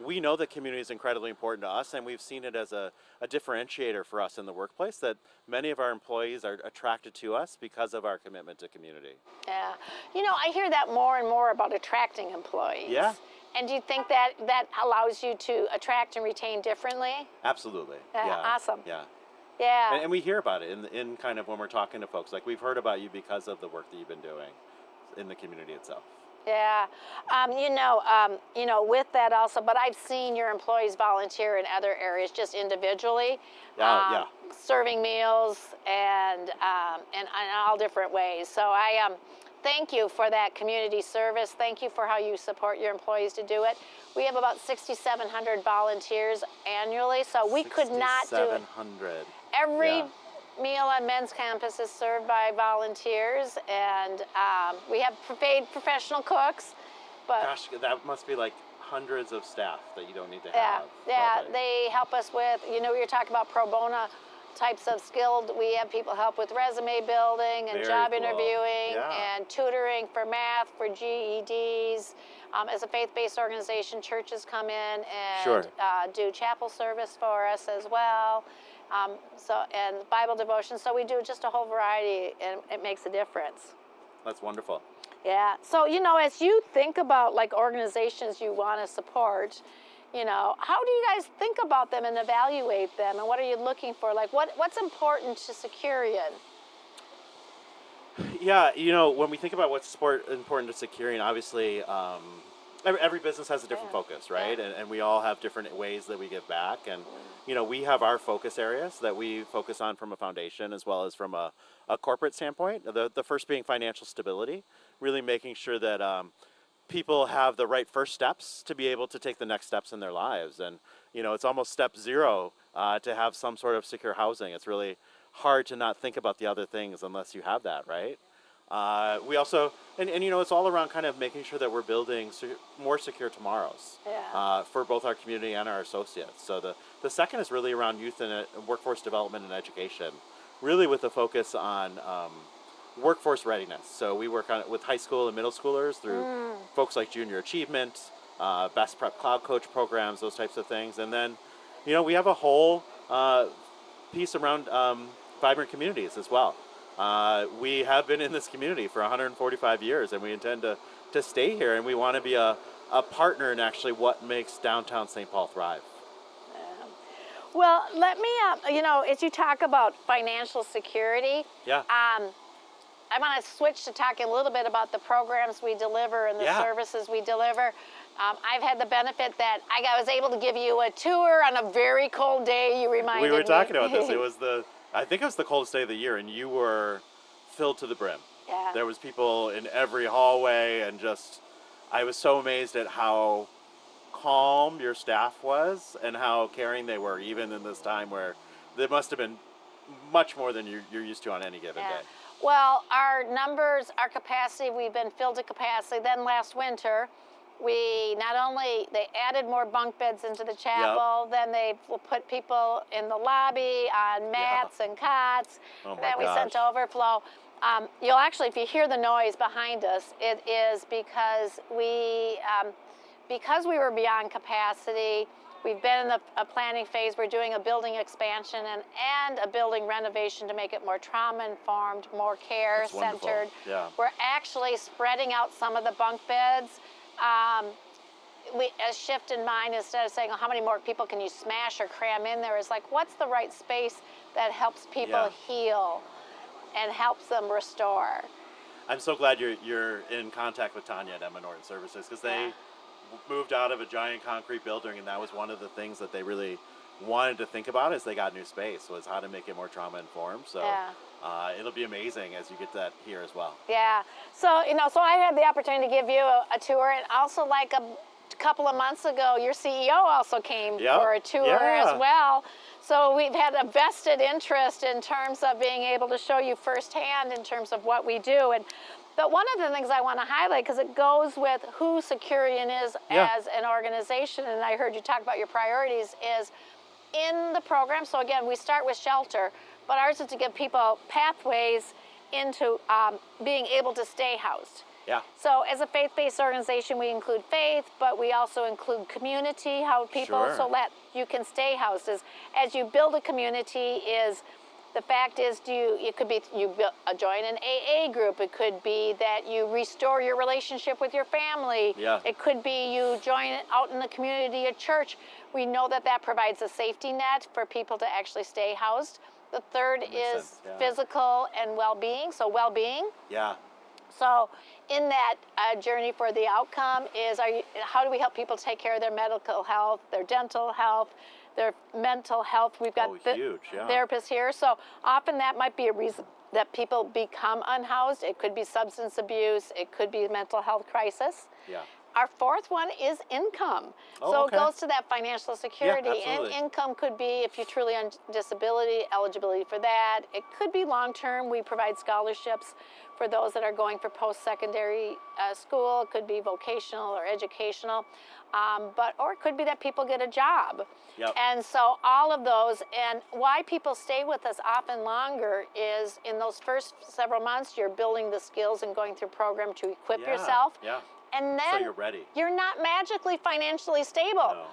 we know that community is incredibly important to us, and we've seen it as a differentiator for us in the workplace, that many of our employees are attracted to us because of our commitment to community. Yeah. I hear that more and more about attracting employees. Yeah. And do you think that allows you to attract and retain differently? Absolutely. Yeah. Awesome. Yeah. Yeah. And we hear about it in kind of when we're talking to folks. Like, we've heard about you because of the work that you've been doing in the community itself. Yeah, with that also, but I've seen your employees volunteer in other areas just individually, serving meals and in all different ways. So I thank you for that community service. Thank you for how you support your employees to do it. We have about 6,700 volunteers annually, so we could not do it. 6,700. Every meal on men's campus is served by volunteers, and we have paid professional cooks. But gosh, that must be like hundreds of staff that you don't need to have. Yeah, they help us with, we were talking about pro bono types of skilled. We have people help with resume building and job interviewing and tutoring for math, for GEDs. As a faith-based organization, churches come in and do chapel service for us as well. And Bible devotion. So we do just a whole variety, and it makes a difference. That's wonderful. Yeah. So, as you think about organizations you want to support, how do you guys think about them and evaluate them, and what are you looking for? What's important to Securian? Yeah, when we think about what's important to Securian, obviously every business has a different focus, right? And we all have different ways that we give back. And, we have our focus areas that we focus on from a foundation as well as from a corporate standpoint. The first being financial stability, really making sure that people have the right first steps to be able to take the next steps in their lives. And, it's almost step zero to have some sort of secure housing. It's really hard to not think about the other things unless you have that, right? We also, and it's all around kind of making sure that we're building more secure tomorrows for both our community and our associates. So the second is really around youth and workforce development and education, really with a focus on workforce readiness. So we work on it with high school and middle schoolers through folks like Junior Achievement, Best Prep Cloud Coach programs, those types of things. And then, we have a whole piece around vibrant communities as well. We have been in this community for 145 years, and we intend to to stay here, and we want to be a partner in actually what makes downtown St. Paul thrive. Well, let me, as you talk about financial security, I want to switch to talking a little bit about the programs we deliver and the services we deliver. I've had the benefit that I was able to give you a tour on a very cold day. You reminded me. We were talking about this. I think it was the coldest day of the year, and you were filled to the brim. Yeah. There was people in every hallway, and I was so amazed at how calm your staff was and how caring they were, even in this time where there must have been much more than you're used to on any given day. Well, our numbers, our capacity, we've been filled to capacity. Then last winter, they added more bunk beds into the chapel, then they put people in the lobby on mats and cots, then we sent to overflow. You'll actually, if you hear the noise behind us, it is because we were beyond capacity. We've been in a planning phase. We're doing a building expansion and a building renovation to make it more trauma-informed, more care-centered. Yeah. We're actually spreading out some of the bunk beds. A shift in mind, instead of saying, how many more people can you smash or cram in there, is like, what's the right space that helps people heal and helps them restore? I'm so glad you're in contact with Tanya at Emma Norton Services, because they moved out of a giant concrete building, and that was one of the things that they really wanted to think about as they got new space, was how to make it more trauma informed. So it'll be amazing as you get that here as well. Yeah. So I had the opportunity to give you a tour, and also like a couple of months ago, your CEO also came for a tour as well. So we've had a vested interest in terms of being able to show you firsthand in terms of what we do. But one of the things I want to highlight, because it goes with who Securian is as an organization, and I heard you talk about your priorities, is in the program. So again, we start with shelter, but ours is to give people pathways into being able to stay housed. Yeah. So as a faith-based organization, we include faith, but we also include community, how people, so that you can stay housed. As you build a community, the fact is, it could be you join an AA group. It could be that you restore your relationship with your family. Yeah. It could be you join out in the community, a church. We know that provides a safety net for people to actually stay housed. The third is physical and well-being, so well-being. Yeah. So in that journey for the outcome is, how do we help people take care of their medical health, their dental health, their mental health? We've got therapists here. So often that might be a reason that people become unhoused. It could be substance abuse. It could be mental health crisis. Yeah. Our fourth one is income. So it goes to that financial security. Yeah, and income could be, if you're truly on disability, eligibility for that. It could be long-term. We provide scholarships for those that are going for post-secondary school. It could be vocational or educational. Or it could be that people get a job. Yep. And so all of those, and why people stay with us often longer is in those first several months, you're building the skills and going through program to equip yourself. Yeah. And then so you're ready. You're not magically financially stable. No.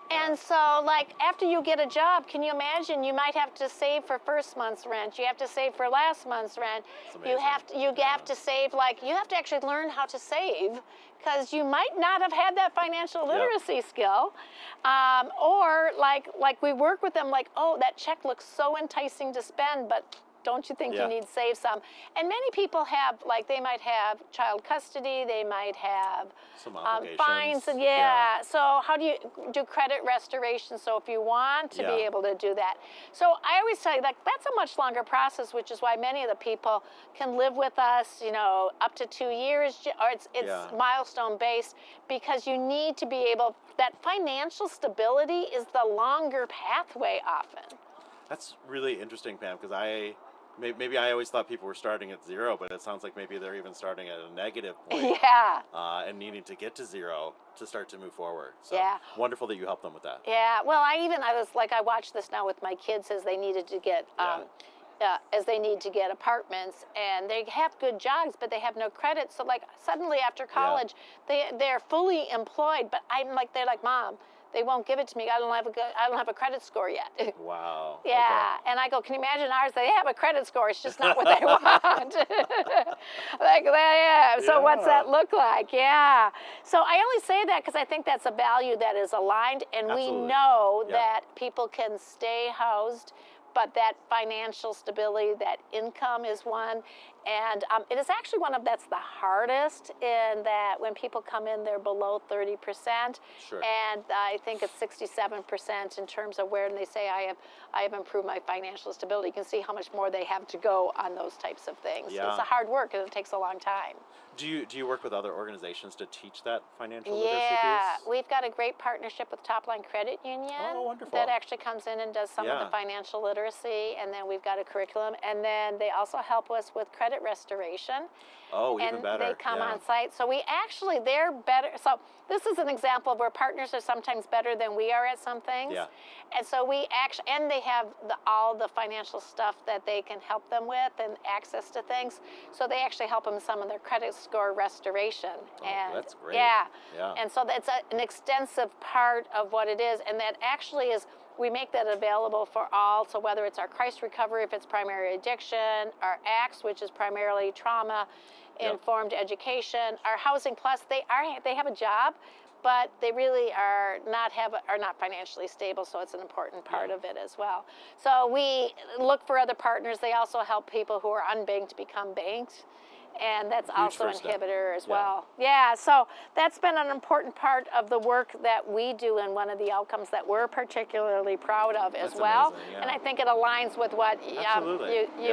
And so, like, after you get a job, can you imagine you might have to save for first month's rent. You have to save for last month's rent. You have to save, you have to actually learn how to save, because you might not have had that financial literacy skill. Or like we work with them, that check looks so enticing to spend, but don't you think you need to save some? And many people have, they might have child custody, they might have some obligations. Fines, and so how do you do credit restoration? So if you want to be able to do that. So I always say, that's a much longer process, which is why many of the people can live with us, up to 2 years, or it's milestone based, because you need to be able, that financial stability is the longer pathway often. That's really interesting, Pam, because maybe I always thought people were starting at zero, but it sounds like maybe they're even starting at a negative point. And needing to get to zero to start to move forward. So wonderful that you help them with that. Yeah, well, I watch this now with my kids as they needed to get, apartments, and they have good jobs, but they have no credit. So suddenly after college, they're fully employed, but they're like, Mom, they won't give it to me. I don't have a credit score yet. Wow. Yeah, and I go, can you imagine ours? They have a credit score. It's just not what they want. Like, yeah. So what's that look like? Yeah. So I only say that because I think that's a value that is aligned, and Absolutely. we know that people can stay housed, but that financial stability, that income is one. And it is actually that's the hardest, in that when people come in, they're below 30%. Sure. And I think it's 67% in terms of where they say, I have improved my financial stability. You can see how much more they have to go on those types of things. Yeah. It's a hard work, and it takes a long time. Do you work with other organizations to teach that financial literacy Yeah, piece? we've got a great partnership with Top Line Credit Union. Oh, wonderful. That actually comes in and does some of the financial literacy, and then we've got a curriculum, and then they also help us with credit restoration. Oh, even better. And they come on site. So they're better. So this is an example of where partners are sometimes better than we are at some things. Yeah. And so and they have all the financial stuff that they can help them with and access to things. So they actually help them some of their credit score restoration. Oh, and that's great. Yeah. Yeah. And so that's an extensive part of what it is. And that actually is, we make that available for all. So whether it's our crisis recovery, if it's primary addiction, our ACTS, which is primarily trauma informed education, our Housing Plus, they have a job, but they really are not financially stable, so it's an important part of it as well. So we look for other partners. They also help people who are unbanked become banked, and that's also an inhibitor as well. Yeah, so that's been an important part of the work that we do, and one of the outcomes that we're particularly proud of as well. Amazing, and I think it aligns with what you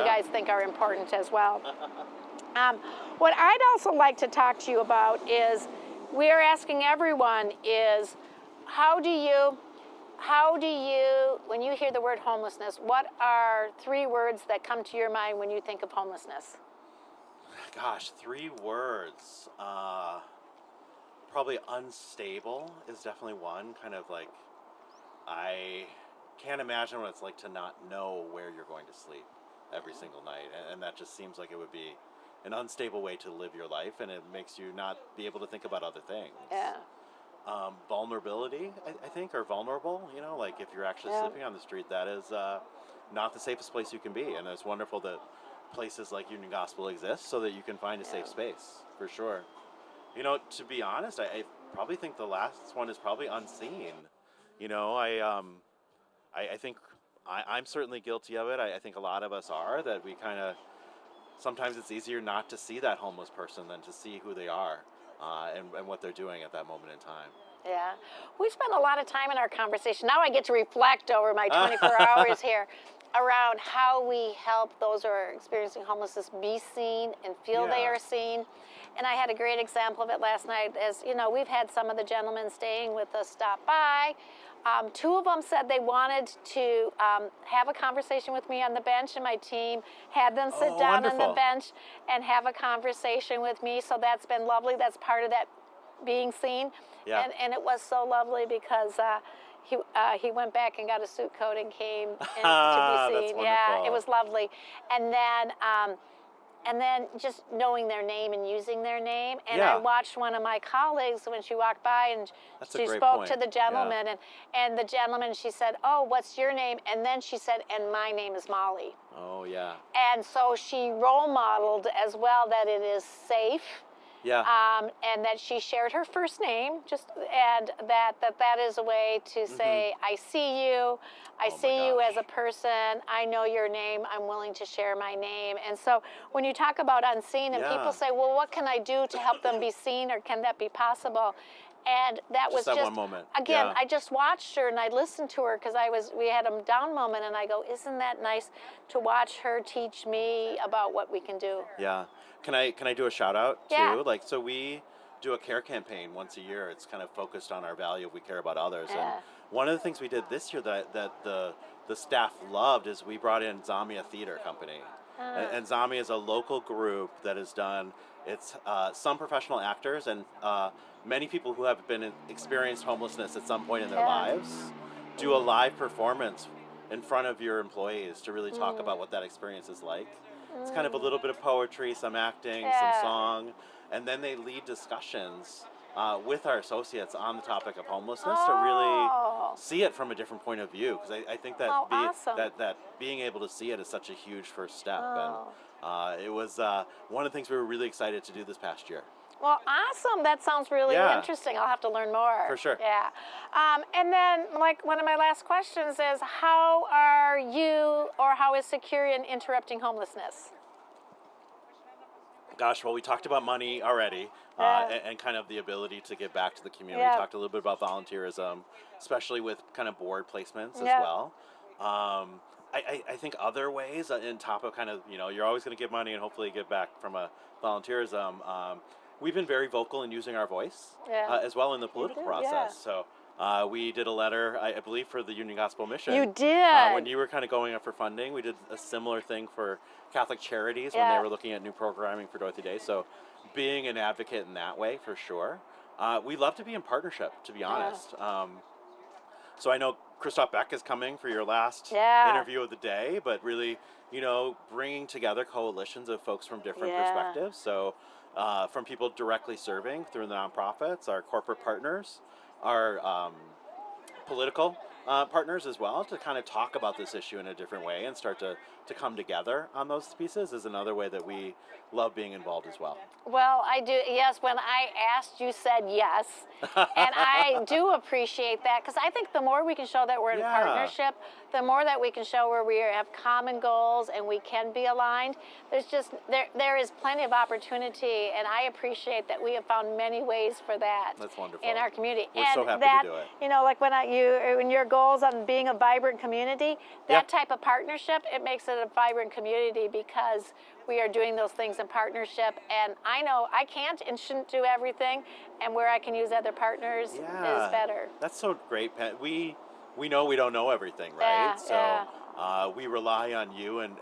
guys think are important as well. What I'd also like to talk to you about is, we're asking everyone is, how do you, when you hear the word homelessness, what are 3 words that come to your mind when you think of homelessness? Gosh, 3 words. Probably unstable is definitely one. Kind of like, I can't imagine what it's like to not know where you're going to sleep every single night. And that just seems like it would be an unstable way to live your life, and it makes you not be able to think about other things. Yeah. Vulnerability, I think, or vulnerable, like if you're actually sleeping on the street, that is not the safest place you can be. And it's wonderful that places like Union Gospel exist so that you can find a safe space, for sure. To be honest, I probably think the last one is probably unseen. I think I'm certainly guilty of it. I think a lot of us are, that we kind of, sometimes it's easier not to see that homeless person than to see who they are and what they're doing at that moment in time. Yeah. We spent a lot of time in our conversation. Now I get to reflect over my 24 hours here around how we help those who are experiencing homelessness be seen and feel they are seen. And I had a great example of it last night. As you know, we've had some of the gentlemen staying with us stop by. 2 of them said they wanted to have a conversation with me on the bench, and my team had them sit down on the bench and have a conversation with me. So that's been lovely. That's part of that being seen. Yeah. And it was so lovely because he went back and got a suit coat and came in to be seen. Yeah, it was lovely. And then just knowing their name and using their name. And I watched one of my colleagues when she walked by, and she spoke to the gentleman, and the gentleman, she said, "Oh, what's your name?" And then she said, "And my name is Molly." Oh, yeah. And so she role modeled as well that it is safe. Yeah. And that she shared her first name, and that is a way to say, I see you, I see you as a person, I know your name, I'm willing to share my name. And so when you talk about unseen, and people say, well, what can I do to help them be seen, or can that be possible? And that was just one moment. Again, I just watched her and I listened to her because we had a down moment, and I go, isn't that nice to watch her teach me about what we can do? Yeah. Can I do a shout out too? Yeah. So we do a care campaign once a year. It's kind of focused on our value of we care about others. Yeah. And one of the things we did this year that the staff loved is we brought in Zamia Theater Company. And Zamia is a local group that has done, it's some professional actors and many people who have experienced homelessness at some point in their lives do a live performance in front of your employees to really talk about what that experience is like. It's kind of a little bit of poetry, some acting, some song, and then they lead discussions with our associates on the topic of homelessness to really see it from a different point of view, because I think that, awesome. that being able to see it is such a huge first step. And it was one of the things we were really excited to do this past year. Well, awesome. That sounds really interesting. I'll have to learn more. For sure. Yeah. And then, like, one of my last questions is, how are you, or how is Securian interrupting homelessness? Gosh, well, we talked about money already, and kind of the ability to give back to the community. We talked a little bit about volunteerism, especially with kind of board placements as well. I think other ways, in top of kind of, you're always going to give money and hopefully give back from a volunteerism. We've been very vocal in using our voice as well in the political process. So we did a letter, I believe, for the Union Gospel Mission. You did. When you were kind of going up for funding, we did a similar thing for Catholic Charities when they were looking at new programming for Dorothy Day. So being an advocate in that way, for sure. We love to be in partnership, to be honest. So I know Christoph Beck is coming for your last interview of the day, but really, bringing together coalitions of folks from different perspectives. So from people directly serving through the nonprofits, our corporate partners, our political partners as well, to kind of talk about this issue in a different way and start to come together on those pieces is another way that we love being involved as well. Well, I do, yes. When I asked, you said yes. And I do appreciate that, because I think the more we can show that we're in partnership, the more that we can show where we have common goals and we can be aligned. There's just, there is plenty of opportunity, and I appreciate that we have found many ways for that. That's wonderful. In our community. We're and so happy that, to do it. Like when your goals on being a vibrant community, that type of partnership, it makes it a vibrant community, because we are doing those things in partnership. And I know I can't and shouldn't do everything, and where I can use other partners is better. That's so great, Pat. We know we don't know everything, right? We rely on you and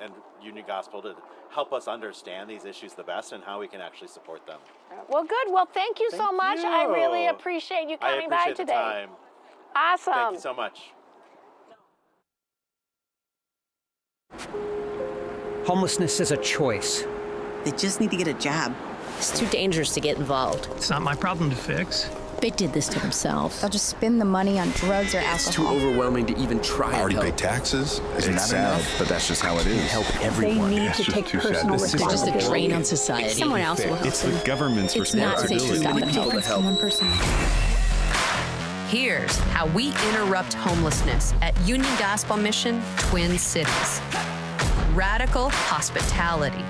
Union Gospel to help us understand these issues the best and how we can actually support them. Well, good. Well, thank you so much. I really appreciate you coming by today. I appreciate the time. Awesome. Thank you so much. Homelessness is a choice. They just need to get a job. It's too dangerous to get involved. It's not my problem to fix. They did this to themselves. They'll just spend the money on drugs or alcohol. It's too overwhelming to even try. I already pay taxes. Isn't that enough? But that's just how it is. Help everyone. They need to take personal responsibility. They're just a drain on society. Someone else will help It's them. the government's It's not safe to stop them. people to help. One person. Here's how we interrupt homelessness at Union Gospel Mission, Twin Cities. Radical hospitality.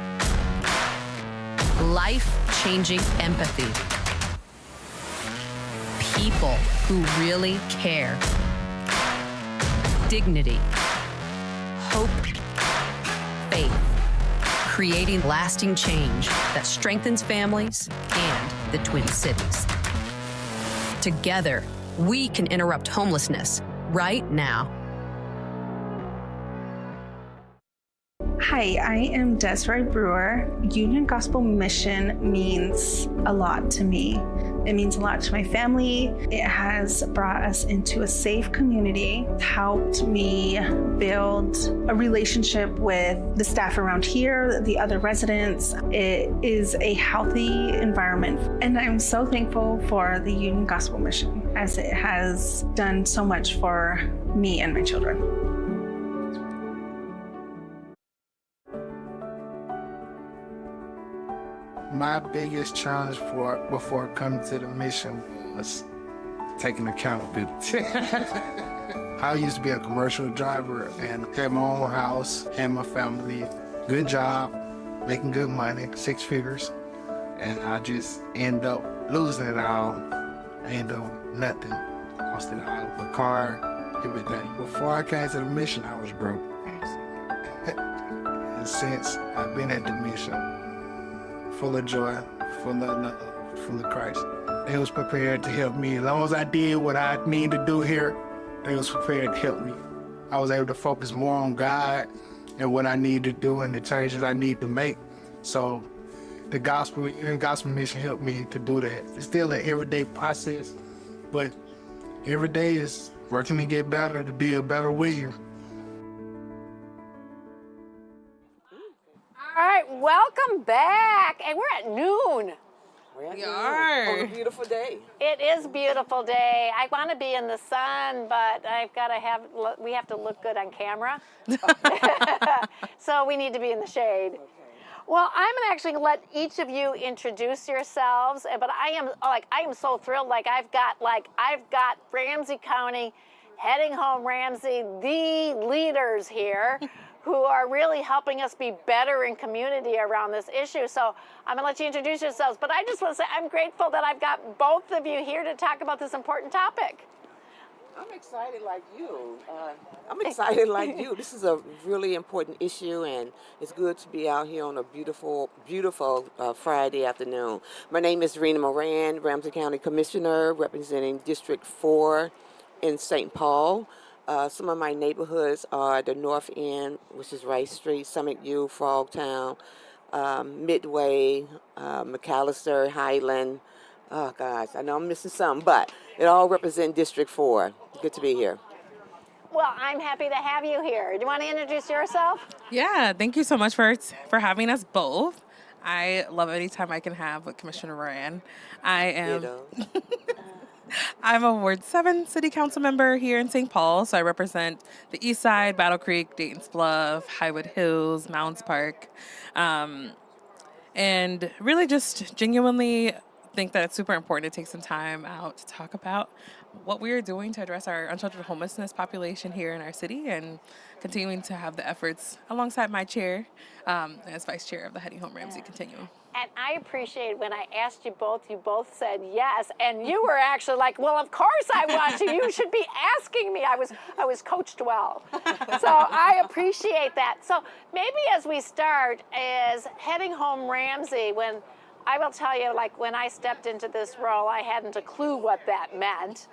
Life-changing empathy. People who really care. Dignity. Hope. Faith. Creating lasting change that strengthens families and the Twin Cities. Together, we can interrupt homelessness right now. Hi, I am Desiree Brewer. Union Gospel Mission means a lot to me. It means a lot to my family. It has brought us into a safe community, helped me build a relationship with the staff around here, the other residents. It is a healthy environment. And I'm so thankful for the Union Gospel Mission, as it has done so much for me and my children. My biggest challenge before coming to the mission was taking accountability. I used to be a commercial driver and had my own house and my family, good job, making good money, 6 figures, and I just end up losing it all. I end up with nothing. Lost it all, the car, everything. Before I came to the mission, I was broke. And since I've been at the mission, full of joy, full of Christ. They was prepared to help me. As long as I did what I need to do here, they was prepared to help me. I was able to focus more on God and what I need to do and the changes I need to make. So the gospel mission helped me to do that. It's still an everyday process, but every day is working to get better, to be a better William. All right, welcome back. And we're at noon. We are. On a beautiful day. It is a beautiful day. I want to be in the sun, but we have to look good on camera. So we need to be in the shade. Okay. Well, I'm gonna actually let each of you introduce yourselves, but I am so thrilled. I've got Ramsey County, Heading Home Ramsey, the leaders here, who are really helping us be better in community around this issue. So I'm gonna let you introduce yourselves, but I just want to say I'm grateful that I've got both of you here to talk about this important topic. I'm excited like you. This is a really important issue, and it's good to be out here on a beautiful, beautiful Friday afternoon. My name is Rena Moran, Ramsey County Commissioner, representing District 4 in St. Paul. Some of my neighborhoods are the North End, which is Rice Street, Summit U, Frogtown, Midway, McAllister, Highland. Oh, gosh, I know I'm missing some, but it all represents District 4. Good to be here. Well, I'm happy to have you here. Do you want to introduce yourself? Yeah, thank you so much for having us both. I love any time I can have with Commissioner Moran. I'm a Ward 7 City Council member here in St. Paul, so I represent the East Side, Battle Creek, Dayton's Bluff, Highwood Hills, Mounds Park, and really just genuinely think that it's super important to take some time out to talk about what we are doing to address our unsheltered homelessness population here in our city, and continuing to have the efforts alongside my chair as vice chair of the Heading Home Ramsey Continuum. And I appreciate when I asked you both said yes, and you were actually like, well, of course I want to. You should be asking me. I was coached well. So I appreciate that. So maybe as we start is Heading Home Ramsey, when I will tell you, when I stepped into this role, I hadn't a clue what that meant.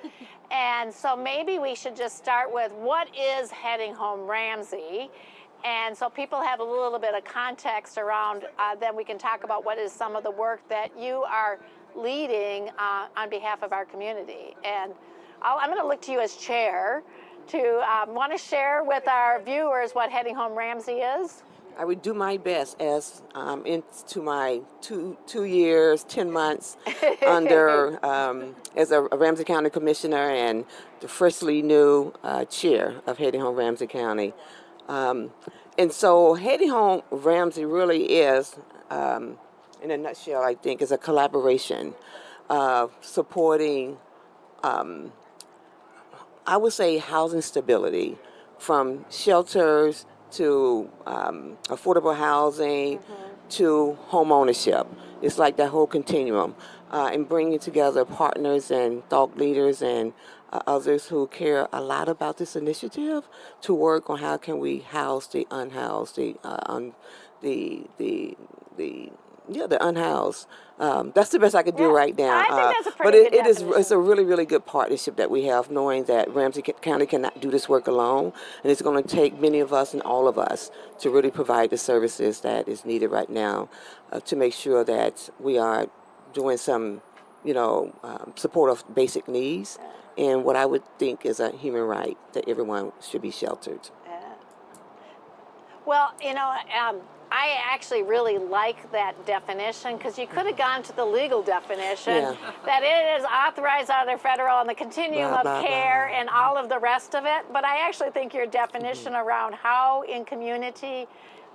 And so maybe we should just start with what is Heading Home Ramsey? And so people have a little bit of context around, then we can talk about what is some of the work that you are leading on behalf of our community. And I'm going to look to you as chair to want to share with our viewers what Heading Home Ramsey is. I would do my best as into my two years, 10 months under as a Ramsey County Commissioner and the freshly new chair of Heading Home Ramsey County. And so Heading Home Ramsey really is, in a nutshell, I think, is a collaboration supporting, I would say, housing stability, from shelters to affordable housing, to home ownership. It's like that whole continuum, and bringing together partners and thought leaders and others who care a lot about this initiative to work on how can we house the unhoused, the unhoused. That's the best I could do right now. I think that's a but pretty good it's a really, really good partnership that we have, knowing that Ramsey County cannot do this work alone, and it's going to take many of us and all of us to really provide the services that is needed right now to make sure that we are doing some, support of basic needs and what I would think is a human right that everyone should be sheltered. Well, I actually really like that definition, because you could have gone to the legal definition that it is authorized under federal and the continuum of care and all of the rest of it. But I actually think your definition around how in community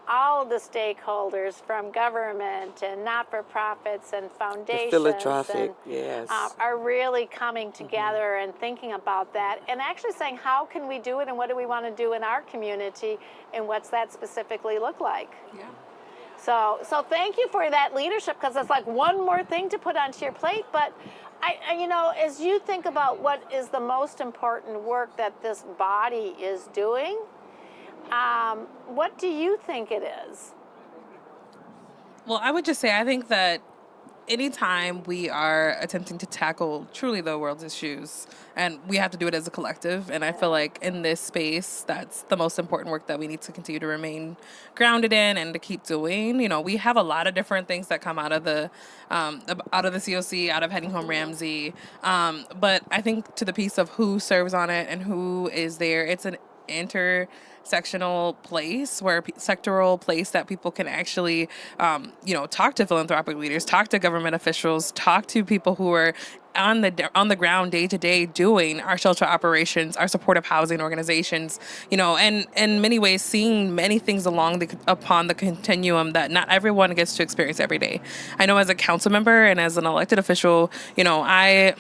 all of the stakeholders, from government and not-for-profits and foundations, philanthropic, are really coming together and thinking about that, and actually saying, how can we do it, and what do we want to do in our community, and what's that specifically look like? Yeah. So thank you for that leadership, because it's like one more thing to put onto your plate. But as you think about what is the most important work that this body is doing, what do you think it is? Well, I would just say I think that anytime we are attempting to tackle truly the world's issues, and we have to do it as a collective, and I feel like in this space, that's the most important work that we need to continue to remain grounded in and to keep doing. We have a lot of different things that come out of the COC, out of Heading Home Ramsey, but I think to the piece of who serves on it and who is there, it's an sectional place, sectoral place that people can actually, talk to philanthropic leaders, talk to government officials, talk to people who are on the ground day to day doing our shelter operations, our supportive housing organizations, and in many ways seeing many things upon the continuum that not everyone gets to experience every day. I know as a council member and as an elected official, I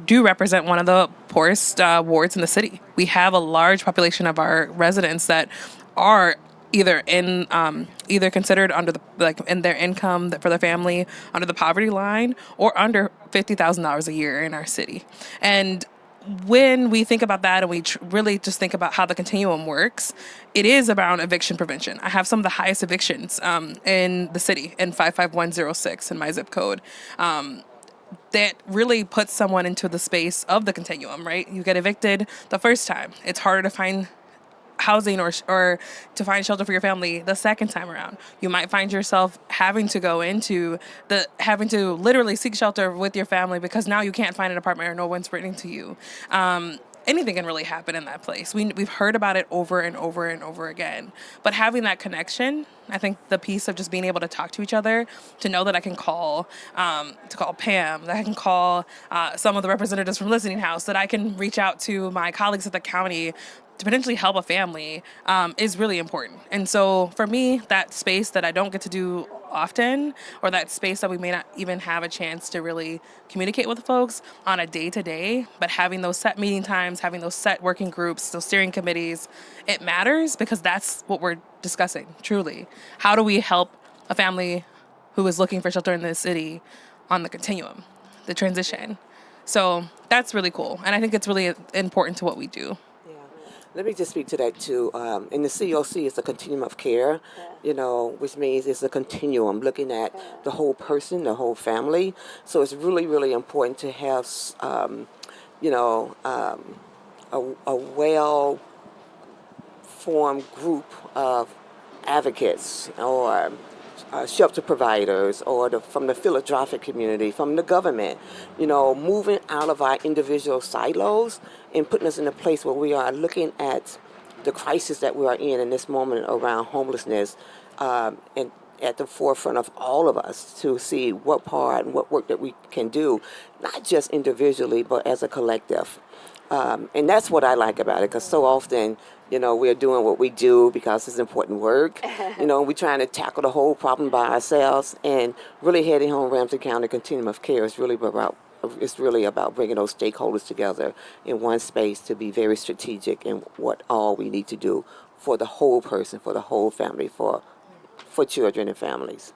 do represent one of the poorest wards in the city. We have a large population of our residents that are either considered under in their income for their family under the poverty line or under $50,000 a year in our city. And when we think about that and we really just think about how the continuum works, it is around eviction prevention. I have some of the highest evictions in the city in 55106 in my zip code. That really puts someone into the space of the continuum, right? You get evicted the first time. It's harder to find housing or to find shelter for your family the second time around. You might find yourself having to literally seek shelter with your family because now you can't find an apartment or no one's renting to you. Anything can really happen in that place. We've heard about it over and over and over again. But having that connection, I think the piece of just being able to talk to each other, to know that I can call Pam, that I can call some of the representatives from Listening House, that I can reach out to my colleagues at the county to potentially help a family is really important. And so for me, that space that I don't get to do often, or that space that we may not even have a chance to really communicate with folks on a day-to-day, but having those set meeting times, having those set working groups, those steering committees, it matters because that's what we're discussing, truly. How do we help a family who is looking for shelter in this city on the continuum, the transition? So that's really cool. And I think it's really important to what we do. Let me just speak to that too. In the COC, it's a continuum of care, which means it's a continuum looking at the whole person, the whole family. So it's really, really important to have, a well-formed group of advocates or shelter providers or from the philanthropic community, from the government, moving out of our individual silos and putting us in a place where we are looking at the crisis that we are in this moment around homelessness and at the forefront of all of us to see what part and what work that we can do, not just individually, but as a collective. And that's what I like about it, because so often, we're doing what we do because it's important work. We're trying to tackle the whole problem by ourselves, and really heading home Ramsey County Continuum of Care is really about bringing those stakeholders together in one space to be very strategic in what all we need to do for the whole person, for the whole family, for children and families.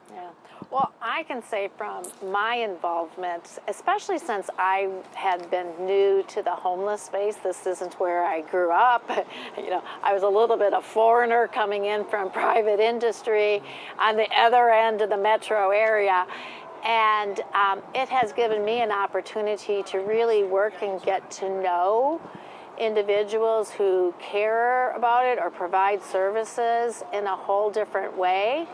Well, I can say from my involvement, especially since I had been new to the homeless space, this isn't where I grew up. I was a little bit a foreigner coming in from private industry on the other end of the metro area. And it has given me an opportunity to really work and get to know individuals who care about it or provide services in a whole different way.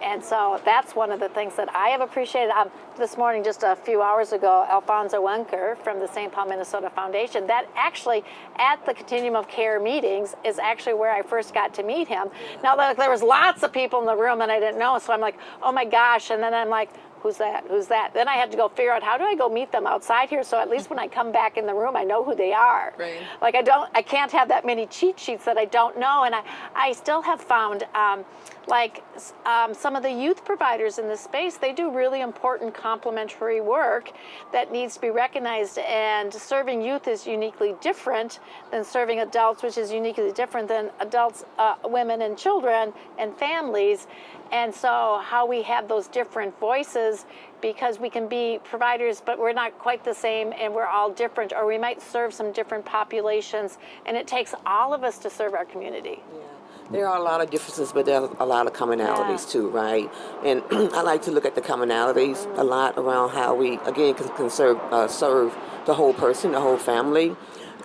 And so that's one of the things that I have appreciated. This morning, just a few hours ago, Alfonso Wenker from the St. Paul, Minnesota Foundation, that actually at the Continuum of Care meetings is actually where I first got to meet him. Now, there was lots of people in the room that I didn't know, so I'm like, oh my gosh, and then I'm like, who's that? Who's that? Then I had to go figure out, how do I go meet them outside here, so at least when I come back in the room, I know who they are. Right. Like I can't have that many cheat sheets that I don't know, and I still have found, some of the youth providers in this space, they do really important complementary work that needs to be recognized, and serving youth is uniquely different than serving adults, which is uniquely different than adults, women and children and families. And so how we have those different voices, because we can be providers, but we're not quite the same, and we're all different, or we might serve some different populations, and it takes all of us to serve our community. Yeah. There are a lot of differences, but there are a lot of commonalities too, right? And I like to look at the commonalities a lot around how we, again, can serve the whole person, the whole family,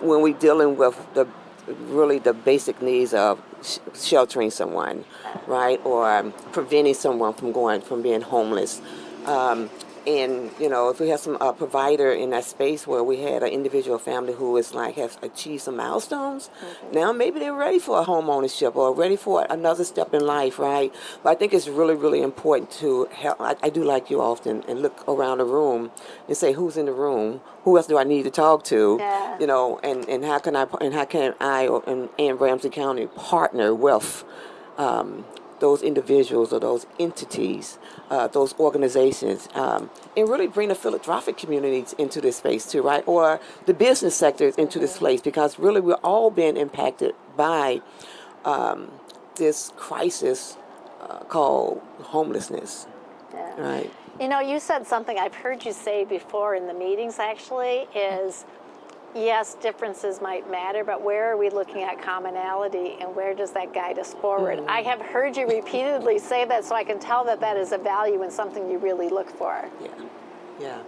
when we're dealing with the basic needs of sheltering someone, right, or preventing someone from being homeless. And, if we have some provider in that space where we had an individual family who has achieved some milestones, now maybe they're ready for a home ownership or ready for another step in life, right? But I think it's really, really important to help. I do like you often and look around the room and say, who's in the room? Who else do I need to talk to? Yeah. And how can I and Ramsey County partner with those individuals or those entities, those organizations, and really bring the philanthropic communities into this space too, right? Or the business sectors into this place, because really we're all being impacted by this crisis called homelessness, right? You said something I've heard you say before in the meetings actually is, yes, differences might matter, but where are we looking at commonality and where does that guide us forward? I have heard you repeatedly say that, so I can tell that that is a value and something you really look for. Yeah.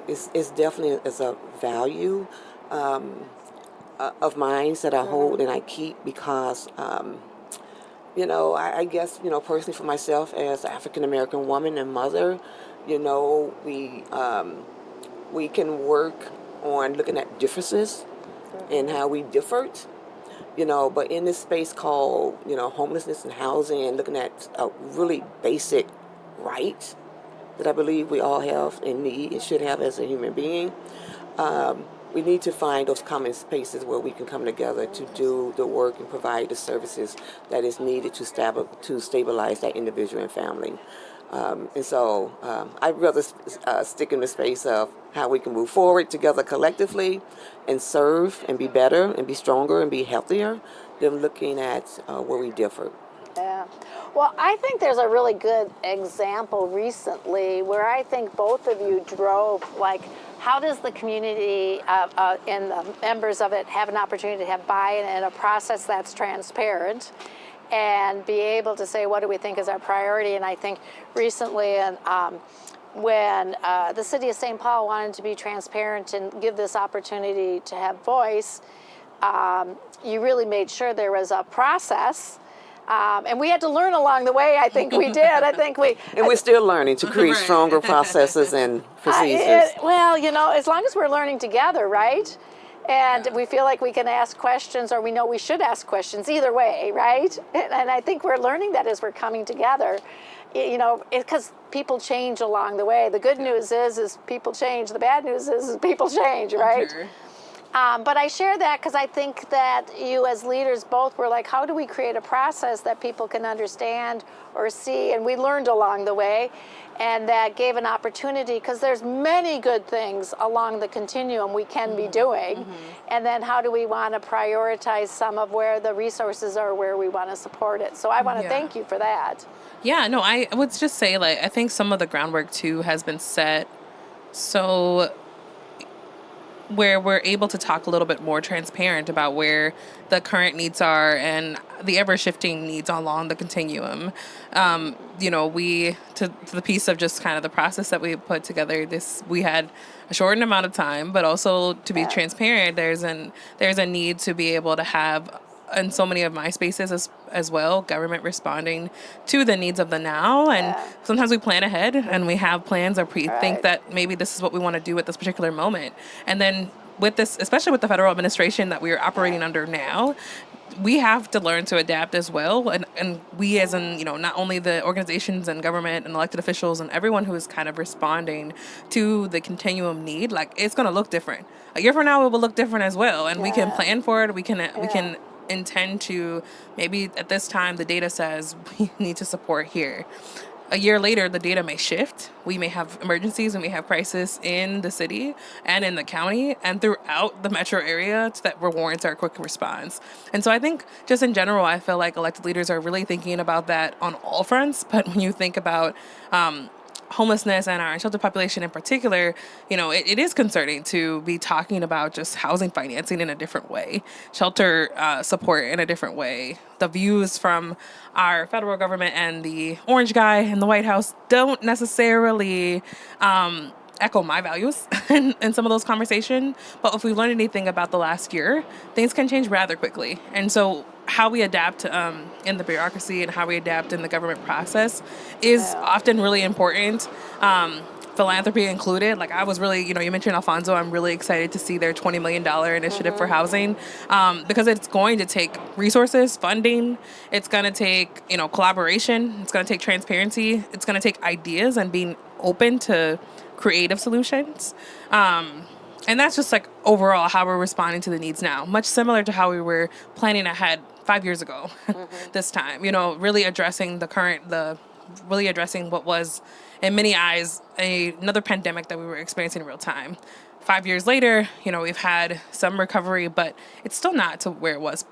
It's definitely a value of mine that I hold and I keep because, I guess, personally for myself as an African-American woman and mother, we can work on looking at differences and how we differed, but in this space called, homelessness and housing and looking at a really basic right that I believe we all have and need and should have as a human being, we need to find those common spaces where we can come together to do the work and provide the services that is needed to stabilize that individual and family. And so I'd rather stick in the space of how we can move forward together collectively and serve and be better and be stronger and be healthier than looking at where we differ. Yeah. Well, I think there's a really good example recently where I think both of you drove, how does the community and the members of it have an opportunity to have buy-in in a process that's transparent and be able to say, what do we think is our priority? And I think recently, when the city of St. Paul wanted to be transparent and give this opportunity to have voice, you really made sure there was a process. And we had to learn along the way. I think we did. And we're still learning to create stronger processes and procedures. As long as we're learning together, right? And we feel like we can ask questions, or we know we should ask questions either way, right? And I think we're learning that as we're coming together, because people change along the way. The good news is people change. The bad news is people change, right? Sure. But I share that because I think that you as leaders both were like, how do we create a process that people can understand or see? And we learned along the way, and that gave an opportunity, because there's many good things along the continuum we can be doing. And then how do we want to prioritize some of where the resources are, where we want to support it? So I want to thank you for that. Yeah, no, I would just say, I think some of the groundwork too has been set so where we're able to talk a little bit more transparent about where the current needs are and the ever-shifting needs along the continuum. We, to the piece of just kind of the process that we put together, we had a shortened amount of time, but also to be transparent, there's a need to be able to have, in so many of my spaces as well, government responding to the needs of the now. And sometimes we plan ahead and we have plans or think that maybe this is what we want to do at this particular moment. And then with this, especially with the federal administration that we are operating under now, we have to learn to adapt as well. And we as in, not only the organizations and government and elected officials and everyone who is kind of responding to the continuum need, it's going to look different. A year from now, it will look different as well. And we can plan for it. We can intend to, maybe at this time the data says we need to support here. A year later, the data may shift. We may have emergencies and we have crisis in the city and in the county and throughout the metro area that warrants our quick response. And so I think just in general, I feel like elected leaders are really thinking about that on all fronts. But when you think about homelessness and our unsheltered population in particular, it is concerning to be talking about just housing financing in a different way, shelter support in a different way. The views from our federal government and the orange guy in the White House don't necessarily echo my values in some of those conversations. But if we've learned anything about the last year, things can change rather quickly. And so how we adapt in the bureaucracy and how we adapt in the government process is often really important. philanthropy included. Like I was really, you mentioned Alfonso. I'm really excited to see their $20 million initiative for housing because it's going to take resources, funding. It's going to take, collaboration. It's going to take transparency. It's going to take ideas and being open to creative solutions. And that's just like overall how we're responding to the needs now, much similar to how we were planning ahead 5 years ago this time, really addressing really addressing what was, in many eyes, another pandemic that we were experiencing in real time. 5 years later, we've had some recovery, but it's still not to where it was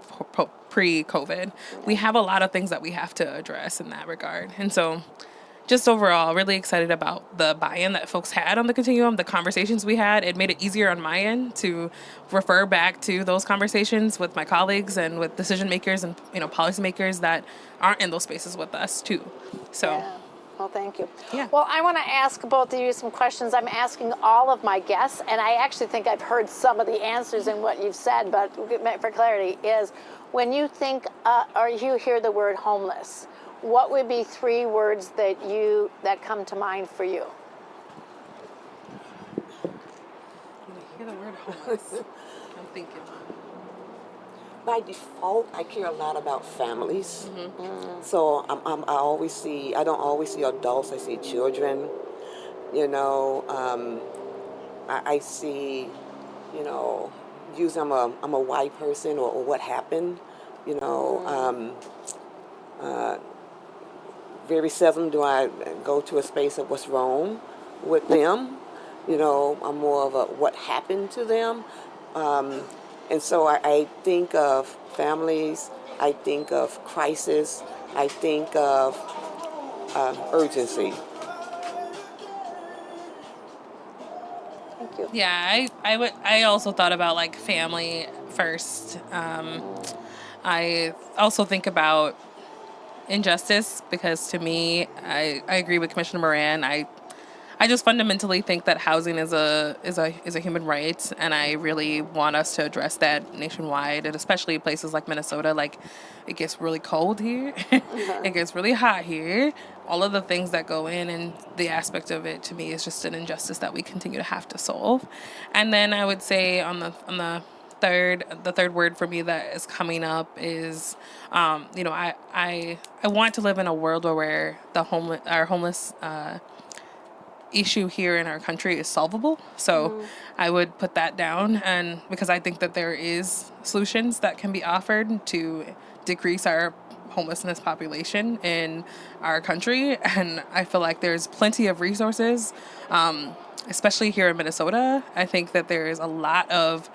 pre-COVID. We have a lot of things that we have to address in that regard. And so just overall, really excited about the buy-in that folks had on the continuum, the conversations we had. It made it easier on my end to refer back to those conversations with my colleagues and with decision makers and policymakers that aren't in those spaces with us too. So. Yeah. Well, thank you. Yeah. Well, I want to ask both of you some questions. I'm asking all of my guests, and I actually think I've heard some of the answers in what you've said, but for clarity, is when you think or you hear the word homeless, what would be 3 words that come to mind for you? When I hear the word homeless, I'm thinking. By default, I care a lot about families. So I don't always see adults, I see children. I see, usually I'm a white person or what happened, very seldom do I go to a space of what's wrong with them. I'm more of a what happened to them. And so I think of families, I think of crisis, I think of urgency. Thank you. Yeah, I also thought about like family first. I also think about injustice because to me, I agree with Commissioner Moran. I just fundamentally think that housing is a human right, and I really want us to address that nationwide, and especially places like Minnesota. Like, it gets really cold here, it gets really hot here. All of the things that go in, and the aspect of it to me is just an injustice that we continue to have to solve. And then I would say on the third word for me that is coming up is, I want to live in a world where our homeless issue here in our country is solvable. So I would put that down, and because I think that there is solutions that can be offered to decrease our homelessness population in our country, and I feel like there's plenty of resources, especially here in Minnesota. I think that there's a lot of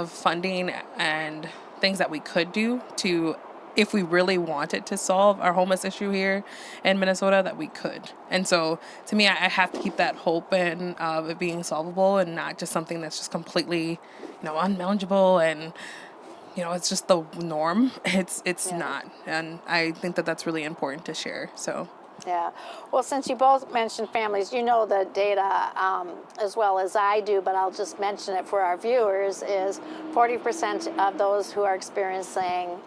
funding and things that we could do to, if we really wanted to solve our homeless issue here in Minnesota, that we could. And so to me, I have to keep that hope and of it being solvable and not just something that's just completely, unmanageable and, it's just the norm. It's not. And I think that that's really important to share. So. Yeah. Well, since you both mentioned families, you know the data as well as I do, but I'll just mention it for our viewers, is 40% of those who are experiencing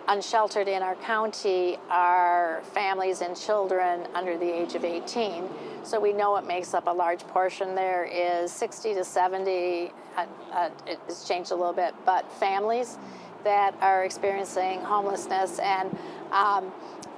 unsheltered in our county are families and children under the age of 18. So we know it makes up a large portion. There is 60 to 70, it's changed a little bit, but families that are experiencing homelessness. And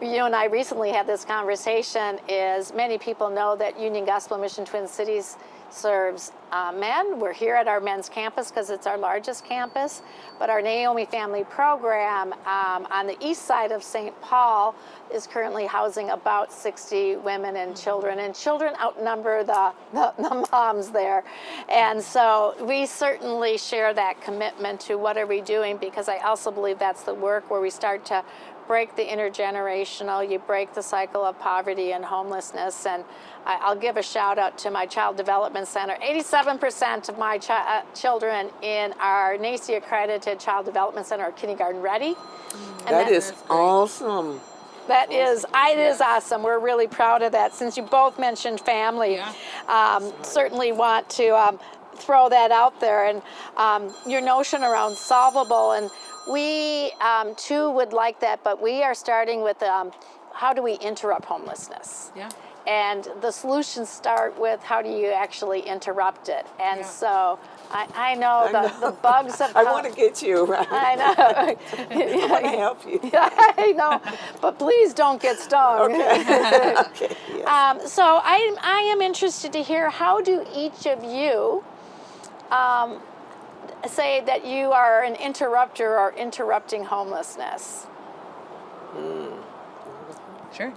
you and I recently had this conversation, is many people know that Union Gospel Mission Twin Cities serves men. We're here at our men's campus because it's our largest campus, but our Naomi Family Program on the east side of St. Paul is currently housing about 60 women and children outnumber the moms there. And so we certainly share that commitment to what are we doing, because I also believe that's the work where we start to break the intergenerational, you break the cycle of poverty and homelessness. And I'll give a shout out to my Child Development Center. 87% of my children in our NACE accredited Child Development Center are kindergarten ready. And that is awesome. It is awesome. We're really proud of that. Since you both mentioned family, certainly want to throw that out there. And your notion around solvable, and we too would like that, but we are starting with how do we interrupt homelessness? Yeah. And the solutions start with how do you actually interrupt it. And so I know the bugs have come. I want to get you, right? I know. I want to help you. I know, but please don't get stung. Okay. Okay. Yes. So I am interested to hear, how do each of you say that you are an interrupter or interrupting homelessness? Sure.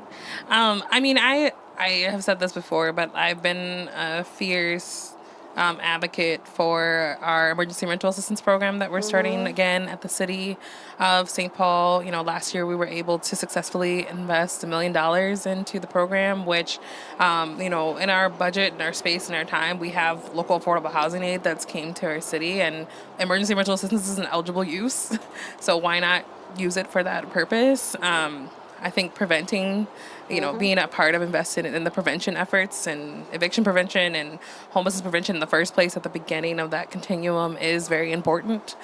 I mean, I have said this before, but I've been a fierce advocate for our emergency rental assistance program that we're starting again at the city of St. Paul. You know, last year we were able to successfully invest $1 million into the program, which, you know, in our budget and our space and our time, we have local affordable housing aid that's came to our city, and emergency rental assistance is an eligible use. So why not use it for that purpose? I think preventing, you know, being a part of investing in the prevention efforts and eviction prevention and homelessness prevention in the first place at the beginning of that continuum is very important.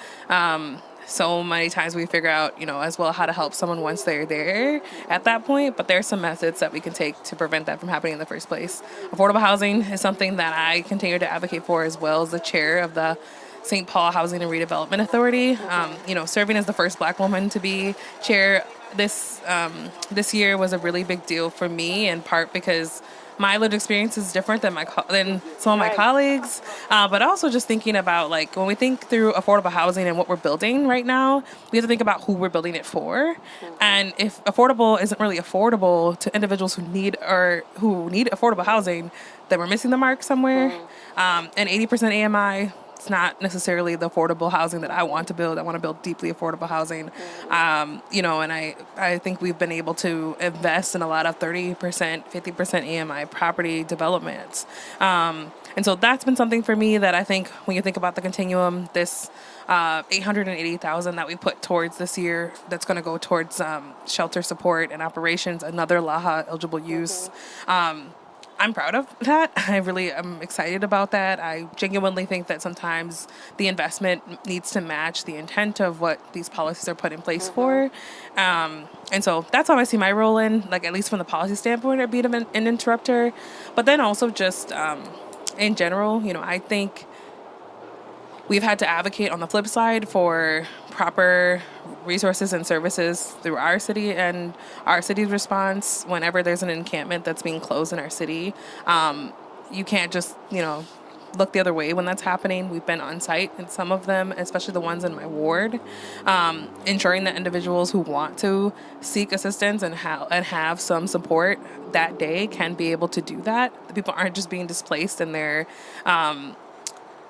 So many times we figure out, you know, as well how to help someone once they're there at that point, but there's some methods that we can take to prevent that from happening in the first place. Affordable housing is something that I continue to advocate for, as well as the chair of the St. Paul Housing and Redevelopment Authority. You know, serving as the first Black woman to be chair this year was a really big deal for me, in part because my lived experience is different than some of my colleagues, but also just thinking about, like, when we think through affordable housing and what we're building right now, we have to think about who we're building it for. And if affordable isn't really affordable to individuals who need affordable housing, then we're missing the mark somewhere. And 80% AMI, it's not necessarily the affordable housing that I want to build. I want to build deeply affordable housing. You know, and I think we've been able to invest in a lot of 30%, 50% AMI property developments. And so that's been something for me that I think when you think about the continuum, this $880,000 that we put towards this year, that's going to go towards shelter support and operations, another LAHA eligible use. I'm proud of that. I really am excited about that. I genuinely think that sometimes the investment needs to match the intent of what these policies are put in place for. And so that's how I see my role in, like, at least from the policy standpoint, of being an interrupter. But then also just in general, you know, I think we've had to advocate on the flip side for proper resources and services through our city and our city's response whenever there's an encampment that's being closed in our city. You can't just, you know, look the other way when that's happening. We've been on site in some of them, especially the ones in my ward, ensuring that individuals who want to seek assistance and have some support that day can be able to do that. The people aren't just being displaced and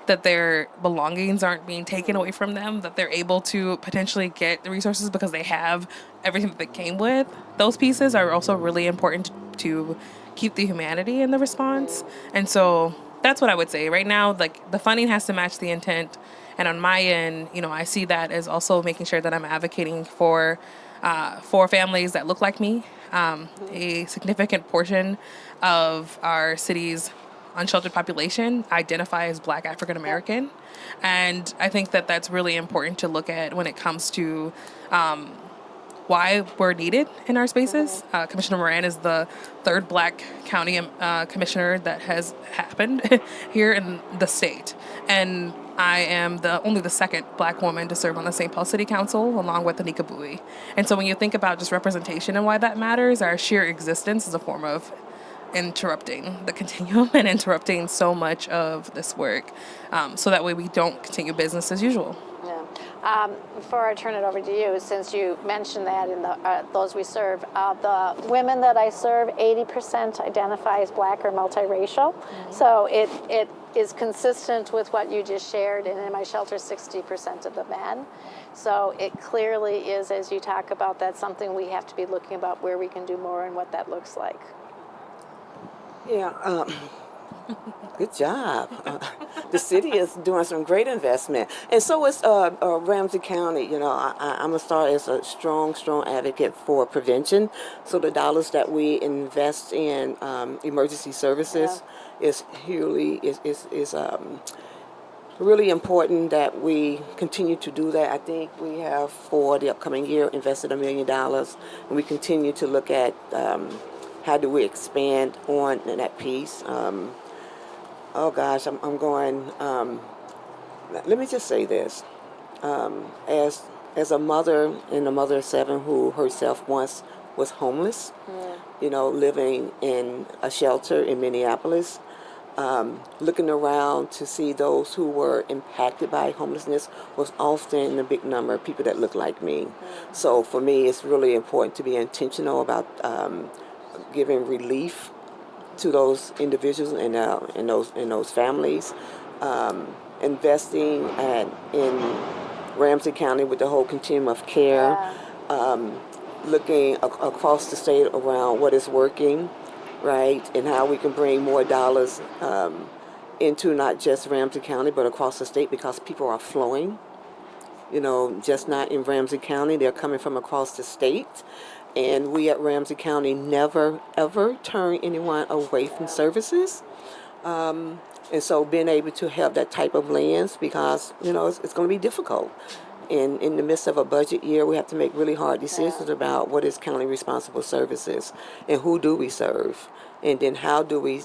that their belongings aren't being taken away from them, that they're able to potentially get the resources because they have everything that they came with. Those pieces are also really important to keep the humanity in the response. And so that's what I would say. Right now, like, the funding has to match the intent. And on my end, you know, I see that as also making sure that I'm advocating for families that look like me. A significant portion of our city's unsheltered population identify as Black African American. And I think that that's really important to look at when it comes to why we're needed in our spaces. Commissioner Moran is the third Black county commissioner that has happened here in the state. And I am only the second Black woman to serve on the St. Paul City Council, along with Anika Bowie. And so when you think about just representation and why that matters, our sheer existence is a form of interrupting the continuum and interrupting so much of this work, so that way we don't continue business as usual. Before I turn it over to you, since you mentioned that in those we serve, the women that I serve, 80% identify as Black or multiracial. So it is consistent with what you just shared, and in my shelter, 60% of the men. So it clearly is, as you talk about, that's something we have to be looking about, where we can do more and what that looks like. Yeah, good job. The city is doing some great investment, and so is Ramsey County. You know, I'm gonna start as a strong advocate for prevention. So the dollars that we invest in emergency services is really important that we continue to do that. I think we have, for the upcoming year, invested $1 million, and we continue to look at how do we expand on that piece? Oh gosh, I'm going. Let me just say this: as a mother and a mother of 7 who herself once was homeless, living in a shelter in Minneapolis, looking around to see those who were impacted by homelessness was often a big number of people that look like me. So for me, it's really important to be intentional about giving relief to those individuals and those families, investing in Ramsey County with the whole continuum of care, looking across the state around what is working, right, and how we can bring more dollars into not just Ramsey County but across the state, because people are flowing, just not in Ramsey County, they're coming from across the state. And we at Ramsey County never, ever turn anyone away from services. And so being able to have that type of lens, because, it's going to be difficult. In the midst of a budget year, we have to make really hard decisions about what is county responsible services and who do we serve. And then how do we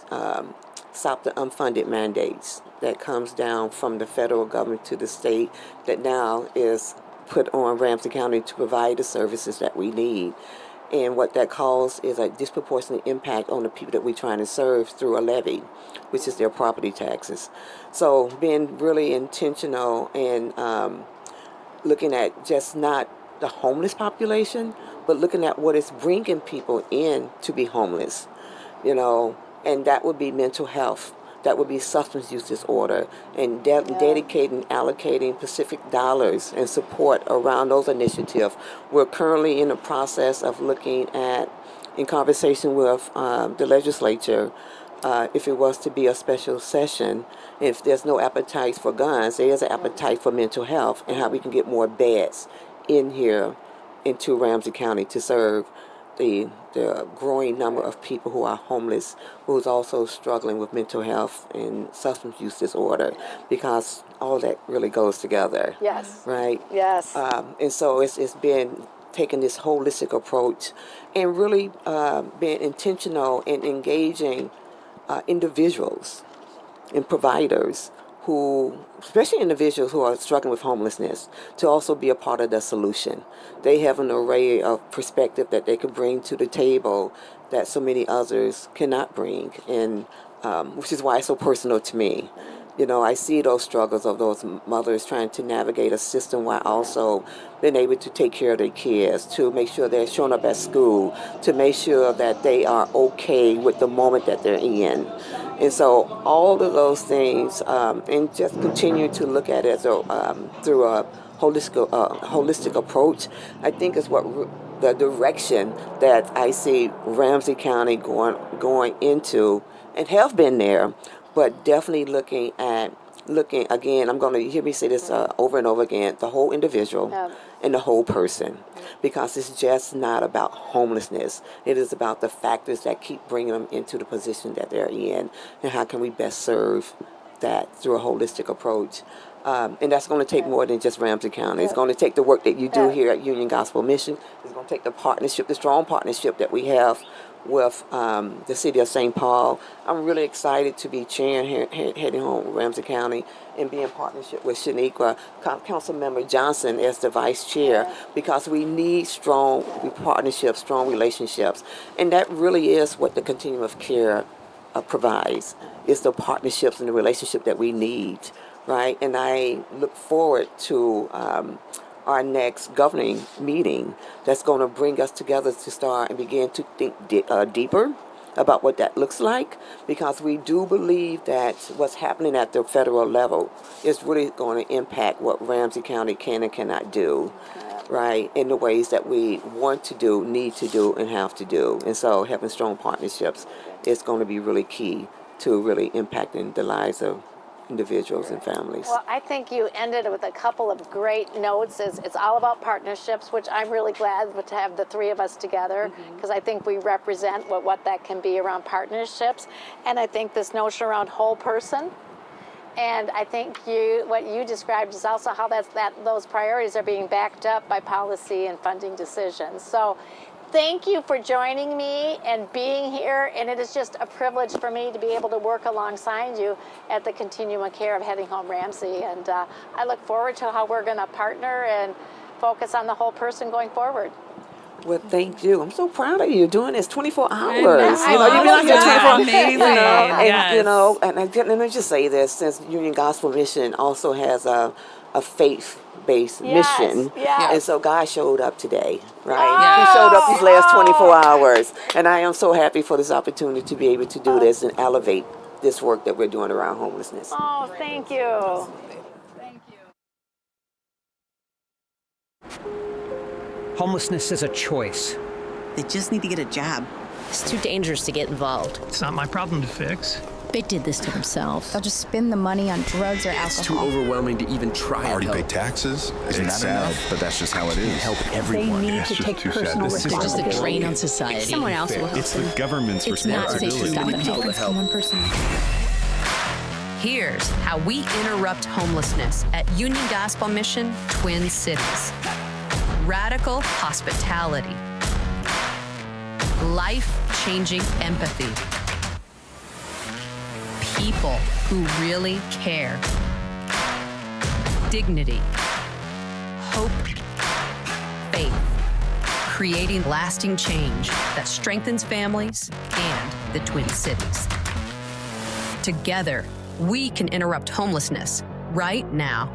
stop the unfunded mandates that comes down from the federal government to the state that now is put on Ramsey County to provide the services that we need. And what that causes is a disproportionate impact on the people that we're trying to serve through a levy, which is their property taxes. So being really intentional and looking at just not the homeless population, but looking at what is bringing people in to be homeless, and that would be mental health. That would be substance use disorder, and dedicating, allocating specific dollars and support around those initiatives. We're currently in the process of looking at, in conversation with the legislature, if it was to be a special session, if there's no appetite for guns, there is an appetite for mental health, and how we can get more beds in here into Ramsey County to serve the growing number of people who are homeless, who's also struggling with mental health and substance use disorder, because all that really goes together. Yes. Right? Yes. And so it's been taking this holistic approach and really being intentional in engaging individuals and providers who, especially individuals who are struggling with homelessness, to also be a part of the solution. They have an array of perspective that they can bring to the table that so many others cannot bring, and which is why it's so personal to me. I see those struggles of those mothers trying to navigate a system while also being able to take care of their kids, to make sure they're showing up at school, to make sure that they are okay with the moment that they're in. And so all of those things, and just continue to look at it through a holistic approach, I think is what the direction that I see Ramsey County going into, and have been there, but definitely looking again, I'm going to hear me say this over and over again, the whole individual and the whole person, because it's just not about homelessness. It is about the factors that keep bringing them into the position that they're in, and how can we best serve that through a holistic approach. And that's going to take more than just Ramsey County. It's going to take the work that you do here at Union Gospel Mission. It's going to take the partnership, the strong partnership that we have with the city of St. Paul. I'm really excited to be chairing heading home with Ramsey County and be in partnership with Shaniqua, Councilmember Johnson as the vice chair, because we need strong partnerships, strong relationships. And that really is what the continuum of care provides, is the partnerships and the relationship that we need, right? And I look forward to our next governing meeting that's going to bring us together to start and begin to think deeper about what that looks like, because we do believe that what's happening at the federal level is really going to impact what Ramsey County can and cannot do, right, in the ways that we want to do, need to do, and have to do. And so having strong partnerships is going to be really key to really impacting the lives of individuals and families. Well, I think you ended with a couple of great notes. It's all about partnerships, which I'm really glad to have the three of us together, because I think we represent what that can be around partnerships. And I think this notion around whole person. And I think what you described is also how those priorities are being backed up by policy and funding decisions. So thank you for joining me and being here. And it is just a privilege for me to be able to work alongside you at the continuum of care of Heading Home Ramsey. And I look forward to how we're going to partner and focus on the whole person going forward. Well, thank you. I'm so proud of you doing this 24 hours. know. You know, you've been out here 24 hours. Amazing. You know, and, Yes. you know, and let me just say this, since Union Gospel Mission also has a faith-based mission. Yes. And so God showed up today, right? Oh, He showed up these last 24 hours. And I am so happy for this opportunity to be able to do this and elevate this work that we're doing around homelessness. Oh, thank you. Homelessness is a choice. They just need to get a job. It's too dangerous to get involved. It's not my problem to fix. They did this to themselves. They'll just spend the money on drugs or It's too alcohol. overwhelming to even try and Already help. pay taxes? Isn't It's that enough? sad, But that's just how it is. Help They everyone. need It's to just take too sad. personal This is responsibility. It's just a drain on society. Someone else will help It's the them. government's It's not safe to responsibility. stop Too and many people help. to help. One person. Here's how we interrupt homelessness at Union Gospel Mission, Twin Cities. Radical hospitality. Life-changing empathy. People who really care. Dignity. Hope. Faith. Creating lasting change that strengthens families and the Twin Cities. Together, we can interrupt homelessness right now.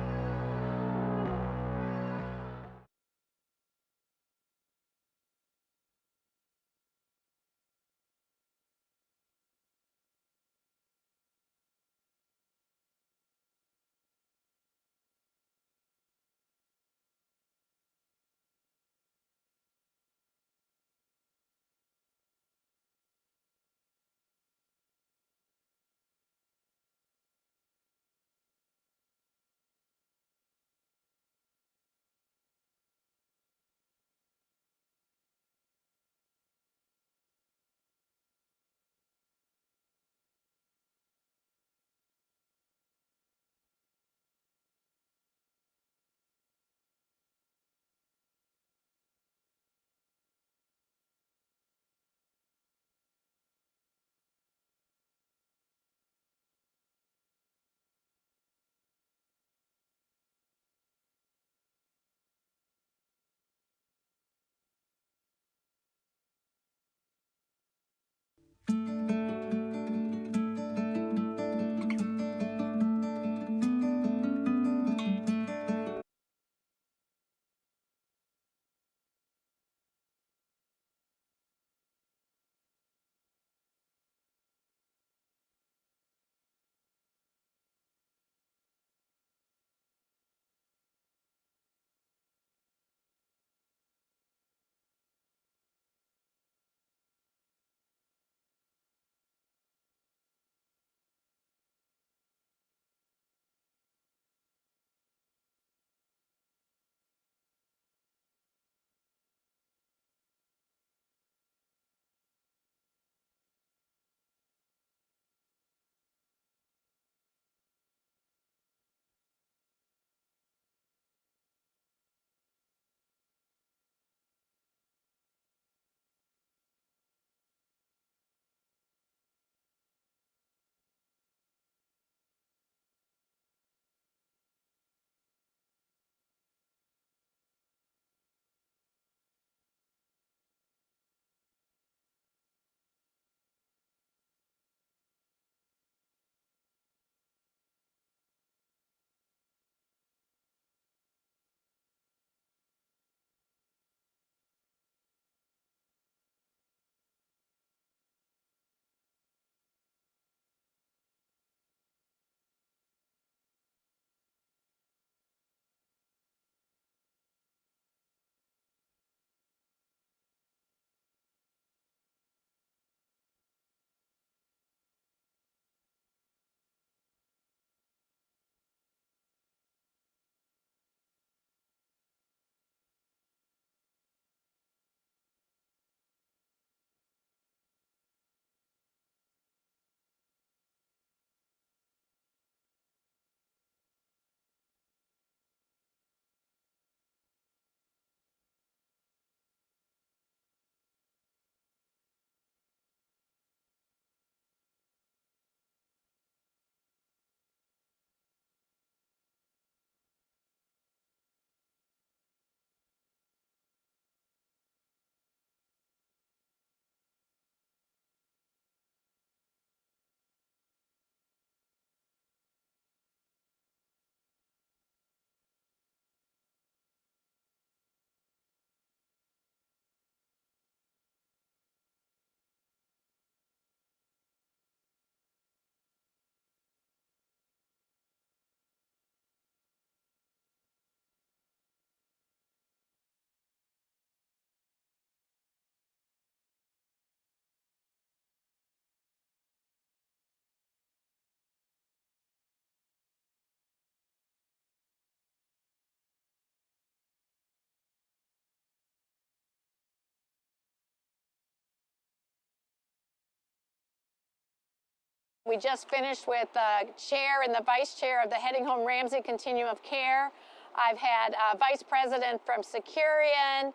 We just finished with the chair and the vice chair of the Heading Home Ramsey Continuum of Care. I've had a vice president from Securian.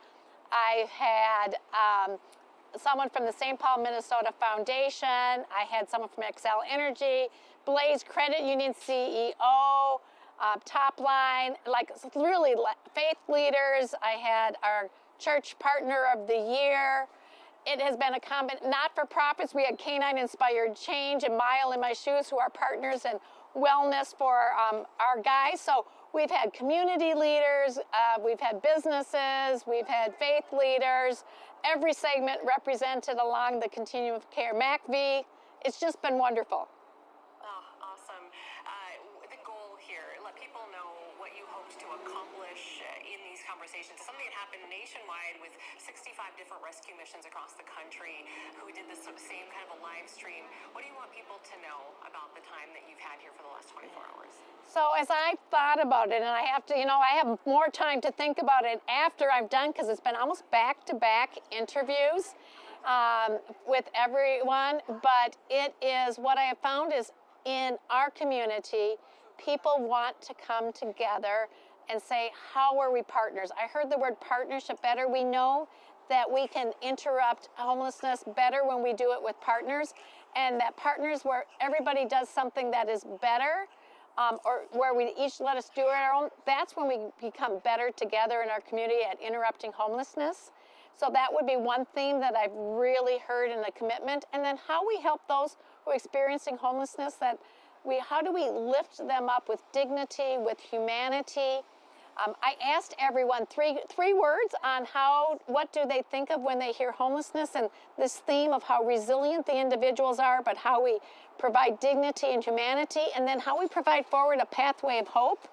I've had someone from the St. Paul, Minnesota Foundation. I had someone from Xcel Energy, Blaze Credit Union CEO, Topline, like really faith leaders. I had our church partner of the year. It has been a not-for-profits. We had Canine Inspired Change and Mile in My Shoes, who are partners in wellness for our guys. So we've had community leaders, we've had businesses, we've had faith leaders, every segment represented along the continuum of care. MACV, it's just been wonderful. Oh, awesome. The goal here, let people know what you hope to accomplish in these conversations. Something that happened nationwide with 65 different rescue missions across the country who did this same kind of a live stream. What do you want people to know about the time that you've had here for the last 24 hours? So as I thought about it, and I have to, I have more time to think about it after I'm done, because it's been almost back-to-back interviews with everyone, but it is, what I have found is in our community, people want to come together and say, how are we partners? I heard the word partnership better. We know that we can interrupt homelessness better when we do it with partners, and that partners where everybody does something that is better, or where we each let us do it our own, that's when we become better together in our community at interrupting homelessness. So that would be one theme that I've really heard in the commitment. And then how we help those who are experiencing homelessness, how do we lift them up with dignity, with humanity? I asked everyone three words on what do they think of when they hear homelessness, and this theme of how resilient the individuals are, but how we provide dignity and humanity, and then how we provide forward a pathway of hope.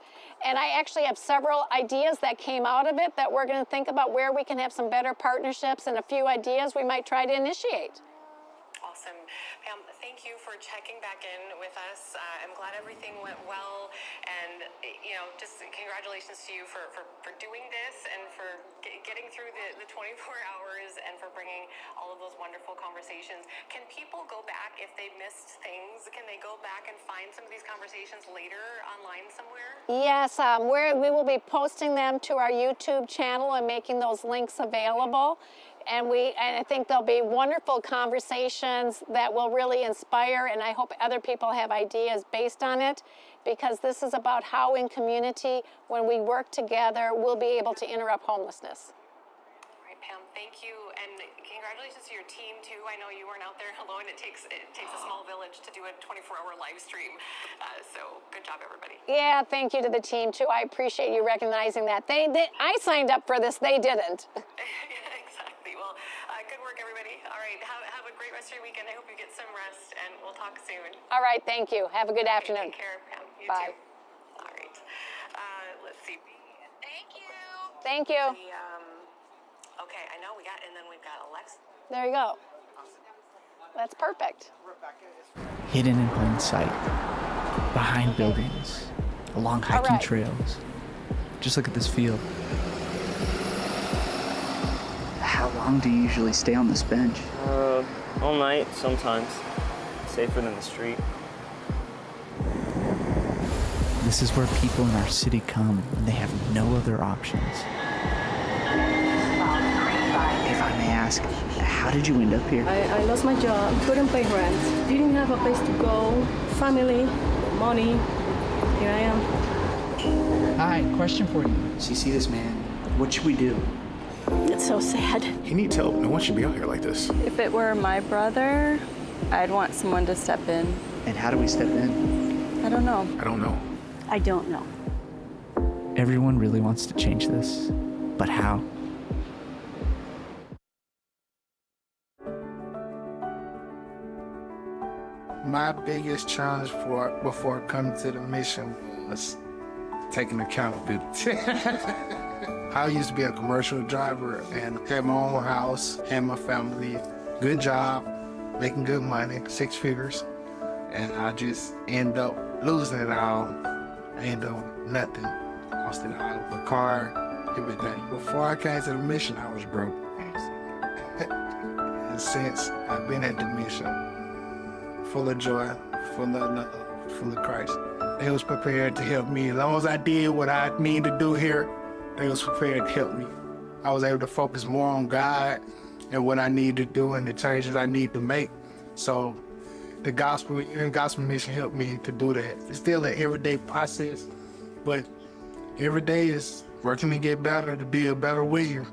And I actually have several ideas that came out of it that we're going to think about where we can have some better partnerships, and a few ideas we might try to initiate. Awesome. Pam, thank you for checking back in with us. I'm glad everything went well, and just congratulations to you for doing this and for getting through the 24 hours and for bringing all of those wonderful conversations. Can people go back if they missed things? Can they go back and find some of these conversations later online somewhere? Yes, we will be posting them to our YouTube channel and making those links available. And I think there'll be wonderful conversations that will really inspire, and I hope other people have ideas based on it, because this is about how in community, when we work together, we'll be able to interrupt homelessness. All right, Pam, thank you, and congratulations to your team too. I know you weren't out there alone. It takes a small village to do a 24-hour live stream, so good job, everybody. Yeah, thank you to the team too. I appreciate you recognizing that. I signed up for this, they didn't. Exactly. Well, good work, everybody. All right, have a great rest of your weekend. I hope you get some rest, and we'll talk soon. All right, thank you. Have a good afternoon. Take care, Pam. You Bye. too. All right. Let's see. Thank you. Thank you. Okay, I know and then we've got Alexa. There you go. That's perfect. Hidden in plain sight, behind buildings, along hiking trails. Just look at this field. How long do you usually stay on this bench? All night, sometimes. Safer than the street. This is where people in our city come when they have no other options. If I may ask, how did you end up here? I lost my job, couldn't pay rent, didn't have a place to go, family, money. Here I am. Hi, question for you. So you see this man, what should we do? It's so sad. He needs help. No one should be out here like this. If it were my brother, I'd want someone to step in. And how do we step in? I don't know. I don't know. I don't know. Everyone really wants to change this, but how? My biggest challenge before coming to the mission was taking accountability. I used to be a commercial driver and had my own house, had my family, good job, making good money, 6 figures, and I just end up losing it all. I end up with nothing. Lost it all, the car, everything. Before I came to the mission, I was broke. And since I've been at the mission, full of joy, for the Christ. They was prepared to help me. As long as I did what I need to do here, they was prepared to help me. I was able to focus more on God and what I need to do and the changes I need to make. So the gospel and gospel mission helped me to do that. It's still an everyday process, but every day is working to get better, to be a better William.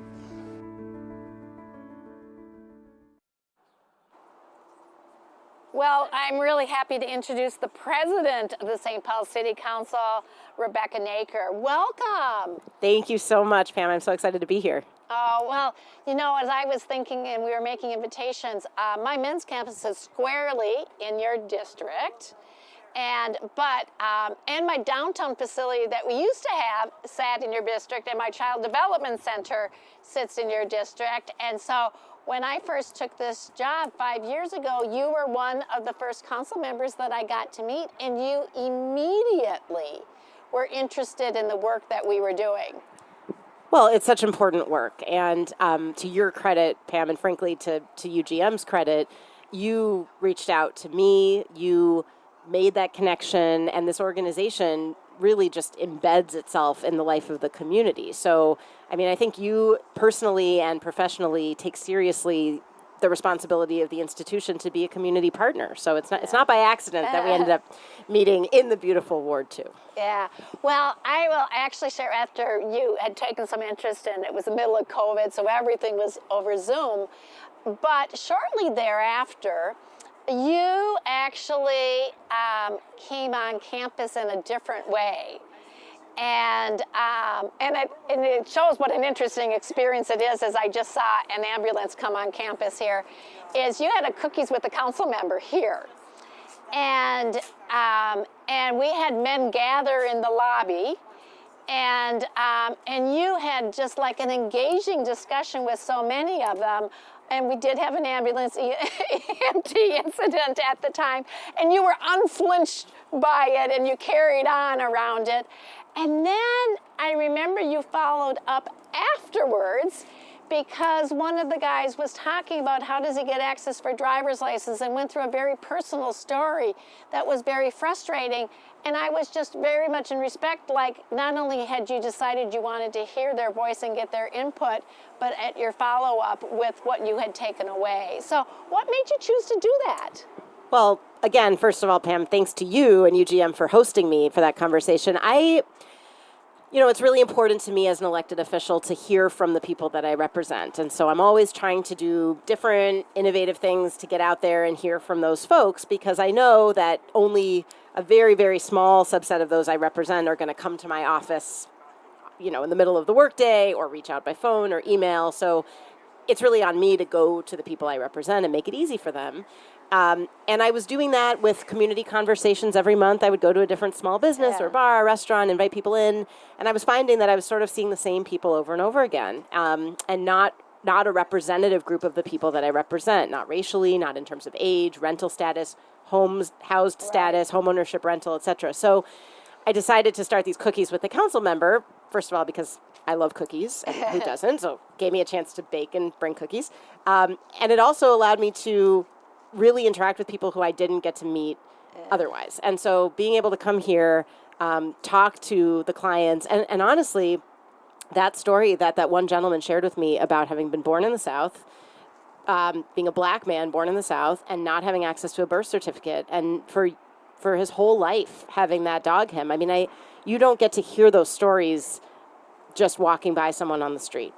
Well, I'm really happy to introduce the president of the St. Paul City Council, Rebecca Naker. Welcome. Thank you so much, Pam. I'm so excited to be here. Oh, well, you know, as I was thinking and we were making invitations, my men's campus is squarely in your district. And my downtown facility that we used to have sat in your district, and my child development center sits in your district. And so when I first took this job 5 years ago, you were one of the first council members that I got to meet, and you immediately were interested in the work that we were doing. Well, it's such important work. And to your credit, Pam, and frankly to UGM's credit, you reached out to me, you made that connection, and this organization really just embeds itself in the life of the community. So, I mean, I think you personally and professionally take seriously the responsibility of the institution to be a community partner. So it's not by accident that we ended up meeting in the beautiful Ward 2. Yeah. Well, I will actually share, after you had taken some interest in it was the middle of COVID, so everything was over Zoom. But shortly thereafter, you actually came on campus in a different way. And it shows what an interesting experience it is, as I just saw an ambulance come on campus here, is you had a cookies with a council member here. And we had men gather in the lobby, and you had just like an engaging discussion with so many of them. And we did have an ambulance EMT incident at the time, and you were unflinched by it, and you carried on around it. And then I remember you followed up afterwards, because one of the guys was talking about how does he get access for driver's license, and went through a very personal story that was very frustrating. And I was just very much in respect, like, not only had you decided you wanted to hear their voice and get their input, but at your follow-up with what you had taken away. So what made you choose to do that? Well, again, first of all, Pam, thanks to you and UGM for hosting me for that conversation. It's really important to me as an elected official to hear from the people that I represent. And so I'm always trying to do different, innovative things to get out there and hear from those folks, because I know that only a very, very small subset of those I represent are going to come to my office, in the middle of the workday, or reach out by phone or email. So it's really on me to go to the people I represent and make it easy for them. And I was doing that with community conversations every month. I would go to a different small business or bar or restaurant, invite people in, and I was finding that I was sort of seeing the same people over and over again, and not a representative group of the people that I represent, not racially, not in terms of age, rental status, housed status, homeownership, rental, etc. So I decided to start these cookies with the council member, first of all, because I love cookies, and who doesn't? So it gave me a chance to bake and bring cookies. And it also allowed me to really interact with people who I didn't get to meet otherwise. And so being able to come here, talk to the clients, and honestly, that story that one gentleman shared with me about having been born in the South, being a black man born in the South, and not having access to a birth certificate, and for his whole life having that dog him. I mean, you don't get to hear those stories just walking by someone on the street.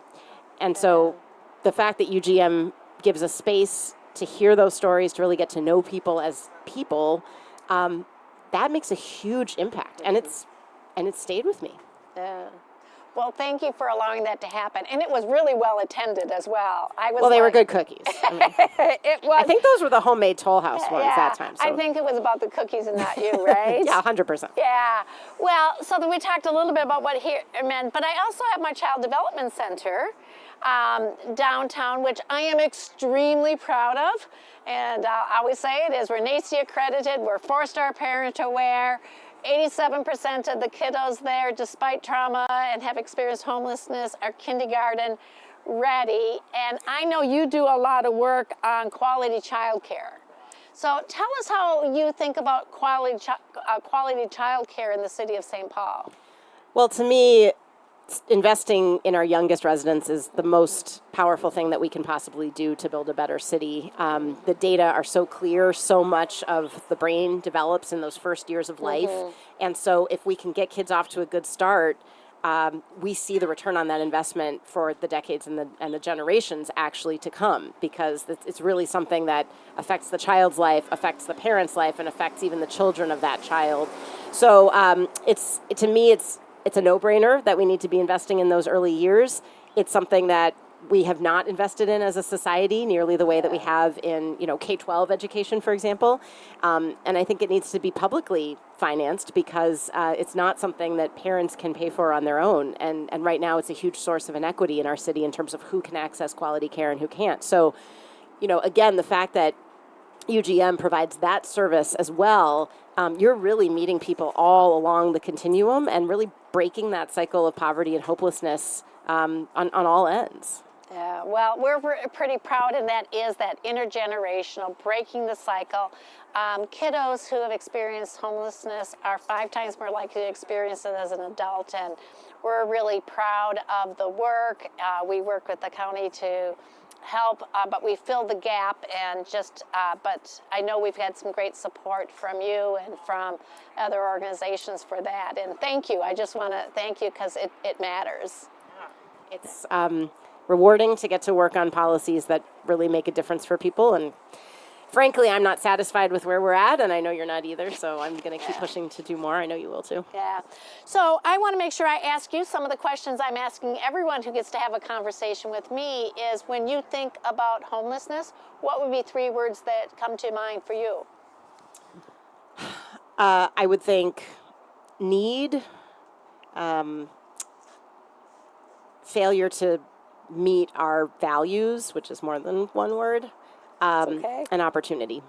And so the fact that UGM gives a space to hear those stories, to really get to know people as people, that makes a huge impact, and it's stayed with me. Well, thank you for allowing that to happen, and it was really well attended as well. They were good cookies. It was. I think those were the homemade Toll House ones that time. So. I think it was about the cookies and not you, right? Yeah, 100%. Yeah. Well, so then we talked a little bit about what here meant, but I also have my Child Development Center downtown, which I am extremely proud of. And I always say it is, we're NACE accredited, we're 4-star parent aware. 87% of the kiddos there, despite trauma and have experienced homelessness, are kindergarten ready. And I know you do a lot of work on quality childcare. So tell us how you think about quality child care in the city of St. Paul. Well, to me, investing in our youngest residents is the most powerful thing that we can possibly do to build a better city. The data are so clear. So much of the brain develops in those first years of life. And so if we can get kids off to a good start, we see the return on that investment for the decades and the generations actually to come, because it's really something that affects the child's life, affects the parent's life, and affects even the children of that child. So to me, it's a no-brainer that we need to be investing in those early years. It's something that we have not invested in as a society nearly the way that we have in, K-12 education, for example. And I think it needs to be publicly financed, because it's not something that parents can pay for on their own. And right now it's a huge source of inequity in our city in terms of who can access quality care and who can't. So, again, the fact that UGM provides that service as well, you're really meeting people all along the continuum and really breaking that cycle of poverty and hopelessness on all ends. Yeah, well, we're pretty proud, and that is that intergenerational, breaking the cycle. Kiddos who have experienced homelessness are 5 times more likely to experience it as an adult, and we're really proud of the work. We work with the county to help, but we filled the gap, and but I know we've had some great support from you and from other organizations for that, and thank you. I just want to thank you, because it matters. It's rewarding to get to work on policies that really make a difference for people, and frankly, I'm not satisfied with where we're at, and I know you're not either, so I'm going to keep pushing to do more. I know you will too. Yeah. So I want to make sure I ask you some of the questions I'm asking everyone who gets to have a conversation with me is, when you think about homelessness, what would be 3 words that come to mind for you? I would think need, failure to meet our values, which is more than one word, and opportunity.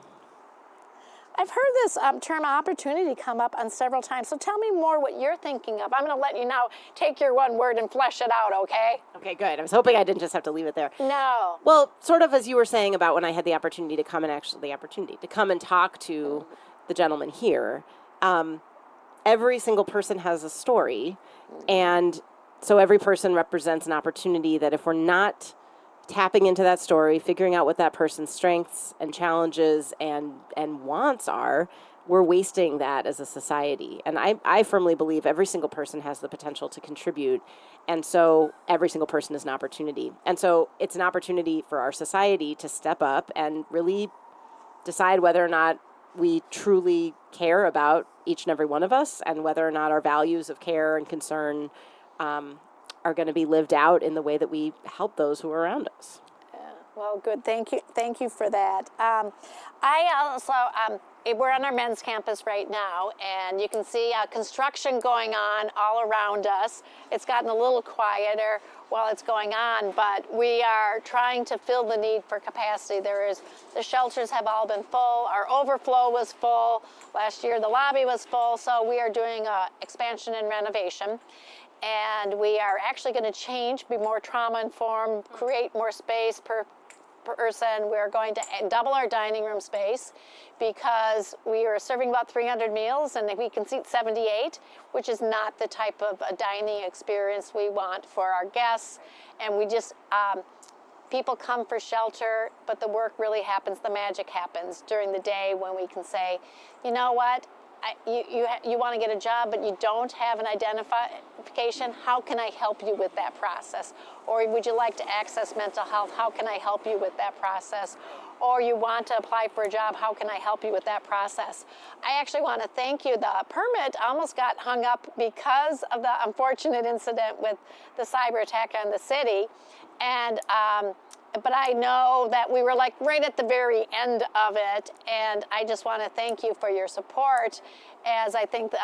I've heard this term opportunity come up on several times, so tell me more what you're thinking of. I'm going to let you now take your one word and flesh it out, okay? Okay, good. I was hoping I didn't just have to leave it there. No. Well, sort of as you were saying about when I had the opportunity to come and talk to the gentleman here, every single person has a story, and so every person represents an opportunity that if we're not tapping into that story, figuring out what that person's strengths and challenges and wants are, we're wasting that as a society. And I firmly believe every single person has the potential to contribute. And so every single person is an opportunity. And so it's an opportunity for our society to step up and really decide whether or not we truly care about each and every one of us, and whether or not our values of care and concern are going to be lived out in the way that we help those who are around us. Yeah, well, good. Thank you for that. I also, we're on our men's campus right now, and you can see construction going on all around us. It's gotten a little quieter while it's going on, but we are trying to fill the need for capacity. The shelters have all been full. Our overflow was full. Last year, the lobby was full, so we are doing expansion and renovation. And we are actually going to be more trauma-informed, create more space per person. We're going to double our dining room space, because we are serving about 300 meals, and we can seat 78, which is not the type of a dining experience we want for our guests. And we just, people come for shelter, but the work really happens, the magic happens during the day, when we can say, you know what? You want to get a job, but you don't have an identification. How can I help you with that process? Or would you like to access mental health? How can I help you with that process? Or you want to apply for a job? How can I help you with that process? I actually want to thank you. The permit almost got hung up because of the unfortunate incident with the cyber attack on the city. And but I know that we were like right at the very end of it, and I just want to thank you for your support, as I think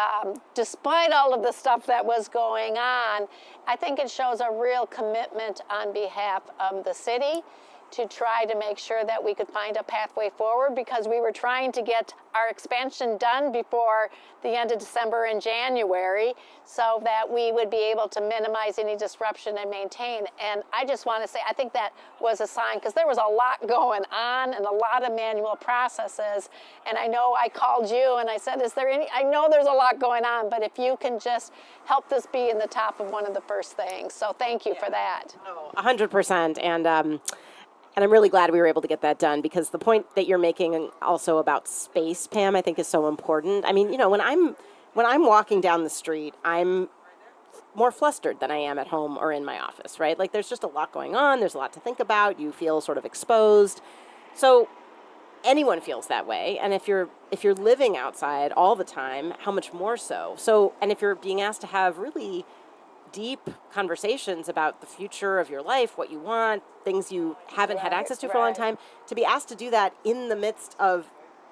despite all of the stuff that was going on, I think it shows a real commitment on behalf of the city to try to make sure that we could find a pathway forward, because we were trying to get our expansion done before the end of December and January so that we would be able to minimize any disruption and maintain. And I just want to say, I think that was a sign, because there was a lot going on and a lot of manual processes. And I know I called you and I said, is there any, I know there's a lot going on, but if you can just help this be in the top of one of the first things. So thank you for that. 100%. And I'm really glad we were able to get that done, because the point that you're making also about space, Pam, I think is so important. I mean, when I'm walking down the street, I'm more flustered than I am at home or in my office, right? Like, there's just a lot going on. There's a lot to think about. You feel sort of exposed. So anyone feels that way. And if you're living outside all the time, how much more so? So, and if you're being asked to have really deep conversations about the future of your life, what you want, things you haven't had access to for a long time, to be asked to do that in the midst of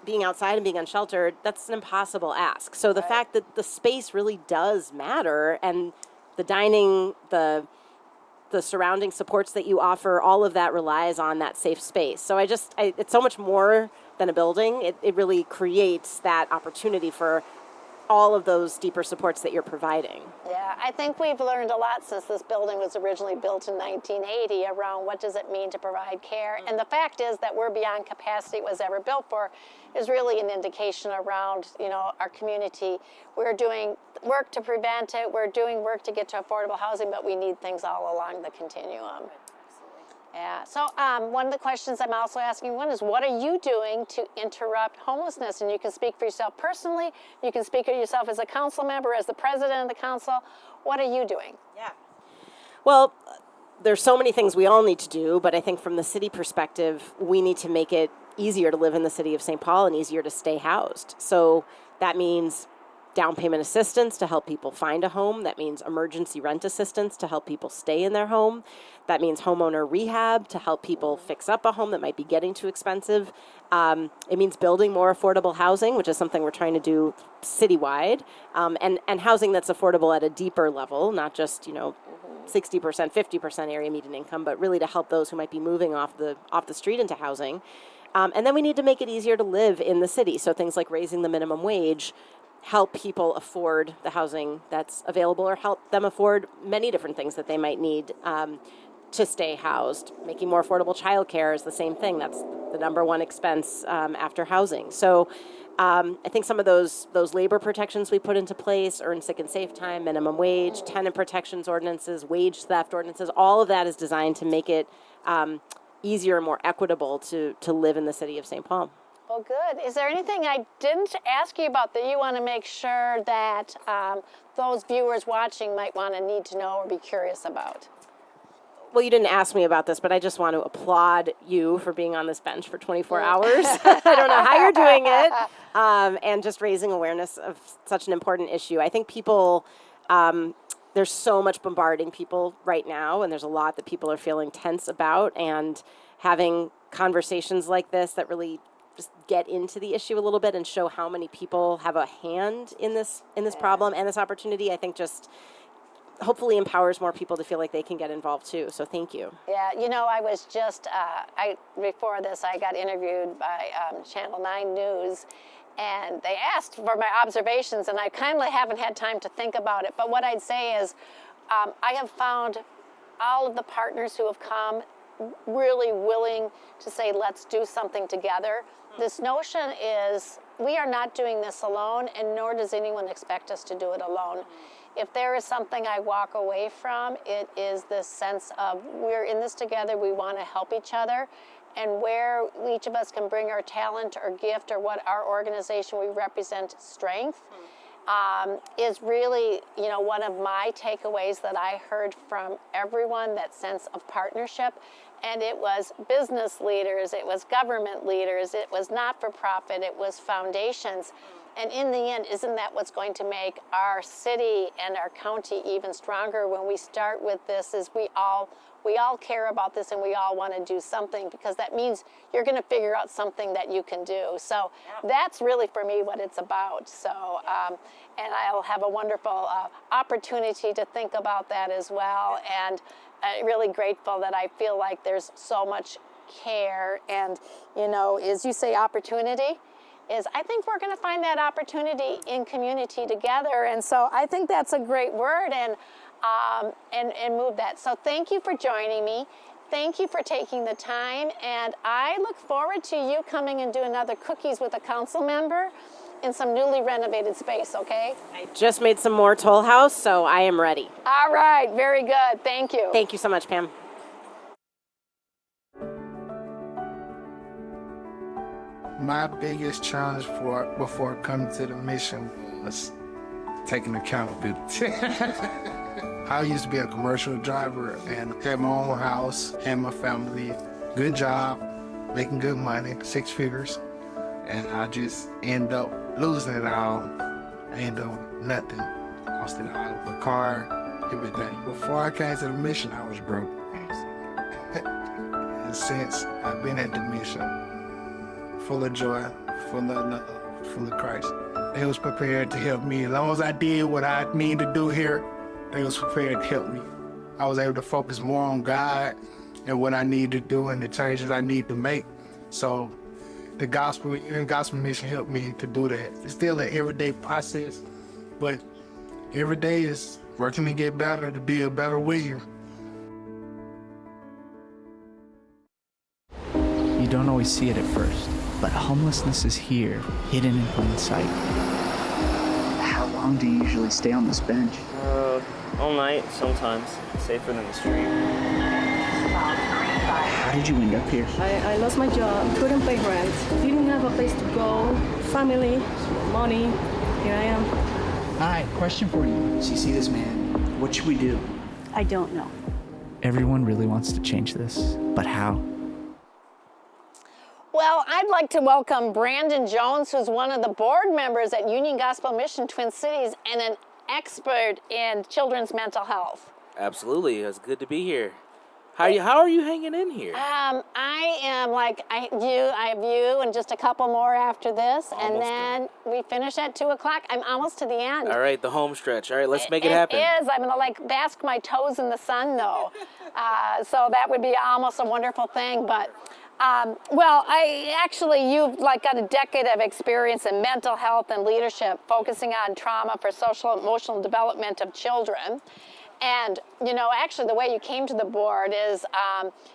being outside and being unsheltered, that's an impossible ask. So the fact that the space really does matter, and the dining, the surrounding supports that you offer, all of that relies on that safe space. So it's so much more than a building. It really creates that opportunity for all of those deeper supports that you're providing. Yeah, I think we've learned a lot since this building was originally built in 1980 around what does it mean to provide care. And the fact is that we're beyond capacity it was ever built for is really an indication around, our community. We're doing work to prevent it. We're doing work to get to affordable housing, but we need things all along the continuum. Yeah, so one of the questions I'm also asking is, what are you doing to interrupt homelessness? And you can speak for yourself personally, you can speak for yourself as a council member, as the president of the council. What are you doing? Yeah. Well, there's so many things we all need to do, but I think from the city perspective, we need to make it easier to live in the city of St. Paul and easier to stay housed. So that means down payment assistance to help people find a home. That means emergency rent assistance to help people stay in their home. That means homeowner rehab to help people fix up a home that might be getting too expensive. It means building more affordable housing, which is something we're trying to do citywide, and housing that's affordable at a deeper level, not just 60%, 50% area median income, but really to help those who might be moving off the street into housing. And then we need to make it easier to live in the city. So things like raising the minimum wage help people afford the housing that's available, or help them afford many different things that they might need to stay housed. Making more affordable childcare is the same thing. That's the number one expense after housing. So I think some of those labor protections we put into place, earn sick and safe time, minimum wage, tenant protections ordinances, wage theft ordinances, all of that is designed to make it easier and more equitable to live in the city of St. Paul. Well, good. Is there anything I didn't ask you about that you want to make sure that those viewers watching might need to know or be curious about? Well, you didn't ask me about this, but I just want to applaud you for being on this bench for 24 hours. I don't know how you're doing it, and just raising awareness of such an important issue. I think people, there's so much bombarding people right now, and there's a lot that people are feeling tense about, and having conversations like this that really just get into the issue a little bit and show how many people have a hand in this problem and this opportunity, I think just hopefully empowers more people to feel like they can get involved too. So thank you. Yeah, I was just, before this, I got interviewed by Channel 9 News, and they asked for my observations, and I kind of haven't had time to think about it. But what I'd say is I have found all of the partners who have come really willing to say, let's do something together. This notion is we are not doing this alone, and nor does anyone expect us to do it alone. If there is something I walk away from, it is this sense of we're in this together, we want to help each other, and where each of us can bring our talent or gift or what our organization we represent strength is really, one of my takeaways that I heard from everyone, that sense of partnership. And it was business leaders, it was government leaders, it was not-for-profit, it was foundations. And in the end, isn't that what's going to make our city and our county even stronger when we start with this, is we all care about this and we all want to do something, because that means you're going to figure out something that you can do. So that's really for me what it's about. So, and I'll have a wonderful opportunity to think about that as well. And really grateful that I feel like there's so much care and, as you say, opportunity, is I think we're going to find that opportunity in community together. And so I think that's a great word and move that. So thank you for joining me. Thank you for taking the time. And I look forward to you coming and doing another Cookies with a Council member in some newly renovated space, okay? I just made some more Toll House, so I am ready. All right, very good. Thank you. Thank you so much, Pam. My biggest challenge before coming to the mission was taking accountability. I used to be a commercial driver and had my own house, had my family, good job, making good money, 6 figures, and I just end up losing it all. I end up with nothing. Lost it all, my car, everything. Before I came to the mission, I was broke. And since I've been at the mission, full of joy, full of Christ. They was prepared to help me. As long as I did what I needed to do here, they was prepared to help me. I was able to focus more on God and what I need to do and the changes I need to make. So the gospel mission helped me to do that. It's still an everyday process, but every day is working to get better, to be a better William. You don't always see it at first, but homelessness is here, hidden in plain sight. How long do you usually stay on this bench? All night, sometimes. Safer than the street. How did you end up here? I lost my job, couldn't pay rent, didn't have a place to go, family, money, here I am. Hi, question for you. So you see this man, what should we do? I don't know. Everyone really wants to change this, but how? Well, I'd like to welcome Brandon Jones, who's one of the board members at Union Gospel Mission Twin Cities and an expert in children's mental health. Absolutely. It's good to be here. How are you hanging in here? I am I have you and just a couple more after this, and then we finish at 2 o'clock. I'm almost to the end. All right, the home stretch. All right, let's make it happen. It is. I'm going to bask my toes in the sun, though. So that would be almost a wonderful thing, but you've got a decade of experience in mental health and leadership, focusing on trauma for social and emotional development of children. And, actually the way you came to the board is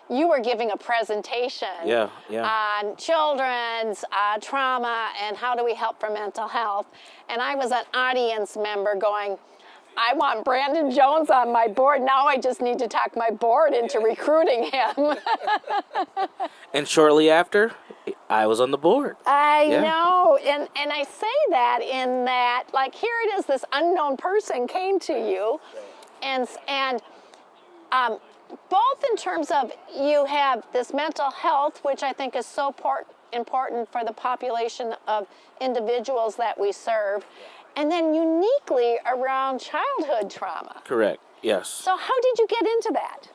you were giving a presentation on children's trauma and how do we help for mental health. And I was an audience member going, I want Brandon Jones on my board. Now I just need to talk my board into recruiting him. And shortly after, I was on the board. I know. And I say that in that, here it is, this unknown person came to you. And both in terms of you have this mental health, which I think is so important for the population of individuals that we serve, and then uniquely around childhood trauma. Correct, yes. So how did you get into that?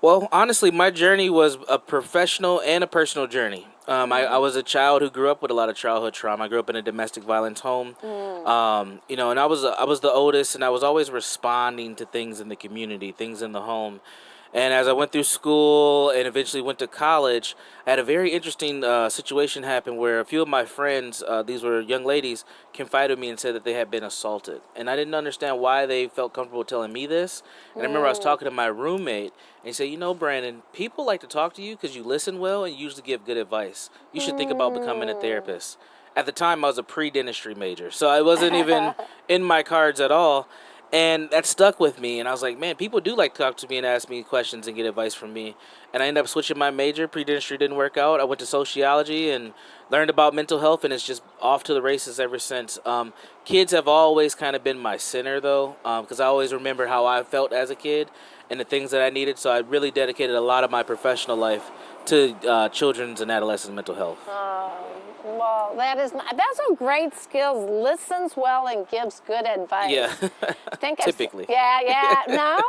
Well, honestly, my journey was a professional and a personal journey. I was a child who grew up with a lot of childhood trauma. I grew up in a domestic violence home, and I was the oldest, and I was always responding to things in the community, things in the home. And as I went through school and eventually went to college, I had a very interesting situation happen where a few of my friends, these were young ladies, confided with me and said that they had been assaulted. And I didn't understand why they felt comfortable telling me this. And I remember I was talking to my roommate, and he said, Brandon, people like to talk to you because you listen well and you usually give good advice. You should think about becoming a therapist. At the time, I was a pre-dentistry major, so I wasn't even in my cards at all. And that stuck with me, and I was like, man, people do like to talk to me and ask me questions and get advice from me. And I ended up switching my major. Pre-dentistry didn't work out. I went to sociology and learned about mental health, and it's just off to the races ever since. Kids have always kind of been my center, though, because I always remember how I felt as a kid and the things that I needed. So I really dedicated a lot of my professional life to children's and adolescent mental health. Well, that's a great skill. Listens well and gives good advice. Yeah, typically. No,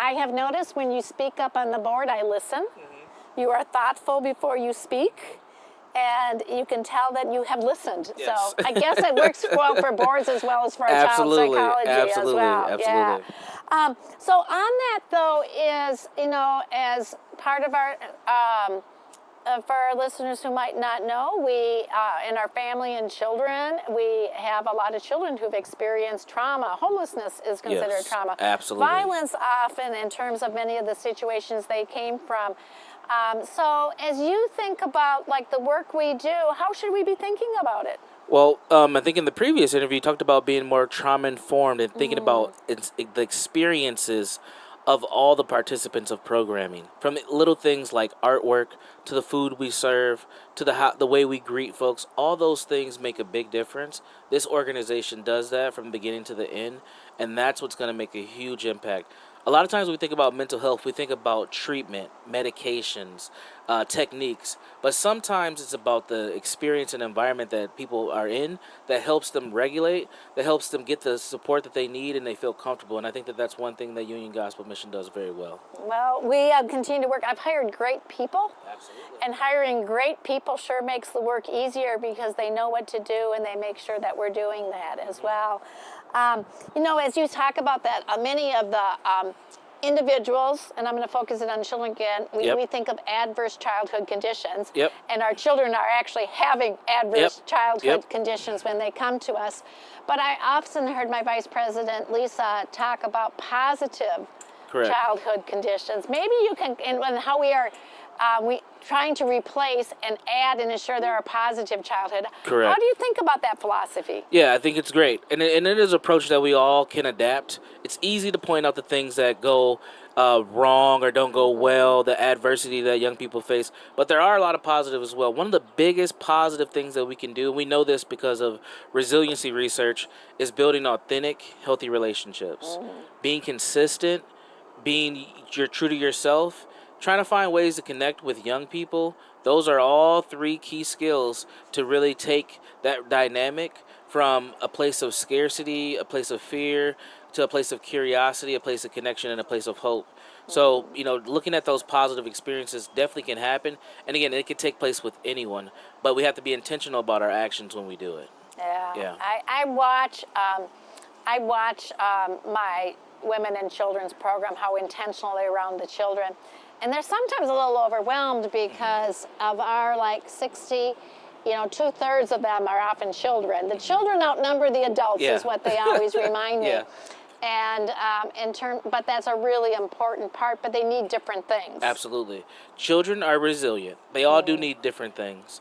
I have noticed when you speak up on the board, I listen. Mm-hmm. You are thoughtful before you speak, and you can tell that you have listened. Yes. So I guess it works well for boards as well as for child psychology as well. Absolutely. So on that, though, is, as part of our for our listeners who might not know, we, in our family and children, we have a lot of children who've experienced trauma. Homelessness is considered trauma. Absolutely. Violence often, in terms of many of the situations they came from. So as you think about like the work we do, how should we be thinking about it? Well, I think in the previous interview, you talked about being more trauma-informed and thinking about the experiences of all the participants of programming, from little things like artwork to the food we serve to the way we greet folks. All those things make a big difference. This organization does that from the beginning to the end, and that's what's going to make a huge impact. A lot of times when we think about mental health, we think about treatment, medications, techniques, but sometimes it's about the experience and environment that people are in that helps them regulate, that helps them get the support that they need and they feel comfortable. And I think that that's one thing that Union Gospel Mission does very well. Well, we continue to work. I've hired great people. Absolutely. And hiring great people sure makes the work easier because they know what to do and they make sure that we're doing that as well. You know, as you talk about that, many of the individuals, and I'm going to focus it on children again, we think of adverse childhood conditions, and our children are actually having adverse childhood conditions when they come to us. But I often heard my Vice President, Lisa, talk about positive childhood conditions. Maybe you can, and how we are trying to replace and add and ensure there are positive childhood. Correct. How do you think about that philosophy? Yeah, I think it's great. And it is an approach that we all can adapt. It's easy to point out the things that go wrong or don't go well, the adversity that young people face. But there are a lot of positives as well. One of the biggest positive things that we can do, and we know this because of resiliency research, is building authentic, healthy relationships. Being consistent, being true to yourself, trying to find ways to connect with young people. Those are all three key skills to really take that dynamic from a place of scarcity, a place of fear, to a place of curiosity, a place of connection, and a place of hope. So, you know, looking at those positive experiences definitely can happen. And again, it can take place with anyone, but we have to be intentional about our actions when we do it. Yeah. I watch my women and children's program, how intentional they are around the children. And they're sometimes a little overwhelmed because of our 60, you know, 2/3 of them are often children. The children outnumber the adults is what they always remind me. And but that's a really important part, but they need different things. Absolutely. Children are resilient. They all do need different things.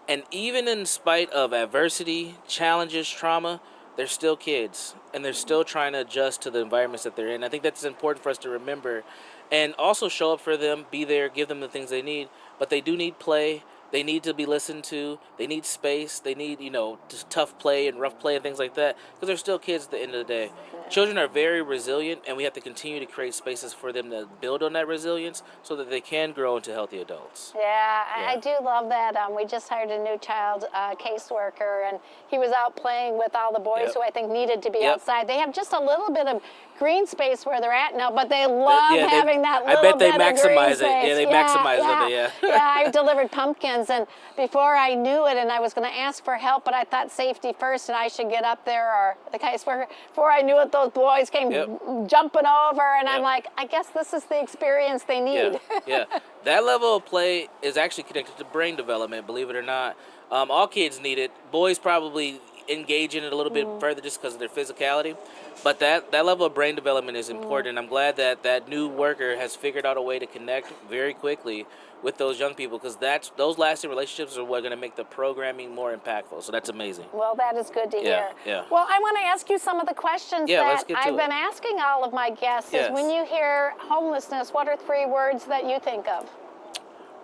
And even in spite of adversity, challenges, trauma, they're still kids, and they're still trying to adjust to the environments that they're in. I think that's important for us to remember, and also show up for them, be there, give them the things they need. But they do need play. They need to be listened to. They need space. They need, you know, just tough play and rough play and things like that, because they're still kids at the end of the day. Children are very resilient, and we have to continue to create spaces for them to build on that resilience so that they can grow into healthy adults. I do love that. We just hired a new child caseworker, and he was out playing with all the boys who I think needed to be outside. They have just a little bit of green space where they're at now, but they love having that little bit of green space. I bet they maximize it. Yeah, they maximize it. Yeah, I delivered pumpkins, and before I knew it, and I was going to ask for help, but I thought safety first, and I should get up there, or the caseworker. Before I knew it, those boys came jumping over, and I'm like, I guess this is the experience they need. That level of play is actually connected to brain development, believe it or not. All kids need it. Boys probably engage in it a little bit further just because of their physicality. But that level of brain development is important. I'm glad that that new worker has figured out a way to connect very quickly with those young people, because those lasting relationships are what are going to make the programming more impactful. So that's amazing. Well, that is good to hear. Yeah. Well, I want to ask you some of the questions that I've been asking all of my guests. Is when you hear homelessness, what are 3 words that you think of?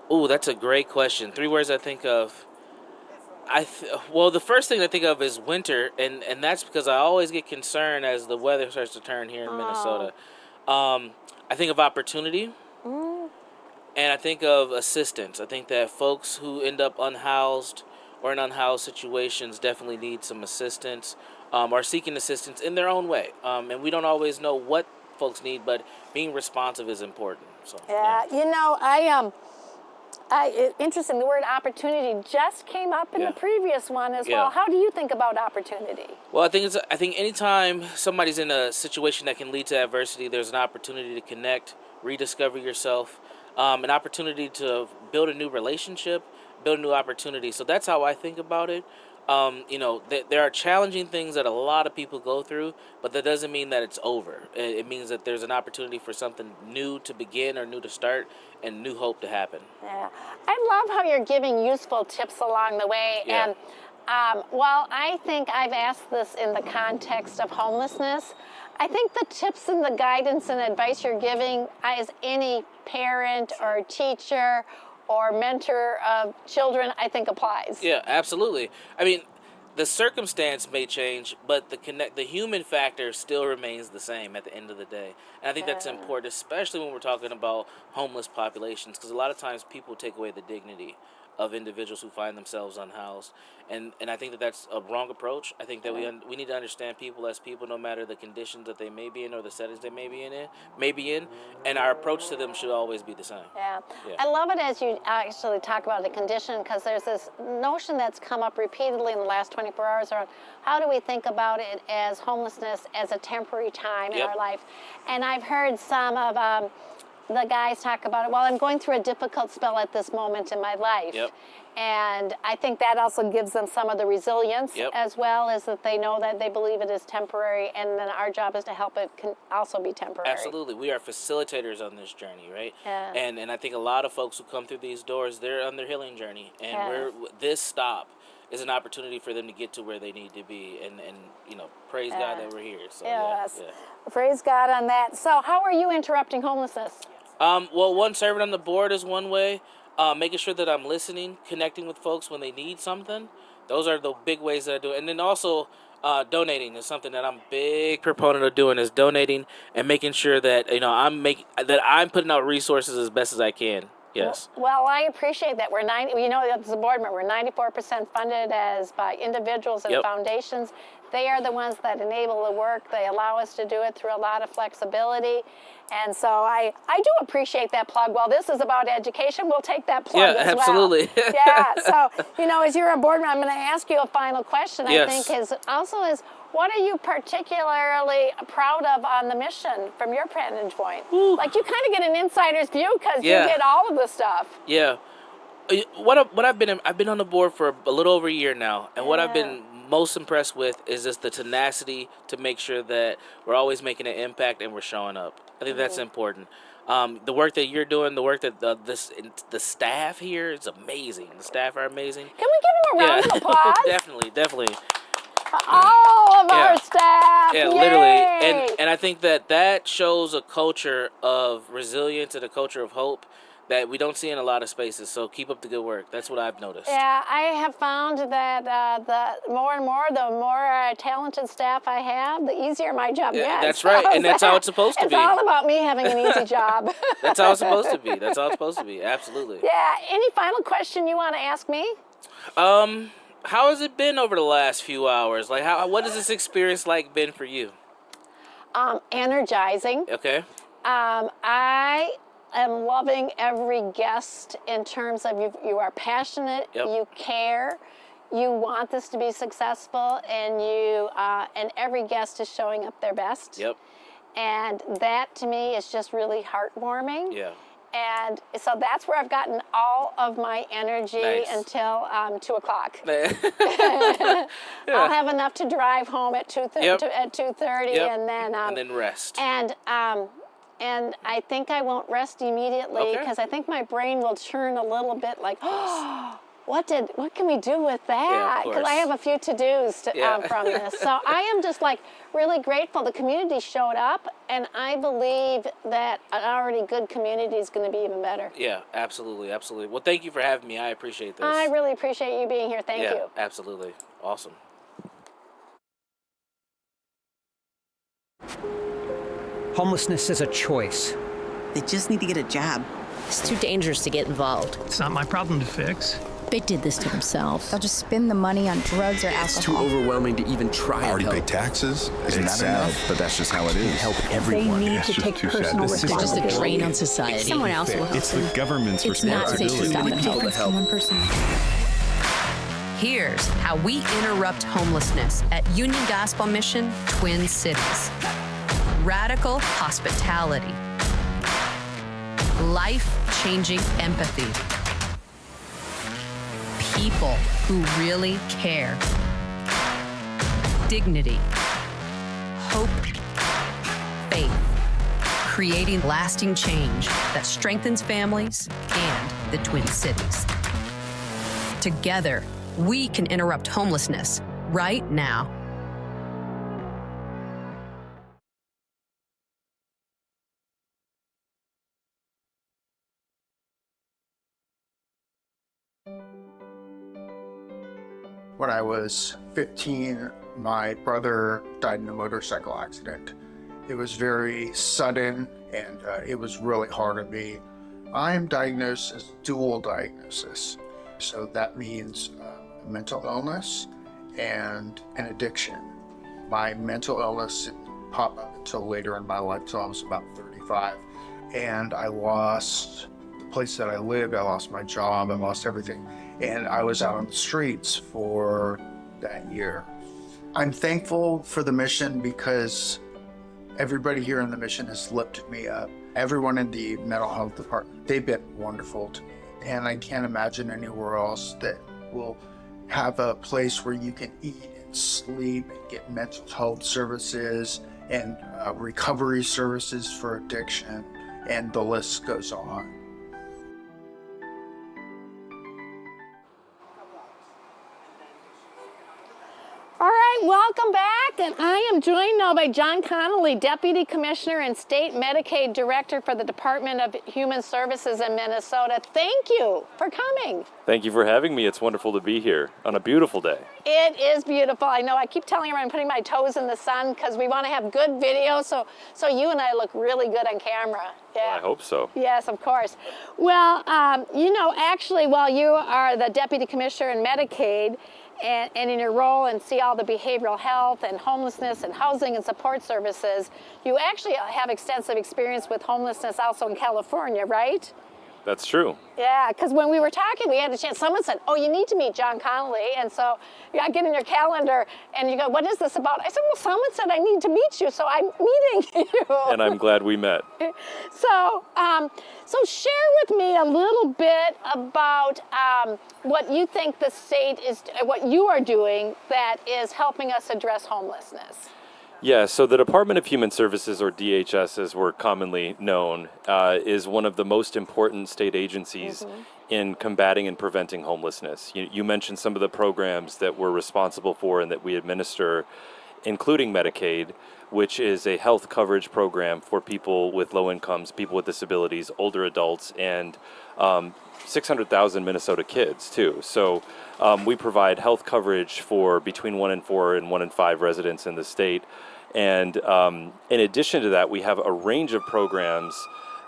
Oh, that's a great question. 3 words I think of. Well, the first thing I think of is winter, and that's because I always get concerned as the weather starts to turn here in Minnesota. I think of opportunity, and I think of assistance. I think that folks who end up unhoused or in unhoused situations definitely need some assistance, or seeking assistance in their own way. And we don't always know what folks need, but being responsive is important. So, you know, interesting. The word opportunity just came up in the previous one as well. How do you think about opportunity? Well, I think anytime somebody's in a situation that can lead to adversity, there's an opportunity to connect, rediscover yourself. an opportunity to build a new relationship, build a new opportunity. So that's how I think about it. There are challenging things that a lot of people go through, but that doesn't mean that it's over. It means that there's an opportunity for something new to begin or new to start and new hope to happen. Yeah. I love how you're giving useful tips along the way. Yeah. And while I think I've asked this in the context of homelessness, I think the tips and the guidance and advice you're giving as any parent or teacher or mentor of children, I think applies. Yeah, absolutely. I mean, the circumstance may change, but the human factor still remains the same at the end of the day. And I think that's important, especially when we're talking about homeless populations, because a lot of times people take away the dignity of individuals who find themselves unhoused. And I think that's a wrong approach. I think that we need to understand people as people, no matter the conditions that they may be in or the settings they may be in, and our approach to them should always be the same. Yeah. I love it as you actually talk about the condition, because there's this notion that's come up repeatedly in the last 24 hours around how do we think about it as homelessness as a temporary time in our life. And I've heard some of the guys talk about it, well, I'm going through a difficult spell at this moment in my life. Yep. And I think that also gives them some of the resilience, as well as that they know that they believe it is temporary, and then our job is to help it can also be temporary. Absolutely. We are facilitators on this journey, right? Yeah. And I think a lot of folks who come through these doors, they're on their healing journey. And this stop is an opportunity for them to get to where they need to be. And praise God that we're here. So, yes. Praise God on that. So how are you interrupting homelessness? Well, one, serving on the board is one way. Making sure that I'm listening, connecting with folks when they need something. Those are the big ways that I do it. And then also donating is something that I'm a big proponent of doing, is donating and making sure that I'm putting out resources as best as I can. Yes. Well, I appreciate that. We're as a board member, we're 94% funded by individuals and foundations. They are the ones that enable the work. They allow us to do it through a lot of flexibility. And so I do appreciate that plug. Well, this is about education. We'll take that plug as absolutely. well. Yeah, so, as you're a board member, I'm going to ask you a final question, I think, is what are you particularly proud of on the mission from your vantage point? Ooh. Like, you kind of get an insider's view because you did all of the stuff. Yeah. I've been on the board for a little over a year now, and what I've been most impressed with is just the tenacity to make sure that we're always making an impact and we're showing up. I think that's important. The work that you're doing, the work that the staff here is amazing. The staff are amazing. Can we give them a round of applause? Definitely. All of our staff. Yeah, Yay! literally. And I think that shows a culture of resilience and a culture of hope that we don't see in a lot of spaces. So keep up the good work. That's what I've noticed. Yeah, I have found that the more talented staff I have, the easier my job gets. That's right, and that's how it's supposed to be. It's all about me having an easy job. That's how it's supposed to be. Absolutely. Yeah. Any final question you want to ask me? How has it been over the last few hours? Like, what has this experience been for you? Energizing. Okay. I am loving every guest in terms of you are passionate, you care, you want this to be successful, and and every guest is showing up their best. Yep. And that to me is just really heartwarming. Yeah. And so that's where I've gotten all of my energy until 2 o'clock. I'll have enough to drive home at 2:30, and then rest. And I think I won't rest immediately because I think my brain will churn a little bit like, what can we do with that? Because I have a few to-dos from this. So I am just really grateful. The community showed up, and I believe that an already good community is going to be even better. Yeah, absolutely. Well, thank you for having me. I appreciate this. I really appreciate you being here. Thank you. Yeah, absolutely. Awesome. Homelessness is a choice. They just need to get a job. It's too dangerous to get involved. It's not my problem to fix. They did this to themselves. They'll just spend the money on drugs or alcohol. It's too overwhelming to even try. I already pay taxes. Isn't that enough? But that's just how it is. Help everyone. They need to take personal responsibility. It's just a drain on society. Someone else will help. It's the government's responsibility. It's not safe to stop at home. From one person. Here's how we interrupt homelessness at Union Gospel Mission, Twin Cities. Radical hospitality. Life changing empathy. People who really care. Dignity, hope, faith, creating lasting change that strengthens families and the Twin Cities. Together, we can interrupt homelessness right now. When I was 15, my brother died in a motorcycle accident. It was very sudden, and it was really hard on me. I am diagnosed as dual diagnosis. So that means mental illness and an addiction. My mental illness didn't pop up until later in my life, until I was about 35. And I lost the place that I lived, I lost my job, I lost everything. And I was out on the streets for that year. I'm thankful for the mission because everybody here in the mission has lifted me up. Everyone in the mental health department, they've been wonderful to me. And I can't imagine anywhere else that will have a place where you can eat and sleep and get mental health services and recovery services for addiction, and the list goes on. All right, welcome back, and I am joined now by John Connolly, Deputy Commissioner and State Medicaid Director for the Department of Human Services in Minnesota. Thank you for coming. Thank you for having me. It's wonderful to be here on a beautiful day. It is beautiful. I know I keep telling everyone I'm putting my toes in the sun because we want to have good video, so you and I look really good on camera. Yeah. Well, I hope so. Yes, of course. Well, actually, while you are the Deputy Commissioner in Medicaid, and in your role and see all the behavioral health and homelessness and housing and support services, you actually have extensive experience with homelessness also in California, right? That's true. Yeah, because when we were talking, we had a chance. Someone said, "Oh, you need to meet John Connolly," and so I get in your calendar, and you go, "What is this about?" I said, "Well, someone said I need to meet you, so I'm meeting you." And I'm glad we met. So share with me a little bit about what you think the state is, what you are doing that is helping us address homelessness. Yeah, so the Department of Human Services, or DHS as we're commonly known, is one of the most important state agencies in combating and preventing homelessness. You mentioned some of the programs that we're responsible for and that we administer, including Medicaid, which is a health coverage program for people with low incomes, people with disabilities, older adults, and 600,000 Minnesota kids too. So we provide health coverage for between 1 in 4 and 1 in 5 residents in the state. And in addition to that, we have a range of programs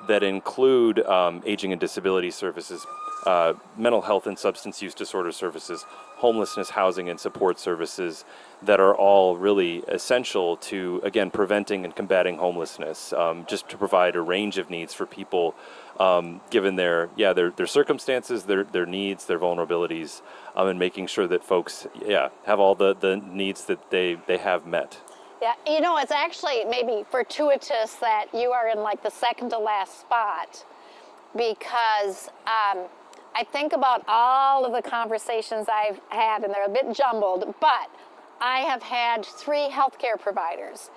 that include aging and disability services, mental health and substance use disorder services, homelessness, housing, and support services that are all really essential to, again, preventing and combating homelessness, just to provide a range of needs for people given their circumstances, their needs, their vulnerabilities, and making sure that folks, have all the needs that they have met. Yeah, it's actually maybe fortuitous that you are in like the second to last spot, because I think about all of the conversations I've had, and they're a bit jumbled, but I have had 3 healthcare providers,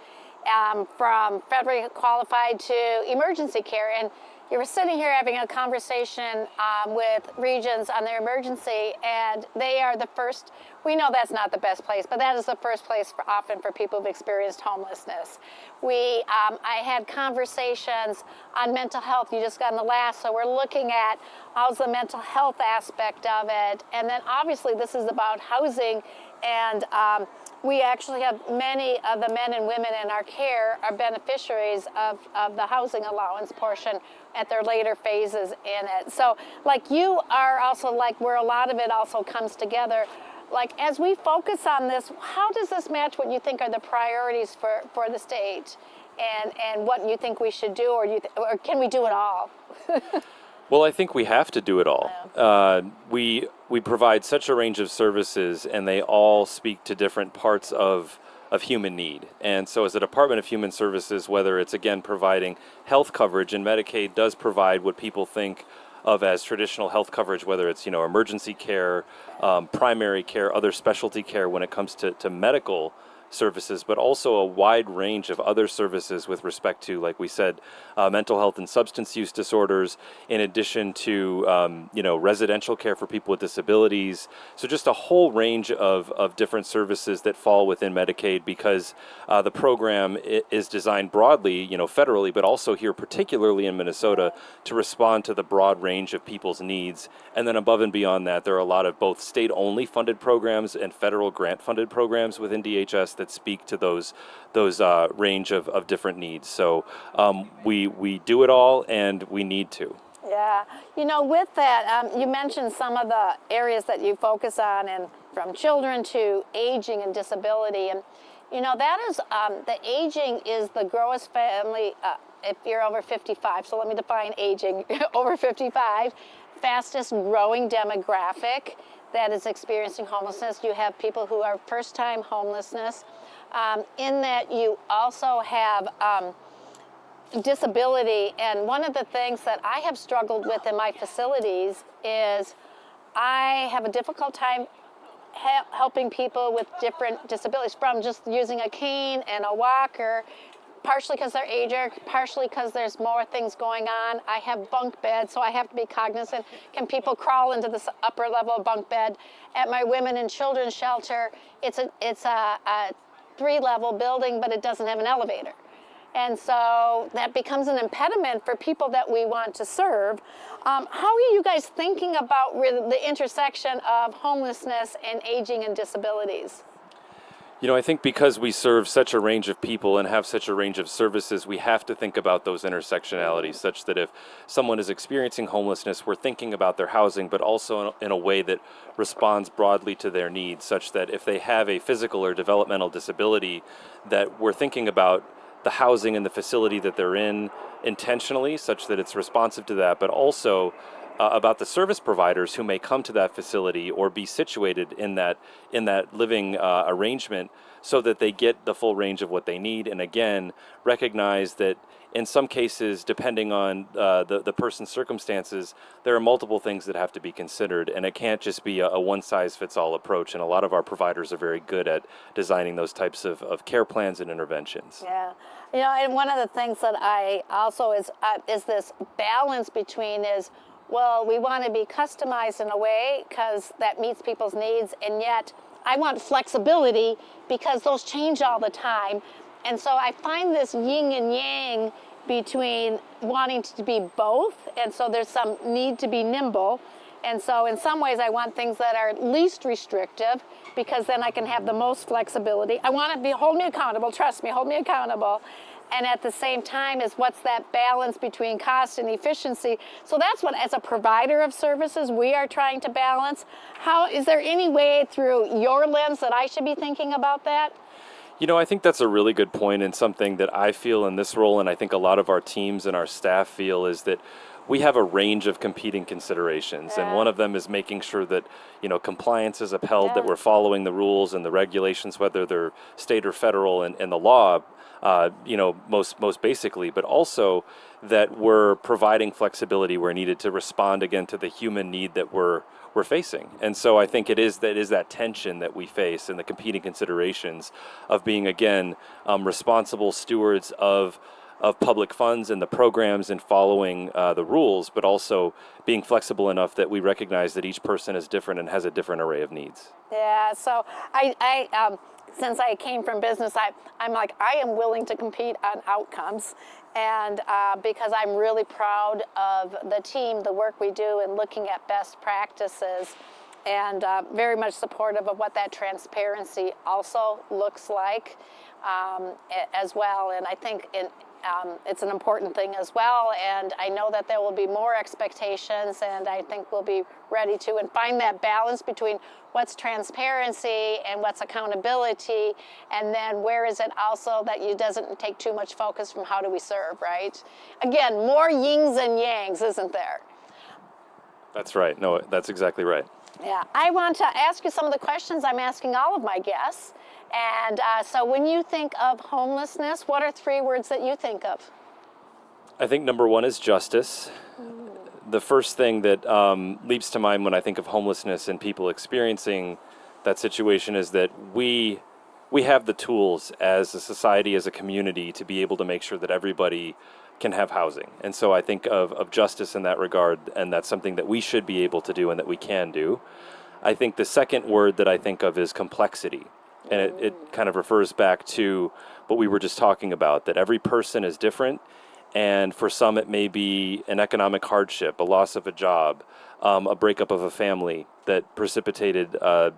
from federally qualified to emergency care, and you were sitting here having a conversation with Regions on their emergency, and they are the first. We know that's not the best place, but that is the first place often for people who've experienced homelessness. I had conversations on mental health. You just got in the last, so we're looking at how's the mental health aspect of it, and then obviously this is about housing, and we actually have many of the men and women in our care are beneficiaries of the housing allowance portion at their later phases in it. So like you are also like where a lot of it also comes together. Like as we focus on this, how does this match what you think are the priorities for the state and what you think we should do, or can we do it all? Well, I think we have to do it all. We provide such a range of services, and they all speak to different parts of human need. And so as a Department of Human Services, whether it's, again, providing health coverage, and Medicaid does provide what people think of as traditional health coverage, whether it's, emergency care, primary care, other specialty care when it comes to medical services, but also a wide range of other services with respect to, like we said, mental health and substance use disorders, in addition to, residential care for people with disabilities. So just a whole range of different services that fall within Medicaid, because the program is designed broadly, federally, but also here, particularly in Minnesota, to respond to the broad range of people's needs. And then above and beyond that, there are a lot of both state-only funded programs and federal grant-funded programs within DHS that speak to those range of different needs. So we do it all, and we need to. Yeah, with that, you mentioned some of the areas that you focus on, and from children to aging and disability, and that is the aging is the grossest family. If you're over 55, so let me define aging. Over 55, fastest growing demographic that is experiencing homelessness. You have people who are first-time homelessness. In that you also have disability, and one of the things that I have struggled with in my facilities is I have a difficult time helping people with different disabilities, from just using a cane and a walker, partially because they're aged, partially because there's more things going on. I have bunk beds, so I have to be cognizant. Can people crawl into this upper level bunk bed? At my women and children's shelter, it's a 3-level building, but it doesn't have an elevator. And so that becomes an impediment for people that we want to serve. How are you guys thinking about the intersection of homelessness and aging and disabilities? I think because we serve such a range of people and have such a range of services, we have to think about those intersectionalities, such that if someone is experiencing homelessness, we're thinking about their housing, but also in a way that responds broadly to their needs, such that if they have a physical or developmental disability, that we're thinking about the housing and the facility that they're in intentionally, such that it's responsive to that, but also about the service providers who may come to that facility or be situated in that living arrangement, so that they get the full range of what they need. And again, recognize that in some cases, depending on the person's circumstances, there are multiple things that have to be considered, and it can't just be a one-size-fits-all approach. And a lot of our providers are very good at designing those types of care plans and interventions. Yeah, and one of the things that I also is this balance between well, we want to be customized in a way because that meets people's needs, and yet I want flexibility because those change all the time. And so I find this yin and yang between wanting to be both, and so there's some need to be nimble. And so in some ways I want things that are least restrictive, because then I can have the most flexibility. I want to hold me accountable, trust me, hold me accountable. And at the same time is what's that balance between cost and efficiency. So that's what, as a provider of services, we are trying to balance. Is there any way through your lens that I should be thinking about that? I think that's a really good point, and something that I feel in this role, and I think a lot of our teams and our staff feel, is that we have a range of competing considerations. And one of them is making sure that, compliance is upheld, that we're following the rules and the regulations, whether they're state or federal, and the law, most basically, but also that we're providing flexibility where needed to respond again to the human need that we're facing. And so I think it is that tension that we face, and the competing considerations of being, again, responsible stewards of public funds and the programs and following the rules, but also being flexible enough that we recognize that each person is different and has a different array of needs. Yeah, so I since I came from business, I'm like, I am willing to compete on outcomes, and because I'm really proud of the team, the work we do, and looking at best practices, and very much supportive of what that transparency also looks like as well. And I think it's an important thing as well, and I know that there will be more expectations, and I think we'll be ready to and find that balance between what's transparency and what's accountability, and then where is it also that you doesn't take too much focus from how do we serve, right? Again, more yings and yangs, isn't there? That's right. No, that's exactly right. Yeah, I want to ask you some of the questions I'm asking all of my guests. And so when you think of homelessness, what are 3 words that you think of? I think number 1 is justice. the first thing that leaps to mind when I think of homelessness and people experiencing that situation is that we have the tools as a society, as a community, to be able to make sure that everybody can have housing. And so I think of justice in that regard, and that's something that we should be able to do and that we can do. I think the second word that I think of is complexity. And it kind of refers back to what we were just talking about, that every person is different. And for some, it may be an economic hardship, a loss of a job, a breakup of a family that precipitated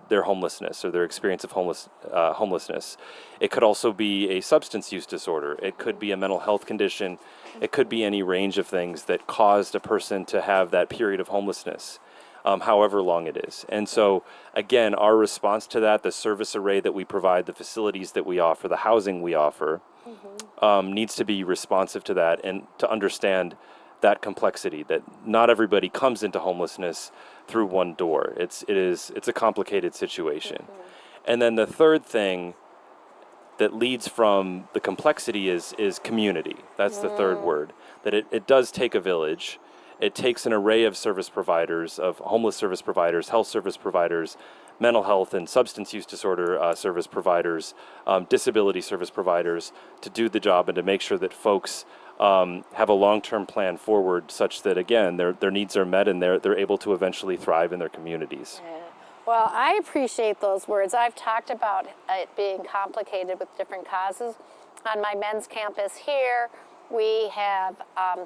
their homelessness or their experience of homelessness. It could also be a substance use disorder. It could be a mental health condition. It could be any range of things that caused a person to have that period of homelessness, however long it is. And so, again, our response to that, the service array that we provide, the facilities that we offer, the housing we offer, needs to be responsive to that and to understand that complexity, that not everybody comes into homelessness through one door. It's a complicated situation. And then the third thing that leads from the complexity is community. That's the third word, that it does take a village. It takes an array of service providers, of homeless service providers, health service providers, mental health and substance use disorder service providers, disability service providers, to do the job and to make sure that folks have a long-term plan forward, such that, again, their needs are met and they're able to eventually thrive in their communities. Yeah. Well, I appreciate those words. I've talked about it being complicated with different causes. On my men's campus here, we have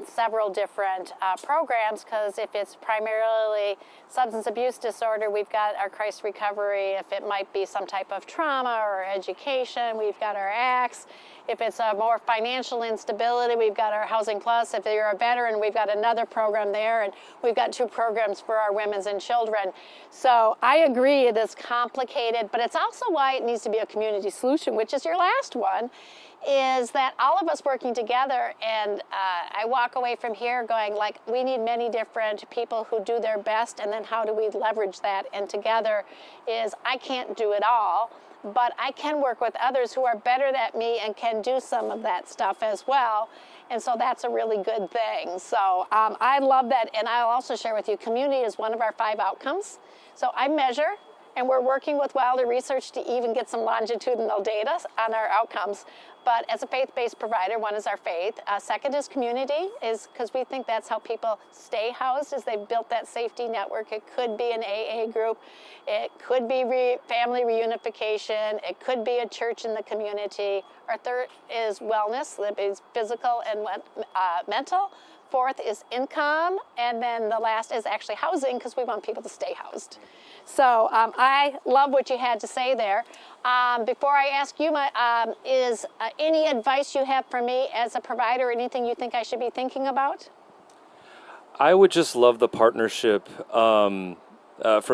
several different programs, because if it's primarily substance abuse disorder, we've got our crisis recovery. If it might be some type of trauma or education, we've got our ACTS. If it's a more financial instability, we've got our Housing Plus. If you're a veteran, we've got another program there, and we've got 2 programs for our women and children. So I agree it is complicated, but it's also why it needs to be a community solution, which is your last one, is that all of us working together, and I walk away from here going, like, we need many different people who do their best, and then how do we leverage that? And together is, I can't do it all, but I can work with others who are better than me and can do some of that stuff as well. And so that's a really good thing. So I love that. And I'll also share with you, community is one of our 5 outcomes. So I measure, and we're working with Wilder Research to even get some longitudinal data on our outcomes. But as a faith-based provider, one is our faith. Second is community, is because we think that's how people stay housed, is they've built that safety network. It could be an AA group. It could be family reunification. It could be a church in the community. Our third is wellness, that is physical and mental. Fourth is income. And then the last is actually housing, because we want people to stay housed. So I love what you had to say there. Before I ask you, is any advice you have for me as a provider, anything you think I should be thinking about? I would just love the partnership from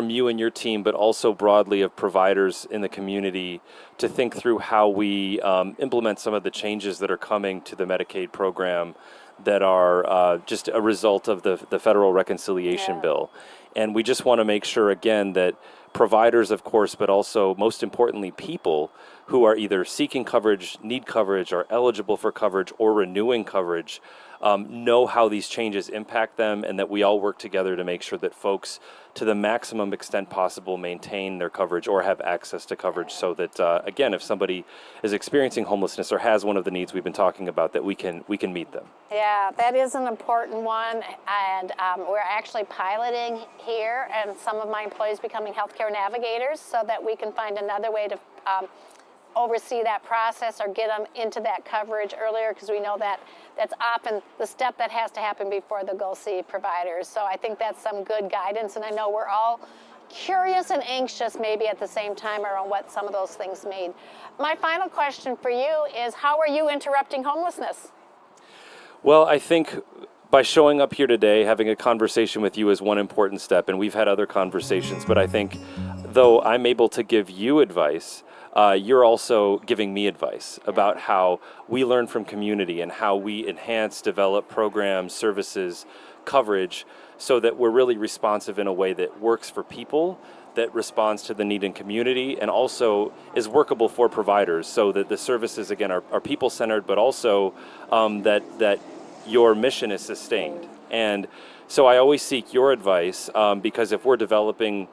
you and your team, but also broadly of providers in the community, to think through how we implement some of the changes that are coming to the Medicaid program that are just a result of the federal reconciliation bill. And we just want to make sure, again, that providers, of course, but also, most importantly, people who are either seeking coverage, need coverage, are eligible for coverage, or renewing coverage, know how these changes impact them, and that we all work together to make sure that folks, to the maximum extent possible, maintain their coverage or have access to coverage, so that, again, if somebody is experiencing homelessness or has one of the needs we've been talking about, that we can meet them. Yeah, that is an important one, and we're actually piloting here, and some of my employees becoming healthcare navigators, so that we can find another way to oversee that process or get them into that coverage earlier, because we know that that's often the step that has to happen before they go see providers. So I think that's some good guidance, and I know we're all curious and anxious maybe at the same time around what some of those things mean. My final question for you is, how are you interrupting homelessness? Well, I think by showing up here today, having a conversation with you is one important step, and we've had other conversations, but I think though I'm able to give you advice, you're also giving me advice about how we learn from community and how we enhance, develop programs, services, coverage, so that we're really responsive in a way that works for people, that responds to the need in community, and also is workable for providers, so that the services, again, are people-centered, but also that your mission is sustained. And So I always seek your advice because if we're developing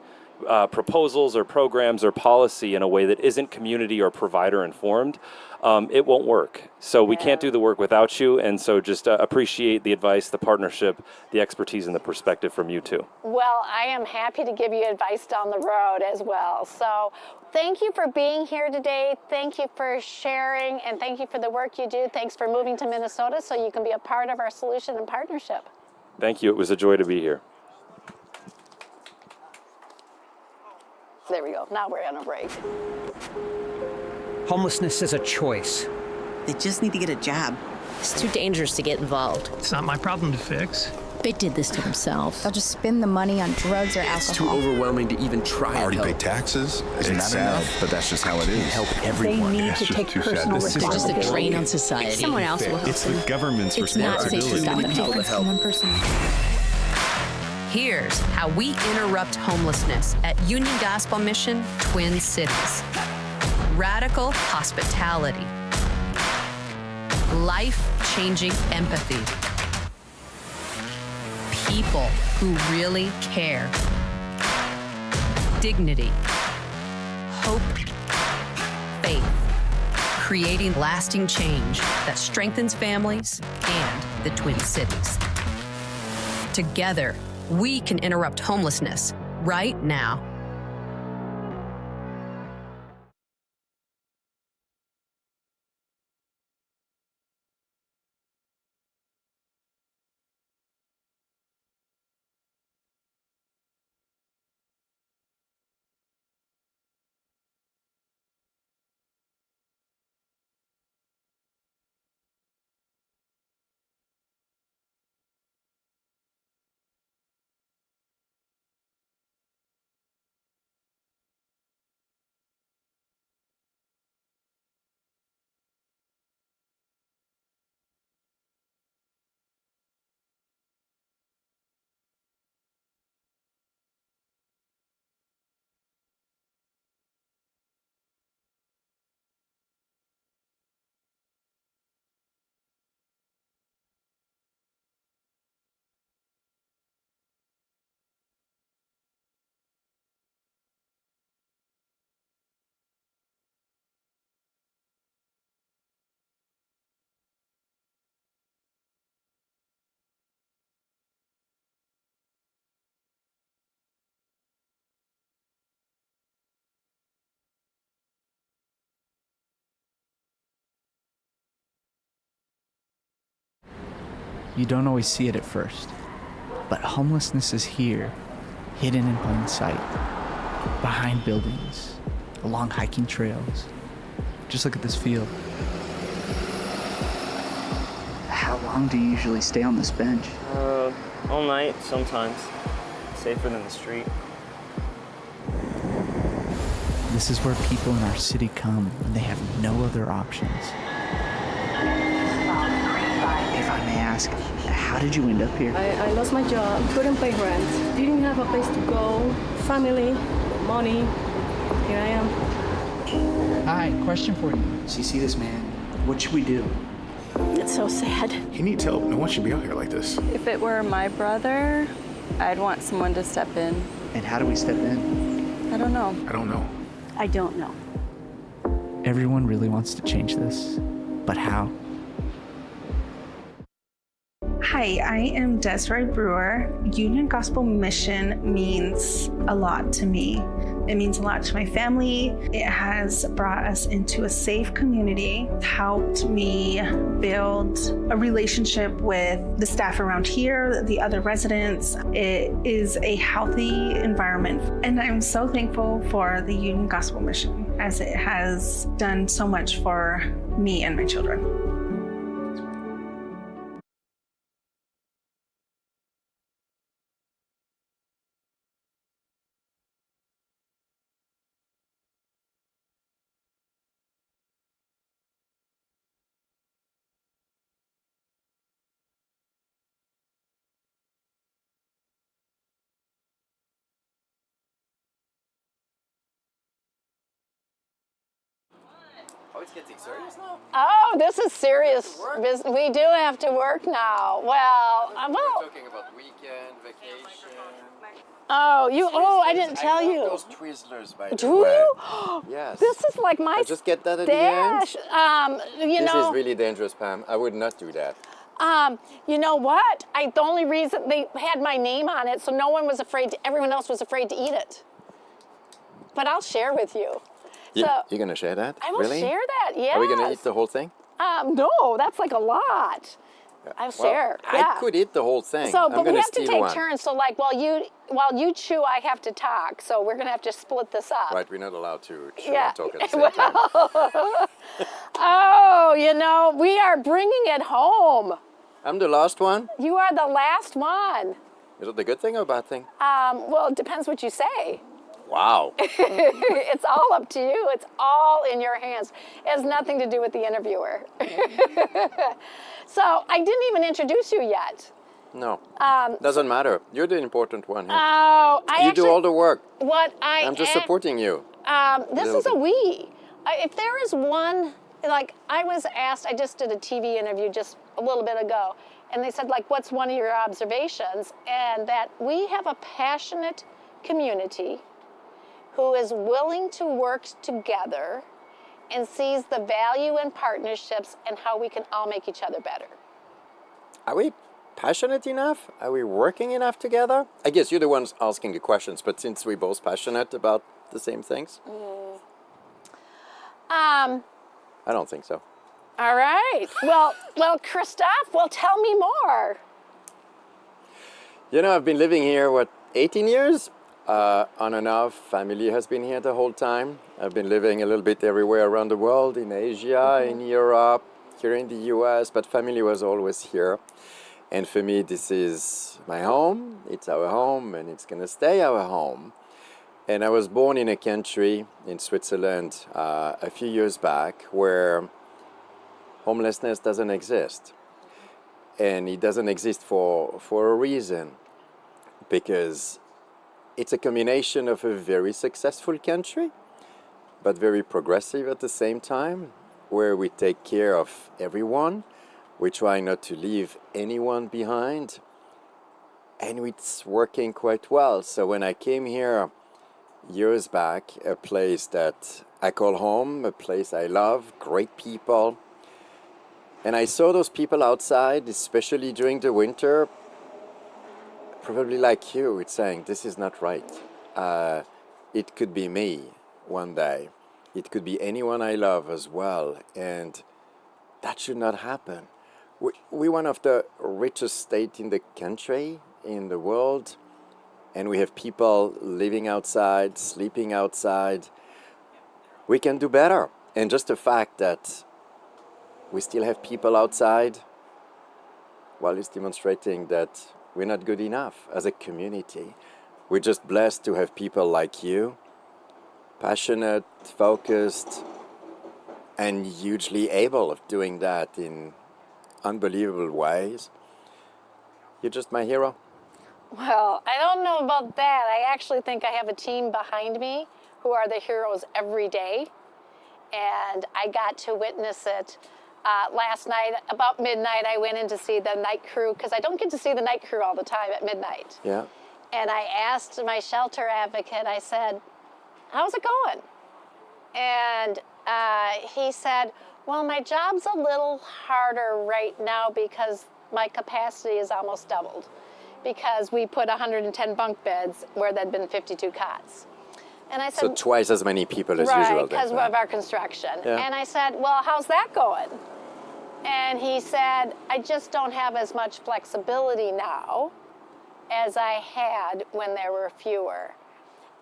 proposals or programs or policy in a way that isn't community or provider informed, it won't work. So we can't do the work without you, and so just appreciate the advice, the partnership, the expertise, and the perspective from you too. Well, I am happy to give you advice down the road as well. So thank you for being here today. Thank you for sharing, and thank you for the work you do. Thanks for moving to Minnesota so you can be a part of our solution and partnership. Thank you. It was a joy to be here. There we go. Now we're on a break. Homelessness is a choice. They just need to get a job. It's too dangerous to get involved. It's not my problem to fix. They did this to themselves. They'll just spend the money on drugs or It's too alcohol. overwhelming to even try I already and pay help. taxes. Isn't that enough? But that's just how it is. Help everyone. They need That's to just take too sad. personal This is They're just a responsibility. drain on society. Someone else will help It's them. the government's It's not safe to responsibility. stop The them. difference from one person. Here's how we interrupt homelessness at Union Gospel Mission, Twin Cities. Radical hospitality. Life-changing empathy. People who really care. Dignity. Hope. Faith. Creating lasting change that strengthens families and the Twin Cities. Together, we can interrupt homelessness right now. You don't always see it at first, but homelessness is here, hidden in plain sight, behind buildings, along hiking trails. Just look at this field. How long do you usually stay on this bench? All night, sometimes. Safer than the street. This is where people in our city come when they have no other options. If I may ask, how did you end up here? I lost my job, couldn't pay rent, didn't have a place to go, family, money. Here I am. Hi, question for you. So you see this man, what should we do? It's so sad. He needs help. No one should be out here like this. If it were my brother, I'd want someone to step in. And how do we step in? I don't know. I don't know. I don't know. Everyone really wants to change this, but how? Hi, I am Desiree Brewer. Union Gospel Mission means a lot to me. It means a lot to my family. It has brought us into a safe community, helped me build a relationship with the staff around here, the other residents. It is a healthy environment. And I'm so thankful for the Union Gospel Mission as it has done so much for me and my children. it's getting serious now. Oh, this is serious business. We do have to work now. Well, We're talking about weekend, vacation. Oh, I didn't tell you. Those Twizzlers, by the Do way. you? Yes. This is like my I just get that at stash. the end. This is really dangerous, Pam. I would not do that. You know what? The only reason they had my name on it, so no one was afraid. Everyone else was afraid to eat it. But I'll share with you. You're gonna share that? I will really? share that. Yes. Are we gonna eat the whole thing? No, that's like a lot. I'll share. I could eat the whole thing. So, but we have to take one. turns. So, like, while you chew, I have to talk. So we're gonna have to split this up. Right, we're not allowed to chew Yeah. and talk at the same time. Oh, we are bringing it home. I'm the last one. You are the last one. Is it a good thing or a bad thing? Well, it depends what you say. Wow. It's all up to you. It's all in your hands. It has nothing to do with the interviewer. So I didn't even introduce you yet. No. Doesn't matter. You're the important one here. Oh, you do all the work. I'm just supporting you. This is a we. If there is one, like I was asked, I just did a TV interview just a little bit ago, and they said, like, what's one of your observations? And that we have a passionate community who is willing to work together and sees the value in partnerships and how we can all make each other better. Are we passionate enough? Are we working enough together? I guess you're the ones asking the questions, but since we're both passionate about the same things? I don't think so. All right. Well, Christophe, tell me more. You know, I've been living here, 18 years? On and off. Family has been here the whole time. I've been living a little bit everywhere around the world, in Asia, in Europe, here in the US, but family was always here. And for me, this is my home. It's our home, and it's going to stay our home. And I was born in a country, in Switzerland, a few years back, where homelessness doesn't exist. And it doesn't exist for a reason, because it's a combination of a very successful country, but very progressive at the same time, where we take care of everyone. We try not to leave anyone behind, and it's working quite well. So when I came here years back, a place that I call home, a place I love, great people, and I saw those people outside, especially during the winter, probably like you, it's saying, this is not right. It could be me one day. It could be anyone I love as well. And that should not happen. We're one of the richest states in the country, in the world. And we have people living outside, sleeping outside. We can do better. And just the fact that we still have people outside, well, it's demonstrating that we're not good enough as a community. We're just blessed to have people like you, passionate, focused, and hugely able of doing that in unbelievable ways. You're just my hero. Well, I don't know about that. I actually think I have a team behind me who are the heroes every day. And I got to witness it. Last night, about midnight, I went in to see the night crew, because I don't get to see the night crew all the time at midnight. Yeah. And I asked my shelter advocate, I said, how's it going? And he said, well, my job's a little harder right now because my capacity is almost doubled, because we put 110 bunk beds where there'd been 52 cots. And I said, so twice as many people as right, usual. Right, because of our construction. Yeah. And I said, well, how's that going? And he said, I just don't have as much flexibility now as I had when there were fewer.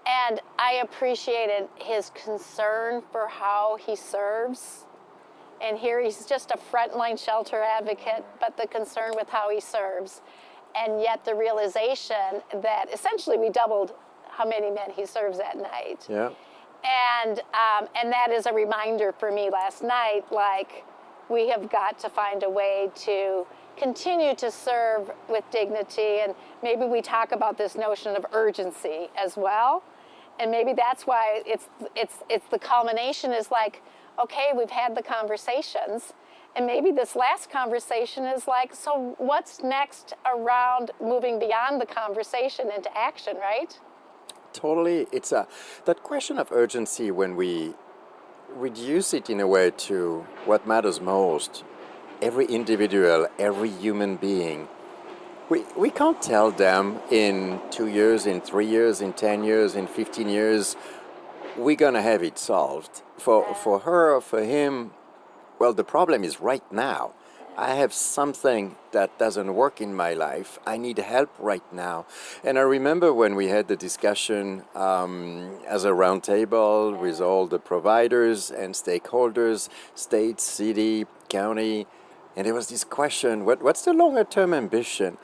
And I appreciated his concern for how he serves. And here he's just a frontline shelter advocate, but the concern with how he serves. And yet the realization that essentially we doubled how many men he serves at night. Yeah. And that is a reminder for me last night, like, we have got to find a way to continue to serve with dignity. And maybe we talk about this notion of urgency as well. And maybe that's why it's the culmination is like, okay, we've had the conversations, and maybe this last conversation is like, so what's next around moving beyond the conversation into action, right? Totally. It's that question of urgency when we reduce it in a way to what matters most. Every individual, every human being. We can't tell them in 2 years, in 3 years, in 10 years, in 15 years, we're going to have it solved. For her or for him, well, the problem is right now. I have something that doesn't work in my life. I need help right now. And I remember when we had the discussion as a round table with all the providers and stakeholders, state, city, county, and there was this question, what's the longer term ambition?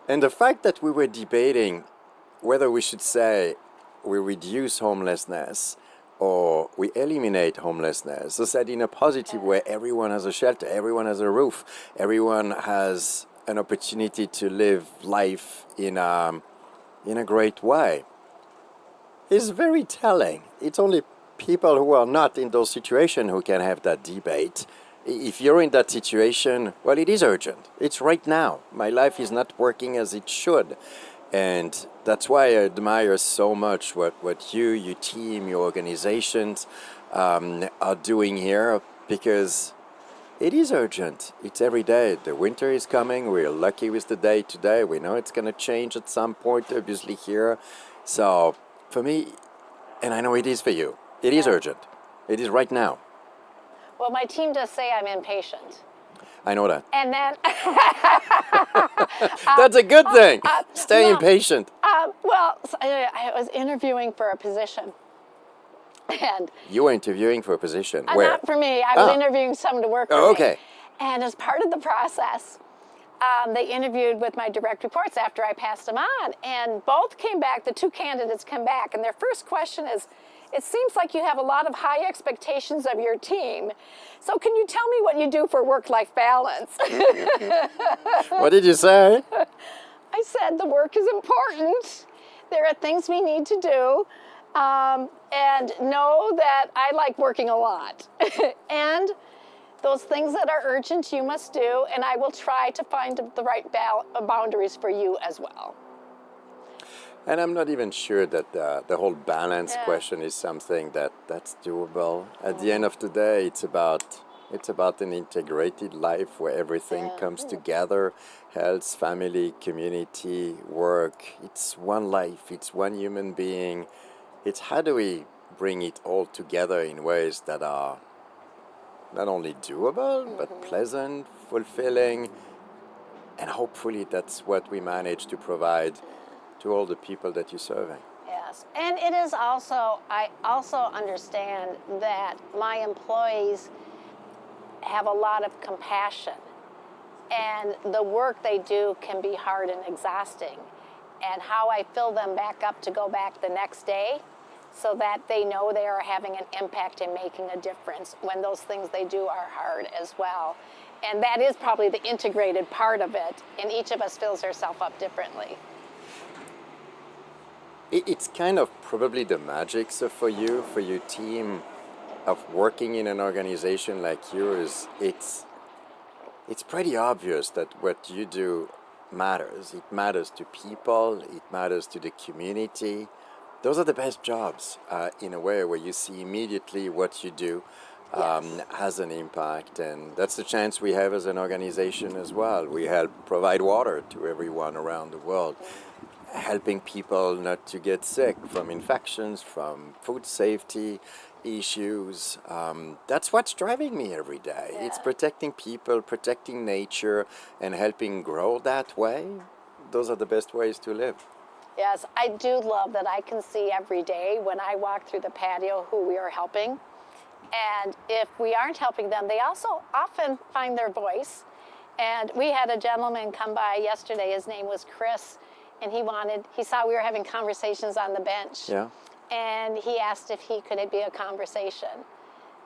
And the fact that we were debating whether we should say we reduce homelessness or we eliminate homelessness, so that in a positive way, everyone has a shelter, everyone has a roof, everyone has an opportunity to live life in a great way, is very telling. It's only people who are not in those situations who can have that debate. If you're in that situation, well, it is urgent. It's right now. My life is not working as it should. And that's why I admire so much what you, your team, your organizations are doing here, because it is urgent. It's every day. The winter is coming. We're lucky with the day today. We know it's going to change at some point, obviously, here. So for me, and I know it is for you, it is urgent. It is right now. Well, my team does say I'm impatient. I know that. And then... That's a good thing. Stay impatient. Well, I was interviewing for a position. And you were interviewing for a position. Where? Not for me. I was interviewing someone to work for me. Okay. And as part of the process, they interviewed with my direct reports after I passed them on. And both came back, the two candidates come back, and their first question is, it seems like you have a lot of high expectations of your team. So can you tell me what you do for work-life balance? What did you say? I said the work is important. There are things we need to do. And know that I like working a lot. And those things that are urgent you must do, and I will try to find the right boundaries for you as well. And I'm not even sure that the whole balance question is something that's doable. At the end of the day, it's about an integrated life where everything comes together: health, family, community, work. It's one life. It's one human being. It's how do we bring it all together in ways that are not only doable, but pleasant, fulfilling, and hopefully that's what we manage to provide to all the people that you're serving. Yes, and it is also, I also understand that my employees have a lot of compassion, and the work they do can be hard and exhausting, and how I fill them back up to go back the next day so that they know they are having an impact and making a difference when those things they do are hard as well. And that is probably the integrated part of it, and each of us fills ourselves up differently. It's kind of probably the magic for you, for your team, of working in an organization like yours. It's pretty obvious that what you do matters. It matters to people. It matters to the community. Those are the best jobs, in a way, where you see immediately what you do has an impact. And that's the chance we have as an organization as well. We help provide water to everyone around the world, helping people not to get sick from infections, from food safety issues. That's what's driving me every day. It's protecting people, protecting nature, and helping grow that way. Those are the best ways to live. Yes, I do love that I can see every day when I walk through the patio who we are helping. And if we aren't helping them, they also often find their voice. And we had a gentleman come by yesterday. His name was Chris. And he saw we were having conversations on the bench. Yeah. And he asked if he could be a conversation.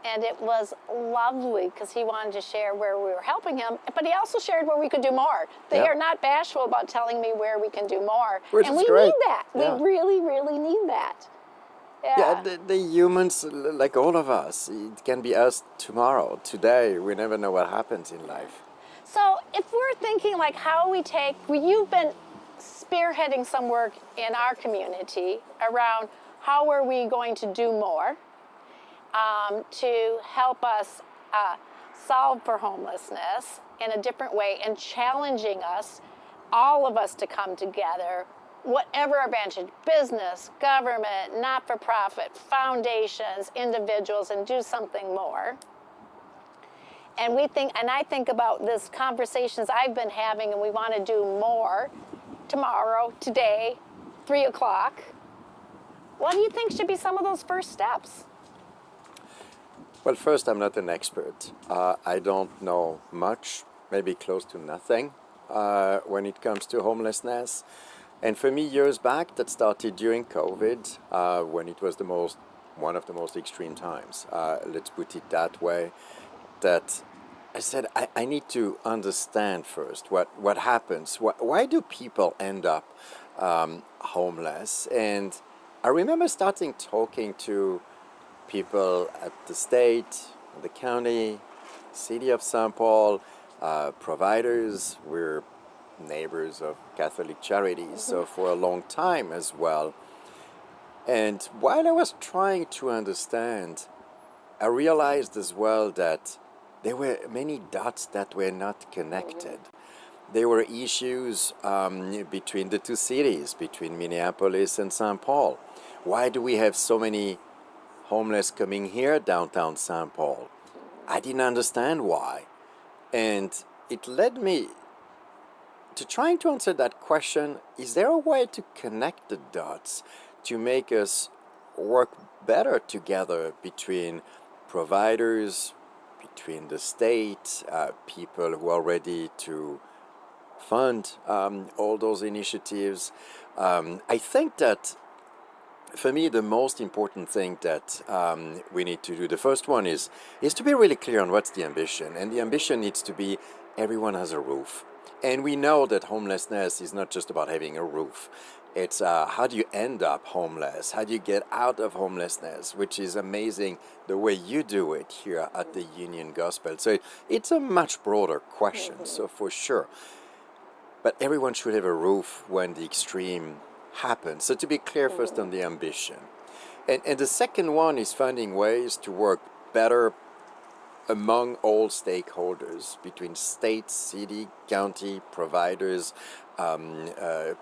And it was lovely because he wanted to share where we were helping him, but he also shared where we could do more. They are not bashful about telling me where we can do more. Which and is we great. need that. Yeah. We really, really need that. Yeah, the humans, like all of us, it can be us tomorrow, today. We never know what happens in life. So if we're thinking like how you've been spearheading some work in our community around how are we going to do more to help us solve for homelessness in a different way and challenging us, all of us to come together, whatever our branch, business, government, not-for-profit, foundations, individuals, and do something more. And I think about this conversations I've been having, and we want to do more tomorrow, today, 3 o'clock. What do you think should be some of those first steps? Well, first, I'm not an expert. I don't know much, maybe close to nothing, when it comes to homelessness. And for me, years back, that started during COVID, when it was one of the most extreme times. Let's put it that way. That I said, I need to understand first what happens. Why do people end up homeless? And I remember talking to people at the state, the county, city of St. Paul, providers. We're neighbors of Catholic Charities, so for a long time as well. And while I was trying to understand, I realized as well that there were many dots that were not connected. There were issues between the two cities, between Minneapolis and St. Paul. Why do we have so many homeless coming here, downtown St. Paul? I didn't understand why. And it led me to trying to answer that question. Is there a way to connect the dots to make us work better together between providers, between the state, people who are ready to fund all those initiatives? I think that for me, the most important thing that we need to do, the first one is to be really clear on what's the ambition. And the ambition needs to be everyone has a roof. And we know that homelessness is not just about having a roof. It's how do you end up homeless? How do you get out of homelessness? Which is amazing the way you do it here at the Union Gospel. So it's a much broader question, so for sure. But everyone should have a roof when the extreme happens. So to be clear first on the ambition. And the second one is finding ways to work better among all stakeholders, between state, city, county, providers,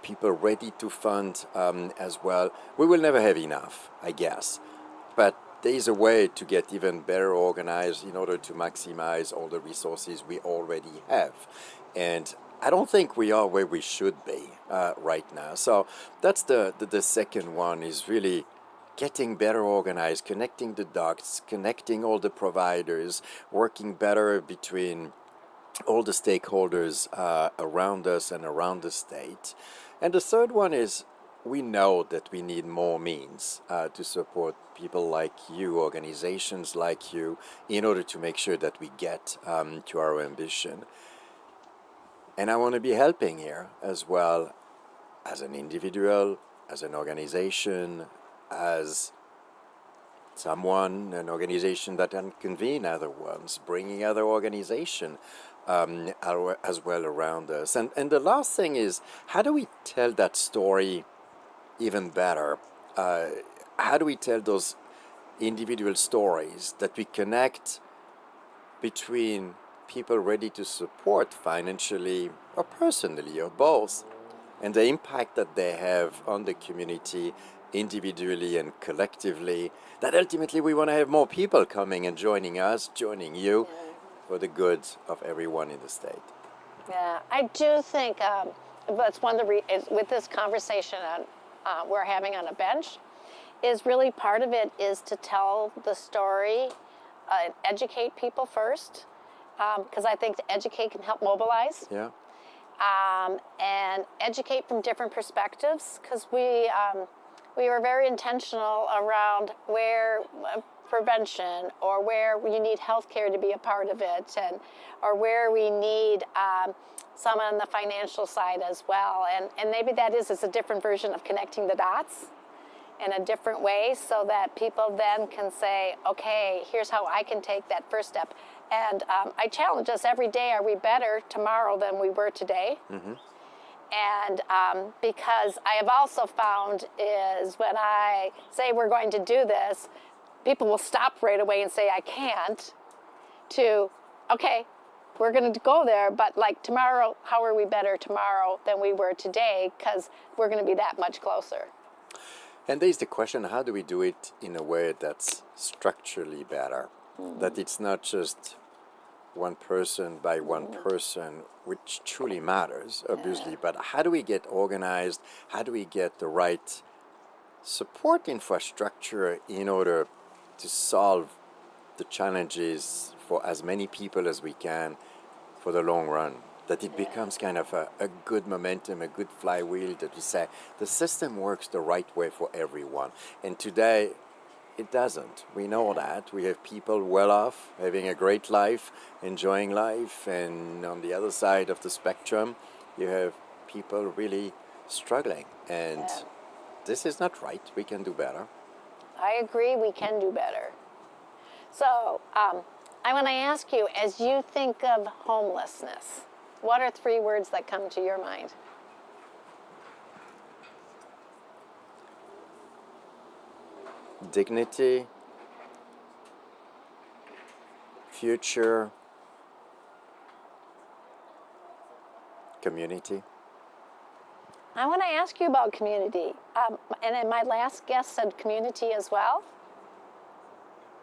people ready to fund as well. We will never have enough, I guess. But there is a way to get even better organized in order to maximize all the resources we already have. And I don't think we are where we should be right now. So that's the second one, is really getting better organized, connecting the dots, connecting all the providers, working better between all the stakeholders around us and around the state. And the third one is we know that we need more means to support people like you, organizations like you, in order to make sure that we get to our ambition. And I want to be helping here as well, as an individual, as an organization, as someone, an organization that can convene other ones, bringing other organization as well around us. And the last thing is, how do we tell that story even better? How do we tell those individual stories that we connect between people ready to support financially or personally or both, and the impact that they have on the community individually and collectively, that ultimately we want to have more people coming and joining us, joining you, for the good of everyone in the state. Yeah, I do think that's one of the with this conversation we're having on a bench, is really part of it is to tell the story, educate people first, because I think to educate can help mobilize. Yeah. And educate from different perspectives, because we were very intentional around where prevention, or where you need healthcare to be a part of it, or where we need some on the financial side as well. And maybe that is a different version of connecting the dots. in a different way so that people then can say, okay, here's how I can take that first step. And I challenge us every day, are we better tomorrow than we were today? Mm-hmm. And because I have also found is when I say we're going to do this, people will stop right away and say, I can't, to, okay, we're going to go there, but like tomorrow, how are we better tomorrow than we were today? Because we're going to be that much closer. And there's the question, how do we do it in a way that's structurally better? Mm-hmm. That it's not just one person by one person, which truly matters, obviously, but how do we get organized? How do we get the right support infrastructure in order to solve the challenges for as many people as we can for the long run? That it becomes kind of a good momentum, a good flywheel, that we say the system works the right way for everyone. And today, it doesn't. We know that. We have people well off, having a great life, enjoying life, and on the other side of the spectrum, you have people really struggling. And this is not right. We can do better. I agree, we can do better. So I want to ask you, as you think of homelessness, what are 3 words that come to your mind? Dignity, future, community. I want to ask you about community. And then my last guest said community as well.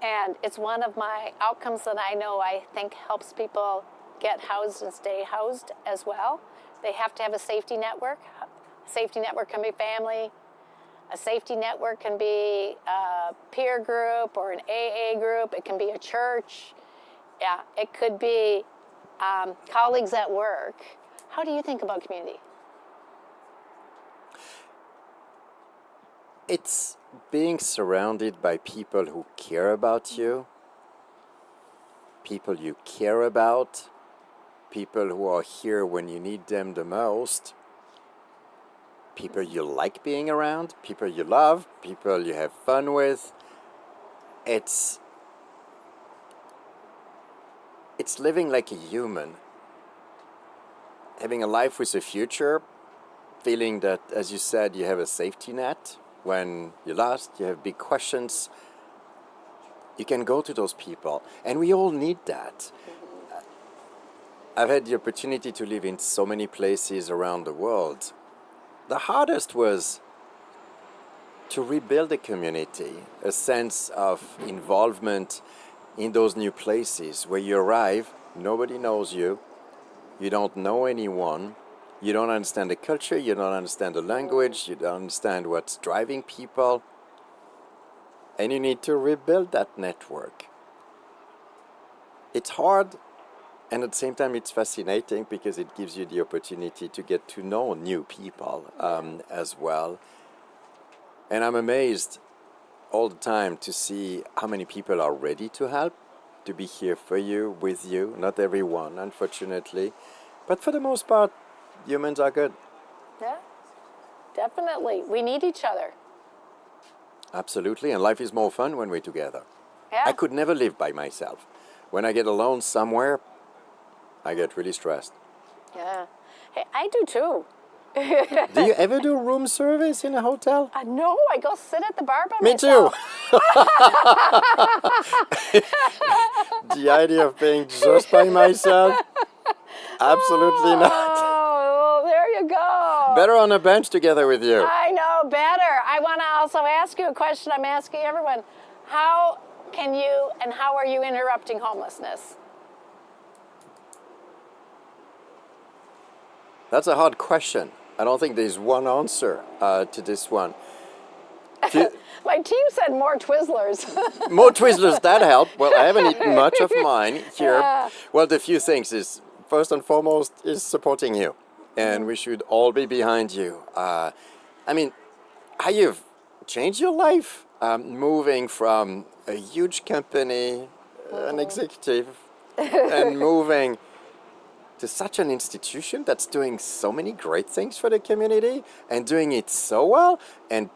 And it's one of my outcomes that I think helps people get housed and stay housed as well. They have to have a safety network. A safety network can be family. A safety network can be a peer group or an AA group. It can be a church. Yeah, it could be colleagues at work. How do you think about community? It's being surrounded by people who care about you, people you care about, people who are here when you need them the most, people you like being around, people you love, people you have fun with. It's living like a human, having a life with a future, feeling that, as you said, you have a safety net. When you're lost, you have big questions, you can go to those people. And we all need that. I've had the opportunity to live in so many places around the world. The hardest was to rebuild a community, a sense of involvement in those new places where you arrive, nobody knows you, you don't know anyone, you don't understand the culture, you don't understand the language, you don't understand what's driving people, and you need to rebuild that network. It's hard, and at the same time it's fascinating because it gives you the opportunity to get to know new people as well. And I'm amazed all the time to see how many people are ready to help, to be here for you, with you. Not everyone, unfortunately, but for the most part, humans are good. Yeah, definitely. We need each other. Absolutely, and life is more fun when we're together. Yeah. I could never live by myself. When I get alone somewhere, I get really stressed. Yeah. Hey, I do too. Do you ever do room service in a hotel? No, I go sit at the bar by Me myself. too. The idea of being just by myself? Absolutely not. Oh, well, there you go. Better on a bench together with you. I know, better. I want to also ask you a question I'm asking everyone. How can you and how are you interrupting homelessness? That's a hard question. I don't think there's one answer to this one. My team said more Twizzlers. More Twizzlers, that helped. Well, I haven't eaten much of mine here. Yeah. Well, the few things is, first and foremost, is supporting you. And we should all be behind you. I mean, how you've changed your life, moving from a huge company, an executive, and moving to such an institution that's doing so many great things for the community and doing it so well, and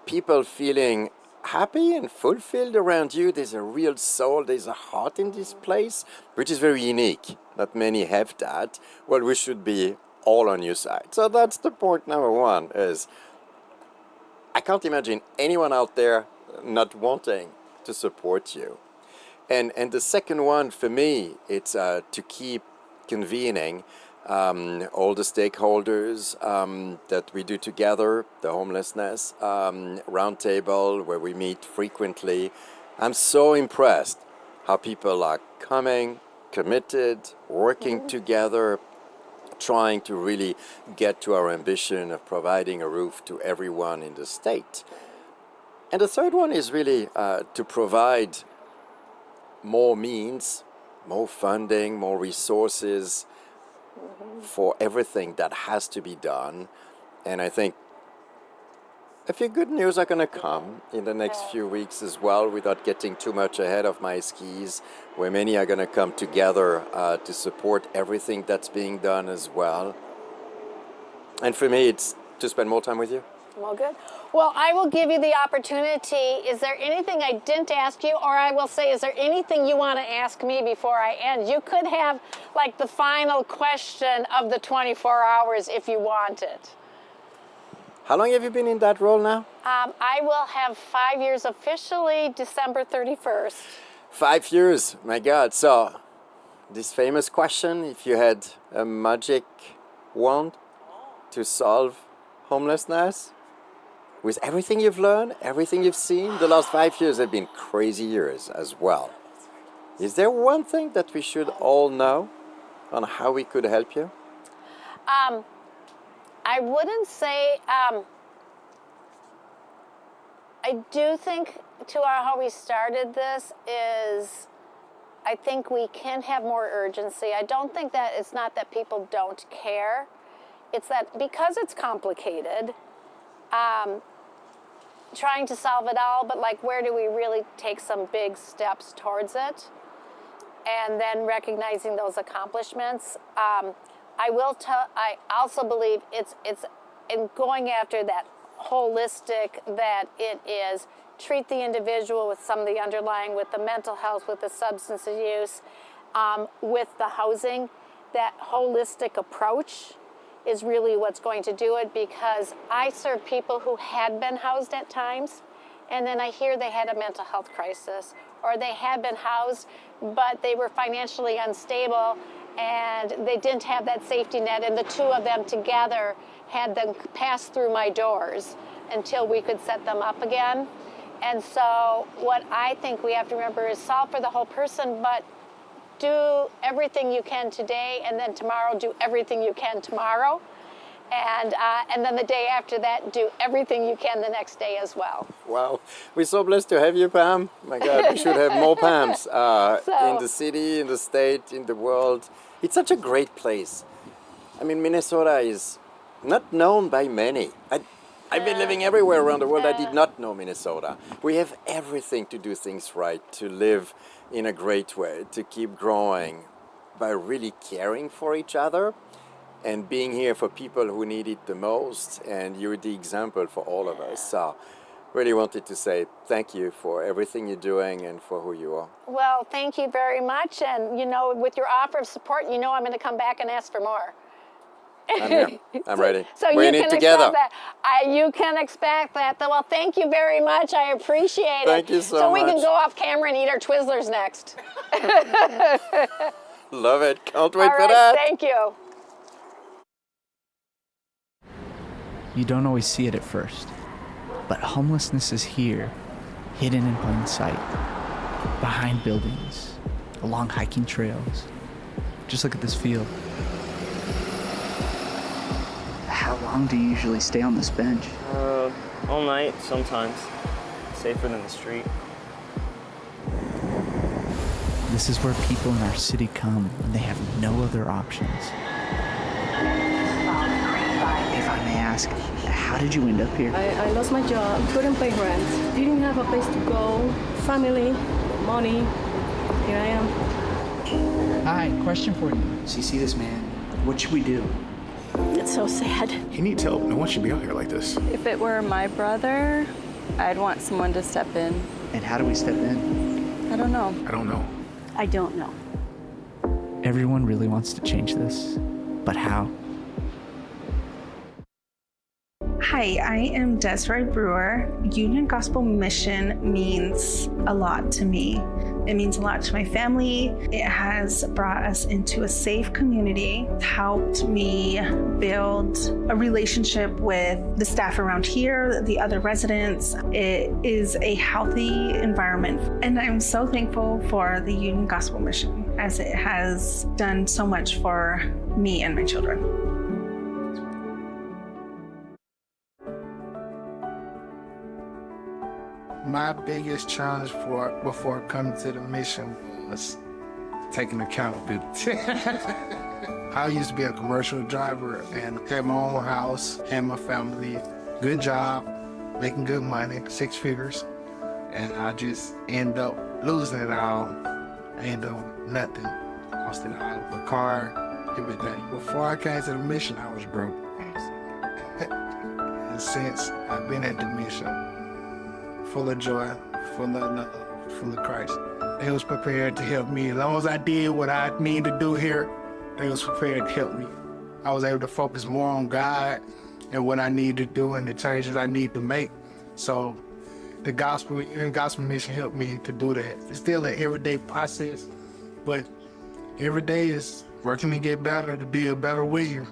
people feeling happy and fulfilled around you. There's a real soul, there's a heart in this place, which is very unique. Not many have that. Well, we should be all on your side. So that's the point number one, is I can't imagine anyone out there not wanting to support you. And the second one for me, it's to keep convening all the stakeholders that we do together, the homelessness roundtable where we meet frequently. I'm so impressed how people are coming, committed, working together, trying to really get to our ambition of providing a roof to everyone in the state. And the third one is really to provide more means, more funding, more resources for everything that has to be done. And I think a few good news are going to come in the next few weeks as well, without getting too much ahead of my skis, where many are going to come together to support everything that's being done as well. And for me, it's to spend more time with you. Well, good. Well, I will give you the opportunity. Is there anything I didn't ask you? Or I will say, is there anything you want to ask me before I end? You could have, like, the final question of the 24 hours if you want it. How long have you been in that role now? I will have 5 years officially, December 31st. 5 years, my God. So, this famous question, if you had a magic wand to solve homelessness, with everything you've learned, everything you've seen, the last 5 years have been crazy years as well. Is there one thing that we should all know on how we could help you? I wouldn't say, I do think how we started this is, I think we can have more urgency. I don't think that it's not that people don't care. It's that because it's complicated, trying to solve it all, but like, where do we really take some big steps towards it? And then recognizing those accomplishments. I also believe it's in going after that holistic, that it is treat the individual with some of the underlying, with the mental health, with the substance use, with the housing, that holistic approach is really what's going to do it, because I serve people who had been housed at times, and then I hear they had a mental health crisis, or they had been housed, but they were financially unstable, and they didn't have that safety net, and the two of them together had them pass through my doors until we could set them up again. And so what I think we have to remember is solve for the whole person, but do everything you can today, and then tomorrow do everything you can tomorrow. And then the day after that, do everything you can the next day as well. Wow, we're so blessed to have you, Pam. My God, we should have more Pams in the city, in the state, in the world. It's such a great place. I mean, Minnesota is not known by many. I've been living everywhere around the world. I did not know Minnesota. We have everything to do things right, to live in a great way, to keep growing by really caring for each other and being here for people who need it the most. And you're the example for all of us. So really wanted to say thank you for everything you're doing and for who you are. Well, thank you very much. And, you know, with your offer of support, you know I'm going to come back and ask for more. I'm here. I'm ready. So we're you in can it together. Expect that. You can expect that. Well, thank you very much. I appreciate it. Thank you so much. So we can go off camera and eat our Twizzlers next. Love it. Can't wait for that. All right, thank you. You don't always see it at first, but homelessness is here, hidden in plain sight, behind buildings, along hiking trails. Just look at this field. How long do you usually stay on this bench? All night, sometimes. Safer than the street. This is where people in our city come when they have no other options. If I may ask, how did you end up here? I lost my job, couldn't pay rent, didn't have a place to go, family, money. Here I am. Hi, question for you. So you see this man, what should we do? It's so sad. He needs help. No one should be out here like this. If it were my brother, I'd want someone to step in. And how do we step in? I don't know. I don't know. I don't know. Everyone really wants to change this, but how? Hi, I am Desiree Brewer. Union Gospel Mission means a lot to me. It means a lot to my family. It has brought us into a safe community, helped me build a relationship with the staff around here, the other residents. It is a healthy environment. And I'm so thankful for the Union Gospel Mission, as it has done so much for me and my children. My biggest challenge before coming to the mission was taking accountability. I used to be a commercial driver and had my own house and my family, good job, making good money, 6 figures, and I just end up losing it all. I end up with nothing. Lost it all, the car, everything. Before I came to the mission, I was broke. And since I've been at the mission, full of joy, full of Christ. They was prepared to help me. As long as I did what I need to do here, they was prepared to help me. I was able to focus more on God and what I need to do and the changes I need to make. So the gospel mission helped me to do that. It's still an everyday process, but every day is working to get better, to be a better warrior.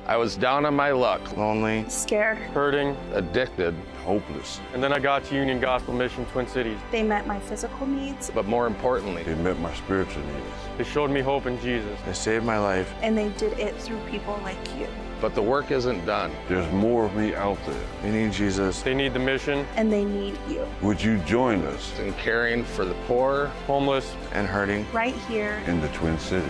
I was down on my luck. Lonely. Scared. Hurting. Addicted. Hopeless. And then I got to Union Gospel Mission Twin Cities. They met my physical needs. But more importantly, They met my spiritual needs. They showed me hope in Jesus. They saved my life. And they did it through people like you. but the work isn't done. There's more of me out there. They need Jesus. They need the mission. And they need you. Would you join us in caring for the poor, homeless, and hurting right here in the Twin Cities?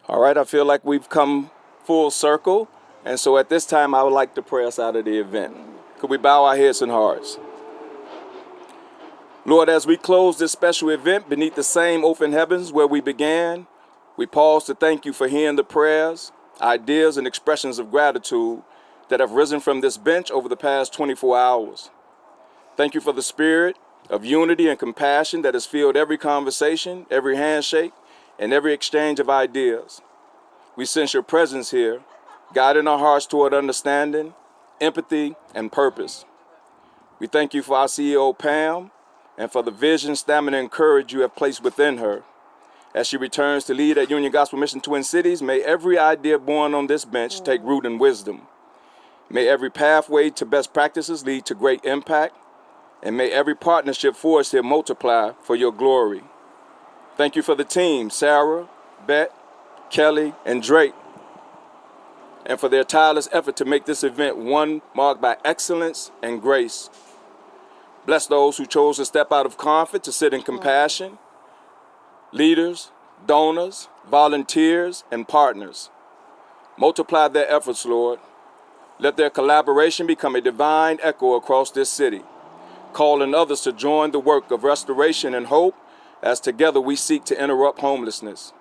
All right, I feel like we've come full circle. And so at this time, I would like to pray us out of the event. Could we bow our heads and hearts? Lord, as we close this special event beneath the same open heavens where we began, we pause to thank you for hearing the prayers, ideas, and expressions of gratitude that have risen from this bench over the past 24 hours. Thank you for the spirit, of unity and compassion that has filled every conversation, every handshake, and every exchange of ideas. We sense your presence here, guiding our hearts toward understanding, empathy, and purpose. We thank you for our CEO, Pam, and for the vision, stamina, and courage you have placed within her. As she returns to lead at Union Gospel Mission Twin Cities, may every idea born on this bench take root in wisdom. May every pathway to best practices lead to great impact, and may every partnership forged here multiply for your glory. Thank you for the team, Sarah, Bet, Kelly, and Drake, and for their tireless effort to make this event one marked by excellence and grace. Bless those who chose to step out of comfort to sit in compassion, leaders, donors, volunteers, and partners. Multiply their efforts, Lord. Let their collaboration become a divine echo across this city, calling others to join the work of restoration and hope as together we seek to interrupt homelessness.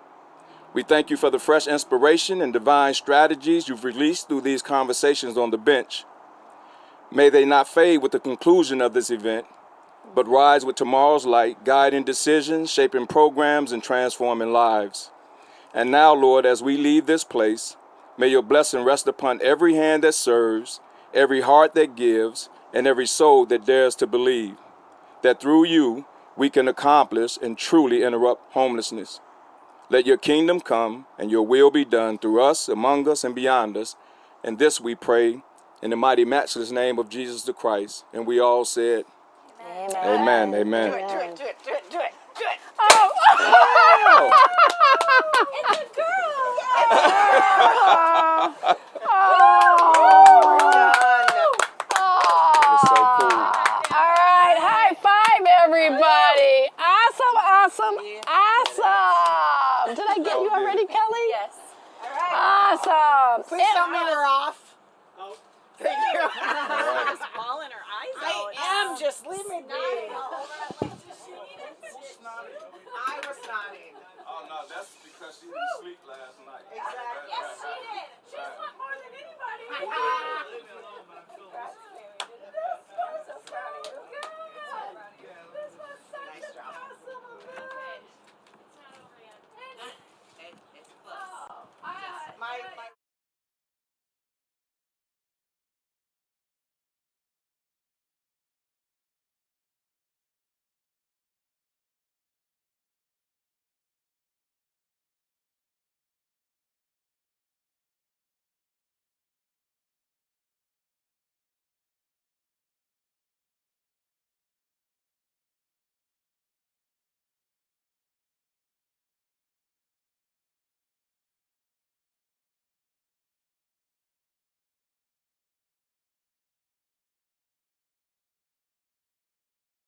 We thank you for the fresh inspiration and divine strategies you've released through these conversations on the bench. May they not fade with the conclusion of this event, but rise with tomorrow's light, guiding decisions, shaping programs, and transforming lives. And now, Lord, as we leave this place, may your blessing rest upon every hand that serves, every heart that gives, and every soul that dares to believe, that through you we can accomplish and truly interrupt homelessness. Let your kingdom come and your will be done through us, among us, and beyond us. And this we pray in the mighty, matchless name of Jesus the Christ. And we all said, Amen. Amen. Do it. Oh! It's a girl. It's so cool. All right, high five, everybody. Awesome. Did I get you already, Kelly? Yes. All right. Awesome. Please tell me we're off. Oh, thank you. Just bawling her eyes out. I am. Just leave me be. I was nodding. Oh, no, that's because she